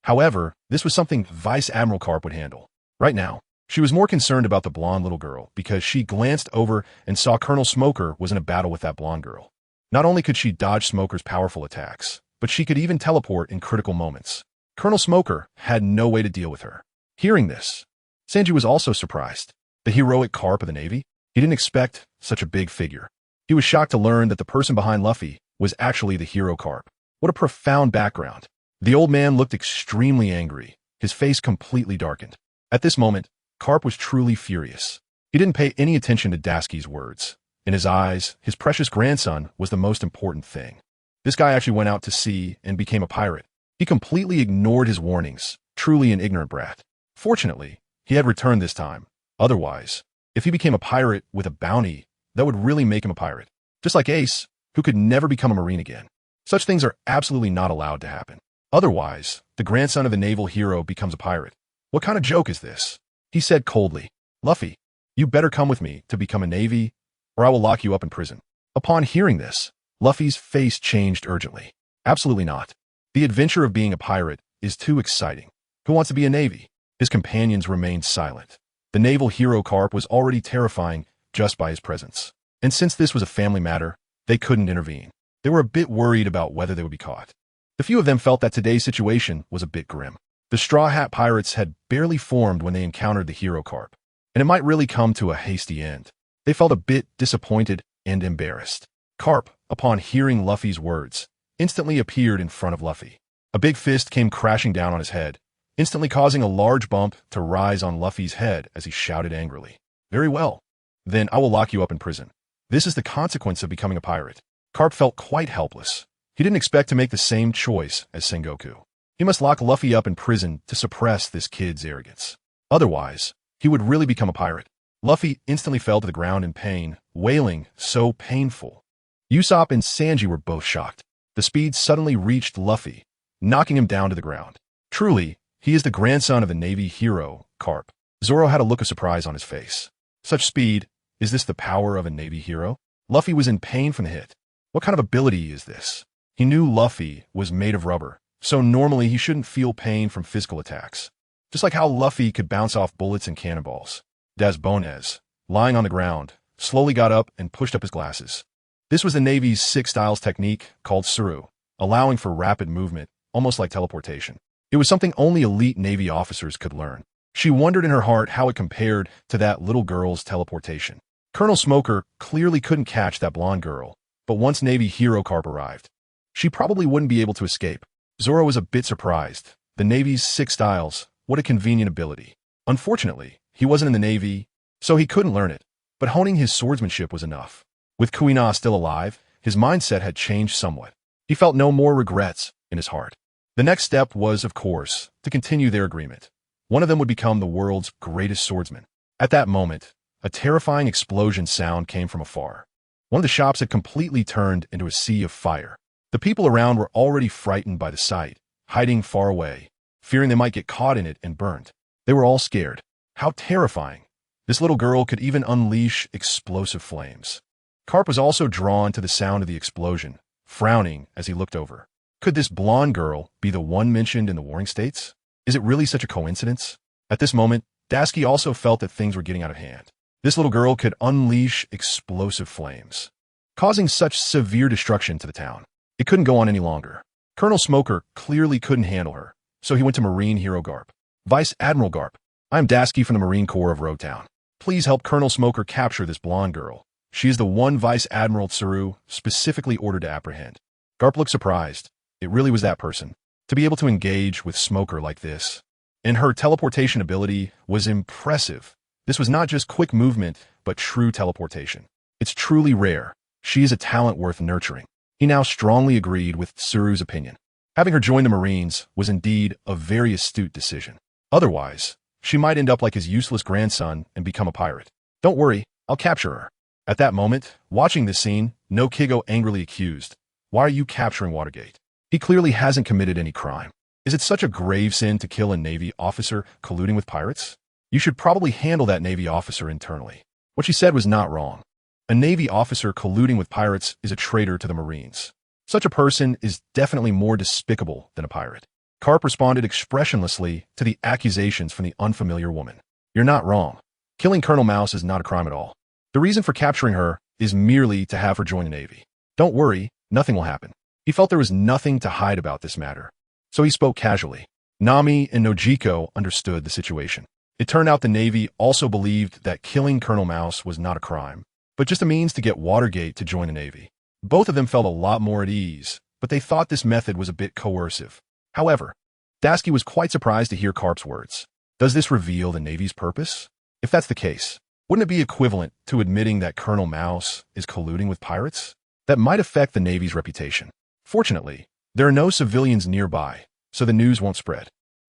However, this was something Vice Admiral Carp would handle. Right now, she was more concerned about the blonde little girl because she glanced over and saw Colonel Smoker was in a battle with that blonde girl. Not only could she dodge Smoker's powerful attacks, but she could even teleport in critical moments. Colonel Smoker had no way to deal with her. Hearing this, Sanji was also surprised. The heroic Carp of the Navy? He didn't expect such a big figure. He was shocked to learn that the person behind Luffy was actually the hero Carp. What a profound background. The old man looked extremely angry, his face completely darkened. At this moment, Carp was truly furious. He didn't pay any attention to Dasky's words. In his eyes, his precious grandson was the most important thing. This guy actually went out to sea and became a pirate. He completely ignored his warnings, truly an ignorant brat. Fortunately, he had returned this time. Otherwise, if he became a pirate with a bounty, that would really make him a pirate. Just like Ace, who could never become a Marine again. Such things are absolutely not allowed to happen. Otherwise, the grandson of a naval hero becomes a pirate. What kind of joke is this? He said coldly, "Luffy, you better come with me to become a Navy, or I will lock you up in prison." Upon hearing this, Luffy's face changed urgently. Absolutely not. The adventure of being a pirate is too exciting. Who wants to be a Navy? His companions remained silent. The naval hero Carp was already terrifying just by his presence. And since this was a family matter, they couldn't intervene. They were a bit worried about whether they would be caught. The few of them felt that today's situation was a bit grim. The Straw Hat Pirates had barely formed when they encountered the hero Carp, and it might really come to a hasty end. They felt a bit disappointed and embarrassed. Carp, upon hearing Luffy's words, instantly appeared in front of Luffy. A big fist came crashing down on his head, instantly causing a large bump to rise on Luffy's head as he shouted angrily, "Very well. Then I will lock you up in prison. This is the consequence of becoming a pirate." Carp felt quite helpless. He didn't expect to make the same choice as Sengoku. He must lock Luffy up in prison to suppress this kid's arrogance. Otherwise, he would really become a pirate. Luffy instantly fell to the ground in pain, wailing, "So painful." Usopp and Sanji were both shocked. The speed suddenly reached Luffy, knocking him down to the ground. Truly, he is the grandson of the Navy hero, Carp. Zoro had a look of surprise on his face. Such speed, is this the power of a Navy hero? Luffy was in pain from the hit. What kind of ability is this? He knew Luffy was made of rubber, so normally he shouldn't feel pain from physical attacks. Just like how Luffy could bounce off bullets and cannonballs. Das Bones, lying on the ground, slowly got up and pushed up his glasses. This was the Navy's 6 styles technique called Suru, allowing for rapid movement, almost like teleportation. It was something only elite Navy officers could learn. She wondered in her heart how it compared to that little girl's teleportation. Colonel Smoker clearly couldn't catch that blonde girl, but once Navy hero Carp arrived, she probably wouldn't be able to escape. Zoro was a bit surprised. The Navy's 6 styles, what a convenient ability. Unfortunately, he wasn't in the Navy, so he couldn't learn it, but honing his swordsmanship was enough. With Kuina still alive, his mindset had changed somewhat. He felt no more regrets in his heart. The next step was, of course, to continue their agreement. One of them would become the world's greatest swordsman. At that moment, a terrifying explosion sound came from afar. One of the shops had completely turned into a sea of fire. The people around were already frightened by the sight, hiding far away, fearing they might get caught in it and burned. They were all scared. How terrifying. This little girl could even unleash explosive flames. Carp was also drawn to the sound of the explosion, frowning as he looked over. Could this blonde girl be the one mentioned in the Warring States? Is it really such a coincidence? At this moment, Dasky also felt that things were getting out of hand. This little girl could unleash explosive flames, causing such severe destruction to the town. It couldn't go on any longer. Colonel Smoker clearly couldn't handle her, so he went to Marine Hero Garp. "Vice Admiral Garp, I am Dasky from the Marine Corps of Roadtown. Please help Colonel Smoker capture this blonde girl. She is the one Vice Admiral Tsuru specifically ordered to apprehend." Garp looked surprised. It really was that person. To be able to engage with Smoker like this. And her teleportation ability was impressive. This was not just quick movement, but true teleportation. It's truly rare. She is a talent worth nurturing. He now strongly agreed with Tsuru's opinion. Having her join the Marines was indeed a very astute decision. Otherwise, she might end up like his useless grandson and become a pirate. "Don't worry, I'll capture her." At that moment, watching this scene, No Kigo angrily accused, "Why are you capturing Watergate? He clearly hasn't committed any crime. Is it such a grave sin to kill a Navy officer colluding with pirates? You should probably handle that Navy officer internally." What she said was not wrong. A Navy officer colluding with pirates is a traitor to the Marines. Such a person is definitely more despicable than a pirate. Carp responded expressionlessly to the accusations from the unfamiliar woman. "You're not wrong. Killing Colonel Mouse is not a crime at all. The reason for capturing her is merely to have her join the Navy. Don't worry, nothing will happen." He felt there was nothing to hide about this matter, so he spoke casually. Nami and Nojiko understood the situation. It turned out the Navy also believed that killing Colonel Mouse was not a crime, but just a means to get Watergate to join the Navy. Both of them felt a lot more at ease, but they thought this method was a bit coercive. However, Dasky was quite surprised to hear Carp's words. Does this reveal the Navy's purpose? If that's the case, wouldn't it be equivalent to admitting that Colonel Mouse is colluding with pirates? That might affect the Navy's reputation. Fortunately, there are no civilians nearby, so the news won't spread.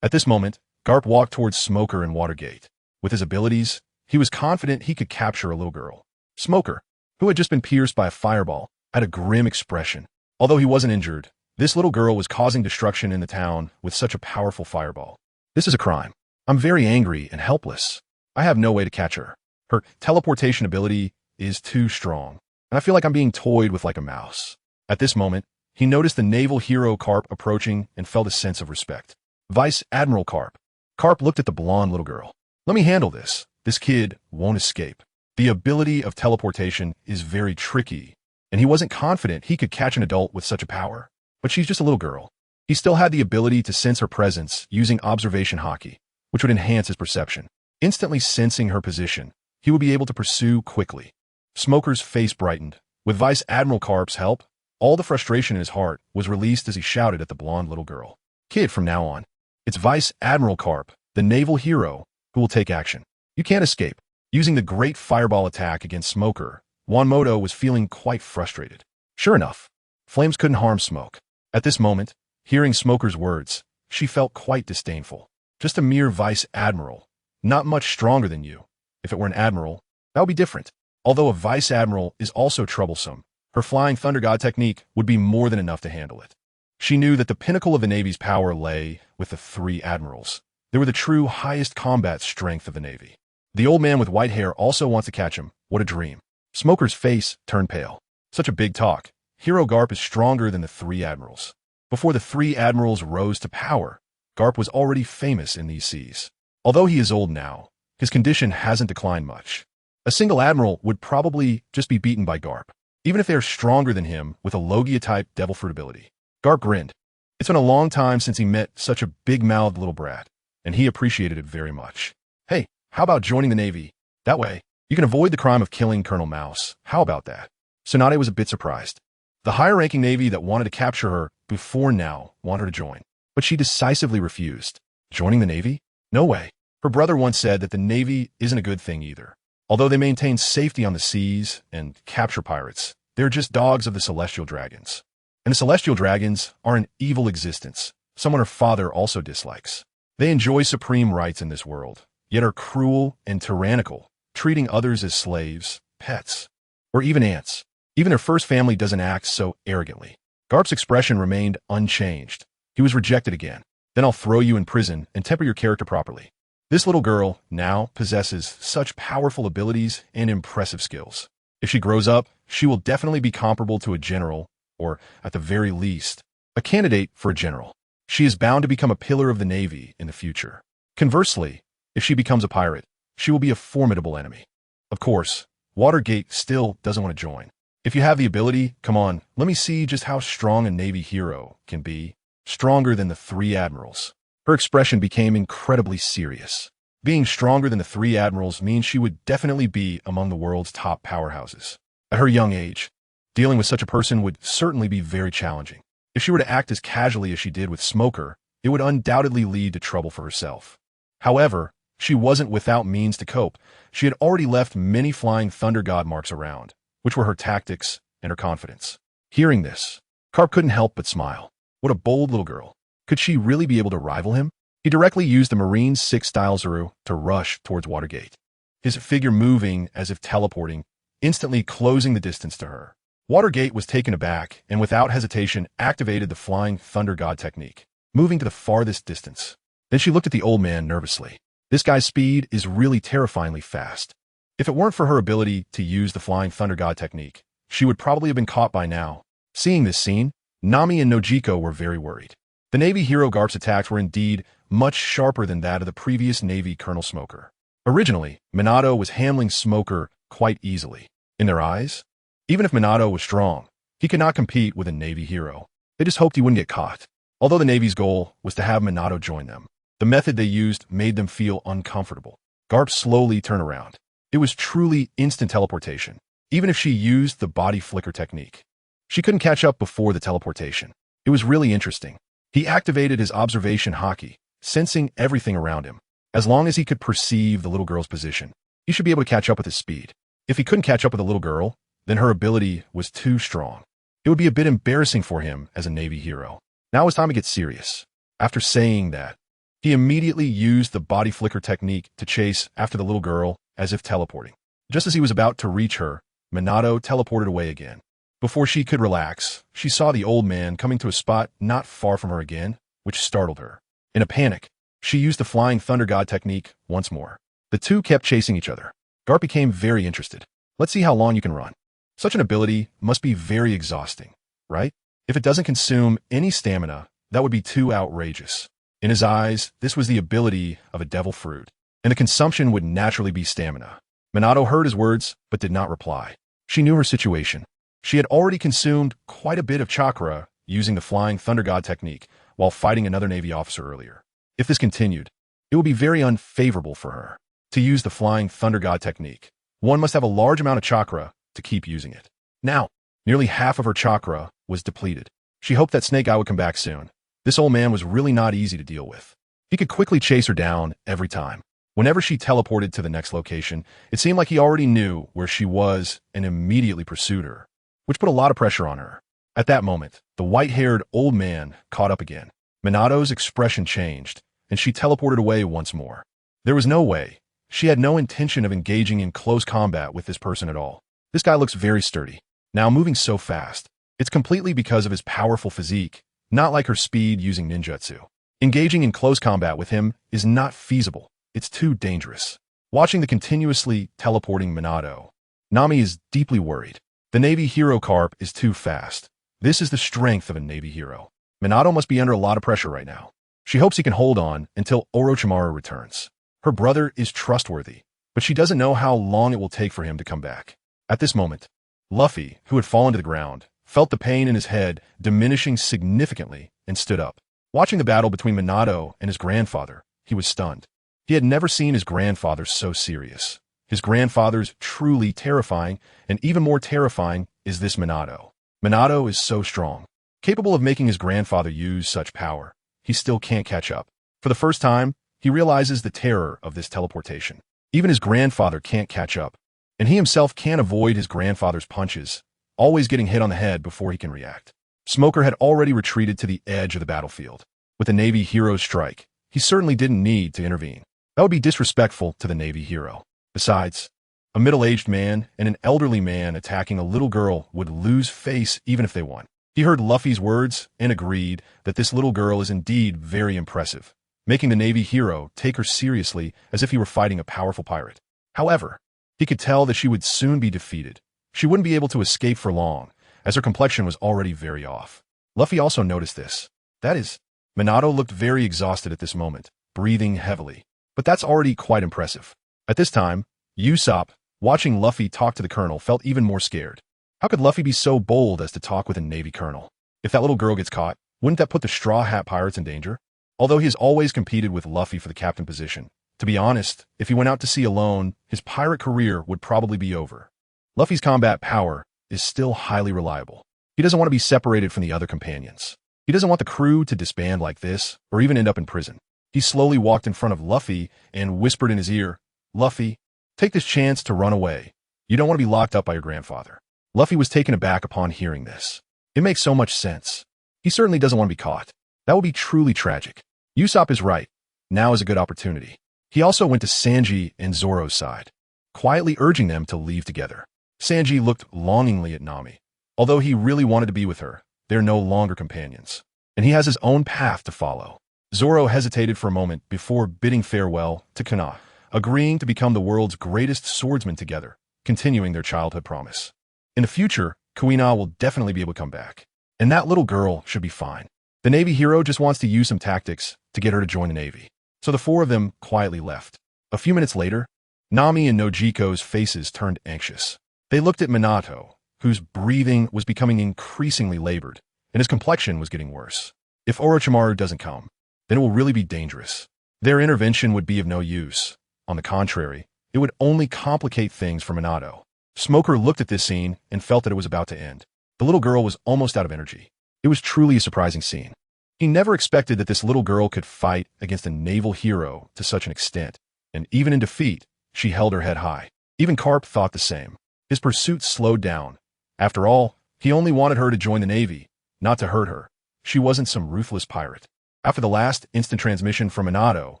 At this moment, Garp walked towards Smoker and Watergate. With his abilities, he was confident he could capture a little girl. Smoker, who had just been pierced by a fireball, had a grim expression. Although he wasn't injured, this little girl was causing destruction in the town with such a powerful fireball. "This is a crime. I'm very angry and helpless." I have no way to catch her. Her teleportation ability is too strong, and I feel like I'm being toyed with like a mouse. At this moment, he noticed the naval hero Carp approaching and felt a sense of respect. Vice Admiral Carp. Carp looked at the blonde little girl. Let me handle this. This kid won't escape. The ability of teleportation is very tricky, and he wasn't confident he could catch an adult with such a power. But she's just a little girl. He still had the ability to sense her presence using observation Hawkeye, which would enhance his perception. Instantly sensing her position, he would be able to pursue quickly. Smoker's face brightened. With Vice Admiral Carp's help, all the frustration in his heart was released as he shouted at the blonde little girl. Kid, from now on, it's Vice Admiral Carp, the naval hero, who will take action. You can't escape. Using the great fireball attack against Smoker, Wanmoto was feeling quite frustrated. Sure enough, flames couldn't harm Smoke. At this moment, hearing Smoker's words, she felt quite disdainful. Just a mere Vice Admiral, not much stronger than you. If it were an Admiral, that would be different. Although a Vice Admiral is also troublesome, her Flying Thunder God technique would be more than enough to handle it. She knew that the pinnacle of the Navy's power lay with the 3 admirals. They were the true highest combat strength of the Navy. The old man with white hair also wants to catch him. What a dream. Smoker's face turned pale. Such a big talk. Hero Garp is stronger than the 3 admirals. Before the 3 admirals rose to power, Garp was already famous in these seas. Although he is old now, his condition hasn't declined much. A single admiral would probably just be beaten by Garp, even if they are stronger than him with a Logia-type devil fruit ability. Garp grinned. It's been a long time since he met such a big-mouthed little brat, and he appreciated it very much. Hey, how about joining the Navy? That way, you can avoid the crime of killing Colonel Mouse. How about that? Tsunade was a bit surprised. The higher-ranking Navy that wanted to capture her before now wanted her to join, but she decisively refused. Joining the Navy? No way. Her brother once said that the Navy isn't a good thing either. Although they maintain safety on the seas and capture pirates, they're just dogs of the Celestial Dragons. And the Celestial Dragons are an evil existence, someone her father also dislikes. They enjoy supreme rights in this world, yet are cruel and tyrannical, treating others as slaves, pets, or even ants. Even their first family doesn't act so arrogantly. Garp's expression remained unchanged. He was rejected again. Then I'll throw you in prison and temper your character properly. This little girl now possesses such powerful abilities and impressive skills. If she grows up, she will definitely be comparable to a general, or, at the very least, a candidate for a general. She is bound to become a pillar of the Navy in the future. Conversely, if she becomes a pirate, she will be a formidable enemy. Of course, Watergate still doesn't want to join. If you have the ability, come on, let me see just how strong a Navy hero can be. Stronger than the 3 admirals. Her expression became incredibly serious. Being stronger than the 3 admirals means she would definitely be among the world's top powerhouses. At her young age, dealing with such a person would certainly be very challenging. If she were to act as casually as she did with Smoker, it would undoubtedly lead to trouble for herself. However, she wasn't without means to cope. She had already left many Flying Thunder God marks around, which were her tactics and her confidence. Hearing this, Carp couldn't help but smile. What a bold little girl. Could she really be able to rival him? He directly used the Marine 6-style Zoro to rush towards Watergate, his figure moving as if teleporting, instantly closing the distance to her. Watergate was taken aback and without hesitation activated the Flying Thunder God technique, moving to the farthest distance. Then she looked at the old man nervously. This guy's speed is really terrifyingly fast. If it weren't for her ability to use the Flying Thunder God technique, she would probably have been caught by now. Seeing this scene, Nami and Nojiko were very worried. The Navy hero Garp's attacks were indeed much sharper than that of the previous Navy Colonel Smoker. Originally, Minato was handling Smoker quite easily. In their eyes, even if Minato was strong, he could not compete with a Navy hero. They just hoped he wouldn't get caught. Although the Navy's goal was to have Minato join them, the method they used made them feel uncomfortable. Garp slowly turned around. It was truly instant teleportation, even if she used the body flicker technique. She couldn't catch up before the teleportation. It was really interesting. He activated his observation Hawkeye, sensing everything around him. As long as he could perceive the little girl's position, he should be able to catch up with his speed. If he couldn't catch up with the little girl, then her ability was too strong. It would be a bit embarrassing for him as a Navy hero. Now it was time to get serious. After saying that, he immediately used the body flicker technique to chase after the little girl as if teleporting. Just as he was about to reach her, Minato teleported away again. Before she could relax, she saw the old man coming to a spot not far from her again, which startled her. In a panic, she used the Flying Thunder God technique once more. The two kept chasing each other. Garp became very interested. Let's see how long you can run. Such an ability must be very exhausting, right? If it doesn't consume any stamina, that would be too outrageous. In his eyes, this was the ability of a devil fruit, and the consumption would naturally be stamina. Minato heard his words, but did not reply. She knew her situation. She had already consumed quite a bit of chakra using the Flying Thunder God technique while fighting another Navy officer earlier. If this continued, it would be very unfavorable for her. To use the Flying Thunder God technique, one must have a large amount of chakra to keep using it. Now, nearly half of her chakra was depleted. She hoped that Snake Eye would come back soon. This old man was really not easy to deal with. He could quickly chase her down every time. Whenever she teleported to the next location, it seemed like he already knew where she was and immediately pursued her, which put a lot of pressure on her. At that moment, the white-haired old man caught up again. Minato's expression changed, and she teleported away once more. There was no way. She had no intention of engaging in close combat with this person at all. This guy looks very sturdy. Now moving so fast. It's completely because of his powerful physique, not like her speed using ninjutsu. Engaging in close combat with him is not feasible. It's too dangerous. Watching the continuously teleporting Minato, Nami is deeply worried. The Navy hero Carp is too fast. This is the strength of a Navy hero. Minato must be under a lot of pressure right now. She hopes he can hold on until Orochimaru returns. Her brother is trustworthy, but she doesn't know how long it will take for him to come back. At this moment, Luffy, who had fallen to the ground, felt the pain in his head diminishing significantly and stood up. Watching the battle between Minato and his grandfather, he was stunned. He had never seen his grandfather so serious. His grandfather's truly terrifying, and even more terrifying is this Minato. Minato is so strong, capable of making his grandfather use such power. He still can't catch up. For the first time, he realizes the terror of this teleportation. Even his grandfather can't catch up, and he himself can't avoid his grandfather's punches, always getting hit on the head before he can react. Smoker had already retreated to the edge of the battlefield. With the Navy hero's strike, he certainly didn't need to intervene. That would be disrespectful to the Navy hero. Besides, a middle-aged man and an elderly man attacking a little girl would lose face even if they won. He heard Luffy's words and agreed that this little girl is indeed very impressive, making the Navy hero take her seriously as if he were fighting a powerful pirate. However, he could tell that she would soon be defeated. She wouldn't be able to escape for long, as her complexion was already very off. Luffy also noticed this. That is, Minato looked very exhausted at this moment, breathing heavily. But that's already quite impressive. At this time, Usopp, watching Luffy talk to the colonel, felt even more scared. How could Luffy be so bold as to talk with a Navy colonel? If that little girl gets caught, wouldn't that put the Straw Hat Pirates in danger? Although he has always competed with Luffy for the captain position, to be honest, if he went out to sea alone, his pirate career would probably be over. Luffy's combat power is still highly reliable. He doesn't want to be separated from the other companions. He doesn't want the crew to disband like this, or even end up in prison. He slowly walked in front of Luffy and whispered in his ear, "Luffy, take this chance to run away. You don't want to be locked up by your grandfather." Luffy was taken aback upon hearing this. It makes so much sense. He certainly doesn't want to be caught. That would be truly tragic. Usopp is right. Now is a good opportunity. He also went to Sanji and Zoro's side, quietly urging them to leave together. Sanji looked longingly at Nami. Although he really wanted to be with her, they're no longer companions, and he has his own path to follow. Zoro hesitated for a moment before bidding farewell to Kuina, agreeing to become the world's greatest swordsman together, continuing their childhood promise. In the future, Kuina will definitely be able to come back, and that little girl should be fine. The Navy hero just wants to use some tactics to get her to join the Navy. So the four of them quietly left. A few minutes later, Nami and Nojiko's faces turned anxious. They looked at Minato, whose breathing was becoming increasingly labored, and his complexion was getting worse. If Orochimaru doesn't come, then it will really be dangerous. Their intervention would be of no use. On the contrary, it would only complicate things for Minato. Smoker looked at this scene and felt that it was about to end. The little girl was almost out of energy. It was truly a surprising scene. He never expected that this little girl could fight against a naval hero to such an extent, and even in defeat, she held her head high. Even Carp thought the same. His pursuit slowed down. After all, he only wanted her to join the Navy, not to hurt her. She wasn't some ruthless pirate. After the last instant transmission from Minato,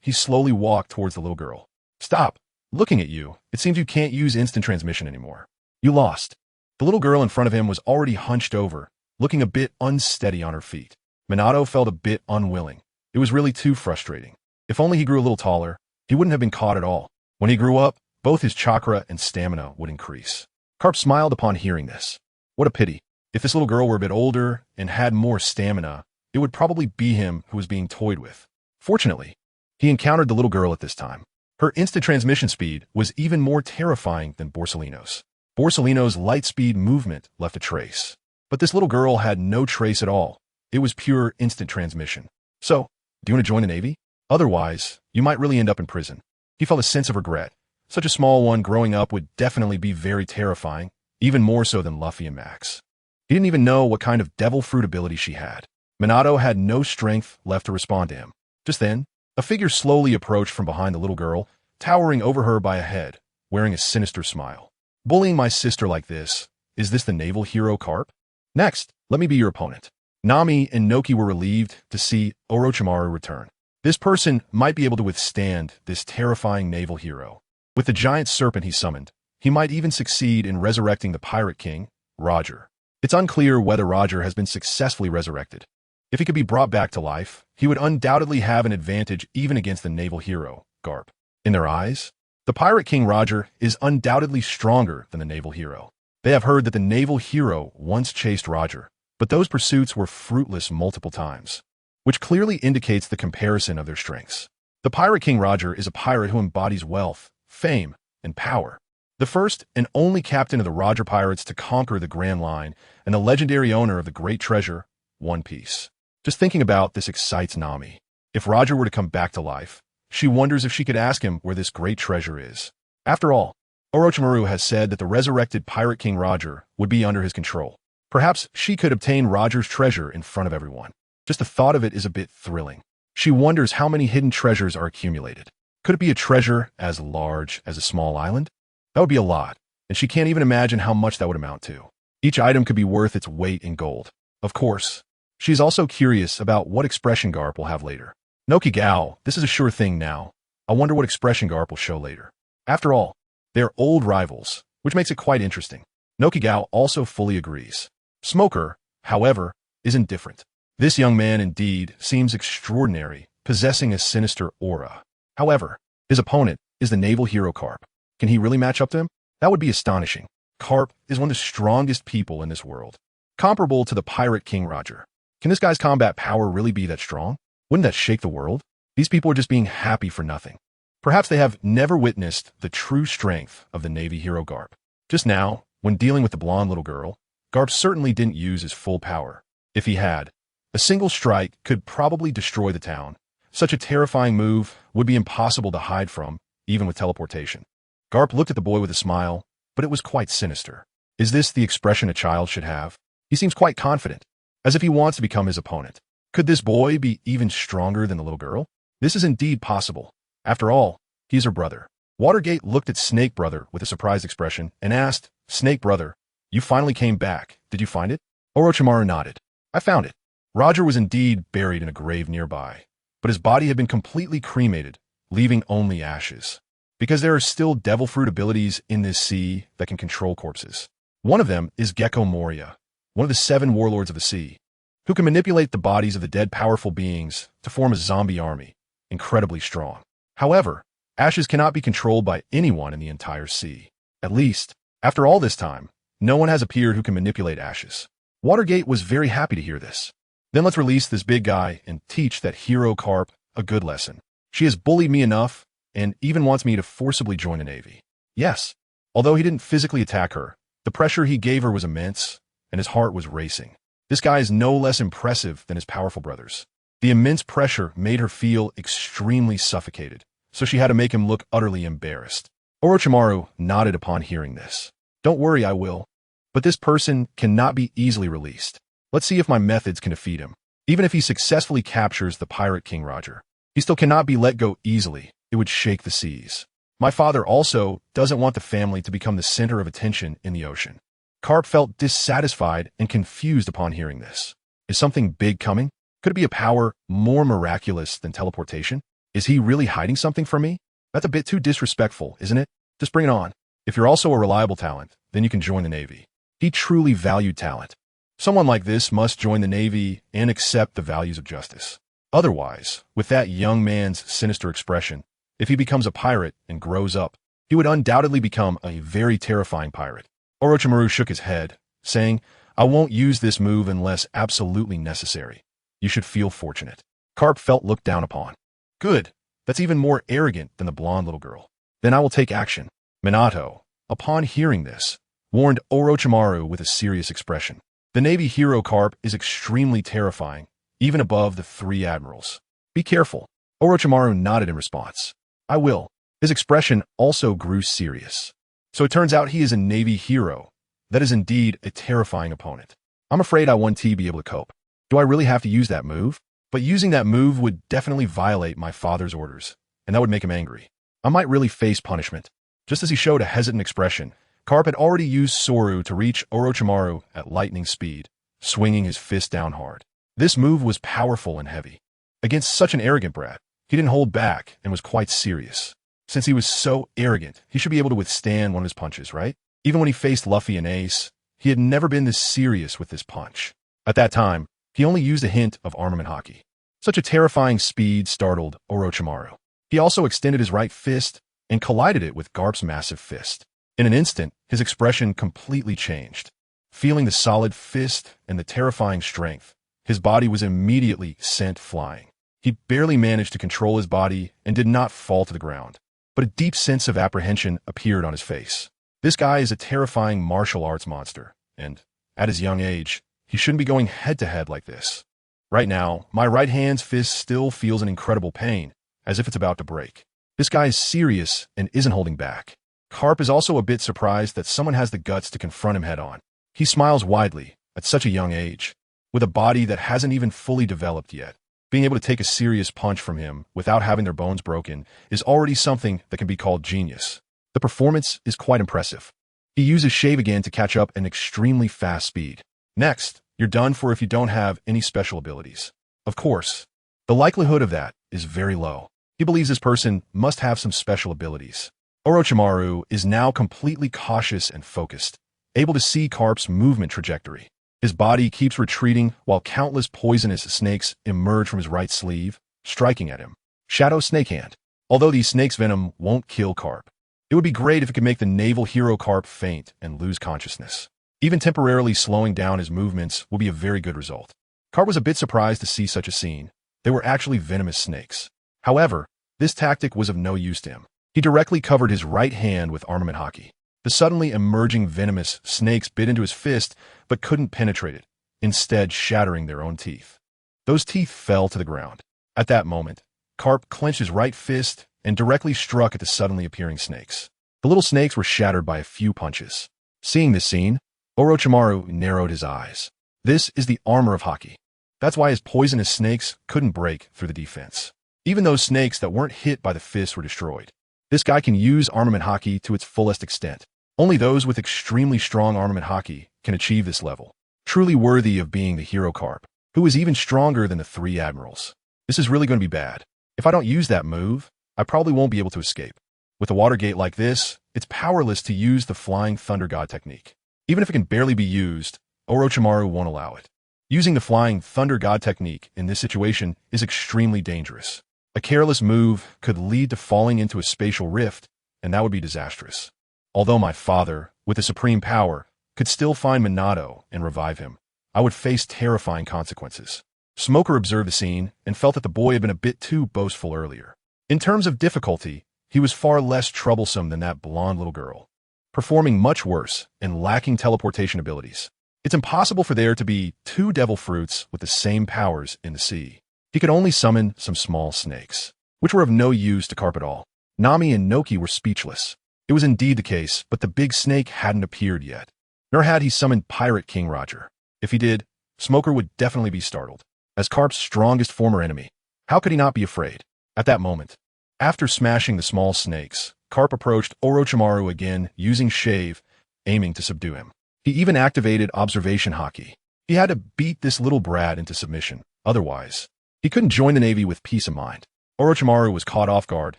he slowly walked towards the little girl. "Stop! Looking at you, it seems you can't use instant transmission anymore. You lost." The little girl in front of him was already hunched over, looking a bit unsteady on her feet. Minato felt a bit unwilling. It was really too frustrating. If only he grew a little taller, he wouldn't have been caught at all. When he grew up, both his chakra and stamina would increase. Garp smiled upon hearing this. What a pity. If this little girl were a bit older and had more stamina, it would probably be him who was being toyed with. Fortunately, he encountered the little girl at this time. Her instant transmission speed was even more terrifying than Borsellino's. Borsellino's light-speed movement left a trace. But this little girl had no trace at all. It was pure instant transmission. So, do you want to join the Navy? Otherwise, you might really end up in prison. He felt a sense of regret. Such a small one growing up would definitely be very terrifying, even more so than Luffy and Max. He didn't even know what kind of devil fruit ability she had. Minato had no strength left to respond to him. Just then, a figure slowly approached from behind the little girl, towering over her by a head, wearing a sinister smile. Bullying my sister like this, is this the naval hero Garp? Next, let me be your opponent. Nami and Noki were relieved to see Orochimaru return. This person might be able to withstand this terrifying naval hero. With the giant serpent he summoned, he might even succeed in resurrecting the Pirate King, Roger. It's unclear whether Roger has been successfully resurrected. If he could be brought back to life, he would undoubtedly have an advantage even against the naval hero, Garp. In their eyes, the Pirate King Roger is undoubtedly stronger than the naval hero. They have heard that the naval hero once chased Roger, but those pursuits were fruitless multiple times, which clearly indicates the comparison of their strengths. The Pirate King Roger is a pirate who embodies wealth, fame, and power. The first and only captain of the Roger Pirates to conquer the Grand Line and the legendary owner of the great treasure, One Piece. Just thinking about this excites Nami. If Roger were to come back to life, she wonders if she could ask him where this great treasure is. After all, Orochimaru has said that the resurrected Pirate King Roger would be under his control. Perhaps she could obtain Roger's treasure in front of everyone. Just the thought of it is a bit thrilling. She wonders how many hidden treasures are accumulated. Could it be a treasure as large as a small island? That would be a lot, and she can't even imagine how much that would amount to. Each item could be worth its weight in gold. Of course, she is also curious about what expression Garp will have later. Noki Gao, this is a sure thing now. I wonder what expression Garp will show later. After all, they are old rivals, which makes it quite interesting. Noki Gao also fully agrees. Smoker, however, is indifferent. This young man indeed seems extraordinary, possessing a sinister aura. However, his opponent is the naval hero Garp. Can he really match up to him? That would be astonishing. Garp is one of the strongest people in this world, comparable to the Pirate King Roger. Can this guy's combat power really be that strong? Wouldn't that shake the world? These people are just being happy for nothing. Perhaps they have never witnessed the true strength of the Navy hero Garp. Just now, when dealing with the blonde little girl, Garp certainly didn't use his full power. If he had, a single strike could probably destroy the town. Such a terrifying move would be impossible to hide from, even with teleportation. Garp looked at the boy with a smile, but it was quite sinister. Is this the expression a child should have? He seems quite confident, as if he wants to become his opponent. Could this boy be even stronger than the little girl? This is indeed possible. After all, he's her brother. Watergate looked at Snake Brother with a surprised expression and asked, Snake Brother, you finally came back. Did you find it? Orochimaru nodded. I found it. Roger was indeed buried in a grave nearby, but his body had been completely cremated, leaving only ashes. Because there are still devil fruit abilities in this sea that can control corpses. One of them is Gecko Moria, one of the 7 warlords of the sea, who can manipulate the bodies of the dead powerful beings to form a zombie army, incredibly strong. However, ashes cannot be controlled by anyone in the entire sea. At least, after all this time, no one has appeared who can manipulate ashes. Watergate was very happy to hear this. Then let's release this big guy and teach that hero Garp a good lesson. She has bullied me enough and even wants me to forcibly join the Navy. Yes, although he didn't physically attack her, the pressure he gave her was immense, and his heart was racing. This guy is no less impressive than his powerful brothers. The immense pressure made her feel extremely suffocated, so she had to make him look utterly embarrassed. Orochimaru nodded upon hearing this. Don't worry, I will. But this person cannot be easily released. Let's see if my methods can defeat him. Even if he successfully captures the Pirate King Roger, he still cannot be let go easily. It would shake the seas. My father also doesn't want the family to become the center of attention in the ocean. Garp felt dissatisfied and confused upon hearing this. Is something big coming? Could it be a power more miraculous than teleportation? Is he really hiding something from me? That's a bit too disrespectful, isn't it? Just bring it on. If you're also a reliable talent, then you can join the Navy. He truly valued talent. Someone like this must join the Navy and accept the values of justice. Otherwise, with that young man's sinister expression, If he becomes a pirate and grows up, he would undoubtedly become a very terrifying pirate. Orochimaru shook his head, saying, I won't use this move unless absolutely necessary. You should feel fortunate. Carp felt looked down upon. Good. That's even more arrogant than the blonde little girl. Then I will take action. Minato, upon hearing this, warned Orochimaru with a serious expression. The Navy hero Carp is extremely terrifying, even above the 3 admirals. Be careful. Orochimaru nodded in response. I will. His expression also grew serious. So it turns out he is a Navy hero. That is indeed a terrifying opponent. I'm afraid I won't be able to cope. Do I really have to use that move? But using that move would definitely violate my father's orders, and that would make him angry. I might really face punishment. Just as he showed a hesitant expression, Carp had already used Zoro to reach Orochimaru at lightning speed, swinging his fist down hard. This move was powerful and heavy. Against such an arrogant brat, he didn't hold back and was quite serious. Since he was so arrogant, he should be able to withstand one of his punches, right? Even when he faced Luffy and Ace, he had never been this serious with this punch. At that time, he only used a hint of armament hockey. Such a terrifying speed startled Orochimaru. He also extended his right fist and collided it with Garp's massive fist. In an instant, his expression completely changed. Feeling the solid fist and the terrifying strength, his body was immediately sent flying. He barely managed to control his body and did not fall to the ground. But a deep sense of apprehension appeared on his face. This guy is a terrifying martial arts monster, and, at his young age, he shouldn't be going head-to-head like this. Right now, my right hand's fist still feels an incredible pain, as if it's about to break. This guy is serious and isn't holding back. Carp is also a bit surprised that someone has the guts to confront him head-on. He smiles widely, at such a young age, with a body that hasn't even fully developed yet. Being able to take a serious punch from him without having their bones broken is already something that can be called genius. The performance is quite impressive. He uses Shave again to catch up an extremely fast speed. Next, you're done for if you don't have any special abilities. Of course, the likelihood of that is very low. He believes this person must have some special abilities. Orochimaru is now completely cautious and focused, able to see Carp's movement trajectory. His body keeps retreating while countless poisonous snakes emerge from his right sleeve, striking at him. Shadow Snake Hand. Although these snakes' venom won't kill Carp, it would be great if it could make the naval hero Carp faint and lose consciousness. Even temporarily slowing down his movements will be a very good result. Carp was a bit surprised to see such a scene. They were actually venomous snakes. However, this tactic was of no use to him. He directly covered his right hand with armament hockey. The suddenly emerging venomous snakes bit into his fist, but couldn't penetrate it, instead shattering their own teeth. Those teeth fell to the ground. At that moment, Carp clenched his right fist and directly struck at the suddenly appearing snakes. The little snakes were shattered by a few punches. Seeing this scene, Orochimaru narrowed his eyes. This is the armor of hockey. That's why his poisonous snakes couldn't break through the defense. Even those snakes that weren't hit by the fist were destroyed. This guy can use armament hockey to its fullest extent. Only those with extremely strong armament hockey can achieve this level. Truly worthy of being the hero Carp, who is even stronger than the 3 admirals. This is really going to be bad. If I don't use that move, I probably won't be able to escape. With a Watergate like this, it's powerless to use the Flying Thunder God technique. Even if it can barely be used, Orochimaru won't allow it. Using the Flying Thunder God technique in this situation is extremely dangerous. A careless move could lead to falling into a spatial rift, and that would be disastrous. Although my father, with the supreme power, could still find Minato and revive him, I would face terrifying consequences. Smoker observed the scene and felt that the boy had been a bit too boastful earlier. In terms of difficulty, he was far less troublesome than that blonde little girl, performing much worse and lacking teleportation abilities. It's impossible for there to be 2 devil fruits with the same powers in the sea. He could only summon some small snakes, which were of no use to Carp at all. Nami and Noki were speechless. It was indeed the case, but the big snake hadn't appeared yet. Nor had he summoned Pirate King Roger. If he did, Smoker would definitely be startled. As Carp's strongest former enemy, how could he not be afraid? At that moment, after smashing the small snakes, Carp approached Orochimaru again using Shave, aiming to subdue him. He even activated Observation Hockey. He had to beat this little brat into submission. Otherwise, he couldn't join the Navy with peace of mind. Orochimaru was caught off guard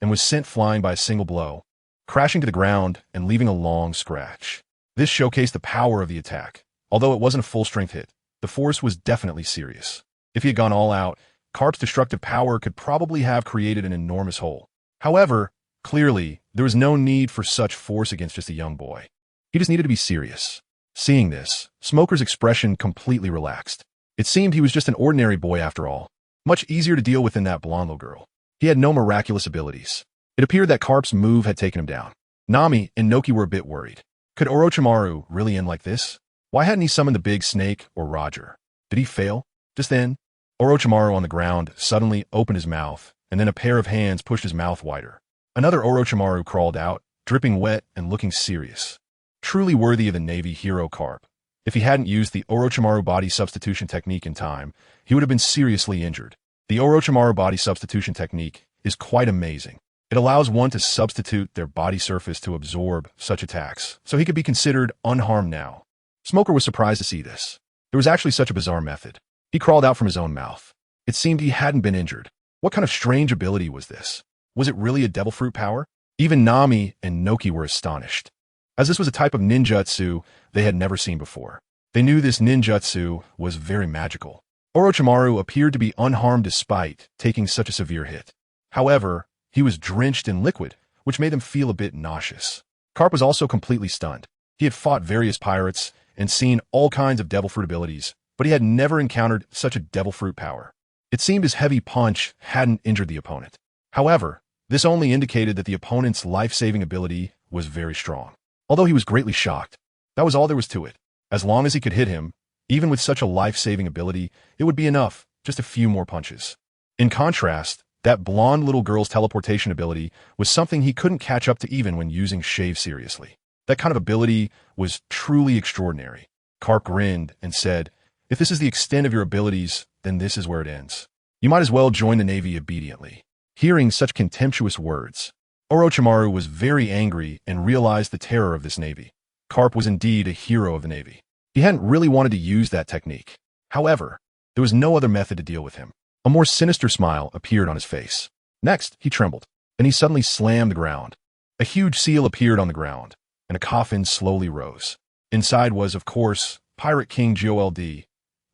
and was sent flying by a single blow, crashing to the ground and leaving a long scratch. This showcased the power of the attack. Although it wasn't a full-strength hit, the force was definitely serious. If he had gone all out, Carp's destructive power could probably have created an enormous hole. However, clearly, there was no need for such force against just a young boy. He just needed to be serious. Seeing this, Smoker's expression completely relaxed. It seemed he was just an ordinary boy after all, much easier to deal with than that blonde little girl. He had no miraculous abilities. It appeared that Carp's move had taken him down. Nami and Noki were a bit worried. Could Orochimaru really end like this? Why hadn't he summoned the big snake or Roger? Did he fail? Just then, Orochimaru on the ground suddenly opened his mouth, and then a pair of hands pushed his mouth wider. Another Orochimaru crawled out, dripping wet and looking serious. Truly worthy of the Navy hero Carp. If he hadn't used the Orochimaru body substitution technique in time, he would have been seriously injured. The Orochimaru body substitution technique is quite amazing. It allows one to substitute their body surface to absorb such attacks, so he could be considered unharmed now. Smoker was surprised to see this. There was actually such a bizarre method. He crawled out from his own mouth. It seemed he hadn't been injured. What kind of strange ability was this? Was it really a devil fruit power? Even Nami and Noki were astonished, as this was a type of ninjutsu they had never seen before. They knew this ninjutsu was very magical. Orochimaru appeared to be unharmed despite taking such a severe hit. However, he was drenched in liquid, which made him feel a bit nauseous. Carp was also completely stunned. He had fought various pirates and seen all kinds of devil fruit abilities, but he had never encountered such a devil fruit power. It seemed his heavy punch hadn't injured the opponent. However, this only indicated that the opponent's life-saving ability was very strong. Although he was greatly shocked, that was all there was to it. As long as he could hit him, even with such a life-saving ability, it would be enough, just a few more punches. In contrast, that blonde little girl's teleportation ability was something he couldn't catch up to even when using Shave seriously. That kind of ability was truly extraordinary. Carp grinned and said, "If this is the extent of your abilities, then this is where it ends. You might as well join the Navy obediently." Hearing such contemptuous words, Orochimaru was very angry and realized the terror of this Navy. Carp was indeed a hero of the Navy. He hadn't really wanted to use that technique. However, there was no other method to deal with him. A more sinister smile appeared on his face. Next, he trembled, and he suddenly slammed the ground. A huge seal appeared on the ground, and a coffin slowly rose. Inside was, of course, Pirate King Gold.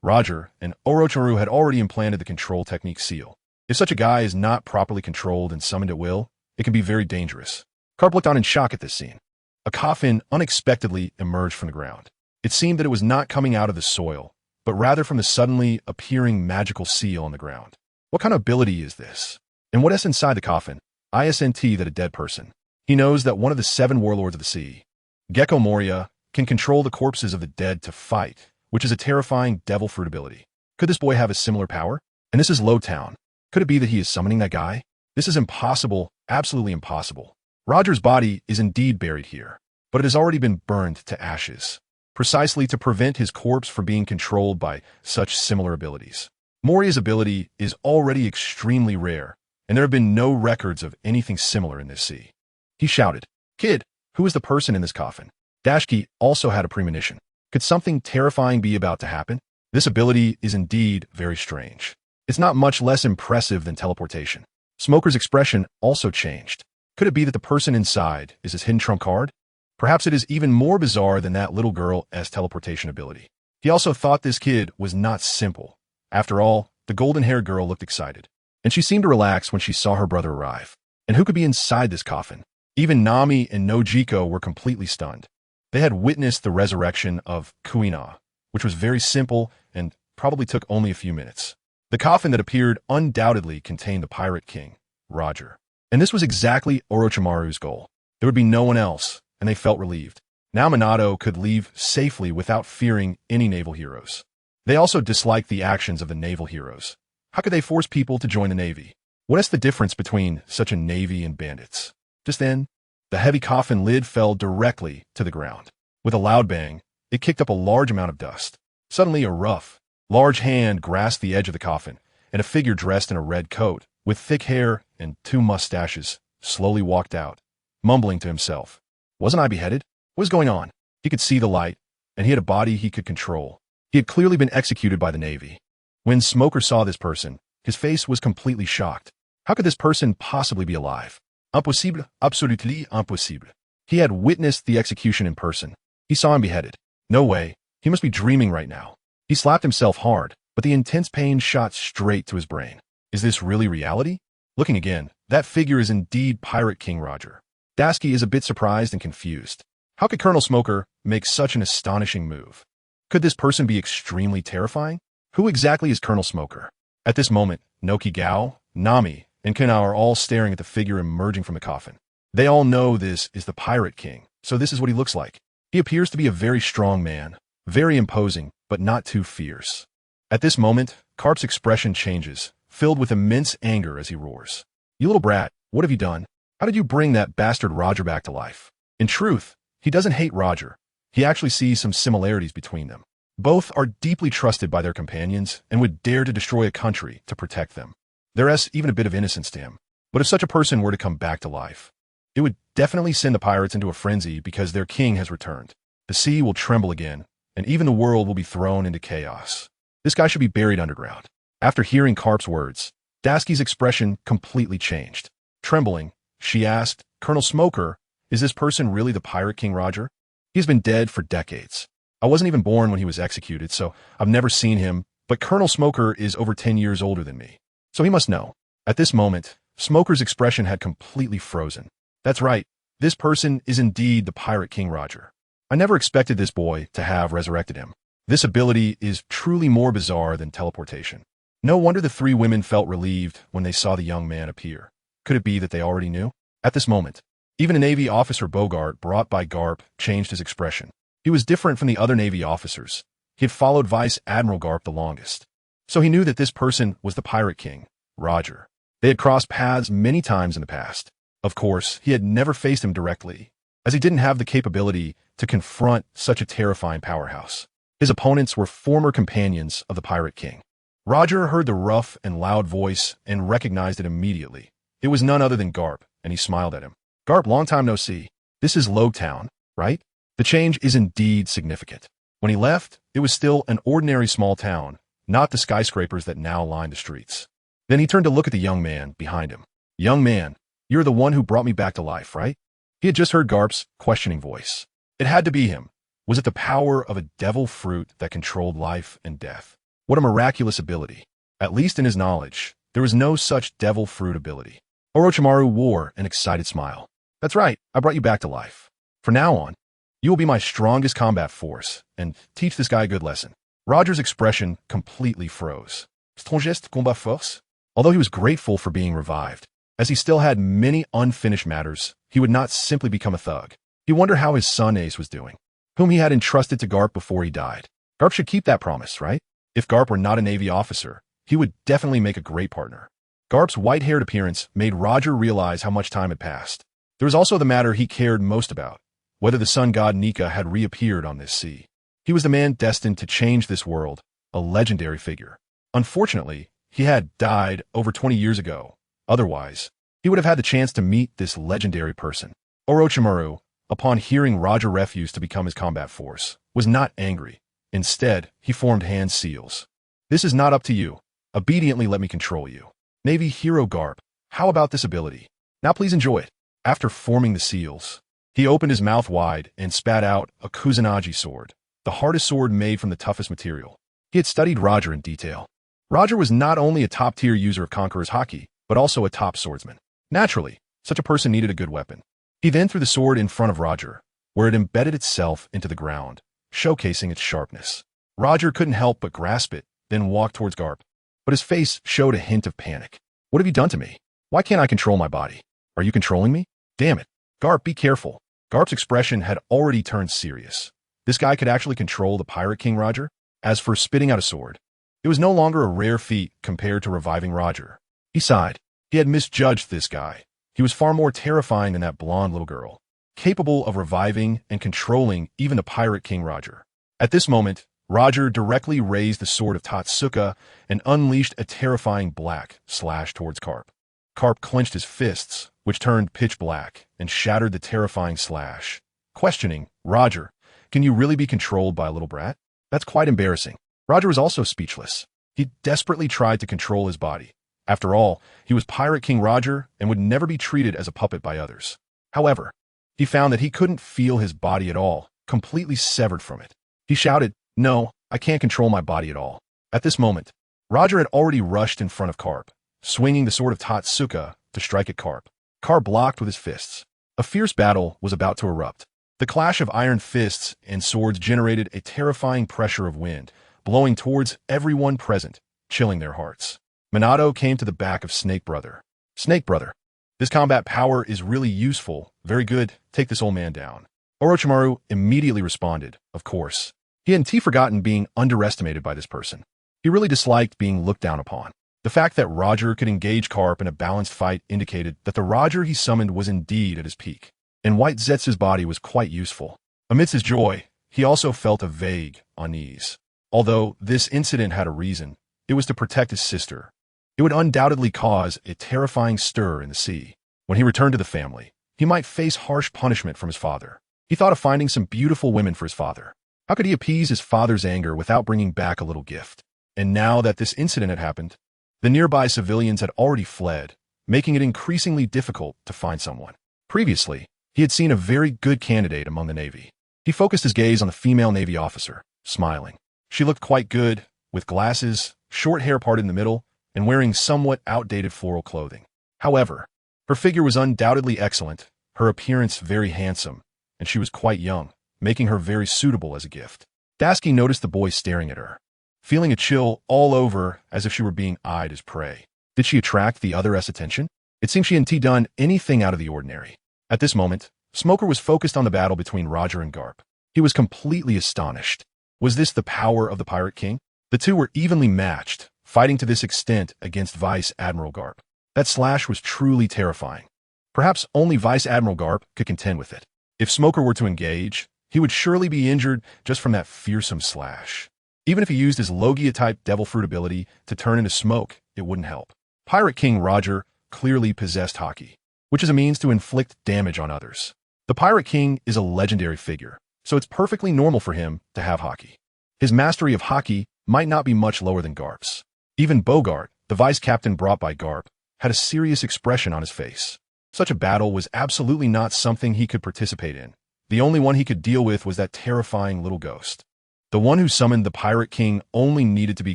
Roger and Orochimaru had already implanted the control technique seal. If such a guy is not properly controlled and summoned at will, it can be very dangerous. Carp looked on in shock at this scene. A coffin unexpectedly emerged from the ground. It seemed that it was not coming out of the soil, but rather from the suddenly appearing magical seal on the ground. What kind of ability is this? And what is inside the coffin? Isn't that a dead person? He knows that one of the 7 warlords of the sea, Gecko Moria, can control the corpses of the dead to fight, which is a terrifying devil fruit ability. Could this boy have a similar power? And this is Lowtown. Could it be that he is summoning that guy? This is impossible, absolutely impossible. Roger's body is indeed buried here, but it has already been burned to ashes, precisely to prevent his corpse from being controlled by such similar abilities. Moria's ability is already extremely rare, and there have been no records of anything similar in this sea. He shouted, "Kid, who is the person in this coffin?" Dashki also had a premonition. Could something terrifying be about to happen? This ability is indeed very strange. It's not much less impressive than teleportation. Smoker's expression also changed. Could it be that the person inside is his hidden trump card? Perhaps it is even more bizarre than that little girl's teleportation ability. He also thought this kid was not simple. After all, the golden-haired girl looked excited, and she seemed to relax when she saw her brother arrive. And who could be inside this coffin? Even Nami and Nojiko were completely stunned. They had witnessed the resurrection of Kuina, which was very simple and probably took only a few minutes. The coffin that appeared undoubtedly contained the Pirate King, Roger. And this was exactly Orochimaru's goal. There would be no one else, and they felt relieved. Now Minato could leave safely without fearing any naval heroes. They also disliked the actions of the naval heroes. How could they force people to join the Navy? What is the difference between such a Navy and bandits? Just then, the heavy coffin lid fell directly to the ground. With a loud bang, it kicked up a large amount of dust. Suddenly, a rough, large hand grasped the edge of the coffin, and a figure dressed in a red coat, with thick hair and 2 mustaches, slowly walked out, mumbling to himself. Wasn't I beheaded? What was going on? He could see the light, and he had a body he could control. He had clearly been executed by the Navy. When Smoker saw this person, his face was completely shocked. How could this person possibly be alive? Impossible, absolutely impossible. He had witnessed the execution in person. He saw him beheaded. No way. He must be dreaming right now. He slapped himself hard, but the intense pain shot straight to his brain. Is this really reality? Looking again, That figure is indeed Pirate King Roger. Dasky is a bit surprised and confused. How could Colonel Smoker make such an astonishing move? Could this person be extremely terrifying? Who exactly is Colonel Smoker? At this moment, Noki Gao, Nami, and Kuina are all staring at the figure emerging from the coffin. They all know this is the Pirate King, so this is what he looks like. He appears to be a very strong man, very imposing, but not too fierce. At this moment, Carp's expression changes, filled with immense anger as he roars. You little brat, what have you done? How did you bring that bastard Roger back to life? In truth, he doesn't hate Roger. He actually sees some similarities between them. Both are deeply trusted by their companions and would dare to destroy a country to protect them. There's even a bit of innocence to him. But if such a person were to come back to life, it would definitely send the pirates into a frenzy because their king has returned. The sea will tremble again, and even the world will be thrown into chaos. This guy should be buried underground. After hearing Carp's words, Dasky's expression completely changed. Trembling, she asked, Colonel Smoker, is this person really the Pirate King Roger? He's been dead for decades. I wasn't even born when he was executed, so I've never seen him, but Colonel Smoker is over 10 years older than me. So he must know. At this moment, Smoker's expression had completely frozen. That's right, this person is indeed the Pirate King Roger. I never expected this boy to have resurrected him. This ability is truly more bizarre than teleportation. No wonder the three women felt relieved when they saw the young man appear. Could it be that they already knew? At this moment, even a Navy officer Bogart brought by Garp changed his expression. He was different from the other Navy officers. He had followed Vice Admiral Garp the longest. So he knew that this person was the Pirate King, Roger. They had crossed paths many times in the past. Of course, he had never faced him directly, as he didn't have the capability to confront such a terrifying powerhouse. His opponents were former companions of the Pirate King. Roger heard the rough and loud voice and recognized it immediately. It was none other than Garp, and he smiled at him. Garp, long time no see. This is Lowtown, right? The change is indeed significant. When he left, it was still an ordinary small town, not the skyscrapers that now line the streets. Then he turned to look at the young man behind him. Young man, you're the one who brought me back to life, right? He had just heard Garp's questioning voice. It had to be him. Was it the power of a devil fruit that controlled life and death? What a miraculous ability. At least in his knowledge, there was no such devil fruit ability. Orochimaru wore an excited smile. That's right, I brought you back to life. From now on, you will be my strongest combat force, and teach this guy a good lesson. Roger's expression completely froze. Strongest combat force? Although he was grateful for being revived, as he still had many unfinished matters, he would not simply become a thug. He wondered how his son Ace was doing, whom he had entrusted to Garp before he died. Garp should keep that promise, right? If Garp were not a Navy officer, he would definitely make a great partner. Garp's white-haired appearance made Roger realize how much time had passed. There was also the matter he cared most about, whether the sun god Nika had reappeared on this sea. He was the man destined to change this world, a legendary figure. Unfortunately, he had died over 20 years ago. Otherwise, he would have had the chance to meet this legendary person. Orochimaru, upon hearing Roger refused to become his combat force, was not angry. Instead, he formed hand seals. This is not up to you. Obediently let me control you. Navy hero Garp, how about this ability? Now please enjoy it. After forming the seals, he opened his mouth wide and spat out a Kusanagi sword, the hardest sword made from the toughest material. He had studied Roger in detail. Roger was not only a top-tier user of Conqueror's Haki, but also a top swordsman. Naturally, such a person needed a good weapon. He then threw the sword in front of Roger, where it embedded itself into the ground, showcasing its sharpness. Roger couldn't help but grasp it, then walk towards Garp. But his face showed a hint of panic. What have you done to me? Why can't I control my body? Are you controlling me? Damn it. Garp, be careful. Garp's expression had already turned serious. This guy could actually control the Pirate King Roger? As for spitting out a sword, it was no longer a rare feat compared to reviving Roger. He sighed. He had misjudged this guy. He was far more terrifying than that blonde little girl, capable of reviving and controlling even the Pirate King Roger. At this moment, Roger directly raised the sword of Tatsuka and unleashed a terrifying black slash towards Carp. Carp clenched his fists, which turned pitch black, and shattered the terrifying slash. Questioning, Roger, can you really be controlled by a little brat? That's quite embarrassing. Roger was also speechless. He desperately tried to control his body. After all, he was Pirate King Roger and would never be treated as a puppet by others. However, he found that he couldn't feel his body at all, completely severed from it. He shouted, "No, I can't control my body at all." At this moment, Roger had already rushed in front of Carp, swinging the sword of Tatsuka to strike at Carp. Carp blocked with his fists. A fierce battle was about to erupt. The clash of iron fists and swords generated a terrifying pressure of wind, blowing towards everyone present, chilling their hearts. Minato came to the back of Snake Brother. Snake Brother, this combat power is really useful. Very good, take this old man down. Orochimaru immediately responded, of course. He hadn't forgotten being underestimated by this person. He really disliked being looked down upon. The fact that Roger could engage Carp in a balanced fight indicated that the Roger he summoned was indeed at his peak, and White Zetsu's body was quite useful. Amidst his joy, he also felt a vague unease. Although this incident had a reason, it was to protect his sister. It would undoubtedly cause a terrifying stir in the sea. When he returned to the family, he might face harsh punishment from his father. He thought of finding some beautiful women for his father. How could he appease his father's anger without bringing back a little gift? And now that this incident had happened, the nearby civilians had already fled, making it increasingly difficult to find someone. Previously, he had seen a very good candidate among the Navy. He focused his gaze on the female Navy officer, smiling. She looked quite good, with glasses, short hair parted in the middle, and wearing somewhat outdated floral clothing. However, her figure was undoubtedly excellent, her appearance very handsome, and she was quite young, making her very suitable as a gift. Dasky noticed the boy staring at her, feeling a chill all over as if she were being eyed as prey. Did she attract the other's attention? It seemed she hadn't done anything out of the ordinary. At this moment, Smoker was focused on the battle between Roger and Garp. He was completely astonished. Was this the power of the Pirate King? The two were evenly matched, fighting to this extent against Vice Admiral Garp. That slash was truly terrifying. Perhaps only Vice Admiral Garp could contend with it. If Smoker were to engage, he would surely be injured just from that fearsome slash. Even if he used his Logia-type Devil Fruit ability to turn into smoke, it wouldn't help. Pirate King Roger clearly possessed Haki, which is a means to inflict damage on others. The Pirate King is a legendary figure, so it's perfectly normal for him to have Haki. His mastery of Haki might not be much lower than Garp's. Even Bogart, the vice captain brought by Garp, had a serious expression on his face. Such a battle was absolutely not something he could participate in. The only one he could deal with was that terrifying little ghost. The one who summoned the Pirate King only needed to be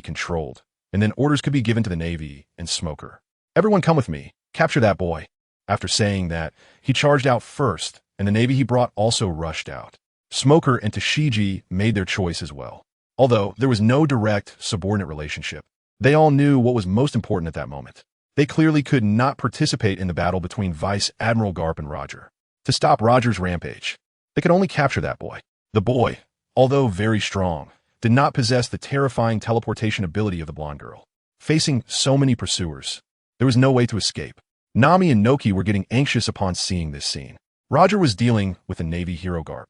controlled, and then orders could be given to the Navy and Smoker. Everyone come with me, capture that boy. After saying that, he charged out first, and the Navy he brought also rushed out. Smoker and Tashigi made their choice as well. Although there was no direct subordinate relationship, they all knew what was most important at that moment. They clearly could not participate in the battle between Vice Admiral Garp and Roger. To stop Roger's rampage, they could only capture that boy. The boy, although very strong, did not possess the terrifying teleportation ability of the blonde girl. Facing so many pursuers, there was no way to escape. Nami and Noki were getting anxious upon seeing this scene. Roger was dealing with the Navy hero Garp.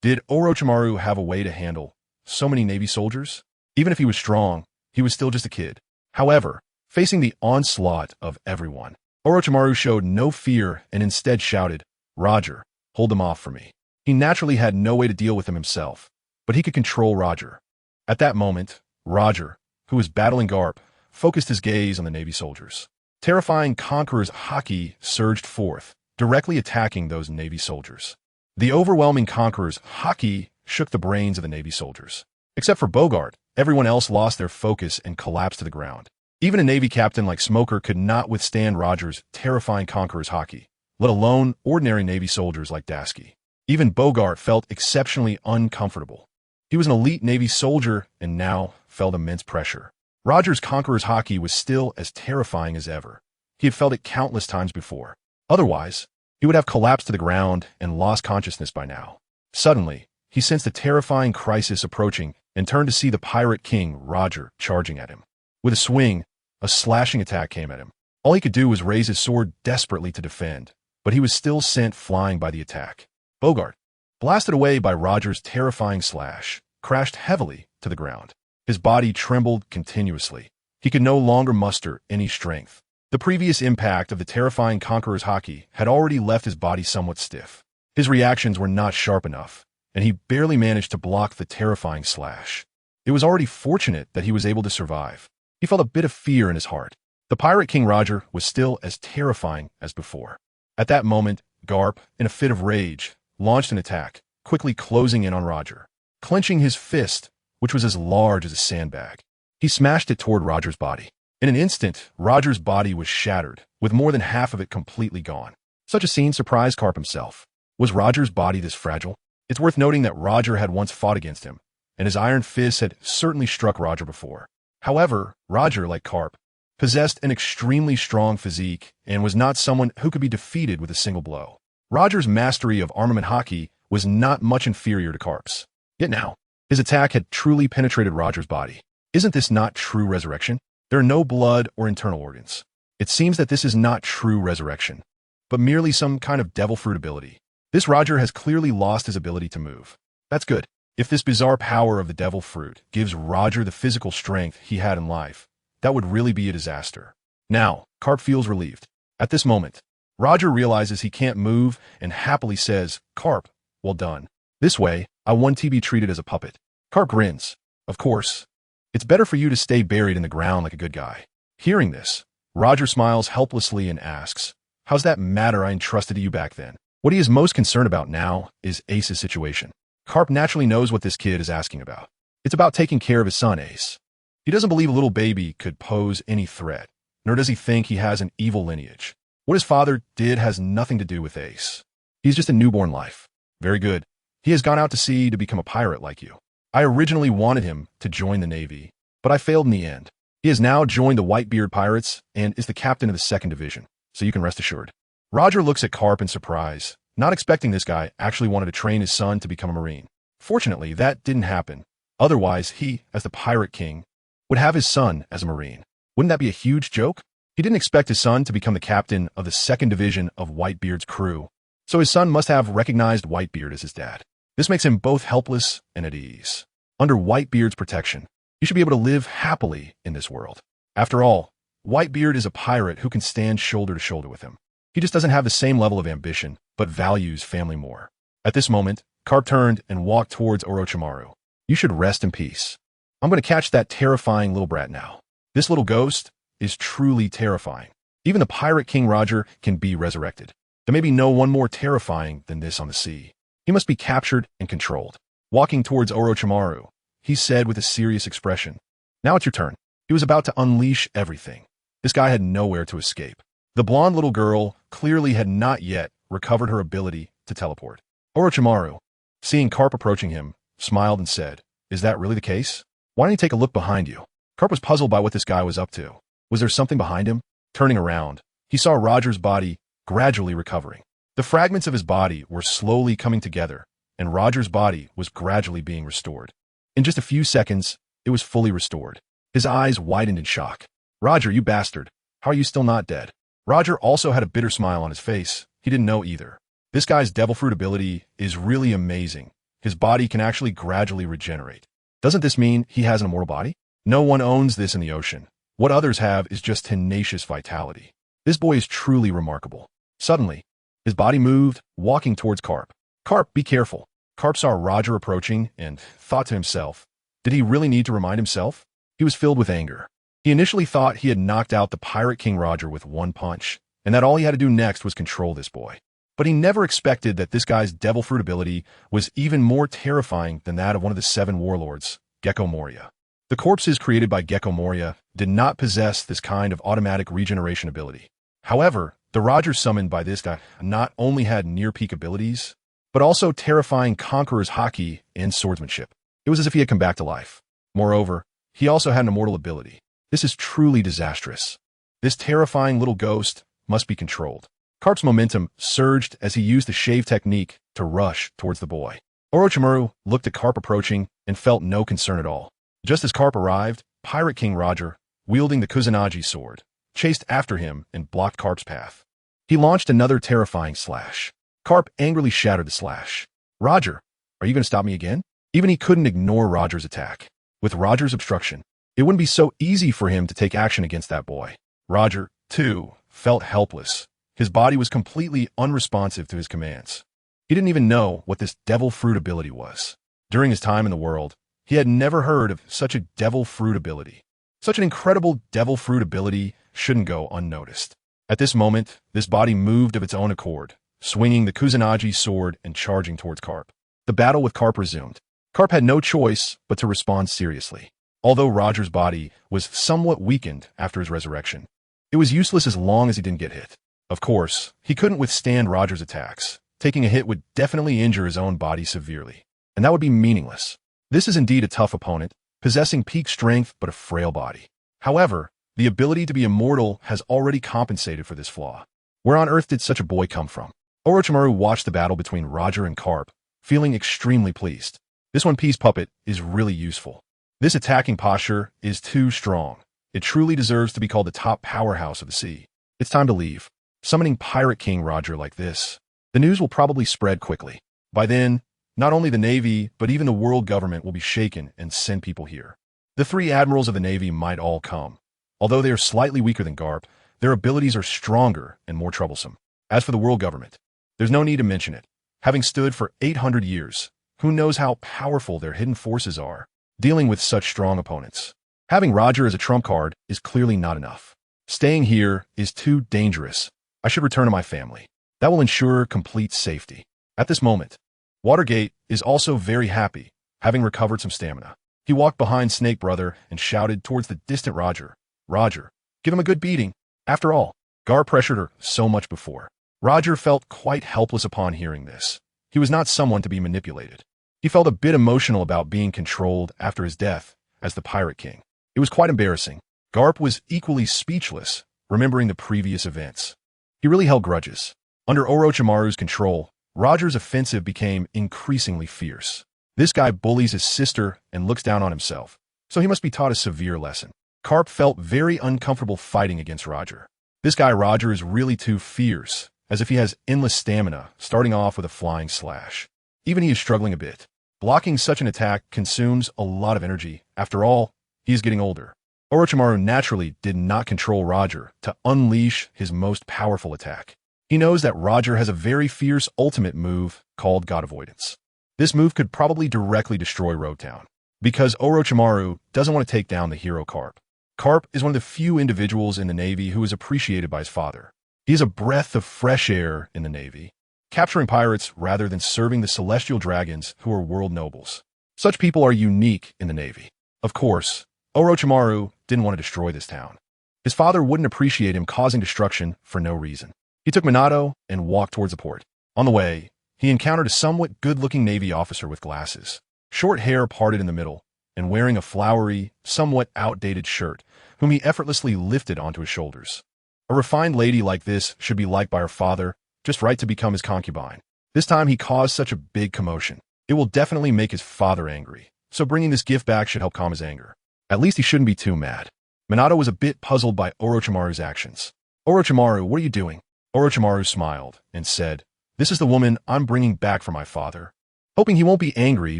Did Orochimaru have a way to handle so many Navy soldiers? Even if he was strong, he was still just a kid. However, facing the onslaught of everyone, Orochimaru showed no fear and instead shouted, "Roger, hold them off for me." He naturally had no way to deal with them himself, but he could control Roger. At that moment, Roger, who was battling Garp, focused his gaze on the Navy soldiers. Terrifying Conqueror's Haki surged forth, directly attacking those Navy soldiers. The overwhelming Conqueror's Haki shook the brains of the Navy soldiers. Except for Bogart, everyone else lost their focus and collapsed to the ground. Even a Navy captain like Smoker could not withstand Roger's terrifying Conqueror's Haki, let alone ordinary Navy soldiers like Dasky. Even Bogart felt exceptionally uncomfortable. He was an elite Navy soldier and now felt immense pressure. Roger's Conqueror's Haki was still as terrifying as ever. He had felt it countless times before. Otherwise, he would have collapsed to the ground and lost consciousness by now. Suddenly, he sensed a terrifying crisis approaching and turned to see the Pirate King, Roger, charging at him. With a swing, a slashing attack came at him. All he could do was raise his sword desperately to defend, but he was still sent flying by the attack. Bogart, blasted away by Roger's terrifying slash, crashed heavily to the ground. His body trembled continuously. He could no longer muster any strength. The previous impact of the terrifying Conqueror's Haki had already left his body somewhat stiff. His reactions were not sharp enough, and he barely managed to block the terrifying slash. It was already fortunate that he was able to survive. He felt a bit of fear in his heart. The Pirate King Roger was still as terrifying as before. At that moment, Garp, in a fit of rage, launched an attack, quickly closing in on Roger. Clenching his fist, which was as large as a sandbag, he smashed it toward Roger's body. In an instant, Roger's body was shattered, with more than half of it completely gone. Such a scene surprised Carp himself. Was Roger's body this fragile? It's worth noting that Roger had once fought against him, and his iron fist had certainly struck Roger before. However, Roger, like Carp, possessed an extremely strong physique and was not someone who could be defeated with a single blow. Roger's mastery of armament hockey was not much inferior to Carp's. Yet now, his attack had truly penetrated Roger's body. Isn't this not true resurrection? There are no blood or internal organs. It seems that this is not true resurrection, but merely some kind of devil fruit ability. This Roger has clearly lost his ability to move. That's good. If this bizarre power of the devil fruit gives Roger the physical strength he had in life, that would really be a disaster. Now, Carp feels relieved. At this moment, Roger realizes he can't move and happily says, "Carp, well done. This way, I want to be treated as a puppet." Carp grins. Of course. It's better for you to stay buried in the ground like a good guy. Hearing this, Roger smiles helplessly and asks, "How's that matter I entrusted to you back then?" What he is most concerned about now is Ace's situation. Carp naturally knows what this kid is asking about. It's about taking care of his son, Ace. He doesn't believe a little baby could pose any threat, nor does he think he has an evil lineage. What his father did has nothing to do with Ace. He's just a newborn life. Very good. He has gone out to sea to become a pirate like you. I originally wanted him to join the Navy, but I failed in the end. He has now joined the Whitebeard Pirates and is the captain of the 2nd Division, so you can rest assured. Roger looks at Carp in surprise, not expecting this guy actually wanted to train his son to become a Marine. Fortunately, that didn't happen. Otherwise, he, as the Pirate King, would have his son as a Marine. Wouldn't that be a huge joke? He didn't expect his son to become the captain of the 2nd Division of Whitebeard's crew, so his son must have recognized Whitebeard as his dad. This makes him both helpless and at ease. Under Whitebeard's protection, he should be able to live happily in this world. After all, Whitebeard is a pirate who can stand shoulder to shoulder with him. He just doesn't have the same level of ambition, but values family more. At this moment, Carp turned and walked towards Orochimaru. "You should rest in peace. I'm going to catch that terrifying little brat now. This little ghost is truly terrifying. Even the Pirate King Roger can be resurrected. There may be no one more terrifying than this on the sea. He must be captured and controlled." Walking towards Orochimaru, he said with a serious expression, "Now it's your turn." He was about to unleash everything. This guy had nowhere to escape. The blonde little girl clearly had not yet recovered her ability to teleport. Orochimaru, seeing Carp approaching him, smiled and said, "Is that really the case? Why don't you take a look behind you?" Carp was puzzled by what this guy was up to. Was there something behind him? Turning around, he saw Roger's body gradually recovering. The fragments of his body were slowly coming together, and Roger's body was gradually being restored. In just a few seconds, it was fully restored. His eyes widened in shock. "Roger, you bastard. How are you still not dead?" Roger also had a bitter smile on his face. He didn't know either. This guy's devil fruit ability is really amazing. His body can actually gradually regenerate. Doesn't this mean he has an immortal body? No one owns this in the ocean. What others have is just tenacious vitality. This boy is truly remarkable. Suddenly, his body moved, walking towards Carp. "Carp, be careful." Carp saw Roger approaching and thought to himself, did he really need to remind himself? He was filled with anger. He initially thought he had knocked out the Pirate King Roger with one punch, and that all he had to do next was control this boy. But he never expected that this guy's devil fruit ability was even more terrifying than that of one of the 7 warlords, Gecko Moria. The corpses created by Gecko Moria did not possess this kind of automatic regeneration ability. However, the Roger summoned by this guy not only had near-peak abilities, but also terrifying conqueror's hockey and swordsmanship. It was as if he had come back to life. Moreover, he also had an immortal ability. This is truly disastrous. This terrifying little ghost must be controlled. Carp's momentum surged as he used the shave technique to rush towards the boy. Orochimaru looked at Carp approaching and felt no concern at all. Just as Carp arrived, Pirate King Roger, wielding the Kusanagi sword, chased after him and blocked Carp's path. He launched another terrifying slash. Carp angrily shattered the slash. "Roger, are you going to stop me again?" Even he couldn't ignore Roger's attack. With Roger's obstruction, it wouldn't be so easy for him to take action against that boy. Roger, too, felt helpless. His body was completely unresponsive to his commands. He didn't even know what this devil fruit ability was. During his time in the world, he had never heard of such a devil fruit ability. Such an incredible devil fruit ability shouldn't go unnoticed. At this moment, this body moved of its own accord, swinging the Kusanagi sword and charging towards Carp. The battle with Carp resumed. Carp had no choice but to respond seriously. Although Roger's body was somewhat weakened after his resurrection, it was useless as long as he didn't get hit. Of course, he couldn't withstand Roger's attacks. Taking a hit would definitely injure his own body severely, and that would be meaningless. This is indeed a tough opponent, possessing peak strength but a frail body. However, the ability to be immortal has already compensated for this flaw. Where on earth did such a boy come from? Orochimaru watched the battle between Roger and Carp, feeling extremely pleased. This one-piece puppet is really useful. This attacking posture is too strong. It truly deserves to be called the top powerhouse of the sea. It's time to leave. Summoning Pirate King Roger like this, the news will probably spread quickly. By then, not only the Navy, but even the world government will be shaken and send people here. The 3 admirals of the Navy might all come. Although they are slightly weaker than Garp, their abilities are stronger and more troublesome. As for the world government, there's no need to mention it. Having stood for 800 years, who knows how powerful their hidden forces are, dealing with such strong opponents. Having Roger as a trump card is clearly not enough. Staying here is too dangerous. I should return to my family. That will ensure complete safety. At this moment, Watergate is also very happy, having recovered some stamina. He walked behind Snake Brother and shouted towards the distant Roger, "Roger, give him a good beating." After all, Gar pressured her so much before. Roger felt quite helpless upon hearing this. He was not someone to be manipulated. He felt a bit emotional about being controlled after his death as the Pirate King. It was quite embarrassing. Garp was equally speechless, remembering the previous events. He really held grudges. Under Orochimaru's control, Roger's offensive became increasingly fierce. This guy bullies his sister and looks down on himself, so he must be taught a severe lesson. Carp felt very uncomfortable fighting against Roger. This guy Roger is really too fierce, as if he has endless stamina, starting off with a flying slash. Even he is struggling a bit. Blocking such an attack consumes a lot of energy. After all, he is getting older. Orochimaru naturally did not control Roger to unleash his most powerful attack. He knows that Roger has a very fierce ultimate move called God Avoidance. This move could probably directly destroy Road Town, because Orochimaru doesn't want to take down the hero Carp. Carp is one of the few individuals in the Navy who is appreciated by his father. He is a breath of fresh air in the Navy, capturing pirates rather than serving the celestial dragons who are world nobles. Such people are unique in the Navy. Of course, Orochimaru didn't want to destroy this town. His father wouldn't appreciate him causing destruction for no reason. He took Minato and walked towards the port. On the way, he encountered a somewhat good-looking Navy officer with glasses, short hair parted in the middle, and wearing a flowery, somewhat outdated shirt, whom he effortlessly lifted onto his shoulders. A refined lady like this should be liked by her father, just right to become his concubine. This time he caused such a big commotion. It will definitely make his father angry, so bringing this gift back should help calm his anger. At least he shouldn't be too mad. Minato was a bit puzzled by Orochimaru's actions. "Orochimaru, what are you doing?" Orochimaru smiled and said, "This is the woman I'm bringing back for my father," hoping he won't be angry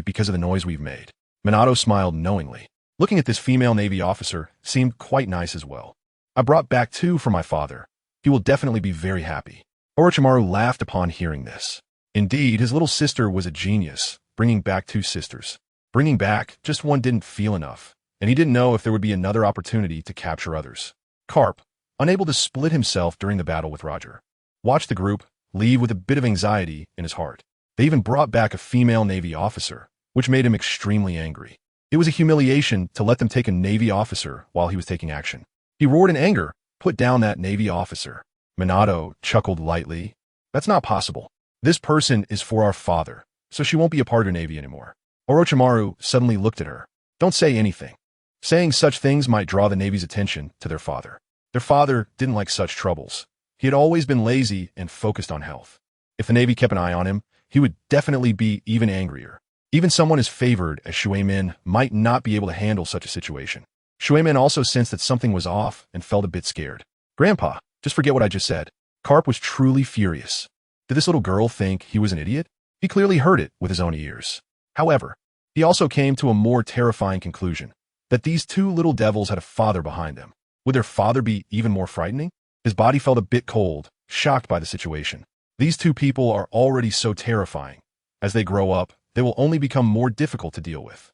because of the noise we've made. Minato smiled knowingly. Looking at this female Navy officer seemed quite nice as well. "I brought back 2 for my father. He will definitely be very happy." Orochimaru laughed upon hearing this. Indeed, his little sister was a genius, bringing back 2 sisters. Bringing back just one didn't feel enough, and he didn't know if there would be another opportunity to capture others. Carp, unable to split himself during the battle with Roger, watched the group leave with a bit of anxiety in his heart. They even brought back a female Navy officer, which made him extremely angry. It was a humiliation to let them take a Navy officer while he was taking action. He roared in anger, "Put down that Navy officer." Minato chuckled lightly. "That's not possible. This person is for our father, so she won't be a part of your Navy anymore." Orochimaru suddenly looked at her. "Don't say anything. Saying such things might draw the Navy's attention to their father." Their father didn't like such troubles. He had always been lazy and focused on health. If the Navy kept an eye on him, he would definitely be even angrier. Even someone as favored as Shuemin might not be able to handle such a situation. Shuemin also sensed that something was off and felt a bit scared. "Grandpa, just forget what I just said." Carp was truly furious. Did this little girl think he was an idiot? He clearly heard it with his own ears. However, he also came to a more terrifying conclusion, that these 2 little devils had a father behind them. Would their father be even more frightening? His body felt a bit cold, shocked by the situation. These 2 people are already so terrifying. As they grow up, they will only become more difficult to deal with.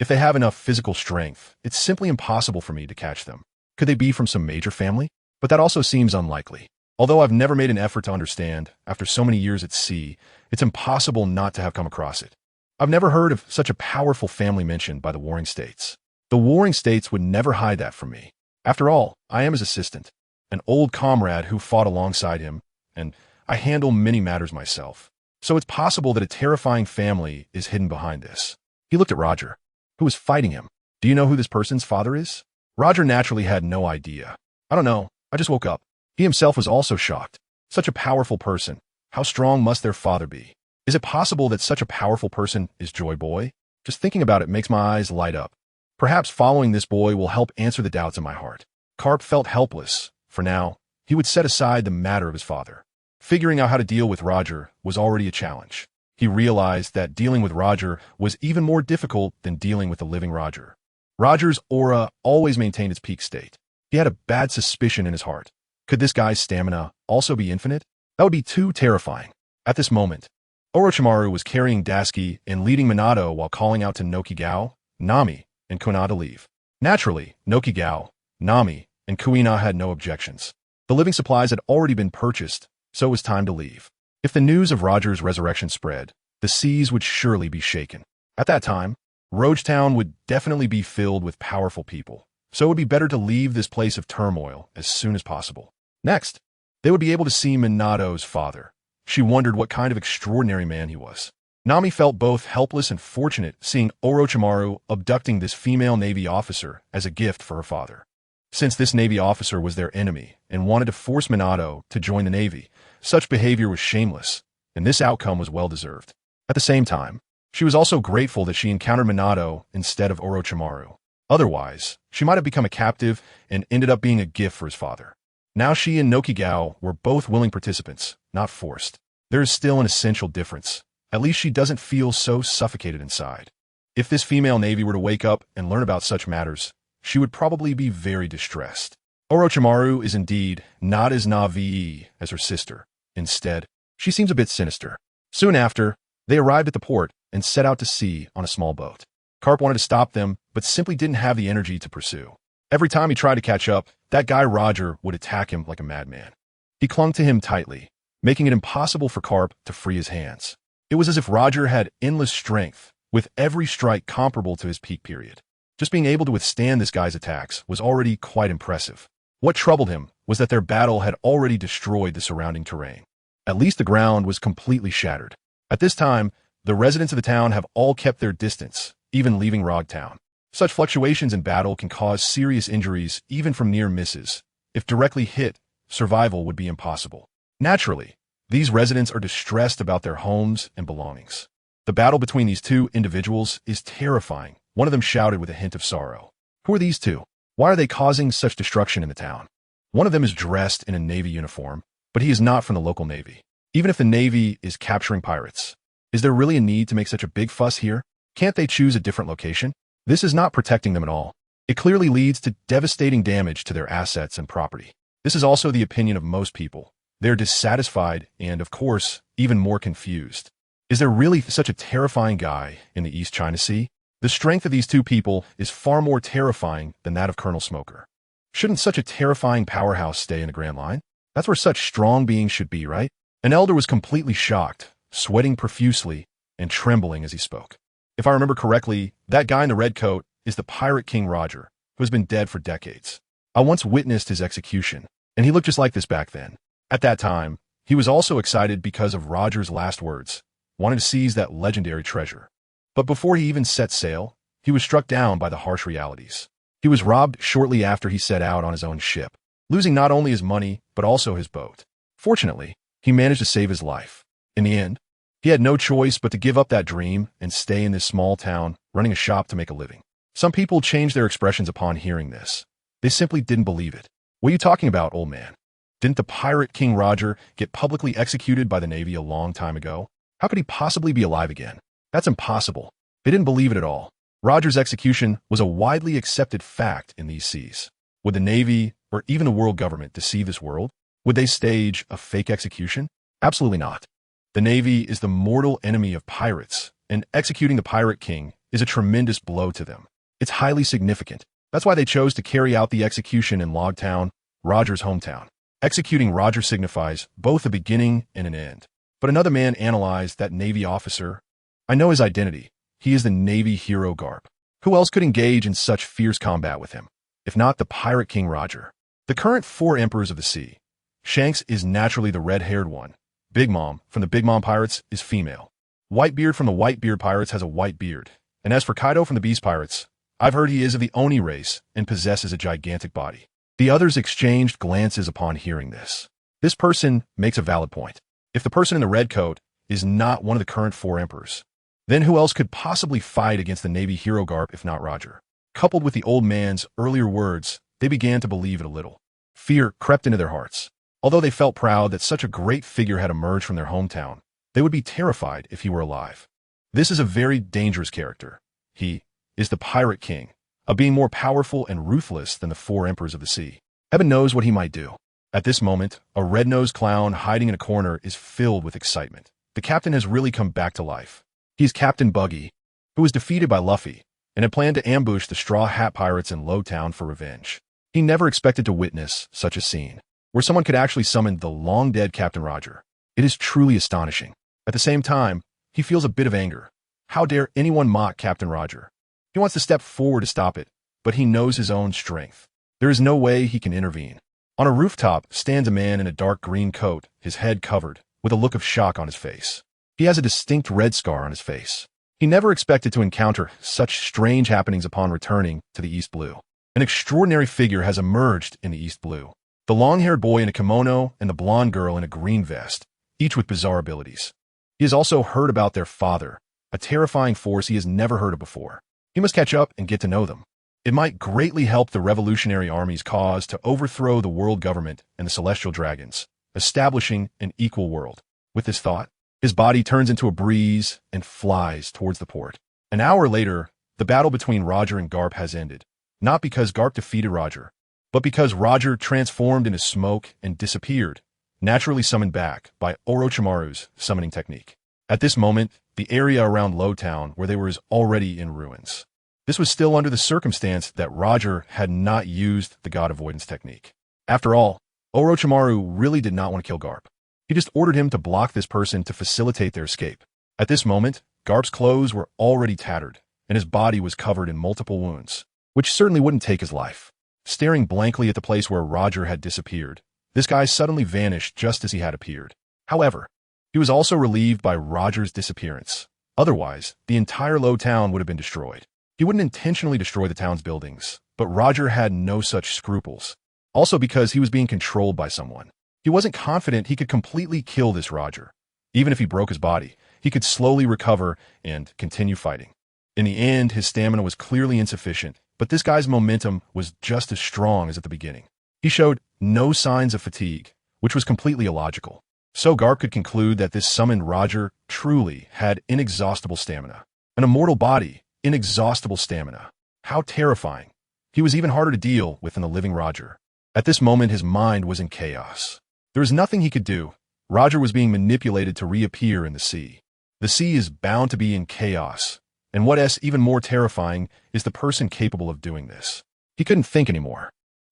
If they have enough physical strength, it's simply impossible for me to catch them. Could they be from some major family? But that also seems unlikely. Although I've never made an effort to understand, after so many years at sea, it's impossible not to have come across it. I've never heard of such a powerful family mentioned by the Warring States. The warring states would never hide that from me. After all, I am his assistant, an old comrade who fought alongside him, and I handle many matters myself. So it's possible that a terrifying family is hidden behind this. He looked at Roger, who was fighting him. Do you know who this person's father is? Roger naturally had no idea. I don't know. I just woke up. He himself was also shocked. Such a powerful person. How strong must their father be? Is it possible that such a powerful person is Joy Boy? Just thinking about it makes my eyes light up. Perhaps following this boy will help answer the doubts in my heart. Carp felt helpless. For now, he would set aside the matter of his father. Figuring out how to deal with Roger was already a challenge. He realized that dealing with Roger was even more difficult than dealing with the living Roger. Roger's aura always maintained its peak state. He had a bad suspicion in his heart. Could this guy's stamina also be infinite? That would be too terrifying. At this moment, Orochimaru was carrying Dasky and leading Minato while calling out to Nokigao, Nami, and Kuina to leave. Naturally, Nokigao, Nami, and Kuina had no objections. The living supplies had already been purchased, so it was time to leave. If the news of Roger's resurrection spread, the seas would surely be shaken. At that time, Rogetown would definitely be filled with powerful people, so it would be better to leave this place of turmoil as soon as possible. Next, they would be able to see Minato's father. She wondered what kind of extraordinary man he was. Nami felt both helpless and fortunate seeing Orochimaru abducting this female Navy officer as a gift for her father. Since this Navy officer was their enemy and wanted to force Minato to join the Navy, such behavior was shameless, and this outcome was well-deserved. At the same time, she was also grateful that she encountered Minato instead of Orochimaru. Otherwise, she might have become a captive and ended up being a gift for his father. Now she and Nokigao were both willing participants, not forced. There is still an essential difference. At least she doesn't feel so suffocated inside. If this female Navy were to wake up and learn about such matters, she would probably be very distressed. Orochimaru is indeed not as Na'vi as her sister. Instead, she seems a bit sinister. Soon after, they arrived at the port and set out to sea on a small boat. Carp wanted to stop them, but simply didn't have the energy to pursue. Every time he tried to catch up, that guy Roger would attack him like a madman. He clung to him tightly, making it impossible for Carp to free his hands. It was as if Roger had endless strength, with every strike comparable to his peak period. Just being able to withstand this guy's attacks was already quite impressive. What troubled him was that their battle had already destroyed the surrounding terrain. At least the ground was completely shattered. At this time, the residents of the town have all kept their distance, even leaving Rogtown. Such fluctuations in battle can cause serious injuries even from near misses. If directly hit, survival would be impossible. Naturally, these residents are distressed about their homes and belongings. The battle between these two individuals is terrifying. One of them shouted with a hint of sorrow. Who are these two? Why are they causing such destruction in the town? One of them is dressed in a Navy uniform, but he is not from the local Navy. Even if the Navy is capturing pirates, is there really a need to make such a big fuss here? Can't they choose a different location? This is not protecting them at all. It clearly leads to devastating damage to their assets and property. This is also the opinion of most people. They're dissatisfied and, of course, even more confused. Is there really such a terrifying guy in the East China Sea? The strength of these two people is far more terrifying than that of Colonel Smoker. Shouldn't such a terrifying powerhouse stay in the Grand Line? That's where such strong beings should be, right? An elder was completely shocked, sweating profusely and trembling as he spoke. If I remember correctly, that guy in the red coat is the Pirate King Roger, who has been dead for decades. I once witnessed his execution, and he looked just like this back then. At that time, he was also excited because of Roger's last words, wanting to seize that legendary treasure. But before he even set sail, he was struck down by the harsh realities. He was robbed shortly after he set out on his own ship, losing not only his money, but also his boat. Fortunately, he managed to save his life. In the end, he had no choice but to give up that dream and stay in this small town, running a shop to make a living. Some people changed their expressions upon hearing this. They simply didn't believe it. What are you talking about, old man? Didn't the Pirate King Roger get publicly executed by the Navy a long time ago? How could he possibly be alive again? That's impossible. They didn't believe it at all. Roger's execution was a widely accepted fact in these seas. Would the Navy, or even the world government, deceive this world? Would they stage a fake execution? Absolutely not. The Navy is the mortal enemy of pirates, and executing the Pirate King is a tremendous blow to them. It's highly significant. That's why they chose to carry out the execution in Logtown, Roger's hometown. Executing Roger signifies both a beginning and an end. But another man analyzed that Navy officer. I know his identity. He is the Navy hero Garp, Who else could engage in such fierce combat with him, if not the Pirate King Roger? The current 4 emperors of the sea. Shanks is naturally the red-haired one. Big Mom from the Big Mom Pirates is female. Whitebeard from the Whitebeard Pirates has a white beard. And as for Kaido from the Beast Pirates, I've heard he is of the Oni race and possesses a gigantic body. The others exchanged glances upon hearing this. This person makes a valid point. If the person in the red coat is not one of the current 4 emperors, then who else could possibly fight against the Navy hero Garp if not Roger? Coupled with the old man's earlier words, they began to believe it a little. Fear crept into their hearts. Although they felt proud that such a great figure had emerged from their hometown, they would be terrified if he were alive. This is a very dangerous character. He is the Pirate King, a being more powerful and ruthless than the 4 emperors of the sea. Heaven knows what he might do. At this moment, a red-nosed clown hiding in a corner is filled with excitement. The captain has really come back to life. He's Captain Buggy, who was defeated by Luffy and had planned to ambush the Straw Hat Pirates in Lowtown for revenge. He never expected to witness such a scene, where someone could actually summon the long-dead Captain Roger. It is truly astonishing. At the same time, he feels a bit of anger. How dare anyone mock Captain Roger? He wants to step forward to stop it, but he knows his own strength. There is no way he can intervene. On a rooftop stands a man in a dark green coat, his head covered, with a look of shock on his face. He has a distinct red scar on his face. He never expected to encounter such strange happenings upon returning to the East Blue. An extraordinary figure has emerged in the East Blue. The long-haired boy in a kimono and the blonde girl in a green vest, each with bizarre abilities. He has also heard about their father, a terrifying force he has never heard of before. He must catch up and get to know them. It might greatly help the Revolutionary Army's cause to overthrow the world government and the Celestial Dragons, establishing an equal world. With this thought, his body turns into a breeze and flies towards the port. An hour later, the battle between Roger and Garp has ended, not because Garp defeated Roger, but because Roger transformed into smoke and disappeared, naturally summoned back by Orochimaru's summoning technique. At this moment, the area around Lowtown where they were is already in ruins. This was still under the circumstance that Roger had not used the God Avoidance technique. After all, Orochimaru really did not want to kill Garp. He just ordered him to block this person to facilitate their escape. At this moment, Garp's clothes were already tattered, and his body was covered in multiple wounds, which certainly wouldn't take his life. Staring blankly at the place where Roger had disappeared, this guy suddenly vanished just as he had appeared. However, he was also relieved by Roger's disappearance. Otherwise, the entire Lowtown would have been destroyed. He wouldn't intentionally destroy the town's buildings, but Roger had no such scruples. Also because he was being controlled by someone. He wasn't confident he could completely kill this Roger. Even if he broke his body, he could slowly recover and continue fighting. In the end, his stamina was clearly insufficient, but this guy's momentum was just as strong as at the beginning. He showed no signs of fatigue, which was completely illogical. So Garp could conclude that this summoned Roger truly had inexhaustible stamina. An immortal body, inexhaustible stamina. How terrifying. He was even harder to deal with than the living Roger. At this moment, his mind was in chaos. There was nothing he could do. Roger was being manipulated to reappear in the sea. The sea is bound to be in chaos, and what is even more terrifying is the person capable of doing this. He couldn't think anymore.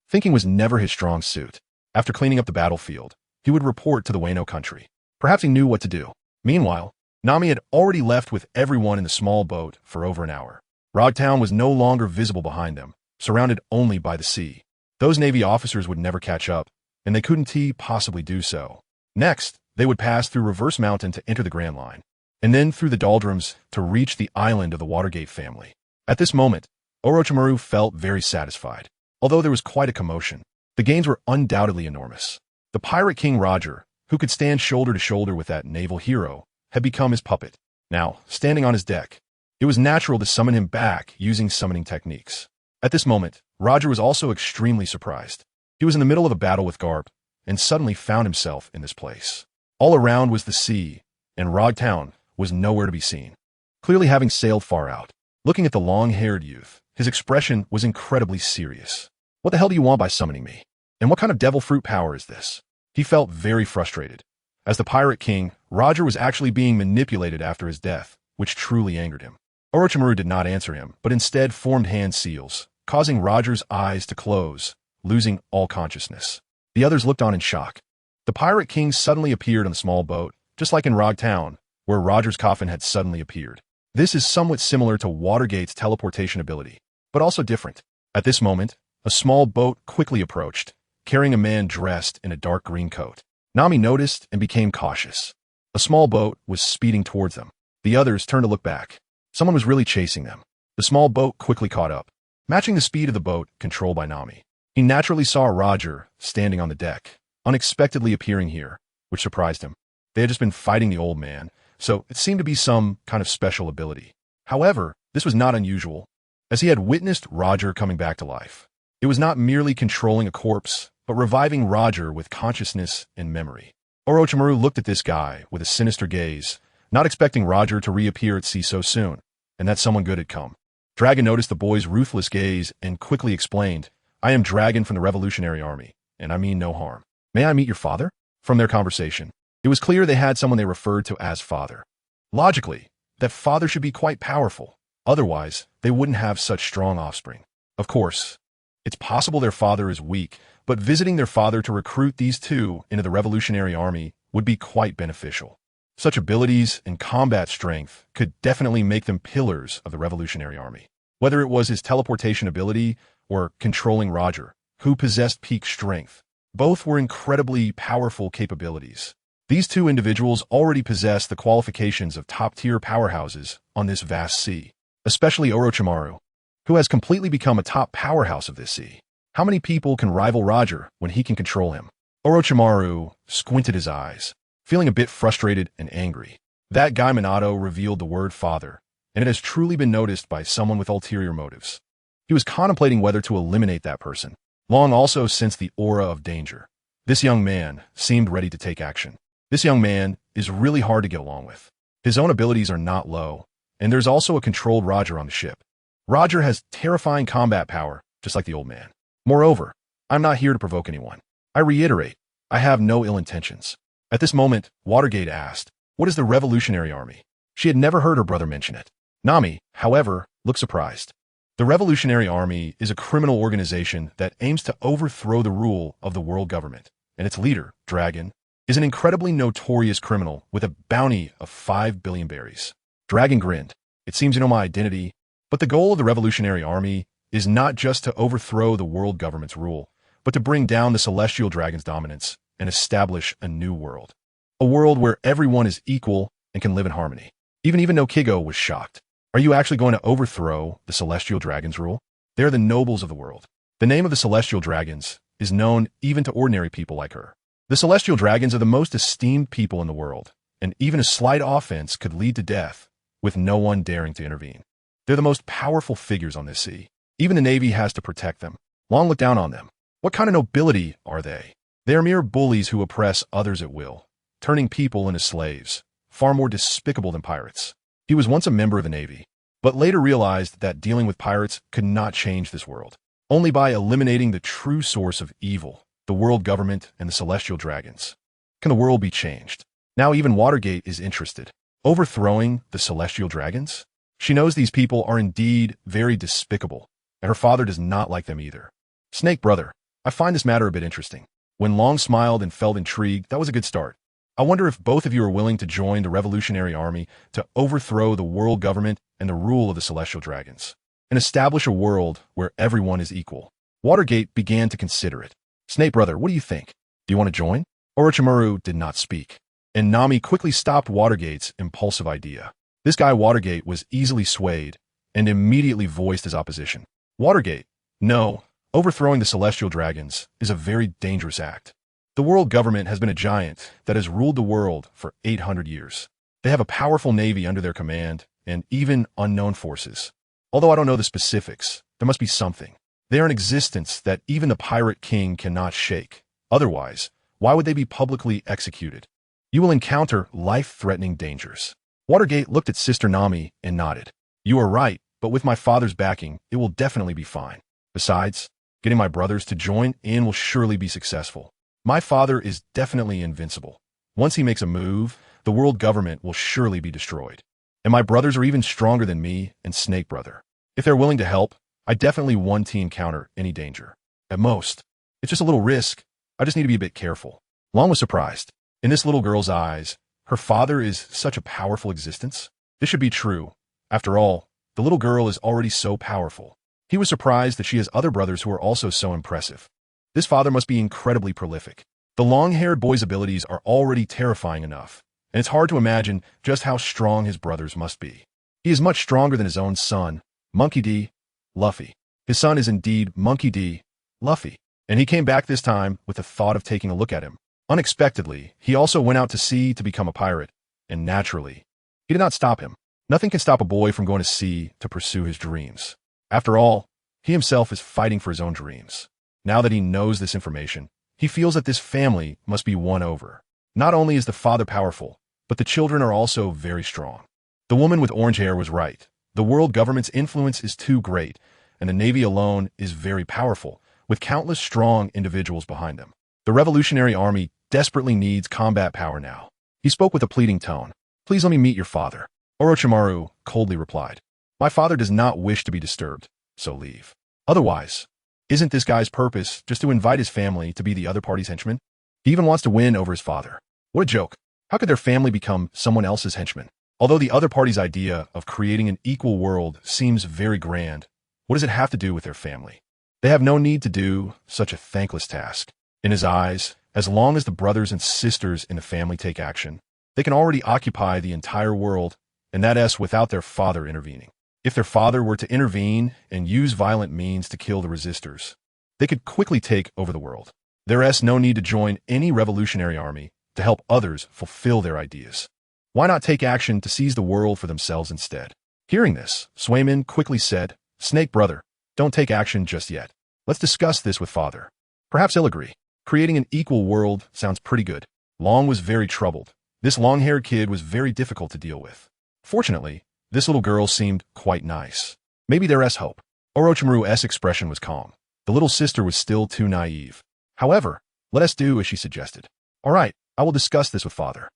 Thinking was never his strong suit. After cleaning up the battlefield, he would report to the Wano country. Perhaps he knew what to do. Meanwhile, Nami had already left with everyone in the small boat for over an hour. Rogtown was no longer visible behind them, surrounded only by the sea. Those Navy officers would never catch up, and they couldn't possibly do so. Next, they would pass through Reverse Mountain to enter the Grand Line, and then through the doldrums to reach the island of the Watergate family. At this moment, Orochimaru felt very satisfied. Although there was quite a commotion, the gains were undoubtedly enormous. The Pirate King Roger, who could stand shoulder to shoulder with that naval hero, had become his puppet. Now, standing on his deck, it was natural to summon him back using summoning techniques. At this moment, Roger was also extremely surprised. He was in the middle of a battle with Garp, and suddenly found himself in this place. All around was the sea, and Rogtown was nowhere to be seen. Clearly having sailed far out, looking at the long-haired youth, his expression was incredibly serious. What the hell do you want by summoning me? And what kind of devil fruit power is this? He felt very frustrated. As the Pirate King, Roger was actually being manipulated after his death, which truly angered him. Orochimaru did not answer him, but instead formed hand seals, causing Roger's eyes to close, losing all consciousness. The others looked on in shock. The Pirate King suddenly appeared on the small boat, just like in Rogtown, where Roger's coffin had suddenly appeared. This is somewhat similar to Watergate's teleportation ability, but also different. At this moment, a small boat quickly approached, carrying a man dressed in a dark green coat. Nami noticed and became cautious. A small boat was speeding towards them. The others turned to look back. Someone was really chasing them. The small boat quickly caught up, matching the speed of the boat controlled by Nami. He naturally saw Roger standing on the deck, unexpectedly appearing here, which surprised him. They had just been fighting the old man, so it seemed to be some kind of special ability. However, this was not unusual, as he had witnessed Roger coming back to life. It was not merely controlling a corpse, but reviving Roger with consciousness and memory. Orochimaru looked at this guy with a sinister gaze, not expecting Roger to reappear at sea so soon, and that someone good had come. Dragon noticed the boy's ruthless gaze and quickly explained, "I am Dragon from the Revolutionary Army, and I mean no harm. May I meet your father?" From their conversation, it was clear they had someone they referred to as father. Logically, that father should be quite powerful, otherwise they wouldn't have such strong offspring. Of course, it's possible their father is weak, but visiting their father to recruit these two into the Revolutionary Army would be quite beneficial. Such abilities and combat strength could definitely make them pillars of the Revolutionary Army. Whether it was his teleportation ability or controlling Roger, who possessed peak strength, both were incredibly powerful capabilities. These two individuals already possess the qualifications of top-tier powerhouses on this vast sea, especially Orochimaru, who has completely become a top powerhouse of this sea. How many people can rival Roger when he can control him? Orochimaru squinted his eyes, feeling a bit frustrated and angry. That guy Minato revealed the word father, and it has truly been noticed by someone with ulterior motives. He was contemplating whether to eliminate that person. Long also sensed the aura of danger. This young man seemed ready to take action. This young man is really hard to get along with. His own abilities are not low, and there's also a controlled Roger on the ship. Roger has terrifying combat power, just like the old man. Moreover, I'm not here to provoke anyone. I reiterate, I have no ill intentions. At this moment, Watergate asked, "What is the Revolutionary Army?" She had never heard her brother mention it. Nami, however, looked surprised. The Revolutionary Army is a criminal organization that aims to overthrow the rule of the world government, and its leader, Dragon, is an incredibly notorious criminal with a bounty of 5 billion berries. Dragon grinned. "It seems you know my identity, but the goal of the Revolutionary Army is not just to overthrow the world government's rule, but to bring down the celestial dragon's dominance and establish a new world. A world where everyone is equal and can live in harmony." Even though Kigo was shocked. "Are you actually going to overthrow the celestial dragon's rule? They're the nobles of the world." The name of the celestial dragons is known even to ordinary people like her. The celestial dragons are the most esteemed people in the world, and even a slight offense could lead to death, with no one daring to intervene. They're the most powerful figures on this sea. Even the Navy has to protect them. Long look down on them. What kind of nobility are they? They are mere bullies who oppress others at will, turning people into slaves, far more despicable than pirates. He was once a member of the Navy, but later realized that dealing with pirates could not change this world. Only by eliminating the true source of evil, the world government and the celestial dragons, can the world be changed. Now even Watergate is interested. Overthrowing the celestial dragons? She knows these people are indeed very despicable, and her father does not like them either. "Snake brother, I find this matter a bit interesting." When Long smiled and felt intrigued, that was a good start. "I wonder if both of you are willing to join the Revolutionary Army to overthrow the world government and the rule of the celestial dragons, and establish a world where everyone is equal." Watergate began to consider it. "Snake brother, what do you think? Do you want to join?" Orochimaru did not speak, and Nami quickly stopped Watergate's impulsive idea. This guy Watergate was easily swayed and immediately voiced his opposition. "Watergate, no, overthrowing the celestial dragons is a very dangerous act. The world government has been a giant that has ruled the world for 800 years. They have a powerful navy under their command and even unknown forces. Although I don't know the specifics, there must be something. They are an existence that even the pirate king cannot shake. Otherwise, why would they be publicly executed? You will encounter life-threatening dangers." Watergate looked at Sister Nami and nodded. "You are right, but with my father's backing, it will definitely be fine. Besides, getting my brothers to join in will surely be successful. My father is definitely invincible. Once he makes a move, the world government will surely be destroyed. And my brothers are even stronger than me and Snake Brother. If they're willing to help, I definitely want to encounter any danger. At most, it's just a little risk. I just need to be a bit careful." Long was surprised. In this little girl's eyes, her father is such a powerful existence. This should be true. After all, the little girl is already so powerful. He was surprised that she has other brothers who are also so impressive. This father must be incredibly prolific. The long-haired boy's abilities are already terrifying enough, and it's hard to imagine just how strong his brothers must be. He is much stronger than his own son, Monkey D. Luffy. His son is indeed Monkey D. Luffy, and he came back this time with the thought of taking a look at him. Unexpectedly, he also went out to sea to become a pirate, and naturally, he did not stop him. Nothing can stop a boy from going to sea to pursue his dreams. After all, he himself is fighting for his own dreams. Now that he knows this information, he feels that this family must be won over. Not only is the father powerful, but the children are also very strong. The woman with orange hair was right. The world government's influence is too great, and the Navy alone is very powerful, with countless strong individuals behind them. The Revolutionary Army desperately needs combat power now. He spoke with a pleading tone. Please let me meet your father. Orochimaru coldly replied. My father does not wish to be disturbed, so leave. Otherwise, isn't this guy's purpose just to invite his family to be the other party's henchman? He even wants to win over his father. What a joke. How could their family become someone else's henchman? Although the other party's idea of creating an equal world seems very grand, what does it have to do with their family? They have no need to do such a thankless task. In his eyes, as long as the brothers and sisters in the family take action, they can already occupy the entire world, and that is without their father intervening. If their father were to intervene and use violent means to kill the resistors, they could quickly take over the world. There is no need to join any revolutionary army to help others fulfill their ideas. Why not take action to seize the world for themselves instead? Hearing this, Swayman quickly said, Snake brother, don't take action just yet. Let's discuss this with father. Perhaps he'll agree. Creating an equal world sounds pretty good. Long was very troubled. This long-haired kid was very difficult to deal with. Fortunately, this little girl seemed quite nice. Maybe there is hope. Orochimaru's expression was calm. The little sister was still too naive. However, let us do as she suggested. All right, I will discuss this with father.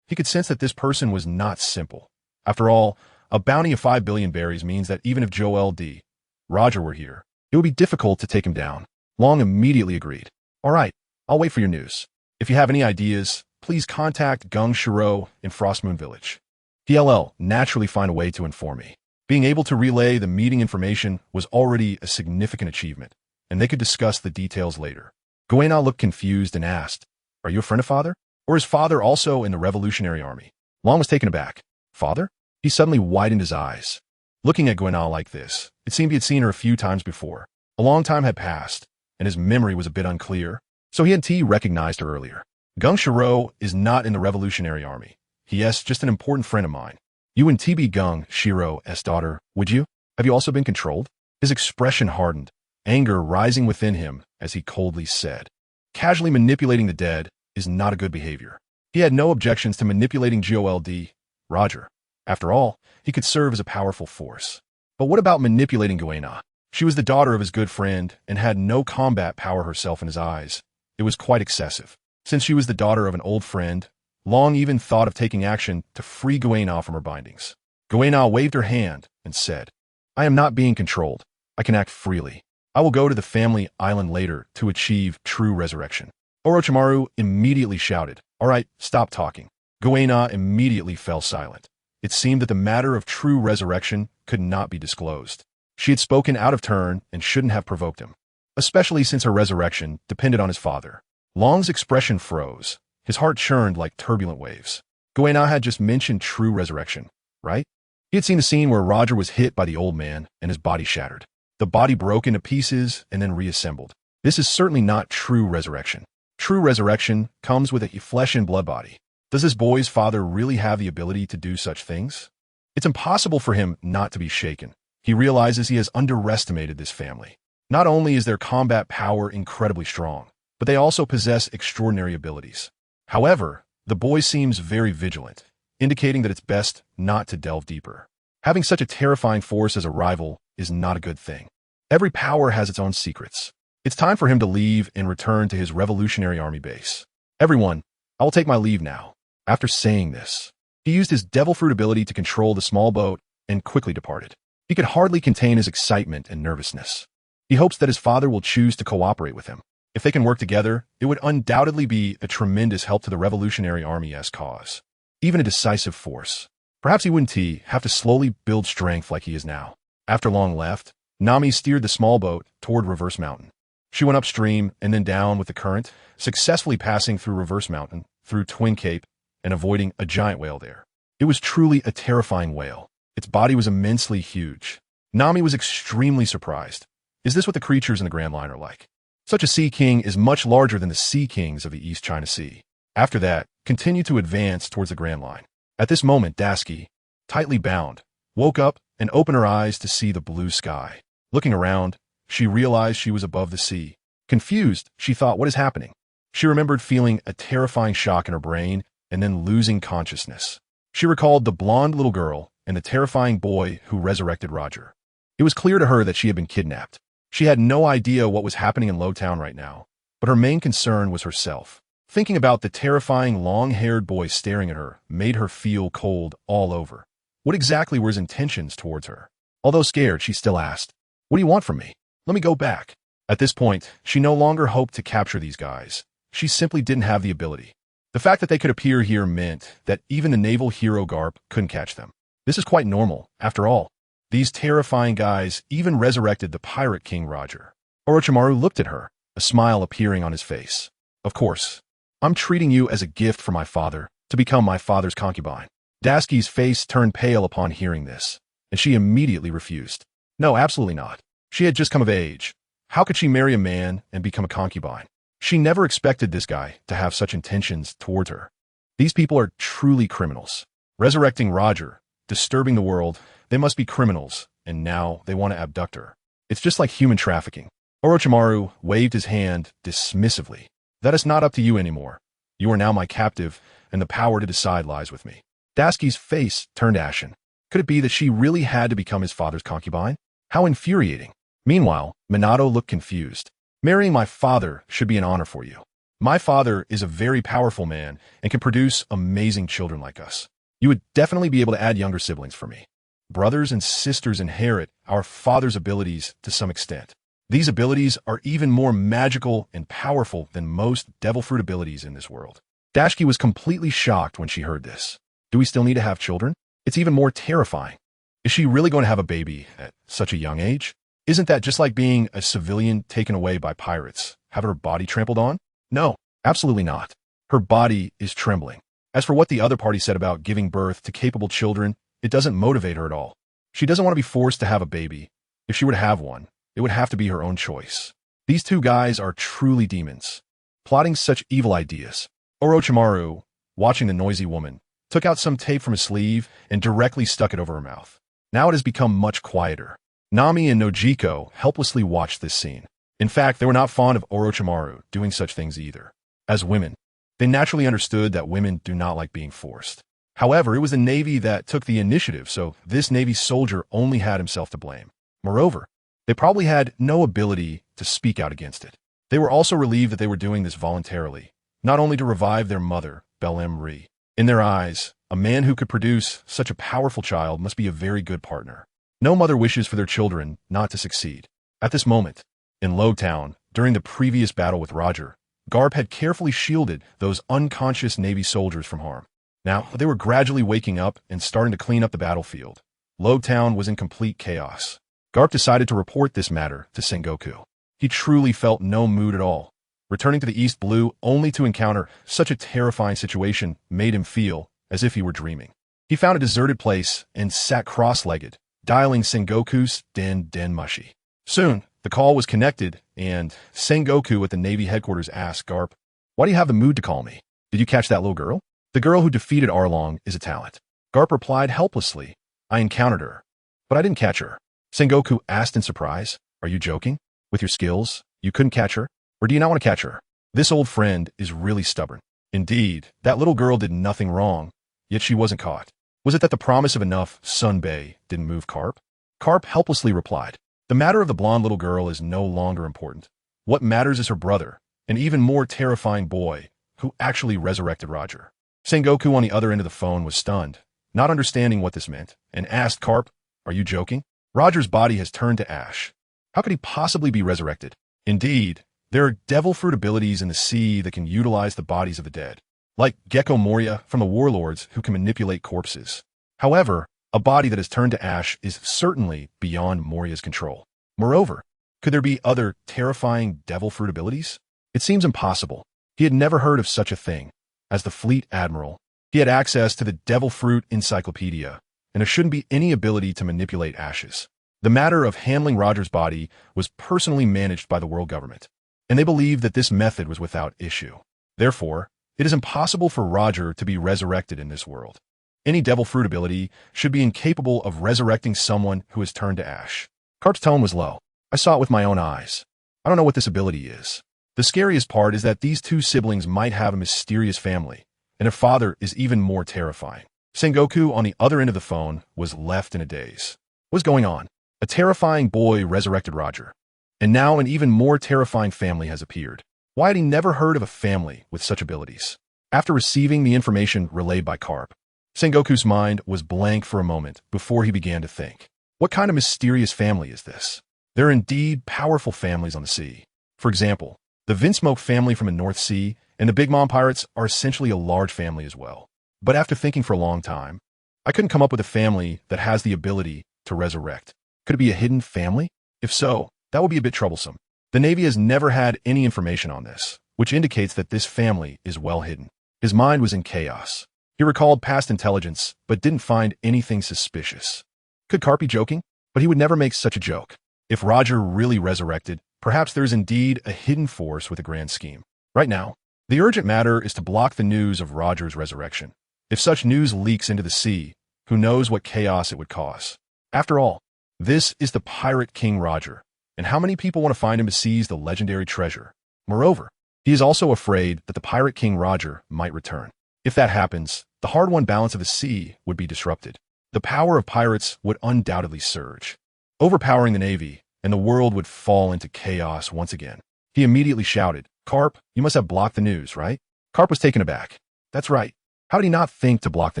He could sense that this person was not simple. After all, a bounty of 5 billion berries means that even if Joel D. Roger were here, it would be difficult to take him down. Long immediately agreed. All right, I'll wait for your news. If you have any ideas, please contact Gung Shiro in Frostmoon Village. PLL naturally find a way to inform me. Being able to relay the meeting information was already a significant achievement, and they could discuss the details later. GainAll looked confused and asked, Are you a friend of father? Or is father also in the Revolutionary Army? Long was taken aback. Father? He suddenly widened his eyes. Looking at GainAll like this, it seemed he had seen her a few times before. A long time had passed, and his memory was a bit unclear, so he hadn't recognized her earlier. Gung Shiro is not in the Revolutionary Army. He is just an important friend of mine. You and TB Gung Shiro's daughter, would you? Have you also been controlled? His expression hardened, anger rising within him as he coldly said, Casually manipulating the dead is not a good behavior. He had no objections to manipulating Joel D. Roger. After all, he could serve as a powerful force. But what about manipulating GainAll? She was the daughter of his good friend and had no combat power herself in his eyes. It was quite excessive. Since she was the daughter of an old friend, Long even thought of taking action to free GainAll from her bindings. GainAll waved her hand and said, I am not being controlled. I can act freely. I will go to the family island later to achieve true resurrection. Orochimaru immediately shouted, All right, stop talking. GainAll immediately fell silent. It seemed that the matter of true resurrection could not be disclosed. She had spoken out of turn and shouldn't have provoked him, especially since her resurrection depended on his father. Long's expression froze. His heart churned like turbulent waves. GainAll had just mentioned true resurrection, right? He had seen the scene where Roger was hit by the old man and his body shattered. The body broke into pieces and then reassembled. This is certainly not true resurrection. True resurrection comes with a flesh and blood body. Does this boy's father really have the ability to do such things? It's impossible for him not to be shaken. He realizes he has underestimated this family. Not only is their combat power incredibly strong, but they also possess extraordinary abilities. However, the boy seems very vigilant, indicating that it's best not to delve deeper. Having such a terrifying force as a rival is not a good thing. Every power has its own secrets. It's time for him to leave and return to his Revolutionary Army base. Everyone, I will take my leave now. After saying this, he used his devil fruit ability to control the small boat and quickly departed. He could hardly contain his excitement and nervousness. He hopes that his father will choose to cooperate with him. If they can work together, it would undoubtedly be a tremendous help to the Revolutionary Army's cause. Even a decisive force. Perhaps he wouldn't have to slowly build strength like he is now. After Long left, Nami steered the small boat toward Reverse Mountain. She went upstream and then down with the current, successfully passing through Reverse Mountain, through Twin Cape, and avoiding a giant whale there. It was truly a terrifying whale. Its body was immensely huge. Nami was extremely surprised. Is this what the creatures in the Grand Line are like? Such a sea king is much larger than the sea kings of the East China Sea. After that, continue to advance towards the Grand Line. At this moment, Daski, tightly bound, woke up and opened her eyes to see the blue sky. Looking around, she realized she was above the sea. Confused, she thought, what is happening? She remembered feeling a terrifying shock in her brain and then losing consciousness. She recalled the blonde little girl and the terrifying boy who resurrected Roger. It was clear to her that she had been kidnapped. She had no idea what was happening in Lowtown right now, but her main concern was herself. Thinking about the terrifying long-haired boy staring at her made her feel cold all over. What exactly were his intentions towards her? Although scared, she still asked, "What do you want from me? Let me go back." At this point, she no longer hoped to capture these guys. She simply didn't have the ability. The fact that they could appear here meant that even the naval hero Garp couldn't catch them. This is quite normal, after all. These terrifying guys even resurrected the Pirate King Roger. Orochimaru looked at her, a smile appearing on his face. "Of course. I'm treating you as a gift from my father to become my father's concubine." Daski's face turned pale upon hearing this, and she immediately refused. No, absolutely not. She had just come of age. How could she marry a man and become a concubine? She never expected this guy to have such intentions towards her. These people are truly criminals. Resurrecting Roger, disturbing the world, they must be criminals, and now they want to abduct her. It's just like human trafficking. Orochimaru waved his hand dismissively. "That is not up to you anymore. You are now my captive, and the power to decide lies with me." Daski's face turned ashen. Could it be that she really had to become his father's concubine? How infuriating. Meanwhile, Minato looked confused. "Marrying my father should be an honor for you. My father is a very powerful man and can produce amazing children like us. You would definitely be able to add younger siblings for me. Brothers and sisters inherit our father's abilities to some extent. These abilities are even more magical and powerful than most devil fruit abilities in this world." Daski was completely shocked when she heard this. Do we still need to have children? It's even more terrifying. Is she really going to have a baby at such a young age? Isn't that just like being a civilian taken away by pirates, have her body trampled on? No, absolutely not. Her body is trembling. As for what the other party said about giving birth to capable children, it doesn't motivate her at all. She doesn't want to be forced to have a baby. If she were to have one, it would have to be her own choice. These two guys are truly demons, plotting such evil ideas. Orochimaru, watching the noisy woman, took out some tape from his sleeve and directly stuck it over her mouth. Now it has become much quieter. Nami and Nojiko helplessly watched this scene. In fact, they were not fond of Orochimaru doing such things either. As women, they naturally understood that women do not like being forced. However, it was the Navy that took the initiative, so this Navy soldier only had himself to blame. Moreover, they probably had no ability to speak out against it. They were also relieved that they were doing this voluntarily, not only to revive their mother, Bel-Em-Ri. In their eyes, a man who could produce such a powerful child must be a very good partner. No mother wishes for their children not to succeed. At this moment, in Lowtown, during the previous battle with Roger, Garp had carefully shielded those unconscious Navy soldiers from harm. Now, they were gradually waking up and starting to clean up the battlefield. Lowtown was in complete chaos. Garp decided to report this matter to Sengoku. He truly felt no mood at all. Returning to the East Blue only to encounter such a terrifying situation made him feel as if he were dreaming. He found a deserted place and sat cross-legged, dialing Sengoku's Den Mushi. Soon, the call was connected, and Sengoku at the Navy headquarters asked Garp, "Why do you have the mood to call me? Did you catch that little girl?" "The girl who defeated Arlong is a talent." Garp replied helplessly, "I encountered her, but I didn't catch her." Sengoku asked in surprise, "Are you joking? With your skills, you couldn't catch her? Or do you not want to catch her?" This old friend is really stubborn. Indeed, that little girl did nothing wrong, yet she wasn't caught. Was it that the promise of enough Sunbei didn't move Garp? Garp helplessly replied, "The matter of the blonde little girl is no longer important. What matters is her brother, an even more terrifying boy, who actually resurrected Roger." Sengoku on the other end of the phone was stunned, not understanding what this meant, and asked Garp, "Are you joking? Roger's body has turned to ash. How could he possibly be resurrected? Indeed, there are devil fruit abilities in the sea that can utilize the bodies of the dead, like Gecko Moria from the warlords who can manipulate corpses. However, a body that has turned to ash is certainly beyond Moria's control. Moreover, could there be other terrifying devil fruit abilities? It seems impossible. He had never heard of such a thing. As the fleet admiral, he had access to the devil fruit encyclopedia, and there shouldn't be any ability to manipulate ashes. The matter of handling Roger's body was personally managed by the world government, and they believed that this method was without issue. Therefore, it is impossible for Roger to be resurrected in this world. Any devil fruit ability should be incapable of resurrecting someone who has turned to ash. Carp's tone was low. I saw it with my own eyes. I don't know what this ability is. The scariest part is that these two siblings might have a mysterious family, and their father is even more terrifying. Sengoku on the other end of the phone was left in a daze. What's going on? A terrifying boy resurrected Roger. And now an even more terrifying family has appeared. Why had he never heard of a family with such abilities? After receiving the information relayed by Carp, Sengoku's mind was blank for a moment before he began to think. What kind of mysterious family is this? There are indeed powerful families on the sea. For example, the Vinsmoke family from the North Sea and the Big Mom Pirates are essentially a large family as well. But after thinking for a long time, I couldn't come up with a family that has the ability to resurrect. Could it be a hidden family? If so, that would be a bit troublesome. The Navy has never had any information on this, which indicates that this family is well hidden. His mind was in chaos. He recalled past intelligence, but didn't find anything suspicious. Could Carp be joking? But he would never make such a joke. If Roger really resurrected, perhaps there is indeed a hidden force with a grand scheme. Right now, the urgent matter is to block the news of Roger's resurrection. If such news leaks into the sea, who knows what chaos it would cause. After all, this is the Pirate King Roger, and how many people want to find him to seize the legendary treasure? Moreover, he is also afraid that the Pirate King Roger might return. If that happens, the hard-won balance of the sea would be disrupted. The power of pirates would undoubtedly surge, overpowering the Navy, and the world would fall into chaos once again. He immediately shouted, "Carp, you must have blocked the news, right?" Carp was taken aback. That's right. How did he not think to block the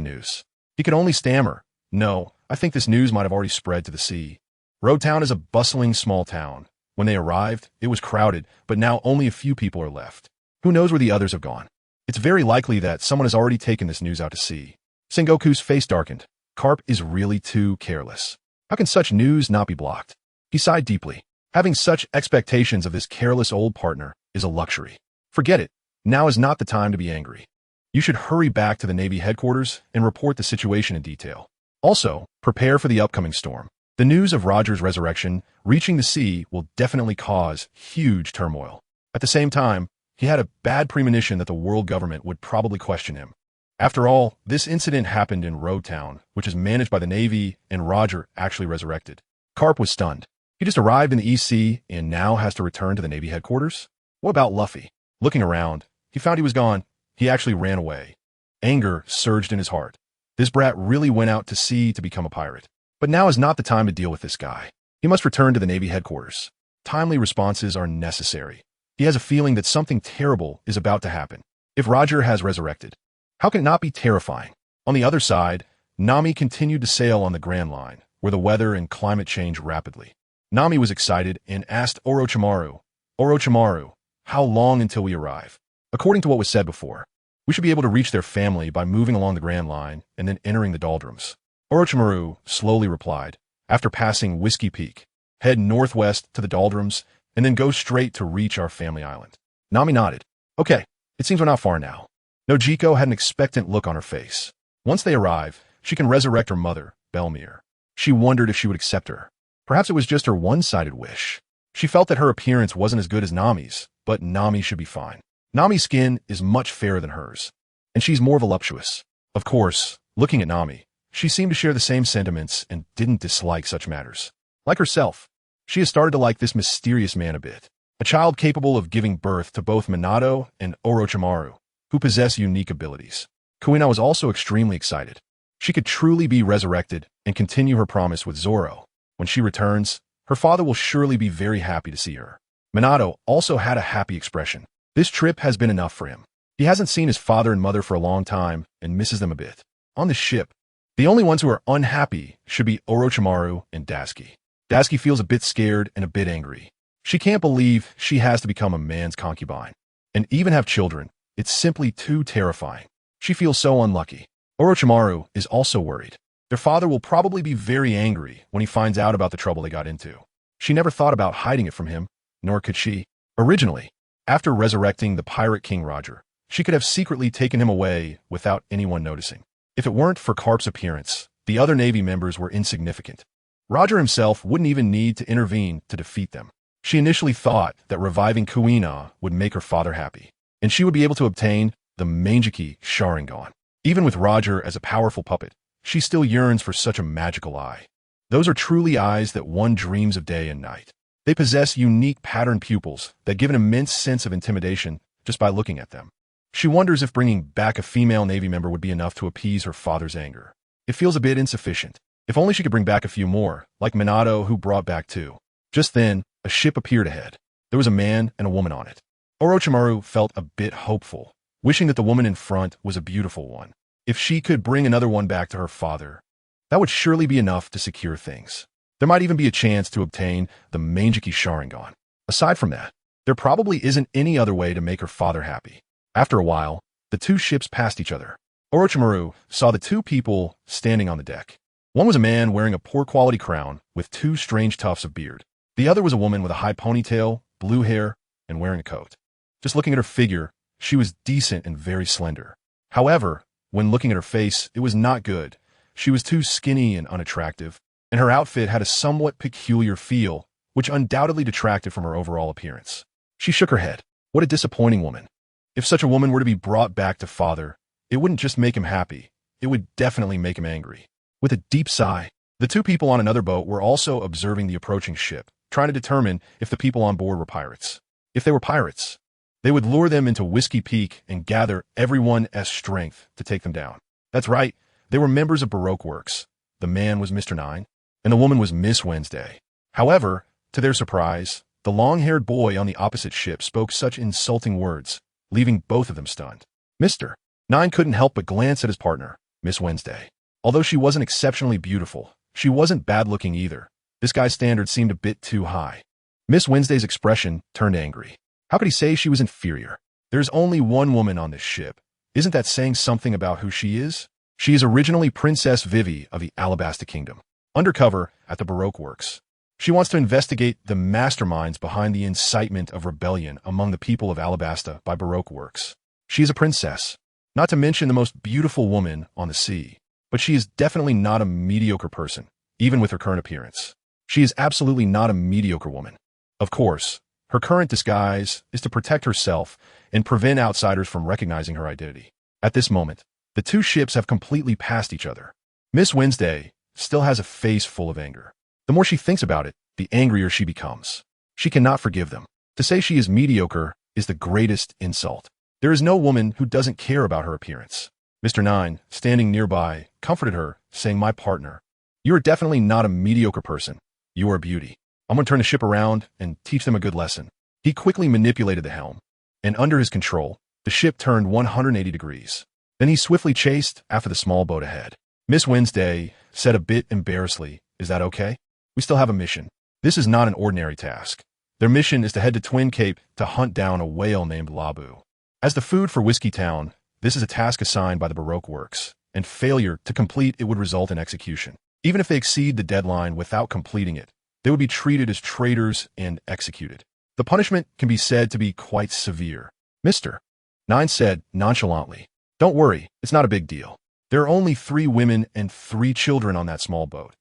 news? He could only stammer, "No, I think this news might have already spread to the sea." Road Town is a bustling small town. When they arrived, it was crowded, but now only a few people are left. Who knows where the others have gone? It's very likely that someone has already taken this news out to sea. Sengoku's face darkened. Carp is really too careless. How can such news not be blocked? He sighed deeply. Having such expectations of this careless old partner is a luxury. Forget it. Now is not the time to be angry. You should hurry back to the Navy headquarters and report the situation in detail. Also, prepare for the upcoming storm. The news of Roger's resurrection reaching the sea will definitely cause huge turmoil. At the same time, he had a bad premonition that the world government would probably question him. After all, this incident happened in Road Town, which is managed by the Navy, and Roger actually resurrected. Carp was stunned. He just arrived in the EC and now has to return to the Navy headquarters? What about Luffy? Looking around, he found he was gone. He actually ran away. Anger surged in his heart. This brat really went out to sea to become a pirate. But now is not the time to deal with this guy. He must return to the Navy headquarters. Timely responses are necessary. He has a feeling that something terrible is about to happen. If Roger has resurrected, how can it not be terrifying? On the other side, Nami continued to sail on the Grand Line, where the weather and climate change rapidly. Nami was excited and asked Orochimaru, "Orochimaru, how long until we arrive?" According to what was said before, we should be able to reach their family by moving along the Grand Line and then entering the doldrums. Orochimaru slowly replied, "After passing Whiskey Peak, head northwest to the doldrums and then go straight to reach our family island." Nami nodded. "Okay, it seems we're not far now." Nojiko had an expectant look on her face. Once they arrive, she can resurrect her mother, Belmere. She wondered if she would accept her. Perhaps it was just her one-sided wish. She felt that her appearance wasn't as good as Nami's, but Nami should be fine. Nami's skin is much fairer than hers, and she's more voluptuous. Of course, looking at Nami, she seemed to share the same sentiments and didn't dislike such matters. Like herself, she has started to like this mysterious man a bit. A child capable of giving birth to both Minato and Orochimaru, who possess unique abilities. Kuina was also extremely excited. She could truly be resurrected and continue her promise with Zoro. When she returns, her father will surely be very happy to see her. Minato also had a happy expression. This trip has been enough for him. He hasn't seen his father and mother for a long time and misses them a bit. On the ship, the only ones who are unhappy should be Orochimaru and Daisuke. Daisuke feels a bit scared and a bit angry. She can't believe she has to become a man's concubine and even have children. It's simply too terrifying. She feels so unlucky. Orochimaru is also worried. Their father will probably be very angry when he finds out about the trouble they got into. She never thought about hiding it from him, nor could she. Originally, after resurrecting the Pirate King Roger, she could have secretly taken him away without anyone noticing. If it weren't for Carp's appearance, the other Navy members were insignificant. Roger himself wouldn't even need to intervene to defeat them. She initially thought that reviving Kuina would make her father happy, and she would be able to obtain the Mangeki Sharingan. Even with Roger as a powerful puppet, she still yearns for such a magical eye. Those are truly eyes that one dreams of day and night. They possess unique patterned pupils that give an immense sense of intimidation just by looking at them. She wonders if bringing back a female Navy member would be enough to appease her father's anger. It feels a bit insufficient. If only she could bring back a few more, like Minato, who brought back two. Just then, a ship appeared ahead. There was a man and a woman on it. Orochimaru felt a bit hopeful, wishing that the woman in front was a beautiful one. If she could bring another one back to her father, that would surely be enough to secure things. There might even be a chance to obtain the Mangeki Sharingan. Aside from that, there probably isn't any other way to make her father happy. After a while, the two ships passed each other. Orochimaru saw the two people standing on the deck. One was a man wearing a poor-quality crown with two strange tufts of beard. The other was a woman with a high ponytail, blue hair, and wearing a coat. Just looking at her figure, she was decent and very slender. However, when looking at her face, it was not good. She was too skinny and unattractive, and her outfit had a somewhat peculiar feel, which undoubtedly detracted from her overall appearance. She shook her head. What a disappointing woman. If such a woman were to be brought back to father, it wouldn't just make him happy, it would definitely make him angry. With a deep sigh, the two people on another boat were also observing the approaching ship, trying to determine if the people on board were pirates. If they were pirates, they would lure them into Whiskey Peak and gather everyone's strength to take them down. That's right, they were members of Baroque Works. The man was Mr. Nine, and the woman was Miss Wednesday. However, to their surprise, the long-haired boy on the opposite ship spoke such insulting words, leaving both of them stunned. Mr. Nine couldn't help but glance at his partner, Miss Wednesday. Although she wasn't exceptionally beautiful, she wasn't bad-looking either. This guy's standards seemed a bit too high. Miss Wednesday's expression turned angry. How could he say she was inferior? There's only one woman on this ship. Isn't that saying something about who she is? She is originally Princess Vivi of the Alabasta Kingdom, undercover at the Baroque Works. She wants to investigate the masterminds behind the incitement of rebellion among the people of Alabasta by Baroque Works. She is a princess, not to mention the most beautiful woman on the sea. But she is definitely not a mediocre person, even with her current appearance. She is absolutely not a mediocre woman. Of course, her current disguise is to protect herself and prevent outsiders from recognizing her identity. At this moment, the two ships have completely passed each other. Miss Wednesday still has a face full of anger. The more she thinks about it, the angrier she becomes. She cannot forgive them. To say she is mediocre is the greatest insult. There is no woman who doesn't care about her appearance. Mr. Nine, standing nearby, comforted her, saying, "My partner, you are definitely not a mediocre person. You are a beauty. I'm going to turn the ship around and teach them a good lesson." He quickly manipulated the helm, and under his control, the ship turned 180 degrees. Then he swiftly chased after the small boat ahead. Miss Wednesday said a bit embarrassedly, "Is that okay? We still have a mission. This is not an ordinary task. Their mission is to head to Twin Cape to hunt down a whale named Labu. As the food for Whiskey Town, this is a task assigned by the Baroque Works, and failure to complete it would result in execution. Even if they exceed the deadline without completing it, they would be treated as traitors and executed. The punishment can be said to be quite severe." Mr. Nine said nonchalantly, "Don't worry, it's not a big deal. There are only 3 women and 3 children on that small boat.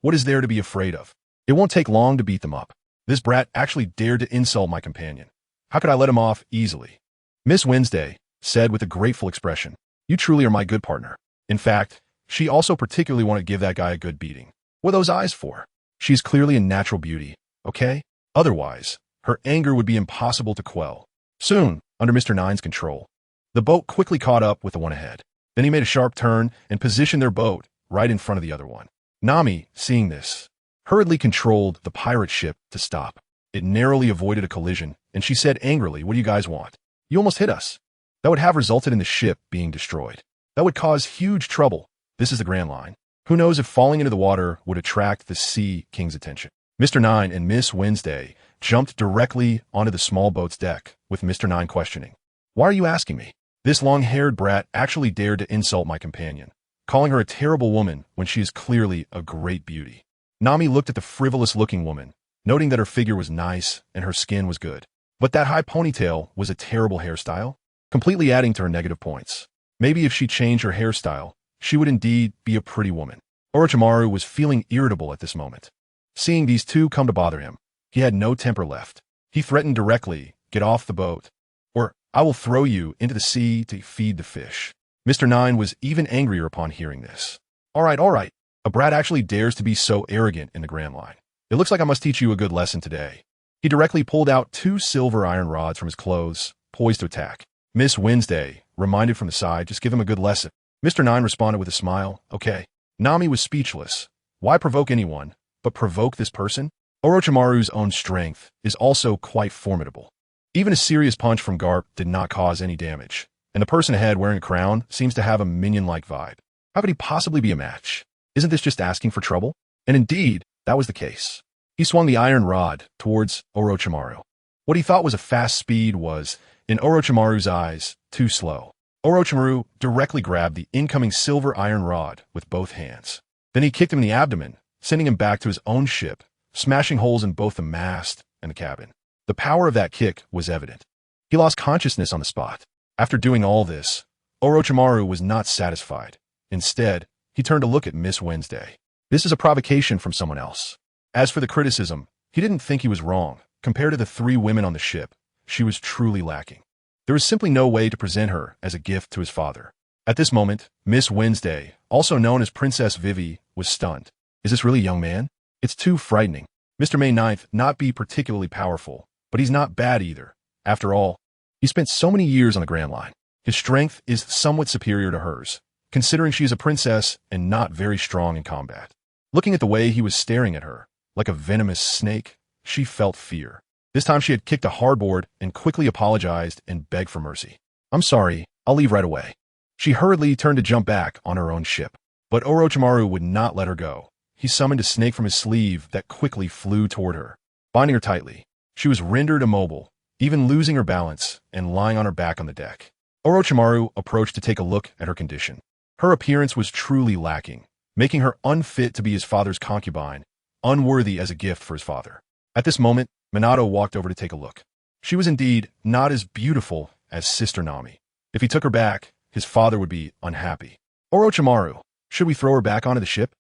What is there to be afraid of? It won't take long to beat them up. This brat actually dared to insult my companion. How could I let him off easily?" Miss Wednesday said with a grateful expression, "You truly are my good partner." In fact, she also particularly wanted to give that guy a good beating. What are those eyes for? She's clearly a natural beauty, okay? Otherwise, her anger would be impossible to quell. Soon, under Mr. Nine's control, the boat quickly caught up with the one ahead. Then he made a sharp turn and positioned their boat right in front of the other one. Nami, seeing this, hurriedly controlled the pirate ship to stop. It narrowly avoided a collision, and she said angrily, "What do you guys want? You almost hit us." That would have resulted in the ship being destroyed. That would cause huge trouble. This is the Grand Line. Who knows if falling into the water would attract the Sea King's attention. Mr. Nine and Miss Wednesday jumped directly onto the small boat's deck, with Mr. Nine questioning, "Why are you asking me?" This long-haired brat actually dared to insult my companion. calling her a terrible woman when she is clearly a great beauty. Nami looked at the frivolous-looking woman, noting that her figure was nice and her skin was good. But that high ponytail was a terrible hairstyle, completely adding to her negative points. Maybe if she changed her hairstyle, she would indeed be a pretty woman. Orochimaru was feeling irritable at this moment. Seeing these two come to bother him, he had no temper left. He threatened directly, "Get off the boat, or I will throw you into the sea to feed the fish." Mr. Nine was even angrier upon hearing this. All right. A brat actually dares to be so arrogant in the Grand Line. It looks like I must teach you a good lesson today. He directly pulled out 2 silver iron rods from his clothes, poised to attack. Miss Wednesday, reminded from the side, "Just give him a good lesson." Mr. Nine responded with a smile, "Okay." Nami was speechless. Why provoke anyone, but provoke this person? Orochimaru's own strength is also quite formidable. Even a serious punch from Garp did not cause any damage, and the person ahead wearing a crown seems to have a minion-like vibe. How could he possibly be a match? Isn't this just asking for trouble? And indeed, that was the case. He swung the iron rod towards Orochimaru. What he thought was a fast speed was, in Orochimaru's eyes, too slow. Orochimaru directly grabbed the incoming silver iron rod with both hands. Then he kicked him in the abdomen, sending him back to his own ship, smashing holes in both the mast and the cabin. The power of that kick was evident. He lost consciousness on the spot. After doing all this, Orochimaru was not satisfied. Instead, he turned to look at Miss Wednesday. This is a provocation from someone else. As for the criticism, he didn't think he was wrong. Compared to the 3 women on the ship, she was truly lacking. There was simply no way to present her as a gift to his father. At this moment, Miss Wednesday, also known as Princess Vivi, was stunned. Is this really a young man? It's too frightening. Mr. May 9th not be particularly powerful, but he's not bad either. After all, he spent so many years on the Grand Line. His strength is somewhat superior to hers, considering she is a princess and not very strong in combat. Looking at the way he was staring at her, like a venomous snake, she felt fear. This time she had kicked a hardboard and quickly apologized and begged for mercy. "I'm sorry, I'll leave right away." She hurriedly turned to jump back on her own ship. But Orochimaru would not let her go. He summoned a snake from his sleeve that quickly flew toward her, binding her tightly. She was rendered immobile, even losing her balance and lying on her back on the deck. Orochimaru approached to take a look at her condition. Her appearance was truly lacking, making her unfit to be his father's concubine, unworthy as a gift for his father. At this moment, Minato walked over to take a look. She was indeed not as beautiful as Sister Nami. If he took her back, his father would be unhappy. "Orochimaru, should we throw her back onto the ship?"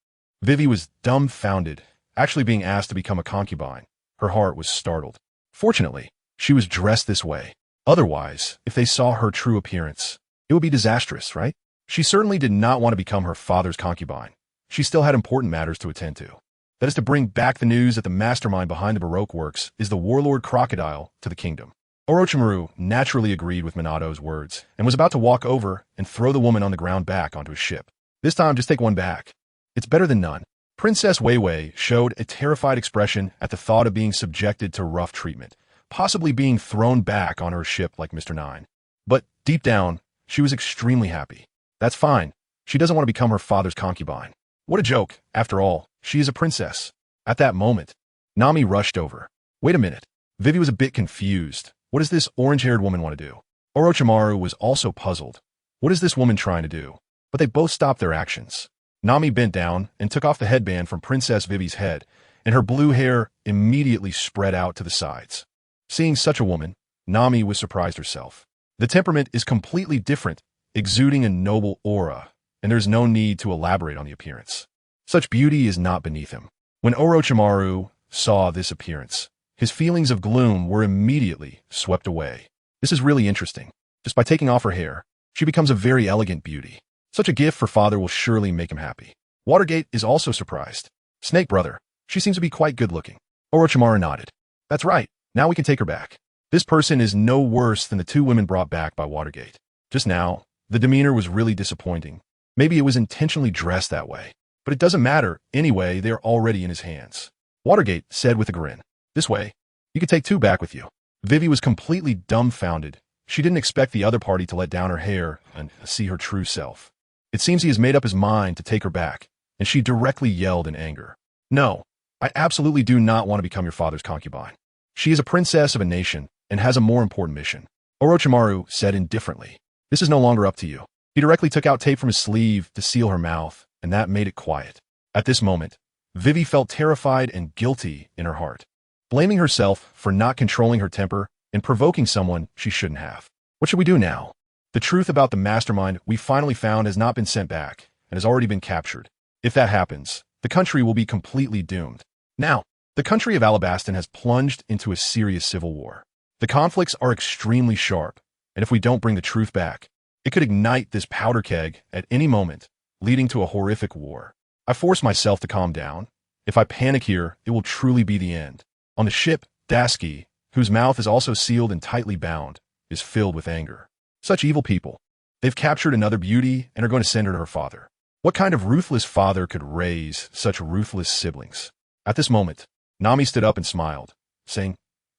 Vivi was dumbfounded, actually being asked to become a concubine. Her heart was startled. Fortunately, she was dressed this way. Otherwise, if they saw her true appearance, it would be disastrous, right? She certainly did not want to become her father's concubine. She still had important matters to attend to. That is to bring back the news that the mastermind behind the Baroque works is the warlord crocodile to the kingdom. Orochimaru naturally agreed with Minato's words and was about to walk over and throw the woman on the ground back onto his ship. This time, just take one back. It's better than none. Princess Weiwei showed a terrified expression at the thought of being subjected to rough treatment, possibly being thrown back on her ship like Mr. Nine. But deep down, she was extremely happy. That's fine. She doesn't want to become her father's concubine. What a joke. After all, she is a princess. At that moment, Nami rushed over. Wait a minute. Vivi was a bit confused. What does this orange-haired woman want to do? Orochimaru was also puzzled. What is this woman trying to do? But they both stopped their actions. Nami bent down and took off the headband from Princess Vivi's head, and her blue hair immediately spread out to the sides. Seeing such a woman, Nami was surprised herself. The temperament is completely different, exuding a noble aura, and there's no need to elaborate on the appearance. Such beauty is not beneath him. When Orochimaru saw this appearance, his feelings of gloom were immediately swept away. This is really interesting. Just by taking off her hair, she becomes a very elegant beauty. Such a gift for father will surely make him happy. Watergate is also surprised. Snake brother, she seems to be quite good-looking. Orochimaru nodded. That's right, now we can take her back. This person is no worse than the 2 women brought back by Watergate. Just now, the demeanor was really disappointing. Maybe it was intentionally dressed that way. But it doesn't matter. Anyway, they're already in his hands. Watergate said with a grin. This way, you can take 2 back with you. Vivi was completely dumbfounded. She didn't expect the other party to let down her hair and see her true self. It seems he has made up his mind to take her back, and she directly yelled in anger. No, I absolutely do not want to become your father's concubine. She is a princess of a nation and has a more important mission. Orochimaru said indifferently. This is no longer up to you. He directly took out tape from his sleeve to seal her mouth, and that made it quiet. At this moment, Vivi felt terrified and guilty in her heart, blaming herself for not controlling her temper and provoking someone she shouldn't have. What should we do now? The truth about the mastermind we finally found has not been sent back and has already been captured. If that happens, the country will be completely doomed. Now, the country of Alabaston has plunged into a serious civil war. The conflicts are extremely sharp, and if we don't bring the truth back, it could ignite this powder keg at any moment, leading to a horrific war. I force myself to calm down. If I panic here, it will truly be the end. On the ship, Dasky, whose mouth is also sealed and tightly bound, is filled with anger. Such evil people. They've captured another beauty and are going to send her to her father. What kind of ruthless father could raise such ruthless siblings? At this moment, Nami stood up and smiled, saying,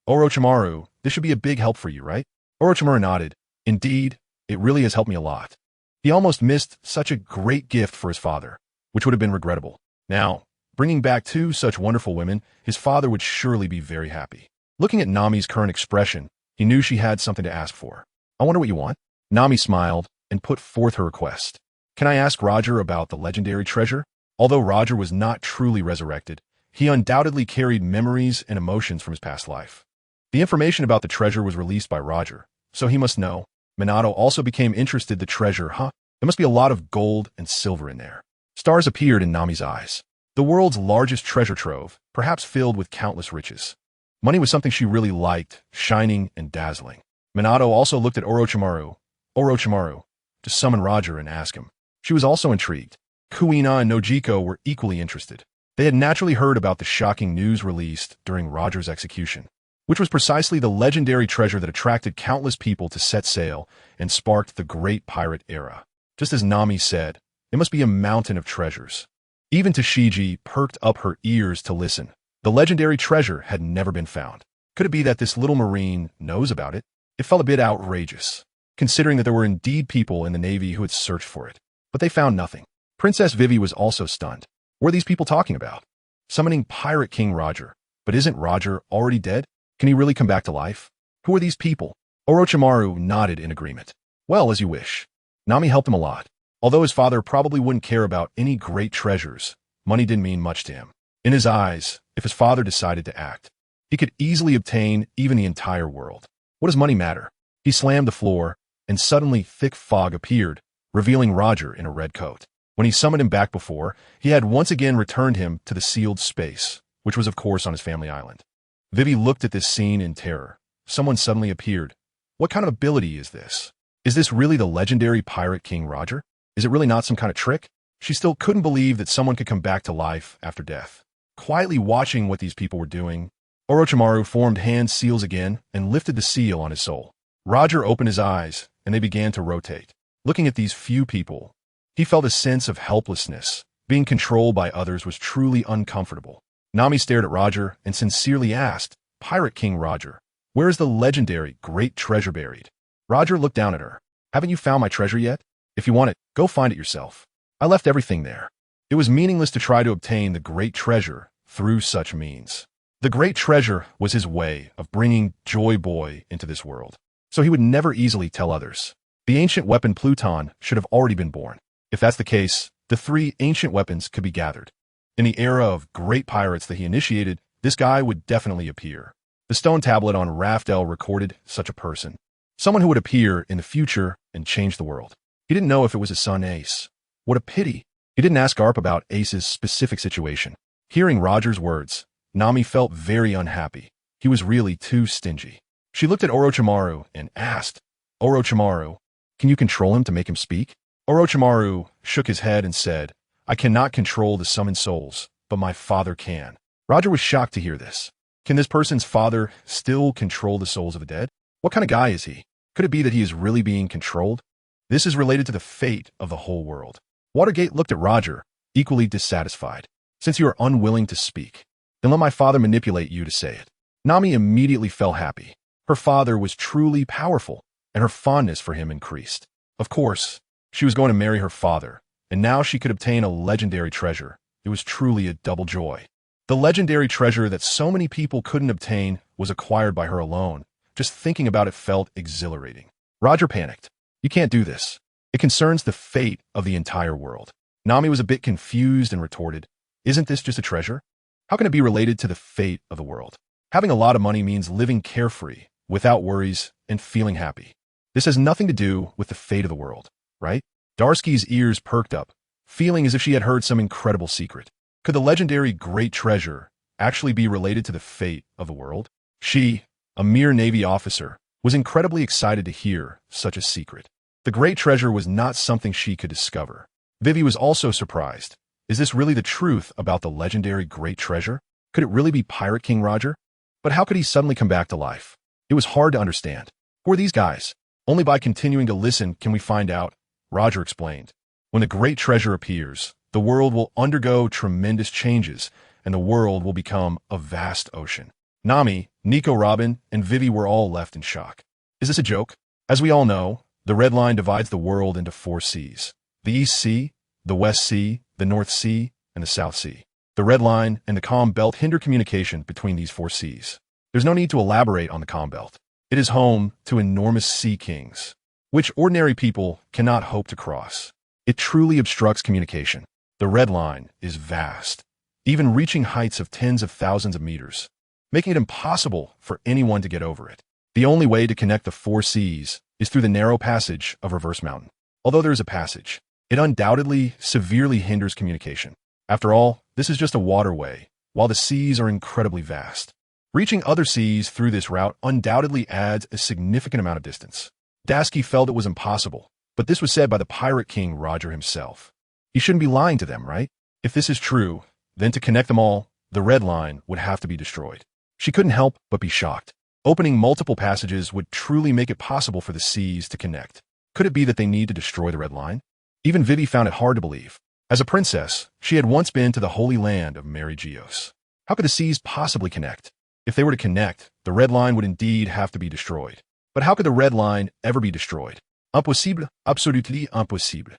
Orochimaru, this should be a big help for you, right? Orochimaru nodded. Indeed, it really has helped me a lot. He almost missed such a great gift for his father, which would have been regrettable. Now, bringing back two such wonderful women, his father would surely be very happy. Looking at Nami's current expression, he knew she had something to ask for. I wonder what you want? Nami smiled and put forth her request. Can I ask Roger about the legendary treasure? Although Roger was not truly resurrected, he undoubtedly carried memories and emotions from his past life. The information about the treasure was released by Roger, so he must know. Minato also became interested in the treasure, huh? There must be a lot of gold and silver in there. Stars appeared in Nami's eyes. The world's largest treasure trove, perhaps filled with countless riches. Money was something she really liked, shining and dazzling. Minato also looked at Orochimaru. Orochimaru, to summon Roger and ask him. She was also intrigued. Kuina and Nojiko were equally interested. They had naturally heard about the shocking news released during Roger's execution, which was precisely the legendary treasure that attracted countless people to set sail and sparked the great pirate era. Just as Nami said, it must be a mountain of treasures. Even Tashigi perked up her ears to listen. The legendary treasure had never been found. Could it be that this little marine knows about it? It felt a bit outrageous, considering that there were indeed people in the Navy who had searched for it. But they found nothing. Princess Vivi was also stunned. What are these people talking about? Summoning Pirate King Roger. But isn't Roger already dead? Can he really come back to life? Who are these people? Orochimaru nodded in agreement. Well, as you wish. Nami helped him a lot. Although his father probably wouldn't care about any great treasures, money didn't mean much to him. In his eyes, if his father decided to act, he could easily obtain even the entire world. What does money matter? He slammed the floor, and suddenly thick fog appeared, revealing Roger in a red coat. When he summoned him back before, he had once again returned him to the sealed space, which was of course on his family island. Vivi looked at this scene in terror. Someone suddenly appeared. What kind of ability is this? Is this really the legendary Pirate King Roger? Is it really not some kind of trick? She still couldn't believe that someone could come back to life after death. Quietly watching what these people were doing, Orochimaru formed hand seals again and lifted the seal on his soul. Roger opened his eyes, and they began to rotate. Looking at these few people, he felt a sense of helplessness. Being controlled by others was truly uncomfortable. Nami stared at Roger and sincerely asked, Pirate King Roger, where is the legendary great treasure buried? Roger looked down at her. Haven't you found my treasure yet? If you want it, go find it yourself. I left everything there. It was meaningless to try to obtain the great treasure through such means. The great treasure was his way of bringing Joy Boy into this world, so he would never easily tell others. The ancient weapon Pluton should have already been born. If that's the case, the three ancient weapons could be gathered. In the era of great pirates that he initiated, this guy would definitely appear. The stone tablet on Raftel recorded such a person. Someone who would appear in the future and change the world. He didn't know if it was his son Ace. What a pity. He didn't ask Garp about Ace's specific situation. Hearing Roger's words, Nami felt very unhappy. He was really too stingy. She looked at Orochimaru and asked, Orochimaru, can you control him to make him speak? Orochimaru shook his head and said, I cannot control the summoned souls, but my father can. Roger was shocked to hear this. Can this person's father still control the souls of the dead? What kind of guy is he? Could it be that he is really being controlled? This is related to the fate of the whole world. Watergate looked at Roger, equally dissatisfied. Since you are unwilling to speak, then let my father manipulate you to say it. Nami immediately felt happy. Her father was truly powerful, and her fondness for him increased. Of course, she was going to marry her father, and now she could obtain a legendary treasure. It was truly a double joy. The legendary treasure that so many people couldn't obtain was acquired by her alone. Just thinking about it felt exhilarating. Roger panicked. You can't do this. It concerns the fate of the entire world. Nami was a bit confused and retorted, "Isn't this just a treasure? How can it be related to the fate of the world? Having a lot of money means living carefree, without worries, and feeling happy. This has nothing to do with the fate of the world, right?" Darsky's ears perked up, feeling as if she had heard some incredible secret. Could the legendary Great Treasure actually be related to the fate of the world? She, a mere Navy officer, was incredibly excited to hear such a secret. The Great Treasure was not something she could discover. Vivi was also surprised. Is this really the truth about the legendary Great Treasure? Could it really be Pirate King Roger? But how could he suddenly come back to life? It was hard to understand. Who are these guys? Only by continuing to listen can we find out, Roger explained. When the Great Treasure appears, the world will undergo tremendous changes, and the world will become a vast ocean. Nami, Nico Robin, and Vivi were all left in shock. Is this a joke? As we all know, the Red Line divides the world into 4 seas. The East Sea, the West Sea, the North Sea, and the South Sea. The Red Line and the Calm Belt hinder communication between these 4 seas. There's no need to elaborate on the Calm Belt. It is home to enormous sea kings, which ordinary people cannot hope to cross. It truly obstructs communication. The Red Line is vast, even reaching heights of tens of thousands of meters, making it impossible for anyone to get over it. The only way to connect the 4 seas is through the narrow passage of Reverse Mountain. Although there is a passage, it undoubtedly severely hinders communication. After all, this is just a waterway, while the seas are incredibly vast. Reaching other seas through this route undoubtedly adds a significant amount of distance. Dasky felt it was impossible, but this was said by the Pirate King Roger himself. He shouldn't be lying to them, right? If this is true, then to connect them all, the Red Line would have to be destroyed. She couldn't help but be shocked. Opening multiple passages would truly make it possible for the seas to connect. Could it be that they need to destroy the Red Line? Even Vivi found it hard to believe. As a princess, she had once been to the holy land of Mary Geos. How could the seas possibly connect? If they were to connect, the Red Line would indeed have to be destroyed. But how could the Red Line ever be destroyed? Impossible, absolutely impossible.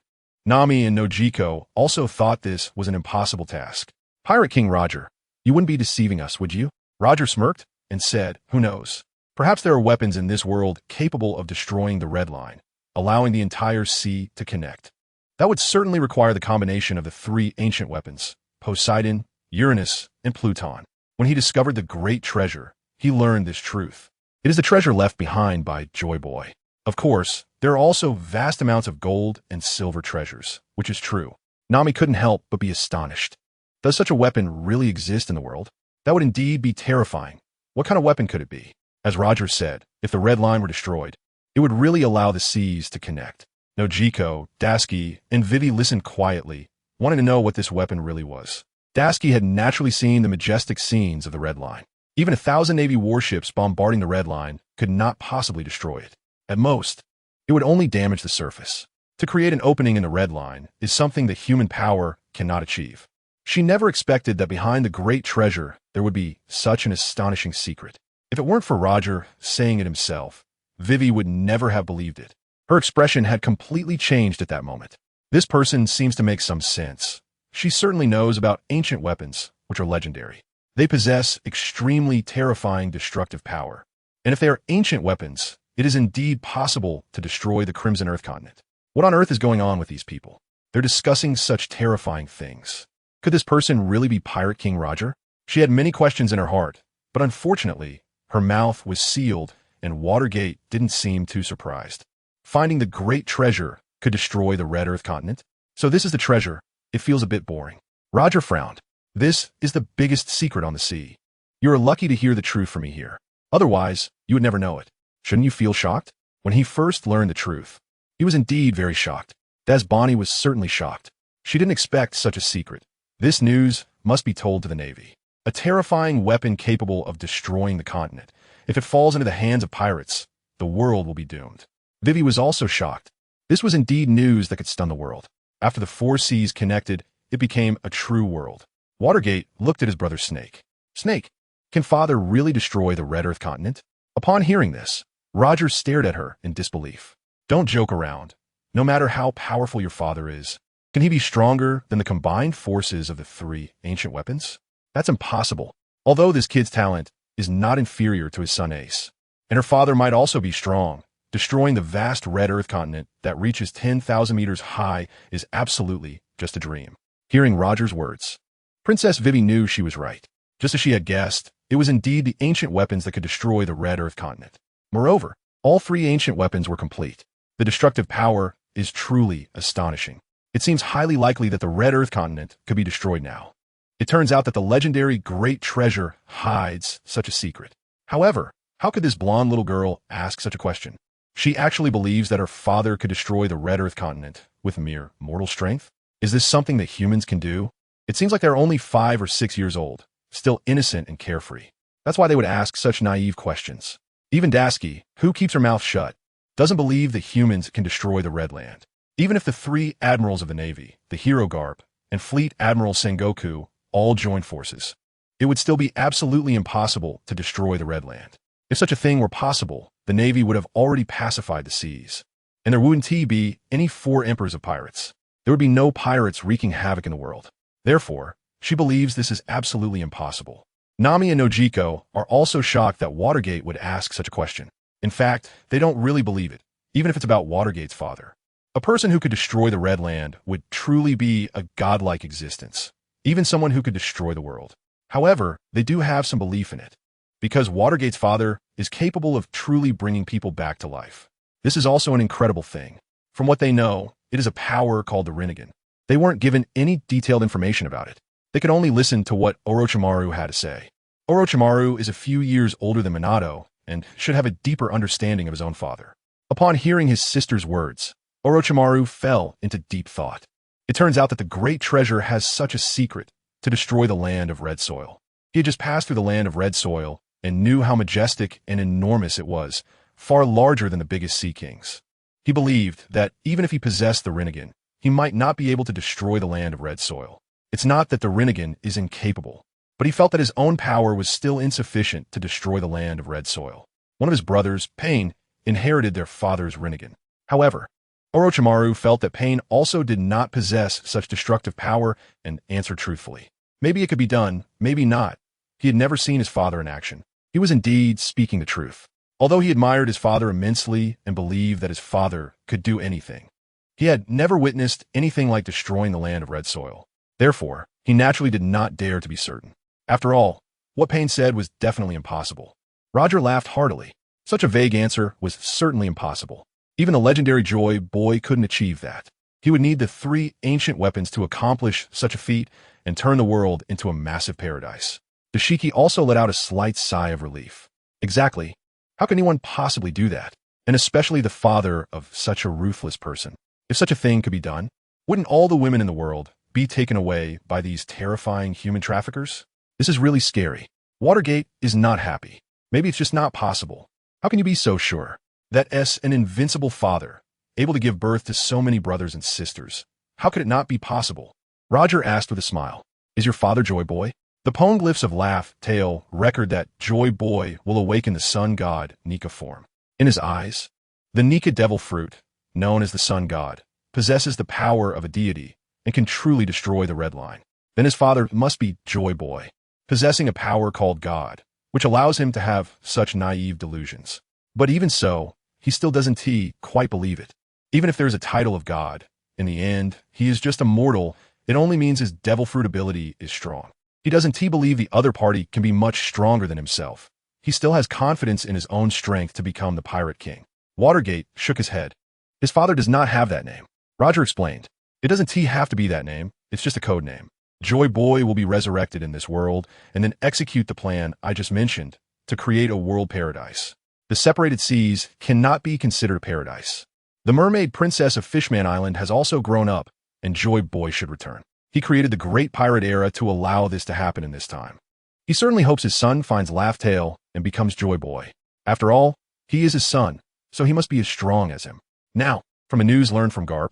Nami and Nojiko also thought this was an impossible task. Pirate King Roger, you wouldn't be deceiving us, would you? Roger smirked and said, who knows? Perhaps there are weapons in this world capable of destroying the Red Line, allowing the entire sea to connect. That would certainly require the combination of the 3 ancient weapons, Poseidon, Uranus, and Pluton. When he discovered the Great Treasure, he learned this truth. It is the treasure left behind by Joy Boy. Of course, there are also vast amounts of gold and silver treasures, which is true. Nami couldn't help but be astonished. Does such a weapon really exist in the world? That would indeed be terrifying. What kind of weapon could it be? As Roger said, if the Red Line were destroyed, it would really allow the seas to connect. Nojiko, Dasky, and Vivi listened quietly, wanting to know what this weapon really was. Dasky had naturally seen the majestic scenes of the Red Line. Even 1,000 Navy warships bombarding the Red Line could not possibly destroy it. At most, it would only damage the surface. To create an opening in the Red Line is something that human power cannot achieve. She never expected that behind the Great Treasure there would be such an astonishing secret. If it weren't for Roger saying it himself, Vivi would never have believed it. Her expression had completely changed at that moment. This person seems to make some sense. She certainly knows about ancient weapons, which are legendary. They possess extremely terrifying destructive power. And if they are ancient weapons, it is indeed possible to destroy the Crimson Earth continent. What on earth is going on with these people? They're discussing such terrifying things. Could this person really be Pirate King Roger? She had many questions in her heart, but unfortunately, her mouth was sealed and Watergate didn't seem too surprised. Finding the Great Treasure could destroy the Red Earth continent? So this is the treasure. It feels a bit boring. Roger frowned. This is the biggest secret on the sea. You are lucky to hear the truth from me here. Otherwise, you would never know it. Shouldn't you feel shocked? When he first learned the truth, he was indeed very shocked. Des Bonnie was certainly shocked. She didn't expect such a secret. This news must be told to the Navy. A terrifying weapon capable of destroying the continent. If it falls into the hands of pirates, the world will be doomed. Vivi was also shocked. This was indeed news that could stun the world. After the 4 seas connected, it became a true world. Watergate looked at his brother Snake. Snake, can Father really destroy the Red Earth continent? Upon hearing this, Roger stared at her in disbelief. Don't joke around. No matter how powerful your father is, can he be stronger than the combined forces of the 3 ancient weapons? That's impossible. Although this kid's talent is not inferior to his son Ace, and her father might also be strong, Destroying the vast red Earth continent that reaches 10,000 meters high is absolutely just a dream. Hearing Roger's words, Princess Vivi knew she was right. Just as she had guessed, it was indeed the ancient weapons that could destroy the red Earth continent. Moreover, all three ancient weapons were complete. The destructive power is truly astonishing. It seems highly likely that the red Earth continent could be destroyed now. It turns out that the legendary Great Treasure hides such a secret. However, how could this blonde little girl ask such a question? She actually believes that her father could destroy the red Earth continent with mere mortal strength? Is this something that humans can do? It seems like they're only 5 or 6 years old, still innocent and carefree. That's why they would ask such naive questions. Even Dasky, who keeps her mouth shut, doesn't believe that humans can destroy the Red Land. Even if the 3 admirals of the Navy, the Hero Garp, and Fleet Admiral Sengoku all joined forces, it would still be absolutely impossible to destroy the Red Land. If such a thing were possible, the Navy would have already pacified the seas. And there wouldn't be any 4 emperors of pirates. There would be no pirates wreaking havoc in the world. Therefore, she believes this is absolutely impossible. Nami and Nojiko are also shocked that Watergate would ask such a question. In fact, they don't really believe it, even if it's about Watergate's father. A person who could destroy the Red Land would truly be a godlike existence, even someone who could destroy the world. However, they do have some belief in it, because Watergate's father is capable of truly bringing people back to life. This is also an incredible thing. From what they know, it is a power called the Rinnegan. They weren't given any detailed information about it. They could only listen to what Orochimaru had to say. Orochimaru is a few years older than Minato and should have a deeper understanding of his own father. Upon hearing his sister's words, Orochimaru fell into deep thought. It turns out that the Great Treasure has such a secret to destroy the land of red soil. He had just passed through the land of red soil and knew how majestic and enormous it was, far larger than the biggest sea kings. He believed that even if he possessed the Rinnegan, he might not be able to destroy the land of red soil. It's not that the Rinnegan is incapable, but he felt that his own power was still insufficient to destroy the land of red soil. One of his brothers, Pain, inherited their father's Rinnegan. However, Orochimaru felt that Pain also did not possess such destructive power and answered truthfully. Maybe it could be done, maybe not. He had never seen his father in action. He was indeed speaking the truth. Although he admired his father immensely and believed that his father could do anything, he had never witnessed anything like destroying the land of red soil. Therefore, he naturally did not dare to be certain. After all, what Pain said was definitely impossible. Roger laughed heartily. Such a vague answer was certainly impossible. Even the legendary Joy Boy couldn't achieve that. He would need the 3 ancient weapons to accomplish such a feat and turn the world into a massive paradise. Dashiki also let out a slight sigh of relief. Exactly. How can anyone possibly do that? And especially the father of such a ruthless person. If such a thing could be done, wouldn't all the women in the world be taken away by these terrifying human traffickers? This is really scary. Watergate is not happy. Maybe it's just not possible. How can you be so sure? That an invincible father, able to give birth to so many brothers and sisters. How could it not be possible? Roger asked with a smile. Is your father Joy Boy? The poneglyphs of Laugh Tale record that Joy Boy will awaken the sun god Nika form. In his eyes, the Nika devil fruit, known as the sun god, possesses the power of a deity and can truly destroy the red line. Then his father must be Joy Boy, possessing a power called God, which allows him to have such naive delusions. But even so, he still doesn't quite believe it. Even if there's a title of God, in the end, he is just a mortal. It only means his devil fruit ability is strong. He doesn't believe the other party can be much stronger than himself. He still has confidence in his own strength to become the Pirate King. Watergate shook his head. His father does not have that name. Roger explained. It doesn't have to be that name. It's just a code name. Joy Boy will be resurrected in this world and then execute the plan I just mentioned to create a world paradise. The separated seas cannot be considered a paradise. The mermaid princess of Fishman Island has also grown up, and Joy Boy should return. He created the Great Pirate Era to allow this to happen in this time. He certainly hopes his son finds Laugh Tale and becomes Joy Boy. After all, he is his son, so he must be as strong as him. Now, from a news learned from Garp,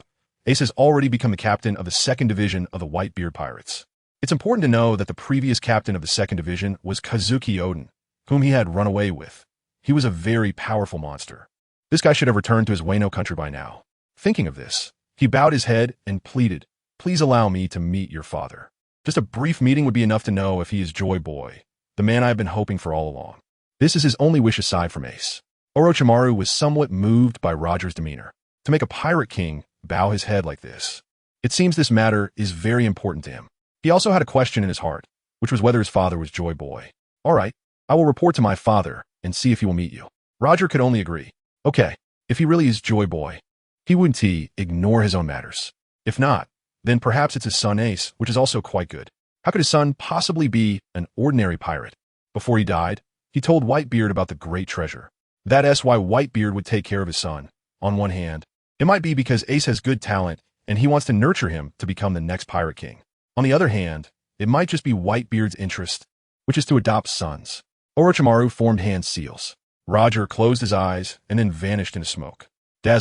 Ace has already become the captain of the 2nd Division of the Whitebeard Pirates. It's important to know that the previous captain of the 2nd Division was Kazuki Oden, whom he had run away with. He was a very powerful monster. This guy should have returned to his Wano country by now. Thinking of this, he bowed his head and pleaded, "Please allow me to meet your father. Just a brief meeting would be enough to know if he is Joy Boy, the man I've been hoping for all along." This is his only wish aside from Ace. Orochimaru was somewhat moved by Roger's demeanor. To make a pirate king bow his head like this, it seems this matter is very important to him. He also had a question in his heart, which was whether his father was Joy Boy. All right, I will report to my father and see if he will meet you. Roger could only agree. Okay, if he really is Joy Boy, he wouldn't ignore his own matters. If not, then perhaps it's his son Ace, which is also quite good. How could his son possibly be an ordinary pirate? Before he died, he told Whitebeard about the great treasure. That's why Whitebeard would take care of his son. On one hand, it might be because Ace has good talent and he wants to nurture him to become the next pirate king. On the other hand, it might just be Whitebeard's interest, which is to adopt sons. Orochimaru formed hand seals. Roger closed his eyes and then vanished into smoke.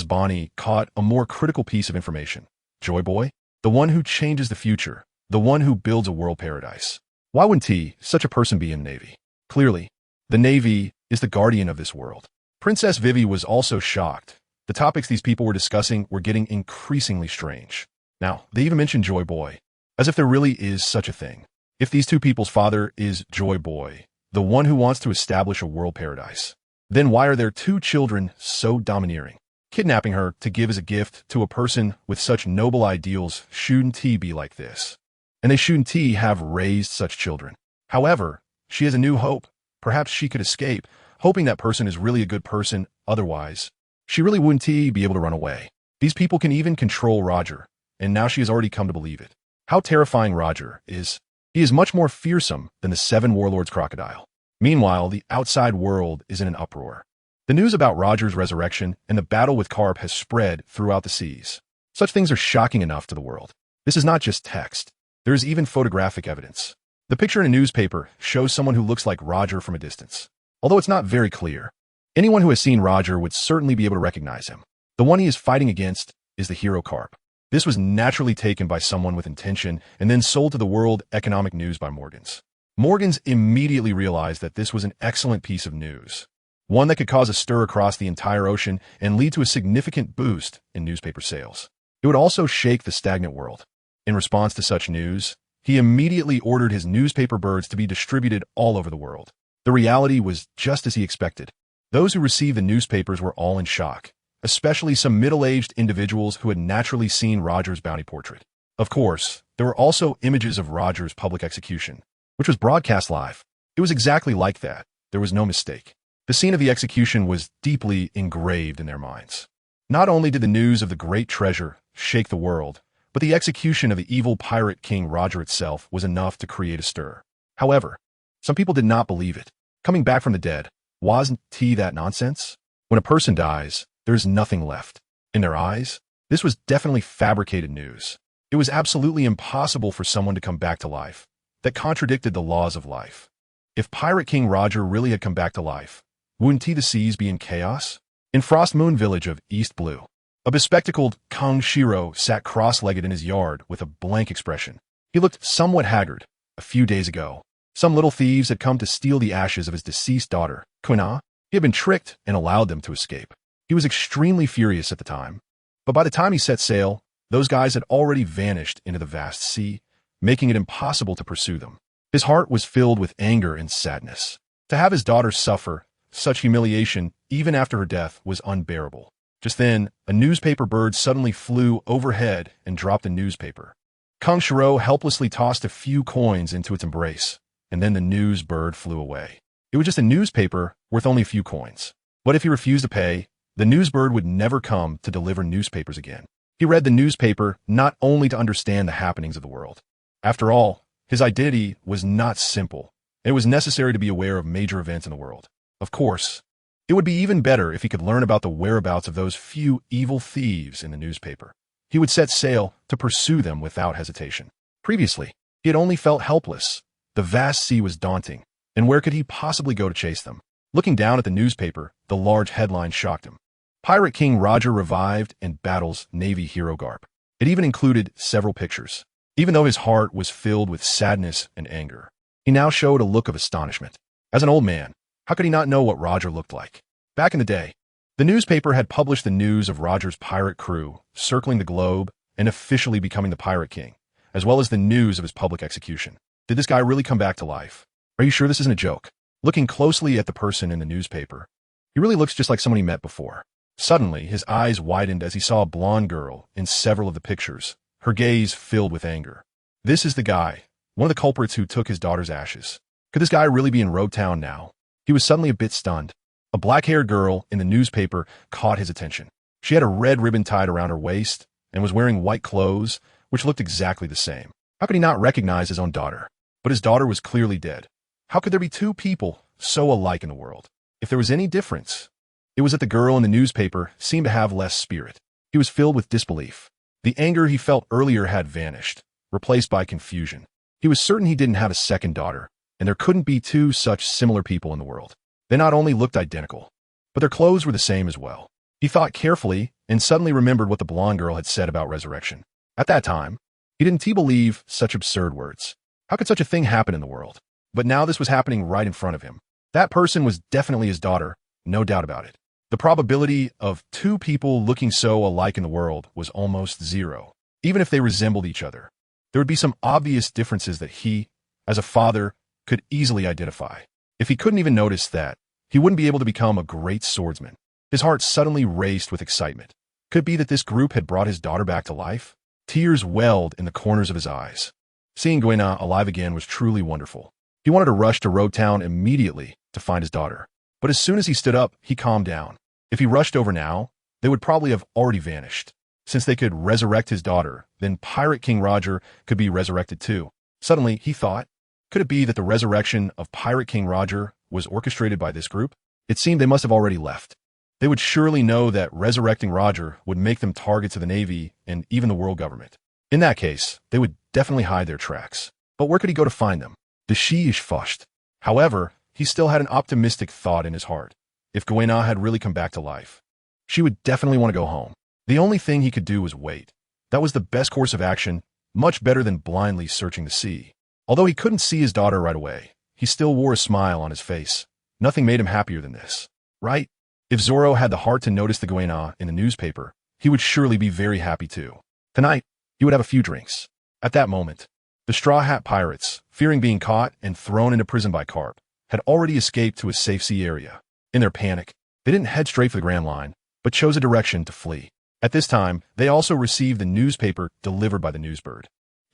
Bonnie caught a more critical piece of information. Joy Boy? The one who changes the future. The one who builds a world paradise. Why wouldn't such a person be in the Navy? Clearly, the Navy is the guardian of this world. Princess Vivi was also shocked. The topics these people were discussing were getting increasingly strange. Now, they even mentioned Joy Boy, as if there really is such a thing. If these two people's father is Joy Boy, the one who wants to establish a world paradise, then why are their two children so domineering? Kidnapping her to give as a gift to a person with such noble ideals shouldn't be like this. And they shouldn't have raised such children. However, she has a new hope. Perhaps she could escape, hoping that person is really a good person. Otherwise, she really wouldn't be able to run away. These people can even control Roger, and now she has already come to believe it. How terrifying Roger is. He is much more fearsome than the Seven Warlords crocodile. Meanwhile, the outside world is in an uproar. The news about Roger's resurrection and the battle with Carp has spread throughout the seas. Such things are shocking enough to the world. This is not just text. There is even photographic evidence. The picture in a newspaper shows someone who looks like Roger from a distance. Although it's not very clear, anyone who has seen Roger would certainly be able to recognize him. The one he is fighting against is the hero Carp. This was naturally taken by someone with intention and then sold to the World Economic News by Morgans. Morgans immediately realized that this was an excellent piece of news, one that could cause a stir across the entire ocean and lead to a significant boost in newspaper sales. It would also shake the stagnant world. In response to such news, he immediately ordered his newspaper birds to be distributed all over the world. The reality was just as he expected. Those who received the newspapers were all in shock, especially some middle-aged individuals who had naturally seen Roger's bounty portrait. Of course, there were also images of Roger's public execution, which was broadcast live. It was exactly like that. There was no mistake. The scene of the execution was deeply engraved in their minds. Not only did the news of the great treasure shake the world, but the execution of the evil pirate king Roger itself was enough to create a stir. However, some people did not believe it. Coming back from the dead, wasn't that nonsense? When a person dies, there is nothing left. In their eyes, this was definitely fabricated news. It was absolutely impossible for someone to come back to life. That contradicted the laws of life. If Pirate King Roger really had come back to life, wouldn't the seas be in chaos? In Frost Moon Village of East Blue, a bespectacled Kang Shiro sat cross-legged in his yard with a blank expression. He looked somewhat haggard. A few days ago, some little thieves had come to steal the ashes of his deceased daughter, Kuina. He had been tricked and allowed them to escape. He was extremely furious at the time, but by the time he set sail, those guys had already vanished into the vast sea, making it impossible to pursue them. His heart was filled with anger and sadness. To have his daughter suffer such humiliation even after her death was unbearable. Just then, a newspaper bird suddenly flew overhead and dropped a newspaper. Kang Shiro helplessly tossed a few coins into its embrace, and then the news bird flew away. It was just a newspaper worth only a few coins. But if he refused to pay, the news bird would never come to deliver newspapers again. He read the newspaper not only to understand the happenings of the world. After all, his identity was not simple, and it was necessary to be aware of major events in the world. Of course, it would be even better if he could learn about the whereabouts of those few evil thieves in the newspaper. He would set sail to pursue them without hesitation. Previously, he had only felt helpless. The vast sea was daunting, and where could he possibly go to chase them? Looking down at the newspaper, the large headline shocked him. Pirate King Roger revived and battles Navy hero Garp. It even included several pictures. Even though his heart was filled with sadness and anger, he now showed a look of astonishment. As an old man, how could he not know what Roger looked like? Back in the day, the newspaper had published the news of Roger's pirate crew circling the globe and officially becoming the Pirate King, as well as the news of his public execution. Did this guy really come back to life? Are you sure this isn't a joke? Looking closely at the person in the newspaper, He really looks just like someone he met before. Suddenly, his eyes widened as he saw a blonde girl in several of the pictures, her gaze filled with anger. This is the guy, one of the culprits who took his daughter's ashes. Could this guy really be in Road Town now? He was suddenly a bit stunned. A black-haired girl in the newspaper caught his attention. She had a red ribbon tied around her waist and was wearing white clothes, which looked exactly the same. How could he not recognize his own daughter? But his daughter was clearly dead. How could there be two people so alike in the world? If there was any difference, it was that the girl in the newspaper seemed to have less spirit. He was filled with disbelief. The anger he felt earlier had vanished, replaced by confusion. He was certain he didn't have a second daughter, and there couldn't be two such similar people in the world. They not only looked identical, but their clothes were the same as well. He thought carefully and suddenly remembered what the blonde girl had said about resurrection. At that time, he didn't believe such absurd words. How could such a thing happen in the world? But now this was happening right in front of him. That person was definitely his daughter, no doubt about it. The probability of two people looking so alike in the world was almost zero. Even if they resembled each other, there would be some obvious differences that he, as a father, could easily identify. If he couldn't even notice that, he wouldn't be able to become a great swordsman. His heart suddenly raced with excitement. Could it be that this group had brought his daughter back to life? Tears welled in the corners of his eyes. Seeing Kuina alive again was truly wonderful. He wanted to rush to Road Town immediately to find his daughter. But as soon as he stood up, he calmed down. If he rushed over now, they would probably have already vanished. Since they could resurrect his daughter, then Pirate King Roger could be resurrected too. Suddenly, he thought, could it be that the resurrection of Pirate King Roger was orchestrated by this group? It seemed they must have already left. They would surely know that resurrecting Roger would make them targets of the Navy and even the world government. In that case, they would definitely hide their tracks. But where could he go to find them? The she is fushed. However, he still had an optimistic thought in his heart. If Kuina had really come back to life, she would definitely want to go home. The only thing he could do was wait. That was the best course of action, much better than blindly searching the sea. Although he couldn't see his daughter right away, he still wore a smile on his face. Nothing made him happier than this. Right? If Zoro had the heart to notice the Kuina in the newspaper, he would surely be very happy too. Tonight, he would have a few drinks. At that moment, the Straw Hat Pirates, fearing being caught and thrown into prison by Carp, had already escaped to a safe sea area. In their panic, they didn't head straight for the Grand Line, but chose a direction to flee. At this time, they also received the newspaper delivered by the newsbird.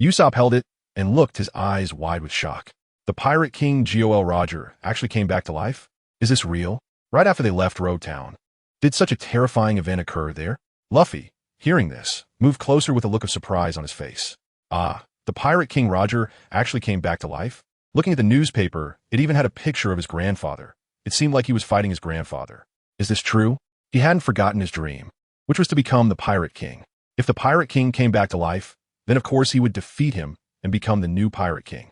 Usopp held it and looked, his eyes wide with shock. The Pirate King GOL Roger actually came back to life? Is this real? Right after they left Road Town, did such a terrifying event occur there? Luffy, hearing this, moved closer with a look of surprise on his face. Ah, the Pirate King Roger actually came back to life? Looking at the newspaper, it even had a picture of his grandfather. It seemed like he was fighting his grandfather. Is this true? He hadn't forgotten his dream, which was to become the Pirate King. If the Pirate King came back to life, then of course he would defeat him and become the new Pirate King.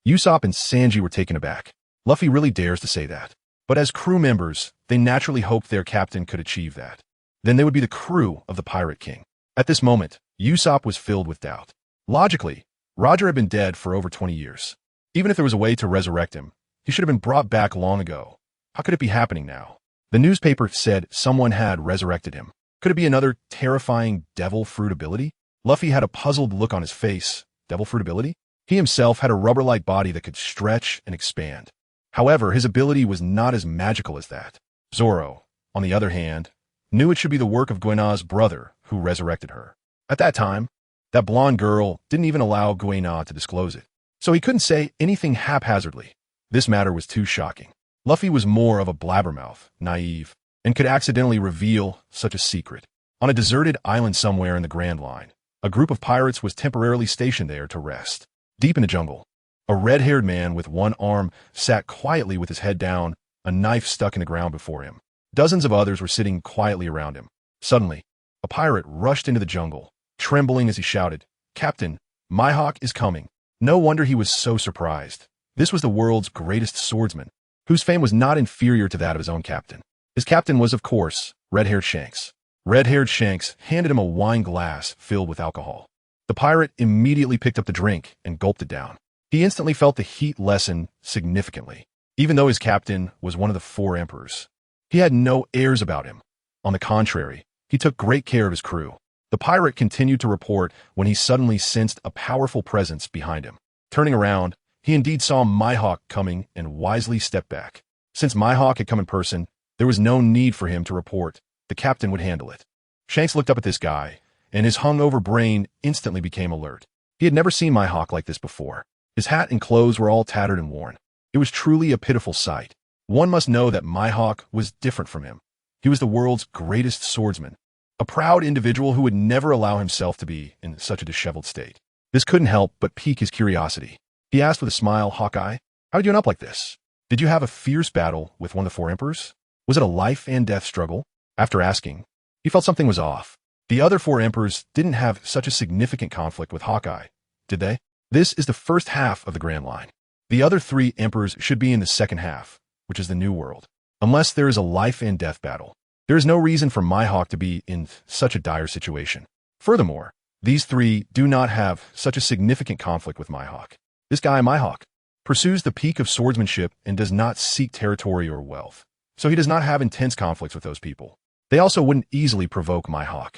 Usopp and Sanji were taken aback. Luffy really dares to say that. But as crew members, they naturally hoped their captain could achieve that. Then they would be the crew of the Pirate King. At this moment, Usopp was filled with doubt. Logically, Roger had been dead for over 20 years. Even if there was a way to resurrect him, he should have been brought back long ago. How could it be happening now? The newspaper said someone had resurrected him. Could it be another terrifying devil fruit ability? Luffy had a puzzled look on his face. Devil fruit ability? He himself had a rubber-like body that could stretch and expand. However, his ability was not as magical as that. Zoro, on the other hand, knew it should be the work of Kuina's brother who resurrected her. At that time, that blonde girl didn't even allow Kuina to disclose it. So he couldn't say anything haphazardly. This matter was too shocking. Luffy was more of a blabbermouth, naive, and could accidentally reveal such a secret. On a deserted island somewhere in the Grand Line, a group of pirates was temporarily stationed there to rest. Deep in the jungle, a red-haired man with one arm sat quietly with his head down, a knife stuck in the ground before him. Dozens of others were sitting quietly around him. Suddenly, a pirate rushed into the jungle, trembling as he shouted, "Captain, Mihawk is coming." No wonder he was so surprised. This was the world's greatest swordsman, whose fame was not inferior to that of his own captain. His captain was, of course, Red-Haired Shanks. Red-Haired Shanks handed him a wine glass filled with alcohol. The pirate immediately picked up the drink and gulped it down. He instantly felt the heat lessen significantly, even though his captain was one of the 4 emperors. He had no airs about him. On the contrary, he took great care of his crew. The pirate continued to report when he suddenly sensed a powerful presence behind him. Turning around, he indeed saw Mihawk coming and wisely stepped back. Since Mihawk had come in person, There was no need for him to report. The captain would handle it. Shanks looked up at this guy, and his hungover brain instantly became alert. He had never seen Mihawk like this before. His hat and clothes were all tattered and worn. It was truly a pitiful sight. One must know that Mihawk was different from him. He was the world's greatest swordsman, a proud individual who would never allow himself to be in such a disheveled state. This couldn't help but pique his curiosity. He asked with a smile, "Hawkeye, how did you end up like this? Did you have a fierce battle with one of the four emperors? Was it a life and death struggle?" After asking, he felt something was off. The other four emperors didn't have such a significant conflict with Hawkeye, did they? This is the first half of the Grand Line. The other three emperors should be in the second half, which is the New World. Unless there is a life and death battle, there is no reason for Mihawk to be in such a dire situation. Furthermore, these three do not have such a significant conflict with Mihawk. This guy, Mihawk, pursues the peak of swordsmanship and does not seek territory or wealth, so he does not have intense conflicts with those people. They also wouldn't easily provoke Mihawk.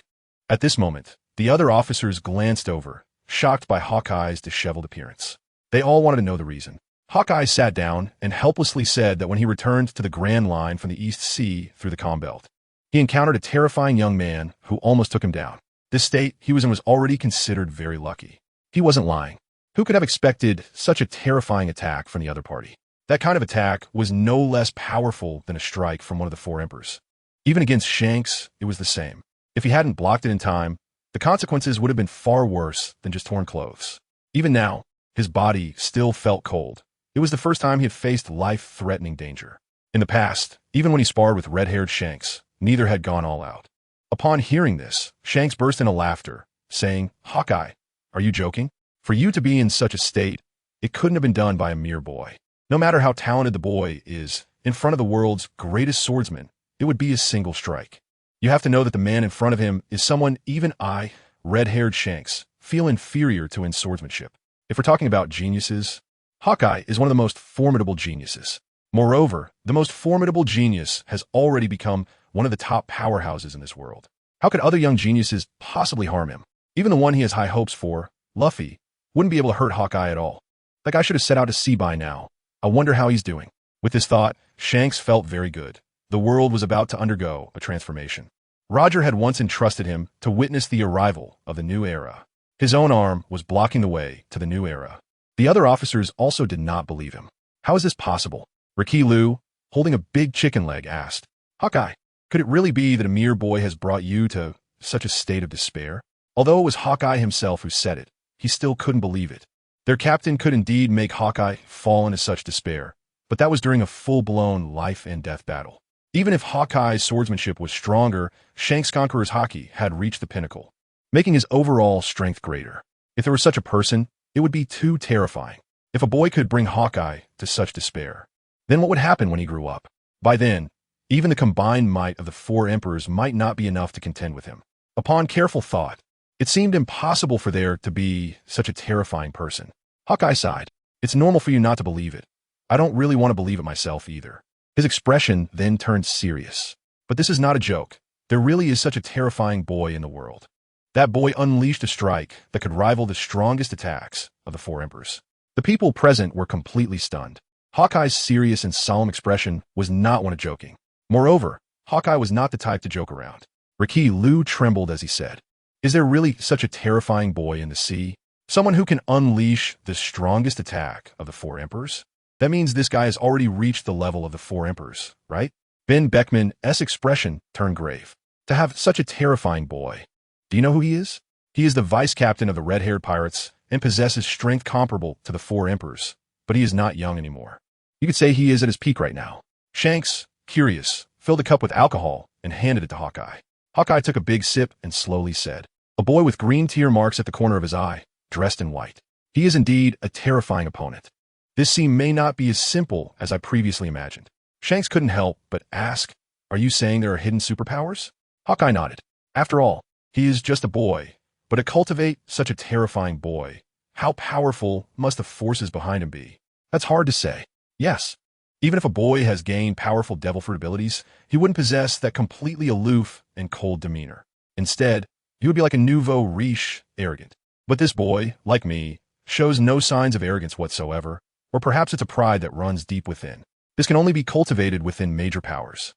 At this moment, the other officers glanced over, shocked by Hawkeye's disheveled appearance. They all wanted to know the reason. Hawkeye sat down and helplessly said that when he returned to the Grand Line from the East Sea through the Calm Belt, he encountered a terrifying young man who almost took him down. This state he was in was already considered very lucky. He wasn't lying. Who could have expected such a terrifying attack from the other party? That kind of attack was no less powerful than a strike from one of the four emperors. Even against Shanks, it was the same. If he hadn't blocked it in time, the consequences would have been far worse than just torn clothes. Even now, his body still felt cold. It was the first time he had faced life-threatening danger. In the past, even when he sparred with red-haired Shanks, neither had gone all out. Upon hearing this, Shanks burst into laughter, saying, "Hawkeye, are you joking? For you to be in such a state, it couldn't have been done by a mere boy. No matter how talented the boy is, in front of the world's greatest swordsman, it would be a single strike. You have to know that the man in front of him is someone even I, red-haired Shanks, feel inferior to in swordsmanship. If we're talking about geniuses, Hawkeye is one of the most formidable geniuses. Moreover, the most formidable genius has already become one of the top powerhouses in this world. How could other young geniuses possibly harm him? Even the one he has high hopes for, Luffy, wouldn't be able to hurt Hawkeye at all. That guy should have set out to sea by now. I wonder how he's doing." With this thought, Shanks felt very good. The world was about to undergo a transformation. Roger had once entrusted him to witness the arrival of the new era. His own arm was blocking the way to the new era. The other officers also did not believe him. How is this possible? Ricky Lu, holding a big chicken leg, asked, "Hawkeye, could it really be that a mere boy has brought you to such a state of despair?" Although it was Hawkeye himself who said it, he still couldn't believe it. Their captain could indeed make Hawkeye fall into such despair, but that was during a full-blown life and death battle. Even if Hawkeye's swordsmanship was stronger, Shanks Conqueror's haki had reached the pinnacle, making his overall strength greater. If there was such a person, it would be too terrifying. If a boy could bring Hawkeye to such despair, then what would happen when he grew up? By then, even the combined might of the four emperors might not be enough to contend with him. Upon careful thought, it seemed impossible for there to be such a terrifying person. Hawkeye sighed. "It's normal for you not to believe it. I don't really want to believe it myself either." His expression then turned serious. "But this is not a joke. There really is such a terrifying boy in the world. That boy unleashed a strike that could rival the strongest attacks of the four emperors." The people present were completely stunned. Hawkeye's serious and solemn expression was not one of joking. Moreover, Hawkeye was not the type to joke around. Ricky Lu trembled as he said, "Is there really such a terrifying boy in the sea? Someone who can unleash the strongest attack of the four emperors? That means this guy has already reached the level of the four emperors, right?" Ben Beckman's expression turned grave. "To have such a terrifying boy. Do you know who he is? He is the vice captain of the red-haired pirates and possesses strength comparable to the four emperors, but he is not young anymore. You could say he is at his peak right now." Shanks, curious, filled a cup with alcohol and handed it to Hawkeye. Hawkeye took a big sip and slowly said, "A boy with green tear marks at the corner of his eye, dressed in white. He is indeed a terrifying opponent. This scene may not be as simple as I previously imagined." Shanks couldn't help but ask, "Are you saying there are hidden superpowers?" Hawkeye nodded. "After all, he is just a boy, but to cultivate such a terrifying boy, how powerful must the forces behind him be? That's hard to say. Yes, even if a boy has gained powerful devil fruit abilities, he wouldn't possess that completely aloof and cold demeanor. Instead, he would be like a nouveau riche, arrogant. But this boy, like me, shows no signs of arrogance whatsoever, or perhaps it's a pride that runs deep within. This can only be cultivated within major powers.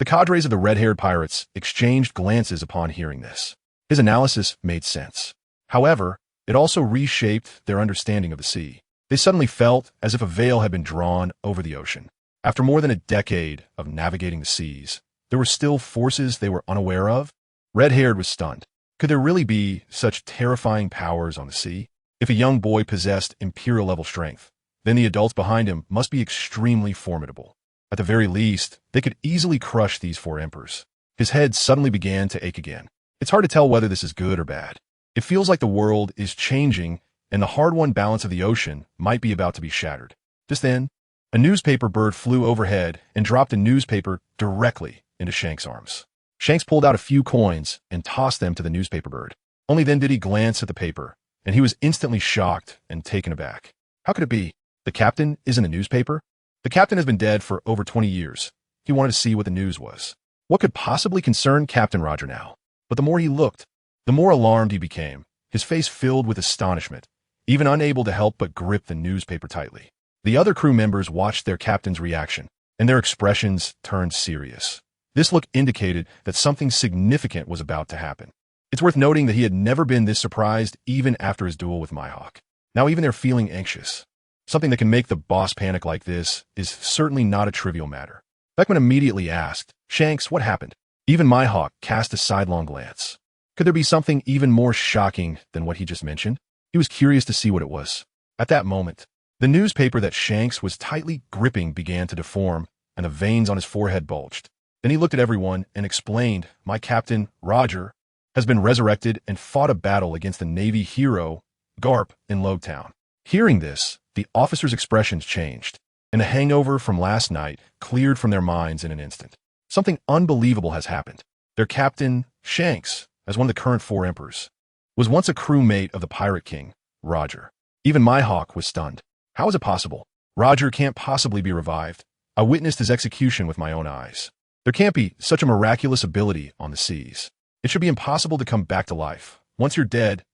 The cadres of the red-haired pirates exchanged glances upon hearing this. His analysis made sense. However, it also reshaped their understanding of the sea. They suddenly felt as if a veil had been drawn over the ocean. After more than a decade of navigating the seas, there were still forces they were unaware of. Red-haired was stunned. Could there really be such terrifying powers on the sea? If a young boy possessed imperial-level strength, then the adults behind him must be extremely formidable. At the very least, they could easily crush these four emperors. His head suddenly began to ache again. It's hard to tell whether this is good or bad. It feels like the world is changing and the hard-won balance of the ocean might be about to be shattered. Just then, a newspaper bird flew overhead and dropped a newspaper directly into Shanks' arms. Shanks pulled out a few coins and tossed them to the newspaper bird. Only then did he glance at the paper, and he was instantly shocked and taken aback. How could it be? The captain is in the newspaper? The captain has been dead for over 20 years. He wanted to see what the news was. What could possibly concern Captain Roger now? But the more he looked, the more alarmed he became, his face filled with astonishment, even unable to help but grip the newspaper tightly. The other crew members watched their captain's reaction, and their expressions turned serious. This look indicated that something significant was about to happen. It's worth noting that he had never been this surprised even after his duel with Mihawk. Now even they're feeling anxious. Something that can make the boss panic like this is certainly not a trivial matter. Beckman immediately asked, "Shanks, what happened?" Even Mihawk cast a sidelong glance. Could there be something even more shocking than what he just mentioned? He was curious to see what it was. At that moment, the newspaper that Shanks was tightly gripping began to deform, and the veins on his forehead bulged. Then he looked at everyone and explained, "My captain, Roger, has been resurrected and fought a battle against the Navy hero, Garp, in Logtown." Hearing this, the officers' expressions changed, and the hangover from last night cleared from their minds in an instant. Something unbelievable has happened. Their captain, Shanks, as one of the current four emperors, was once a crewmate of the Pirate King, Roger. Even Mihawk was stunned. How is it possible? Roger can't possibly be revived. I witnessed his execution with my own eyes. There can't be such a miraculous ability on the seas. It should be impossible to come back to life. Once you're dead,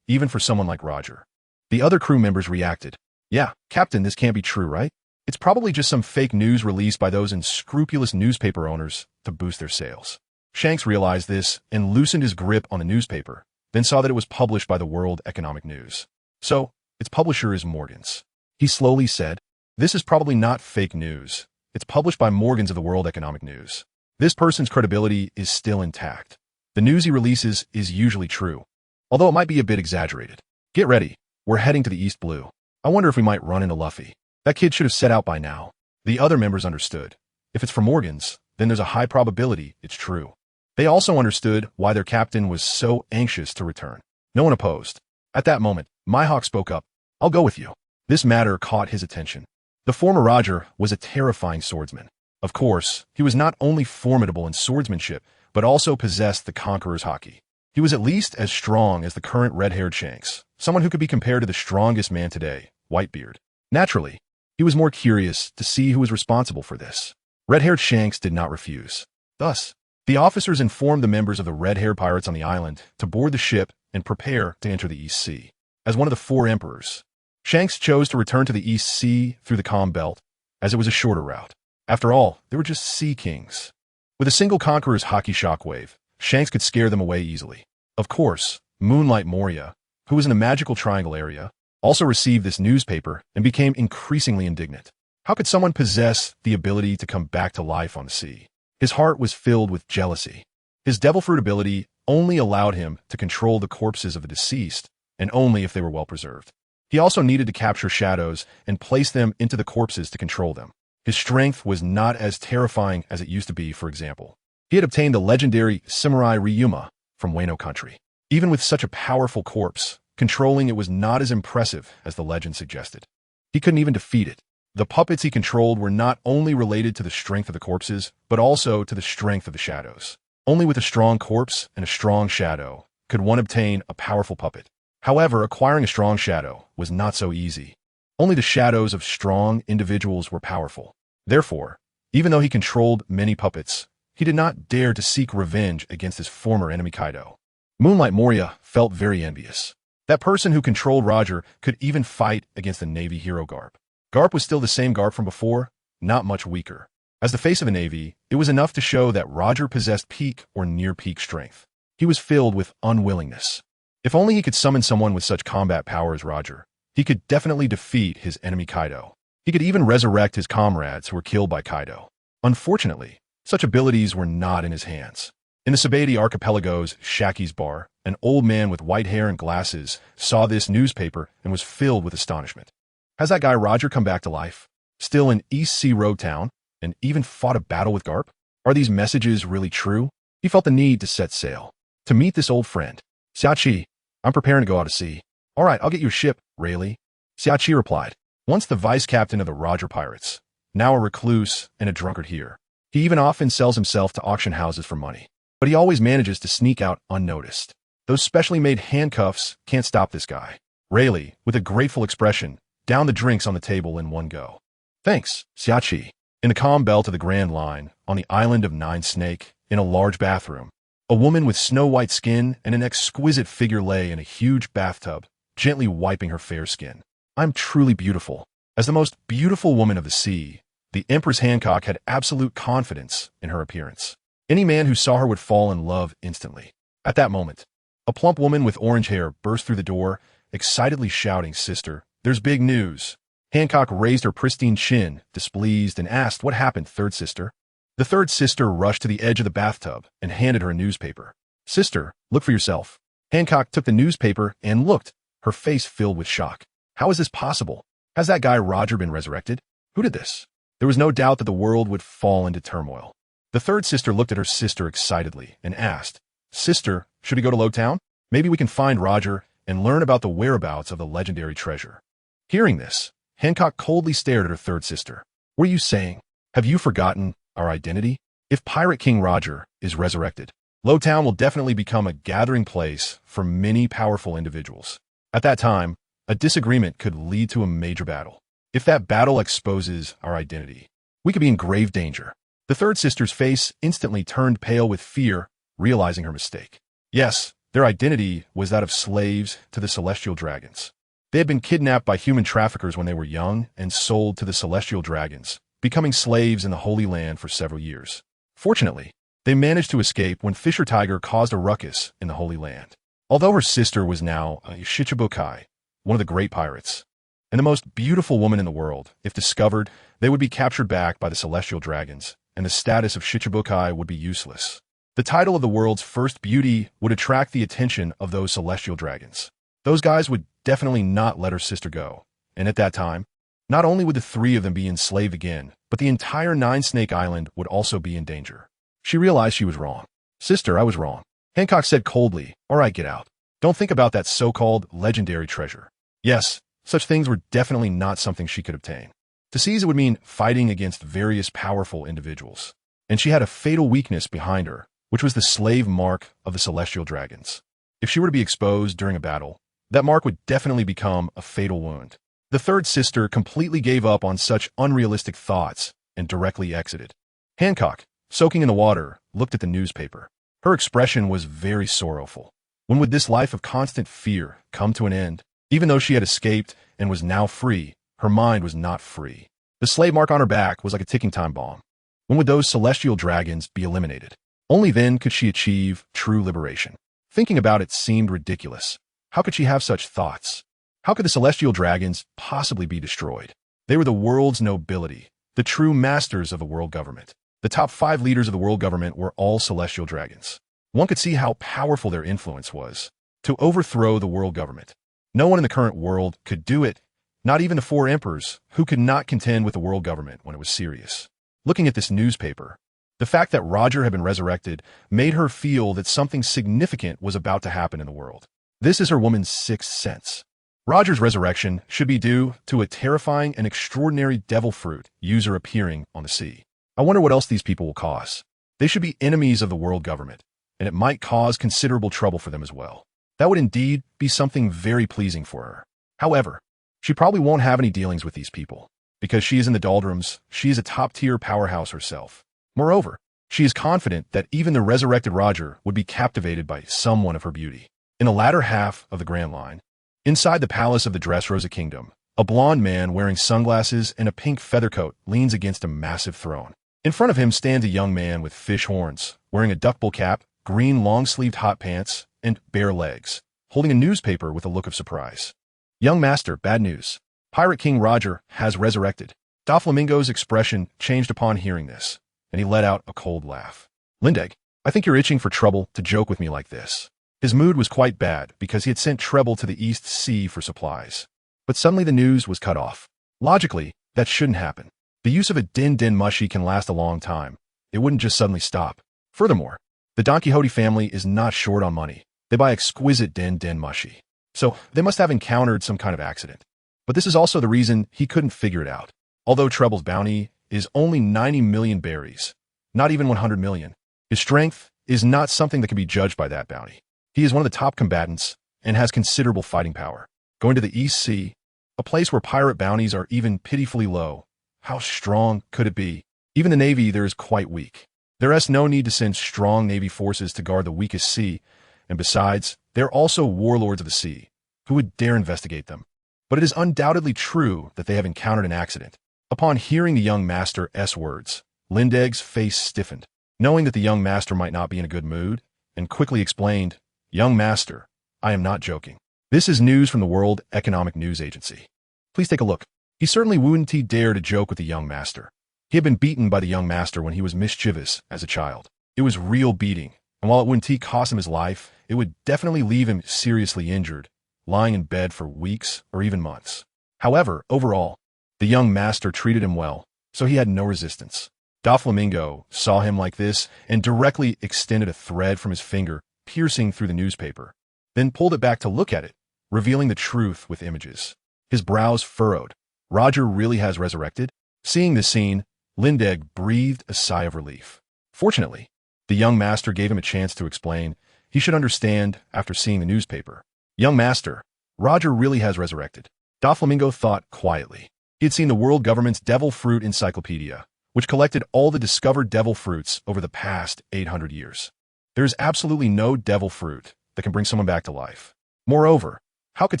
even for someone like Roger. The other crew members reacted. "Yeah, Captain, this can't be true, right? It's probably just some fake news released by those unscrupulous newspaper owners to boost their sales." Shanks realized this and loosened his grip on the newspaper, then saw that it was published by the World Economic News. So, its publisher is Morgan's. He slowly said, "This is probably not fake news. It's published by Morgan's of the World Economic News. This person's credibility is still intact. The news he releases is usually true, although it might be a bit exaggerated. Get ready. We're heading to the East Blue. I wonder if we might run into Luffy. That kid should have set out by now." The other members understood. If it's from Morgan's, then there's a high probability it's true. They also understood why their captain was so anxious to return. No one opposed. At that moment, Mihawk spoke up. "I'll go with you." This matter caught his attention. The former Roger was a terrifying swordsman. Of course, he was not only formidable in swordsmanship, but also possessed the conqueror's haki. He was at least as strong as the current red-haired Shanks, someone who could be compared to the strongest man today, Whitebeard. Naturally, he was more curious to see who was responsible for this. Red-haired Shanks did not refuse. Thus, the officers informed the members of the red-haired pirates on the island to board the ship and prepare to enter the East Sea. As one of the four emperors, Shanks chose to return to the East Sea through the Calm Belt, as it was a shorter route. After all, they were just sea kings. With a single conqueror's haki shockwave, Shanks could scare them away easily. Of course, Moonlight Moria, who was in the Magical Triangle area, also received this newspaper and became increasingly indignant. How could someone possess the ability to come back to life on the sea? His heart was filled with jealousy. His devil fruit ability only allowed him to control the corpses of the deceased, and only if they were well preserved. He also needed to capture shadows and place them into the corpses to control them. His strength was not as terrifying as it used to be, for example. He had obtained the legendary Samurai Ryuma from Wano country. Even with such a powerful corpse, controlling it was not as impressive as the legend suggested. He couldn't even defeat it. The puppets he controlled were not only related to the strength of the corpses, but also to the strength of the shadows. Only with a strong corpse and a strong shadow could one obtain a powerful puppet. However, acquiring a strong shadow was not so easy. Only the shadows of strong individuals were powerful. Therefore, even though he controlled many puppets, he did not dare to seek revenge against his former enemy Kaido. Moonlight Moria felt very envious. That person who controlled Roger could even fight against the Navy hero Garp. Garp was still the same Garp from before, not much weaker. As the face of the Navy, It was enough to show that Roger possessed peak or near-peak strength. He was filled with unwillingness. If only he could summon someone with such combat power as Roger, he could definitely defeat his enemy Kaido. He could even resurrect his comrades who were killed by Kaido. Unfortunately, such abilities were not in his hands. In the Sabaody Archipelago's Shaki's bar, an old man with white hair and glasses saw this newspaper and was filled with astonishment. Has that guy Roger come back to life? Still in East Sea Road Town, and even fought a battle with Garp? Are these messages really true? He felt the need to set sail. To meet this old friend. Xiaoqi, I'm preparing to go out to sea. All right, I'll get you a ship, Rayleigh. Xiaoqi replied. Once the vice captain of the Roger Pirates, now a recluse and a drunkard here. He even often sells himself to auction houses for money. But he always manages to sneak out unnoticed. Those specially made handcuffs can't stop this guy. Rayleigh, with a grateful expression, downed the drinks on the table in one go. Thanks, Xiaoqi. In the calm belt of the Grand Line, on the island of Nine Snake, in a large bathroom, a woman with snow-white skin and an exquisite figure lay in a huge bathtub, gently wiping her fair skin. I'm truly beautiful. As the most beautiful woman of the sea, the Empress Hancock had absolute confidence in her appearance. Any man who saw her would fall in love instantly. At that moment, a plump woman with orange hair burst through the door, excitedly shouting, "Sister, there's big news." Hancock raised her pristine chin, displeased, and asked, "What happened, third sister?" The third sister rushed to the edge of the bathtub and handed her a newspaper. "Sister, look for yourself." Hancock took the newspaper and looked, her face filled with shock. How is this possible? Has that guy Roger been resurrected? Who did this? There was no doubt that the world would fall into turmoil. The third sister looked at her sister excitedly and asked, "Sister, should we go to Lowtown? Maybe we can find Roger and learn about the whereabouts of the legendary treasure." Hearing this, Hancock coldly stared at her third sister. "What are you saying? Have you forgotten our identity? If Pirate King Roger is resurrected, Lowtown will definitely become a gathering place for many powerful individuals. At that time, a disagreement could lead to a major battle. If that battle exposes our identity, we could be in grave danger." The third sister's face instantly turned pale with fear, realizing her mistake. Yes, their identity was that of slaves to the celestial dragons. They had been kidnapped by human traffickers when they were young and sold to the celestial dragons, becoming slaves in the Holy Land for several years. Fortunately, they managed to escape when Fisher Tiger caused a ruckus in the Holy Land. Although her sister was now a Shichibukai, one of the great pirates, and the most beautiful woman in the world, if discovered, they would be captured back by the celestial dragons, and the status of Shichibukai would be useless. The title of the world's first beauty would attract the attention of those celestial dragons. Those guys would definitely not let her sister go, and at that time, not only would the three of them be enslaved again, but the entire Nine Snake Island would also be in danger. She realized she was wrong. "Sister, I was wrong," Hancock said coldly. "All right, get out. Don't think about that so-called legendary treasure." Yes, such things were definitely not something she could obtain. To seize it would mean fighting against various powerful individuals, and she had a fatal weakness behind her, which was the slave mark of the celestial dragons. If she were to be exposed during a battle, that mark would definitely become a fatal wound. The third sister completely gave up on such unrealistic thoughts and directly exited. Hancock, soaking in the water, looked at the newspaper. Her expression was very sorrowful. When would this life of constant fear come to an end? Even though she had escaped and was now free, her mind was not free. The slave mark on her back was like a ticking time bomb. When would those celestial dragons be eliminated? Only then could she achieve true liberation. Thinking about it seemed ridiculous. How could she have such thoughts? How could the celestial dragons possibly be destroyed? They were the world's nobility, the true masters of the world government. The top 5 leaders of the world government were all celestial dragons. One could see how powerful their influence was to overthrow the world government. No one in the current world could do it, not even the 4 emperors, who could not contend with the world government when it was serious. Looking at this newspaper, the fact that Roger had been resurrected made her feel that something significant was about to happen in the world. This is her woman's sixth sense. Roger's resurrection should be due to a terrifying and extraordinary devil fruit user appearing on the sea. I wonder what else these people will cause. They should be enemies of the world government, and it might cause considerable trouble for them as well. That would indeed be something very pleasing for her. However, she probably won't have any dealings with these people. Because she is in the doldrums, she is a top-tier powerhouse herself. Moreover, she is confident that even the resurrected Roger would be captivated by someone of her beauty. In the latter half of the Grand Line, inside the palace of the Dressrosa Kingdom, a blond man wearing sunglasses and a pink feather coat leans against a massive throne. In front of him stands a young man with fish horns, wearing a duckbill cap, green long-sleeved hot pants, and bare legs, holding a newspaper with a look of surprise. Young master, bad news. Pirate King Roger has resurrected. Doflamingo's expression changed upon hearing this, and he let out a cold laugh. Lindeg, I think you're itching for trouble to joke with me like this. His mood was quite bad because he had sent Treble to the East Sea for supplies. But suddenly the news was cut off. Logically, that shouldn't happen. The use of a din-din mushi can last a long time. It wouldn't just suddenly stop. Furthermore, the Don Quixote family is not short on money. They buy exquisite din-din mushi. So they must have encountered some kind of accident. But this is also the reason he couldn't figure it out. Although Treble's bounty is only 90 million berries, not even 100 million, his strength is not something that can be judged by that bounty. He is one of the top combatants and has considerable fighting power. Going to the East Sea, a place where pirate bounties are even pitifully low, how strong could it be? Even the Navy there is quite weak. There is no need to send strong Navy forces to guard the weakest sea, and besides, they're also warlords of the sea. Who would dare investigate them? But it is undoubtedly true that they have encountered an accident. Upon hearing the young master's words, Lindeg's face stiffened, knowing that the young master might not be in a good mood, and quickly explained, Young master, I am not joking. This is news from the World Economic News Agency. Please take a look. He certainly wouldn't dare to joke with the young master. He had been beaten by the young master when he was mischievous as a child. It was real beating, and while it wouldn't cost him his life, it would definitely leave him seriously injured, lying in bed for weeks or even months. However, overall, the young master treated him well, so he had no resistance. Doflamingo saw him like this and directly extended a thread from his finger, piercing through the newspaper, then pulled it back to look at it, revealing the truth with images. His brows furrowed. Roger really has resurrected? Seeing this scene, Lindeg breathed a sigh of relief. Fortunately, the young master gave him a chance to explain. He should understand after seeing the newspaper. Young master, Roger really has resurrected. Doflamingo thought quietly. He had seen the world government's Devil Fruit Encyclopedia, which collected all the discovered devil fruits over the past 800 years. There is absolutely no devil fruit that can bring someone back to life. Moreover, how could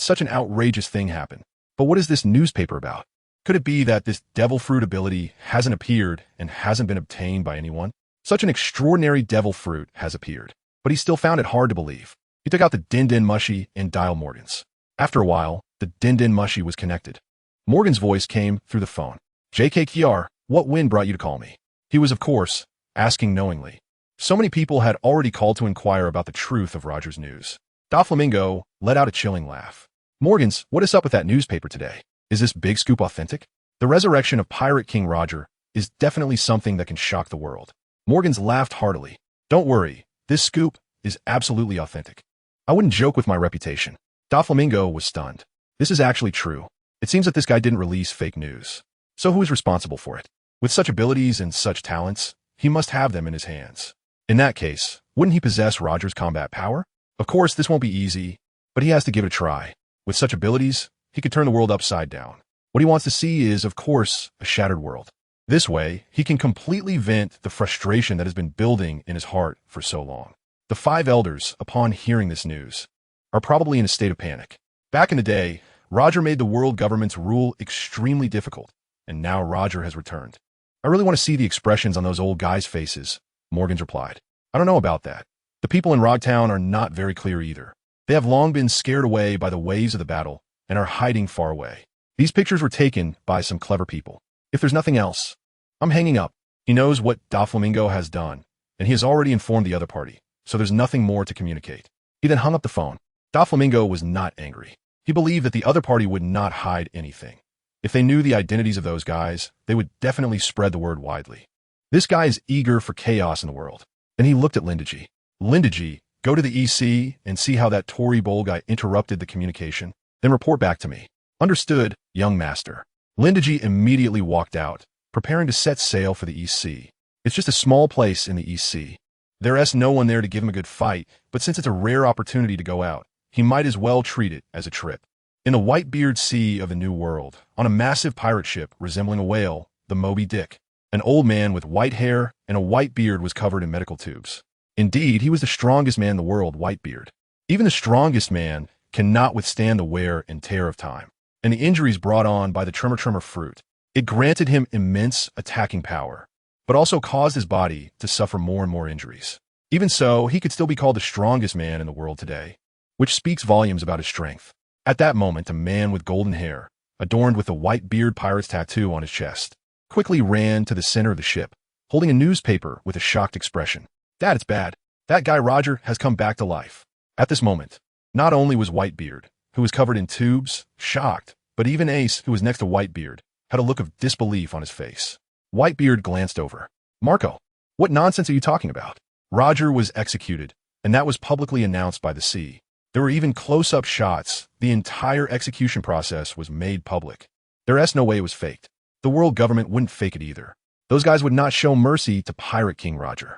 such an outrageous thing happen? But what is this newspaper about? Could it be that this devil fruit ability hasn't appeared and hasn't been obtained by anyone? Such an extraordinary devil fruit has appeared, but he still found it hard to believe. He took out the din-din mushi and dialed Morgan's. After a while, the din-din mushi was connected. Morgan's voice came through the phone. JKKR, what wind brought you to call me? He was, of course, asking knowingly. So many people had already called to inquire about the truth of Roger's news. Doflamingo let out a chilling laugh. Morgans, what is up with that newspaper today? Is this big scoop authentic? The resurrection of Pirate King Roger is definitely something that can shock the world. Morgans laughed heartily. Don't worry, this scoop is absolutely authentic. I wouldn't joke with my reputation. Doflamingo was stunned. This is actually true. It seems that this guy didn't release fake news. So who is responsible for it? With such abilities and such talents, he must have them in his hands. In that case, wouldn't he possess Roger's combat power? Of course, this won't be easy, but he has to give it a try. With such abilities, he could turn the world upside down. What he wants to see is, of course, a shattered world. This way, he can completely vent the frustration that has been building in his heart for so long. The five elders, upon hearing this news, are probably in a state of panic. Back in the day, Roger made the world government's rule extremely difficult, and now Roger has returned. I really want to see the expressions on those old guys' faces, Morgans replied. I don't know about that. The people in Rogtown are not very clear either. They have long been scared away by the waves of the battle and are hiding far away. These pictures were taken by some clever people. If there's nothing else, I'm hanging up. He knows what Doflamingo has done, and he has already informed the other party, so there's nothing more to communicate. He then hung up the phone. Doflamingo was not angry. He believed that the other party would not hide anything. If they knew the identities of those guys, they would definitely spread the word widely. This guy is eager for chaos in the world. Then he looked at Lindeji. Lindeji, go to the EC and see how that Tory Bowl guy interrupted the communication. Then report back to me. Understood, young master. Lindeji immediately walked out, preparing to set sail for the EC. It's just a small place in the EC. There is no one there to give him a good fight, but since it's a rare opportunity to go out, he might as well treat it as a trip. In the Whitebeard Sea of the New World, on a massive pirate ship resembling a whale, the Moby Dick, an old man with white hair and a white beard was covered in medical tubes. Indeed, he was the strongest man in the world, Whitebeard. Even the strongest man cannot withstand the wear and tear of time, and the injuries brought on by the Tremor fruit. It granted him immense attacking power, but also caused his body to suffer more and more injuries. Even so, he could still be called the strongest man in the world today, which speaks volumes about his strength. At that moment, a man with golden hair, adorned with a white beard pirate's tattoo on his chest, quickly ran to the center of the ship, holding a newspaper with a shocked expression. "Dad, it's bad. That guy Roger has come back to life." At this moment, not only was Whitebeard, who was covered in tubes, shocked, but even Ace, who was next to Whitebeard, had a look of disbelief on his face. Whitebeard glanced over. "Marco, what nonsense are you talking about?" Roger was executed, and that was publicly announced by the sea. There were even close-up shots. The entire execution process was made public. There's no way it was faked. The world government wouldn't fake it either. Those guys would not show mercy to Pirate King Roger.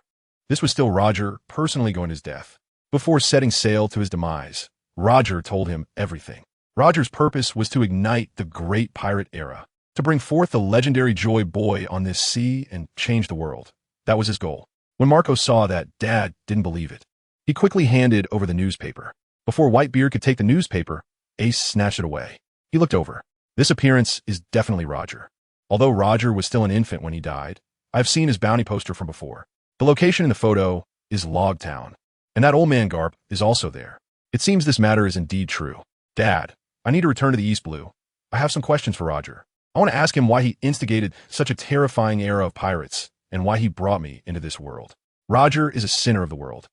This was still Roger personally going to his death. Before setting sail to his demise, Roger told him everything. Roger's purpose was to ignite the great pirate era, to bring forth the legendary Joy Boy on this sea and change the world. That was his goal. When Marco saw that, Dad didn't believe it. He quickly handed over the newspaper. Before Whitebeard could take the newspaper, Ace snatched it away. He looked over. This appearance is definitely Roger. Although Roger was still an infant when he died, I've seen his bounty poster from before. The location in the photo is Log Town, and that old man Garp is also there. It seems this matter is indeed true. Dad, I need to return to the East Blue. I have some questions for Roger. I want to ask him why he instigated such a terrifying era of pirates and why he brought me into this world. Roger is a sinner of the world.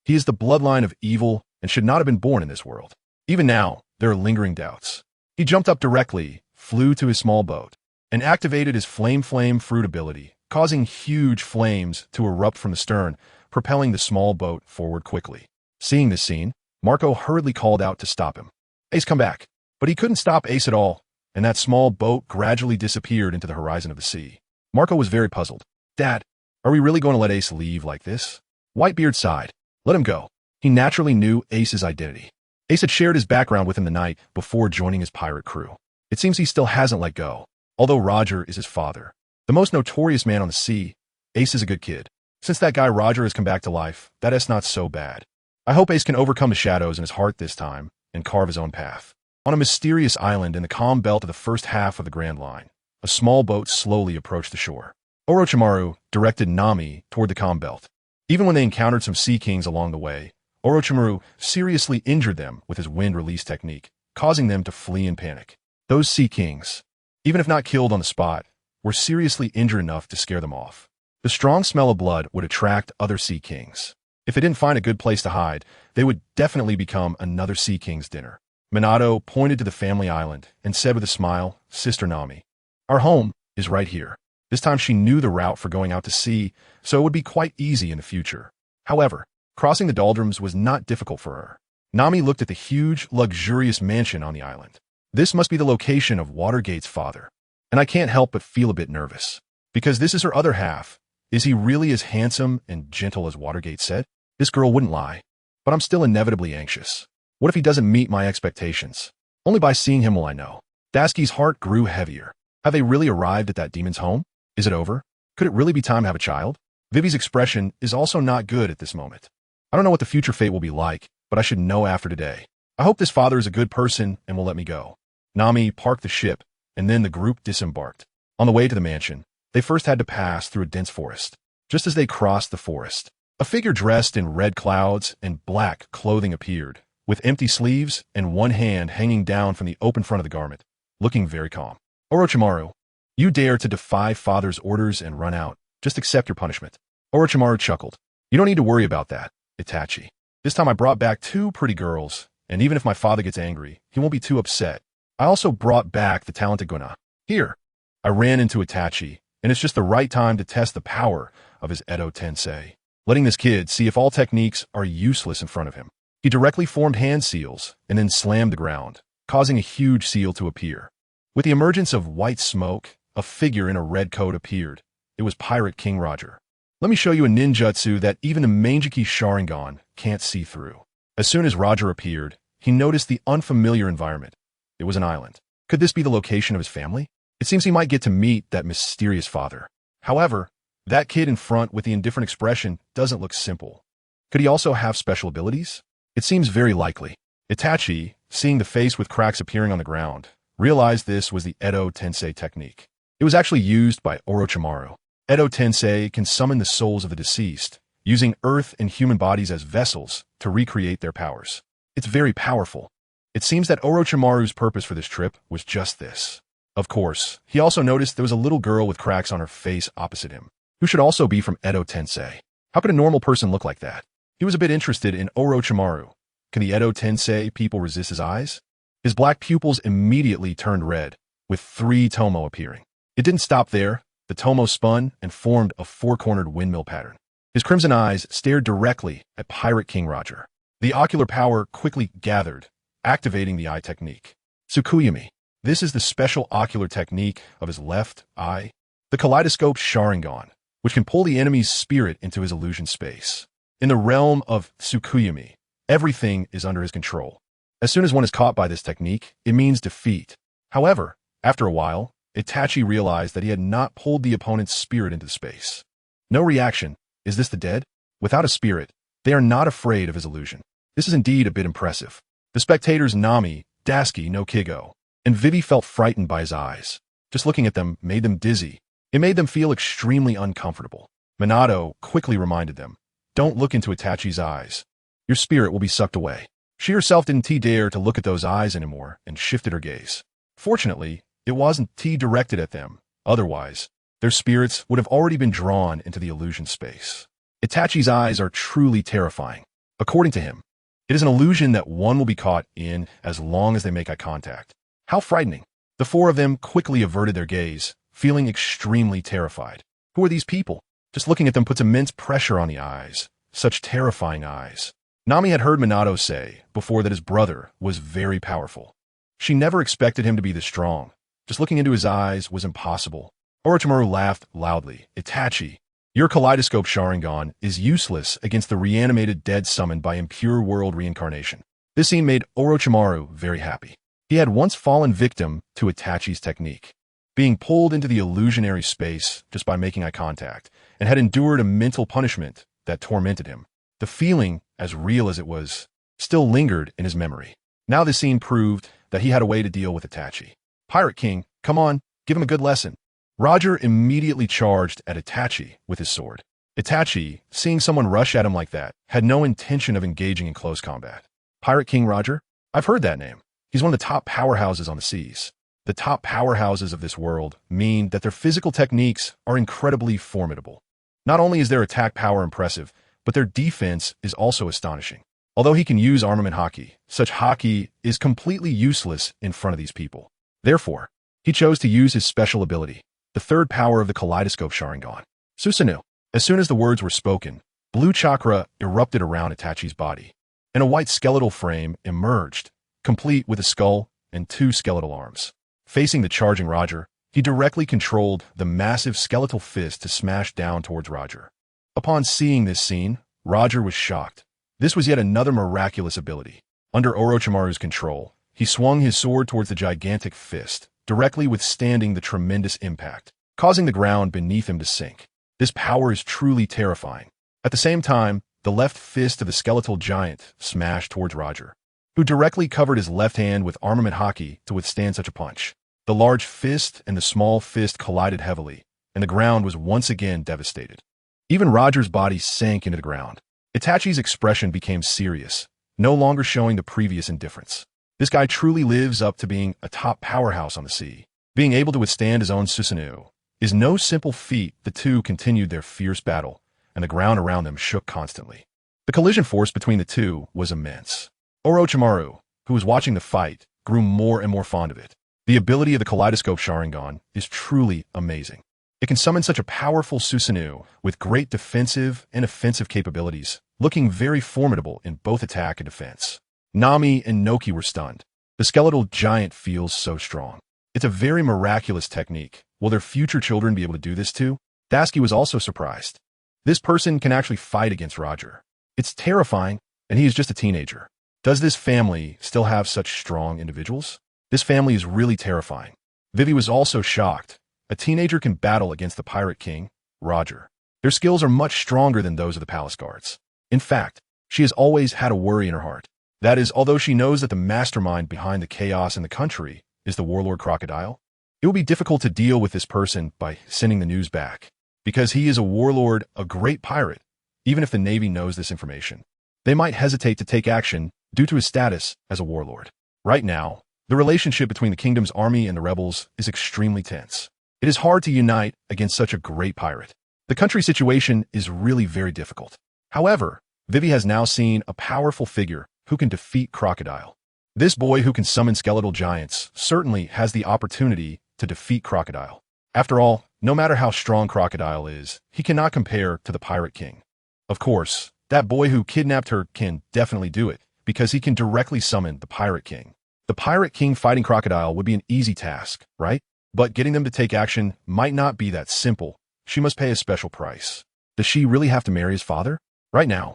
He is the bloodline of evil and should not have been born in this world. Even now, there are lingering doubts. He jumped up directly, flew to his small boat, and activated his Flame fruit ability, causing huge flames to erupt from the stern, propelling the small boat forward quickly. Seeing this scene, Marco hurriedly called out to stop him. "Ace, come back." But he couldn't stop Ace at all, and that small boat gradually disappeared into the horizon of the sea. Marco was very puzzled. "Dad, are we really going to let Ace leave like this?" Whitebeard sighed. "Let him go." He naturally knew Ace's identity. Ace had shared his background with him the night before joining his pirate crew. It seems he still hasn't let go. Although Roger is his father, the most notorious man on the sea, Ace is a good kid. Since that guy Roger has come back to life, that is not so bad. I hope Ace can overcome the shadows in his heart this time and carve his own path. On a mysterious island in the calm belt of the first half of the Grand Line, a small boat slowly approached the shore. Orochimaru directed Nami toward the calm belt. Even when they encountered some sea kings along the way, Orochimaru seriously injured them with his wind release technique, causing them to flee in panic. Those sea kings, even if not killed on the spot, were seriously injured enough to scare them off. The strong smell of blood would attract other sea kings. If they didn't find a good place to hide, they would definitely become another sea king's dinner. Minato pointed to the family island and said with a smile, "Sister Nami, our home is right here." This time she knew the route for going out to sea, so it would be quite easy in the future. However, crossing the doldrums was not difficult for her. Nami looked at the huge, luxurious mansion on the island. This must be the location of Watergate's father. And I can't help but feel a bit nervous. Because this is her other half. Is he really as handsome and gentle as Watergate said? This girl wouldn't lie. But I'm still inevitably anxious. What if he doesn't meet my expectations? Only by seeing him will I know. Dasky's heart grew heavier. Have they really arrived at that demon's home? Is it over? Could it really be time to have a child? Vivi's expression is also not good at this moment. I don't know what the future fate will be like, but I should know after today. I hope this father is a good person and will let me go. Nami parked the ship, and then the group disembarked. On the way to the mansion, they first had to pass through a dense forest. Just as they crossed the forest, a figure dressed in red clouds and black clothing appeared, with empty sleeves and one hand hanging down from the open front of the garment, looking very calm. "Orochimaru, you dare to defy father's orders and run out. Just accept your punishment." Orochimaru chuckled. "You don't need to worry about that, Itachi. This time I brought back 2 pretty girls, and even if my father gets angry, he won't be too upset. I also brought back the talented Kuina. Here." I ran into Itachi, and it's just the right time to test the power of his Edo Tensei, letting this kid see if all techniques are useless in front of him. He directly formed hand seals and then slammed the ground, causing a huge seal to appear. With the emergence of white smoke, a figure in a red coat appeared. It was Pirate King Roger. "Let me show you a ninjutsu that even the Mangeki Sharingan can't see through." As soon as Roger appeared, he noticed the unfamiliar environment. It was an island. Could this be the location of his family? It seems he might get to meet that mysterious father. However, that kid in front with the indifferent expression doesn't look simple. Could he also have special abilities? It seems very likely. Itachi, seeing the face with cracks appearing on the ground, realized this was the Edo Tensei technique. It was actually used by Orochimaru. Edo Tensei can summon the souls of the deceased, using earth and human bodies as vessels to recreate their powers. It's very powerful. It seems that Orochimaru's purpose for this trip was just this. Of course, he also noticed there was a little girl with cracks on her face opposite him, who should also be from Edo Tensei. How could a normal person look like that? He was a bit interested in Orochimaru. Can the Edo Tensei people resist his eyes? His black pupils immediately turned red, with 3 tomo appearing. It didn't stop there. The tomo spun and formed a 4-cornered windmill pattern. His crimson eyes stared directly at Pirate King Roger. The ocular power quickly gathered, activating the eye technique. Tsukuyami. This is the special ocular technique of his left eye. The kaleidoscope Sharingan, which can pull the enemy's spirit into his illusion space. In the realm of Tsukuyami, everything is under his control. As soon as one is caught by this technique, it means defeat. However, after a while, Itachi realized that he had not pulled the opponent's spirit into space. No reaction. Is this the dead? Without a spirit, they are not afraid of his illusion. This is indeed a bit impressive. The spectators Nami, Daisuke no Kigo, and Vivi felt frightened by his eyes. Just looking at them made them dizzy. It made them feel extremely uncomfortable. Minato quickly reminded them, "Don't look into Itachi's eyes. Your spirit will be sucked away." She herself didn't dare to look at those eyes anymore and shifted her gaze. Fortunately, it wasn't directed at them. Otherwise, their spirits would have already been drawn into the illusion space. Itachi's eyes are truly terrifying. According to him, it is an illusion that one will be caught in as long as they make eye contact. How frightening. The 4 of them quickly averted their gaze, feeling extremely terrified. Who are these people? Just looking at them puts immense pressure on the eyes. Such terrifying eyes. Nami had heard Minato say before that his brother was very powerful. She never expected him to be this strong. Just looking into his eyes was impossible. Orochimaru laughed loudly. "Itachi, your kaleidoscope Sharingan is useless against the reanimated dead summoned by impure world reincarnation." This scene made Orochimaru very happy. He had once fallen victim to Itachi's technique, being pulled into the illusionary space just by making eye contact, and had endured a mental punishment that tormented him. The feeling, as real as it was, still lingered in his memory. Now this scene proved that he had a way to deal with Itachi. "Pirate King, come on, give him a good lesson." Roger immediately charged at Itachi with his sword. Itachi, seeing someone rush at him like that, had no intention of engaging in close combat. Pirate King Roger? I've heard that name. He's one of the top powerhouses on the seas. The top powerhouses of this world mean that their physical techniques are incredibly formidable. Not only is their attack power impressive, but their defense is also astonishing. Although he can use armament haki, such haki is completely useless in front of these people. Therefore, he chose to use his special ability, the 3rd power of the kaleidoscope Sharingan. Susanoo. As soon as the words were spoken, blue chakra erupted around Itachi's body, and a white skeletal frame emerged, complete with a skull and 2 skeletal arms. Facing the charging Roger, he directly controlled the massive skeletal fist to smash down towards Roger. Upon seeing this scene, Roger was shocked. This was yet another miraculous ability. Under Orochimaru's control, he swung his sword towards the gigantic fist, directly withstanding the tremendous impact, causing the ground beneath him to sink. This power is truly terrifying. At the same time, the left fist of the skeletal giant smashed towards Roger, who directly covered his left hand with armament haki to withstand such a punch. The large fist and the small fist collided heavily, and the ground was once again devastated. Even Roger's body sank into the ground. Itachi's expression became serious, no longer showing the previous indifference. This guy truly lives up to being a top powerhouse on the sea. Being able to withstand his own Susanoo is no simple feat. The 2 continued their fierce battle, and the ground around them shook constantly. The collision force between the 2 was immense. Orochimaru, who was watching the fight, grew more and more fond of it. The ability of the kaleidoscope Sharingan is truly amazing. It can summon such a powerful Susanoo with great defensive and offensive capabilities, looking very formidable in both attack and defense. Nami and Noki were stunned. The skeletal giant feels so strong. It's a very miraculous technique. Will their future children be able to do this too? Daisuke was also surprised. This person can actually fight against Roger. It's terrifying, and he is just a teenager. Does this family still have such strong individuals? This family is really terrifying. Vivi was also shocked. A teenager can battle against the Pirate King, Roger. Their skills are much stronger than those of the palace guards. In fact, she has always had a worry in her heart. That is, although she knows that the mastermind behind the chaos in the country is the warlord Crocodile, it will be difficult to deal with this person by sending the news back, because he is a warlord, a great pirate. Even if the Navy knows this information, they might hesitate to take action due to his status as a warlord. Right now, the relationship between the kingdom's army and the rebels is extremely tense. It is hard to unite against such a great pirate. The country situation is really very difficult. However, Vivi has now seen a powerful figure who can defeat Crocodile. This boy who can summon skeletal giants certainly has the opportunity to defeat Crocodile. After all, no matter how strong Crocodile is, he cannot compare to the Pirate King. Of course, that boy who kidnapped her can definitely do it, because he can directly summon the Pirate King. The Pirate King fighting Crocodile would be an easy task, right? But getting them to take action might not be that simple. She must pay a special price. Does she really have to marry his father? Right now,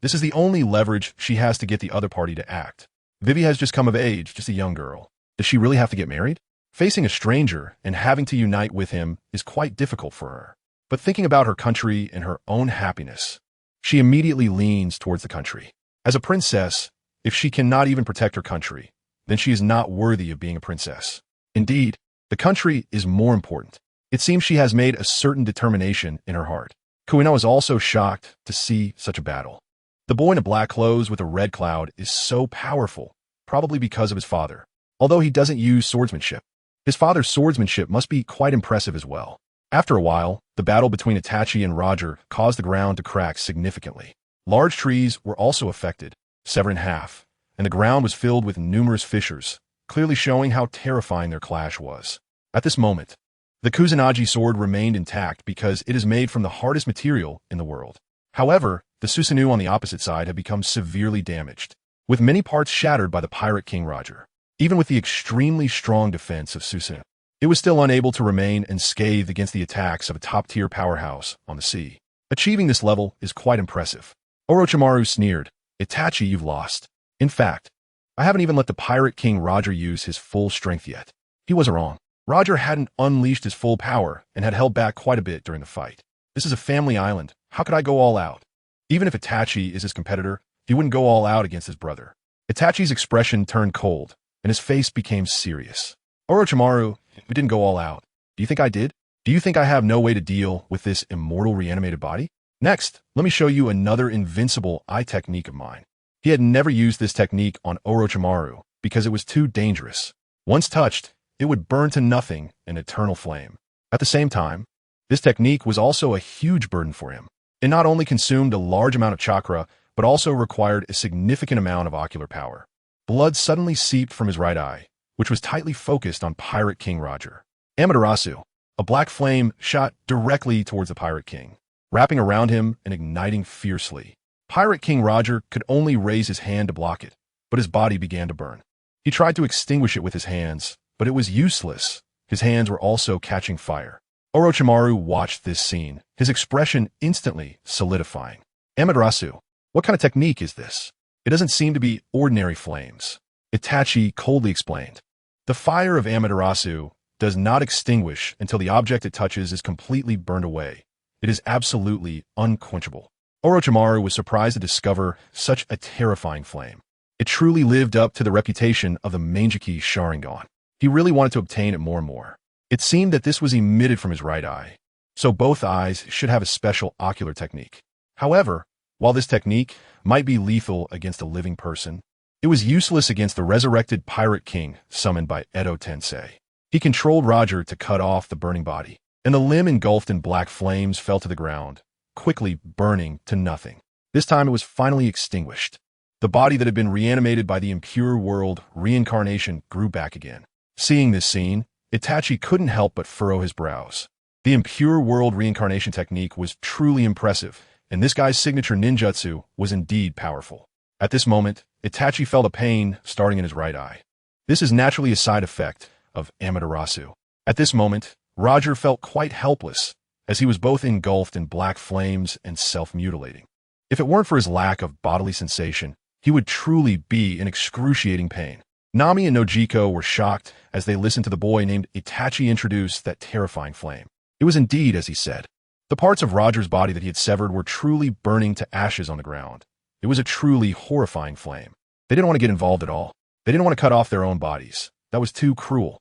this is the only leverage she has to get the other party to act. Vivi has just come of age, just a young girl. Does she really have to get married? Facing a stranger and having to unite with him is quite difficult for her. But thinking about her country and her own happiness, she immediately leans towards the country. As a princess, if she cannot even protect her country, then she is not worthy of being a princess. Indeed, the country is more important. It seems she has made a certain determination in her heart. Kuina was also shocked to see such a battle. The boy in the black clothes with a red cloud is so powerful, probably because of his father. Although he doesn't use swordsmanship, his father's swordsmanship must be quite impressive as well. After a while, the battle between Itachi and Roger caused the ground to crack significantly. Large trees were also affected, severed in half, and the ground was filled with numerous fissures, clearly showing how terrifying their clash was. At this moment, the Kusanagi sword remained intact because it is made from the hardest material in the world. However, the Susanoo on the opposite side had become severely damaged, with many parts shattered by the Pirate King Roger. Even with the extremely strong defense of Susanoo, it was still unable to remain unscathed against the attacks of a top-tier powerhouse on the sea. Achieving this level is quite impressive. Orochimaru sneered, "Itachi, you've lost. In fact, I haven't even let the Pirate King Roger use his full strength yet." He was wrong. Roger hadn't unleashed his full power and had held back quite a bit during the fight. This is a family island. How could I go all out? Even if Itachi is his competitor, he wouldn't go all out against his brother. Itachi's expression turned cold, and his face became serious. Orochimaru, we didn't go all out. Do you think I did? Do you think I have no way to deal with this immortal reanimated body? Next, let me show you another invincible eye technique of mine. He had never used this technique on Orochimaru because it was too dangerous. Once touched, it would burn to nothing an eternal flame. At the same time, this technique was also a huge burden for him. It not only consumed a large amount of chakra, but also required a significant amount of ocular power. Blood suddenly seeped from his right eye, which was tightly focused on Pirate King Roger. Amaterasu, a black flame shot directly towards the Pirate King, wrapping around him and igniting fiercely. Pirate King Roger could only raise his hand to block it, but his body began to burn. He tried to extinguish it with his hands, but it was useless. His hands were also catching fire. Orochimaru watched this scene, his expression instantly solidifying. Amaterasu, what kind of technique is this? It doesn't seem to be ordinary flames. Itachi coldly explained. The fire of Amaterasu does not extinguish until the object it touches is completely burned away. It is absolutely unquenchable. Orochimaru was surprised to discover such a terrifying flame. It truly lived up to the reputation of the Mangeki Sharingan. He really wanted to obtain it more and more. It seemed that this was emitted from his right eye, so both eyes should have a special ocular technique. However, while this technique might be lethal against a living person, it was useless against the resurrected Pirate King summoned by Edo Tensei. He controlled Roger to cut off the burning body, and the limb engulfed in black flames fell to the ground, quickly burning to nothing. This time it was finally extinguished. The body that had been reanimated by the impure world reincarnation grew back again. Seeing this scene, Itachi couldn't help but furrow his brows. The impure world reincarnation technique was truly impressive, and this guy's signature ninjutsu was indeed powerful. At this moment, Itachi felt a pain starting in his right eye. This is naturally a side effect of Amaterasu. At this moment, Roger felt quite helpless, as he was both engulfed in black flames and self-mutilating. If it weren't for his lack of bodily sensation, he would truly be in excruciating pain. Nami and Nojiko were shocked as they listened to the boy named Itachi introduce that terrifying flame. It was indeed as he said. The parts of Roger's body that he had severed were truly burning to ashes on the ground. It was a truly horrifying flame. They didn't want to get involved at all. They didn't want to cut off their own bodies. That was too cruel.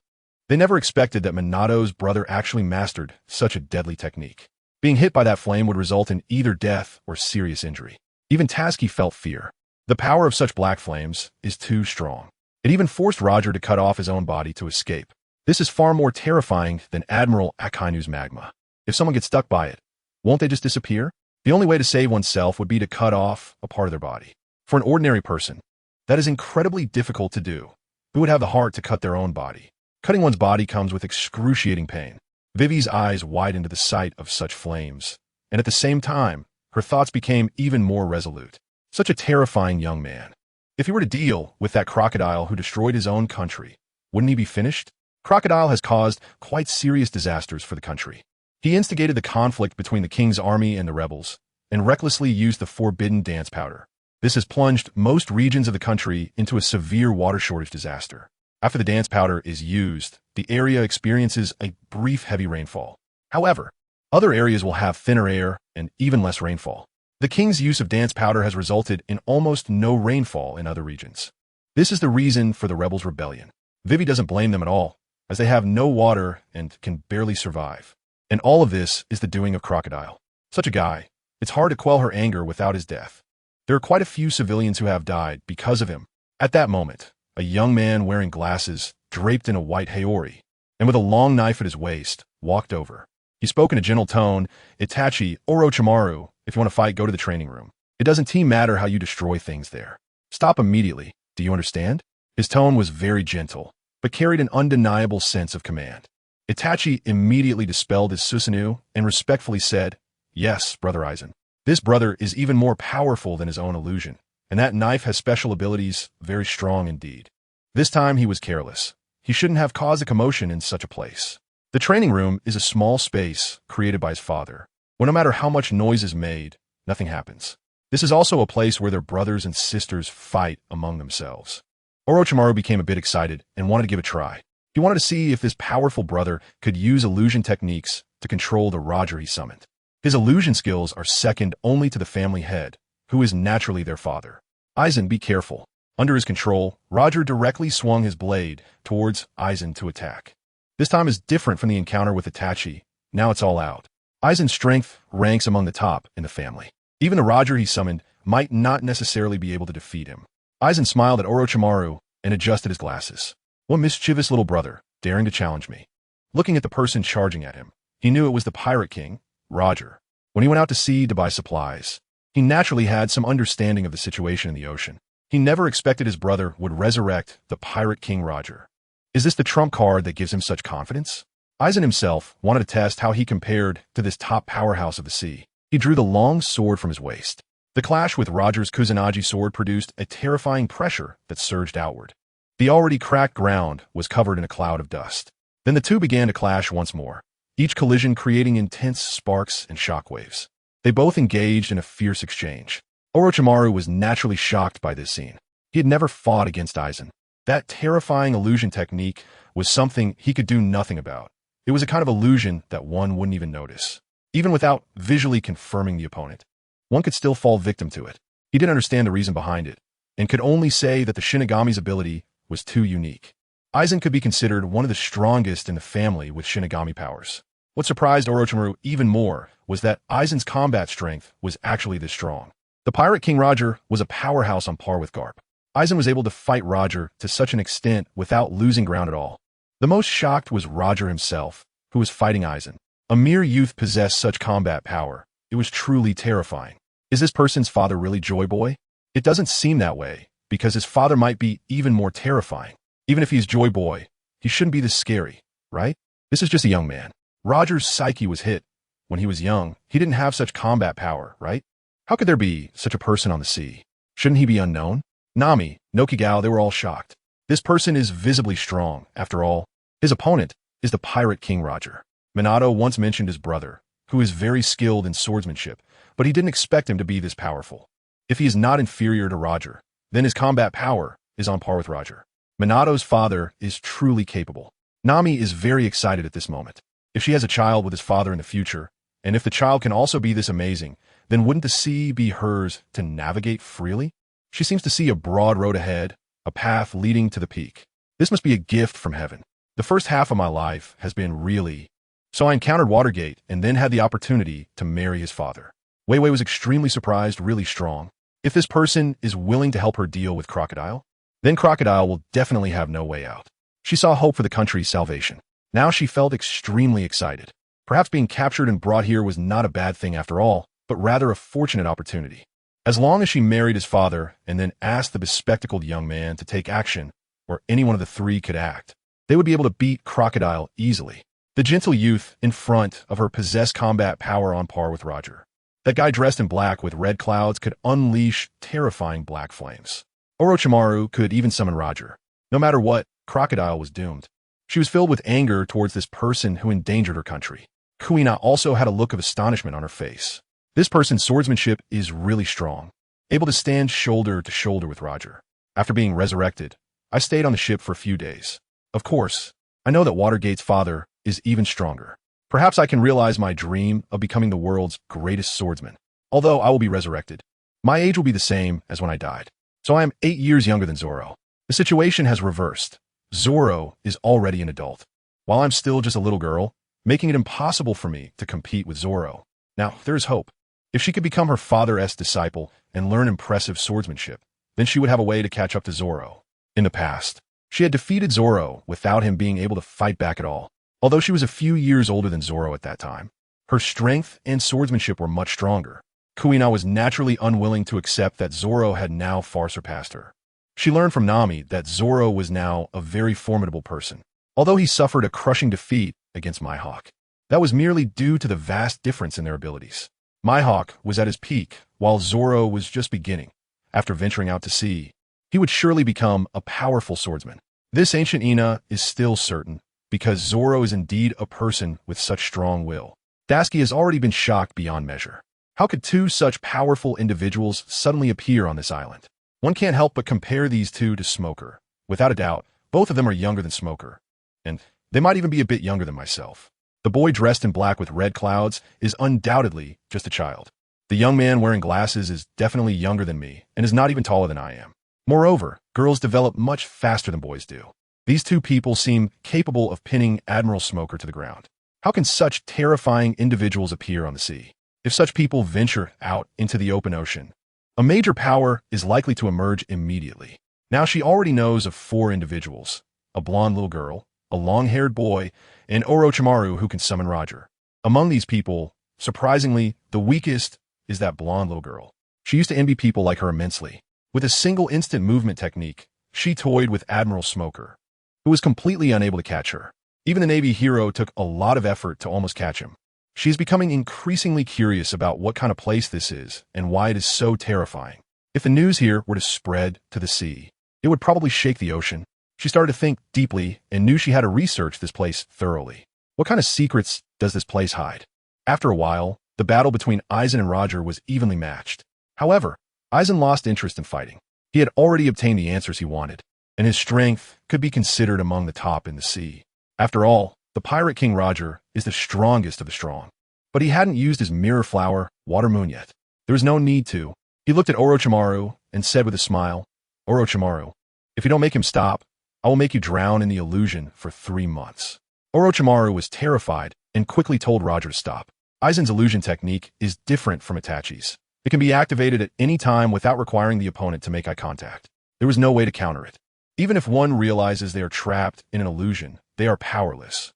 They never expected that Minato's brother actually mastered such a deadly technique. Being hit by that flame would result in either death or serious injury. Even Tasky felt fear. The power of such black flames is too strong. It even forced Roger to cut off his own body to escape. This is far more terrifying than Admiral Akainu's magma. If someone gets stuck by it, won't they just disappear? The only way to save oneself would be to cut off a part of their body. For an ordinary person, that is incredibly difficult to do. Who would have the heart to cut their own body? Cutting one's body comes with excruciating pain. Vivi's eyes widened at the sight of such flames, and at the same time, her thoughts became even more resolute. Such a terrifying young man. If he were to deal with that crocodile who destroyed his own country, wouldn't he be finished? Crocodile has caused quite serious disasters for the country. He instigated the conflict between the king's army and the rebels, and recklessly used the forbidden dance powder. This has plunged most regions of the country into a severe water shortage disaster. After the dance powder is used, the area experiences a brief heavy rainfall. However, other areas will have thinner air and even less rainfall. The king's use of dance powder has resulted in almost no rainfall in other regions. This is the reason for the rebels' rebellion. Vivi doesn't blame them at all, as they have no water and can barely survive. And all of this is the doing of Crocodile. Such a guy, it's hard to quell her anger without his death. There are quite a few civilians who have died because of him. At that moment, a young man wearing glasses, draped in a white haori, and with a long knife at his waist, walked over. He spoke in a gentle tone, "Itachi, Orochimaru, if you want to fight, go to the training room. It doesn't matter how you destroy things there. Stop immediately, do you understand?" His tone was very gentle, but carried an undeniable sense of command. Itachi immediately dispelled his Susanoo and respectfully said, "Yes, Brother Aizen. This brother is even more powerful than his own illusion, and that knife has special abilities very strong indeed." This time he was careless. He shouldn't have caused a commotion in such a place. The training room is a small space created by his father, where no matter how much noise is made, nothing happens. This is also a place where their brothers and sisters fight among themselves. Orochimaru became a bit excited and wanted to give it a try. He wanted to see if this powerful brother could use illusion techniques to control the Roger he summoned. His illusion skills are second only to the family head, who is naturally their father. Aizen, be careful. Under his control, Roger directly swung his blade towards Aizen to attack. This time is different from the encounter with Itachi. Now it's all out. Aizen's strength ranks among the top in the family. Even the Roger he summoned might not necessarily be able to defeat him. Aizen smiled at Orochimaru and adjusted his glasses. What mischievous little brother, daring to challenge me. Looking at the person charging at him, he knew it was the Pirate King, Roger. When he went out to sea to buy supplies, he naturally had some understanding of the situation in the ocean. He never expected his brother would resurrect the Pirate King Roger. Is this the trump card that gives him such confidence? Aizen himself wanted to test how he compared to this top powerhouse of the sea. He drew the long sword from his waist. The clash with Roger's Kusanagi sword produced a terrifying pressure that surged outward. The already cracked ground was covered in a cloud of dust. Then the two began to clash once more, each collision creating intense sparks and shockwaves. They both engaged in a fierce exchange. Orochimaru was naturally shocked by this scene. He had never fought against Aizen. That terrifying illusion technique was something he could do nothing about. It was a kind of illusion that one wouldn't even notice. Even without visually confirming the opponent, one could still fall victim to it. He didn't understand the reason behind it, and could only say that the Shinigami's ability was too unique. Aizen could be considered one of the strongest in the family with Shinigami powers. What surprised Orochimaru even more was that Aizen's combat strength was actually this strong. The Pirate King Roger was a powerhouse on par with Garp. Aizen was able to fight Roger to such an extent without losing ground at all. The most shocked was Roger himself, who was fighting Aizen. A mere youth possessed such combat power. It was truly terrifying. Is this person's father really Joy Boy? It doesn't seem that way, because his father might be even more terrifying. Even if he's Joy Boy, he shouldn't be this scary, right? This is just a young man. Roger's psyche was hit. When he was young, he didn't have such combat power, right? How could there be such a person on the sea? Shouldn't he be unknown? Nami, Nokigao, they were all shocked. This person is visibly strong, after all. His opponent is the Pirate King Roger. Minato once mentioned his brother, who is very skilled in swordsmanship, but he didn't expect him to be this powerful. If he is not inferior to Roger, then his combat power is on par with Roger. Minato's father is truly capable. Nami is very excited at this moment. If she has a child with his father in the future, and if the child can also be this amazing, then wouldn't the sea be hers to navigate freely? She seems to see a broad road ahead, a path leading to the peak. This must be a gift from heaven. The first half of my life has been really So I encountered Watergate and then had the opportunity to marry his father. Wei Wei was extremely surprised, really strong. If this person is willing to help her deal with Crocodile, then Crocodile will definitely have no way out. She saw hope for the country's salvation. Now she felt extremely excited. Perhaps being captured and brought here was not a bad thing after all, but rather a fortunate opportunity. As long as she married his father and then asked the bespectacled young man to take action, or any one of the three could act, they would be able to beat Crocodile easily. The gentle youth in front of her possessed combat power on par with Roger. That guy dressed in black with red clouds could unleash terrifying black flames. Orochimaru could even summon Roger. No matter what, Crocodile was doomed. She was filled with anger towards this person who endangered her country. Kuina also had a look of astonishment on her face. This person's swordsmanship is really strong, able to stand shoulder to shoulder with Roger. After being resurrected, I stayed on the ship for a few days. Of course, I know that Watergate's father is even stronger. Perhaps I can realize my dream of becoming the world's greatest swordsman. Although I will be resurrected, my age will be the same as when I died. So I am 8 years younger than Zoro. The situation has reversed. Zoro is already an adult, while I'm still just a little girl, making it impossible for me to compete with Zoro. Now, there is hope. If she could become her father's disciple and learn impressive swordsmanship, then she would have a way to catch up to Zoro. In the past, she had defeated Zoro without him being able to fight back at all. Although she was a few years older than Zoro at that time, her strength and swordsmanship were much stronger. Kuina was naturally unwilling to accept that Zoro had now far surpassed her. She learned from Nami that Zoro was now a very formidable person, although he suffered a crushing defeat against Mihawk. That was merely due to the vast difference in their abilities. Mihawk was at his peak, while Zoro was just beginning. After venturing out to sea, he would surely become a powerful swordsman. This ancient Ina is still certain, because Zoro is indeed a person with such strong will. Dasky has already been shocked beyond measure. How could two such powerful individuals suddenly appear on this island? One can't help but compare these two to Smoker. Without a doubt, both of them are younger than Smoker. And they might even be a bit younger than myself. The boy dressed in black with red clouds is undoubtedly just a child. The young man wearing glasses is definitely younger than me and is not even taller than I am. Moreover, girls develop much faster than boys do. These two people seem capable of pinning Admiral Smoker to the ground. How can such terrifying individuals appear on the sea? If such people venture out into the open ocean, a major power is likely to emerge immediately. Now she already knows of 4 individuals, a blonde little girl, a long-haired boy, and Orochimaru who can summon Roger. Among these people, surprisingly, the weakest is that blonde little girl. She used to envy people like her immensely. With a single instant movement technique, she toyed with Admiral Smoker, who was completely unable to catch her. Even the Navy hero took a lot of effort to almost catch him. She is becoming increasingly curious about what kind of place this is and why it is so terrifying. If the news here were to spread to the sea, it would probably shake the ocean. She started to think deeply and knew she had to research this place thoroughly. What kind of secrets does this place hide? After a while, the battle between Aizen and Roger was evenly matched. However, Aizen lost interest in fighting. He had already obtained the answers he wanted, and his strength could be considered among the top in the sea. After all, the Pirate King Roger is the strongest of the strong. But he hadn't used his mirror flower, Water Moon yet. There was no need to. He looked at Orochimaru and said with a smile, "Orochimaru, if you don't make him stop, I will make you drown in the illusion for 3 months." Orochimaru was terrified and quickly told Roger to stop. Aizen's illusion technique is different from Itachi's. It can be activated at any time without requiring the opponent to make eye contact. There was no way to counter it. Even if one realizes they are trapped in an illusion, they are powerless.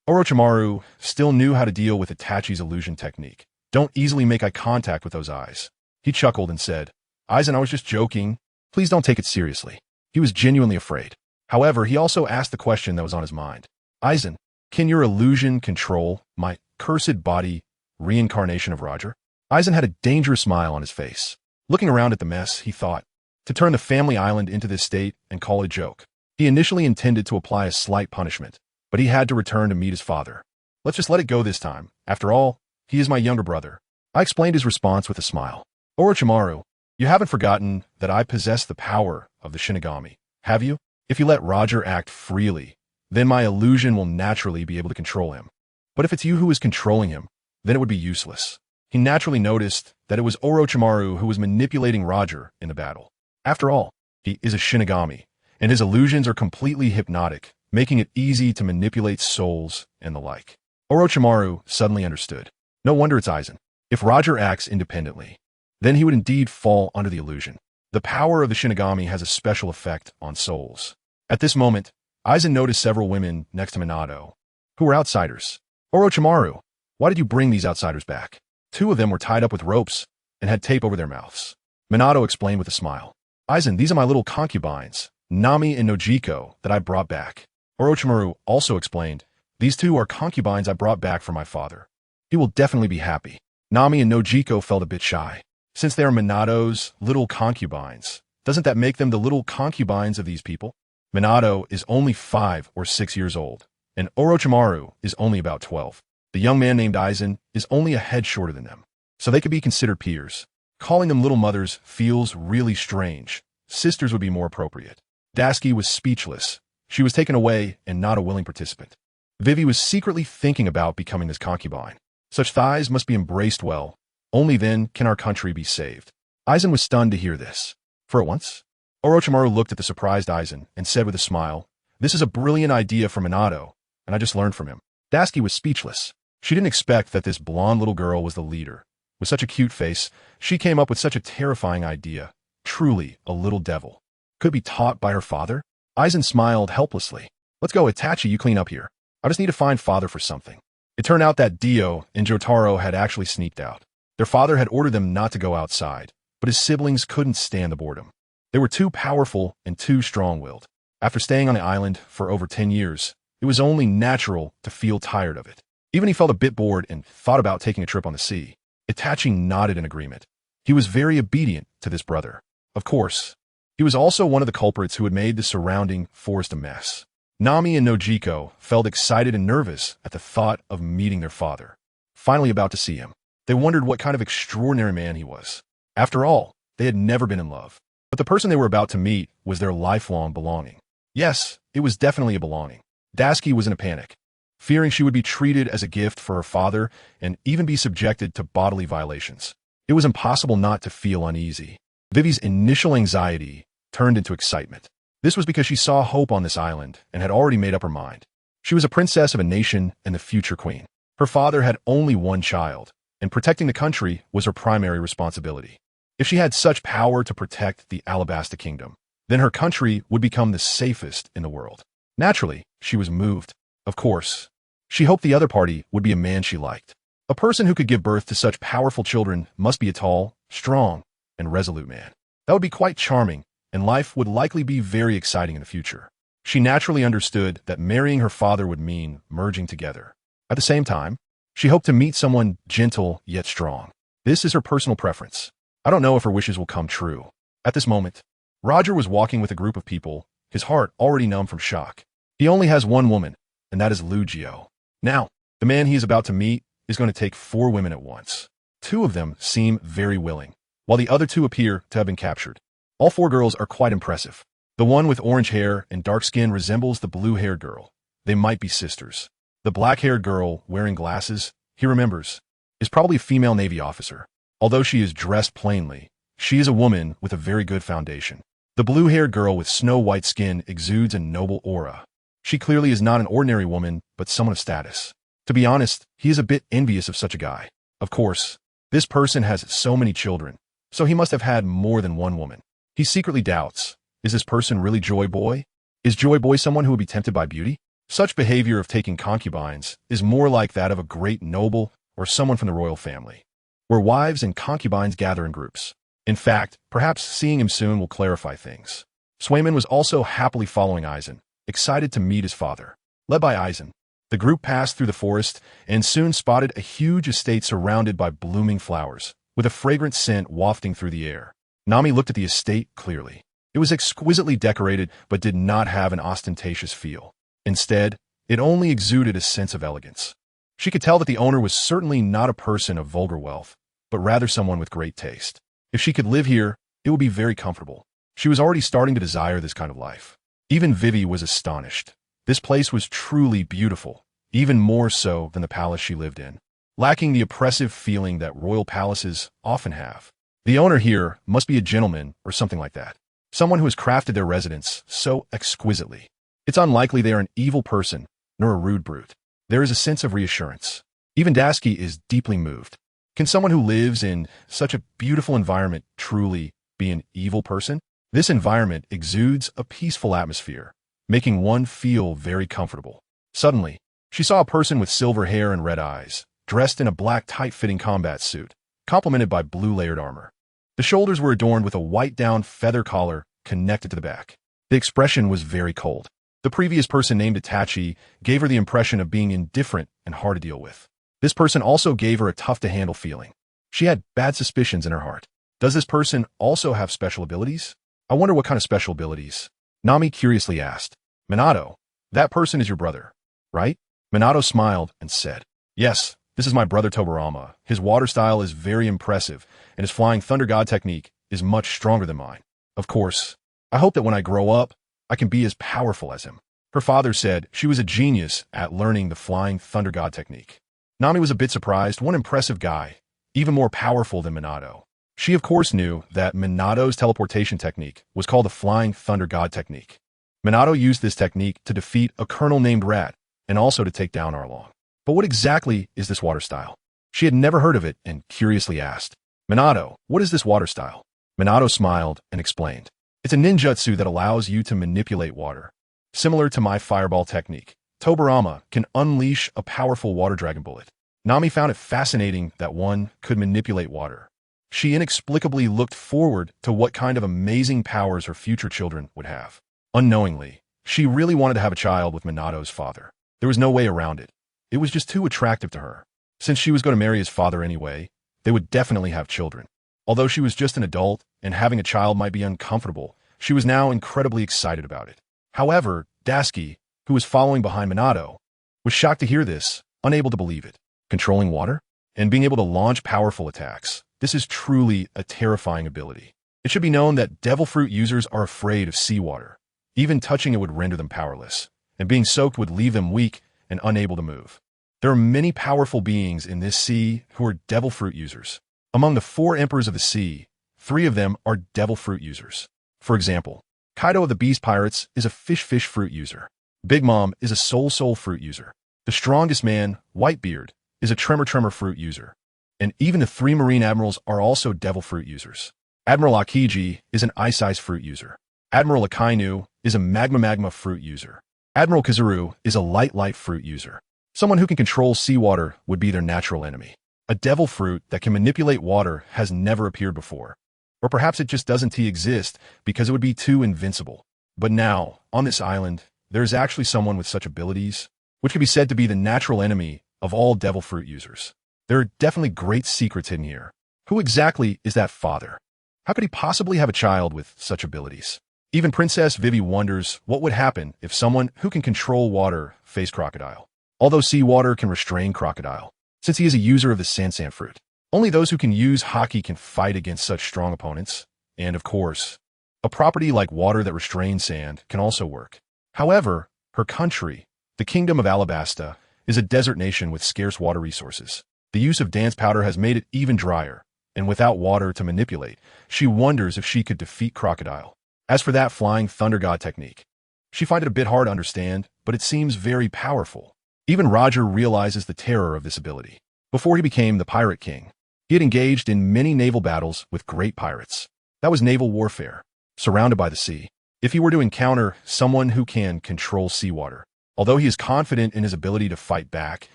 Orochimaru still knew how to deal with Itachi's illusion technique. Don't easily make eye contact with those eyes. He chuckled and said, "Aizen, I was just joking. Please don't take it seriously." He was genuinely afraid. However, he also asked the question that was on his mind. "Aizen, can your illusion control my cursed body reincarnation of Roger?" Aizen had a dangerous smile on his face. Looking around at the mess, he thought, to turn the family island into this state and call it a joke. He initially intended to apply a slight punishment, but he had to return to meet his father. "Let's just let it go this time. After all, he is my younger brother." I explained his response with a smile. "Orochimaru, you haven't forgotten that I possess the power of the Shinigami, have you? If you let Roger act freely, then my illusion will naturally be able to control him. But if it's you who is controlling him, then it would be useless." He naturally noticed that it was Orochimaru who was manipulating Roger in the battle. After all, he is a Shinigami, and his illusions are completely hypnotic, making it easy to manipulate souls and the like. Orochimaru suddenly understood. No wonder it's Aizen. If Roger acts independently, then he would indeed fall under the illusion. The power of the Shinigami has a special effect on souls. At this moment, Aizen noticed several women next to Minato, who were outsiders. Orochimaru, why did you bring these outsiders back? Two of them were tied up with ropes and had tape over their mouths. Minato explained with a smile. Aizen, these are my little concubines, Nami and Nojiko, that I brought back. Orochimaru also explained, these two are concubines I brought back from my father. He will definitely be happy. Nami and Nojiko felt a bit shy. Since they are Minato's little concubines, doesn't that make them the little concubines of these people? Minato is only 5 or 6 years old, and Orochimaru is only about 12. The young man named Aizen is only a head shorter than them, so they could be considered peers. Calling them little mothers feels really strange. Sisters would be more appropriate. Dasky was speechless. She was taken away and not a willing participant. Vivi was secretly thinking about becoming this concubine. Such thighs must be embraced well. Only then can our country be saved. Aizen was stunned to hear this. For at once, Orochimaru looked at the surprised Aizen and said with a smile, this is a brilliant idea for Minato, and I just learned from him. Dasky was speechless. She didn't expect that this blonde little girl was the leader. With such a cute face, she came up with such a terrifying idea. Truly a little devil. Could be taught by her father? Aizen smiled helplessly. Let's go, Itachi, you clean up here. I just need to find father for something. It turned out that Dio and Jotaro had actually sneaked out. Their father had ordered them not to go outside, but his siblings couldn't stand the boredom. They were too powerful and too strong-willed. After staying on the island for over 10 years, it was only natural to feel tired of it. Even he felt a bit bored and thought about taking a trip on the sea. Itachi nodded in agreement. He was very obedient to this brother. Of course, he was also one of the culprits who had made the surrounding forest a mess. Nami and Nojiko felt excited and nervous at the thought of meeting their father. Finally about to see him. They wondered what kind of extraordinary man he was. After all, they had never been in love. But the person they were about to meet was their lifelong belonging. Yes, it was definitely a belonging. Dasky was in a panic, fearing she would be treated as a gift for her father and even be subjected to bodily violations. It was impossible not to feel uneasy. Vivi's initial anxiety turned into excitement. This was because she saw hope on this island and had already made up her mind. She was a princess of a nation and the future queen. Her father had only one child, and protecting the country was her primary responsibility. If she had such power to protect the Alabasta Kingdom, then her country would become the safest in the world. Naturally, she was moved. Of course, she hoped the other party would be a man she liked. A person who could give birth to such powerful children must be a tall, strong, and resolute man. That would be quite charming, and life would likely be very exciting in the future. She naturally understood that marrying her father would mean merging together. At the same time, she hoped to meet someone gentle yet strong. This is her personal preference. I don't know if her wishes will come true. At this moment, Roger was walking with a group of people, his heart already numb from shock. He only has one woman, and that is Lugio. Now, the man he is about to meet is going to take 4 women at once. 2 of them seem very willing, while the other 2 appear to have been captured. All 4 girls are quite impressive. The one with orange hair and dark skin resembles the blue-haired girl. They might be sisters. The black-haired girl, wearing glasses, he remembers, is probably a female Navy officer. Although she is dressed plainly, she is a woman with a very good foundation. The blue-haired girl with snow-white skin exudes a noble aura. She clearly is not an ordinary woman, but someone of status. To be honest, he is a bit envious of such a guy. Of course, this person has so many children, so he must have had more than one woman. He secretly doubts, is this person really Joy Boy? Is Joy Boy someone who would be tempted by beauty? Such behavior of taking concubines is more like that of a great noble or someone from the royal family, where wives and concubines gather in groups. In fact, perhaps seeing him soon will clarify things. Swayman was also happily following Aizen, excited to meet his father. Led by Aizen, the group passed through the forest and soon spotted a huge estate surrounded by blooming flowers, with a fragrant scent wafting through the air. Nami looked at the estate clearly. It was exquisitely decorated but did not have an ostentatious feel. Instead, it only exuded a sense of elegance. She could tell that the owner was certainly not a person of vulgar wealth, but rather someone with great taste. If she could live here, it would be very comfortable. She was already starting to desire this kind of life. Even Vivi was astonished. This place was truly beautiful, even more so than the palace she lived in, lacking the oppressive feeling that royal palaces often have. The owner here must be a gentleman or something like that, someone who has crafted their residence so exquisitely. It's unlikely they are an evil person, nor a rude brute. there is a sense of reassurance. Even Dasky is deeply moved. Can someone who lives in such a beautiful environment truly be an evil person? This environment exudes a peaceful atmosphere, making one feel very comfortable. Suddenly, she saw a person with silver hair and red eyes, dressed in a black tight-fitting combat suit, complemented by blue layered armor. The shoulders were adorned with a white down feather collar connected to the back. The expression was very cold. The previous person named Itachi gave her the impression of being indifferent and hard to deal with. This person also gave her a tough-to-handle feeling. She had bad suspicions in her heart. Does this person also have special abilities? I wonder what kind of special abilities. Nami curiously asked. Minato, that person is your brother, right? Minato smiled and said, yes, this is my brother Tobirama. His water style is very impressive, and his flying thunder god technique is much stronger than mine. Of course, I hope that when I grow up, I can be as powerful as him. Her father said she was a genius at learning the flying thunder god technique. Nami was a bit surprised. One impressive guy, even more powerful than Minato. She of course knew that Minato's teleportation technique was called the flying thunder god technique. Minato used this technique to defeat a colonel named Rat and also to take down Arlong. But what exactly is this water style? She had never heard of it and curiously asked, Minato, what is this water style? Minato smiled and explained. It's a ninjutsu that allows you to manipulate water. Similar to my fireball technique, Tobirama can unleash a powerful water dragon bullet. Nami found it fascinating that one could manipulate water. She inexplicably looked forward to what kind of amazing powers her future children would have. Unknowingly, she really wanted to have a child with Minato's father. There was no way around it. It was just too attractive to her. Since she was going to marry his father anyway, they would definitely have children. Although she was just an adult and having a child might be uncomfortable, she was now incredibly excited about it. However, Dasky, who was following behind Minato, was shocked to hear this, unable to believe it. Controlling water? And being able to launch powerful attacks. This is truly a terrifying ability. It should be known that devil fruit users are afraid of seawater. Even touching it would render them powerless, and being soaked would leave them weak and unable to move. There are many powerful beings in this sea who are devil fruit users. Among the 4 emperors of the sea, 3 of them are devil fruit users. For example, Kaido of the Beast Pirates is a fish fruit user. Big Mom is a soul fruit user. The strongest man, Whitebeard, is a tremor fruit user. And even the 3 marine admirals are also devil fruit users. Admiral Akiji is an ice fruit user. Admiral Akainu is a magma fruit user. Admiral Kizaru is a light fruit user. Someone who can control seawater would be their natural enemy. A devil fruit that can manipulate water has never appeared before. Or perhaps it just doesn't exist because it would be too invincible. But now, on this island, there is actually someone with such abilities, which could be said to be the natural enemy of all devil fruit users. There are definitely great secrets hidden here. Who exactly is that father? How could he possibly have a child with such abilities? Even Princess Vivi wonders what would happen if someone who can control water faced Crocodile. Although seawater can restrain Crocodile, since he is a user of the Sansan fruit. Only those who can use Haki can fight against such strong opponents. And of course, a property like water that restrains sand can also work. However, her country, the Kingdom of Alabasta, is a desert nation with scarce water resources. The use of dance powder has made it even drier, and without water to manipulate, she wonders if she could defeat Crocodile. As for that flying thunder god technique, she finds it a bit hard to understand, but it seems very powerful. Even Roger realizes the terror of this ability. Before he became the Pirate King, he had engaged in many naval battles with great pirates. That was naval warfare, surrounded by the sea. If he were to encounter someone who can control seawater, although he is confident in his ability to fight back,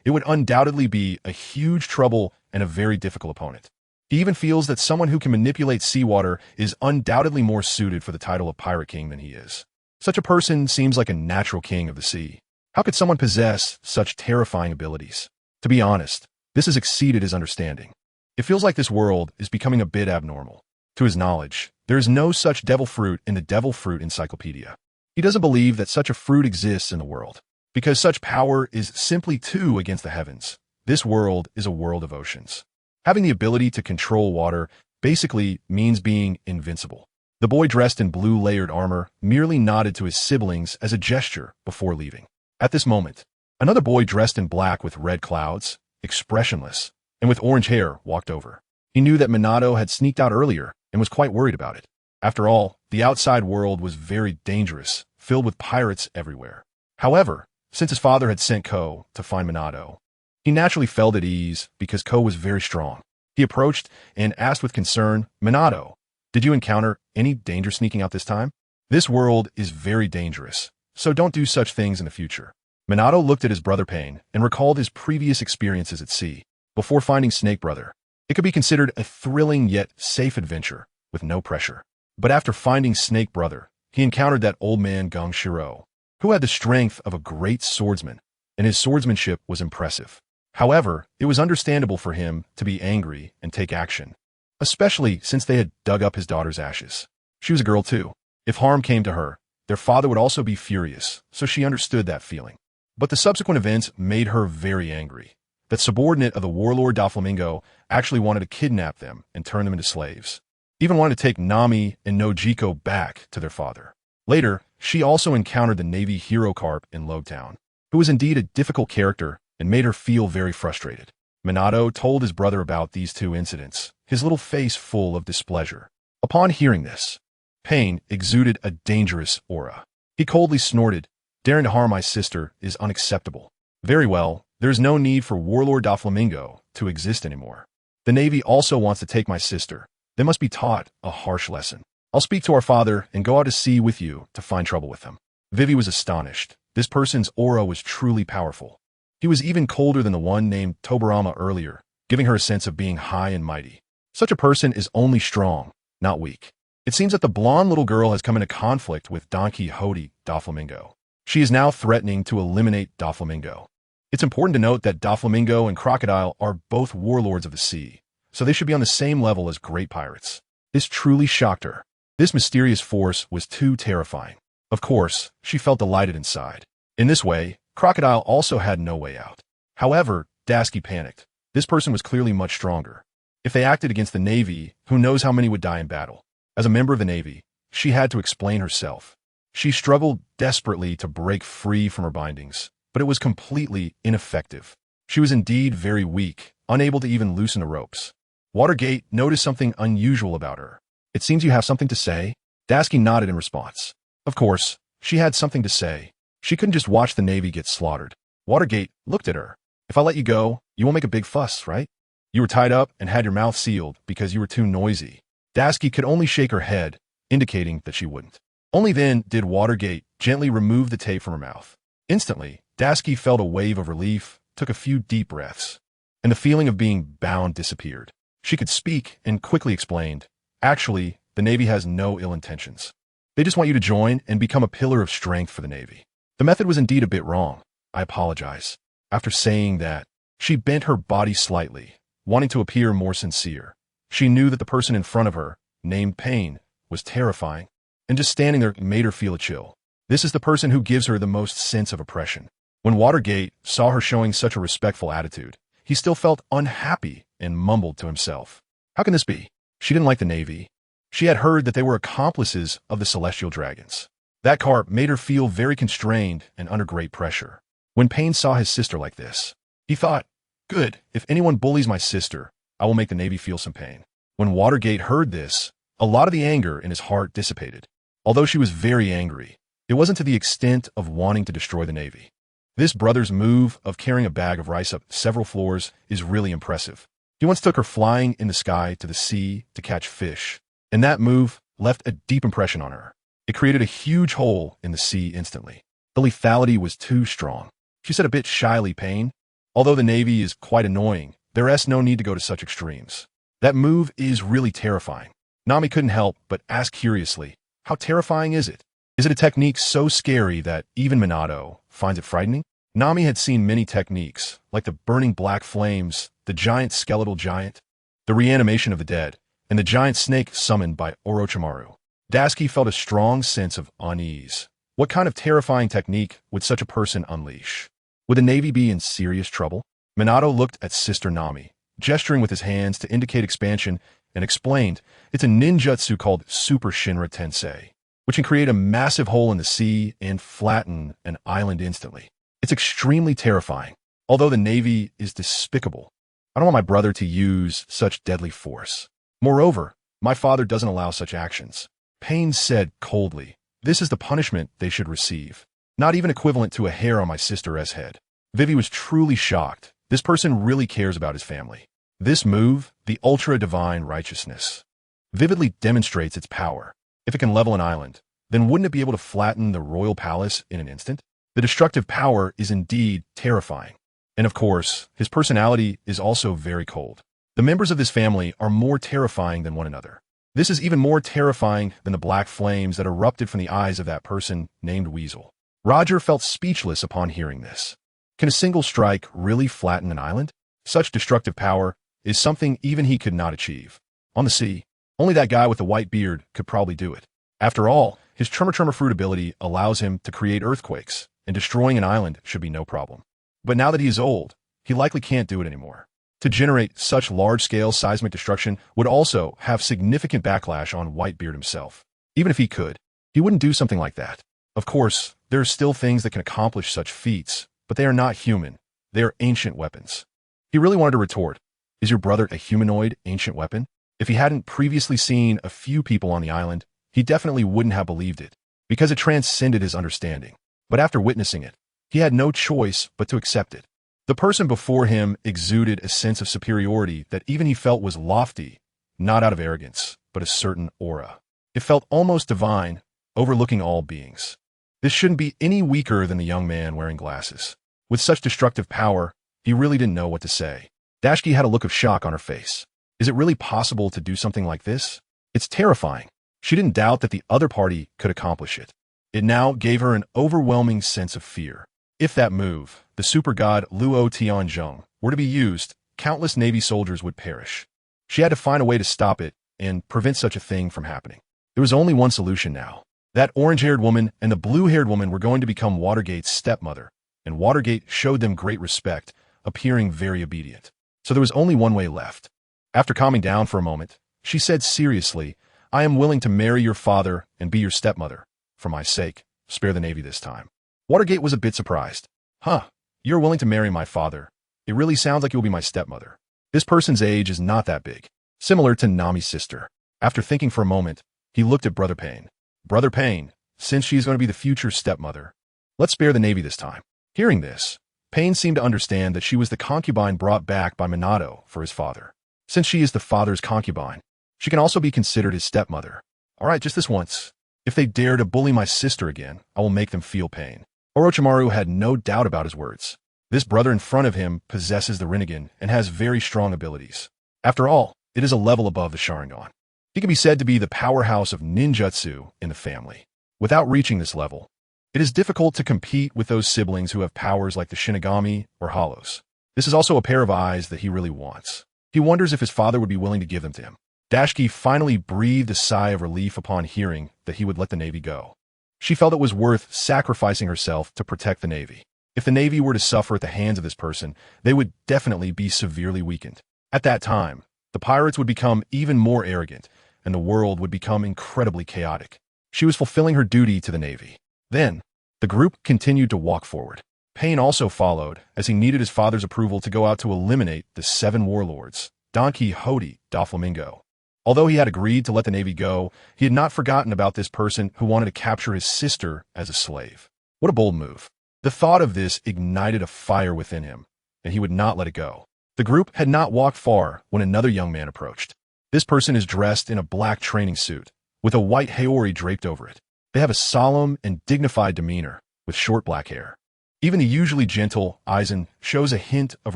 it would undoubtedly be a huge trouble and a very difficult opponent. He even feels that someone who can manipulate seawater is undoubtedly more suited for the title of Pirate King than he is. Such a person seems like a natural king of the sea. How could someone possess such terrifying abilities? To be honest, this has exceeded his understanding. It feels like this world is becoming a bit abnormal. To his knowledge, there is no such devil fruit in the Devil Fruit Encyclopedia. He doesn't believe that such a fruit exists in the world, because such power is simply too against the heavens. This world is a world of oceans. Having the ability to control water basically means being invincible. The boy dressed in blue layered armor merely nodded to his siblings as a gesture before leaving. At this moment, another boy dressed in black with red clouds, expressionless, and with orange hair walked over. He knew that Minato had sneaked out earlier and was quite worried about it. After all, the outside world was very dangerous, filled with pirates everywhere. However, since his father had sent Ko to find Minato. He naturally felt at ease because Ko was very strong. He approached and asked with concern, "Minato, did you encounter any danger sneaking out this time? This world is very dangerous, so don't do such things in the future." Minato looked at his brother Pain and recalled his previous experiences at sea. Before finding Snake Brother, it could be considered a thrilling yet safe adventure with no pressure. But after finding Snake Brother, he encountered that old man Gong Shiro, who had the strength of a great swordsman, and his swordsmanship was impressive. However, it was understandable for him to be angry and take action, especially since they had dug up his daughter's ashes. She was a girl too. If harm came to her, their father would also be furious, so she understood that feeling. But the subsequent events made her very angry. That subordinate of the warlord Doflamingo actually wanted to kidnap them and turn them into slaves. Even wanted to take Nami and Nojiko back to their father. Later, she also encountered the Navy hero Carp in Logtown, who was indeed a difficult character and made her feel very frustrated. Minato told his brother about these two incidents, his little face full of displeasure. Upon hearing this, Pain exuded a dangerous aura. He coldly snorted, "Daring to harm my sister is unacceptable. Very well, there is no need for Warlord Doflamingo to exist anymore. The Navy also wants to take my sister. They must be taught a harsh lesson. I'll speak to our father and go out to sea with you to find trouble with them." Vivi was astonished. This person's aura was truly powerful. He was even colder than the one named Tobarama earlier, giving her a sense of being high and mighty. Such a person is only strong, not weak. It seems that the blonde little girl has come into conflict with Don Quixote Doflamingo. She is now threatening to eliminate Doflamingo. It's important to note that Doflamingo and Crocodile are both warlords of the sea, so they should be on the same level as great pirates. This truly shocked her. This mysterious force was too terrifying. Of course, she felt delighted inside. In this way, Crocodile also had no way out. However, Dasky panicked. This person was clearly much stronger. If they acted against the Navy, who knows how many would die in battle? As a member of the Navy, she had to explain herself. She struggled desperately to break free from her bindings, but it was completely ineffective. She was indeed very weak, unable to even loosen the ropes. Watergate noticed something unusual about her. "It seems you have something to say?" Dasky nodded in response. Of course, she had something to say. She couldn't just watch the Navy get slaughtered. Watergate looked at her. "If I let you go, you won't make a big fuss, right? You were tied up and had your mouth sealed because you were too noisy." Dasky could only shake her head, indicating that she wouldn't. Only then did Watergate gently remove the tape from her mouth. Instantly, Dasky felt a wave of relief, took a few deep breaths, and the feeling of being bound disappeared. She could speak and quickly explained, "Actually, the Navy has no ill intentions. They just want you to join and become a pillar of strength for the Navy. The method was indeed a bit wrong. I apologize." After saying that, she bent her body slightly, wanting to appear more sincere. She knew that the person in front of her, named Pain, was terrifying, and just standing there made her feel a chill. This is the person who gives her the most sense of oppression. When Watergate saw her showing such a respectful attitude, he still felt unhappy and mumbled to himself. How can this be? She didn't like the Navy. She had heard that they were accomplices of the Celestial Dragons. That carp made her feel very constrained and under great pressure. When Pain saw his sister like this, he thought, "Good, if anyone bullies my sister, I will make the Navy feel some pain." When Watergate heard this, a lot of the anger in his heart dissipated. Although she was very angry, it wasn't to the extent of wanting to destroy the Navy. This brother's move of carrying a bag of rice up several floors is really impressive. He once took her flying in the sky to the sea to catch fish, and that move left a deep impression on her. It created a huge hole in the sea instantly. The lethality was too strong. She said a bit shyly, "Pain, although the Navy is quite annoying, there is no need to go to such extremes. That move is really terrifying." Nami couldn't help but ask curiously, "How terrifying is it? Is it a technique so scary that even Minato finds it frightening?" Nami had seen many techniques, like the burning black flames, the giant skeletal giant, the reanimation of the dead, and the giant snake summoned by Orochimaru. Dasky felt a strong sense of unease. What kind of terrifying technique would such a person unleash? Would the Navy be in serious trouble? Minato looked at Sister Nami, gesturing with his hands to indicate expansion, and explained, "It's a ninjutsu called Super Shinra Tensei, which can create a massive hole in the sea and flatten an island instantly. It's extremely terrifying. Although the Navy is despicable, I don't want my brother to use such deadly force. Moreover, my father doesn't allow such actions." Pain said coldly, "This is the punishment they should receive." Not even equivalent to a hair on my sister's head. Vivi was truly shocked. This person really cares about his family. This move, the ultra-divine righteousness, vividly demonstrates its power. If it can level an island, then wouldn't it be able to flatten the royal palace in an instant? The destructive power is indeed terrifying. And of course, his personality is also very cold. The members of this family are more terrifying than one another. This is even more terrifying than the black flames that erupted from the eyes of that person named Weasel. Roger felt speechless upon hearing this. Can a single strike really flatten an island? Such destructive power is something even he could not achieve. On the sea, only that guy with the white beard could probably do it. After all, his Tremor Fruit ability allows him to create earthquakes, and destroying an island should be no problem. But now that he is old, he likely can't do it anymore. To generate such large-scale seismic destruction would also have significant backlash on Whitebeard himself. Even if he could, he wouldn't do something like that. Of course, there are still things that can accomplish such feats, but they are not human. They are ancient weapons. He really wanted to retort, "Is your brother a humanoid ancient weapon?" If he hadn't previously seen a few people on the island, he definitely wouldn't have believed it, because it transcended his understanding. But after witnessing it, he had no choice but to accept it. The person before him exuded a sense of superiority that even he felt was lofty, not out of arrogance, but a certain aura. It felt almost divine, overlooking all beings. This shouldn't be any weaker than the young man wearing glasses. With such destructive power, he really didn't know what to say. Dashki had a look of shock on her face. Is it really possible to do something like this? It's terrifying. She didn't doubt that the other party could accomplish it. It now gave her an overwhelming sense of fear. If that move, the super god Luo Tianzhong, were to be used, countless Navy soldiers would perish. She had to find a way to stop it and prevent such a thing from happening. There was only one solution now. That orange-haired woman and the blue-haired woman were going to become Watergate's stepmother, and Watergate showed them great respect, appearing very obedient. So there was only one way left. After calming down for a moment, she said seriously, "I am willing to marry your father and be your stepmother. For my sake, spare the Navy this time." Watergate was a bit surprised. "Huh, you're willing to marry my father. It really sounds like you'll be my stepmother." This person's age is not that big, similar to Nami's sister. After thinking for a moment, he looked at Brother Payne. "Brother Payne, since she is going to be the future stepmother, let's spare the Navy this time." Hearing this, Payne seemed to understand that she was the concubine brought back by Minato for his father. Since she is the father's concubine, she can also be considered his stepmother. "All right, just this once. If they dare to bully my sister again, I will make them feel pain." Orochimaru had no doubt about his words. This brother in front of him possesses the Rinnegan and has very strong abilities. After all, it is a level above the Sharingan. He can be said to be the powerhouse of ninjutsu in the family. Without reaching this level, it is difficult to compete with those siblings who have powers like the Shinigami or Hollows. This is also a pair of eyes that he really wants. He wonders if his father would be willing to give them to him. Dashki finally breathed a sigh of relief upon hearing that he would let the Navy go. She felt it was worth sacrificing herself to protect the Navy. If the Navy were to suffer at the hands of this person, they would definitely be severely weakened. At that time, the pirates would become even more arrogant, and the world would become incredibly chaotic. She was fulfilling her duty to the Navy. Then, the group continued to walk forward. Payne also followed, as he needed his father's approval to go out to eliminate the 7 warlords, Don Quixote, Doflamingo. Although he had agreed to let the Navy go, he had not forgotten about this person who wanted to capture his sister as a slave. What a bold move. The thought of this ignited a fire within him, and he would not let it go. The group had not walked far when another young man approached. This person is dressed in a black training suit, with a white haori draped over it. They have a solemn and dignified demeanor, with short black hair. Even the usually gentle Aizen shows a hint of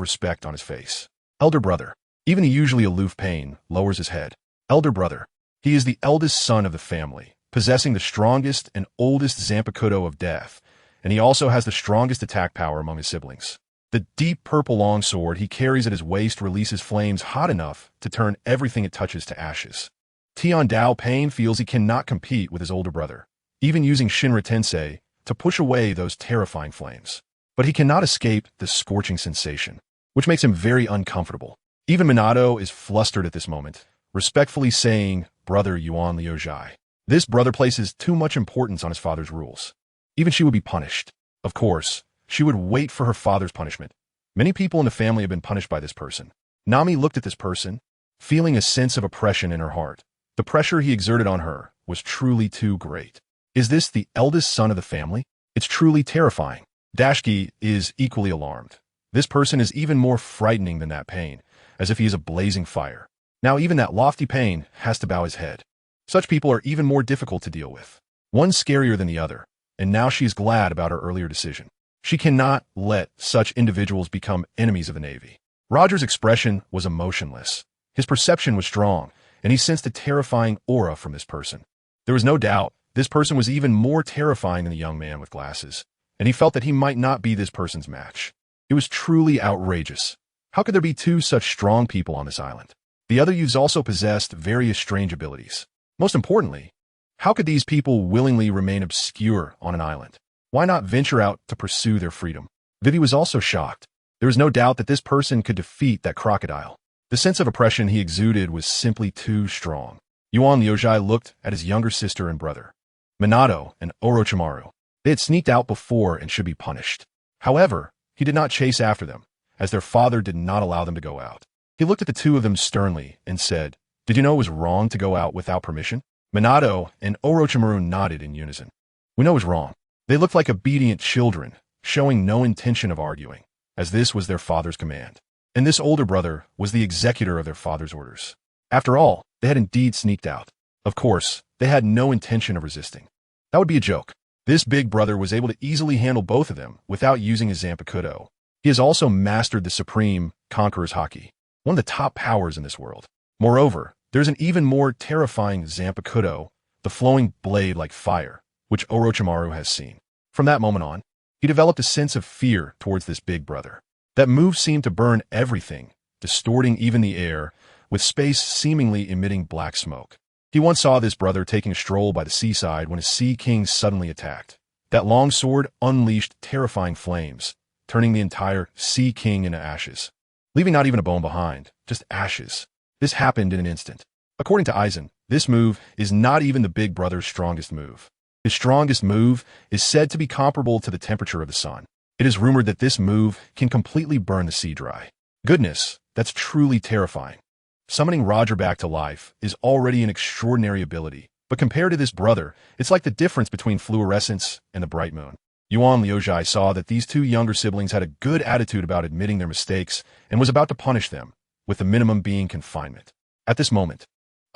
respect on his face. Elder brother. Even the usually aloof Payne lowers his head. Elder brother. He is the eldest son of the family, possessing the strongest and oldest Zanpakuto of death, and he also has the strongest attack power among his siblings. The deep purple longsword he carries at his waist releases flames hot enough to turn everything it touches to ashes. Tian Dao Payne feels he cannot compete with his older brother, even using Shinra Tensei to push away those terrifying flames. But he cannot escape the scorching sensation, which makes him very uncomfortable. Even Minato is flustered at this moment, respectfully saying, "Brother Yuan Liujai." This brother places too much importance on his father's rules. Even she would be punished. Of course, she would wait for her father's punishment. Many people in the family have been punished by this person. Nami looked at this person, feeling a sense of oppression in her heart. The pressure he exerted on her was truly too great. Is this the eldest son of the family? It's truly terrifying. Dashki is equally alarmed. This person is even more frightening than that pain, as if he is a blazing fire. Now even that lofty pain has to bow his head. Such people are even more difficult to deal with. One scarier than the other, and now she is glad about her earlier decision. She cannot let such individuals become enemies of the Navy. Roger's expression was emotionless. His perception was strong, and he sensed a terrifying aura from this person. There was no doubt this person was even more terrifying than the young man with glasses, and he felt that he might not be this person's match. It was truly outrageous. How could there be two such strong people on this island? The other youths also possessed various strange abilities. Most importantly, how could these people willingly remain obscure on an island? Why not venture out to pursue their freedom? Vivi was also shocked. There was no doubt that this person could defeat that crocodile. The sense of oppression he exuded was simply too strong. Yuan Liujai looked at his younger sister and brother, Minato and Orochimaru. They had sneaked out before and should be punished. However, he did not chase after them, as their father did not allow them to go out. He looked at the two of them sternly and said, "Did you know it was wrong to go out without permission?" Minato and Orochimaru nodded in unison. "We know it was wrong." They looked like obedient children, showing no intention of arguing, as this was their father's command. And this older brother was the executor of their father's orders. After all, they had indeed sneaked out. Of course, they had no intention of resisting. That would be a joke. This big brother was able to easily handle both of them without using his Zanpakuto. He has also mastered the supreme Conqueror's Haki, one of the top powers in this world. Moreover, there's an even more terrifying Zanpakuto, the flowing blade like fire, which Orochimaru has seen. From that moment on, he developed a sense of fear towards this big brother. That move seemed to burn everything, distorting even the air, with space seemingly emitting black smoke. He once saw this brother taking a stroll by the seaside when a sea king suddenly attacked. That long sword unleashed terrifying flames, turning the entire sea king into ashes, leaving not even a bone behind, just ashes. This happened in an instant. According to Aizen, this move is not even the big brother's strongest move. His strongest move is said to be comparable to the temperature of the sun. It is rumored that this move can completely burn the sea dry. Goodness, that's truly terrifying. Summoning Roger back to life is already an extraordinary ability, but compared to this brother, it's like the difference between fluorescence and the bright moon. Yuan Liujai saw that these two younger siblings had a good attitude about admitting their mistakes and was about to punish them, with the minimum being confinement. At this moment,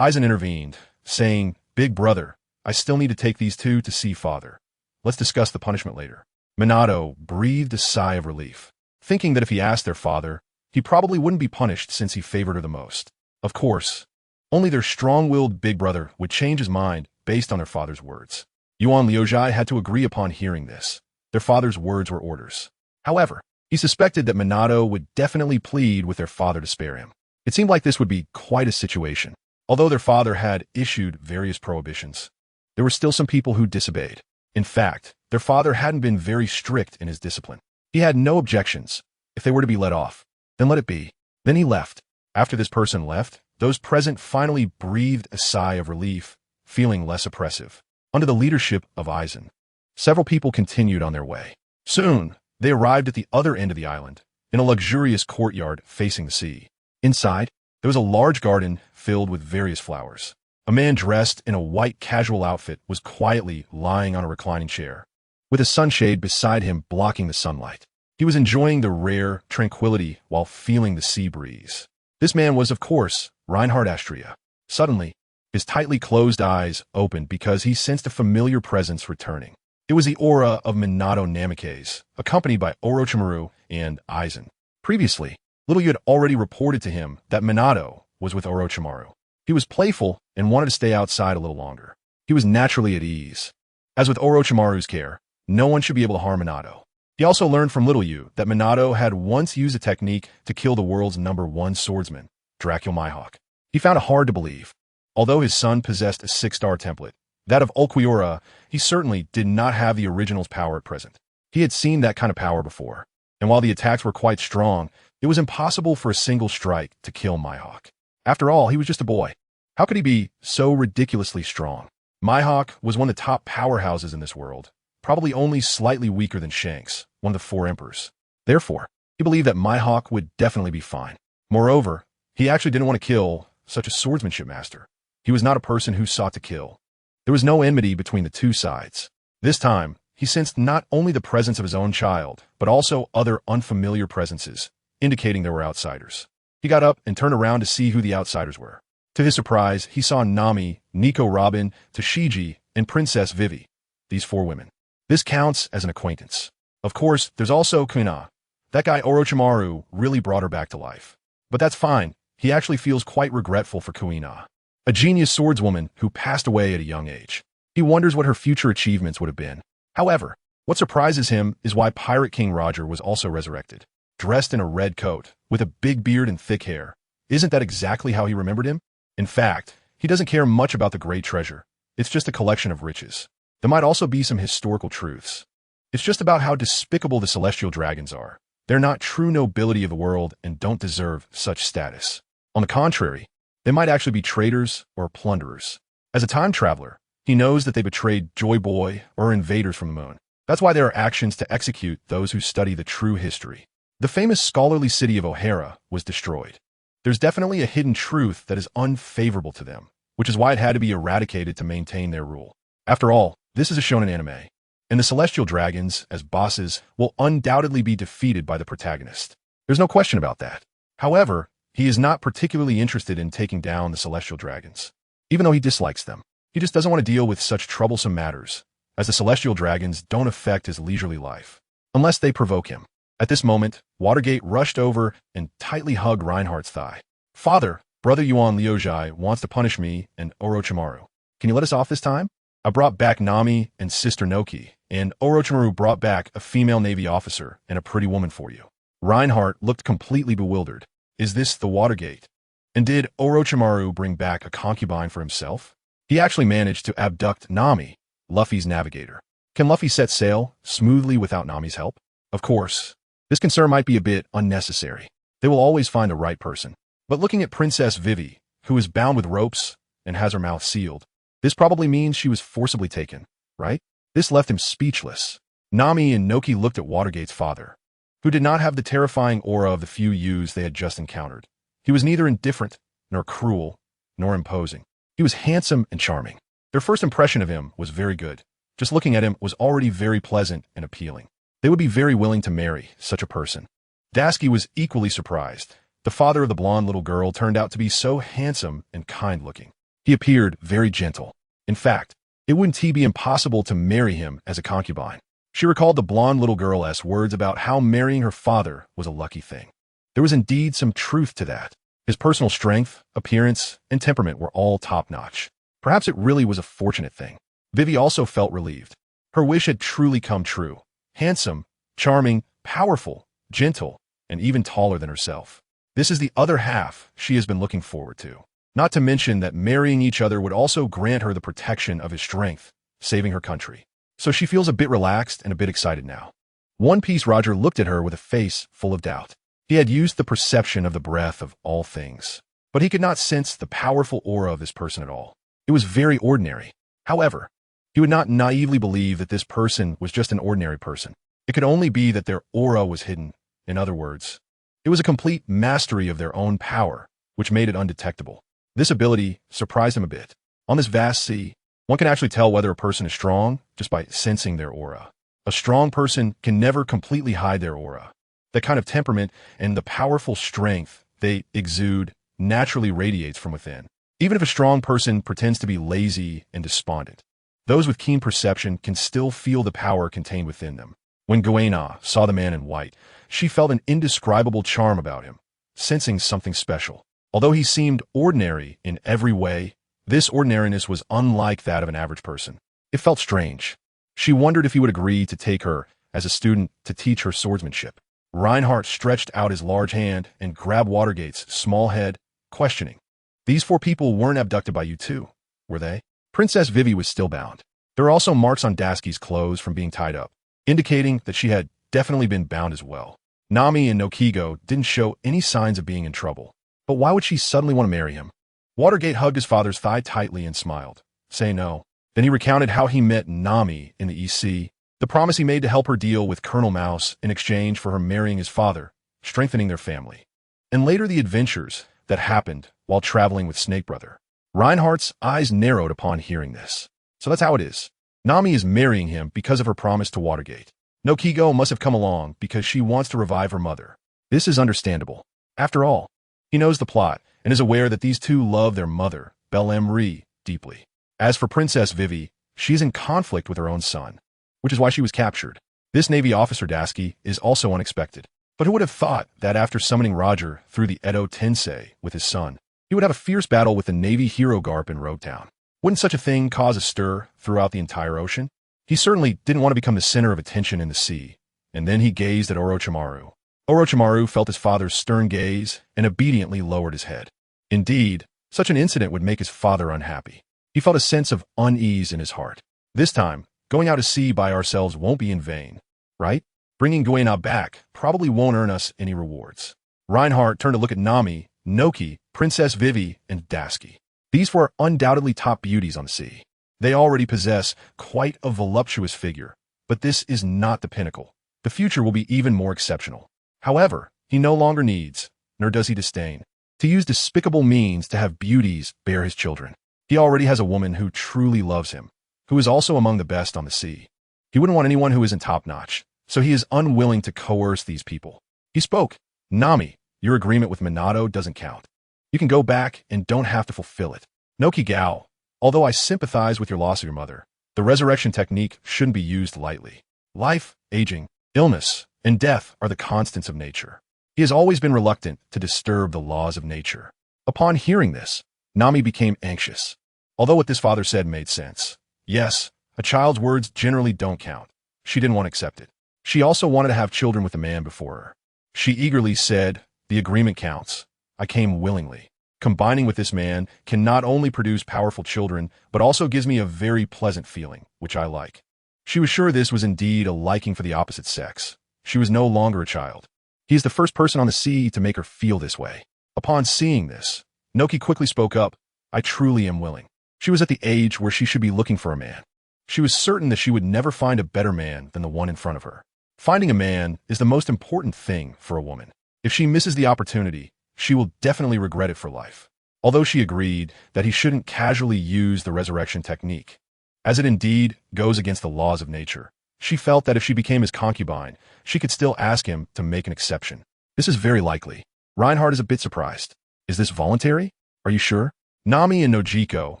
Aizen intervened, saying, "Big brother, I still need to take these two to see father. Let's discuss the punishment later." Minato breathed a sigh of relief, thinking that if he asked their father, he probably wouldn't be punished since he favored her the most. Of course, only their strong-willed big brother would change his mind based on their father's words. Yuan Liujai had to agree upon hearing this. Their father's words were orders. However, he suspected that Minato would definitely plead with their father to spare him. It seemed like this would be quite a situation. Although their father had issued various prohibitions, there were still some people who disobeyed. In fact, their father hadn't been very strict in his discipline. He had no objections. If they were to be let off, then let it be. Then he left. After this person left, those present finally breathed a sigh of relief, feeling less oppressive. Under the leadership of Aizen, several people continued on their way. Soon, they arrived at the other end of the island, in a luxurious courtyard facing the sea. Inside, there was a large garden filled with various flowers. A man dressed in a white casual outfit was quietly lying on a reclining chair, with a sunshade beside him blocking the sunlight. He was enjoying the rare tranquility while feeling the sea breeze. This man was, of course, Reinhard Astria. Suddenly, his tightly closed eyes opened because he sensed a familiar presence returning. It was the aura of Minato Namikaze, accompanied by Orochimaru and Aizen. Previously, Little Yu had already reported to him that Minato was with Orochimaru. He was playful and wanted to stay outside a little longer. He was naturally at ease. As with Orochimaru's care, no one should be able to harm Minato. He also learned from Little Yu that Minato had once used a technique to kill the world's #1 swordsman, Dracula Mihawk. He found it hard to believe. Although his son possessed a 6-star template, that of Ulquiorra, he certainly did not have the original's power at present. He had seen that kind of power before, and while the attacks were quite strong, it was impossible for a single strike to kill Mihawk. After all, he was just a boy. How could he be so ridiculously strong? Mihawk was one of the top powerhouses in this world, probably only slightly weaker than Shanks, one of the 4 emperors. Therefore, he believed that Mihawk would definitely be fine. Moreover, he actually didn't want to kill such a swordsmanship master. He was not a person who sought to kill. There was no enmity between the two sides. This time, he sensed not only the presence of his own child, but also other unfamiliar presences, indicating there were outsiders. He got up and turned around to see who the outsiders were. To his surprise, he saw Nami, Nico Robin, Tashigi, and Princess Vivi, these 4 women. This counts as an acquaintance. Of course, there's also Kuina. That guy Orochimaru really brought her back to life. But that's fine. He actually feels quite regretful for Kuina, a genius swordswoman who passed away at a young age. He wonders what her future achievements would have been. However, what surprises him is why Pirate King Roger was also resurrected, dressed in a red coat, with a big beard and thick hair. Isn't that exactly how he remembered him? In fact, he doesn't care much about the great treasure. It's just a collection of riches. There might also be some historical truths. It's just about how despicable the celestial dragons are. They're not true nobility of the world and don't deserve such status. On the contrary, they might actually be traitors or plunderers. As a time traveler, he knows that they betrayed Joy Boy or invaders from the moon. That's why there are actions to execute those who study the true history. The famous scholarly city of O'Hara was destroyed. There's definitely a hidden truth that is unfavorable to them, which is why it had to be eradicated to maintain their rule. After all, this is a shonen anime, and the celestial dragons, as bosses, will undoubtedly be defeated by the protagonist. There's no question about that. However, he is not particularly interested in taking down the celestial dragons. Even though he dislikes them, he just doesn't want to deal with such troublesome matters, as the celestial dragons don't affect his leisurely life, unless they provoke him. At this moment, Watergate rushed over and tightly hugged Reinhardt's thigh. Father, Brother Yuan Liujai wants to punish me and Orochimaru. Can you let us off this time? I brought back Nami and Sister Noki, and Orochimaru brought back a female Navy officer and a pretty woman for you. Reinhardt looked completely bewildered. Is this the Watergate? And did Orochimaru bring back a concubine for himself? He actually managed to abduct Nami, Luffy's navigator. Can Luffy set sail smoothly without Nami's help? Of course. This concern might be a bit unnecessary. They will always find the right person. But looking at Princess Vivi, who is bound with ropes and has her mouth sealed, this probably means she was forcibly taken, right? This left him speechless. Nami and Noki looked at Watergate's father, who did not have the terrifying aura of the few youths they had just encountered. He was neither indifferent, nor cruel, nor imposing. He was handsome and charming. Their first impression of him was very good. Just looking at him was already very pleasant and appealing. They would be very willing to marry such a person. Dasky was equally surprised. The father of the blonde little girl turned out to be so handsome and kind-looking. He appeared very gentle. In fact, it wouldn't be impossible to marry him as a concubine. She recalled the blonde little girl's words about how marrying her father was a lucky thing. There was indeed some truth to that. His personal strength, appearance, and temperament were all top-notch. Perhaps it really was a fortunate thing. Vivi also felt relieved. Her wish had truly come true. Handsome, charming, powerful, gentle, and even taller than herself. This is the other half she has been looking forward to. Not to mention that marrying each other would also grant her the protection of his strength, saving her country. So she feels a bit relaxed and a bit excited now. One Piece Roger looked at her with a face full of doubt. He had used the perception of the breath of all things, but he could not sense the powerful aura of this person at all. It was very ordinary. However, he would not naively believe that this person was just an ordinary person. It could only be that their aura was hidden. In other words, it was a complete mastery of their own power, which made it undetectable. This ability surprised him a bit. On this vast sea, one can actually tell whether a person is strong just by sensing their aura. A strong person can never completely hide their aura. That kind of temperament and the powerful strength they exude naturally radiates from within. Even if a strong person pretends to be lazy and despondent, those with keen perception can still feel the power contained within them. When Kuina saw the man in white, she felt an indescribable charm about him, sensing something special. Although he seemed ordinary in every way, this ordinariness was unlike that of an average person. It felt strange. She wondered if he would agree to take her as a student to teach her swordsmanship. Reinhardt stretched out his large hand and grabbed Watergate's small head, questioning. These 4 people weren't abducted by you too, were they? Princess Vivi was still bound. There were also marks on Dasky's clothes from being tied up, indicating that she had definitely been bound as well. Nami and Nokigo didn't show any signs of being in trouble. But why would she suddenly want to marry him? Watergate hugged his father's thigh tightly and smiled. Say no. Then he recounted how he met Nami in the EC, the promise he made to help her deal with Colonel Mouse in exchange for her marrying his father, strengthening their family. And later the adventures that happened while traveling with Snake Brother. Reinhardt's eyes narrowed upon hearing this. So that's how it is. Nami is marrying him because of her promise to Watergate. No, Kigo must have come along because she wants to revive her mother. This is understandable. After all, he knows the plot and is aware that these two love their mother, Belle-Emery, deeply. As for Princess Vivi, she is in conflict with her own son, which is why she was captured. This Navy officer Dasky is also unexpected. But who would have thought that after summoning Roger through the Edo Tensei with his son, he would have a fierce battle with the Navy hero Garp in Road Town? Wouldn't such a thing cause a stir throughout the entire ocean? He certainly didn't want to become the center of attention in the sea. And then he gazed at Orochimaru. Orochimaru felt his father's stern gaze and obediently lowered his head. Indeed, such an incident would make his father unhappy. He felt a sense of unease in his heart. This time, going out to sea by ourselves won't be in vain, right? Bringing GainAll back probably won't earn us any rewards. Reinhardt turned to look at Nami, Noki, Princess Vivi, and Dasky. These four are undoubtedly top beauties on the sea. They already possess quite a voluptuous figure, but this is not the pinnacle. The future will be even more exceptional. However, he no longer needs, nor does he disdain, to use despicable means to have beauties bear his children. He already has a woman who truly loves him, who is also among the best on the sea. He wouldn't want anyone who isn't top-notch, so he is unwilling to coerce these people. He spoke, "Nami, your agreement with Minato doesn't count. You can go back and don't have to fulfill it. Noki Gao, although I sympathize with your loss of your mother, the resurrection technique shouldn't be used lightly. Life, aging, illness, and death are the constants of nature." He has always been reluctant to disturb the laws of nature. Upon hearing this, Nami became anxious. Although what this father said made sense. Yes, a child's words generally don't count. She didn't want to accept it. She also wanted to have children with a man before her. She eagerly said, "The agreement counts. I came willingly. Combining with this man can not only produce powerful children, but also gives me a very pleasant feeling, which I like." She was sure this was indeed a liking for the opposite sex. She was no longer a child. He is the first person on the sea to make her feel this way. Upon seeing this, Noki quickly spoke up, "I truly am willing." She was at the age where she should be looking for a man. She was certain that she would never find a better man than the one in front of her. Finding a man is the most important thing for a woman. If she misses the opportunity, she will definitely regret it for life. Although she agreed that he shouldn't casually use the resurrection technique, as it indeed goes against the laws of nature, she felt that if she became his concubine, she could still ask him to make an exception. This is very likely. Reinhardt is a bit surprised. Is this voluntary? Are you sure? Nami and Nojiko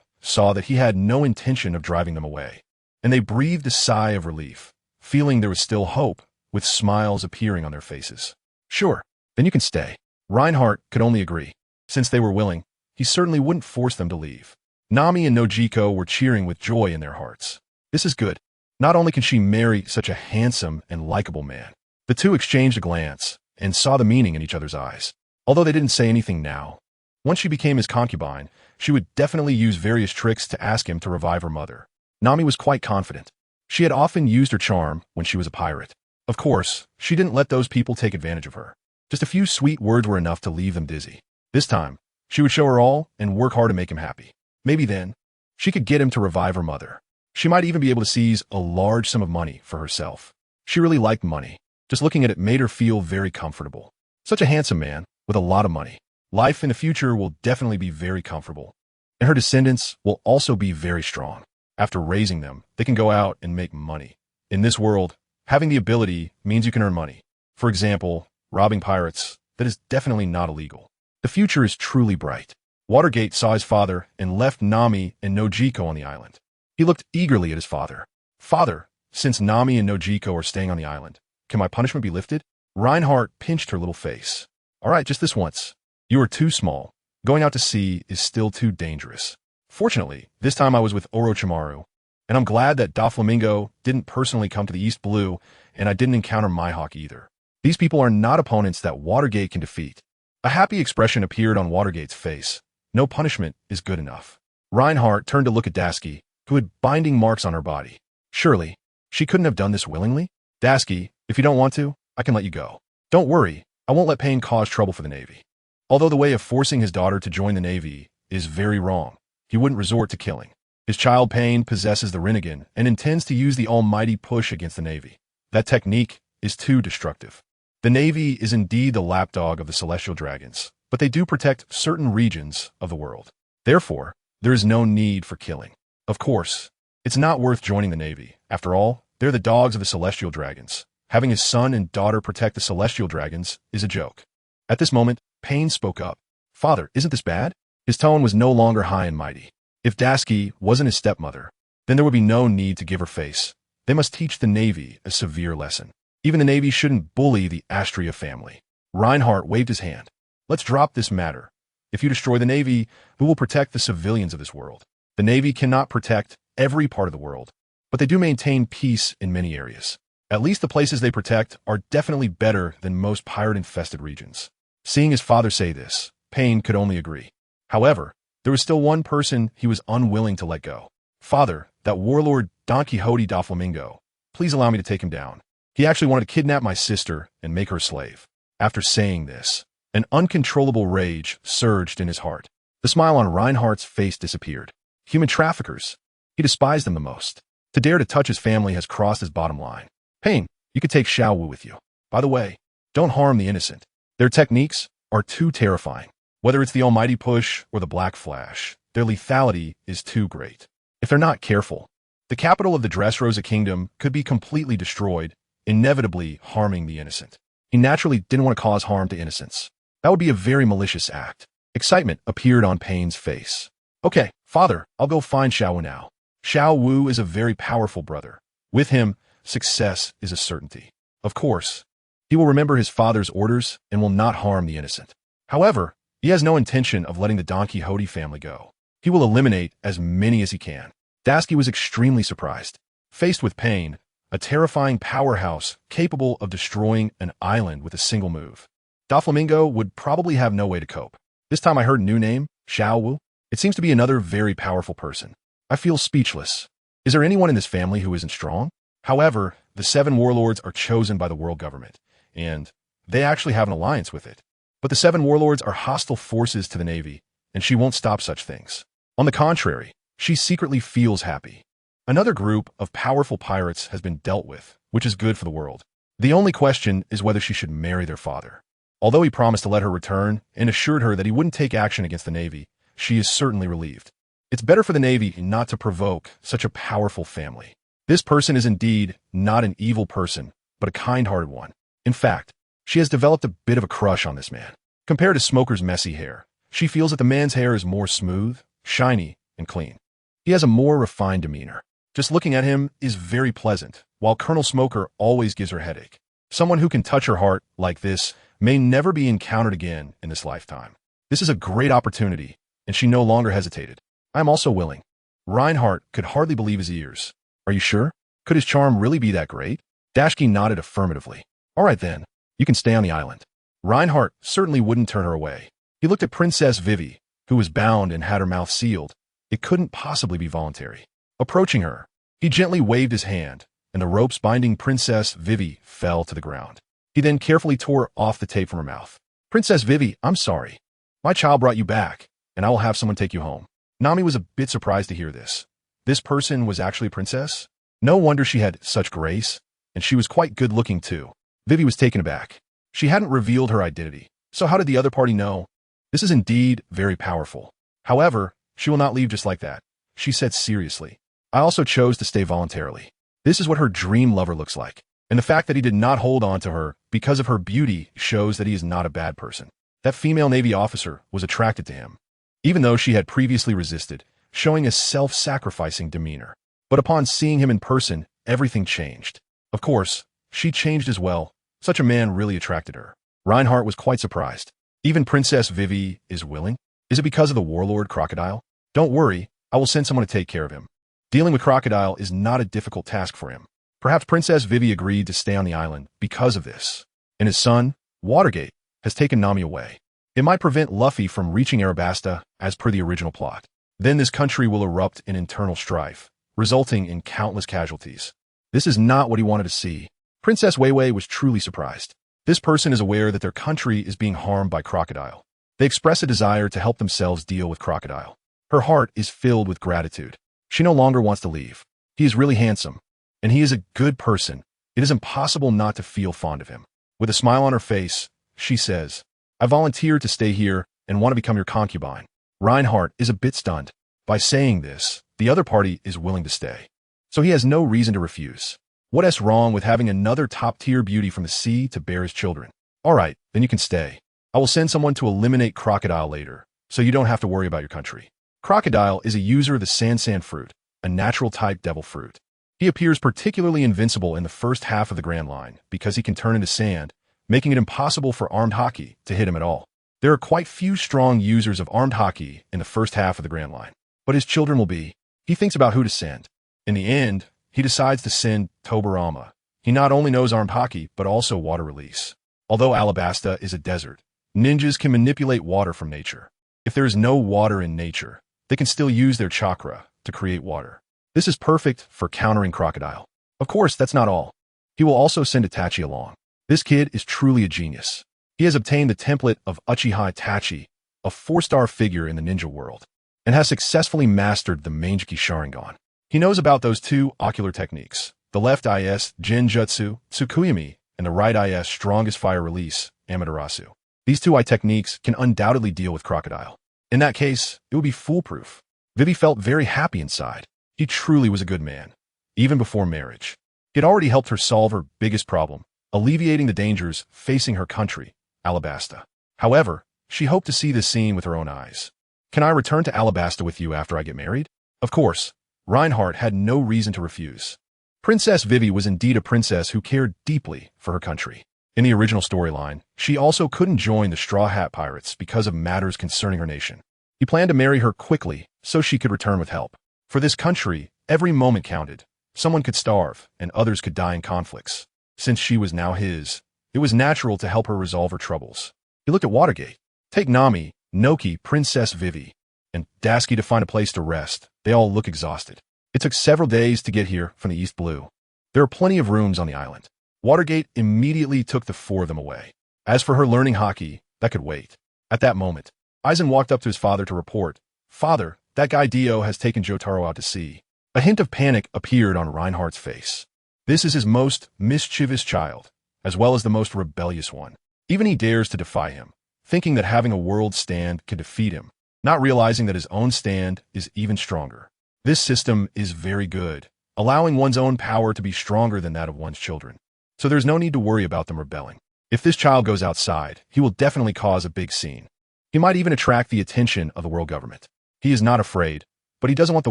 saw that he had no intention of driving them away, and they breathed a sigh of relief, feeling there was still hope, with smiles appearing on their faces. "Sure, then you can stay." Reinhardt could only agree. Since they were willing, he certainly wouldn't force them to leave. Nami and Nojiko were cheering with joy in their hearts. This is good. Not only can she marry such a handsome and likable man. The two exchanged a glance and saw the meaning in each other's eyes. Although they didn't say anything now, once she became his concubine, she would definitely use various tricks to ask him to revive her mother. Nami was quite confident. She had often used her charm when she was a pirate. Of course, she didn't let those people take advantage of her. Just a few sweet words were enough to leave them dizzy. This time, she would show her all and work hard to make him happy. Maybe then, she could get him to revive her mother. She might even be able to seize a large sum of money for herself. She really liked money. Just looking at it made her feel very comfortable. Such a handsome man with a lot of money. Life in the future will definitely be very comfortable. And her descendants will also be very strong. After raising them, they can go out and make money. In this world, having the ability means you can earn money. For example, robbing pirates, that is definitely not illegal. The future is truly bright. Watergate saw his father and left Nami and Nojiko on the island. He looked eagerly at his father. "Father, since Nami and Nojiko are staying on the island, can my punishment be lifted?" Reinhardt pinched her little face. "All right, just this once. You are too small. Going out to sea is still too dangerous. Fortunately, this time I was with Orochimaru, and I'm glad that Doflamingo didn't personally come to the East Blue, and I didn't encounter Mihawk either. These people are not opponents that Watergate can defeat." A happy expression appeared on Watergate's face. No punishment is good enough. Reinhardt turned to look at Dasky, who had binding marks on her body. Surely, she couldn't have done this willingly? "Dasky, if you don't want to, I can let you go. Don't worry, I won't let pain cause trouble for the Navy." Although the way of forcing his daughter to join the Navy is very wrong, he wouldn't resort to killing. His child Pain possesses the Rinnegan and intends to use the almighty push against the Navy. That technique is too destructive. The Navy is indeed the lapdog of the celestial dragons, but they do protect certain regions of the world. Therefore, there is no need for killing. Of course, It's not worth joining the Navy. After all, they're the dogs of the Celestial Dragons. Having his son and daughter protect the Celestial Dragons is a joke. At this moment, Pain spoke up. Father, isn't this bad? His tone was no longer high and mighty. If Dasky wasn't his stepmother, then there would be no need to give her face. They must teach the Navy a severe lesson. Even the Navy shouldn't bully the Astria family. Reinhardt waved his hand. Let's drop this matter. If you destroy the Navy, who will protect the civilians of this world? The Navy cannot protect every part of the world, but they do maintain peace in many areas. At least the places they protect are definitely better than most pirate-infested regions. Seeing his father say this, Pain could only agree. However, there was still one person he was unwilling to let go. Father, that warlord Don Quixote da Flamingo. Please allow me to take him down. He actually wanted to kidnap my sister and make her a slave. After saying this, an uncontrollable rage surged in his heart. The smile on Reinhardt's face disappeared. Human traffickers. He despised them the most. To dare to touch his family has crossed his bottom line. Pain, you could take Xiao Wu with you. By the way, don't harm the innocent. Their techniques are too terrifying. Whether it's the almighty push or the black flash, their lethality is too great. If they're not careful, the capital of the Dressrosa Kingdom could be completely destroyed, inevitably harming the innocent. He naturally didn't want to cause harm to innocents. That would be a very malicious act. Excitement appeared on Pain's face. Okay, father, I'll go find Xiao Wu now. Xiao Wu is a very powerful brother. With him, success is a certainty. Of course, he will remember his father's orders and will not harm the innocent. However, he has no intention of letting the Don Quixote family go. He will eliminate as many as he can. Dasky was extremely surprised. Faced with Pain, a terrifying powerhouse capable of destroying an island with a single move, Doflamingo would probably have no way to cope. This time I heard a new name, Xiao Wu. It seems to be another very powerful person. I feel speechless. Is there anyone in this family who isn't strong? However, the 7 warlords are chosen by the world government, and they actually have an alliance with it. But the 7 warlords are hostile forces to the Navy, and she won't stop such things. On the contrary, she secretly feels happy. Another group of powerful pirates has been dealt with, which is good for the world. The only question is whether she should marry their father. Although he promised to let her return and assured her that he wouldn't take action against the Navy, she is certainly relieved. It's better for the Navy not to provoke such a powerful family. This person is indeed not an evil person, but a kind-hearted one. In fact, she has developed a bit of a crush on this man. Compared to Smoker's messy hair, she feels that the man's hair is more smooth, shiny, and clean. He has a more refined demeanor. Just looking at him is very pleasant, while Colonel Smoker always gives her a headache. Someone who can touch her heart like this may never be encountered again in this lifetime. This is a great opportunity, and she no longer hesitated. I am also willing. Reinhardt could hardly believe his ears. Are you sure? Could his charm really be that great? Dashki nodded affirmatively. All right then, you can stay on the island. Reinhardt certainly wouldn't turn her away. He looked at Princess Vivi, who was bound and had her mouth sealed. It couldn't possibly be voluntary. Approaching her, he gently waved his hand, and the ropes binding Princess Vivi fell to the ground. He then carefully tore off the tape from her mouth. Princess Vivi, I'm sorry. My child brought you back, and I will have someone take you home. Nami was a bit surprised to hear this. This person was actually a princess? No wonder she had such grace, and she was quite good-looking too. Vivi was taken aback. She hadn't revealed her identity, so how did the other party know? This is indeed very powerful. However, she will not leave just like that, she said seriously. I also chose to stay voluntarily. This is what her dream lover looks like, and the fact that he did not hold on to her because of her beauty shows that he is not a bad person. That female Navy officer was attracted to him, even though she had previously resisted, showing a self-sacrificing demeanor. But upon seeing him in person, everything changed. Of course, she changed as well. Such a man really attracted her. Reinhardt was quite surprised. Even Princess Vivi is willing? Is it because of the warlord Crocodile? Don't worry, I will send someone to take care of him. Dealing with Crocodile is not a difficult task for him. Perhaps Princess Vivi agreed to stay on the island because of this. And his son, Watergate, has taken Nami away. It might prevent Luffy from reaching Arabasta as per the original plot. Then this country will erupt in internal strife, resulting in countless casualties. This is not what he wanted to see. Princess Weiwei was truly surprised. This person is aware that their country is being harmed by Crocodile. They express a desire to help themselves deal with Crocodile. Her heart is filled with gratitude. She no longer wants to leave. He is really handsome, and he is a good person. It is impossible not to feel fond of him. With a smile on her face, she says, I volunteered to stay here and want to become your concubine. Reinhardt is a bit stunned. By saying this, the other party is willing to stay. So he has no reason to refuse. What's wrong with having another top-tier beauty from the sea to bear his children? Alright, then you can stay. I will send someone to eliminate Crocodile later, so you don't have to worry about your country. Crocodile is a user of the Sansan fruit, a natural-type devil fruit. He appears particularly invincible in the first half of the Grand Line because he can turn into sand, making it impossible for armed Haki to hit him at all. There are quite few strong users of armed Haki in the first half of the Grand Line, but his children will be. He thinks about who to send. In the end, he decides to send Tobarama. He not only knows armed Haki, but also water release. Although Alabasta is a desert, ninjas can manipulate water from nature. If there is no water in nature, they can still use their chakra to create water. This is perfect for countering Crocodile. Of course, that's not all. He will also send Itachi along. This kid is truly a genius. He has obtained the template of Uchiha Itachi, a 4-star figure in the ninja world, and has successfully mastered the Mangekyou Sharingan. He knows about those two ocular techniques, the left IS Genjutsu, Tsukuyami, and the right IS strongest fire release, Amaterasu. These two eye techniques can undoubtedly deal with Crocodile. In that case, it would be foolproof. Vivi felt very happy inside. He truly was a good man, even before marriage. He had already helped her solve her biggest problem, alleviating the dangers facing her country, Alabasta. However, she hoped to see this scene with her own eyes. Can I return to Alabasta with you after I get married? Of course, Reinhardt had no reason to refuse. Princess Vivi was indeed a princess who cared deeply for her country. In the original storyline, she also couldn't join the Straw Hat Pirates because of matters concerning her nation. He planned to marry her quickly so she could return with help. For this country, every moment counted. Someone could starve, and others could die in conflicts. Since she was now his, it was natural to help her resolve her troubles. He looked at Watergate. Take Nami, Noki, Princess Vivi, and Dasky to find a place to rest. They all look exhausted. It took several days to get here from the East Blue. There are plenty of rooms on the island. Watergate immediately took the 4 of them away. As for her learning Haki, that could wait. At that moment, Aizen walked up to his father to report, "Father, that guy Dio has taken Jotaro out to sea." A hint of panic appeared on Reinhardt's face. This is his most mischievous child, as well as the most rebellious one. Even he dares to defy him, thinking that having a world stand can defeat him, not realizing that his own stand is even stronger. This system is very good, allowing one's own power to be stronger than that of one's children. So there's no need to worry about them rebelling. If this child goes outside, he will definitely cause a big scene. He might even attract the attention of the world government. He is not afraid, but he doesn't want the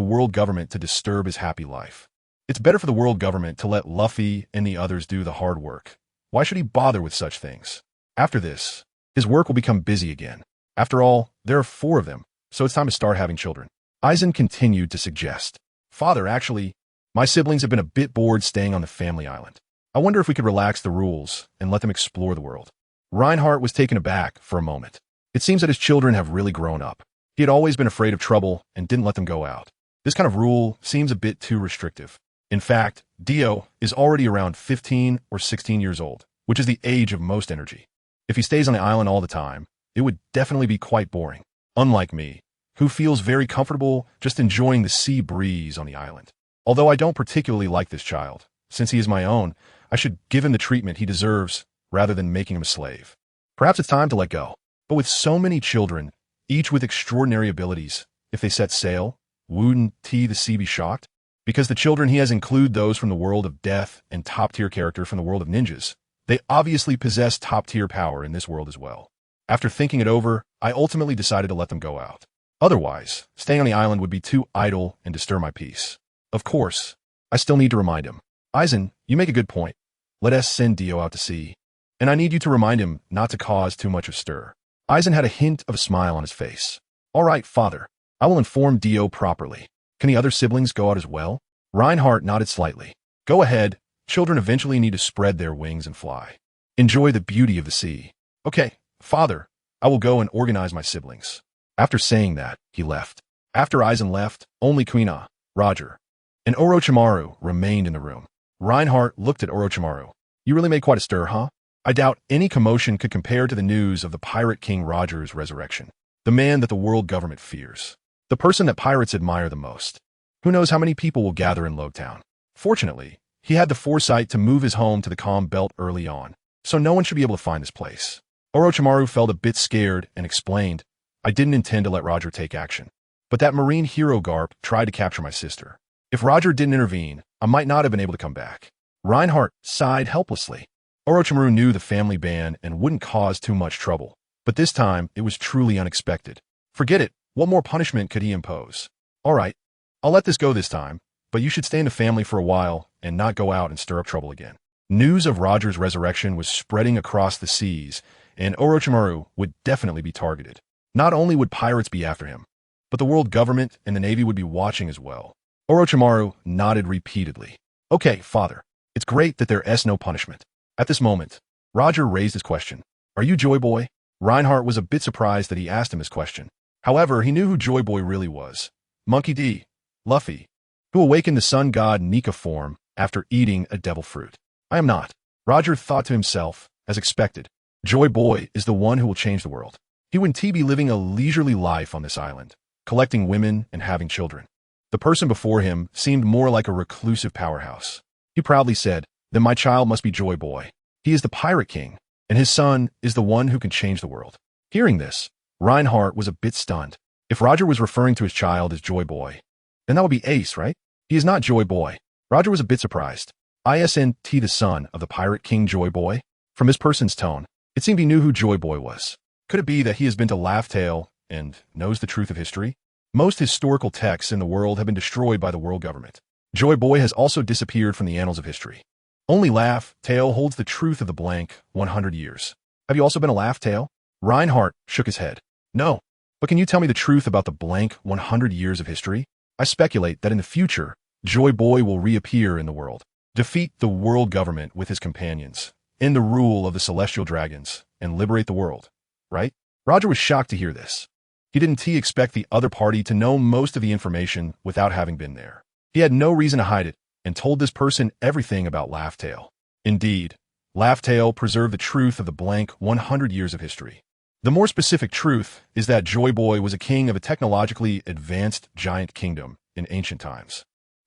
world government to disturb his happy life. It's better for the world government to let Luffy and the others do the hard work. Why should he bother with such things? After this, his work will become busy again. After all, there are 4 of them, so it's time to start having children. Aizen continued to suggest, "Father, actually, my siblings have been a bit bored staying on the family island. I wonder if we could relax the rules and let them explore the world." Reinhardt was taken aback for a moment. It seems that his children have really grown up. He had always been afraid of trouble and didn't let them go out. This kind of rule seems a bit too restrictive. In fact, Dio is already around 15 or 16 years old, which is the age of most energy. If he stays on the island all the time, it would definitely be quite boring. Unlike me, who feels very comfortable just enjoying the sea breeze on the island. Although I don't particularly like this child, since he is my own, I should give him the treatment he deserves rather than making him a slave. Perhaps it's time to let go. But with so many children, each with extraordinary abilities, if they set sail, wouldn't the sea be shocked? Because the children he has include those from the world of death and top-tier character from the world of ninjas. They obviously possess top-tier power in this world as well. After thinking it over, I ultimately decided to let them go out. Otherwise, staying on the island would be too idle and disturb my peace. Of course, I still need to remind him. Aizen, you make a good point. Let us send Dio out to sea. And I need you to remind him not to cause too much of stir. Aizen had a hint of a smile on his face. All right, father. I will inform Dio properly. Can the other siblings go out as well? Reinhardt nodded slightly. Go ahead. Children eventually need to spread their wings and fly. Enjoy the beauty of the sea. Okay, father. I will go and organize my siblings. After saying that, he left. After Aizen left, only Kuina, Roger, and Orochimaru remained in the room. Reinhardt looked at Orochimaru. You really made quite a stir, huh? I doubt any commotion could compare to the news of the Pirate King Roger's resurrection. The man that the world government fears. The person that pirates admire the most. Who knows how many people will gather in Logtown. Fortunately, he had the foresight to move his home to the calm belt early on, so no one should be able to find this place. Orochimaru felt a bit scared and explained, I didn't intend to let Roger take action. but that marine hero Garp tried to capture my sister. If Roger didn't intervene, I might not have been able to come back. Reinhardt sighed helplessly. Orochimaru knew the family ban and wouldn't cause too much trouble, but this time it was truly unexpected. Forget it, what more punishment could he impose? All right, I'll let this go this time, but you should stay in the family for a while and not go out and stir up trouble again. News of Roger's resurrection was spreading across the seas, and Orochimaru would definitely be targeted. Not only would pirates be after him, but the world government and the Navy would be watching as well. Orochimaru nodded repeatedly. Okay, father, it's great that there is no punishment. At this moment, Roger raised his question. Are you Joy Boy? Reinhardt was a bit surprised that he asked him this question. However, he knew who Joy Boy really was. Monkey D. Luffy, who awakened the sun god Nika form after eating a devil fruit. I am not. Roger thought to himself, as expected. Joy Boy is the one who will change the world. He would be living a leisurely life on this island, collecting women and having children. The person before him seemed more like a reclusive powerhouse. He proudly said, then my child must be Joy Boy. He is the Pirate King, and his son is the one who can change the world. Hearing this, Reinhardt was a bit stunned. If Roger was referring to his child as Joy Boy, then that would be Ace, right? He is not Joy Boy. Roger was a bit surprised. Isn't the son of the Pirate King Joy Boy? From this person's tone, it seemed he knew who Joy Boy was. Could it be that he has been to Laugh Tale and knows the truth of history? Most historical texts in the world have been destroyed by the world government. Joy Boy has also disappeared from the annals of history. Only Laugh Tale holds the truth of the blank 100 years. Have you also been a Laugh Tale? Reinhardt shook his head. No. But can you tell me the truth about the blank 100 years of history? I speculate that in the future, Joy Boy will reappear in the world, defeat the world government with his companions, end the rule of the celestial dragons, and liberate the world. Right? Roger was shocked to hear this. He didn't expect the other party to know most of the information without having been there. He had no reason to hide it and told this person everything about Laugh Tale. Indeed, Laugh Tale preserved the truth of the blank 100 years of history. The more specific truth is that Joy Boy was a king of a technologically advanced giant kingdom in ancient times,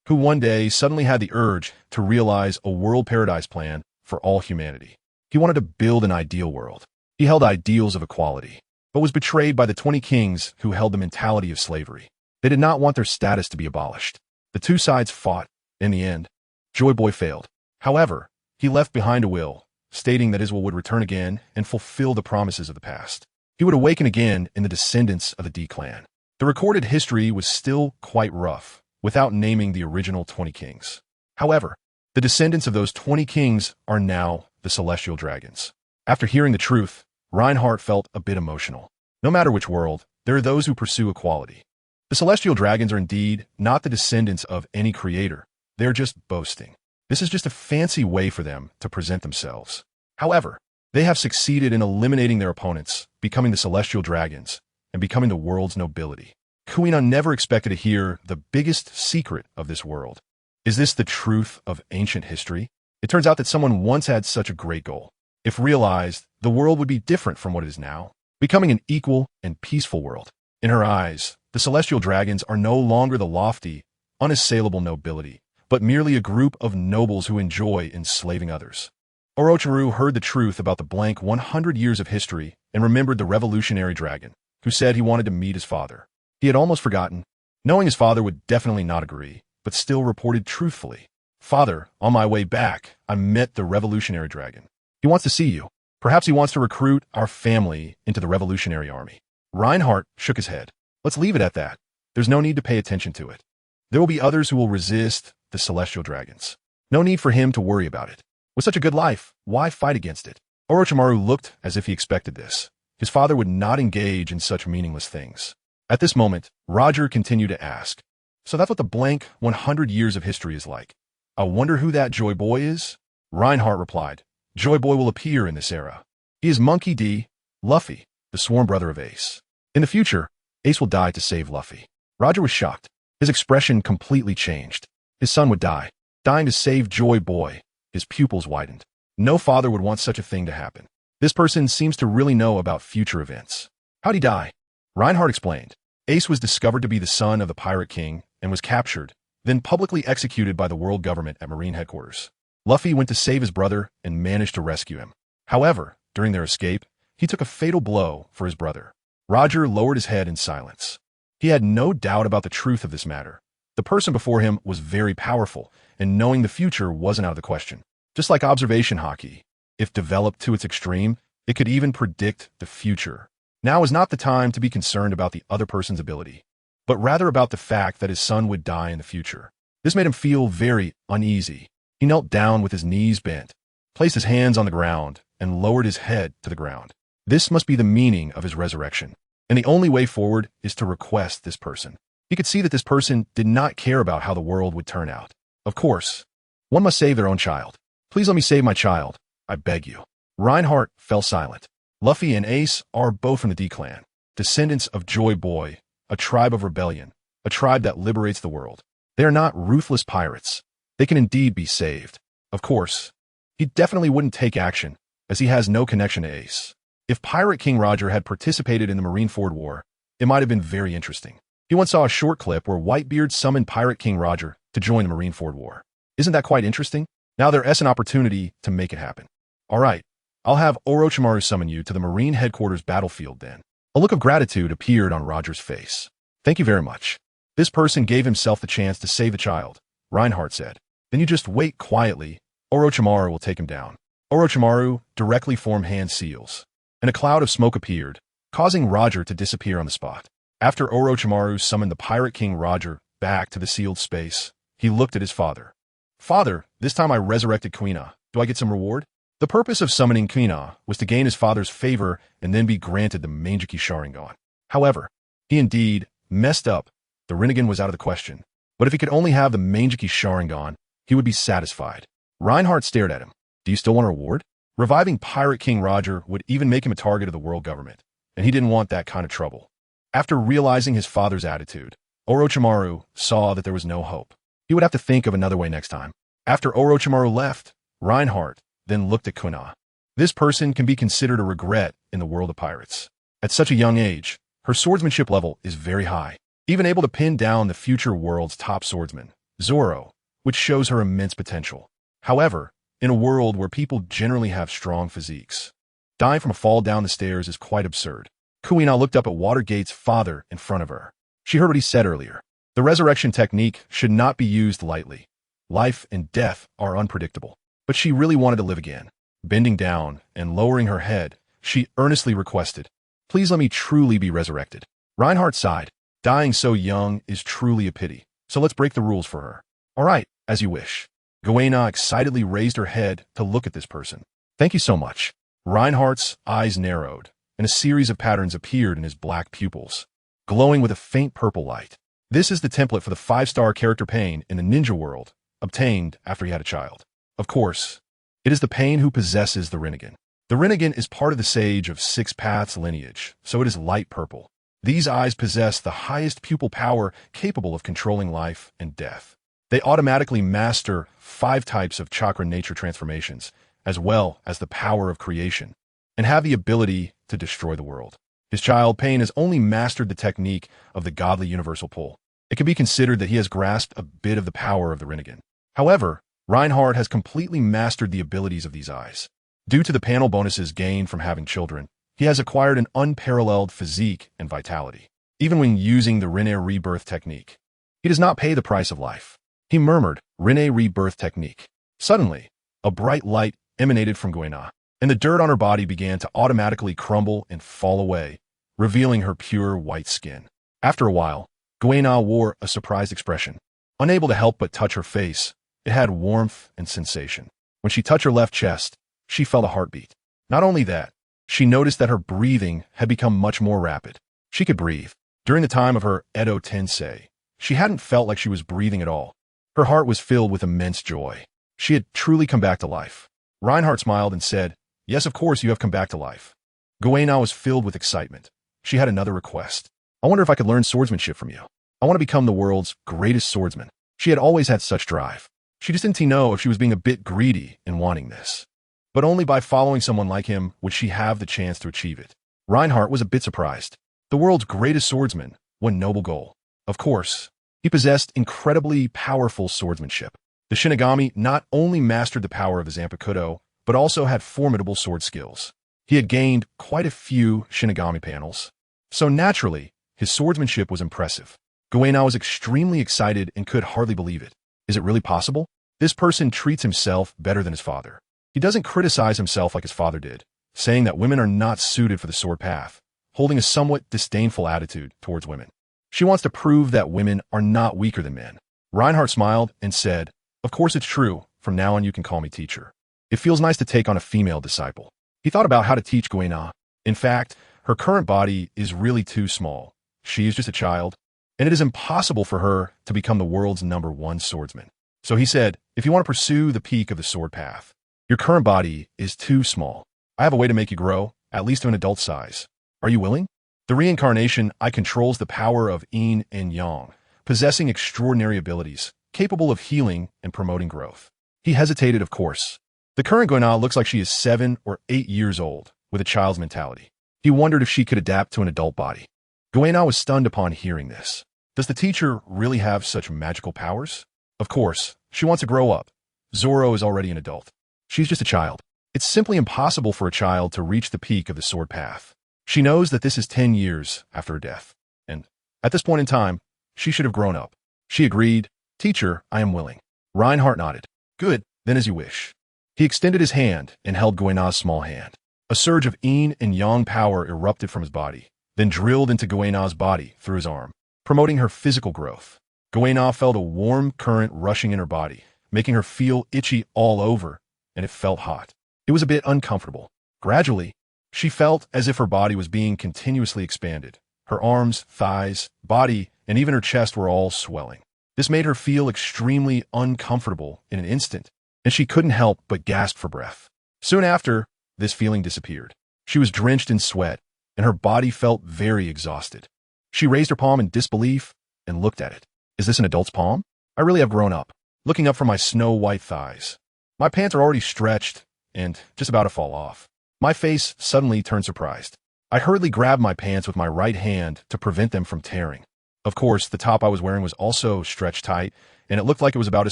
who one day suddenly had the urge to realize a world paradise plan for all humanity. He wanted to build an ideal world. He held ideals of equality, but was betrayed by the 20 kings who held the mentality of slavery. They did not want their status to be abolished. The two sides fought. In the end, Joy Boy failed. However, he left behind a will, stating that his will would return again and fulfill the promises of the past. He would awaken again in the descendants of the D-Clan. The recorded history was still quite rough, without naming the original 20 kings. However, the descendants of those 20 kings are now the celestial dragons. After hearing the truth, Reinhardt felt a bit emotional. No matter which world, there are those who pursue equality. The celestial dragons are indeed not the descendants of any creator. They are just boasting. This is just a fancy way for them to present themselves. However, they have succeeded in eliminating their opponents, becoming the celestial dragons, and becoming the world's nobility. Kuina never expected to hear the biggest secret of this world. Is this the truth of ancient history? It turns out that someone once had such a great goal. If realized, the world would be different from what it is now, becoming an equal and peaceful world. In her eyes, the celestial dragons are no longer the lofty, unassailable nobility, but merely a group of nobles who enjoy enslaving others. Orochimaru heard the truth about the blank 100 years of history and remembered the revolutionary dragon, who said he wanted to meet his father. He had almost forgotten, knowing his father would definitely not agree, but still reported truthfully. Father, on my way back, I met the revolutionary dragon. He wants to see you. Perhaps he wants to recruit our family into the revolutionary army. Reinhardt shook his head. Let's leave it at that. There's no need to pay attention to it. There will be others who will resist the celestial dragons. No need for him to worry about it. With such a good life, why fight against it? Orochimaru looked as if he expected this. His father would not engage in such meaningless things. At this moment, Roger continued to ask, so that's what the blank 100 years of history is like. I wonder who that Joy Boy is? Reinhardt replied, Joy Boy will appear in this era. He is Monkey D. Luffy, the sworn brother of Ace. In the future, Ace will die to save Luffy. Roger was shocked. His expression completely changed. His son would die, dying to save Joy Boy. His pupils widened. No father would want such a thing to happen. This person seems to really know about future events. How'd he die? Reinhardt explained. Ace was discovered to be the son of the Pirate King and was captured, then publicly executed by the world government at Marine headquarters. Luffy went to save his brother and managed to rescue him. However, during their escape, he took a fatal blow for his brother. Roger lowered his head in silence. He had no doubt about the truth of this matter. The person before him was very powerful, and knowing the future wasn't out of the question. Just like observation hockey, if developed to its extreme, it could even predict the future. Now is not the time to be concerned about the other person's ability, but rather about the fact that his son would die in the future. This made him feel very uneasy. He knelt down with his knees bent, placed his hands on the ground, and lowered his head to the ground. This must be the meaning of his resurrection, and the only way forward is to request this person. He could see that this person did not care about how the world would turn out. Of course, one must save their own child. Please let me save my child, I beg you. Reinhardt fell silent. Luffy and Ace are both from the D-Clan, descendants of Joy Boy, a tribe of rebellion, a tribe that liberates the world. They are not ruthless pirates. They can indeed be saved. Of course, he definitely wouldn't take action, as he has no connection to Ace. If Pirate King Roger had participated in the Marineford War, it might have been very interesting. He once saw a short clip where Whitebeard summoned Pirate King Roger to join the Marineford War. Isn't that quite interesting? Now there is an opportunity to make it happen. All right, I'll have Orochimaru summon you to the Marine Headquarters battlefield then. A look of gratitude appeared on Roger's face. Thank you very much. This person gave himself the chance to save the child, Reinhardt said. Then you just wait quietly. Orochimaru will take him down. Orochimaru directly formed hand seals, and a cloud of smoke appeared, causing Roger to disappear on the spot. After Orochimaru summoned the Pirate King Roger back to the sealed space, he looked at his father. Father, this time I resurrected Kuina. Do I get some reward? The purpose of summoning Kuina was to gain his father's favor and then be granted the Mangeki Sharingan. However, he indeed messed up. The Rinnegan was out of the question. But if he could only have the Mangeki Sharingan, he would be satisfied. Reinhardt stared at him. Do you still want a reward? Reviving Pirate King Roger would even make him a target of the world government, and he didn't want that kind of trouble. After realizing his father's attitude, Orochimaru saw that there was no hope. He would have to think of another way next time. After Orochimaru left, Reinhardt then looked at Kuina. This person can be considered a regret in the world of pirates. At such a young age, her swordsmanship level is very high, even able to pin down the future world's top swordsman, Zoro, which shows her immense potential. However, in a world where people generally have strong physiques, dying from a fall down the stairs is quite absurd. Kuina looked up at Watergate's father in front of her. She heard what he said earlier. The resurrection technique should not be used lightly. Life and death are unpredictable. But she really wanted to live again. Bending down and lowering her head, she earnestly requested, please let me truly be resurrected. Reinhardt sighed. Dying so young is truly a pity, so let's break the rules for her. All right, as you wish. Kuina excitedly raised her head to look at this person. Thank you so much. Reinhardt's eyes narrowed, and a series of patterns appeared in his black pupils, glowing with a faint purple light. This is the template for the 5-star character Pain in the ninja world, obtained after he had a child. Of course, it is the Pain who possesses the Rinnegan. The Rinnegan is part of the Sage of Six Paths lineage, so it is light purple. These eyes possess the highest pupil power capable of controlling life and death. They automatically master 5 types of chakra nature transformations, as well as the power of creation, and have the ability to destroy the world. His child Pain has only mastered the technique of the godly universal pull. It can be considered that he has grasped a bit of the power of the Rinnegan. However, Reinhardt has completely mastered the abilities of these eyes. Due to the panel bonuses gained from having children, he has acquired an unparalleled physique and vitality. Even when using the Rinne rebirth technique, he does not pay the price of life. He murmured, Rinne rebirth technique. Suddenly, a bright light emanated from Kuina, and the dirt on her body began to automatically crumble and fall away, revealing her pure white skin. After a while, Kuina wore a surprised expression. Unable to help but touch her face, it had warmth and sensation. When she touched her left chest, she felt a heartbeat. Not only that, she noticed that her breathing had become much more rapid. She could breathe. During the time of her Edo Tensei, she hadn't felt like she was breathing at all. Her heart was filled with immense joy. She had truly come back to life. Reinhardt smiled and said, yes, of course you have come back to life. Kuina was filled with excitement. She had another request. I wonder if I could learn swordsmanship from you. I want to become the world's greatest swordsman. She had always had such drive. She just didn't know if she was being a bit greedy in wanting this. But only by following someone like him would she have the chance to achieve it. Reinhardt was a bit surprised. The world's greatest swordsman, one noble goal. Of course, he possessed incredibly powerful swordsmanship. The Shinigami not only mastered the power of the Zanpakuto, but also had formidable sword skills. He had gained quite a few Shinigami panels, so naturally, His swordsmanship was impressive. GainAll was extremely excited and could hardly believe it. Is it really possible? This person treats himself better than his father. He doesn't criticize himself like his father did, saying that women are not suited for the sword path, holding a somewhat disdainful attitude towards women. She wants to prove that women are not weaker than men. Reinhardt smiled and said, "Of course it's true. From now on you can call me teacher. It feels nice to take on a female disciple." He thought about how to teach GainAll. In fact, her current body is really too small. She is just a child, and it is impossible for her to become the world's #1 swordsman. So he said, "If you want to pursue the peak of the sword path, your current body is too small. I have a way to make you grow, at least to an adult size. Are you willing?" The reincarnation I controls the power of yin and yang, possessing extraordinary abilities, capable of healing and promoting growth. He hesitated, of course. The current GainAll looks like she is 7 or 8 years old, with a child's mentality. He wondered if she could adapt to an adult body. GainAll was stunned upon hearing this. Does the teacher really have such magical powers? Of course, she wants to grow up. Zoro is already an adult. She's just a child. It's simply impossible for a child to reach the peak of the sword path. She knows that this is 10 years after her death, and at this point in time, she should have grown up. She agreed, "Teacher, I am willing." Reinhardt nodded. "Good, then as you wish." He extended his hand and held GainAll's small hand. A surge of yin and yang power erupted from his body, then drilled into GainAll's body through his arm, promoting her physical growth. GainAll felt a warm current rushing in her body, making her feel itchy all over, and it felt hot. It was a bit uncomfortable. Gradually, she felt as if her body was being continuously expanded. Her arms, thighs, body, and even her chest were all swelling. This made her feel extremely uncomfortable in an instant, and she couldn't help but gasp for breath. Soon after, this feeling disappeared. She was drenched in sweat, and her body felt very exhausted. She raised her palm in disbelief and looked at it. "Is this an adult's palm? I really have grown up." Looking up from my snow-white thighs. My pants are already stretched and just about to fall off. My face suddenly turned surprised. I hurriedly grabbed my pants with my right hand to prevent them from tearing. Of course, the top I was wearing was also stretched tight, and it looked like it was about to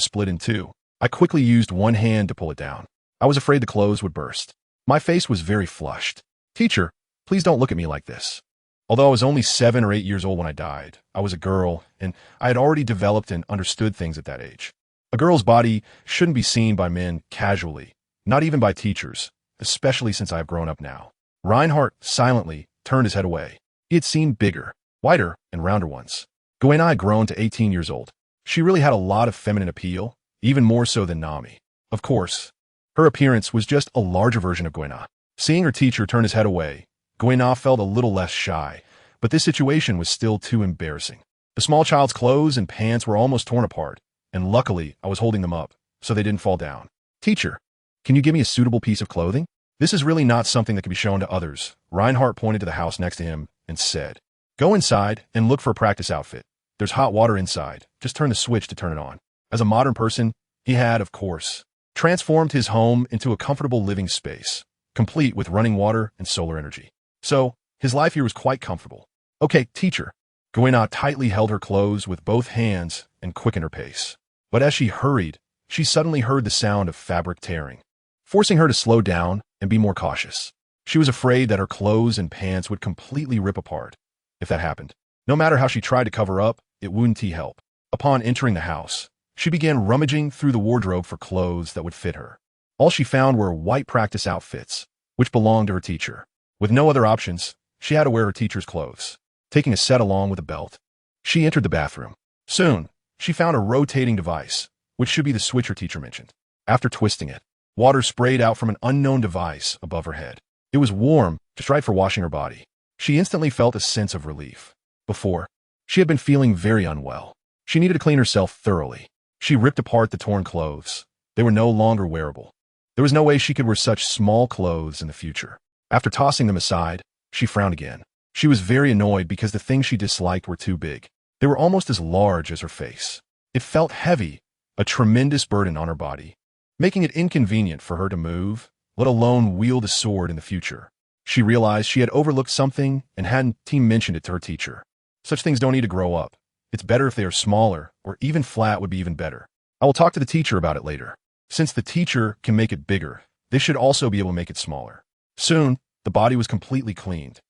split in two. I quickly used one hand to pull it down. I was afraid the clothes would burst. My face was very flushed. "Teacher, please don't look at me like this." Although I was only 7 or 8 years old when I died, I was a girl, and I had already developed and understood things at that age. A girl's body shouldn't be seen by men casually, not even by teachers, especially since I have grown up now. Reinhardt silently turned his head away. He had seen bigger, whiter, and rounder ones. GainAll had grown to 18 years old. She really had a lot of feminine appeal, even more so than Nami. Of course, her appearance was just a larger version of GainAll. Seeing her teacher turn his head away, GainAll felt a little less shy, but this situation was still too embarrassing. The small child's clothes and pants were almost torn apart, and luckily I was holding them up, so they didn't fall down. "Teacher, can you give me a suitable piece of clothing? This is really not something that can be shown to others." Reinhardt pointed to the house next to him and said, "Go inside and look for a practice outfit. There's hot water inside. Just turn the switch to turn it on." As a modern person, he had, of course, transformed his home into a comfortable living space, complete with running water and solar energy. So, his life here was quite comfortable. "Okay, teacher." GainAll tightly held her clothes with both hands and quickened her pace. But as she hurried, she suddenly heard the sound of fabric tearing, forcing her to slow down and be more cautious. She was afraid that her clothes and pants would completely rip apart. If that happened, no matter how she tried to cover up, it wouldn't help. Upon entering the house, she began rummaging through the wardrobe for clothes that would fit her. All she found were white practice outfits, which belonged to her teacher. With no other options, she had to wear her teacher's clothes, taking a set along with a belt. She entered the bathroom. Soon, she found a rotating device, which should be the switch her teacher mentioned. After twisting it, water sprayed out from an unknown device above her head. It was warm, just right for washing her body. She instantly felt a sense of relief. Before, she had been feeling very unwell. She needed to clean herself thoroughly. She ripped apart the torn clothes. They were no longer wearable. There was no way she could wear such small clothes in the future. After tossing them aside, she frowned again. She was very annoyed because the things she disliked were too big. They were almost as large as her face. It felt heavy, a tremendous burden on her body, making it inconvenient for her to move, let alone wield a sword in the future. She realized she had overlooked something and hadn't mentioned it to her teacher. Such things don't need to grow up. It's better if they are smaller, or even flat would be even better. I will talk to the teacher about it later. Since the teacher can make it bigger, they should also be able to make it smaller. Soon, the body was completely cleaned.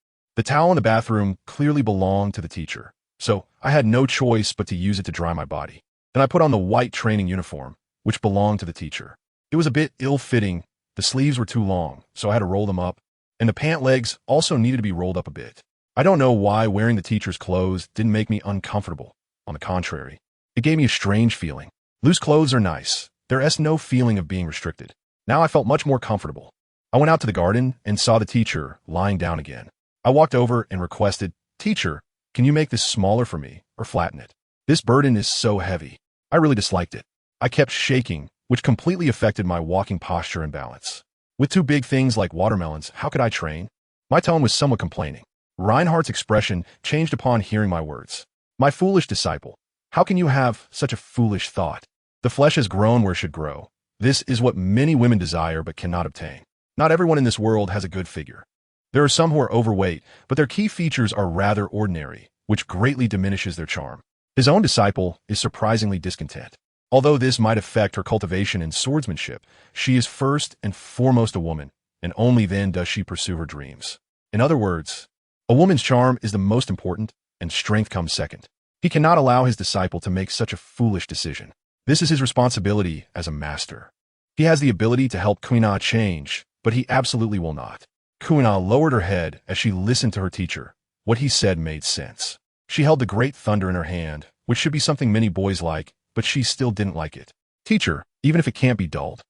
The towel in the bathroom clearly belonged to the teacher, so I had no choice but to use it to dry my body. Then I put on the white training uniform, which belonged to the teacher. It was a bit ill-fitting, the sleeves were too long, so I had to roll them up, and the pant legs also needed to be rolled up a bit. I don't know why wearing the teacher's clothes didn't make me uncomfortable. On the contrary, it gave me a strange feeling. Loose clothes are nice. There is no feeling of being restricted. Now I felt much more comfortable. I went out to the garden and saw the teacher lying down again. I walked over and requested, "Teacher, can you make this smaller for me or flatten it? This burden is so heavy." I really disliked it. I kept shaking, which completely affected my walking posture and balance. With two big things like watermelons, how could I train? My tone was somewhat complaining. Reinhardt's expression changed upon hearing my words. "My foolish disciple, how can you have such a foolish thought? The flesh has grown where it should grow. This is what many women desire but cannot obtain. Not everyone in this world has a good figure. There are some who are overweight, but their key features are rather ordinary, which greatly diminishes their charm." His own disciple is surprisingly discontent. Although this might affect her cultivation in swordsmanship, she is first and foremost a woman, and only then does she pursue her dreams. In other words, a woman's charm is the most important, and strength comes second. He cannot allow his disciple to make such a foolish decision. This is his responsibility as a master. He has the ability to help Kuina change, but he absolutely will not. Kuina lowered her head as she listened to her teacher. What he said made sense. She held the great thunder in her hand, which should be something many boys like, but she still didn't like it. "Teacher, even if it can't be dulled,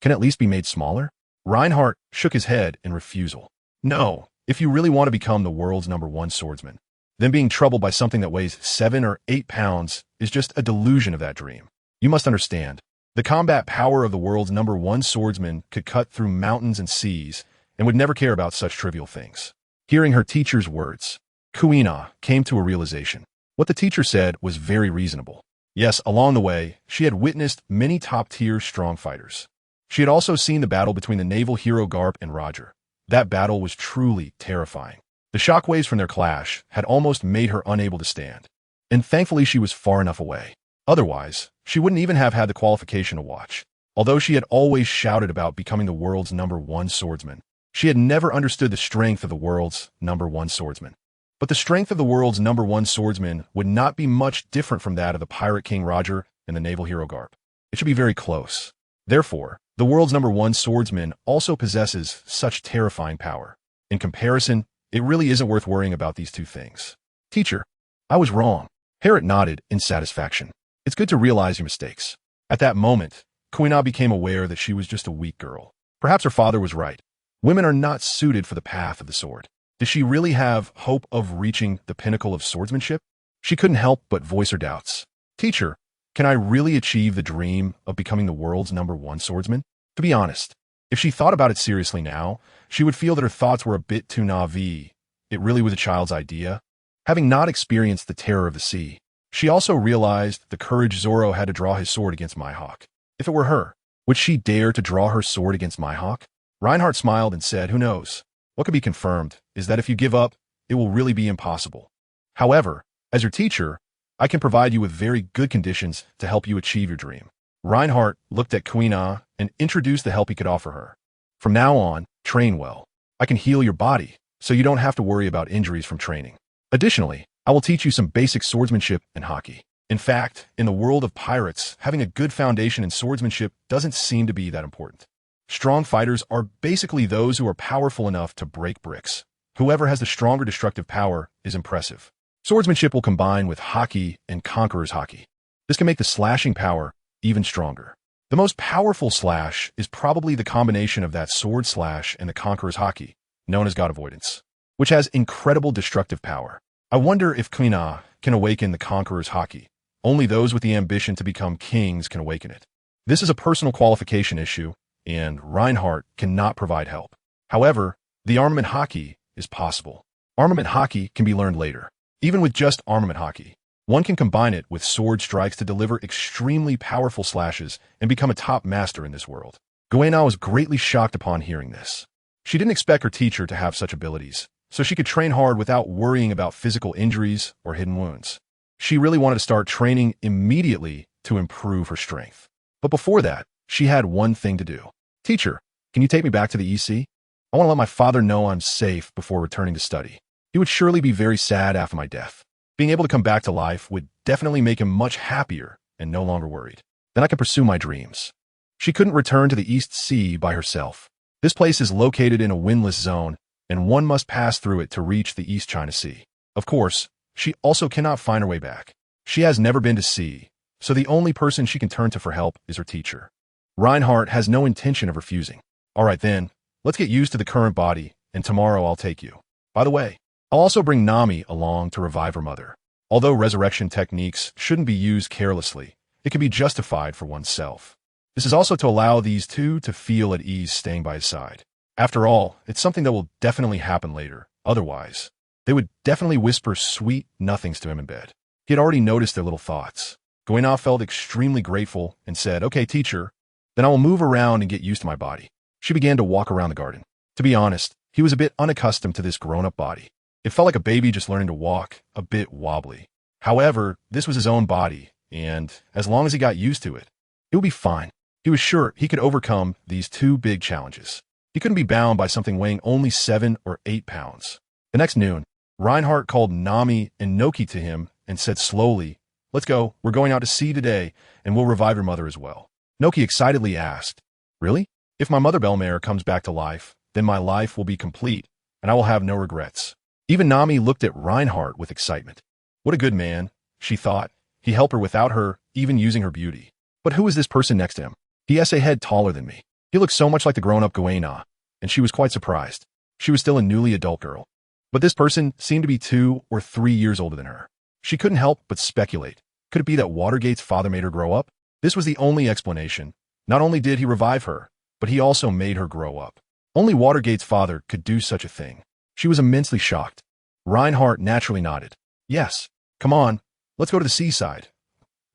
can it at least be made smaller?" Reinhardt shook his head in refusal. "No, if you really want to become the world's #1 swordsman, then being troubled by something that weighs 7 or 8 pounds is just a delusion of that dream. You must understand, the combat power of the world's #1 swordsman could cut through mountains and seas and would never care about such trivial things." Hearing her teacher's words, Kuina came to a realization. What the teacher said was very reasonable. Yes, along the way, she had witnessed many top-tier strong fighters. She had also seen the battle between the naval hero Garp and Roger. That battle was truly terrifying. The shockwaves from their clash had almost made her unable to stand. And thankfully she was far enough away. Otherwise, she wouldn't even have had the qualification to watch. Although she had always shouted about becoming the world's #1 swordsman, she had never understood the strength of the world's #1 swordsman. But the strength of the world's #1 swordsman would not be much different from that of the pirate king Roger and the naval hero Garp. It should be very close. Therefore, the world's #1 swordsman also possesses such terrifying power. In comparison, it really isn't worth worrying about these two things. "Teacher, I was wrong." Harriet nodded in satisfaction. "It's good to realize your mistakes." At that moment, Kuina became aware that she was just a weak girl. Perhaps her father was right. Women are not suited for the path of the sword. Did she really have hope of reaching the pinnacle of swordsmanship? She couldn't help but voice her doubts. "Teacher, can I really achieve the dream of becoming the world's #1 swordsman?" To be honest, if she thought about it seriously now, she would feel that her thoughts were a bit too naive. It really was a child's idea. Having not experienced the terror of the sea, she also realized the courage Zoro had to draw his sword against Mihawk. If it were her, would she dare to draw her sword against Mihawk? Reinhardt smiled and said, "Who knows? What could be confirmed is that if you give up, it will really be impossible. However, as your teacher, I can provide you with very good conditions to help you achieve your dream." Reinhardt looked at Kuina and introduced the help he could offer her. "From now on, train well. I can heal your body, so you don't have to worry about injuries from training. Additionally, I will teach you some basic swordsmanship and hockey. In fact, in the world of pirates, having a good foundation in swordsmanship doesn't seem to be that important. Strong fighters are basically those who are powerful enough to break bricks. Whoever has the stronger destructive power is impressive. Swordsmanship will combine with hockey and conqueror's hockey. This can make the slashing power even stronger. The most powerful slash is probably the combination of that sword slash and the conqueror's hockey, known as God Avoidance, which has incredible destructive power. I wonder if Kuina can awaken the conqueror's hockey. Only those with the ambition to become kings can awaken it. This is a personal qualification issue, and Reinhardt cannot provide help. However, the armament hockey is possible. Armament hockey can be learned later. Even with just armament hockey, one can combine it with sword strikes to deliver extremely powerful slashes and become a top master in this world. GainAll was greatly shocked upon hearing this. She didn't expect her teacher to have such abilities, so she could train hard without worrying about physical injuries or hidden wounds. She really wanted to start training immediately to improve her strength. But before that, she had one thing to do. "Teacher, can you take me back to the EC? I want to let my father know I'm safe before returning to study." He would surely be very sad after my death. Being able to come back to life would definitely make him much happier and no longer worried. Then I could pursue my dreams. She couldn't return to the East Sea by herself. This place is located in a windless zone, and one must pass through it to reach the East China Sea. Of course, she also cannot find her way back. She has never been to sea, so the only person she can turn to for help is her teacher. Reinhardt has no intention of refusing. All right then, let's get used to the current body, and tomorrow I'll take you. By the way, I'll also bring Nami along to revive her mother. Although resurrection techniques shouldn't be used carelessly, it can be justified for oneself. This is also to allow these two to feel at ease staying by his side. After all, it's something that will definitely happen later. Otherwise, they would definitely whisper sweet nothings to him in bed. He had already noticed their little thoughts. Kuina felt extremely grateful and said, "Okay, teacher, then I will move around and get used to my body." She began to walk around the garden. To be honest, he was a bit unaccustomed to this grown-up body. It felt like a baby just learning to walk, a bit wobbly. However, this was his own body, and as long as he got used to it, it would be fine. He was sure he could overcome these two big challenges. He couldn't be bound by something weighing only 7 or 8 pounds. The next noon, Reinhardt called Nami and Noki to him and said slowly, "Let's go, we're going out to sea today, and we'll revive your mother as well." Noki excitedly asked, "Really? If my mother Belmare comes back to life, then my life will be complete, and I will have no regrets." Even Nami looked at Reinhardt with excitement. What a good man, she thought. He helped her without her, even using her beauty. But who is this person next to him? He has a head taller than me. He looked so much like the grown-up Kuina, and she was quite surprised. She was still a newly adult girl. But this person seemed to be 2 or 3 years older than her. She couldn't help but speculate. Could it be that Watergate's father made her grow up? This was the only explanation. Not only did he revive her, but he also made her grow up. Only Watergate's father could do such a thing. She was immensely shocked. Reinhardt naturally nodded. "Yes, come on, let's go to the seaside.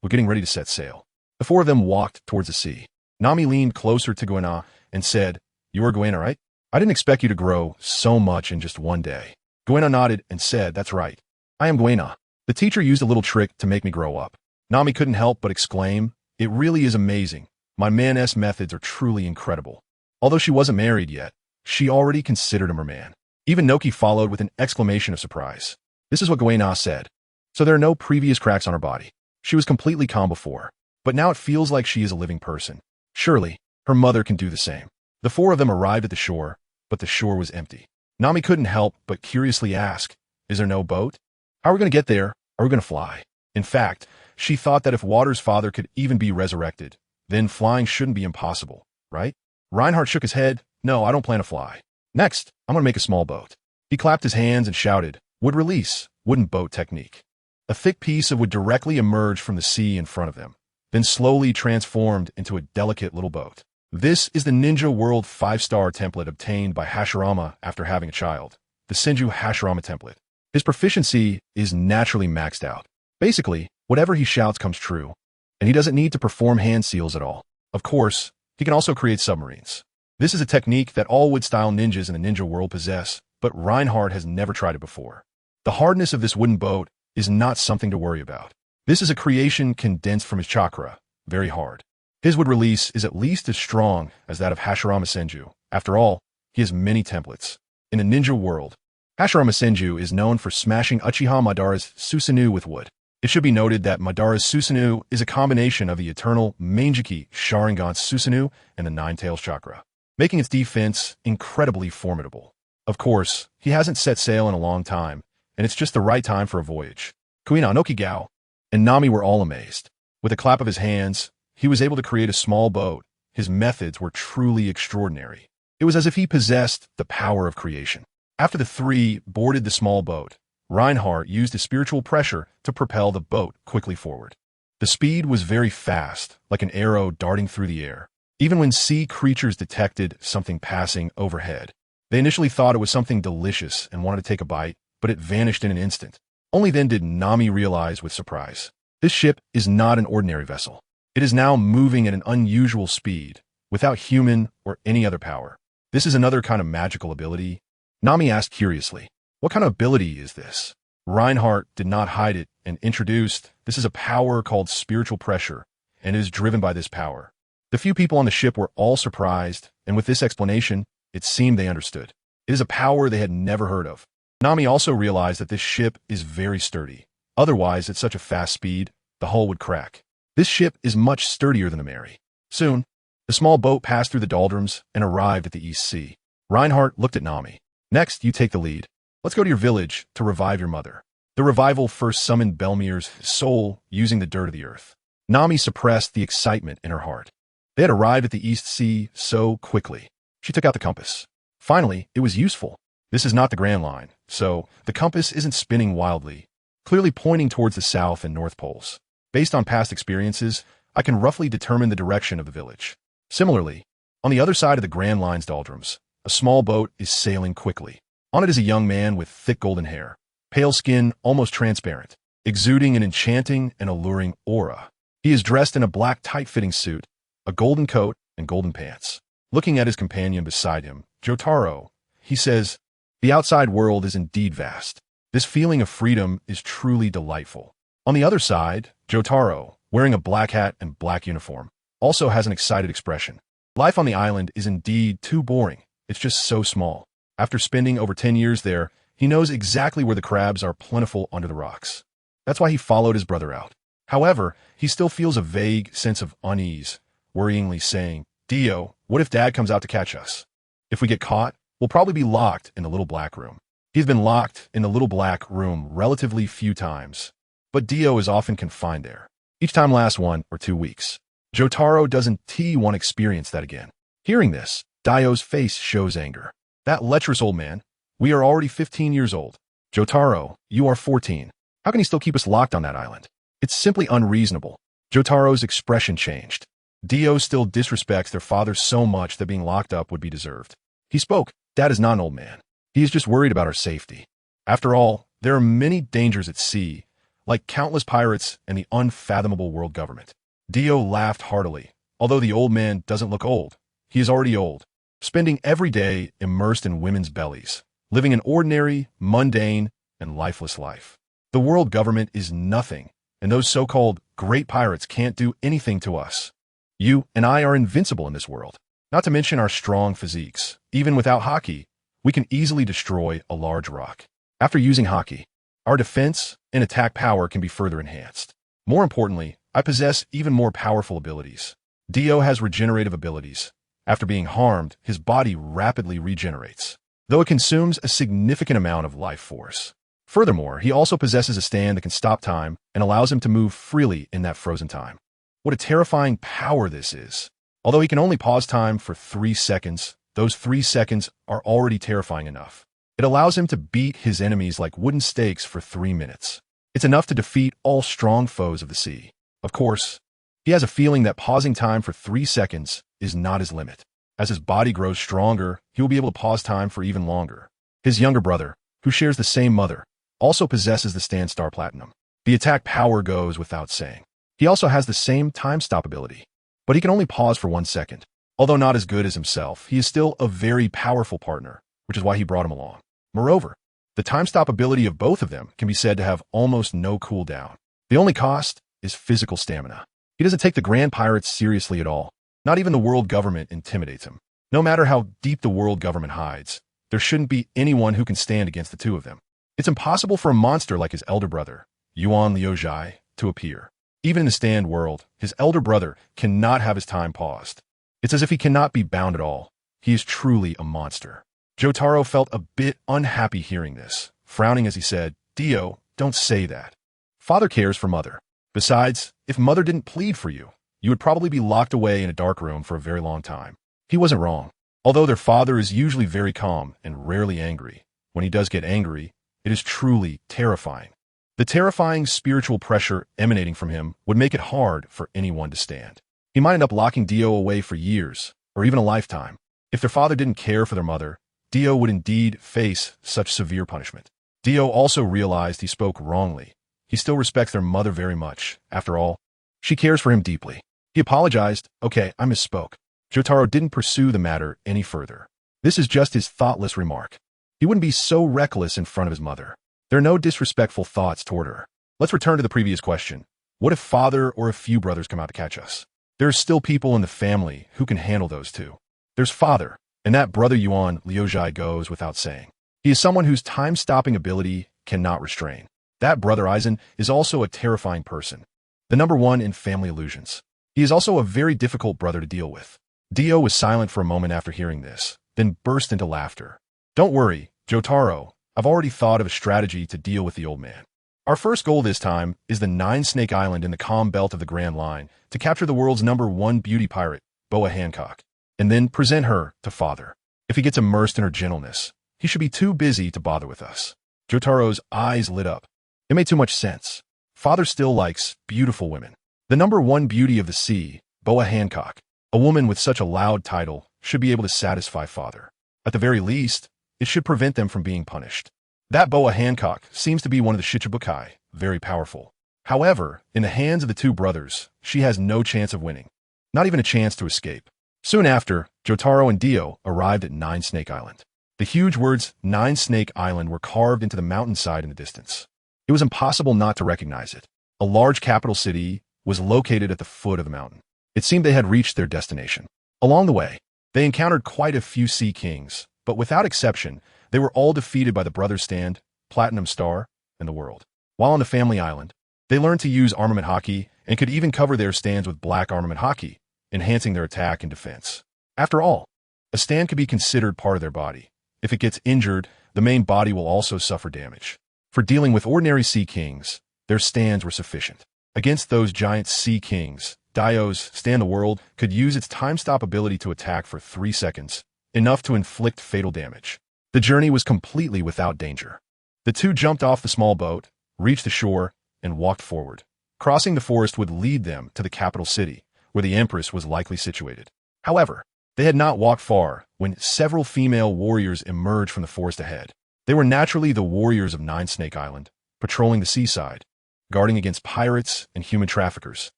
We're getting ready to set sail." The four of them walked towards the sea. Nami leaned closer to Kuina and said, "You are Kuina, right? I didn't expect you to grow so much in just one day." Kuina nodded and said, "That's right. I am Kuina. The teacher used a little trick to make me grow up." Nami couldn't help but exclaim, "It really is amazing. My man's methods are truly incredible." Although she wasn't married yet, she already considered him her man. Even Noki followed with an exclamation of surprise. This is what Kuina said. So there are no previous cracks on her body. She was completely calm before, but now it feels like she is a living person. Surely, her mother can do the same. The four of them arrived at the shore, but the shore was empty. Nami couldn't help but curiously ask, "Is there no boat? How are we going to get there? Are we going to fly?" In fact, she thought that if Water's father could even be resurrected, then flying shouldn't be impossible, right? Reinhardt shook his head. "No, I don't plan to fly. Next, I'm going to make a small boat." He clapped his hands and shouted, "Wood release, wooden boat technique." A thick piece of wood directly emerged from the sea in front of them, then slowly transformed into a delicate little boat. This is the Ninja World 5-star template obtained by Hashirama after having a child, the Senju Hashirama template. His proficiency is naturally maxed out. Basically, whatever he shouts comes true, and he doesn't need to perform hand seals at all. Of course, he can also create submarines. This is a technique that all wood-style ninjas in the ninja world possess, but Reinhardt has never tried it before. The hardness of this wooden boat is not something to worry about. This is a creation condensed from his chakra, very hard. His wood release is at least as strong as that of Hashirama Senju. After all, he has many templates. In the ninja world, Hashirama Senju is known for smashing Uchiha Madara's Susanoo with wood. It should be noted that Madara's Susanoo is a combination of the eternal Manjiki Sharingan's Susanoo and the Nine Tails chakra, making its defense incredibly formidable. Of course, he hasn't set sail in a long time, and it's just the right time for a voyage. Kuina, Nokigao, and Nami were all amazed. With a clap of his hands, he was able to create a small boat. His methods were truly extraordinary. It was as if he possessed the power of creation. After the three boarded the small boat, Reinhardt used his spiritual pressure to propel the boat quickly forward. The speed was very fast, like an arrow darting through the air. Even when sea creatures detected something passing overhead, they initially thought it was something delicious and wanted to take a bite, but it vanished in an instant. Only then did Nami realize with surprise. This ship is not an ordinary vessel. It is now moving at an unusual speed, without human or any other power. This is another kind of magical ability. Nami asked curiously, "What kind of ability is this?" Reinhardt did not hide it and introduced, "This is a power called spiritual pressure, and it is driven by this power." The few people on the ship were all surprised, and with this explanation, it seemed they understood. It is a power they had never heard of. Nami also realized that this ship is very sturdy. Otherwise, at such a fast speed, the hull would crack. This ship is much sturdier than the Mary. Soon, the small boat passed through the doldrums and arrived at the East Sea. Reinhardt looked at Nami. Next, you take the lead. Let's go to your village to revive your mother. The revival first summoned Belmir's soul using the dirt of the earth. Nami suppressed the excitement in her heart. They had arrived at the East Sea so quickly. She took out the compass. Finally, it was useful. This is not the Grand Line, so the compass isn't spinning wildly, clearly pointing towards the South and North Poles. Based on past experiences, I can roughly determine the direction of the village. Similarly, on the other side of the Grand Line's doldrums, a small boat is sailing quickly. On it is a young man with thick golden hair, pale skin almost transparent, exuding an enchanting and alluring aura. He is dressed in a black tight-fitting suit, a golden coat, and golden pants. Looking at his companion beside him, Jotaro, he says, "The outside world is indeed vast. This feeling of freedom is truly delightful." On the other side, Jotaro, wearing a black hat and black uniform, also has an excited expression. Life on the island is indeed too boring. It's just so small. After spending over 10 years there, he knows exactly where the crabs are plentiful under the rocks. That's why he followed his brother out. However, he still feels a vague sense of unease, worryingly saying, "Dio, what if Dad comes out to catch us? If we get caught, we'll probably be locked in the little black room." He's been locked in the little black room relatively few times, but Dio is often confined there. Each time lasts 1 or 2 weeks. Jotaro doesn't want to experience that again. Hearing this, Dio's face shows anger. "That lecherous old man. We are already 15 years old. Jotaro, you are 14. How can he still keep us locked on that island? It's simply unreasonable." Jotaro's expression changed. Dio still disrespects their father so much that being locked up would be deserved. He spoke, "Dad is not an old man. He is just worried about our safety. After all, there are many dangers at sea, like countless pirates and the unfathomable world government." Dio laughed heartily. Although the old man doesn't look old, he is already old, spending every day immersed in women's bellies, living an ordinary, mundane, and lifeless life. The world government is nothing, and those so-called great pirates can't do anything to us. You and I are invincible in this world, not to mention our strong physiques. Even without Hawkeye, we can easily destroy a large rock. After using Hawkeye, our defense and attack power can be further enhanced. More importantly, I possess even more powerful abilities. Dio has regenerative abilities. After being harmed, his body rapidly regenerates, though it consumes a significant amount of life force. Furthermore, he also possesses a stand that can stop time and allows him to move freely in that frozen time. What a terrifying power this is. Although he can only pause time for 3 seconds, those 3 seconds are already terrifying enough. It allows him to beat his enemies like wooden stakes for 3 minutes. It's enough to defeat all strong foes of the sea. Of course, he has a feeling that pausing time for 3 seconds is not his limit. As his body grows stronger, he will be able to pause time for even longer. His younger brother, who shares the same mother, also possesses the Stand Star Platinum. The attack power goes without saying. He also has the same time stop ability, but he can only pause for 1 second. Although not as good as himself, he is still a very powerful partner, which is why he brought him along. Moreover, the time stop ability of both of them can be said to have almost no cooldown. The only cost is physical stamina. He doesn't take the Grand Pirates seriously at all. Not even the world government intimidates him. No matter how deep the world government hides, there shouldn't be anyone who can stand against the two of them. It's impossible for a monster like his elder brother, Yuan Liujai, to appear. Even in the Stand world, his elder brother cannot have his time paused. It's as if he cannot be bound at all. He is truly a monster. Jotaro felt a bit unhappy hearing this, frowning as he said, "Dio, don't say that. Father cares for mother. Besides, if mother didn't plead for you, you would probably be locked away in a dark room for a very long time." He wasn't wrong. Although their father is usually very calm and rarely angry, when he does get angry, it is truly terrifying. The terrifying spiritual pressure emanating from him would make it hard for anyone to stand. He might end up locking Dio away for years, or even a lifetime. If their father didn't care for their mother, Dio would indeed face such severe punishment. Dio also realized he spoke wrongly. He still respects their mother very much. After all, she cares for him deeply. He apologized. "Okay, I misspoke." Jotaro didn't pursue the matter any further. This is just his thoughtless remark. He wouldn't be so reckless in front of his mother. There are no disrespectful thoughts toward her. Let's return to the previous question. What if father or a few brothers come out to catch us? There are still people in the family who can handle those two. There's father, and that brother Yuan Liujai goes without saying. He is someone whose time-stopping ability cannot restrain. That brother Aizen is also a terrifying person. The number one in family illusions. He is also a very difficult brother to deal with. Dio was silent for a moment after hearing this, then burst into laughter. Don't worry, Jotaro, I've already thought of a strategy to deal with the old man. Our first goal this time is the Nine-Snake Island in the calm belt of the Grand Line to capture the world's number one beauty pirate, Boa Hancock, and then present her to Father. If he gets immersed in her gentleness, he should be too busy to bother with us. Jotaro's eyes lit up. It made too much sense. Father still likes beautiful women. The number one beauty of the sea, Boa Hancock, a woman with such a loud title, should be able to satisfy Father. At the very least, it should prevent them from being punished. That Boa Hancock seems to be one of the Shichibukai, very powerful. However, in the hands of the two brothers, she has no chance of winning. Not even a chance to escape. Soon after, Jotaro and Dio arrived at Nine-Snake Island. The huge words Nine-Snake Island were carved into the mountainside in the distance. It was impossible not to recognize it. A large capital city was located at the foot of the mountain. It seemed they had reached their destination. Along the way, they encountered quite a few sea kings, but without exception, they were all defeated by the Brothers Stand, Platinum Star, and the World. While on the family island, they learned to use armament hockey and could even cover their stands with black armament hockey, enhancing their attack and defense. After all, a stand could be considered part of their body. If it gets injured, the main body will also suffer damage. For dealing with ordinary sea kings, their stands were sufficient. Against those giant sea kings, Dio's Stand the World could use its time-stop ability to attack for 3 seconds, enough to inflict fatal damage. The journey was completely without danger. The two jumped off the small boat, reached the shore, and walked forward. Crossing the forest would lead them to the capital city, where the Empress was likely situated. However, they had not walked far when several female warriors emerged from the forest ahead. They were naturally the warriors of Nine-Snake Island, patrolling the seaside, guarding against pirates and human traffickers.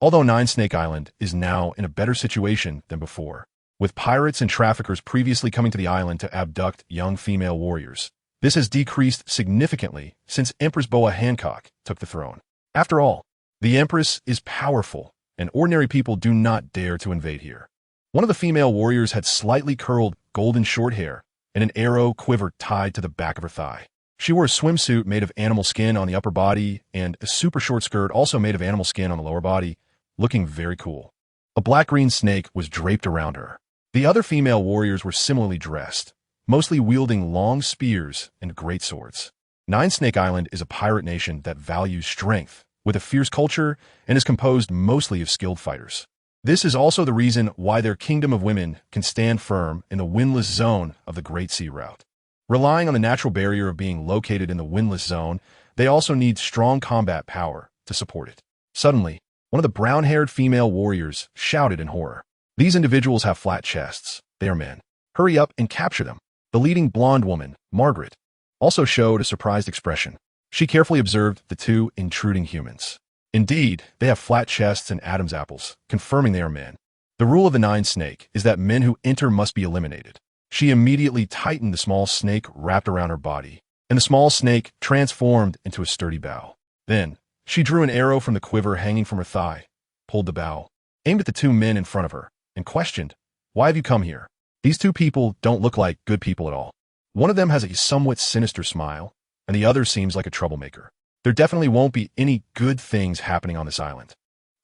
Although Nine-Snake Island is now in a better situation than before, with pirates and traffickers previously coming to the island to abduct young female warriors. This has decreased significantly since Empress Boa Hancock took the throne. After all, the Empress is powerful, and ordinary people do not dare to invade here. One of the female warriors had slightly curled golden short hair and an arrow quiver tied to the back of her thigh. She wore a swimsuit made of animal skin on the upper body and a super short skirt also made of animal skin on the lower body, looking very cool. A black-green snake was draped around her. The other female warriors were similarly dressed, mostly wielding long spears and great swords. Nine-Snake Island is a pirate nation that values strength, with a fierce culture, and is composed mostly of skilled fighters. This is also the reason why their kingdom of women can stand firm in the windless zone of the Great Sea Route. Relying on the natural barrier of being located in the windless zone, they also need strong combat power to support it. Suddenly, one of the brown-haired female warriors shouted in horror. These individuals have flat chests. They are men. Hurry up and capture them. The leading blonde woman, Margaret, also showed a surprised expression. She carefully observed the two intruding humans. Indeed, they have flat chests and Adam's apples, confirming they are men. The rule of the Nine Snake is that men who enter must be eliminated. She immediately tightened the small snake wrapped around her body, and the small snake transformed into a sturdy bow. Then, she drew an arrow from the quiver hanging from her thigh, pulled the bow, aimed at the two men in front of her, and questioned, "Why have you come here? These two people don't look like good people at all." One of them has a somewhat sinister smile, and the other seems like a troublemaker. There definitely won't be any good things happening on this island.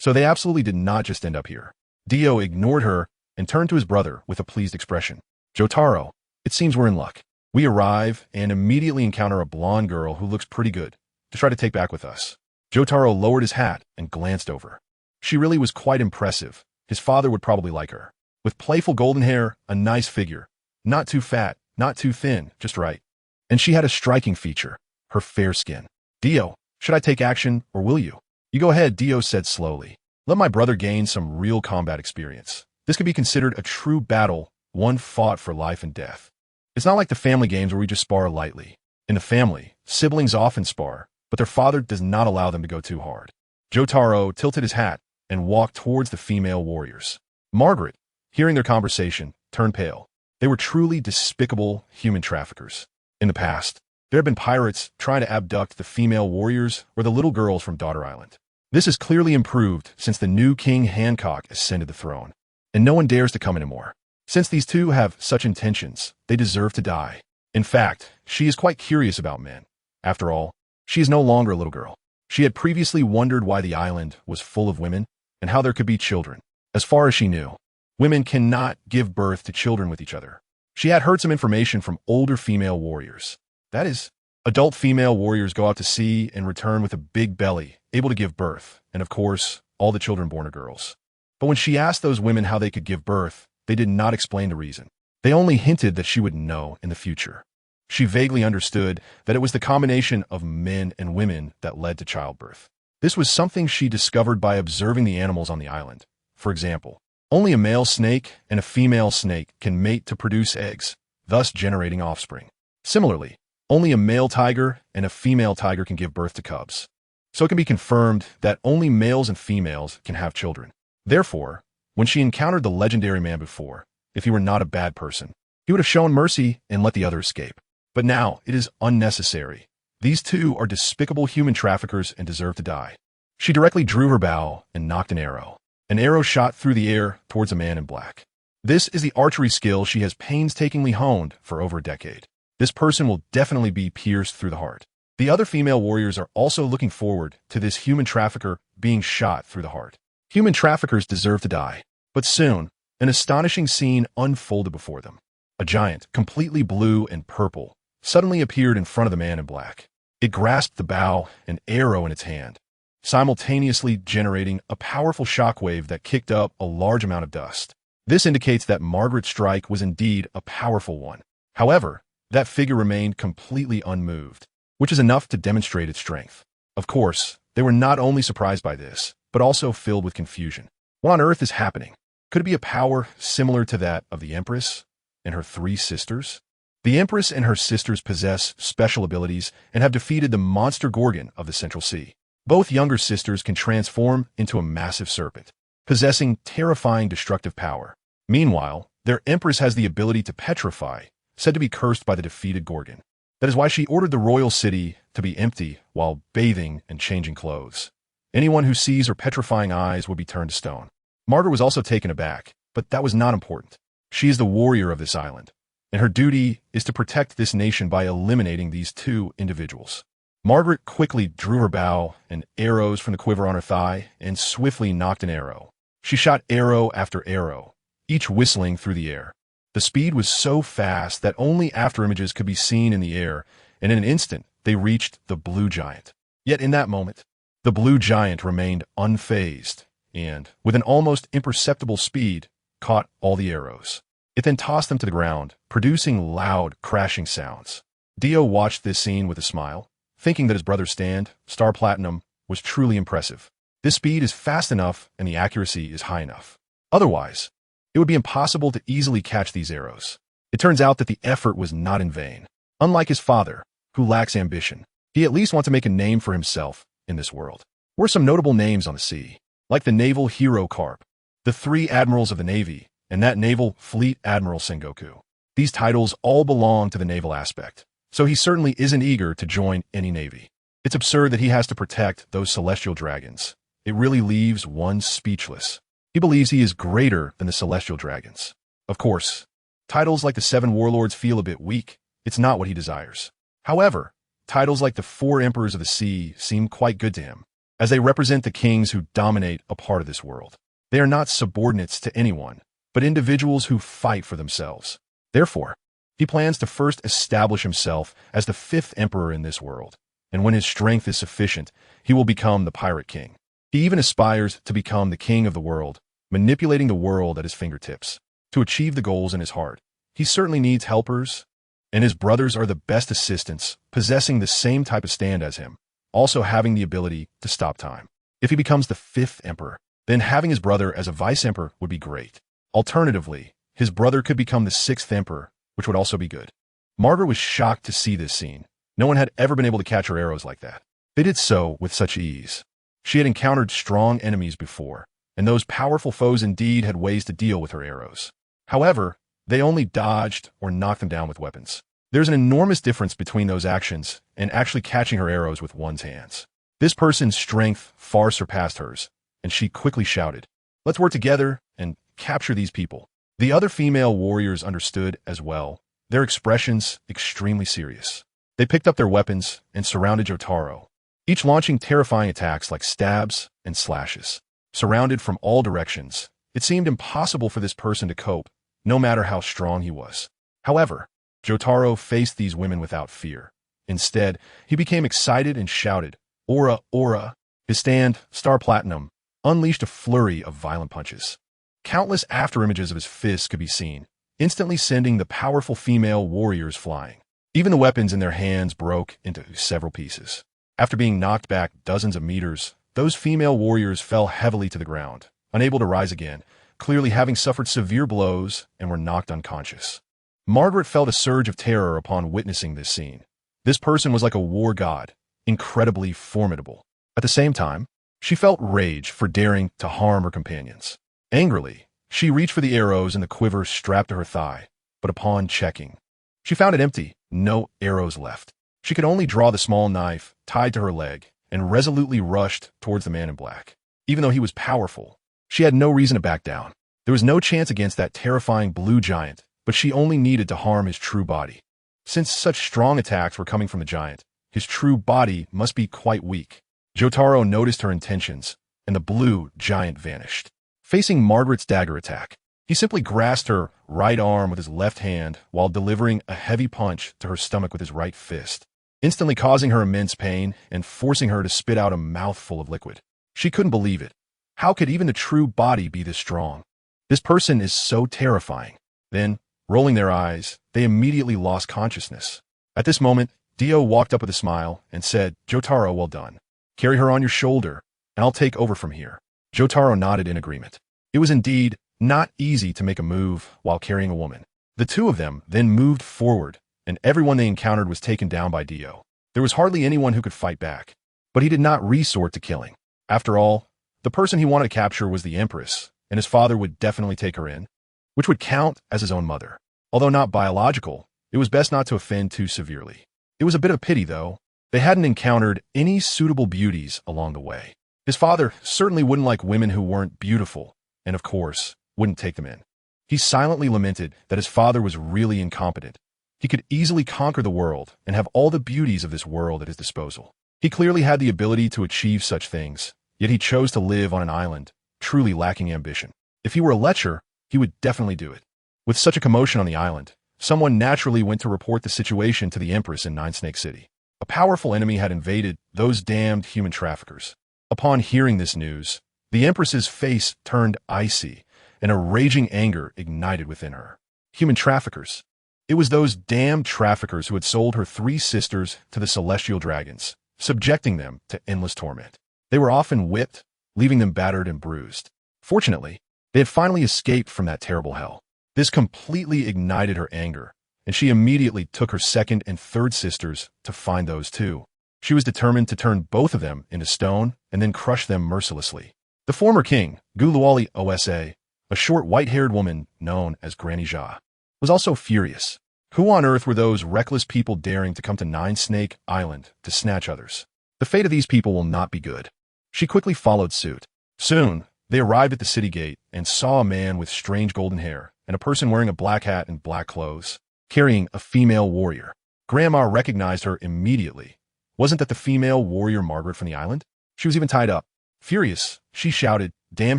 So they absolutely did not just end up here. Dio ignored her and turned to his brother with a pleased expression. "Jotaro, it seems we're in luck. We arrive and immediately encounter a blonde girl who looks pretty good to try to take back with us." Jotaro lowered his hat and glanced over. She really was quite impressive. His father would probably like her. With playful golden hair, a nice figure. Not too fat, not too thin, just right. And she had a striking feature, her fair skin. "Dio, should I take action or will you?" "You go ahead," Dio said slowly. "Let my brother gain some real combat experience. This could be considered a true battle, one fought for life and death. It's not like the family games where we just spar lightly. In the family, siblings often spar, but their father does not allow them to go too hard." Jotaro tilted his hat and walked towards the female warriors. Margaret, hearing their conversation, turned pale. They were truly despicable human traffickers. In the past, there had been pirates trying to abduct the female warriors or the little girls from Daughter Island. This has clearly improved since the new King Hancock ascended the throne, and no one dares to come anymore. Since these two have such intentions, they deserve to die. In fact, she is quite curious about men. After all, she is no longer a little girl. She had previously wondered why the island was full of women and how there could be children. As far as she knew, women cannot give birth to children with each other. She had heard some information from older female warriors. That is, adult female warriors go out to sea and return with a big belly, able to give birth, and of course, all the children born are girls. But when she asked those women how they could give birth, they did not explain the reason. They only hinted that she would know in the future. She vaguely understood that it was the combination of men and women that led to childbirth. This was something she discovered by observing the animals on the island. For example, only a male snake and a female snake can mate to produce eggs, thus generating offspring. Similarly, only a male tiger and a female tiger can give birth to cubs. So it can be confirmed that only males and females can have children. Therefore, when she encountered the legendary man before, if he were not a bad person, he would have shown mercy and let the other escape. But now it is unnecessary. These two are despicable human traffickers and deserve to die. She directly drew her bow and knocked an arrow. An arrow shot through the air towards a man in black. This is the archery skill she has painstakingly honed for over a decade. This person will definitely be pierced through the heart. The other female warriors are also looking forward to this human trafficker being shot through the heart. Human traffickers deserve to die. But soon, an astonishing scene unfolded before them. A giant, completely blue and purple, suddenly appeared in front of the man in black. It grasped the bow, an arrow in its hand, simultaneously generating a powerful shockwave that kicked up a large amount of dust. This indicates that Margaret's strike was indeed a powerful one. However, that figure remained completely unmoved, which is enough to demonstrate its strength. Of course, they were not only surprised by this, but also filled with confusion. What on earth is happening? Could it be a power similar to that of the Empress and her three sisters? The Empress and her sisters possess special abilities and have defeated the monster Gorgon of the Central Sea. Both younger sisters can transform into a massive serpent, possessing terrifying destructive power. Meanwhile, their Empress has the ability to petrify, said to be cursed by the defeated Gorgon. That is why she ordered the royal city to be empty while bathing and changing clothes. Anyone who sees her petrifying eyes will be turned to stone. Margaret was also taken aback, but that was not important. She is the warrior of this island, and her duty is to protect this nation by eliminating these two individuals. Margaret quickly drew her bow and arrows from the quiver on her thigh and swiftly knocked an arrow. She shot arrow after arrow, each whistling through the air. The speed was so fast that only after images could be seen in the air, and in an instant they reached the blue giant. Yet in that moment, the blue giant remained unfazed and, with an almost imperceptible speed, caught all the arrows. It then tossed them to the ground, producing loud, crashing sounds. Dio watched this scene with a smile, thinking that his brother's stand, Star Platinum, was truly impressive. This speed is fast enough and the accuracy is high enough. Otherwise, it would be impossible to easily catch these arrows. It turns out that the effort was not in vain. Unlike his father, who lacks ambition, he at least wants to make a name for himself in this world. Were some notable names on the sea, like the naval hero Carp, the 3 admirals of the Navy, and that naval fleet Admiral Sengoku. These titles all belong to the naval aspect, so he certainly isn't eager to join any navy. It's absurd that he has to protect those celestial dragons. It really leaves one speechless. He believes he is greater than the celestial dragons. Of course, titles like the 7 warlords feel a bit weak. It's not what he desires. However, titles like the 4 emperors of the sea seem quite good to him, as they represent the kings who dominate a part of this world. They are not subordinates to anyone, but individuals who fight for themselves. Therefore, he plans to first establish himself as the 5th emperor in this world, and when his strength is sufficient, he will become the pirate king. He even aspires to become the king of the world, manipulating the world at his fingertips. To achieve the goals in his heart, he certainly needs helpers, and his brothers are the best assistants, possessing the same type of stand as him, also having the ability to stop time. If he becomes the 5th emperor, then having his brother as a vice-emperor would be great. Alternatively, his brother could become the 6th emperor, which would also be good. Margaret was shocked to see this scene. No one had ever been able to catch her arrows like that. They did so with such ease. She had encountered strong enemies before, and those powerful foes indeed had ways to deal with her arrows. However, they only dodged or knocked them down with weapons. There's an enormous difference between those actions and actually catching her arrows with one's hands. This person's strength far surpassed hers, and she quickly shouted, "Let's work together and capture these people." The other female warriors understood as well, their expressions extremely serious. They picked up their weapons and surrounded Jotaro, each launching terrifying attacks like stabs and slashes. Surrounded from all directions, it seemed impossible for this person to cope, no matter how strong he was. However, Jotaro faced these women without fear. Instead, he became excited and shouted, "Aura, aura!" His stand, Star Platinum, unleashed a flurry of violent punches. Countless afterimages of his fists could be seen, instantly sending the powerful female warriors flying. Even the weapons in their hands broke into several pieces. After being knocked back dozens of meters, those female warriors fell heavily to the ground, unable to rise again, clearly having suffered severe blows and were knocked unconscious. Margaret felt a surge of terror upon witnessing this scene. This person was like a war god, incredibly formidable. At the same time, she felt rage for daring to harm her companions. Angrily, she reached for the arrows in the quiver strapped to her thigh, but upon checking, she found it empty, no arrows left. She could only draw the small knife tied to her leg and resolutely rushed towards the man in black. Even though he was powerful, she had no reason to back down. There was no chance against that terrifying blue giant, but she only needed to harm his true body. Since such strong attacks were coming from the giant, his true body must be quite weak. Jotaro noticed her intentions, and the blue giant vanished. Facing Margaret's dagger attack, he simply grasped her right arm with his left hand while delivering a heavy punch to her stomach with his right fist, instantly causing her immense pain and forcing her to spit out a mouthful of liquid. She couldn't believe it. How could even the true body be this strong? This person is so terrifying. Then, rolling their eyes, they immediately lost consciousness. At this moment, Dio walked up with a smile and said, "Jotaro, well done. Carry her on your shoulder, and I'll take over from here." Jotaro nodded in agreement. It was indeed not easy to make a move while carrying a woman. The two of them then moved forward, and everyone they encountered was taken down by Dio. There was hardly anyone who could fight back, but he did not resort to killing. After all, the person he wanted to capture was the Empress, and his father would definitely take her in, which would count as his own mother. Although not biological, it was best not to offend too severely. It was a bit of pity, though. They hadn't encountered any suitable beauties along the way. His father certainly wouldn't like women who weren't beautiful, and of course, wouldn't take them in. He silently lamented that his father was really incompetent. He could easily conquer the world and have all the beauties of this world at his disposal. He clearly had the ability to achieve such things, yet he chose to live on an island, truly lacking ambition. If he were a lecher, he would definitely do it. With such a commotion on the island, someone naturally went to report the situation to the Empress in Nine Snake City. A powerful enemy had invaded those damned human traffickers. Upon hearing this news, the Empress's face turned icy, and a raging anger ignited within her. Human traffickers. It was those damned traffickers who had sold her three sisters to the celestial dragons, subjecting them to endless torment. They were often whipped, leaving them battered and bruised. Fortunately, they had finally escaped from that terrible hell. This completely ignited her anger, and she immediately took her second and third sisters to find those too. She was determined to turn both of them into stone and then crush them mercilessly. The former king, Guluwali Osa, a short white-haired woman known as Granny Ja, was also furious. Who on earth were those reckless people daring to come to Nine Snake Island to snatch others? The fate of these people will not be good. She quickly followed suit. Soon, they arrived at the city gate and saw a man with strange golden hair and a person wearing a black hat and black clothes, carrying a female warrior. Grandma recognized her immediately. Wasn't that the female warrior Margaret from the island? She was even tied up. Furious, she shouted, "Damn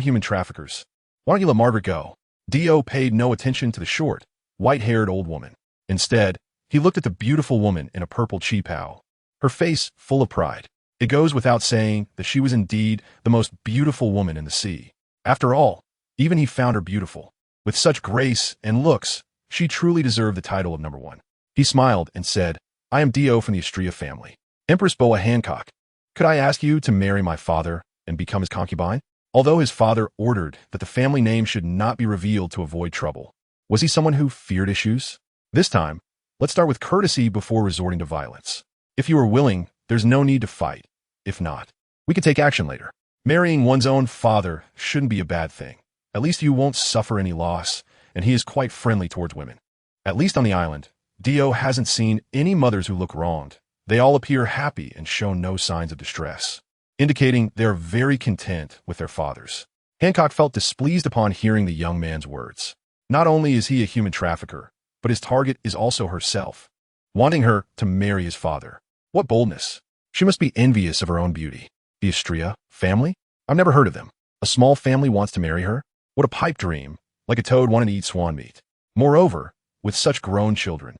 human traffickers. Why don't you let Margaret go?" Dio paid no attention to the short, white-haired old woman. Instead, he looked at the beautiful woman in a purple chi-pao, her face full of pride. It goes without saying that she was indeed the most beautiful woman in the sea. After all, even he found her beautiful. With such grace and looks, she truly deserved the title of number one. He smiled and said, "I am Dio from the Estrella family. Empress Boa Hancock. Could I ask you to marry my father and become his concubine?" Although his father ordered that the family name should not be revealed to avoid trouble, was he someone who feared issues? This time, let's start with courtesy before resorting to violence. If you are willing, there's no need to fight. If not, we can take action later. Marrying one's own father shouldn't be a bad thing. At least you won't suffer any loss, and he is quite friendly towards women. At least on the island, Dio hasn't seen any mothers who look wronged. They all appear happy and show no signs of distress, indicating they are very content with their fathers. Hancock felt displeased upon hearing the young man's words. Not only is he a human trafficker, but his target is also herself, wanting her to marry his father. What boldness! She must be envious of her own beauty. The Istria family? I've never heard of them. A small family wants to marry her? What a pipe dream, like a toad wanting to eat swan meat. Moreover, with such grown children.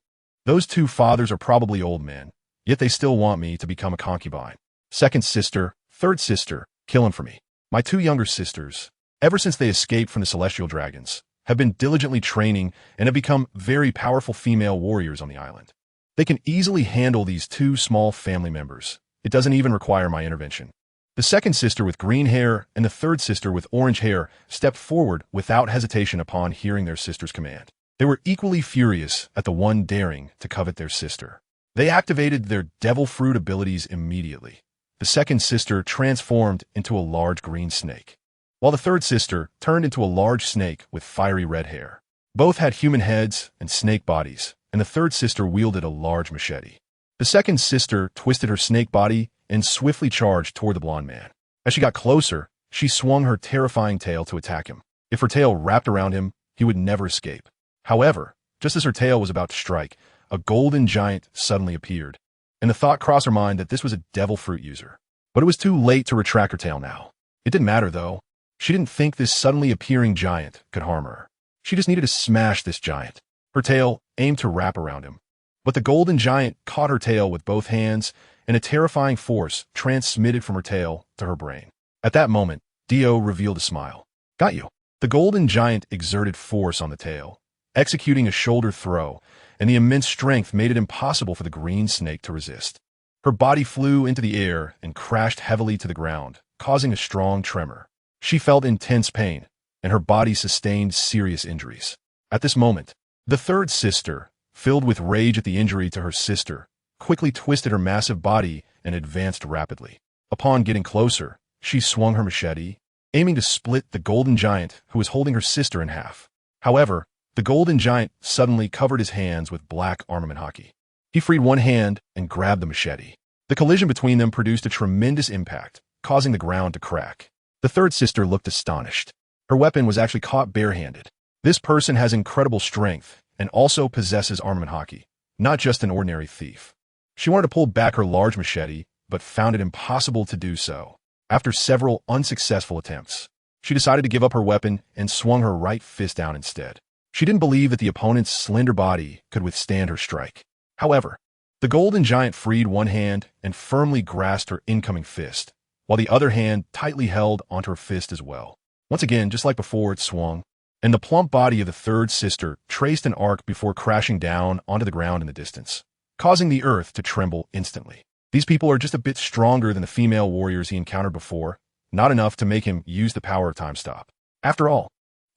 Those two fathers are probably old men, yet they still want me to become a concubine. Second sister, third sister, killing for me. My two younger sisters, ever since they escaped from the celestial dragons, have been diligently training and have become very powerful female warriors on the island. They can easily handle these two small family members. It doesn't even require my intervention. The second sister with green hair and the third sister with orange hair stepped forward without hesitation upon hearing their sister's command. They were equally furious at the one daring to covet their sister. They activated their devil fruit abilities immediately. The second sister transformed into a large green snake, while the third sister turned into a large snake with fiery red hair. Both had human heads and snake bodies, and the third sister wielded a large machete. The second sister twisted her snake body and swiftly charged toward the blonde man. As she got closer, she swung her terrifying tail to attack him. If her tail wrapped around him, he would never escape. However, just as her tail was about to strike, a golden giant suddenly appeared, and the thought crossed her mind that this was a devil fruit user. But it was too late to retract her tail now. It didn't matter, though. She didn't think this suddenly appearing giant could harm her. She just needed to smash this giant. Her tail aimed to wrap around him. But the golden giant caught her tail with both hands, and a terrifying force transmitted from her tail to her brain. At that moment, Dio revealed a smile. Got you. The golden giant exerted force on the tail, executing a shoulder throw, and the immense strength made it impossible for the green snake to resist. Her body flew into the air and crashed heavily to the ground, causing a strong tremor. She felt intense pain, and her body sustained serious injuries. At this moment, the third sister, filled with rage at the injury to her sister, quickly twisted her massive body and advanced rapidly. Upon getting closer, she swung her machete, aiming to split the golden giant who was holding her sister in half. However, the golden giant suddenly covered his hands with black armament hockey. He freed one hand and grabbed the machete. The collision between them produced a tremendous impact, causing the ground to crack. The third sister looked astonished. Her weapon was actually caught barehanded. This person has incredible strength and also possesses armament hockey, not just an ordinary thief. She wanted to pull back her large machete, but found it impossible to do so. After several unsuccessful attempts, she decided to give up her weapon and swung her right fist down instead. She didn't believe that the opponent's slender body could withstand her strike. However, the golden giant freed one hand and firmly grasped her incoming fist, while the other hand tightly held onto her fist as well. Once again, just like before, it swung, and the plump body of the third sister traced an arc before crashing down onto the ground in the distance, causing the earth to tremble instantly. These people are just a bit stronger than the female warriors he encountered before, not enough to make him use the power of time stop. After all,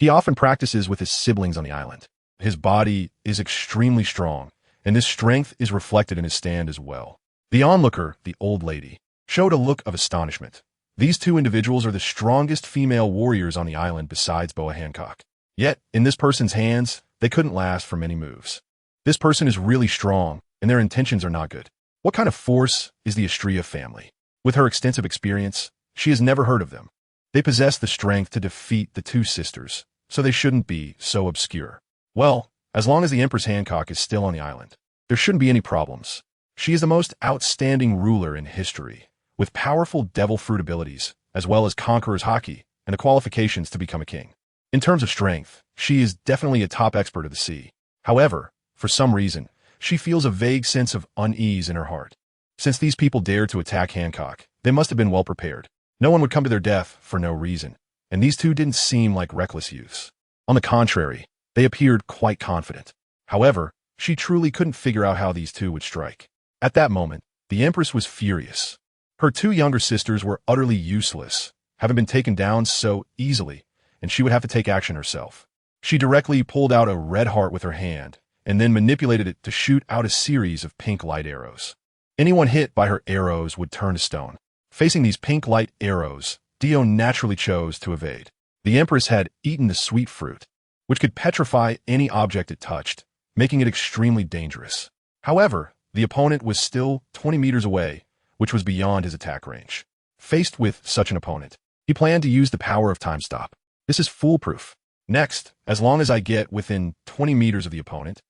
he often practices with his siblings on the island. His body is extremely strong, and this strength is reflected in his stand as well. The onlooker, the old lady, showed a look of astonishment. These two individuals are the strongest female warriors on the island besides Boa Hancock. Yet, in this person's hands, they couldn't last for many moves. This person is really strong, and their intentions are not good. What kind of force is the Istria family? With her extensive experience, she has never heard of them. They possess the strength to defeat the two sisters, so they shouldn't be so obscure. Well, as long as the Empress Hancock is still on the island, there shouldn't be any problems. She is the most outstanding ruler in history, with powerful devil fruit abilities, as well as conqueror's hockey and the qualifications to become a king. In terms of strength, she is definitely a top expert of the sea. However, for some reason, she feels a vague sense of unease in her heart. Since these people dared to attack Hancock, they must have been well prepared. No one would come to their death for no reason, and these two didn't seem like reckless youths. On the contrary, they appeared quite confident. However, she truly couldn't figure out how these two would strike. At that moment, the Empress was furious. Her two younger sisters were utterly useless, having been taken down so easily, and she would have to take action herself. She directly pulled out a red heart with her hand, and then manipulated it to shoot out a series of pink light arrows. Anyone hit by her arrows would turn to stone. Facing these pink light arrows, Dio naturally chose to evade. The Empress had eaten the sweet fruit, which could petrify any object it touched, making it extremely dangerous. However, the opponent was still 20 meters away, which was beyond his attack range. Faced with such an opponent, he planned to use the power of time stop. This is foolproof. Next, as long as I get within 20 meters of the opponent,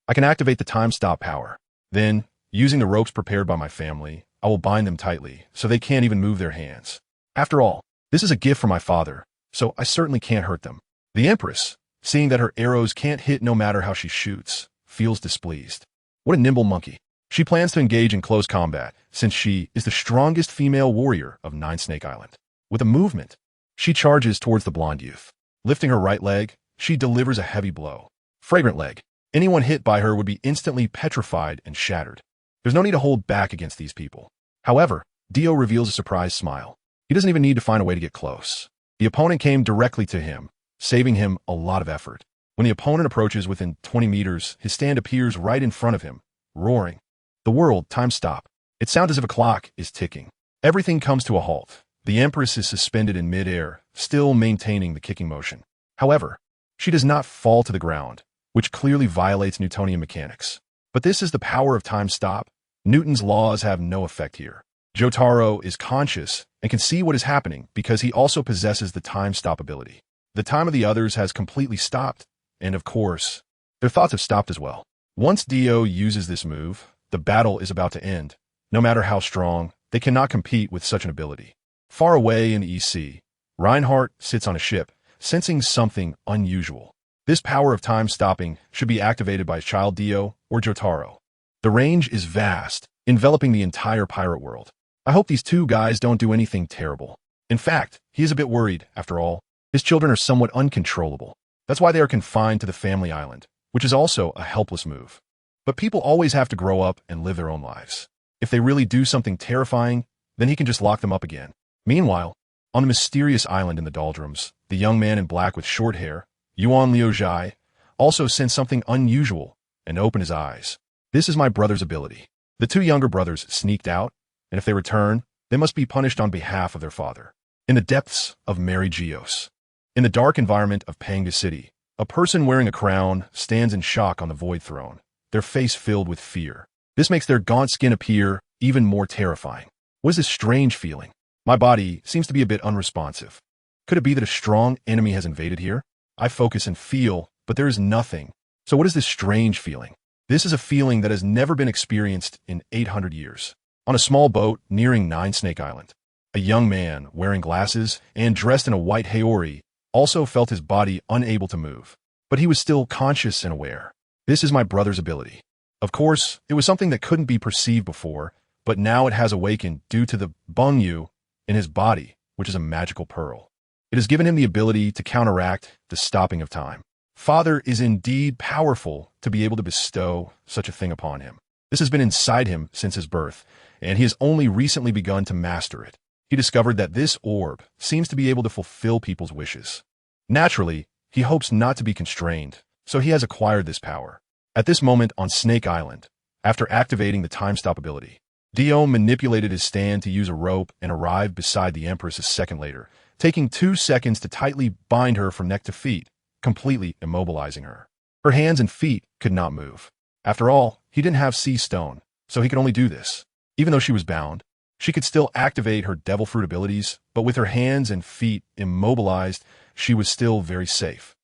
I can activate the time stop power. Then, using the ropes prepared by my family, I will bind them tightly so they can't even move their hands. After all, this is a gift from my father, so I certainly can't hurt them. The Empress, seeing that her arrows can't hit no matter how she shoots, feels displeased. What a nimble monkey. She plans to engage in close combat, since she is the strongest female warrior of Nine Snake Island. With a movement, she charges towards the blonde youth. Lifting her right leg, she delivers a heavy blow. Fragrant leg. Anyone hit by her would be instantly petrified and shattered. There's no need to hold back against these people. However, Dio reveals a surprised smile. He doesn't even need to find a way to get close. The opponent came directly to him, saving him a lot of effort. When the opponent approaches within 20 meters, his stand appears right in front of him, roaring. The world, time stop. It sounds as if a clock is ticking. Everything comes to a halt. The Empress is suspended in midair, still maintaining the kicking motion. However, she does not fall to the ground, which clearly violates Newtonian mechanics. But this is the power of time stop. Newton's laws have no effect here. Jotaro is conscious and can see what is happening because he also possesses the time stop ability. The time of the others has completely stopped, and of course, their thoughts have stopped as well. Once Dio uses this move, the battle is about to end. No matter how strong, they cannot compete with such an ability. Far away in the EC, Reinhardt sits on a ship, sensing something unusual. This power of time stopping should be activated by his child Dio or Jotaro. The range is vast, enveloping the entire pirate world. I hope these two guys don't do anything terrible. In fact, he is a bit worried, after all. His children are somewhat uncontrollable. That's why they are confined to the family island, which is also a helpless move. But people always have to grow up and live their own lives. If they really do something terrifying, then he can just lock them up again. Meanwhile, on the mysterious island in the doldrums, the young man in black with short hair, Yuan Liujai, also sensed something unusual and opened his eyes. This is my brother's ability. The two younger brothers sneaked out, and if they return, they must be punished on behalf of their father. In the depths of Mary Geos, in the dark environment of Panga City, a person wearing a crown stands in shock on the Void Throne, their face filled with fear. This makes their gaunt skin appear even more terrifying. What is this strange feeling? My body seems to be a bit unresponsive. Could it be that a strong enemy has invaded here? I focus and feel, but there is nothing. So what is this strange feeling? This is a feeling that has never been experienced in 800 years. On a small boat nearing Nine Snake Island, a young man wearing glasses and dressed in a white haori also felt his body unable to move. But he was still conscious and aware. This is my brother's ability. Of course, it was something that couldn't be perceived before, but now it has awakened due to the Bungyu in his body, which is a magical pearl. It has given him the ability to counteract the stopping of time. Father is indeed powerful to be able to bestow such a thing upon him. This has been inside him since his birth, and he has only recently begun to master it. He discovered that this orb seems to be able to fulfill people's wishes. Naturally, he hopes not to be constrained, so he has acquired this power. At this moment on Snake Island, after activating the time stop ability, Dio manipulated his stand to use a rope and arrived beside the Empress a second later, taking 2 seconds to tightly bind her from neck to feet, completely immobilizing her. Her hands and feet could not move. After all, he didn't have sea stone, so he could only do this. Even though she was bound, she could still activate her devil fruit abilities, but with her hands and feet immobilized, she was still very safe.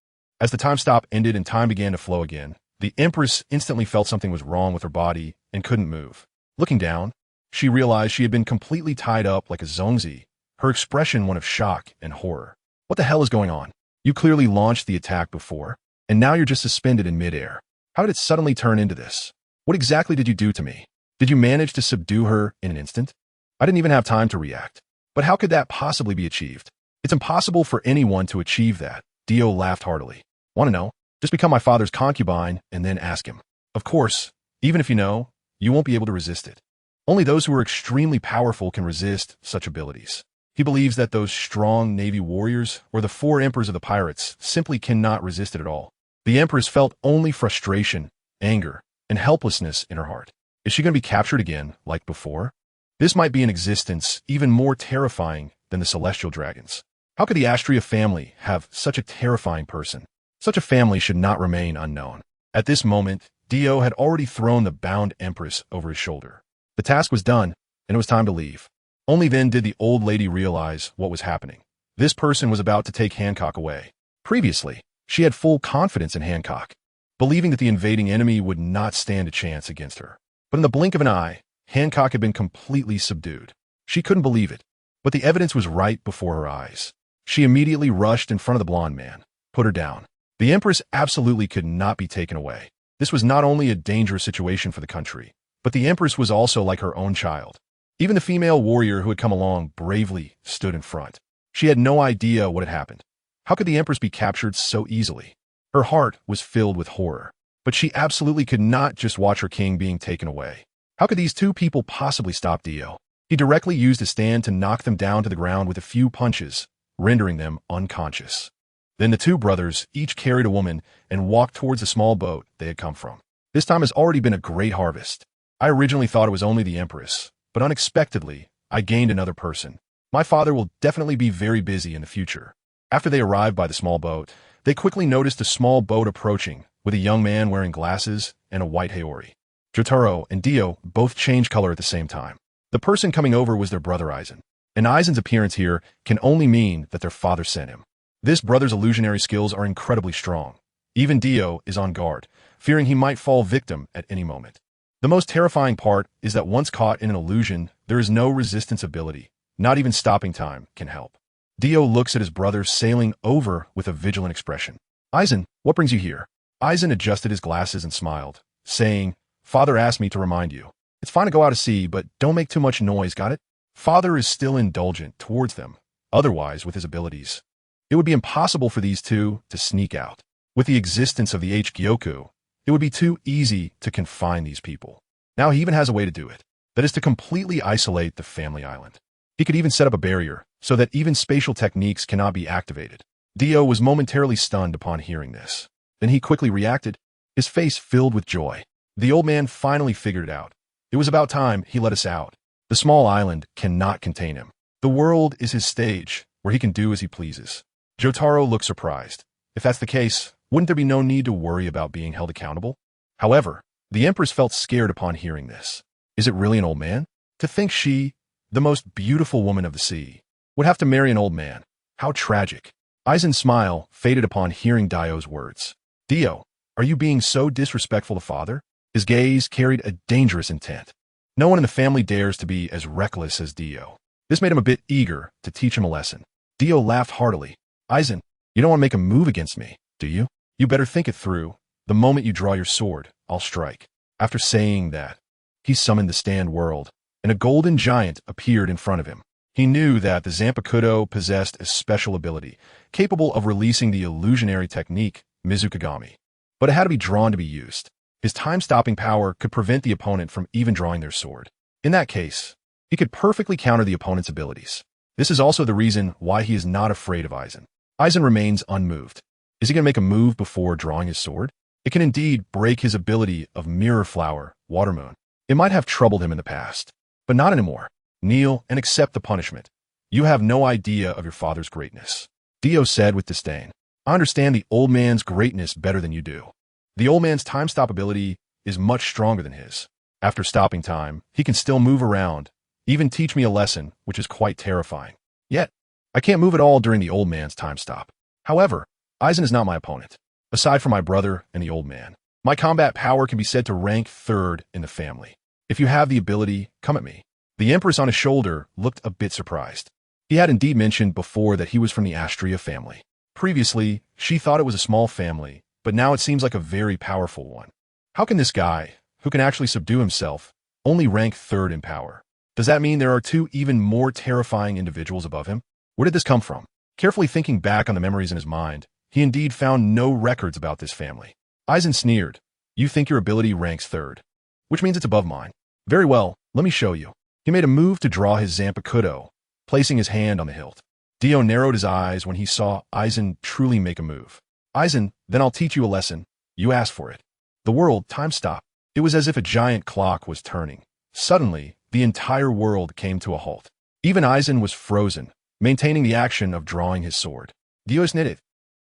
As the time stop ended and time began to flow again, the Empress instantly felt something was wrong with her body and couldn't move. Looking down, she realized she had been completely tied up like a zongzi, her expression one of shock and horror. What the hell is going on? You clearly launched the attack before, and now you're just suspended in midair. How did it suddenly turn into this? What exactly did you do to me? Did you manage to subdue her in an instant? I didn't even have time to react. But how could that possibly be achieved? It's impossible for anyone to achieve that. Dio laughed heartily. Want to know? Just become my father's concubine and then ask him. Of course, even if you know, you won't be able to resist it. Only those who are extremely powerful can resist such abilities. He believes that those strong Navy warriors or the 4 emperors of the pirates simply cannot resist it at all. The Empress felt only frustration, anger, and helplessness in her heart. Is she going to be captured again, like before? This might be an existence even more terrifying than the celestial dragons. How could the Astria family have such a terrifying person? Such a family should not remain unknown. At this moment, Dio had already thrown the bound Empress over his shoulder. The task was done, and it was time to leave. Only then did the old lady realize what was happening. This person was about to take Hancock away. Previously, she had full confidence in Hancock. believing that the invading enemy would not stand a chance against her. But in the blink of an eye, Hancock had been completely subdued. She couldn't believe it, but the evidence was right before her eyes. She immediately rushed in front of the blonde man, put her down. The Empress absolutely could not be taken away. This was not only a dangerous situation for the country, but the Empress was also like her own child. Even the female warrior who had come along bravely stood in front. She had no idea what had happened. How could the Empress be captured so easily? Her heart was filled with horror, but she absolutely could not just watch her king being taken away. How could these two people possibly stop Dio? He directly used his stand to knock them down to the ground with a few punches, rendering them unconscious. Then the two brothers each carried a woman and walked towards the small boat they had come from. This time has already been a great harvest. I originally thought it was only the Empress, but unexpectedly, I gained another person. My father will definitely be very busy in the future. After they arrived by the small boat, they quickly noticed a small boat approaching with a young man wearing glasses and a white haori. Jotaro and Dio both changed color at the same time. The person coming over was their brother Aizen, and Aizen's appearance here can only mean that their father sent him. This brother's illusionary skills are incredibly strong. Even Dio is on guard, fearing he might fall victim at any moment. The most terrifying part is that once caught in an illusion, there is no resistance ability. Not even stopping time can help. Dio looks at his brother sailing over with a vigilant expression. Aizen, what brings you here? Aizen adjusted his glasses and smiled, saying, Father asked me to remind you. It's fine to go out to sea, but don't make too much noise, got it? Father is still indulgent towards them. Otherwise, with his abilities, it would be impossible for these two to sneak out. With the existence of the H-Gyoku, it would be too easy to confine these people. Now he even has a way to do it. That is to completely isolate the family island. He could even set up a barrier so that even spatial techniques cannot be activated. Dio was momentarily stunned upon hearing this. Then he quickly reacted, his face filled with joy. The old man finally figured it out. It was about time he let us out. The small island cannot contain him. The world is his stage, where he can do as he pleases. Jotaro looked surprised. If that's the case, wouldn't there be no need to worry about being held accountable? However, the Empress felt scared upon hearing this. Is it really an old man? To think she, the most beautiful woman of the sea, would have to marry an old man. How tragic. Aizen's smile faded upon hearing Dio's words. Dio, are you being so disrespectful to father? His gaze carried a dangerous intent. No one in the family dares to be as reckless as Dio. This made him a bit eager to teach him a lesson. Dio laughed heartily. Aizen, you don't want to make a move against me, do you? You better think it through. The moment you draw your sword, I'll strike. After saying that, he summoned the stand world, and a golden giant appeared in front of him. He knew that the Zanpakuto possessed a special ability, capable of releasing the illusionary technique, Mizukigami. But it had to be drawn to be used. His time-stopping power could prevent the opponent from even drawing their sword. In that case, he could perfectly counter the opponent's abilities. This is also the reason why he is not afraid of Aizen. Aizen remains unmoved. Is he going to make a move before drawing his sword? It can indeed break his ability of Mirror Flower, Watermoon. It might have troubled him in the past, but not anymore. Kneel and accept the punishment. You have no idea of your father's greatness. Dio said with disdain. I understand the old man's greatness better than you do. The old man's time-stop ability is much stronger than his. After stopping time, he can still move around, even teach me a lesson, which is quite terrifying. Yet, I can't move at all during the old man's time stop. However, Aizen is not my opponent. Aside from my brother and the old man, my combat power can be said to rank third in the family. If you have the ability, come at me. The Empress on his shoulder looked a bit surprised. He had indeed mentioned before that he was from the Astria family. Previously, she thought it was a small family, but now it seems like a very powerful one. How can this guy, who can actually subdue himself, only rank third in power? Does that mean there are two even more terrifying individuals above him? Where did this come from? Carefully thinking back on the memories in his mind, he indeed found no records about this family. Aizen sneered. You think your ability ranks third, which means it's above mine. Very well, let me show you. He made a move to draw his Zanpakuto, placing his hand on the hilt. Dio narrowed his eyes when he saw Aizen truly make a move. Aizen, then I'll teach you a lesson. You asked for it. The world time stopped. It was as if a giant clock was turning. Suddenly, the entire world came to a halt. Even Aizen was frozen, maintaining the action of drawing his sword. Dio knitted,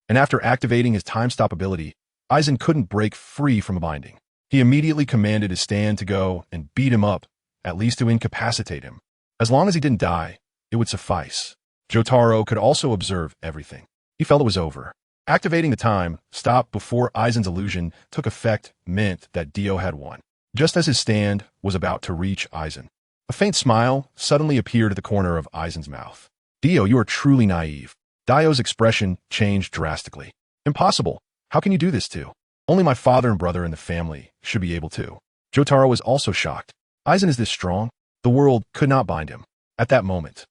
and after activating his time stop ability, Aizen couldn't break free from a binding. He immediately commanded his stand to go and beat him up, at least to incapacitate him. As long as he didn't die, it would suffice. Jotaro could also observe everything. He felt it was over. Activating the time stop before Aizen's illusion took effect meant that Dio had won. Just as his stand was about to reach Aizen, a faint smile suddenly appeared at the corner of Aizen's mouth. Dio, you are truly naive. Dio's expression changed drastically. Impossible. How can you do this to? Only my father and brother in the family should be able to. Jotaro was also shocked. Aizen is this strong? The world could not bind him. At that moment,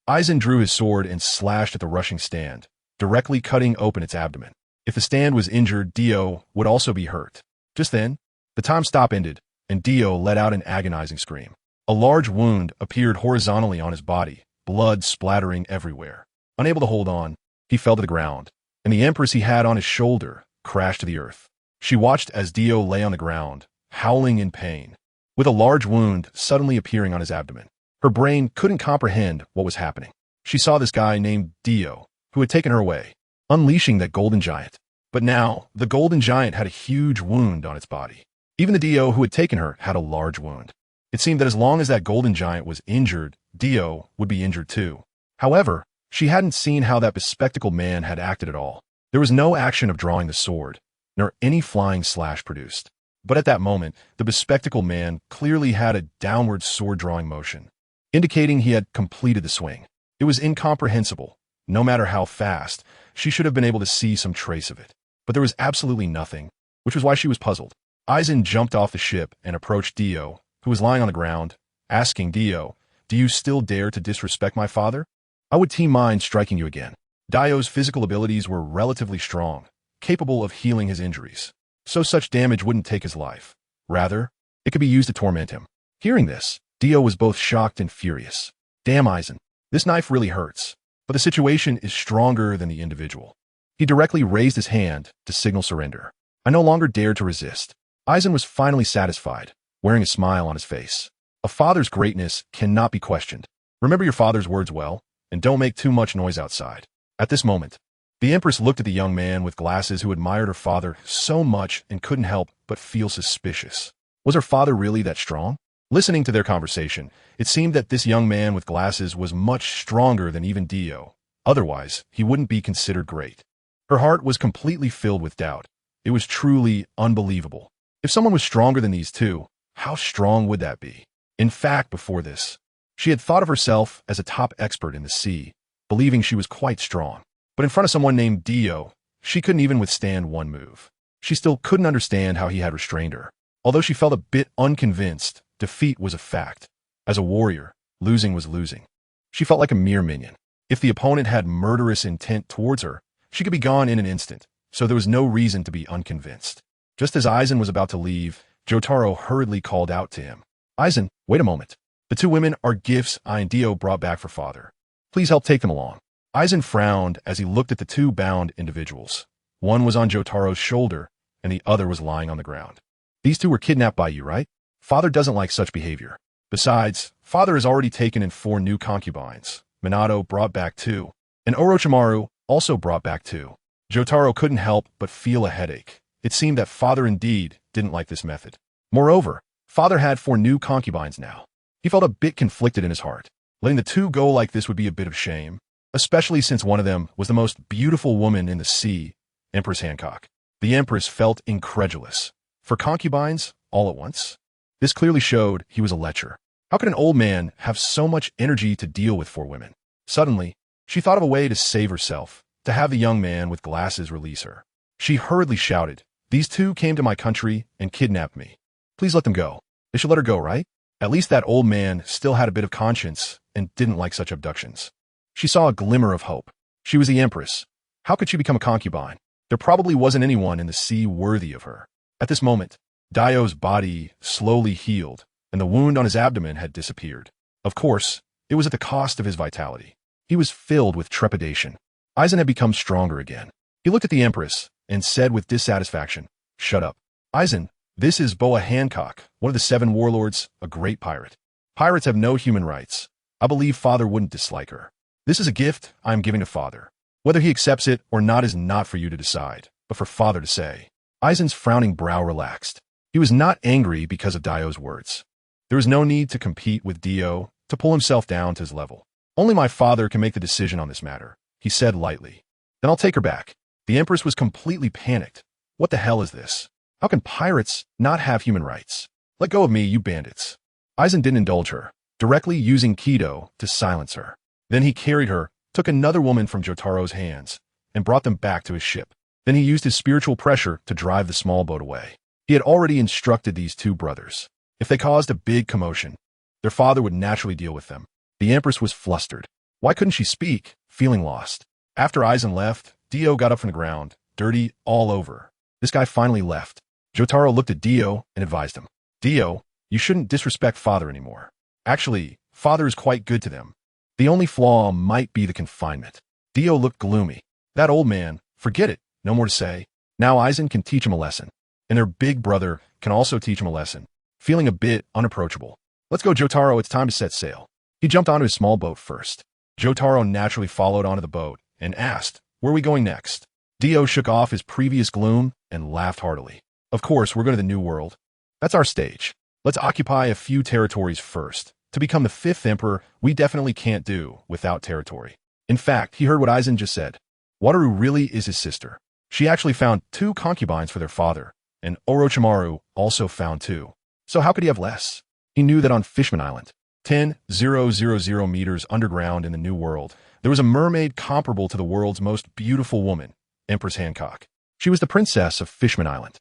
Aizen drew his sword and slashed at the rushing stand, directly cutting open its abdomen. If the stand was injured, Dio would also be hurt. Just then, the time stop ended, and Dio let out an agonizing scream. A large wound appeared horizontally on his body, blood splattering everywhere. Unable to hold on, he fell to the ground, and the Empress he had on his shoulder crashed to the earth. She watched as Dio lay on the ground, howling in pain, with a large wound suddenly appearing on his abdomen. Her brain couldn't comprehend what was happening. She saw this guy named Dio, who had taken her away, unleashing that golden giant. But now, the golden giant had a huge wound on its body. Even the Dio who had taken her had a large wound. It seemed that as long as that golden giant was injured, Dio would be injured too. However, she hadn't seen how that bespectacled man had acted at all. There was no action of drawing the sword, nor any flying slash produced. But at that moment, the bespectacled man clearly had a downward sword-drawing motion, indicating he had completed the swing. It was incomprehensible. No matter how fast, she should have been able to see some trace of it. But there was absolutely nothing, which was why she was puzzled. Aizen jumped off the ship and approached Dio, who was lying on the ground, asking Dio, "Do you still dare to disrespect my father? I would team mine striking you again." Dio's physical abilities were relatively strong, capable of healing his injuries, so such damage wouldn't take his life. Rather, it could be used to torment him. Hearing this, Dio was both shocked and furious. Damn, Aizen, this knife really hurts, but the situation is stronger than the individual. He directly raised his hand to signal surrender. I no longer dared to resist. Aizen was finally satisfied, wearing a smile on his face. A father's greatness cannot be questioned. Remember your father's words well, and don't make too much noise outside. At this moment, the Empress looked at the young man with glasses who admired her father so much and couldn't help but feel suspicious. Was her father really that strong? Listening to their conversation, it seemed that this young man with glasses was much stronger than even Dio. Otherwise, he wouldn't be considered great. Her heart was completely filled with doubt. It was truly unbelievable. If someone was stronger than these two, how strong would that be? In fact, before this, she had thought of herself as a top expert in the sea, believing she was quite strong. But in front of someone named Dio, she couldn't even withstand one move. She still couldn't understand how he had restrained her. Although she felt a bit unconvinced, defeat was a fact. As a warrior, losing was losing. She felt like a mere minion. If the opponent had murderous intent towards her, she could be gone in an instant, so there was no reason to be unconvinced. Just as Aizen was about to leave, Jotaro hurriedly called out to him. "Aizen, wait a moment. The two women are gifts I and Dio brought back for father. Please help take them along." Aizen frowned as he looked at the two bound individuals. One was on Jotaro's shoulder, and the other was lying on the ground. "These two were kidnapped by you, right? Father doesn't like such behavior. Besides, father has already taken in 4 new concubines. Minato brought back 2, and Orochimaru also brought back 2. Jotaro couldn't help but feel a headache. It seemed that father indeed didn't like this method. Moreover, father had 4 new concubines now. He felt a bit conflicted in his heart. Letting the 2 go like this would be a bit of shame, especially since one of them was the most beautiful woman in the sea, Empress Hancock. The Empress felt incredulous. 4 concubines, all at once? This clearly showed he was a lecher. How could an old man have so much energy to deal with 4 women? Suddenly, she thought of a way to save herself, to have the young man with glasses release her. She hurriedly shouted, "These 2 came to my country and kidnapped me. Please let them go. They should let her go, right?" At least that old man still had a bit of conscience and didn't like such abductions. She saw a glimmer of hope. She was the Empress. How could she become a concubine? There probably wasn't anyone in the sea worthy of her. At this moment, Dio's body slowly healed, and the wound on his abdomen had disappeared. Of course, it was at the cost of his vitality. He was filled with trepidation. Aizen had become stronger again. He looked at the Empress and said with dissatisfaction, "Shut up. Aizen, this is Boa Hancock, one of the 7 warlords, a great pirate. Pirates have no human rights. I believe father wouldn't dislike her. This is a gift I am giving to father. Whether he accepts it or not is not for you to decide, but for father to say." Aizen's frowning brow relaxed. He was not angry because of Dio's words. There was no need to compete with Dio to pull himself down to his level. "Only my father can make the decision on this matter," he said lightly. "Then I'll take her back." The Empress was completely panicked. What the hell is this? How can pirates not have human rights? Let go of me, you bandits. Aizen didn't indulge her, directly using Kido to silence her. Then he carried her, took another woman from Jotaro's hands, and brought them back to his ship. Then he used his spiritual pressure to drive the small boat away. He had already instructed these two brothers. If they caused a big commotion, their father would naturally deal with them. The Empress was flustered. Why couldn't she speak, feeling lost? After Aizen left, Dio got up from the ground, dirty all over. This guy finally left. Jotaro looked at Dio and advised him. Dio, you shouldn't disrespect father anymore. Actually, father is quite good to them. The only flaw might be the confinement. Dio looked gloomy. That old man, forget it, no more to say. Now Aizen can teach him a lesson. And their big brother can also teach him a lesson. Feeling a bit unapproachable. Let's go, Jotaro, it's time to set sail. He jumped onto his small boat first. Jotaro naturally followed onto the boat and asked, where are we going next? Dio shook off his previous gloom and laughed heartily. Of course, we're going to the New World. That's our stage. Let's occupy a few territories first. To become the 5th Emperor, we definitely can't do without territory. In fact, he heard what Aizen just said. Wataru really is his sister. She actually found 2 concubines for their father, and Orochimaru also found 2. So how could he have less? He knew that on Fishman Island, 10,000 meters underground in the New World, there was a mermaid comparable to the world's most beautiful woman, Empress Hancock. She was the princess of Fishman Island.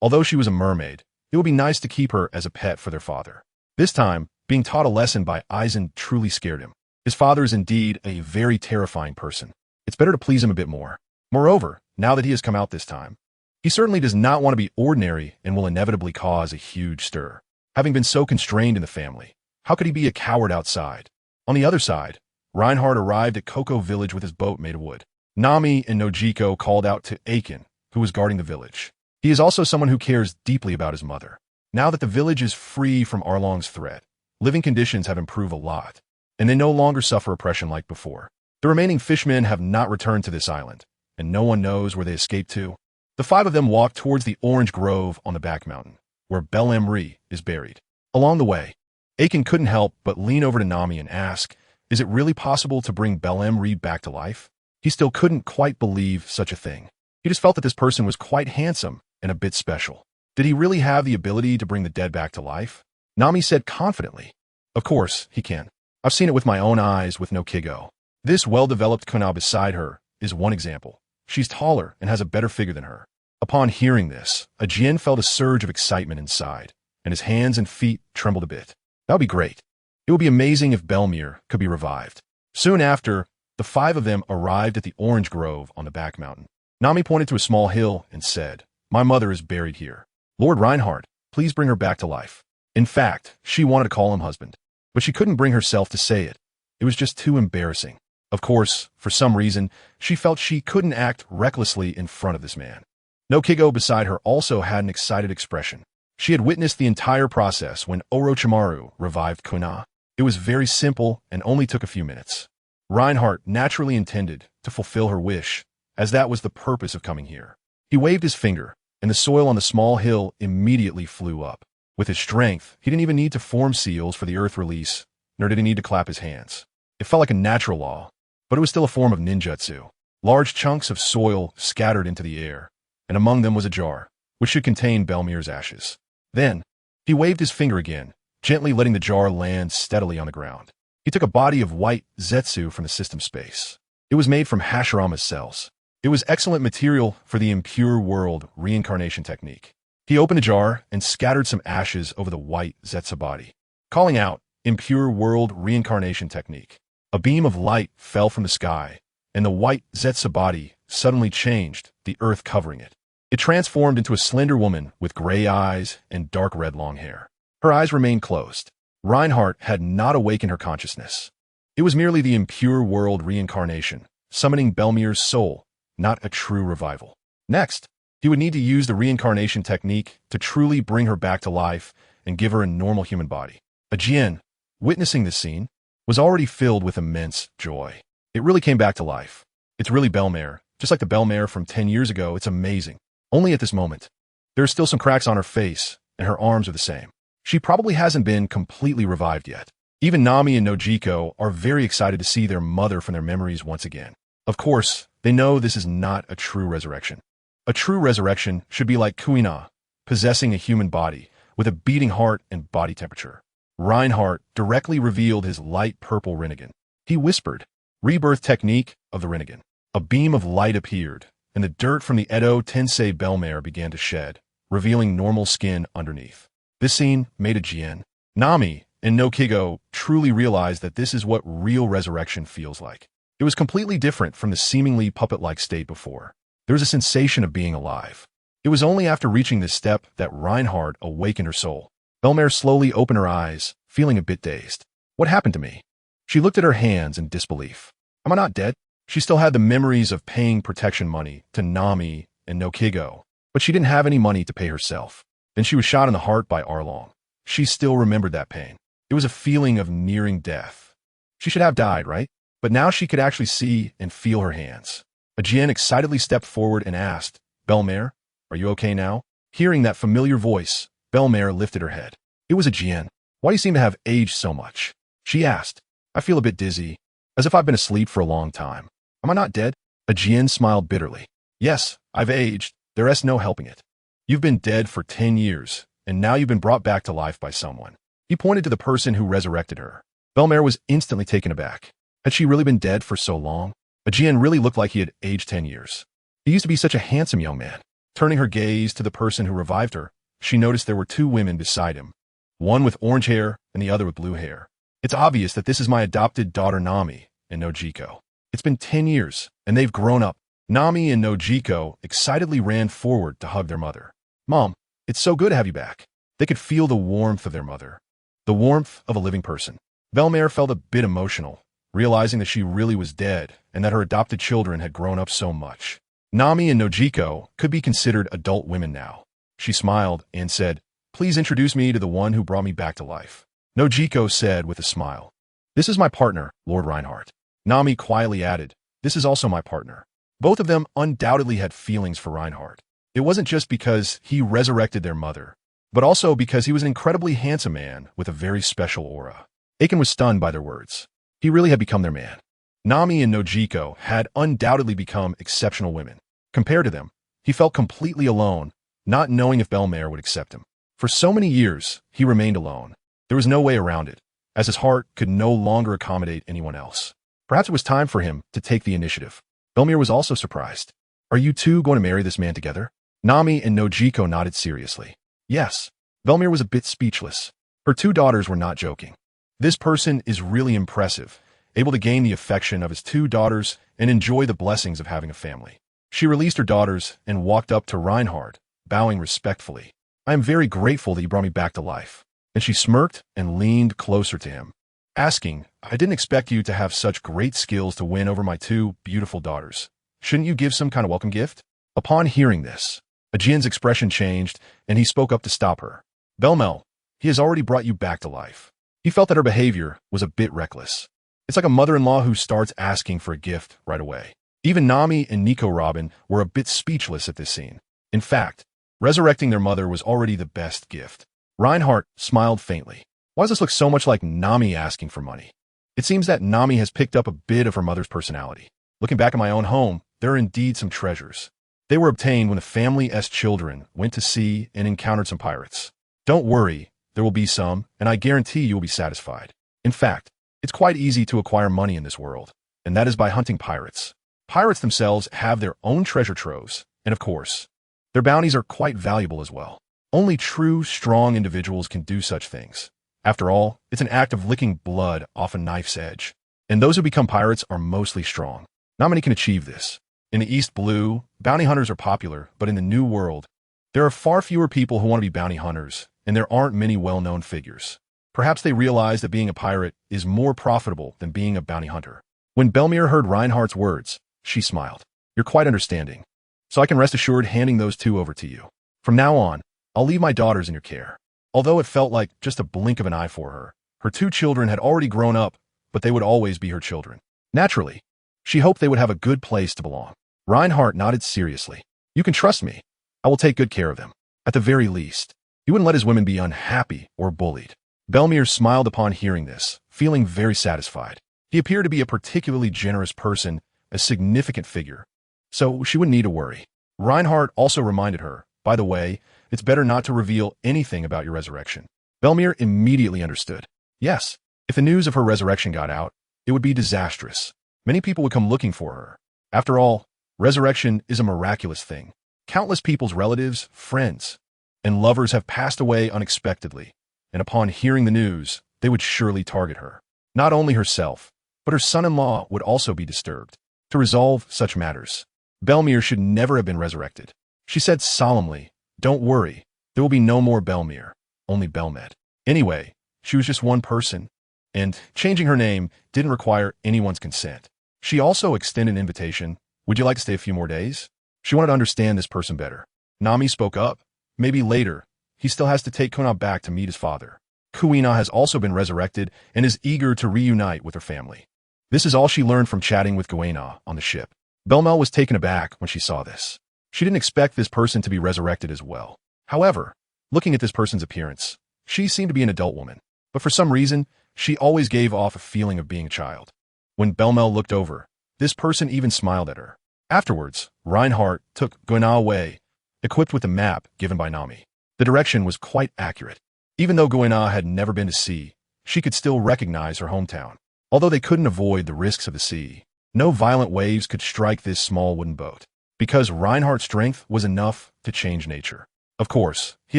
Although she was a mermaid, it would be nice to keep her as a pet for their father. This time, being taught a lesson by Aizen truly scared him. His father is indeed a very terrifying person. It's better to please him a bit more. Moreover, now that he has come out this time, he certainly does not want to be ordinary and will inevitably cause a huge stir. Having been so constrained in the family, how could he be a coward outside? On the other side, Reinhardt arrived at Coco village with his boat made of wood. Nami and Nojiko called out to Aiken, who was guarding the village. He is also someone who cares deeply about his mother. Now that the village is free from Arlong's threat, living conditions have improved a lot, and they no longer suffer oppression like before. The remaining fishmen have not returned to this island, and no one knows where they escaped to. The 5 of them walked towards the orange grove on the back mountain, where Bel-Emri is buried. Along the way, Aiken couldn't help but lean over to Nami and ask, is it really possible to bring Bel-Emri back to life? He still couldn't quite believe such a thing. He just felt that this person was quite handsome and a bit special. Did he really have the ability to bring the dead back to life? Nami said confidently, of course, he can. I've seen it with my own eyes with no Kigo. This well-developed Kuina beside her is one example. She's taller and has a better figure than her. Upon hearing this, Ajin felt a surge of excitement inside, and his hands and feet trembled a bit. That would be great. It would be amazing if Belmere could be revived. Soon after, the 5 of them arrived at the orange grove on the back mountain. Nami pointed to a small hill and said, my mother is buried here. Lord Reinhardt, please bring her back to life. In fact, she wanted to call him husband, but she couldn't bring herself to say it. It was just too embarrassing. Of course, for some reason, she felt she couldn't act recklessly in front of this man. No Kigo beside her also had an excited expression. She had witnessed the entire process when Orochimaru revived Kuina. It was very simple and only took a few minutes. Reinhardt naturally intended to fulfill her wish, as that was the purpose of coming here. He waved his finger, and the soil on the small hill immediately flew up. With his strength, he didn't even need to form seals for the earth release, nor did he need to clap his hands. It felt like a natural law, but it was still a form of ninjutsu. Large chunks of soil scattered into the air, and among them was a jar, which should contain Belmere's ashes. Then, he waved his finger again, gently letting the jar land steadily on the ground. He took a body of white zetsu from the system space. It was made from Hashirama's cells. It was excellent material for the impure world reincarnation technique. He opened a jar and scattered some ashes over the white zetsu body, calling out, impure world reincarnation technique. A beam of light fell from the sky, and the white zetsu body suddenly changed, the earth covering it. It transformed into a slender woman with gray eyes and dark red long hair. Her eyes remained closed. Reinhardt had not awakened her consciousness. It was merely the impure world reincarnation, summoning Belmere's soul, not a true revival. Next, he would need to use the reincarnation technique to truly bring her back to life and give her a normal human body. Ajin, witnessing this scene, was already filled with immense joy. It really came back to life. It's really Belmere, just like the Belmere from 10 years ago. It's amazing. Only at this moment, there are still some cracks on her face, and her arms are the same. She probably hasn't been completely revived yet. Even Nami and Nojiko are very excited to see their mother from their memories once again. Of course, They know this is not a true resurrection. A true resurrection should be like Kuina, possessing a human body, with a beating heart and body temperature. Reinhardt directly revealed his light purple Rinnegan. He whispered, "Rebirth technique of the Rinnegan." A beam of light appeared, and the dirt from the Edo Tensei Bellmare began to shed, revealing normal skin underneath. This scene made a Jien, Nami, and no Kigo truly realized that this is what real resurrection feels like. It was completely different from the seemingly puppet-like state before. There was a sensation of being alive. It was only after reaching this step that Reinhardt awakened her soul. Bellmare slowly opened her eyes, feeling a bit dazed. What happened to me? She looked at her hands in disbelief. Am I not dead? She still had the memories of paying protection money to Nami and no Kigo, but she didn't have any money to pay herself. Then she was shot in the heart by Arlong. She still remembered that pain. It was a feeling of nearing death. She should have died, right? But now she could actually see and feel her hands. A Jien excitedly stepped forward and asked, "Bellmare, are you okay now?" Hearing that familiar voice, Bellmare lifted her head. It was a Jien. "Why do you seem to have aged so much?" She asked. "I feel a bit dizzy, as if I've been asleep for a long time. Am I not dead?" A Jien smiled bitterly. "Yes, I've aged. There's no helping it. You've been dead for 10 years, and now you've been brought back to life by someone." He pointed to the person who resurrected her. Bellmare was instantly taken aback. Had she really been dead for so long? A Jien really looked like he had aged 10 years. He used to be such a handsome young man. Turning her gaze to the person who revived her, she noticed there were two women beside him, one with orange hair and the other with blue hair. "It's obvious that this is my adopted daughter Nami and Nojiko. It's been 10 years, and they've grown up." Nami and Nojiko excitedly ran forward to hug their mother. "Mom, it's so good to have you back." They could feel the warmth of their mother, the warmth of a living person. Bellmare felt a bit emotional, realizing that she really was dead and that her adopted children had grown up so much. Nami and Nojiko could be considered adult women now. She smiled and said, "Please introduce me to the one who brought me back to life." Nojiko said with a smile, "This is my partner, Lord Reinhardt." Nami quietly added, "This is also my partner." Both of them undoubtedly had feelings for Reinhardt. It wasn't just because he resurrected their mother, but also because he was an incredibly handsome man with a very special aura. Aiken was stunned by their words. He really had become their man. Nami and Nojiko had undoubtedly become exceptional women. Compared to them, he felt completely alone, not knowing if Bellmare would accept him. For so many years, he remained alone. There was no way around it, as his heart could no longer accommodate anyone else. Perhaps it was time for him to take the initiative. Bellmare was also surprised. "Are you two going to marry this man together?" Nami and Nojiko nodded seriously. Yes. Bellmare was a bit speechless. Her two daughters were not joking. This person is really impressive, able to gain the affection of his two daughters and enjoy the blessings of having a family. She released her daughters and walked up to Reinhardt, bowing respectfully. "I am very grateful that you brought me back to life." And she smirked and leaned closer to him, asking, "I didn't expect you to have such great skills to win over my two beautiful daughters. Shouldn't you give some kind of welcome gift?" Upon hearing this, Ajian's expression changed, and he spoke up to stop her. "Bellmare, he has already brought you back to life." He felt that her behavior was a bit reckless. It's like a mother-in-law who starts asking for a gift right away. Even Nami and Nico Robin were a bit speechless at this scene. In fact, resurrecting their mother was already the best gift. Reinhardt smiled faintly. Why does this look so much like Nami asking for money? It seems that Nami has picked up a bit of her mother's personality. Looking back at my own home, there are indeed some treasures. They were obtained when the family's children went to sea and encountered some pirates. Don't worry, there will be some, and I guarantee you will be satisfied. In fact, it's quite easy to acquire money in this world, and that is by hunting pirates. Pirates themselves have their own treasure troves, and of course, their bounties are quite valuable as well. Only true, strong individuals can do such things. After all, it's an act of licking blood off a knife's edge, and those who become pirates are mostly strong. Not many can achieve this. In the East Blue, bounty hunters are popular, but in the New World, there are far fewer people who want to be bounty hunters, and there aren't many well-known figures. Perhaps they realize that being a pirate is more profitable than being a bounty hunter. When Bellmare heard Reinhardt's words, she smiled. "You're quite understanding, so I can rest assured handing those two over to you. From now on, I'll leave my daughters in your care." Although it felt like just a blink of an eye for her, her two children had already grown up, but they would always be her children. Naturally, she hoped they would have a good place to belong. Reinhardt nodded seriously. "You can trust me. I will take good care of them. At the very least, he wouldn't let his women be unhappy or bullied." Bellmare smiled upon hearing this, feeling very satisfied. He appeared to be a particularly generous person, a significant figure, so she wouldn't need to worry. Reinhardt also reminded her, by the way, it's better not to reveal anything about your resurrection. Belmir immediately understood. Yes, if the news of her resurrection got out, it would be disastrous. Many people would come looking for her. After all, resurrection is a miraculous thing. Countless people's relatives, friends, and lovers have passed away unexpectedly, and upon hearing the news, they would surely target her. Not only herself, but her son-in-law would also be disturbed. To resolve such matters, Belmir should never have been resurrected. She said solemnly, "Don't worry, there will be no more Belmir, only Belmet." Anyway, she was just one person, and changing her name didn't require anyone's consent. She also extended an invitation. Would you like to stay a few more days? She wanted to understand this person better. Nami spoke up. Maybe later. He still has to take Kuina back to meet his father. Kuina has also been resurrected and is eager to reunite with her family. This is all she learned from chatting with GainAll on the ship. Belmel was taken aback when she saw this. She didn't expect this person to be resurrected as well. However, looking at this person's appearance, she seemed to be an adult woman. But for some reason, she always gave off a feeling of being a child. When Belmel looked over, this person even smiled at her. Afterwards, Reinhardt took GainAll away, equipped with a map given by Nami. The direction was quite accurate. Even though GainAll had never been to sea, she could still recognize her hometown. Although they couldn't avoid the risks of the sea, no violent waves could strike this small wooden boat, because Reinhardt's strength was enough to change nature. Of course, he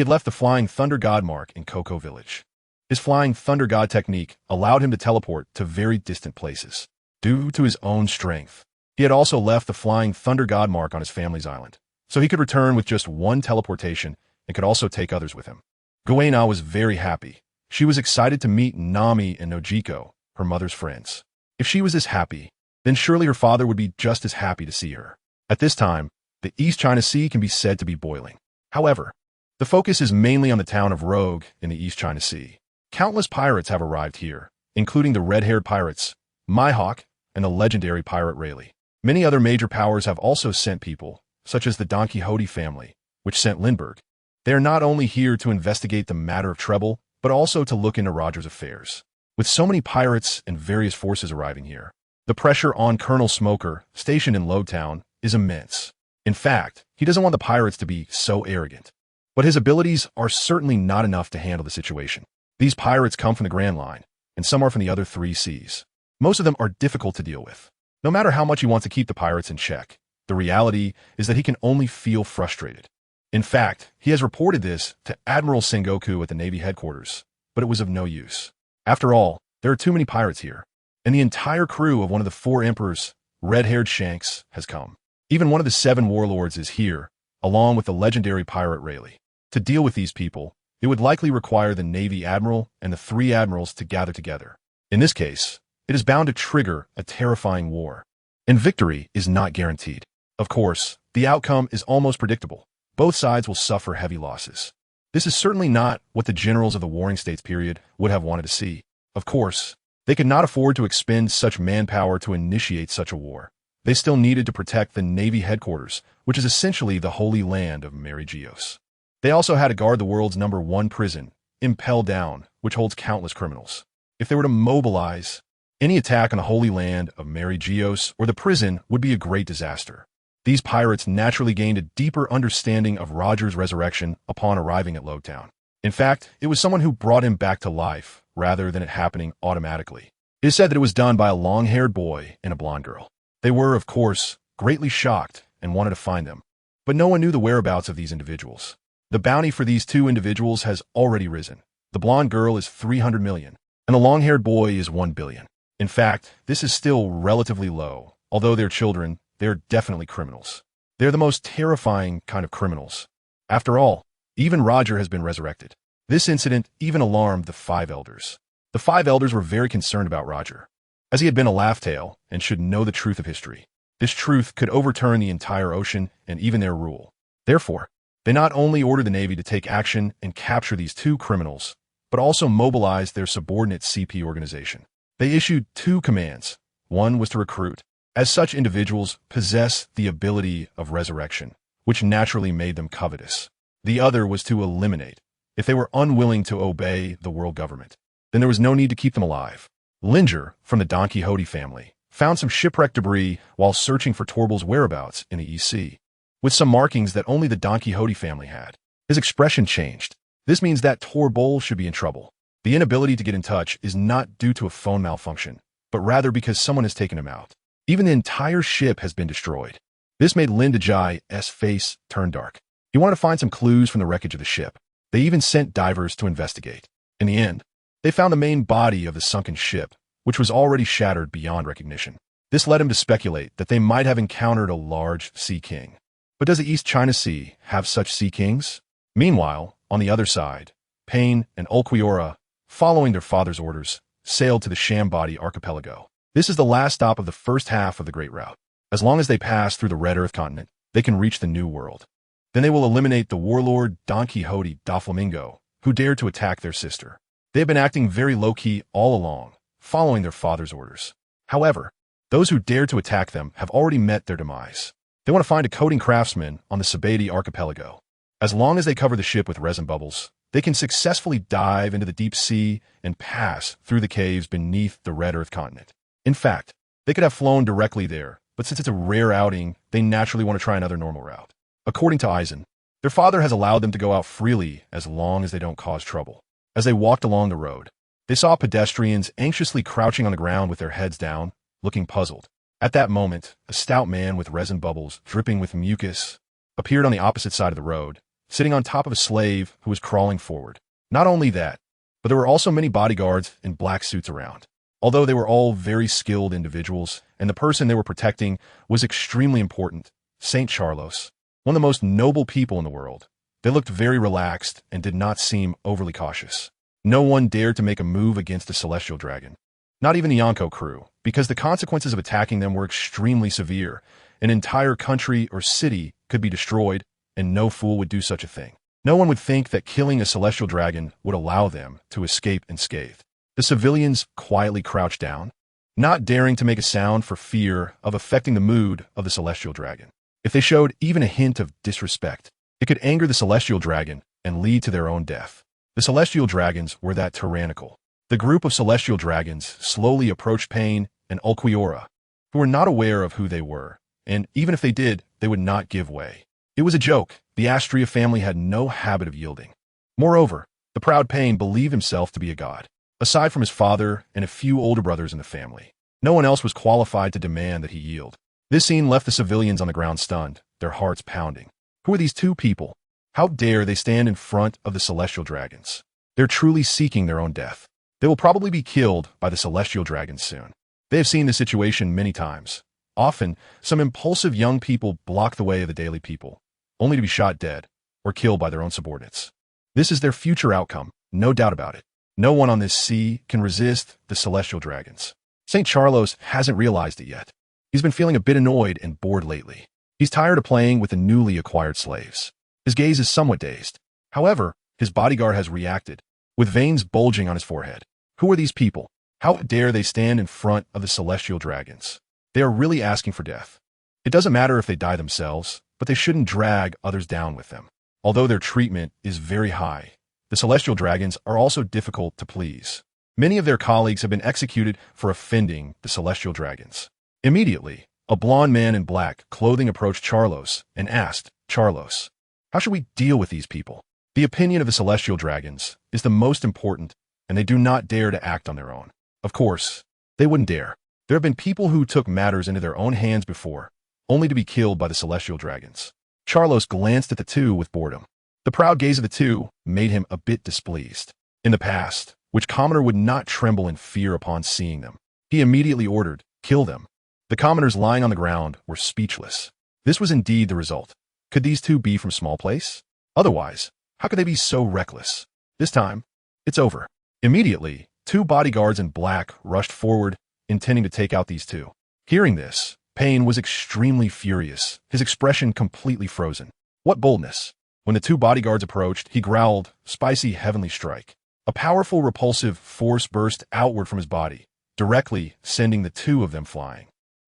had left the Flying Thunder God mark in Coco village. His Flying Thunder God technique allowed him to teleport to very distant places. Due to his own strength, he had also left the Flying Thunder God mark on his family's island, so he could return with just one teleportation and could also take others with him. GainAll was very happy. She was excited to meet Nami and Nojiko, her mother's friends. If she was this happy, then surely her father would be just as happy to see her. At this time, the East China Sea can be said to be boiling. However, the focus is mainly on the town of Rogue in the East China Sea. Countless pirates have arrived here, including the red-haired pirates, Mihawk, and the legendary pirate Rayleigh. Many other major powers have also sent people, such as the Don Quixote family, which sent Lindbergh. They are not only here to investigate the matter of Treble, but also to look into Roger's affairs. With so many pirates and various forces arriving here, the pressure on Colonel Smoker, stationed in Lowtown, is immense. In fact, he doesn't want the pirates to be so arrogant. But his abilities are certainly not enough to handle the situation. These pirates come from the Grand Line, and some are from the other three seas. Most of them are difficult to deal with. No matter how much he wants to keep the pirates in check, the reality is that he can only feel frustrated. In fact, he has reported this to Admiral Sengoku at the Navy headquarters, but it was of no use. After all, there are too many pirates here, and the entire crew of one of the 4 emperors, red-haired Shanks, has come. Even one of the 7 warlords is here, along with the legendary pirate Rayleigh. To deal with these people, it would likely require the Navy Admiral and the 3 admirals to gather together. In this case, it is bound to trigger a terrifying war, and victory is not guaranteed. Of course, the outcome is almost predictable. Both sides will suffer heavy losses. This is certainly not what the generals of the Warring States period would have wanted to see. Of course, they could not afford to expend such manpower to initiate such a war. They still needed to protect the Navy headquarters, which is essentially the holy land of Mary Geos. They also had to guard the world's #1 prison, Impel Down, which holds countless criminals. If they were to mobilize, any attack on the holy land of Mary Geos or the prison would be a great disaster. These pirates naturally gained a deeper understanding of Roger's resurrection upon arriving at Lowtown. In fact, it was someone who brought him back to life, rather than it happening automatically. It is said that it was done by a long-haired boy and a blonde girl. They were, of course, greatly shocked and wanted to find them, but no one knew the whereabouts of these individuals. The bounty for these 2 individuals has already risen. The blonde girl is 300 million, and the long-haired boy is 1 billion. In fact, this is still relatively low. Although they're children, they're definitely criminals. They're the most terrifying kind of criminals. After all, even Roger has been resurrected. This incident even alarmed the 5 elders. The 5 elders were very concerned about Roger, as he had been a laugh-tale and should know the truth of history. This truth could overturn the entire ocean and even their rule. Therefore, they not only ordered the Navy to take action and capture these 2 criminals, but also mobilized their subordinate CP organization. They issued 2 commands. One was to recruit, as such individuals possess the ability of resurrection, which naturally made them covetous. The other was to eliminate. If they were unwilling to obey the world government, then there was no need to keep them alive. Linger, from the Don Quixote family, found some shipwreck debris while searching for Torbel's whereabouts in the East Sea, with some markings that only the Don Quixote family had. His expression changed. This means that Torbel should be in trouble. The inability to get in touch is not due to a phone malfunction, but rather because someone has taken him out. Even the entire ship has been destroyed. This made Lin Dejai's face turn dark. He wanted to find some clues from the wreckage of the ship. They even sent divers to investigate. In the end, they found the main body of the sunken ship, which was already shattered beyond recognition. This led him to speculate that they might have encountered a large sea king. But does the East China Sea have such sea kings? Meanwhile, on the other side, Pain and Ulquiorra, following their father's orders, sailed to the Shambody archipelago. This is the last stop of the first half of the Great Route. As long as they pass through the Red Earth continent, they can reach the New World. Then they will eliminate the warlord Don Quixote da Flamingo, who dared to attack their sister. They have been acting very low-key all along, following their father's orders. However, those who dared to attack them have already met their demise. They want to find a coding craftsman on the Sabady archipelago. As long as they cover the ship with resin bubbles, they can successfully dive into the deep sea and pass through the caves beneath the Red Earth continent. In fact, they could have flown directly there, but since it's a rare outing, they naturally want to try another normal route. According to Aizen, their father has allowed them to go out freely as long as they don't cause trouble. As they walked along the road, they saw pedestrians anxiously crouching on the ground with their heads down, looking puzzled. At that moment, a stout man with resin bubbles dripping with mucus appeared on the opposite side of the road, sitting on top of a slave who was crawling forward. Not only that, but there were also many bodyguards in black suits around. Although they were all very skilled individuals, and the person they were protecting was extremely important, Saint Charlos, one of the most noble people in the world. They looked very relaxed and did not seem overly cautious. No one dared to make a move against the Celestial Dragon. Not even the Yonko crew, because the consequences of attacking them were extremely severe. An entire country or city could be destroyed, and no fool would do such a thing. No one would think that killing a Celestial Dragon would allow them to escape unscathed. The civilians quietly crouched down, not daring to make a sound for fear of affecting the mood of the Celestial Dragon. If they showed even a hint of disrespect, it could anger the Celestial Dragon and lead to their own death. The Celestial Dragons were that tyrannical. The group of Celestial Dragons slowly approached Pain and Ulquiorra, who were not aware of who they were, and even if they did, they would not give way. It was a joke. The Astria family had no habit of yielding. Moreover, the proud Pain believed himself to be a god. Aside from his father and a few older brothers in the family, no one else was qualified to demand that he yield. This scene left the civilians on the ground stunned, their hearts pounding. Who are these two people? How dare they stand in front of the Celestial Dragons? They're truly seeking their own death. They will probably be killed by the Celestial Dragons soon. They have seen this situation many times. Often, some impulsive young people block the way of the daily people, only to be shot dead or killed by their own subordinates. This is their future outcome, no doubt about it. No one on this sea can resist the Celestial Dragons. St. Charlos hasn't realized it yet. He's been feeling a bit annoyed and bored lately. He's tired of playing with the newly acquired slaves. His gaze is somewhat dazed. However, his bodyguard has reacted, with veins bulging on his forehead. Who are these people? How dare they stand in front of the Celestial Dragons? They are really asking for death. It doesn't matter if they die themselves, but they shouldn't drag others down with them. Although their treatment is very high, the Celestial Dragons are also difficult to please. Many of their colleagues have been executed for offending the Celestial Dragons. Immediately, a blond man in black clothing approached Charlos and asked, "Charlos, how should we deal with these people?" The opinion of the Celestial Dragons is the most important, and they do not dare to act on their own. Of course, they wouldn't dare. There have been people who took matters into their own hands before, only to be killed by the Celestial Dragons. Charlos glanced at the two with boredom. The proud gaze of the two made him a bit displeased. In the past, which commoner would not tremble in fear upon seeing them? He immediately ordered, "Kill them." The commoners lying on the ground were speechless. This was indeed the result. Could these two be from small place? Otherwise, how could they be so reckless? This time, it's over. Immediately, two bodyguards in black rushed forward, intending to take out these two. Hearing this, Pain was extremely furious, his expression completely frozen. What boldness! When the two bodyguards approached, he growled, "Spicy heavenly strike." A powerful repulsive force burst outward from his body, directly sending the two of them flying.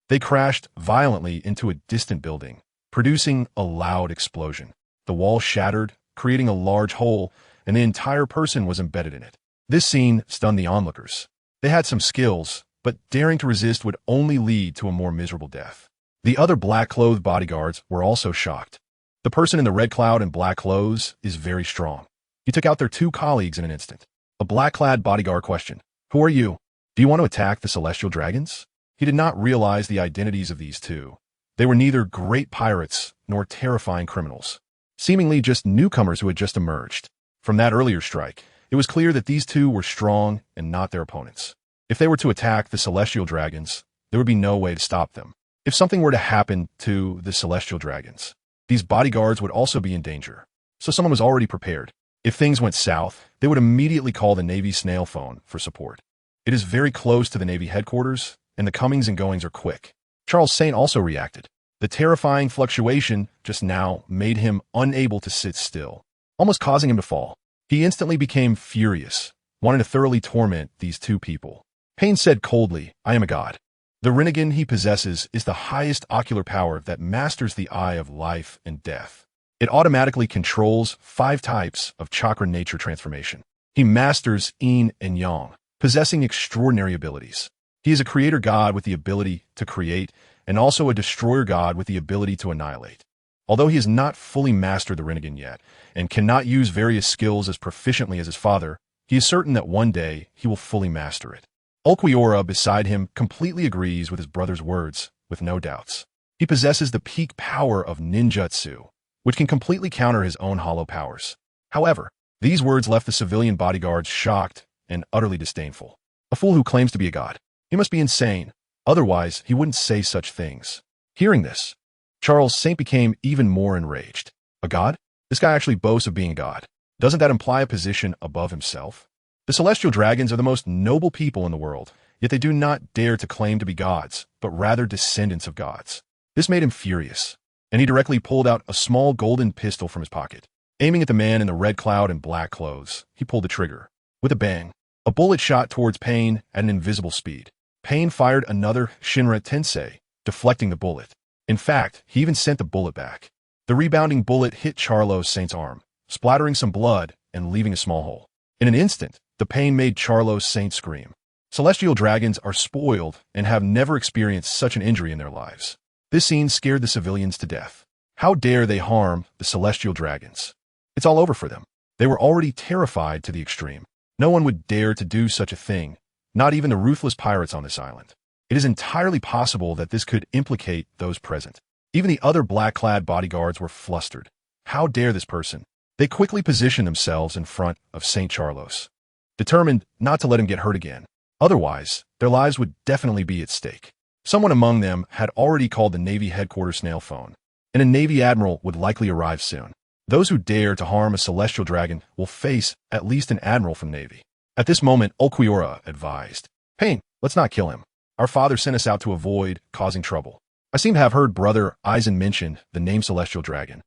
They crashed violently into a distant building, producing a loud explosion. The wall shattered, creating a large hole, and the entire person was embedded in it. This scene stunned the onlookers. They had some skills, but daring to resist would only lead to a more miserable death. The other black-clothed bodyguards were also shocked. The person in the red cloud and black clothes is very strong. He took out their two colleagues in an instant. A black-clad bodyguard questioned, "Who are you? Do you want to attack the celestial dragons?" He did not realize the identities of these two. They were neither great pirates nor terrifying criminals. Seemingly just newcomers who had just emerged. From that earlier strike, it was clear that these two were strong and not their opponents. If they were to attack the celestial dragons, there would be no way to stop them. If something were to happen to the celestial dragons, these bodyguards would also be in danger. So someone was already prepared. If things went south, they would immediately call the Navy snail phone for support. It is very close to the Navy headquarters, and the comings and goings are quick. Charles Saint also reacted. The terrifying fluctuation just now made him unable to sit still, almost causing him to fall. He instantly became furious, wanting to thoroughly torment these two people. Pain said coldly, "I am a god." The Rinnegan he possesses is the highest ocular power that masters the eye of life and death. It automatically controls 5 types of chakra nature transformation. He masters yin and yang, possessing extraordinary abilities. He is a creator god with the ability to create, and also a destroyer god with the ability to annihilate. Although he has not fully mastered the Rinnegan yet, and cannot use various skills as proficiently as his father, he is certain that one day he will fully master it. Ulquiorra beside him completely agrees with his brother's words, with no doubts. He possesses the peak power of ninjutsu, which can completely counter his own hollow powers. However, these words left the civilian bodyguards shocked and utterly disdainful. A fool who claims to be a god. He must be insane. Otherwise, he wouldn't say such things. Hearing this, Charles Saint became even more enraged. A god? This guy actually boasts of being a god. Doesn't that imply a position above himself? The celestial dragons are the most noble people in the world, yet they do not dare to claim to be gods, but rather descendants of gods. This made him furious, and he directly pulled out a small golden pistol from his pocket. Aiming at the man in the red cloud and black clothes, he pulled the trigger. With a bang, a bullet shot towards Pain at an invisible speed. Pain fired another Shinra Tensei, deflecting the bullet. In fact, he even sent the bullet back. The rebounding bullet hit Charles Saint's arm, splattering some blood and leaving a small hole. In an instant, the pain made Charles Saint scream. Celestial dragons are spoiled and have never experienced such an injury in their lives. This scene scared the civilians to death. How dare they harm the celestial dragons? It's all over for them. They were already terrified to the extreme. No one would dare to do such a thing, not even the ruthless pirates on this island. It is entirely possible that this could implicate those present. Even the other black-clad bodyguards were flustered. How dare this person? They quickly positioned themselves in front of St. Charles, determined not to let him get hurt again. Otherwise, their lives would definitely be at stake. Someone among them had already called the Navy headquarters snail phone, and a Navy admiral would likely arrive soon. Those who dare to harm a celestial dragon will face at least an admiral from Navy. At this moment, Ulquiorra advised, "Pain, let's not kill him. Our father sent us out to avoid causing trouble." I seem to have heard Brother Eisen mention the name Celestial Dragon.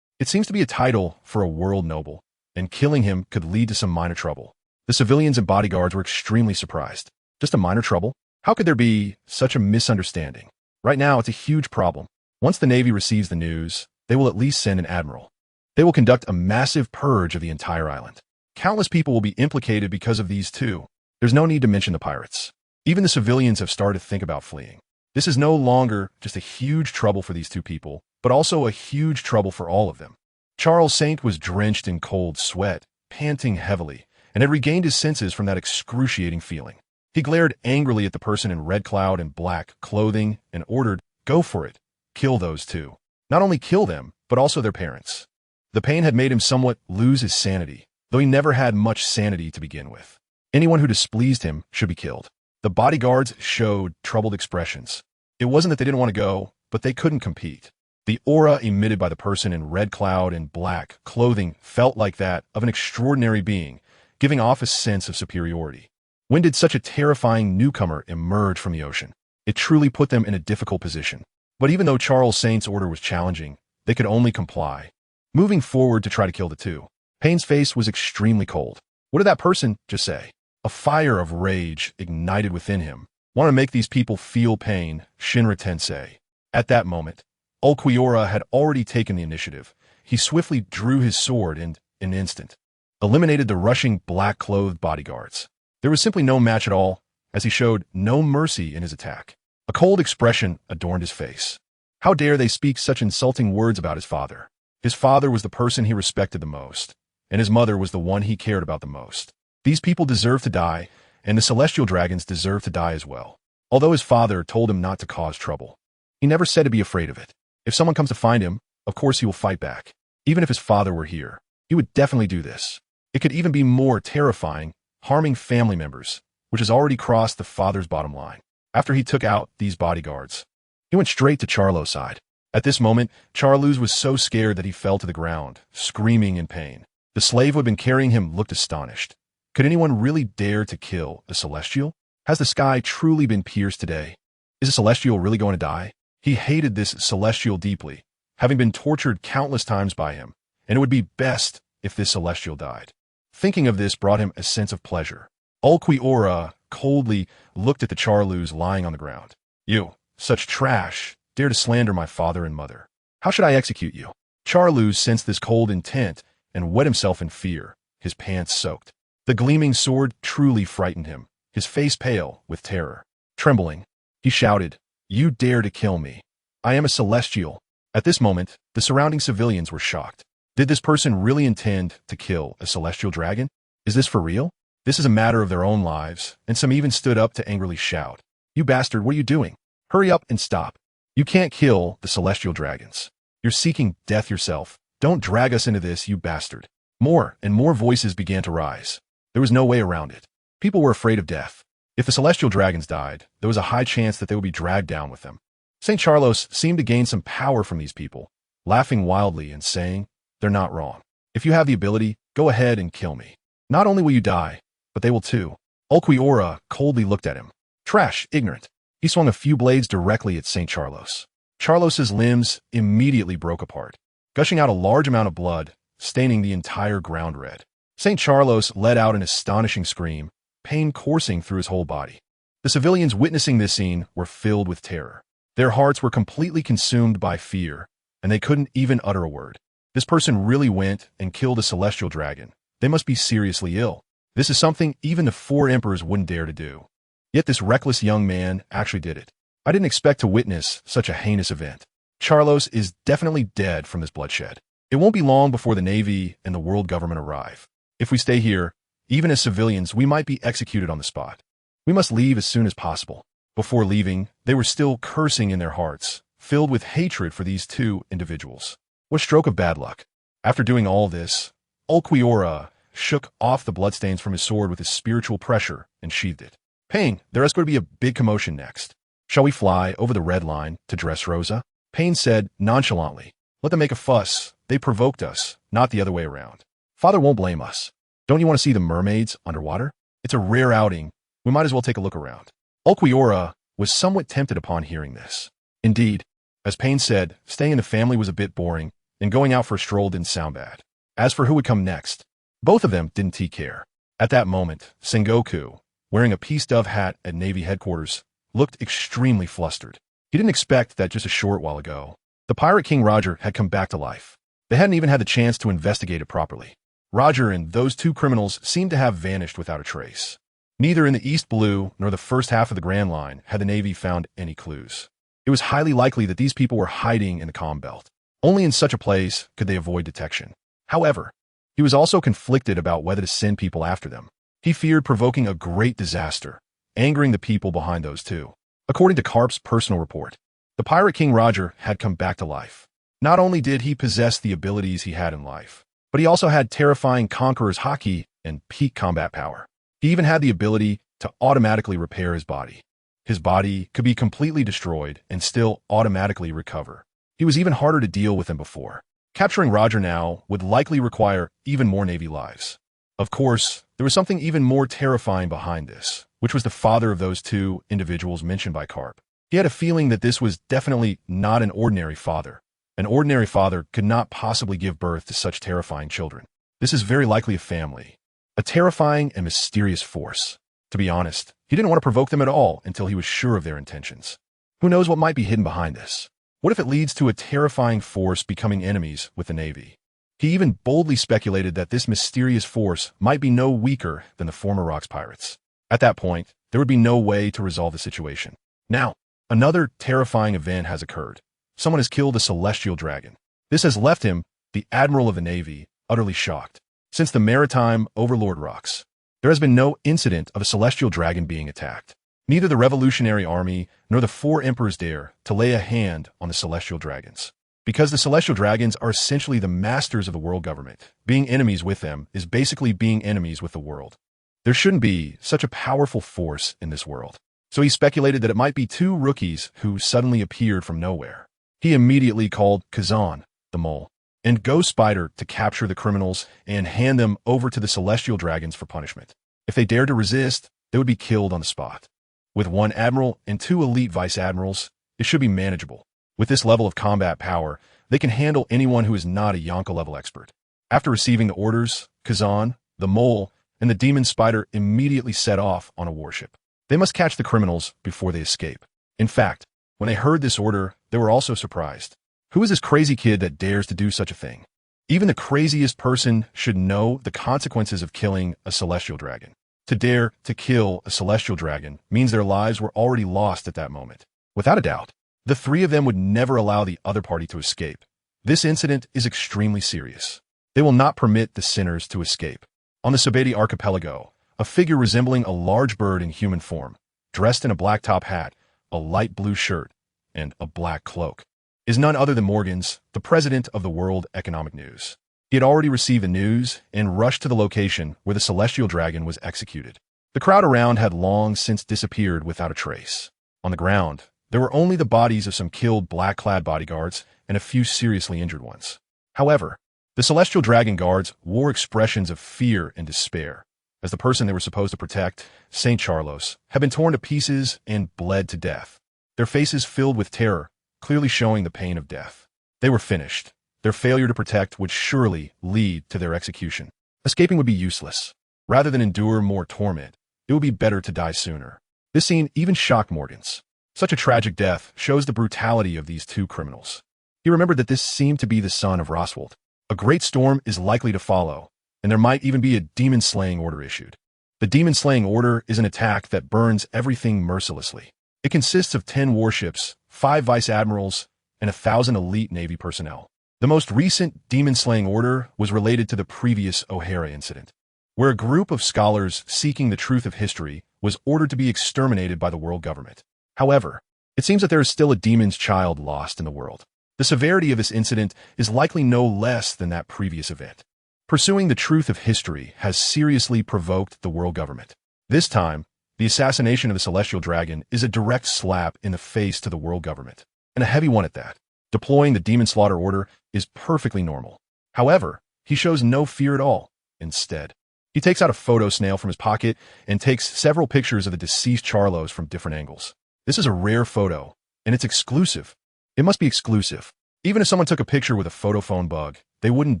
It seems to be a title for a world noble, and killing him could lead to some minor trouble. The civilians and bodyguards were extremely surprised. Just a minor trouble? How could there be such a misunderstanding? Right now, it's a huge problem. Once the Navy receives the news, they will at least send an admiral. They will conduct a massive purge of the entire island. Countless people will be implicated because of these two. There's no need to mention the pirates. Even the civilians have started to think about fleeing. This is no longer just a huge trouble for these two people, but also a huge trouble for all of them. Charles Saint was drenched in cold sweat, panting heavily, and had regained his senses from that excruciating feeling. He glared angrily at the person in red cloud and black clothing and ordered, "Go for it. Kill those two. Not only kill them, but also their parents." The pain had made him somewhat lose his sanity, though he never had much sanity to begin with. Anyone who displeased him should be killed. The bodyguards showed troubled expressions. It wasn't that they didn't want to go, but they couldn't compete. The aura emitted by the person in red cloud and black clothing felt like that of an extraordinary being, giving off a sense of superiority. When did such a terrifying newcomer emerge from the ocean? It truly put them in a difficult position. But even though Charles Saint's order was challenging, they could only comply. Moving forward to try to kill the two, Pain's face was extremely cold. What did that person just say? A fire of rage ignited within him. Want to make these people feel pain, Shinra Tensei. At that moment, Ulquiorra had already taken the initiative. He swiftly drew his sword and, in an instant, eliminated the rushing black-clothed bodyguards. There was simply no match at all, as he showed no mercy in his attack. A cold expression adorned his face. How dare they speak such insulting words about his father? His father was the person he respected the most, and his mother was the one he cared about the most. These people deserve to die, and the celestial dragons deserve to die as well. Although his father told him not to cause trouble, he never said to be afraid of it. If someone comes to find him, of course he will fight back. Even if his father were here, he would definitely do this. It could even be more terrifying, harming family members, which has already crossed the father's bottom line. After he took out these bodyguards, he went straight to Charlo's side. At this moment, Charluz was so scared that he fell to the ground, screaming in pain. The slave who had been carrying him looked astonished. Could anyone really dare to kill a celestial? Has the sky truly been pierced today? Is a celestial really going to die? He hated this celestial deeply, having been tortured countless times by him, and it would be best if this celestial died. Thinking of this brought him a sense of pleasure. Ulquiorra coldly looked at the Charluz lying on the ground. You, such trash, dare to slander my father and mother. How should I execute you? Charluz sensed this cold intent and wet himself in fear, his pants soaked. The gleaming sword truly frightened him, his face pale with terror. Trembling, he shouted, "You dare to kill me. I am a celestial." At this moment, the surrounding civilians were shocked. Did this person really intend to kill a celestial dragon? Is this for real? This is a matter of their own lives, and some even stood up to angrily shout, "You bastard, what are you doing? Hurry up and stop. You can't kill the celestial dragons. You're seeking death yourself. Don't drag us into this, you bastard." More and more voices began to rise. There was no way around it. People were afraid of death. If the celestial dragons died, there was a high chance that they would be dragged down with them. St. Charlos seemed to gain some power from these people, laughing wildly and saying, "They're not wrong. If you have the ability, go ahead and kill me. Not only will you die, but they will too." Ulquiorra coldly looked at him. Trash, ignorant. He swung a few blades directly at St. Charlos. Charlos's limbs immediately broke apart, gushing out a large amount of blood, staining the entire ground red. St. Charlos let out an astonishing scream, pain coursing through his whole body. The civilians witnessing this scene were filled with terror. Their hearts were completely consumed by fear, and they couldn't even utter a word. This person really went and killed a celestial dragon. They must be seriously ill. This is something even the 4 emperors wouldn't dare to do. Yet this reckless young man actually did it. I didn't expect to witness such a heinous event. Charlos is definitely dead from this bloodshed. It won't be long before the Navy and the world government arrive. If we stay here, even as civilians, we might be executed on the spot. We must leave as soon as possible. Before leaving, they were still cursing in their hearts, filled with hatred for these 2 individuals. What stroke of bad luck. After doing all this, Ulquiorra shook off the bloodstains from his sword with his spiritual pressure and sheathed it. Payne, there is going to be a big commotion next. Shall we fly over the red line to Dressrosa? Payne said nonchalantly. Let them make a fuss. They provoked us, not the other way around. Father won't blame us. Don't you want to see the mermaids underwater? It's a rare outing. We might as well take a look around. Ulquiorra was somewhat tempted upon hearing this. Indeed, as Payne said, staying in the family was a bit boring, and going out for a stroll didn't sound bad. As for who would come next, both of them didn't take care. At that moment, Sengoku, wearing a peace dove hat at Navy headquarters, looked extremely flustered. He didn't expect that just a short while ago, the Pirate King Roger had come back to life. They hadn't even had the chance to investigate it properly. Roger and those 2 criminals seemed to have vanished without a trace. Neither in the East Blue nor the first half of the Grand Line had the Navy found any clues. It was highly likely that these people were hiding in the comm belt. Only in such a place could they avoid detection. However, he was also conflicted about whether to send people after them. He feared provoking a great disaster, angering the people behind those 2. According to Karp's personal report, the Pirate King Roger had come back to life. Not only did he possess the abilities he had in life, but he also had terrifying Conqueror's haki and peak combat power. He even had the ability to automatically repair his body. His body could be completely destroyed and still automatically recover. He was even harder to deal with than before. Capturing Roger now would likely require even more Navy lives. Of course, there was something even more terrifying behind this, which was the father of those 2 individuals mentioned by Karp. He had a feeling that this was definitely not an ordinary father. An ordinary father could not possibly give birth to such terrifying children. This is very likely a family, a terrifying and mysterious force. To be honest, he didn't want to provoke them at all until he was sure of their intentions. Who knows what might be hidden behind this? What if it leads to a terrifying force becoming enemies with the Navy? He even boldly speculated that this mysterious force might be no weaker than the former Rocks pirates. At that point, there would be no way to resolve the situation. Now, another terrifying event has occurred. Someone has killed a celestial dragon. This has left him, the Admiral of the Navy, utterly shocked. Since the maritime overlord rocks, there has been no incident of a celestial dragon being attacked. Neither the Revolutionary Army nor the four emperors dare to lay a hand on the celestial dragons. Because the celestial dragons are essentially the masters of the world government, being enemies with them is basically being enemies with the world. There shouldn't be such a powerful force in this world. So he speculated that it might be two rookies who suddenly appeared from nowhere. He immediately called Kazan, the mole, and Ghost Spider to capture the criminals and hand them over to the celestial dragons for punishment. If they dared to resist, they would be killed on the spot. With one admiral and two elite vice admirals, it should be manageable. With this level of combat power, they can handle anyone who is not a Yonka-level expert. After receiving the orders, Kazan, the mole, and the demon spider immediately set off on a warship. They must catch the criminals before they escape. In fact, when they heard this order, they were also surprised. Who is this crazy kid that dares to do such a thing? Even the craziest person should know the consequences of killing a celestial dragon. To dare to kill a celestial dragon means their lives were already lost at that moment. Without a doubt, the three of them would never allow the other party to escape. This incident is extremely serious. They will not permit the sinners to escape. On the Sabeti archipelago, a figure resembling a large bird in human form, dressed in a black top hat, a light blue shirt, and a black cloak, is none other than Morgans, the president of the World Economic News. He had already received the news and rushed to the location where the celestial dragon was executed. The crowd around had long since disappeared without a trace. On the ground, there were only the bodies of some killed black-clad bodyguards and a few seriously injured ones. However, the celestial dragon guards wore expressions of fear and despair, as the person they were supposed to protect, St. Charlos, had been torn to pieces and bled to death. Their faces filled with terror, clearly showing the pain of death. They were finished. Their failure to protect would surely lead to their execution. Escaping would be useless. Rather than endure more torment, it would be better to die sooner. This scene even shocked Morgans. Such a tragic death shows the brutality of these two criminals. He remembered that this seemed to be the son of Roswald. A great storm is likely to follow, and there might even be a demon-slaying order issued. The demon-slaying order is an attack that burns everything mercilessly. It consists of 10 warships, 5 vice admirals, and 1,000 elite Navy personnel. The most recent demon-slaying order was related to the previous O'Hara incident, where a group of scholars seeking the truth of history was ordered to be exterminated by the world government. However, it seems that there is still a demon's child lost in the world. The severity of this incident is likely no less than that previous event. Pursuing the truth of history has seriously provoked the world government. This time, the assassination of the celestial dragon is a direct slap in the face to the world government, and a heavy one at that. Deploying the demon slaughter order is perfectly normal. However, he shows no fear at all. Instead, he takes out a photo snail from his pocket and takes several pictures of the deceased Charlos from different angles. This is a rare photo, and it's exclusive. It must be exclusive. Even if someone took a picture with a photo phone bug, they wouldn't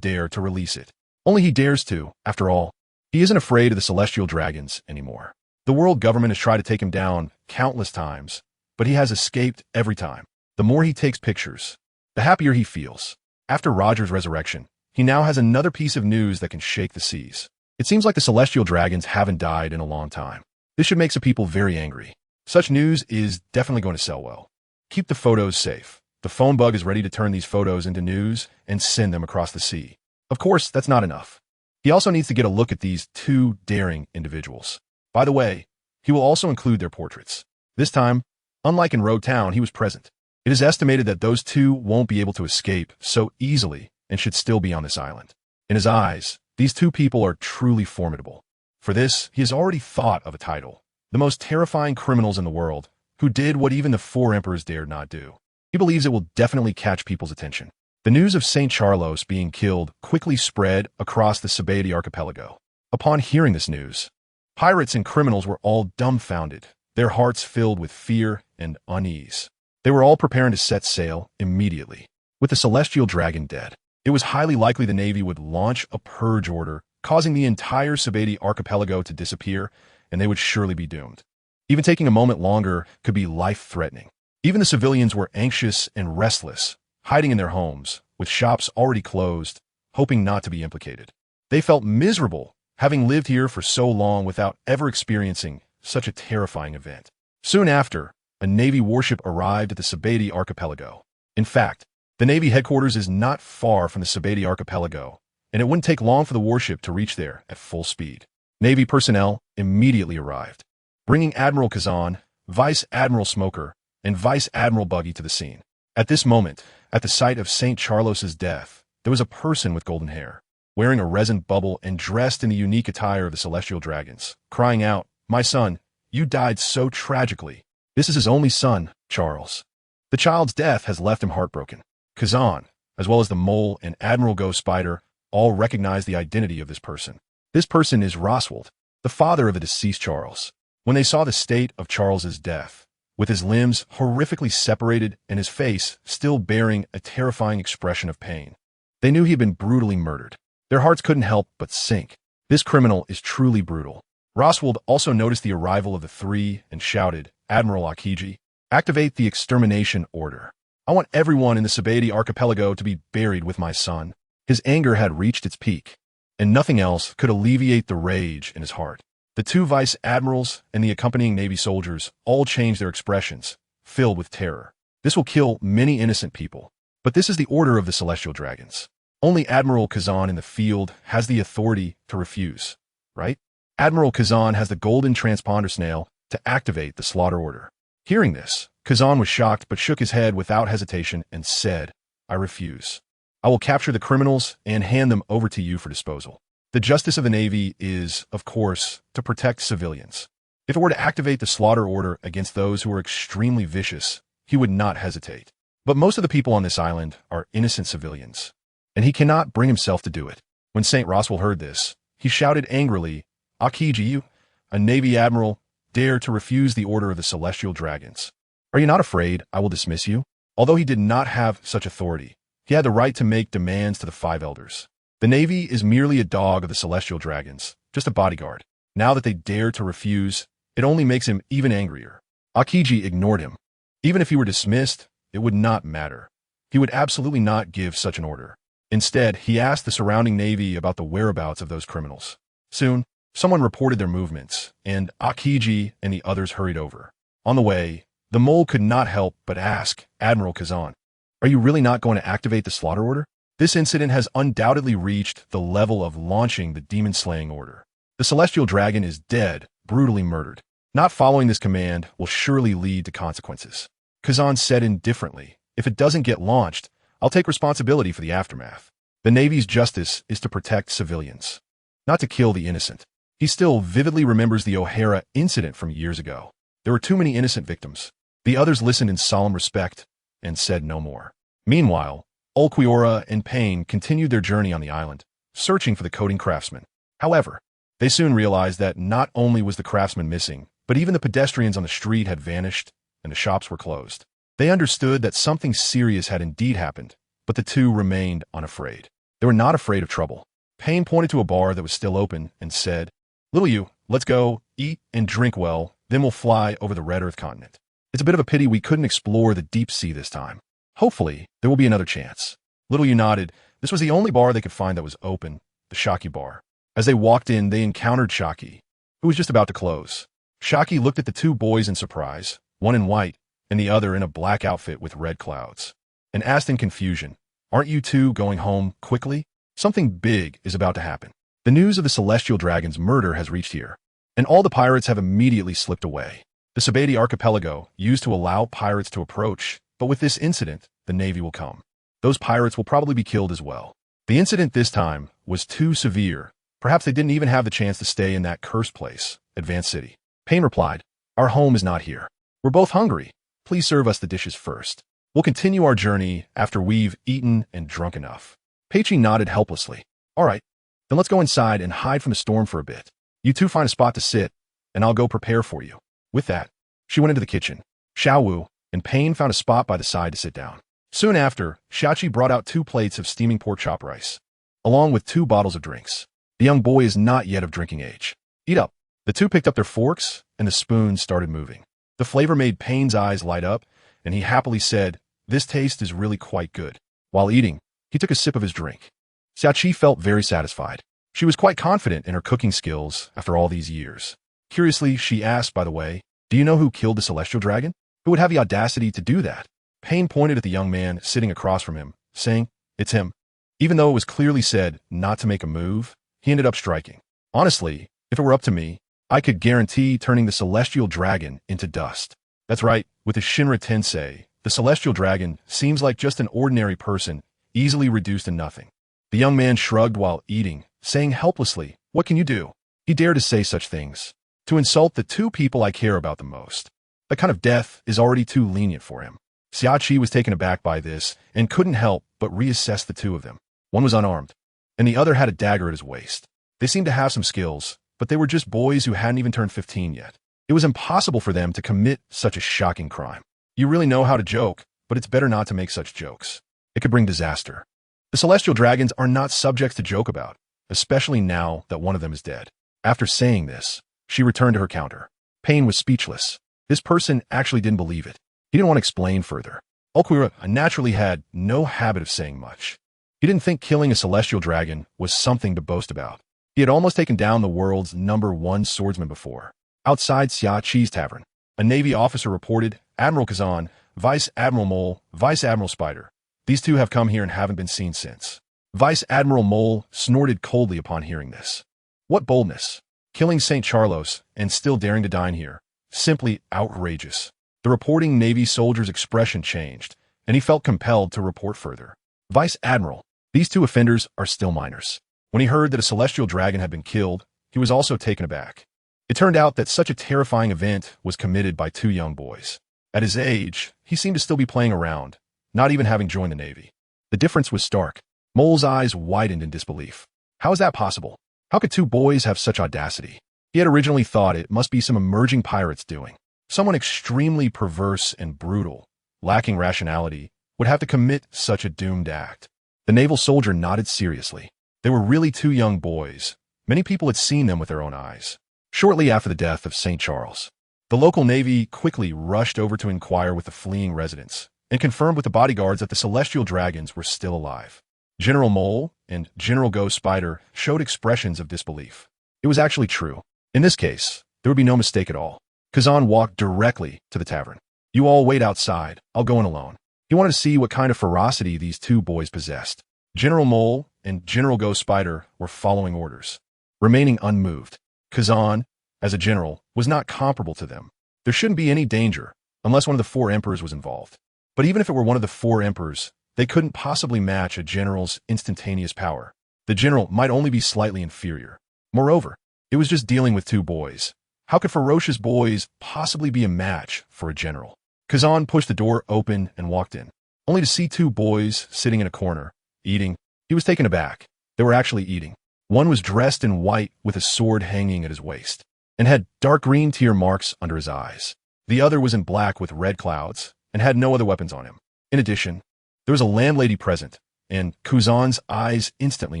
dare to release it. Only he dares to, after all. He isn't afraid of the celestial dragons anymore. The world government has tried to take him down countless times, but he has escaped every time. The more he takes pictures, the happier he feels. After Roger's resurrection, he now has another piece of news that can shake the seas. It seems like the celestial dragons haven't died in a long time. This should make some people very angry. Such news is definitely going to sell well. Keep the photos safe. The phone bug is ready to turn these photos into news and send them across the sea. Of course, that's not enough. He also needs to get a look at these two daring individuals. By the way, he will also include their portraits. This time, unlike in Road Town, he was present. It is estimated that those two won't be able to escape so easily and should still be on this island. In his eyes, these two people are truly formidable. For this, he has already thought of a title. The most terrifying criminals in the world, who did what even the 4 emperors dared not do. He believes it will definitely catch people's attention. The news of St. Charlos being killed quickly spread across the Sabeti archipelago. Upon hearing this news, pirates and criminals were all dumbfounded, their hearts filled with fear and unease. They were all preparing to set sail immediately. With the celestial dragon dead, it was highly likely the Navy would launch a purge order, causing the entire Sabeti archipelago to disappear, and they would surely be doomed. Even taking a moment longer could be life-threatening. Even the civilians were anxious and restless, hiding in their homes, with shops already closed, hoping not to be implicated. They felt miserable, having lived here for so long without ever experiencing such a terrifying event. Soon after, a Navy warship arrived at the Sabeti archipelago. In fact, the Navy headquarters is not far from the Sabeti archipelago, and it wouldn't take long for the warship to reach there at full speed. Navy personnel immediately arrived, bringing Admiral Kazan, Vice Admiral Smoker, and Vice Admiral Buggy to the scene. At this moment, at the site of St. Charles's death, there was a person with golden hair, wearing a resin bubble and dressed in the unique attire of the celestial dragons, crying out, "My son, you died so tragically. This is his only son, Charles. The child's death has left him heartbroken." Kazan, as well as the mole and Admiral Ghost Spider, all recognize the identity of this person. This person is Roswald, the father of the deceased Charles. When they saw the state of Charles's death, with his limbs horrifically separated and his face still bearing a terrifying expression of pain, they knew he had been brutally murdered. Their hearts couldn't help but sink. This criminal is truly brutal. Roswald also noticed the arrival of the three and shouted, "Admiral Akiji, activate the extermination order. I want everyone in the Sabeti archipelago to be buried with my son." His anger had reached its peak, and nothing else could alleviate the rage in his heart. The two vice admirals and the accompanying Navy soldiers all changed their expressions, filled with terror. This will kill many innocent people, but this is the order of the celestial dragons. Only Admiral Kazan in the field has the authority to refuse, right? Admiral Kazan has the golden transponder snail to activate the slaughter order. Hearing this, Kazan was shocked but shook his head without hesitation and said, "I refuse. I will capture the criminals and hand them over to you for disposal." The justice of the Navy is, of course, to protect civilians. If it were to activate the slaughter order against those who are extremely vicious, he would not hesitate. But most of the people on this island are innocent civilians, and he cannot bring himself to do it. When St. Roswell heard this, he shouted angrily, "Akiji, you, a Navy admiral, dare to refuse the order of the celestial dragons. Are you not afraid I will dismiss you?" Although he did not have such authority, he had the right to make demands to the five elders. The Navy is merely a dog of the celestial dragons, just a bodyguard. Now that they dare to refuse, it only makes him even angrier. Akiji ignored him. Even if he were dismissed, it would not matter. He would absolutely not give such an order. Instead, he asked the surrounding Navy about the whereabouts of those criminals. Soon, someone reported their movements, and Akiji and the others hurried over. On the way, the mole could not help but ask Admiral Kazan, "Are you really not going to activate the slaughter order?" This incident has undoubtedly reached the level of launching the demon-slaying order. The celestial dragon is dead, brutally murdered. Not following this command will surely lead to consequences. Kazan said indifferently, "If it doesn't get launched, I'll take responsibility for the aftermath." The Navy's justice is to protect civilians, not to kill the innocent. He still vividly remembers the O'Hara incident from years ago. There were too many innocent victims. The others listened in solemn respect and said no more. Meanwhile, Ulquiorra and Payne continued their journey on the island, searching for the coding craftsman. However, they soon realized that not only was the craftsman missing, but even the pedestrians on the street had vanished and the shops were closed. They understood that something serious had indeed happened, but the two remained unafraid. They were not afraid of trouble. Payne pointed to a bar that was still open and said, "Little you, let's go, eat and drink well, then we'll fly over the Red Earth continent. It's a bit of a pity we couldn't explore the deep sea this time. Hopefully, there will be another chance." Little you nodded. This was the only bar they could find that was open, the Shaki bar. As they walked in, they encountered Shaki, who was just about to close. Shaki looked at the two boys in surprise, one in white and the other in a black outfit with red clouds, and asked in confusion, "Aren't you two going home quickly? Something big is about to happen." The news of the celestial dragon's murder has reached here, and all the pirates have immediately slipped away. The Sabeti archipelago used to allow pirates to approach, but with this incident, the Navy will come. Those pirates will probably be killed as well. The incident this time was too severe. Perhaps they didn't even have the chance to stay in that cursed place, Advanced City. Payne replied, "Our home is not here. We're both hungry. Please serve us the dishes first. We'll continue our journey after we've eaten and drunk enough." Peichi nodded helplessly. "All right, then let's go inside and hide from the storm for a bit. You two find a spot to sit, and I'll go prepare for you." With that, she went into the kitchen. Xiaowu and Payne found a spot by the side to sit down. Soon after, Shachi brought out 2 plates of steaming pork chop rice, along with 2 bottles of drinks. The young boy is not yet of drinking age. "Eat up." The two picked up their forks, and the spoons started moving. The flavor made Payne's eyes light up, and he happily said, "This taste is really quite good." While eating, he took a sip of his drink. Xiaoqi felt very satisfied. She was quite confident in her cooking skills after all these years. Curiously, she asked, by the way, "Do you know who killed the celestial dragon? Who would have the audacity to do that?" Pain pointed at the young man sitting across from him, saying, "It's him." Even though it was clearly said not to make a move, he ended up striking. "Honestly, if it were up to me, I could guarantee turning the celestial dragon into dust." That's right, with the Shinra Tensei, the celestial dragon seems like just an ordinary person, easily reduced to nothing. The young man shrugged while eating, saying helplessly, "What can you do?" He dared to say such things. To insult the two people I care about the most. That kind of death is already too lenient for him. Xiaoqi was taken aback by this and couldn't help but reassess the two of them. One was unarmed, and the other had a dagger at his waist. They seemed to have some skills, but they were just boys who hadn't even turned 15 yet. It was impossible for them to commit such a shocking crime. You really know how to joke, but it's better not to make such jokes. It could bring disaster. The celestial dragons are not subjects to joke about, especially now that one of them is dead. After saying this, she returned to her counter. Pain was speechless. This person actually didn't believe it. He didn't want to explain further. Okura naturally had no habit of saying much. He didn't think killing a celestial dragon was something to boast about. He had almost taken down the world's #1 swordsman before. Outside Xiaoqi's tavern, a Navy officer reported, "Admiral Kazan, Vice Admiral Mole, Vice Admiral Spider. These two have come here and haven't been seen since." Vice Admiral Mole snorted coldly upon hearing this. What boldness! Killing St. Charlos and still daring to dine here. Simply outrageous. The reporting Navy soldier's expression changed, and he felt compelled to report further. "Vice Admiral, these two offenders are still minors." When he heard that a celestial dragon had been killed, he was also taken aback. It turned out that such a terrifying event was committed by two young boys. At his age, he seemed to still be playing around, not even having joined the Navy. The difference was stark. Mole's eyes widened in disbelief. How is that possible? How could two boys have such audacity? He had originally thought it must be some emerging pirates doing. Someone extremely perverse and brutal, lacking rationality, would have to commit such a doomed act. The naval soldier nodded seriously. They were really two young boys. Many people had seen them with their own eyes. Shortly after the death of St. Charles, the local Navy quickly rushed over to inquire with the fleeing residents and confirmed with the bodyguards that the celestial dragons were still alive. General Mole and General Go Spider showed expressions of disbelief. It was actually true. In this case, there would be no mistake at all. Kazan walked directly to the tavern. "You all wait outside. I'll go in alone." He wanted to see what kind of ferocity these two boys possessed. General Mole and General Go Spider were following orders, remaining unmoved. Kazan, as a general, was not comparable to them. There shouldn't be any danger, unless one of the four emperors was involved. But even if it were one of the four emperors, they couldn't possibly match a general's instantaneous power. The general might only be slightly inferior. Moreover, it was just dealing with two boys. How could ferocious boys possibly be a match for a general? Kazan pushed the door open and walked in, only to see two boys sitting in a corner, eating. He was taken aback. They were actually eating. One was dressed in white with a sword hanging at his waist, and had dark green tear marks under his eyes. The other was in black with red clouds, and had no other weapons on him. In addition, there was a landlady present, and Kazan's eyes instantly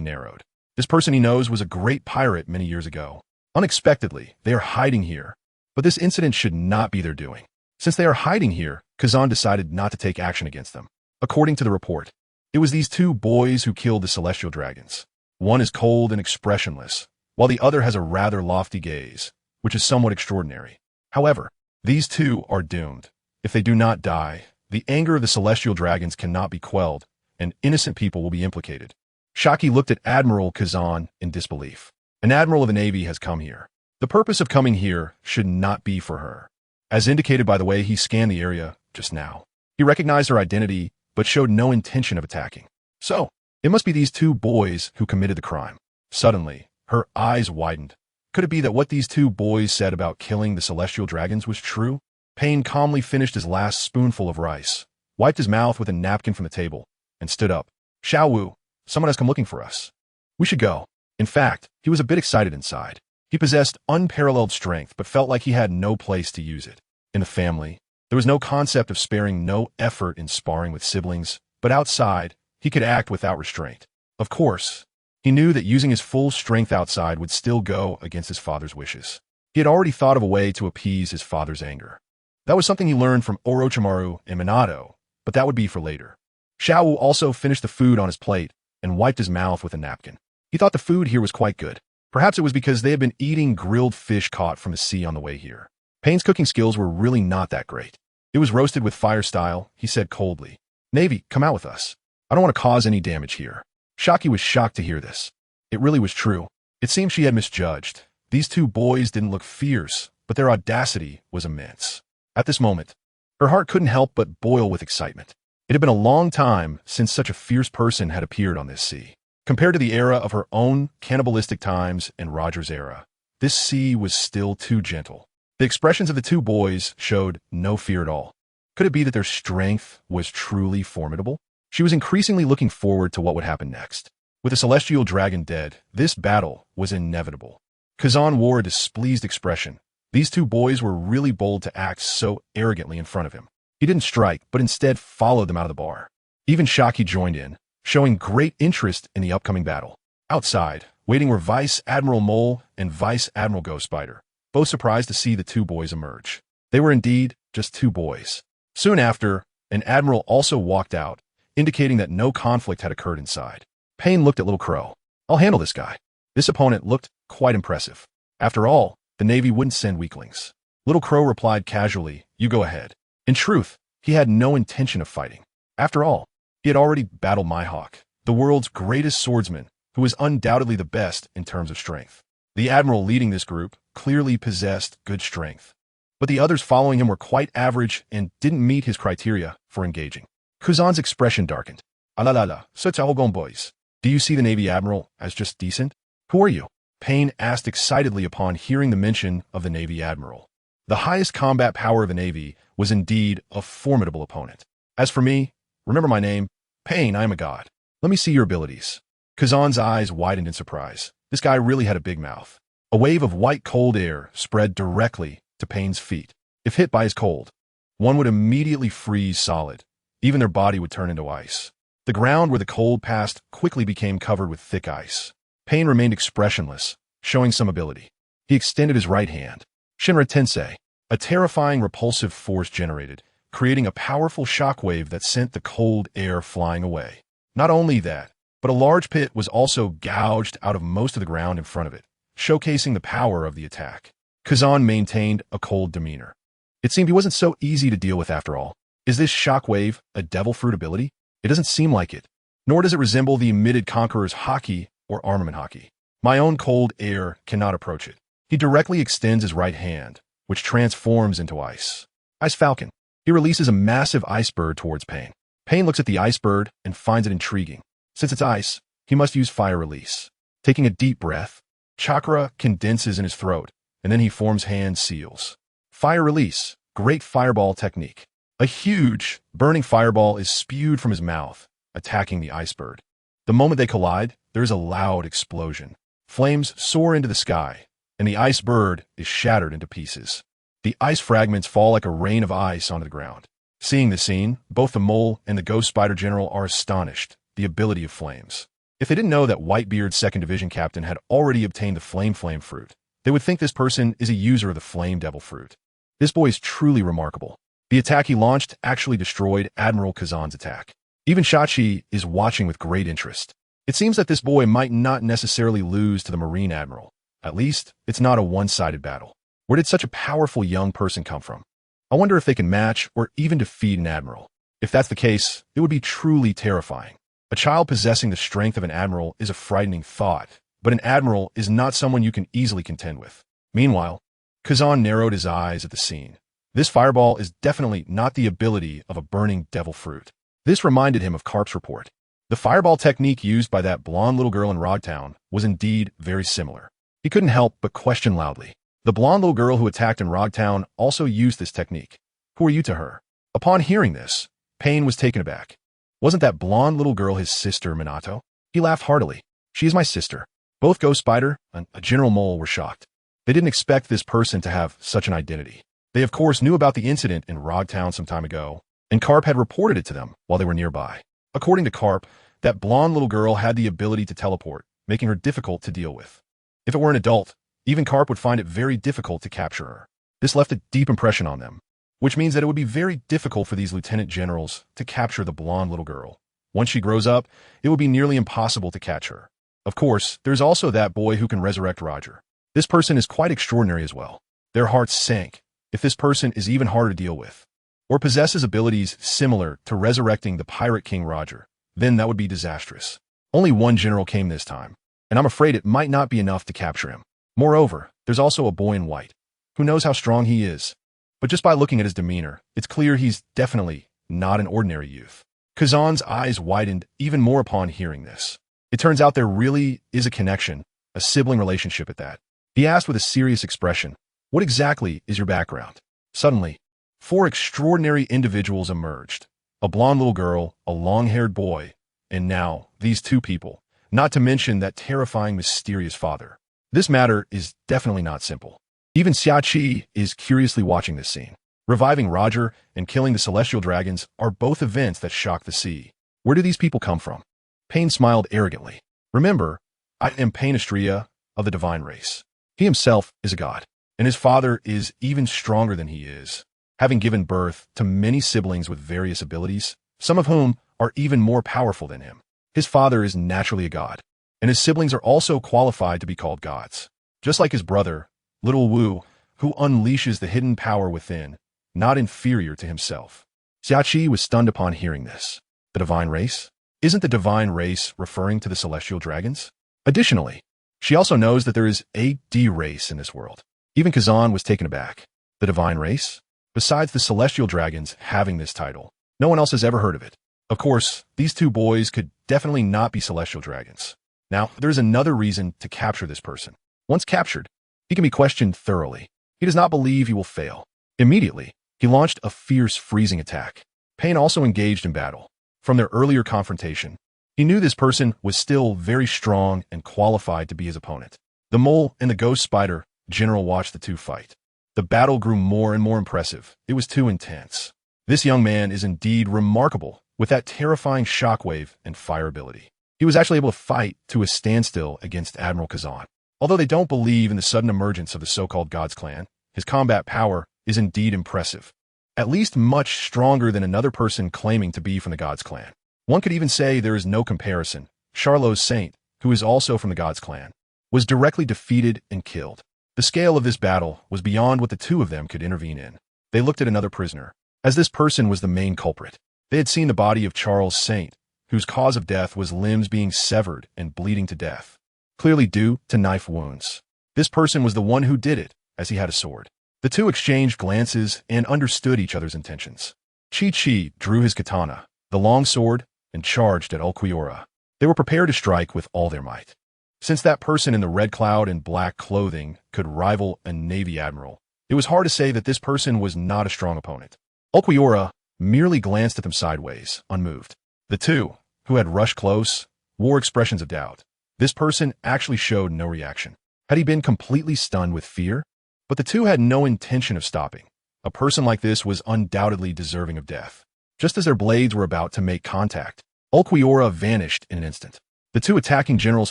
narrowed. This person he knows was a great pirate many years ago. Unexpectedly, they are hiding here, but this incident should not be their doing. Since they are hiding here, Kazan decided not to take action against them. According to the report, it was these two boys who killed the celestial dragons. One is cold and expressionless, while the other has a rather lofty gaze, which is somewhat extraordinary. However, these two are doomed. If they do not die, the anger of the celestial dragons cannot be quelled, and innocent people will be implicated. Shaki looked at Admiral Kazan in disbelief. An admiral of the Navy has come here. The purpose of coming here should not be for her, as indicated by the way he scanned the area just now. He recognized her identity, but showed no intention of attacking. So, it must be these two boys who committed the crime. Suddenly, her eyes widened. Could it be that what these two boys said about killing the celestial dragons was true? Pain calmly finished his last spoonful of rice, wiped his mouth with a napkin from the table, and stood up. "Xiao Wu, someone has come looking for us. We should go." In fact, he was a bit excited inside. He possessed unparalleled strength, but felt like he had no place to use it. In the family, there was no concept of sparing no effort in sparring with siblings, but outside, he could act without restraint. Of course, he knew that using his full strength outside would still go against his father's wishes. He had already thought of a way to appease his father's anger. That was something he learned from Orochimaru and Minato, but that would be for later. Xiao Wu also finished the food on his plate and wiped his mouth with a napkin. He thought the food here was quite good, Perhaps it was because they had been eating grilled fish caught from the sea on the way here. Payne's cooking skills were really not that great. It was roasted with fire style, he said coldly. Navy, come out with us. I don't want to cause any damage here. Shaki was shocked to hear this. It really was true. It seemed she had misjudged. These two boys didn't look fierce, but their audacity was immense. At this moment, her heart couldn't help but boil with excitement. It had been a long time since such a fierce person had appeared on this sea. Compared to the era of her own cannibalistic times and Roger's era, this sea was still too gentle. The expressions of the two boys showed no fear at all. Could it be that their strength was truly formidable? She was increasingly looking forward to what would happen next. With the celestial dragon dead, this battle was inevitable. Kazan wore a displeased expression. These two boys were really bold to act so arrogantly in front of him. He didn't strike, but instead followed them out of the bar. Even Shaki joined in, showing great interest in the upcoming battle. Outside, waiting were Vice Admiral Mole and Vice Admiral Ghost Spider, both surprised to see the two boys emerge. They were indeed just two boys. Soon after, an admiral also walked out, indicating that no conflict had occurred inside. Payne looked at Little Crow. I'll handle this guy. This opponent looked quite impressive. After all, the Navy wouldn't send weaklings. Little Crow replied casually, you go ahead. In truth, he had no intention of fighting. After all, he had already battled Mihawk, the world's greatest swordsman, who was undoubtedly the best in terms of strength. The admiral leading this group clearly possessed good strength, but the others following him were quite average and didn't meet his criteria for engaging. Kuzan's expression darkened. Alalala, such Algon boys. Do you see the Navy admiral as just decent? Who are you? Payne asked excitedly upon hearing the mention of the Navy admiral. The highest combat power of the Navy was indeed a formidable opponent. As for me, remember my name, Payne, I am a god. Let me see your abilities. Kazan's eyes widened in surprise. This guy really had a big mouth. A wave of white cold air spread directly to Payne's feet. If hit by his cold, one would immediately freeze solid. Even their body would turn into ice. The ground where the cold passed quickly became covered with thick ice. Payne remained expressionless, showing some ability. He extended his right hand. Shinra Tensei. A terrifying repulsive force generated, creating a powerful shockwave that sent the cold air flying away. Not only that, but a large pit was also gouged out of most of the ground in front of it, showcasing the power of the attack. Kazan maintained a cold demeanor. It seemed he wasn't so easy to deal with after all. Is this shockwave a devil fruit ability? It doesn't seem like it, nor does it resemble the emitted conqueror's haki or armament haki. My own cold air cannot approach it. He directly extends his right hand, which transforms into ice. Ice Falcon. He releases a massive ice bird towards Payne. Payne looks at the ice bird and finds it intriguing. Since it's ice, he must use fire release. Taking a deep breath, chakra condenses in his throat, and then he forms hand seals. Fire release. Great fireball technique. A huge, burning fireball is spewed from his mouth, attacking the ice bird. The moment they collide, there is a loud explosion. Flames soar into the sky, and the ice bird is shattered into pieces. The ice fragments fall like a rain of ice onto the ground. Seeing the scene, both the mole and the ghost spider general are astonished, the ability of flames. If they didn't know that Whitebeard's 2nd Division captain had already obtained the Flame fruit, they would think this person is a user of the Flame Devil fruit. This boy is truly remarkable. The attack he launched actually destroyed Admiral Kazan's attack. Even Shachi is watching with great interest. It seems that this boy might not necessarily lose to the Marine Admiral. At least, it's not a one-sided battle. Where did such a powerful young person come from? I wonder if they can match or even defeat an admiral. If that's the case, it would be truly terrifying. A child possessing the strength of an admiral is a frightening thought, but an admiral is not someone you can easily contend with. Meanwhile, Kazan narrowed his eyes at the scene. This fireball is definitely not the ability of a burning devil fruit. This reminded him of Carp's report. The fireball technique used by that blonde little girl in Rogtown was indeed very similar. He couldn't help but question loudly. The blonde little girl who attacked in Rogtown also used this technique. Who are you to her? Upon hearing this, Payne was taken aback. Wasn't that blonde little girl his sister, Minato? He laughed heartily. She is my sister. Both Ghost Spider and a General Mole were shocked. They didn't expect this person to have such an identity. They of course knew about the incident in Rogtown some time ago, and Carp had reported it to them while they were nearby. According to Carp, that blonde little girl had the ability to teleport, making her difficult to deal with. If it were an adult, even Carp would find it very difficult to capture her. This left a deep impression on them, which means that it would be very difficult for these lieutenant generals to capture the blonde little girl. Once she grows up, it would be nearly impossible to catch her. Of course, there's also that boy who can resurrect Roger. This person is quite extraordinary as well. Their hearts sank if this person is even harder to deal with, or possesses abilities similar to resurrecting the Pirate King Roger, then that would be disastrous. Only one general came this time, and I'm afraid it might not be enough to capture him. Moreover, there's also a boy in white. Who knows how strong he is? But just by looking at his demeanor, it's clear he's definitely not an ordinary youth. Kazan's eyes widened even more upon hearing this. It turns out there really is a connection, a sibling relationship at that. He asked with a serious expression, "What exactly is your background?" Suddenly, four extraordinary individuals emerged. A blonde little girl, a long-haired boy, and now these two people, not to mention that terrifying mysterious father. This matter is definitely not simple. Even Xiaoqi is curiously watching this scene. Reviving Roger and killing the celestial dragons are both events that shock the sea. Where do these people come from? Pain smiled arrogantly. Remember, I am Painastria of the divine race. He himself is a god, and his father is even stronger than he is, having given birth to many siblings with various abilities, some of whom are even more powerful than him. His father is naturally a god, and his siblings are also qualified to be called gods. Just like his brother, Little Wu, who unleashes the hidden power within, not inferior to himself. Xiaoqi was stunned upon hearing this. The divine race? Isn't the divine race referring to the celestial dragons? Additionally, she also knows that there is a D race in this world. Even Kazan was taken aback. The divine race? Besides the celestial dragons having this title, no one else has ever heard of it. Of course, these two boys could definitely not be celestial dragons. Now, there's another reason to capture this person. Once captured, he can be questioned thoroughly. He does not believe he will fail. Immediately, he launched a fierce freezing attack. Pain also engaged in battle. From their earlier confrontation, he knew this person was still very strong and qualified to be his opponent. The mole and the ghost spider general watched the two fight. The battle grew more and more impressive. It was too intense. This young man is indeed remarkable with that terrifying shockwave and fire ability. He was actually able to fight to a standstill against Admiral Kazan. Although they don't believe in the sudden emergence of the so-called God's clan, his combat power is indeed impressive. At least much stronger than another person claiming to be from the God's clan. One could even say there is no comparison. Charlot's Saint, who is also from the God's clan, was directly defeated and killed. The scale of this battle was beyond what the two of them could intervene in. They looked at another prisoner, as this person was the main culprit. They had seen the body of Charles Saint, whose cause of death was limbs being severed and bleeding to death, clearly due to knife wounds. This person was the one who did it, as he had a sword. The two exchanged glances and understood each other's intentions. Chi drew his katana, the long sword, and charged at Ulquiorra. They were prepared to strike with all their might. Since that person in the red cloud and black clothing could rival a Navy admiral, it was hard to say that this person was not a strong opponent. Ulquiorra merely glanced at them sideways, unmoved. The two, who had rushed close, wore expressions of doubt. This person actually showed no reaction. Had he been completely stunned with fear? But the two had no intention of stopping. A person like this was undoubtedly deserving of death. Just as their blades were about to make contact, Ulquiorra vanished in an instant. The two attacking generals'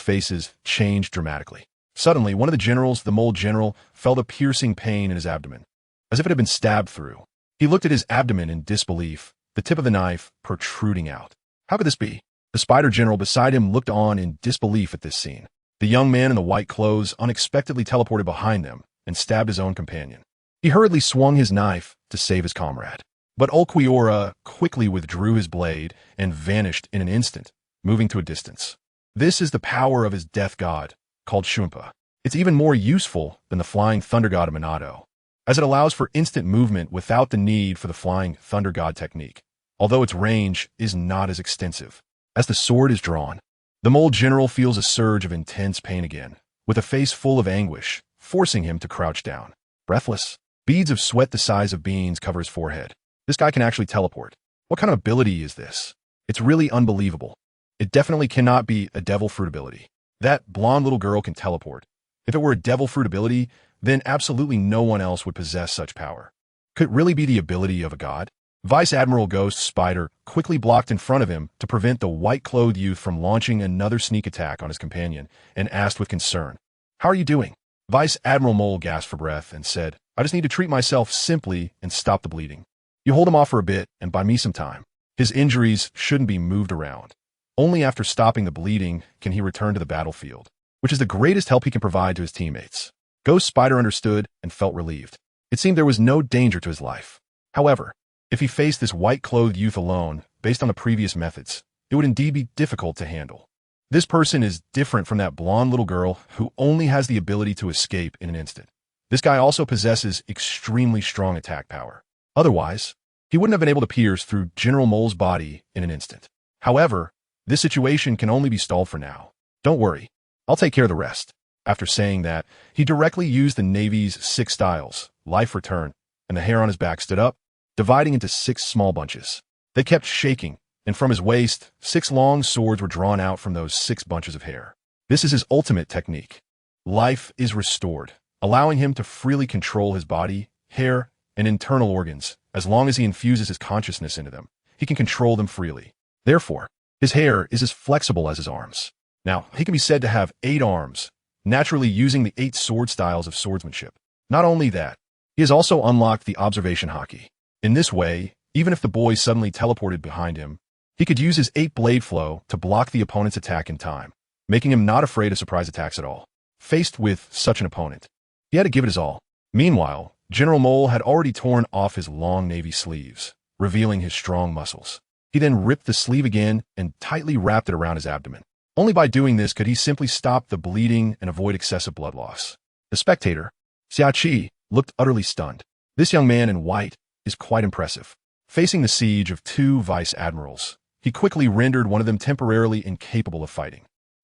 faces changed dramatically. Suddenly, one of the generals, the mole general, felt a piercing pain in his abdomen, as if it had been stabbed through. He looked at his abdomen in disbelief, the tip of the knife protruding out. How could this be? The spider general beside him looked on in disbelief at this scene. The young man in the white clothes unexpectedly teleported behind them and stabbed his own companion. He hurriedly swung his knife to save his comrade. But Ulquiorra quickly withdrew his blade and vanished in an instant, moving to a distance. This is the power of his death god, called Shumpa. It's even more useful than the flying thunder god of Minato, as it allows for instant movement without the need for the flying thunder god technique, although its range is not as extensive. As the sword is drawn, the mole general feels a surge of intense pain again, with a face full of anguish, forcing him to crouch down. Breathless, beads of sweat the size of beans cover his forehead. This guy can actually teleport. What kind of ability is this? It's really unbelievable. It definitely cannot be a devil fruit ability. That blonde little girl can teleport. If it were a devil fruit ability, then absolutely no one else would possess such power. Could it really be the ability of a god? Vice Admiral Ghost Spider quickly blocked in front of him to prevent the white-clothed youth from launching another sneak attack on his companion and asked with concern, "How are you doing?" Vice Admiral Mole gasped for breath and said, "I just need to treat myself simply and stop the bleeding. You hold him off for a bit and buy me some time. His injuries shouldn't be moved around." Only after stopping the bleeding can he return to the battlefield, which is the greatest help he can provide to his teammates. Ghost Spider understood and felt relieved. It seemed there was no danger to his life. However, if he faced this white-clothed youth alone, based on the previous methods, it would indeed be difficult to handle. This person is different from that blonde little girl who only has the ability to escape in an instant. This guy also possesses extremely strong attack power. Otherwise, he wouldn't have been able to pierce through General Mole's body in an instant. However, this situation can only be stalled for now. Don't worry, I'll take care of the rest. After saying that, he directly used the Navy's 6 styles, life return, and the hair on his back stood up, dividing into 6 small bunches. They kept shaking, and from his waist, 6 long swords were drawn out from those 6 bunches of hair. This is his ultimate technique. Life is restored, allowing him to freely control his body, hair, and internal organs. As long as he infuses his consciousness into them, he can control them freely. Therefore, his hair is as flexible as his arms. Now, he can be said to have 8 arms, naturally using the 8 sword styles of swordsmanship. Not only that, he has also unlocked the observation haki. In this way, even if the boy suddenly teleported behind him, he could use his 8-blade flow to block the opponent's attack in time, making him not afraid of surprise attacks at all. Faced with such an opponent, he had to give it his all. Meanwhile, General Mole had already torn off his long navy sleeves, revealing his strong muscles. He then ripped the sleeve again and tightly wrapped it around his abdomen. Only by doing this could he simply stop the bleeding and avoid excessive blood loss. The spectator, Xiaoqi, looked utterly stunned. This young man in white is quite impressive. Facing the siege of 2 vice admirals, he quickly rendered one of them temporarily incapable of fighting.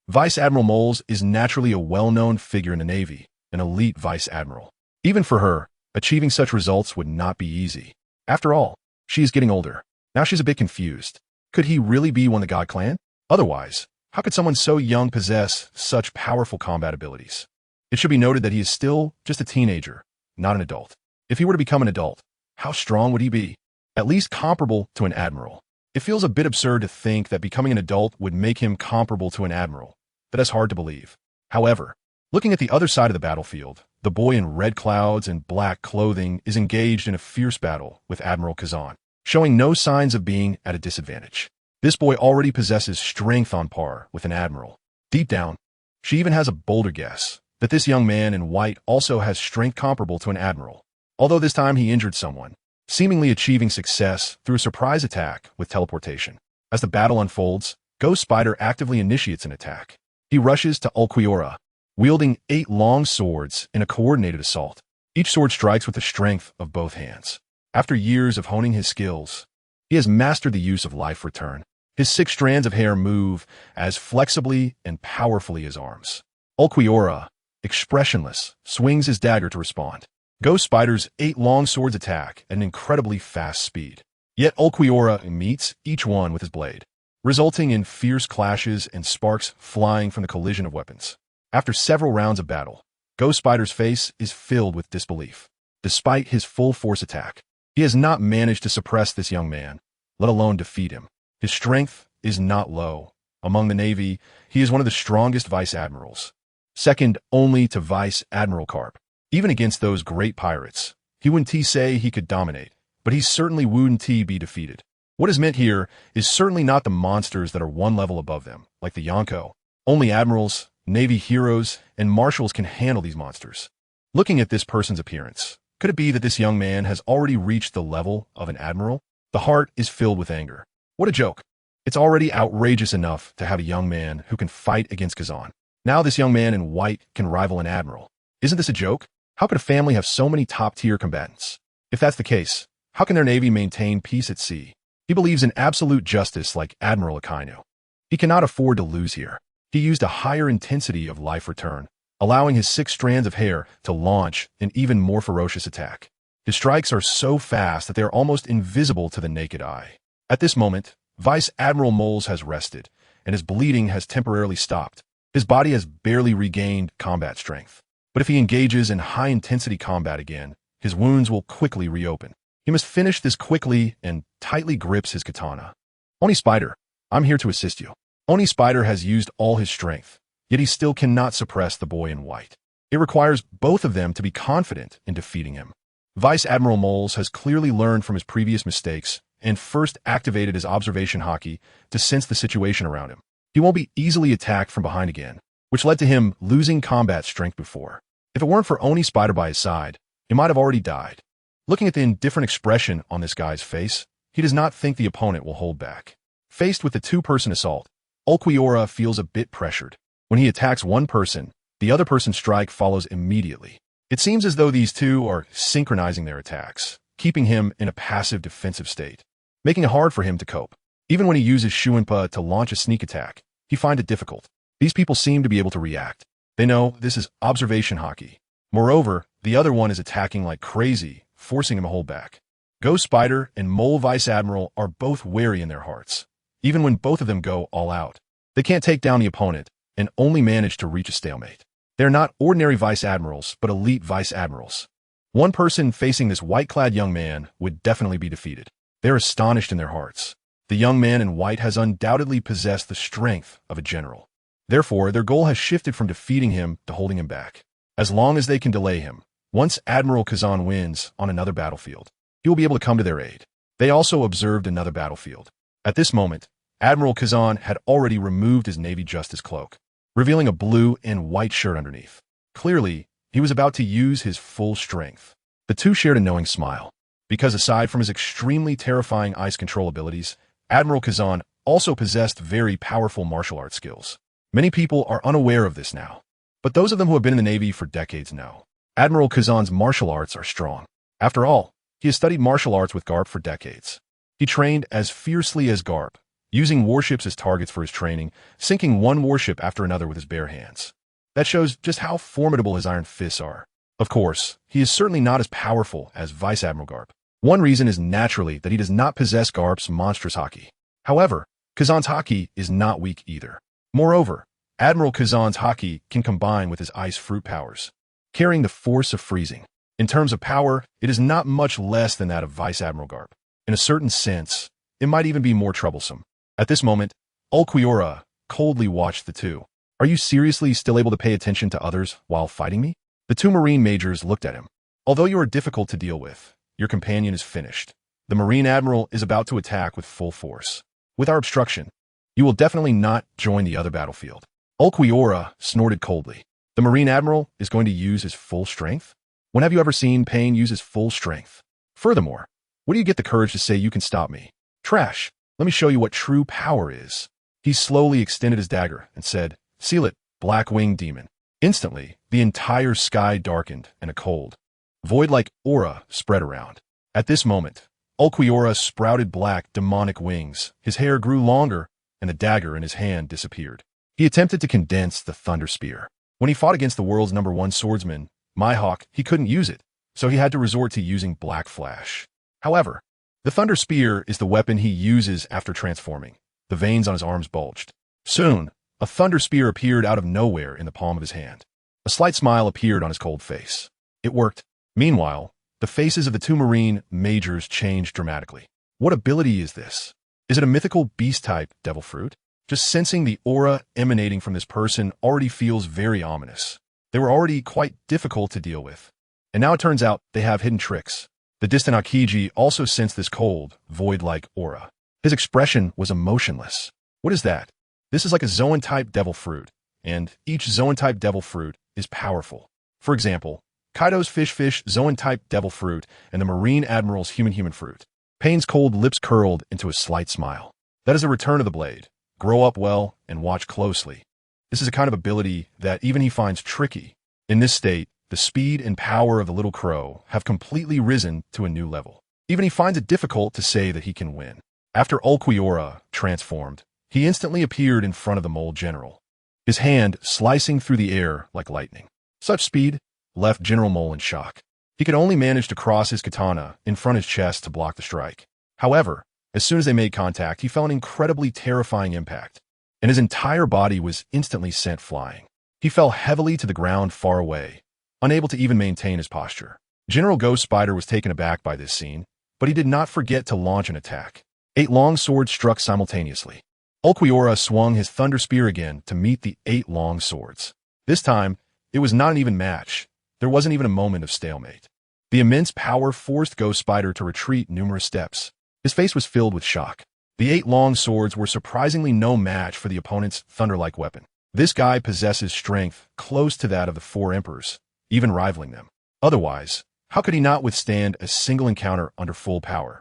Vice Admiral Moles is naturally a well-known figure in the Navy, an elite vice admiral. Even for her, achieving such results would not be easy. After all, she is getting older. Now she's a bit confused. Could he really be one of the God Clan? Otherwise, how could someone so young possess such powerful combat abilities? It should be noted that he is still just a teenager, not an adult. If he were to become an adult, how strong would he be? At least comparable to an admiral. It feels a bit absurd to think that becoming an adult would make him comparable to an admiral, but that's hard to believe. However, looking at the other side of the battlefield, the boy in red clouds and black clothing is engaged in a fierce battle with Admiral Kazan, showing no signs of being at a disadvantage. This boy already possesses strength on par with an admiral. Deep down, she even has a bolder guess that this young man in white also has strength comparable to an admiral, although this time he injured someone, seemingly achieving success through a surprise attack with teleportation. As the battle unfolds, Ghost Spider actively initiates an attack. He rushes to Ulquiorra, wielding 8 long swords in a coordinated assault. Each sword strikes with the strength of both hands. After years of honing his skills, he has mastered the use of life return. His 6 strands of hair move as flexibly and powerfully as arms. Ulquiorra, expressionless, swings his dagger to respond. Ghost Spider's 8 long swords attack at an incredibly fast speed. Yet Ulquiorra meets each one with his blade, resulting in fierce clashes and sparks flying from the collision of weapons. After several rounds of battle, Ghost Spider's face is filled with disbelief. Despite his full force attack, he has not managed to suppress this young man, let alone defeat him. His strength is not low. Among the Navy, he is one of the strongest vice admirals, second only to Vice Admiral Carp. Even against those great pirates, he wouldn't say he could dominate, but he certainly wouldn't be defeated. What is meant here is certainly not the monsters that are one level above them, like the Yonko. Only admirals, Navy heroes, and marshals can handle these monsters. Looking at this person's appearance, could it be that this young man has already reached the level of an admiral? The heart is filled with anger. What a joke. It's already outrageous enough to have a young man who can fight against Kazan. Now this young man in white can rival an admiral. Isn't this a joke? How could a family have so many top-tier combatants? If that's the case, how can their navy maintain peace at sea? He believes in absolute justice like Admiral Akainu. He cannot afford to lose here. He used a higher intensity of life return, allowing his 6 strands of hair to launch an even more ferocious attack. His strikes are so fast that they are almost invisible to the naked eye. At this moment, Vice Admiral Moles has rested, and his bleeding has temporarily stopped. His body has barely regained combat strength. But if he engages in high-intensity combat again, his wounds will quickly reopen. He must finish this quickly and tightly grips his katana. Oni Spider, I'm here to assist you. Oni Spider has used all his strength, yet he still cannot suppress the boy in white. It requires both of them to be confident in defeating him. Vice Admiral Moles has clearly learned from his previous mistakes and first activated his observation haki to sense the situation around him. He won't be easily attacked from behind again, which led to him losing combat strength before. If it weren't for Oni Spider by his side, he might have already died. Looking at the indifferent expression on this guy's face, he does not think the opponent will hold back. Faced with the two-person assault, Ulquiorra feels a bit pressured. When he attacks one person, the other person's strike follows immediately. It seems as though these two are synchronizing their attacks, keeping him in a passive defensive state, making it hard for him to cope. Even when he uses Shuinpa to launch a sneak attack, he finds it difficult. These people seem to be able to react. They know this is observation haki. Moreover, the other one is attacking like crazy, forcing him to hold back. Ghost Spider and Mole Vice Admiral are both wary in their hearts, even when both of them go all out. They can't take down the opponent and only manage to reach a stalemate. They are not ordinary Vice Admirals, but elite Vice Admirals. One person facing this white-clad young man would definitely be defeated. They're astonished in their hearts. The young man in white has undoubtedly possessed the strength of a general. Therefore, their goal has shifted from defeating him to holding him back. As long as they can delay him, once Admiral Kazan wins on another battlefield, he will be able to come to their aid. They also observed another battlefield. At this moment, Admiral Kazan had already removed his Navy Justice cloak, revealing a blue and white shirt underneath. Clearly, he was about to use his full strength. The two shared a knowing smile, because aside from his extremely terrifying ice control abilities, Admiral Kazan also possessed very powerful martial arts skills. Many people are unaware of this now, but those of them who have been in the Navy for decades know. Admiral Kazan's martial arts are strong. After all, he has studied martial arts with Garp for decades. He trained as fiercely as Garp, using warships as targets for his training, sinking one warship after another with his bare hands. That shows just how formidable his iron fists are. Of course, he is certainly not as powerful as Vice Admiral Garp. One reason is naturally that he does not possess Garp's monstrous haki. However, Kazan's haki is not weak either. Moreover, Admiral Kazan's haki can combine with his ice fruit powers, carrying the force of freezing. In terms of power, it is not much less than that of Vice Admiral Garp. In a certain sense, it might even be more troublesome. At this moment, Ulquiorra coldly watched the two. Are you seriously still able to pay attention to others while fighting me? The two Marine majors looked at him. Although you are difficult to deal with, your companion is finished. The Marine Admiral is about to attack with full force. With our obstruction, you will definitely not join the other battlefield. Ulquiorra snorted coldly. The Marine Admiral is going to use his full strength? When have you ever seen Pain use his full strength? Furthermore, where do you get the courage to say you can stop me? Trash, let me show you what true power is. He slowly extended his dagger and said, "Seal it, black-winged demon." Instantly, the entire sky darkened and a cold, void-like aura spread around. At this moment, Ulquiorra sprouted black, demonic wings. His hair grew longer, and the dagger in his hand disappeared. He attempted to condense the Thunder Spear. When he fought against the world's #1 swordsman, Mihawk, he couldn't use it, so he had to resort to using Black Flash. However, the Thunder Spear is the weapon he uses after transforming. The veins on his arms bulged. Soon, a Thunder Spear appeared out of nowhere in the palm of his hand. A slight smile appeared on his cold face. It worked. Meanwhile, the faces of the two Marine majors changed dramatically. What ability is this? Is it a mythical beast-type devil fruit? Just sensing the aura emanating from this person already feels very ominous. They were already quite difficult to deal with. And now it turns out they have hidden tricks. The distant Akiji also sensed this cold, void-like aura. His expression was emotionless. What is that? This is like a Zoan-type devil fruit, and each Zoan-type devil fruit is powerful. For example, Kaido's fish Zoan-type devil fruit and the Marine Admiral's human fruit. Pain's cold lips curled into a slight smile. That is the return of the blade. Grow up well and watch closely. This is a kind of ability that even he finds tricky. In this state, the speed and power of the little crow have completely risen to a new level. Even he finds it difficult to say that he can win. After Ulquiorra transformed, he instantly appeared in front of the Mole General, his hand slicing through the air like lightning. Such speed left General Mole in shock. He could only manage to cross his katana in front of his chest to block the strike. However, as soon as they made contact, he felt an incredibly terrifying impact, and his entire body was instantly sent flying. He fell heavily to the ground far away, unable to even maintain his posture. General Ghost Spider was taken aback by this scene, but he did not forget to launch an attack. 8 long swords struck simultaneously. Ulquiorra swung his Thunder Spear again to meet the 8 long swords. This time, it was not an even match. There wasn't even a moment of stalemate. The immense power forced Ghost Spider to retreat numerous steps. His face was filled with shock. The 8 long swords were surprisingly no match for the opponent's thunder-like weapon. This guy possesses strength close to that of the 4 emperors, even rivaling them. Otherwise, how could he not withstand a single encounter under full power?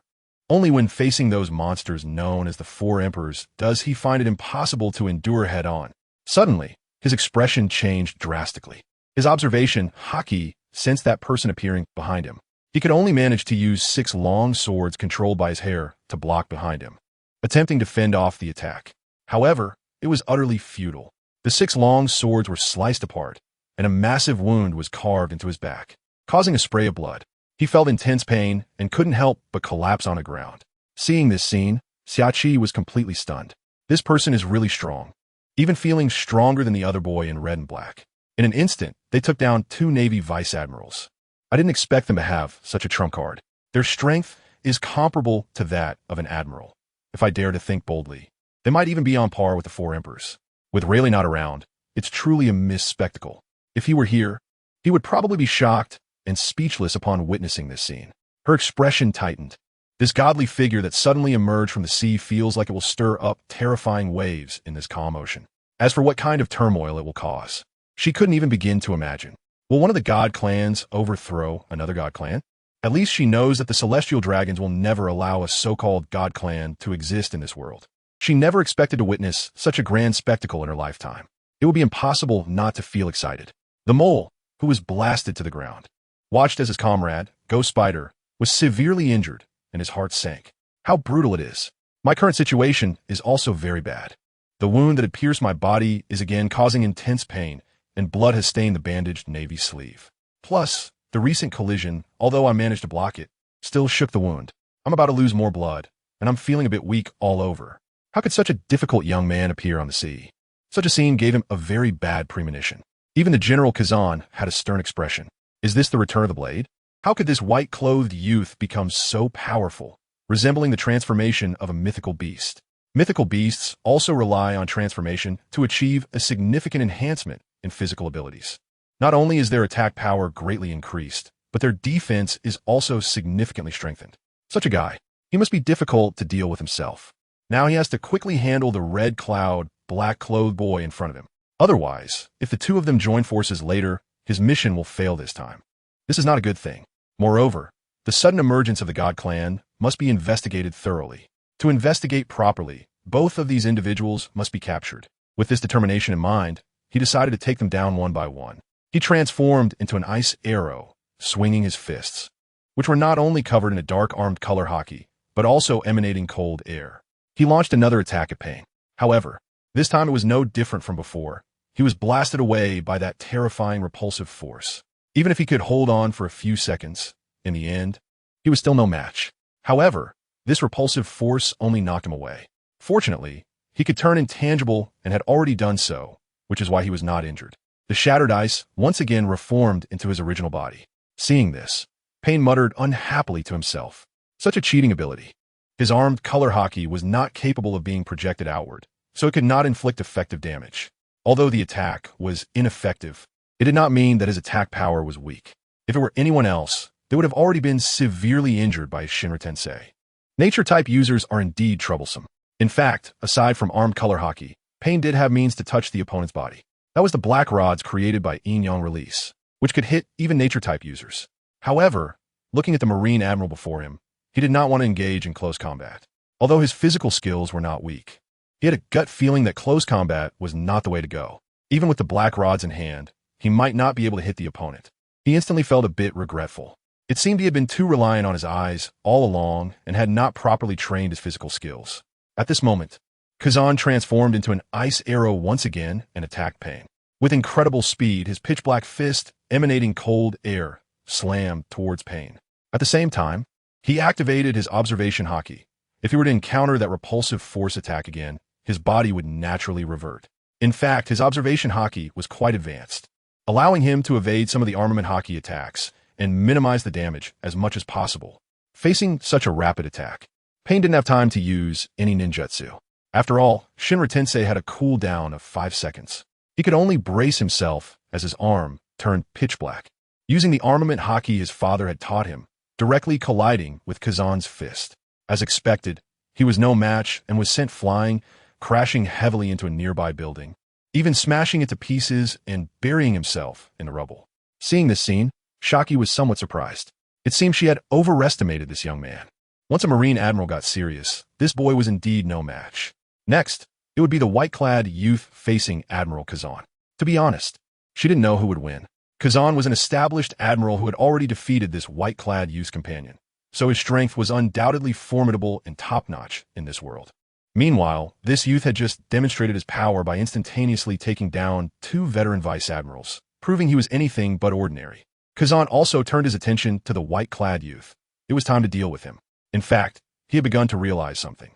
Only when facing those monsters known as the 4 emperors does he find it impossible to endure head-on. Suddenly, his expression changed drastically. His observation, Hawkeye, sensed that person appearing behind him. He could only manage to use 6 long swords controlled by his hair to block behind him, attempting to fend off the attack. However, it was utterly futile. The 6 long swords were sliced apart, and a massive wound was carved into his back, causing a spray of blood. He felt intense pain and couldn't help but collapse on the ground. Seeing this scene, Xiaoqi was completely stunned. This person is really strong, even feeling stronger than the other boy in red and black. In an instant, they took down 2 Navy vice admirals. I didn't expect them to have such a trump card. Their strength is comparable to that of an admiral, if I dare to think boldly. They might even be on par with the 4 emperors. With Rayleigh not around, it's truly a missed spectacle. If he were here, he would probably be shocked and speechless upon witnessing this scene. Her expression tightened. This godly figure that suddenly emerged from the sea feels like it will stir up terrifying waves in this calm ocean. As for what kind of turmoil it will cause, she couldn't even begin to imagine. Will one of the god clans overthrow another god clan? At least she knows that the celestial dragons will never allow a so-called god clan to exist in this world. She never expected to witness such a grand spectacle in her lifetime. It would be impossible not to feel excited. The mole, who was blasted to the ground, watched as his comrade, Ghost Spider, was severely injured, and his heart sank. How brutal it is. My current situation is also very bad. The wound that had pierced my body is again causing intense pain, and blood has stained the bandaged navy sleeve. Plus, the recent collision, although I managed to block it, still shook the wound. I'm about to lose more blood, and I'm feeling a bit weak all over. How could such a difficult young man appear on the sea? Such a scene gave him a very bad premonition. Even the General Kazan had a stern expression. Is this the return of the blade? How could this white-clothed youth become so powerful, resembling the transformation of a mythical beast? Mythical beasts also rely on transformation to achieve a significant enhancement in physical abilities. Not only is their attack power greatly increased, but their defense is also significantly strengthened. Such a guy, he must be difficult to deal with himself. Now he has to quickly handle the red-cloud, black-clothed boy in front of him. Otherwise, if the two of them join forces later, his mission will fail this time. This is not a good thing. Moreover, the sudden emergence of the God Clan must be investigated thoroughly. To investigate properly, both of these individuals must be captured. With this determination in mind, he decided to take them down one by one. He transformed into an ice arrow, swinging his fists, which were not only covered in a dark armed color hockey, but also emanating cold air. He launched another attack at Pain. However, this time it was no different from before. He was blasted away by that terrifying repulsive force. Even if he could hold on for a few seconds, in the end, he was still no match. However, this repulsive force only knocked him away. Fortunately, he could turn intangible and had already done so, which is why he was not injured. The shattered ice once again reformed into his original body. Seeing this, Pain muttered unhappily to himself. Such a cheating ability. His armed color hockey was not capable of being projected outward, so it could not inflict effective damage. Although the attack was ineffective, it did not mean that his attack power was weak. If it were anyone else, they would have already been severely injured by Shinra Tensei. Nature-type users are indeed troublesome. In fact, aside from armed color hockey, Pain did have means to touch the opponent's body. That was the black rods created by Yin-Yang release, which could hit even nature-type users. However, looking at the Marine Admiral before him, he did not want to engage in close combat. Although his physical skills were not weak, he had a gut feeling that close combat was not the way to go. Even with the black rods in hand, he might not be able to hit the opponent. He instantly felt a bit regretful. It seemed he had been too reliant on his eyes all along and had not properly trained his physical skills. At this moment, Kazan transformed into an ice arrow once again and attacked Pain. With incredible speed, his pitch-black fist, emanating cold air, slammed towards Pain. At the same time, he activated his observation hockey. If he were to encounter that repulsive force attack again, his body would naturally revert. In fact, his observation hockey was quite advanced, allowing him to evade some of the armament hockey attacks and minimize the damage as much as possible. Facing such a rapid attack, Pain didn't have time to use any ninjutsu. After all, Shinra Tensei had a cooldown of 5 seconds. He could only brace himself as his arm turned pitch black, using the armament hockey his father had taught him, directly colliding with Kazan's fist. As expected, he was no match and was sent flying, crashing heavily into a nearby building, even smashing it to pieces and burying himself in the rubble. Seeing this scene, Shaki was somewhat surprised. It seemed she had overestimated this young man. Once a Marine Admiral got serious, this boy was indeed no match. Next, it would be the white-clad youth facing Admiral Kazan. To be honest, she didn't know who would win. Kazan was an established admiral who had already defeated this white-clad youth's companion, so his strength was undoubtedly formidable and top-notch in this world. Meanwhile, this youth had just demonstrated his power by instantaneously taking down 2 veteran vice-admirals, proving he was anything but ordinary. Kazan also turned his attention to the white-clad youth. It was time to deal with him. In fact, he had begun to realize something.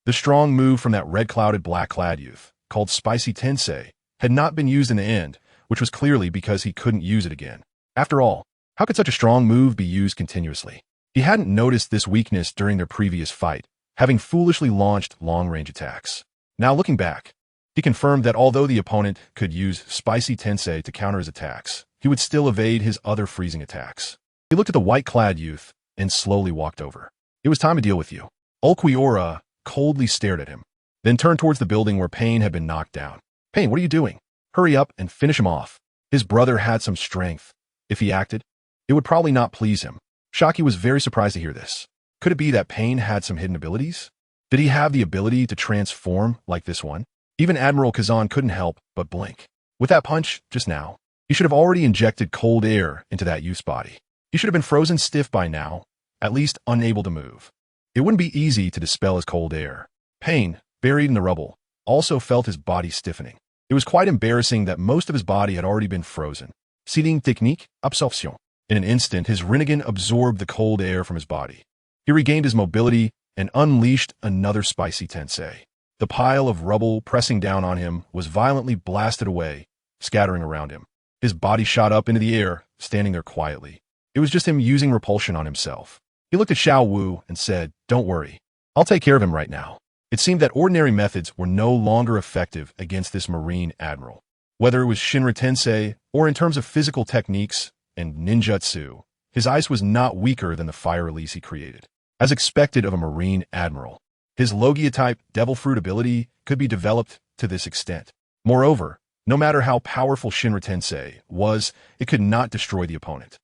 The strong move from that red-clouded black-clad youth, called Spicy Tensei, had not been used in the end, which was clearly because he couldn't use it again. After all, how could such a strong move be used continuously? He hadn't noticed this weakness during their previous fight, having foolishly launched long-range attacks. Now looking back, he confirmed that although the opponent could use Spicy Tensei to counter his attacks, he would still evade his other freezing attacks. He looked at the white-clad youth and slowly walked over. It was time to deal with you. Ulquiorra coldly stared at him, then turned towards the building where Pain had been knocked down. Pain, what are you doing? Hurry up and finish him off. His brother had some strength. If he acted, it would probably not please him. Shaki was very surprised to hear this. Could it be that Pain had some hidden abilities? Did he have the ability to transform like this one? Even Admiral Kazan couldn't help but blink. With that punch just now, he should have already injected cold air into that youth's body. He should have been frozen stiff by now, at least unable to move. It wouldn't be easy to dispel his cold air. Pain, buried in the rubble, also felt his body stiffening. It was quite embarrassing that most of his body had already been frozen. Seating technique, absorption. In an instant, his Rinnegan absorbed the cold air from his body. He regained his mobility and unleashed another Spicy Tensei. The pile of rubble pressing down on him was violently blasted away, scattering around him. His body shot up into the air, standing there quietly. It was just him using repulsion on himself. He looked at Xiao Wu and said, "Don't worry. I'll take care of him right now." It seemed that ordinary methods were no longer effective against this Marine Admiral. Whether it was Shinra Tensei or in terms of physical techniques and ninjutsu, his ice was not weaker than the fire release he created. As expected of a Marine Admiral, his Logia-type Devil Fruit ability could be developed to this extent. Moreover, no matter how powerful Shinra Tensei was, it could not destroy the opponent.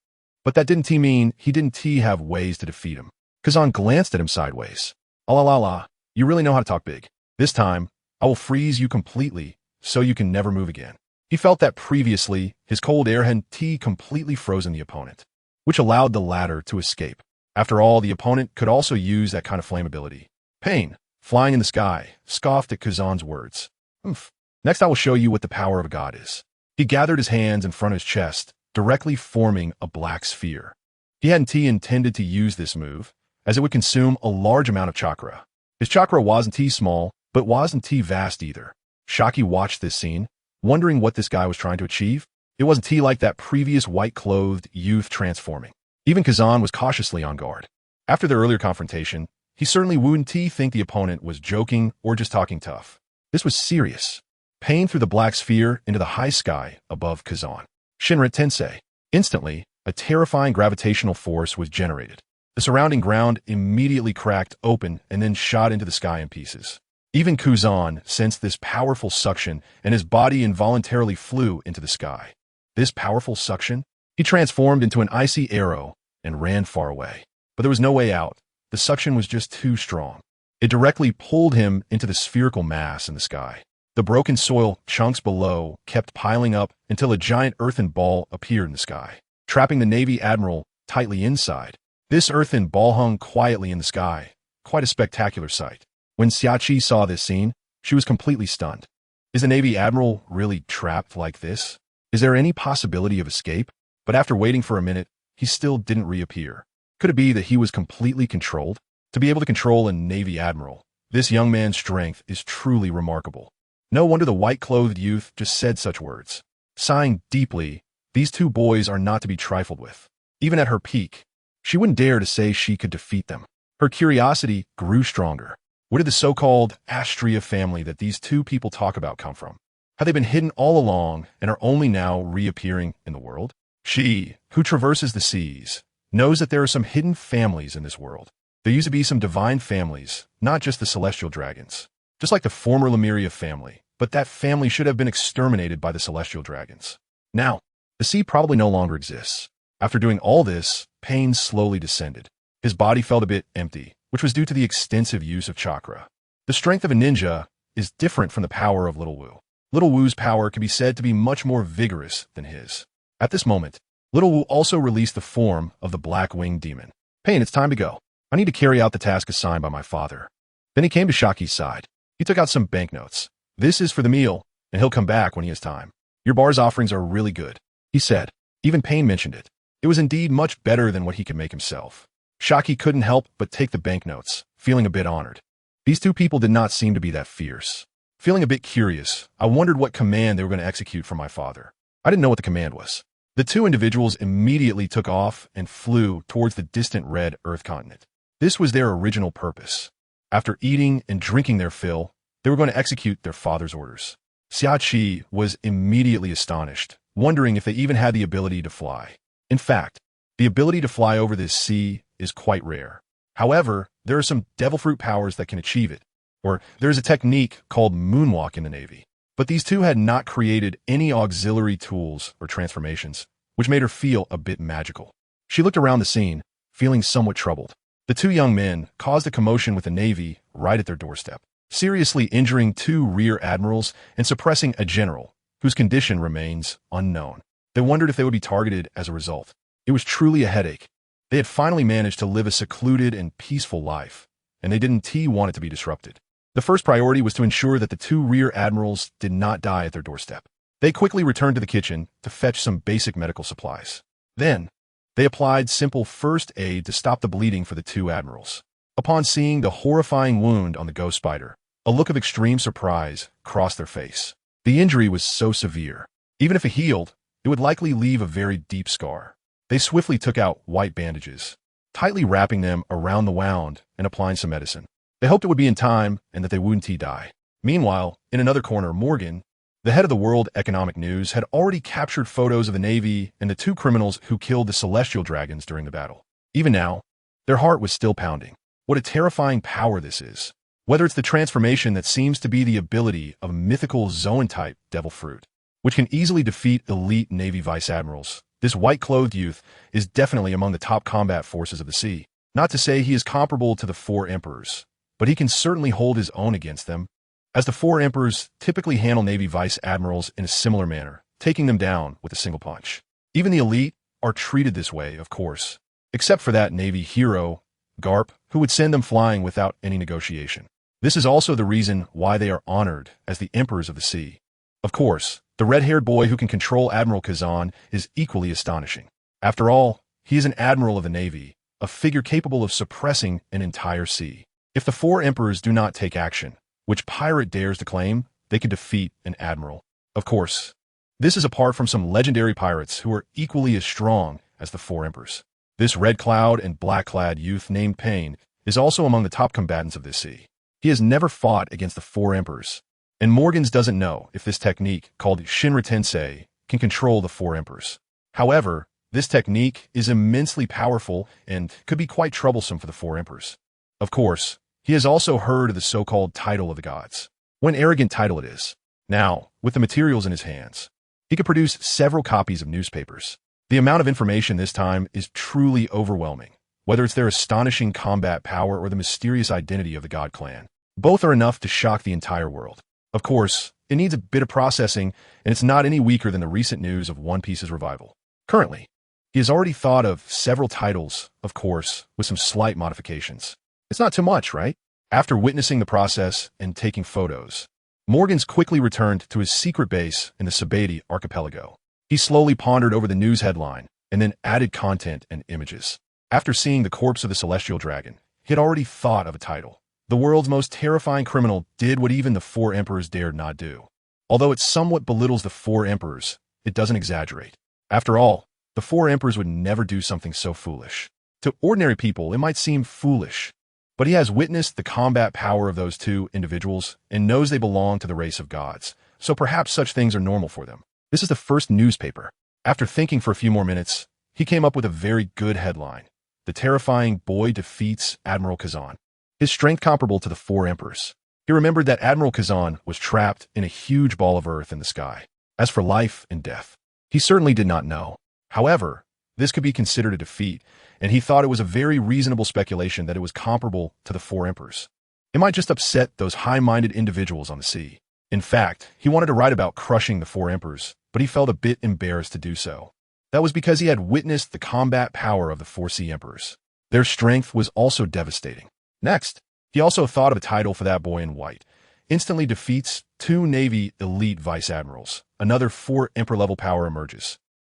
But that didn't mean he didn't have ways to defeat him. Kazan glanced at him sideways. "La, you really know how to talk big. This time, I will freeze you completely so you can never move again." He felt that previously, his cold air had completely frozen the opponent, which allowed the latter to escape. After all, the opponent could also use that kind of flammability. Pain, flying in the sky, scoffed at Kazan's words. "Oomph. Next I will show you what the power of a god is." He gathered his hands in front of his chest, directly forming a black sphere. He hadn't intended to use this move, as it would consume a large amount of chakra. His chakra wasn't small, but wasn't vast either. Shaki watched this scene, wondering what this guy was trying to achieve. It wasn't like that previous white-clothed youth transforming. Even Kazan was cautiously on guard. After their earlier confrontation, he certainly wouldn't think the opponent was joking or just talking tough. This was serious. Pain threw the black sphere into the high sky above Kazan. Shinra Tensei. Instantly, a terrifying gravitational force was generated. The surrounding ground immediately cracked open and then shot into the sky in pieces. Even Kazan sensed this powerful suction, and his body involuntarily flew into the sky. This powerful suction? He transformed into an icy arrow and ran far away. But there was no way out. The suction was just too strong. It directly pulled him into the spherical mass in the sky. The broken soil chunks below kept piling up until a giant earthen ball appeared in the sky, trapping the Navy Admiral tightly inside. This earthen ball hung quietly in the sky, quite a spectacular sight. When Xiachi saw this scene, she was completely stunned. Is the Navy Admiral really trapped like this? Is there any possibility of escape? But after waiting for a minute, he still didn't reappear. Could it be that he was completely controlled? To be able to control a Navy Admiral, this young man's strength is truly remarkable. No wonder the white-clothed youth just said such words. Sighing deeply, these two boys are not to be trifled with. Even at her peak, she wouldn't dare to say she could defeat them. Her curiosity grew stronger. Where did the so-called Astria family that these two people talk about come from? Have they been hidden all along and are only now reappearing in the world? She, who traverses the seas, knows that there are some hidden families in this world. There used to be some divine families, not just the celestial dragons. Just like the former Lemuria family, but that family should have been exterminated by the celestial dragons. Now, the sea probably no longer exists. After doing all this, Pain slowly descended. His body felt a bit empty, which was due to the extensive use of chakra. The strength of a ninja is different from the power of Little Wu. Little Wu's power can be said to be much more vigorous than his. At this moment, Little Wu also released the form of the black-winged demon. Pain, it's time to go. I need to carry out the task assigned by my father. Then he came to Shaki's side. He took out some banknotes. This is for the meal, and he'll come back when he has time. Your bar's offerings are really good, he said. Even Pain mentioned it. It was indeed much better than what he could make himself. Shaki couldn't help but take the banknotes, feeling a bit honored. These two people did not seem to be that fierce. Feeling a bit curious, I wondered what command they were going to execute from my father. I didn't know what the command was. The two individuals immediately took off and flew towards the distant red Earth continent. This was their original purpose. After eating and drinking their fill, they were going to execute their father's orders. Xiachi was immediately astonished, wondering if they even had the ability to fly. In fact, the ability to fly over this sea is quite rare. However, there are some devil fruit powers that can achieve it, or there's a technique called moonwalk in the Navy. But these two had not created any auxiliary tools or transformations, which made her feel a bit magical. She looked around the scene, feeling somewhat troubled. The two young men caused a commotion with the Navy right at their doorstep, seriously injuring two rear admirals and suppressing a general, whose condition remains unknown. They wondered if they would be targeted as a result. It was truly a headache. They had finally managed to live a secluded and peaceful life, and they didn't want it to be disrupted. The first priority was to ensure that the two rear admirals did not die at their doorstep. They quickly returned to the kitchen to fetch some basic medical supplies. Then, they applied simple first aid to stop the bleeding for the two admirals. Upon seeing the horrifying wound on the ghost spider, a look of extreme surprise crossed their face. The injury was so severe. Even if it healed, it would likely leave a very deep scar. They swiftly took out white bandages, tightly wrapping them around the wound and applying some medicine. They hoped it would be in time and that they wouldn't die. Meanwhile, in another corner, Morgan, the head of the World Economic News, had already captured photos of the Navy and the two criminals who killed the celestial dragons during the battle. Even now, their heart was still pounding. What a terrifying power this is. Whether it's the transformation that seems to be the ability of a mythical Zoan-type devil fruit, which can easily defeat elite Navy vice admirals, this white-clothed youth is definitely among the top combat forces of the sea. Not to say he is comparable to the four emperors, but he can certainly hold his own against them, as the four emperors typically handle Navy vice admirals in a similar manner, taking them down with a single punch. Even the elite are treated this way, of course, except for that Navy hero, Garp, who would send them flying without any negotiation. This is also the reason why they are honored as the emperors of the sea. Of course, the red-haired boy who can control Admiral Kazan is equally astonishing. After all, he is an admiral of the Navy, a figure capable of suppressing an entire sea. If the four emperors do not take action, which pirate dares to claim, they could defeat an admiral. Of course, this is apart from some legendary pirates who are equally as strong as the four emperors. This red-clad and black-clad youth named Pain is also among the top combatants of this sea. He has never fought against the four emperors, and Morgans doesn't know if this technique, called Shinra Tensei, can control the four emperors. However, this technique is immensely powerful and could be quite troublesome for the four emperors. Of course, he has also heard of the so-called title of the gods. What an arrogant title it is. Now, with the materials in his hands, he could produce several copies of newspapers. The amount of information this time is truly overwhelming, whether it's their astonishing combat power or the mysterious identity of the God Clan. Both are enough to shock the entire world. Of course, it needs a bit of processing, and it's not any weaker than the recent news of One Piece's revival. Currently, he has already thought of several titles, of course, with some slight modifications. It's not too much, right? After witnessing the process and taking photos, Morgans quickly returned to his secret base in the Sabati archipelago. He slowly pondered over the news headline and then added content and images. After seeing the corpse of the celestial dragon, he had already thought of a title. The world's most terrifying criminal did what even the four emperors dared not do. Although it somewhat belittles the four emperors, it doesn't exaggerate. After all, the four emperors would never do something so foolish. To ordinary people, it might seem foolish, but he has witnessed the combat power of those two individuals and knows they belong to the race of gods, so perhaps such things are normal for them. This is the first newspaper. After thinking for a few more minutes, he came up with a very good headline. the terrifying boy defeats Admiral Kazan. His strength comparable to the four emperors. He remembered that Admiral Kazan was trapped in a huge ball of earth in the sky. As for life and death, he certainly did not know. However, this could be considered a defeat, and he thought it was a very reasonable speculation that it was comparable to the four emperors. It might just upset those high-minded individuals on the sea. In fact, he wanted to write about crushing the four emperors, but he felt a bit embarrassed to do so. That was because he had witnessed the combat power of the four sea emperors. Their strength was also devastating. Next, he also thought of a title for that boy in white. Instantly defeats two Navy elite vice admirals. Another four emperor-level power emerges.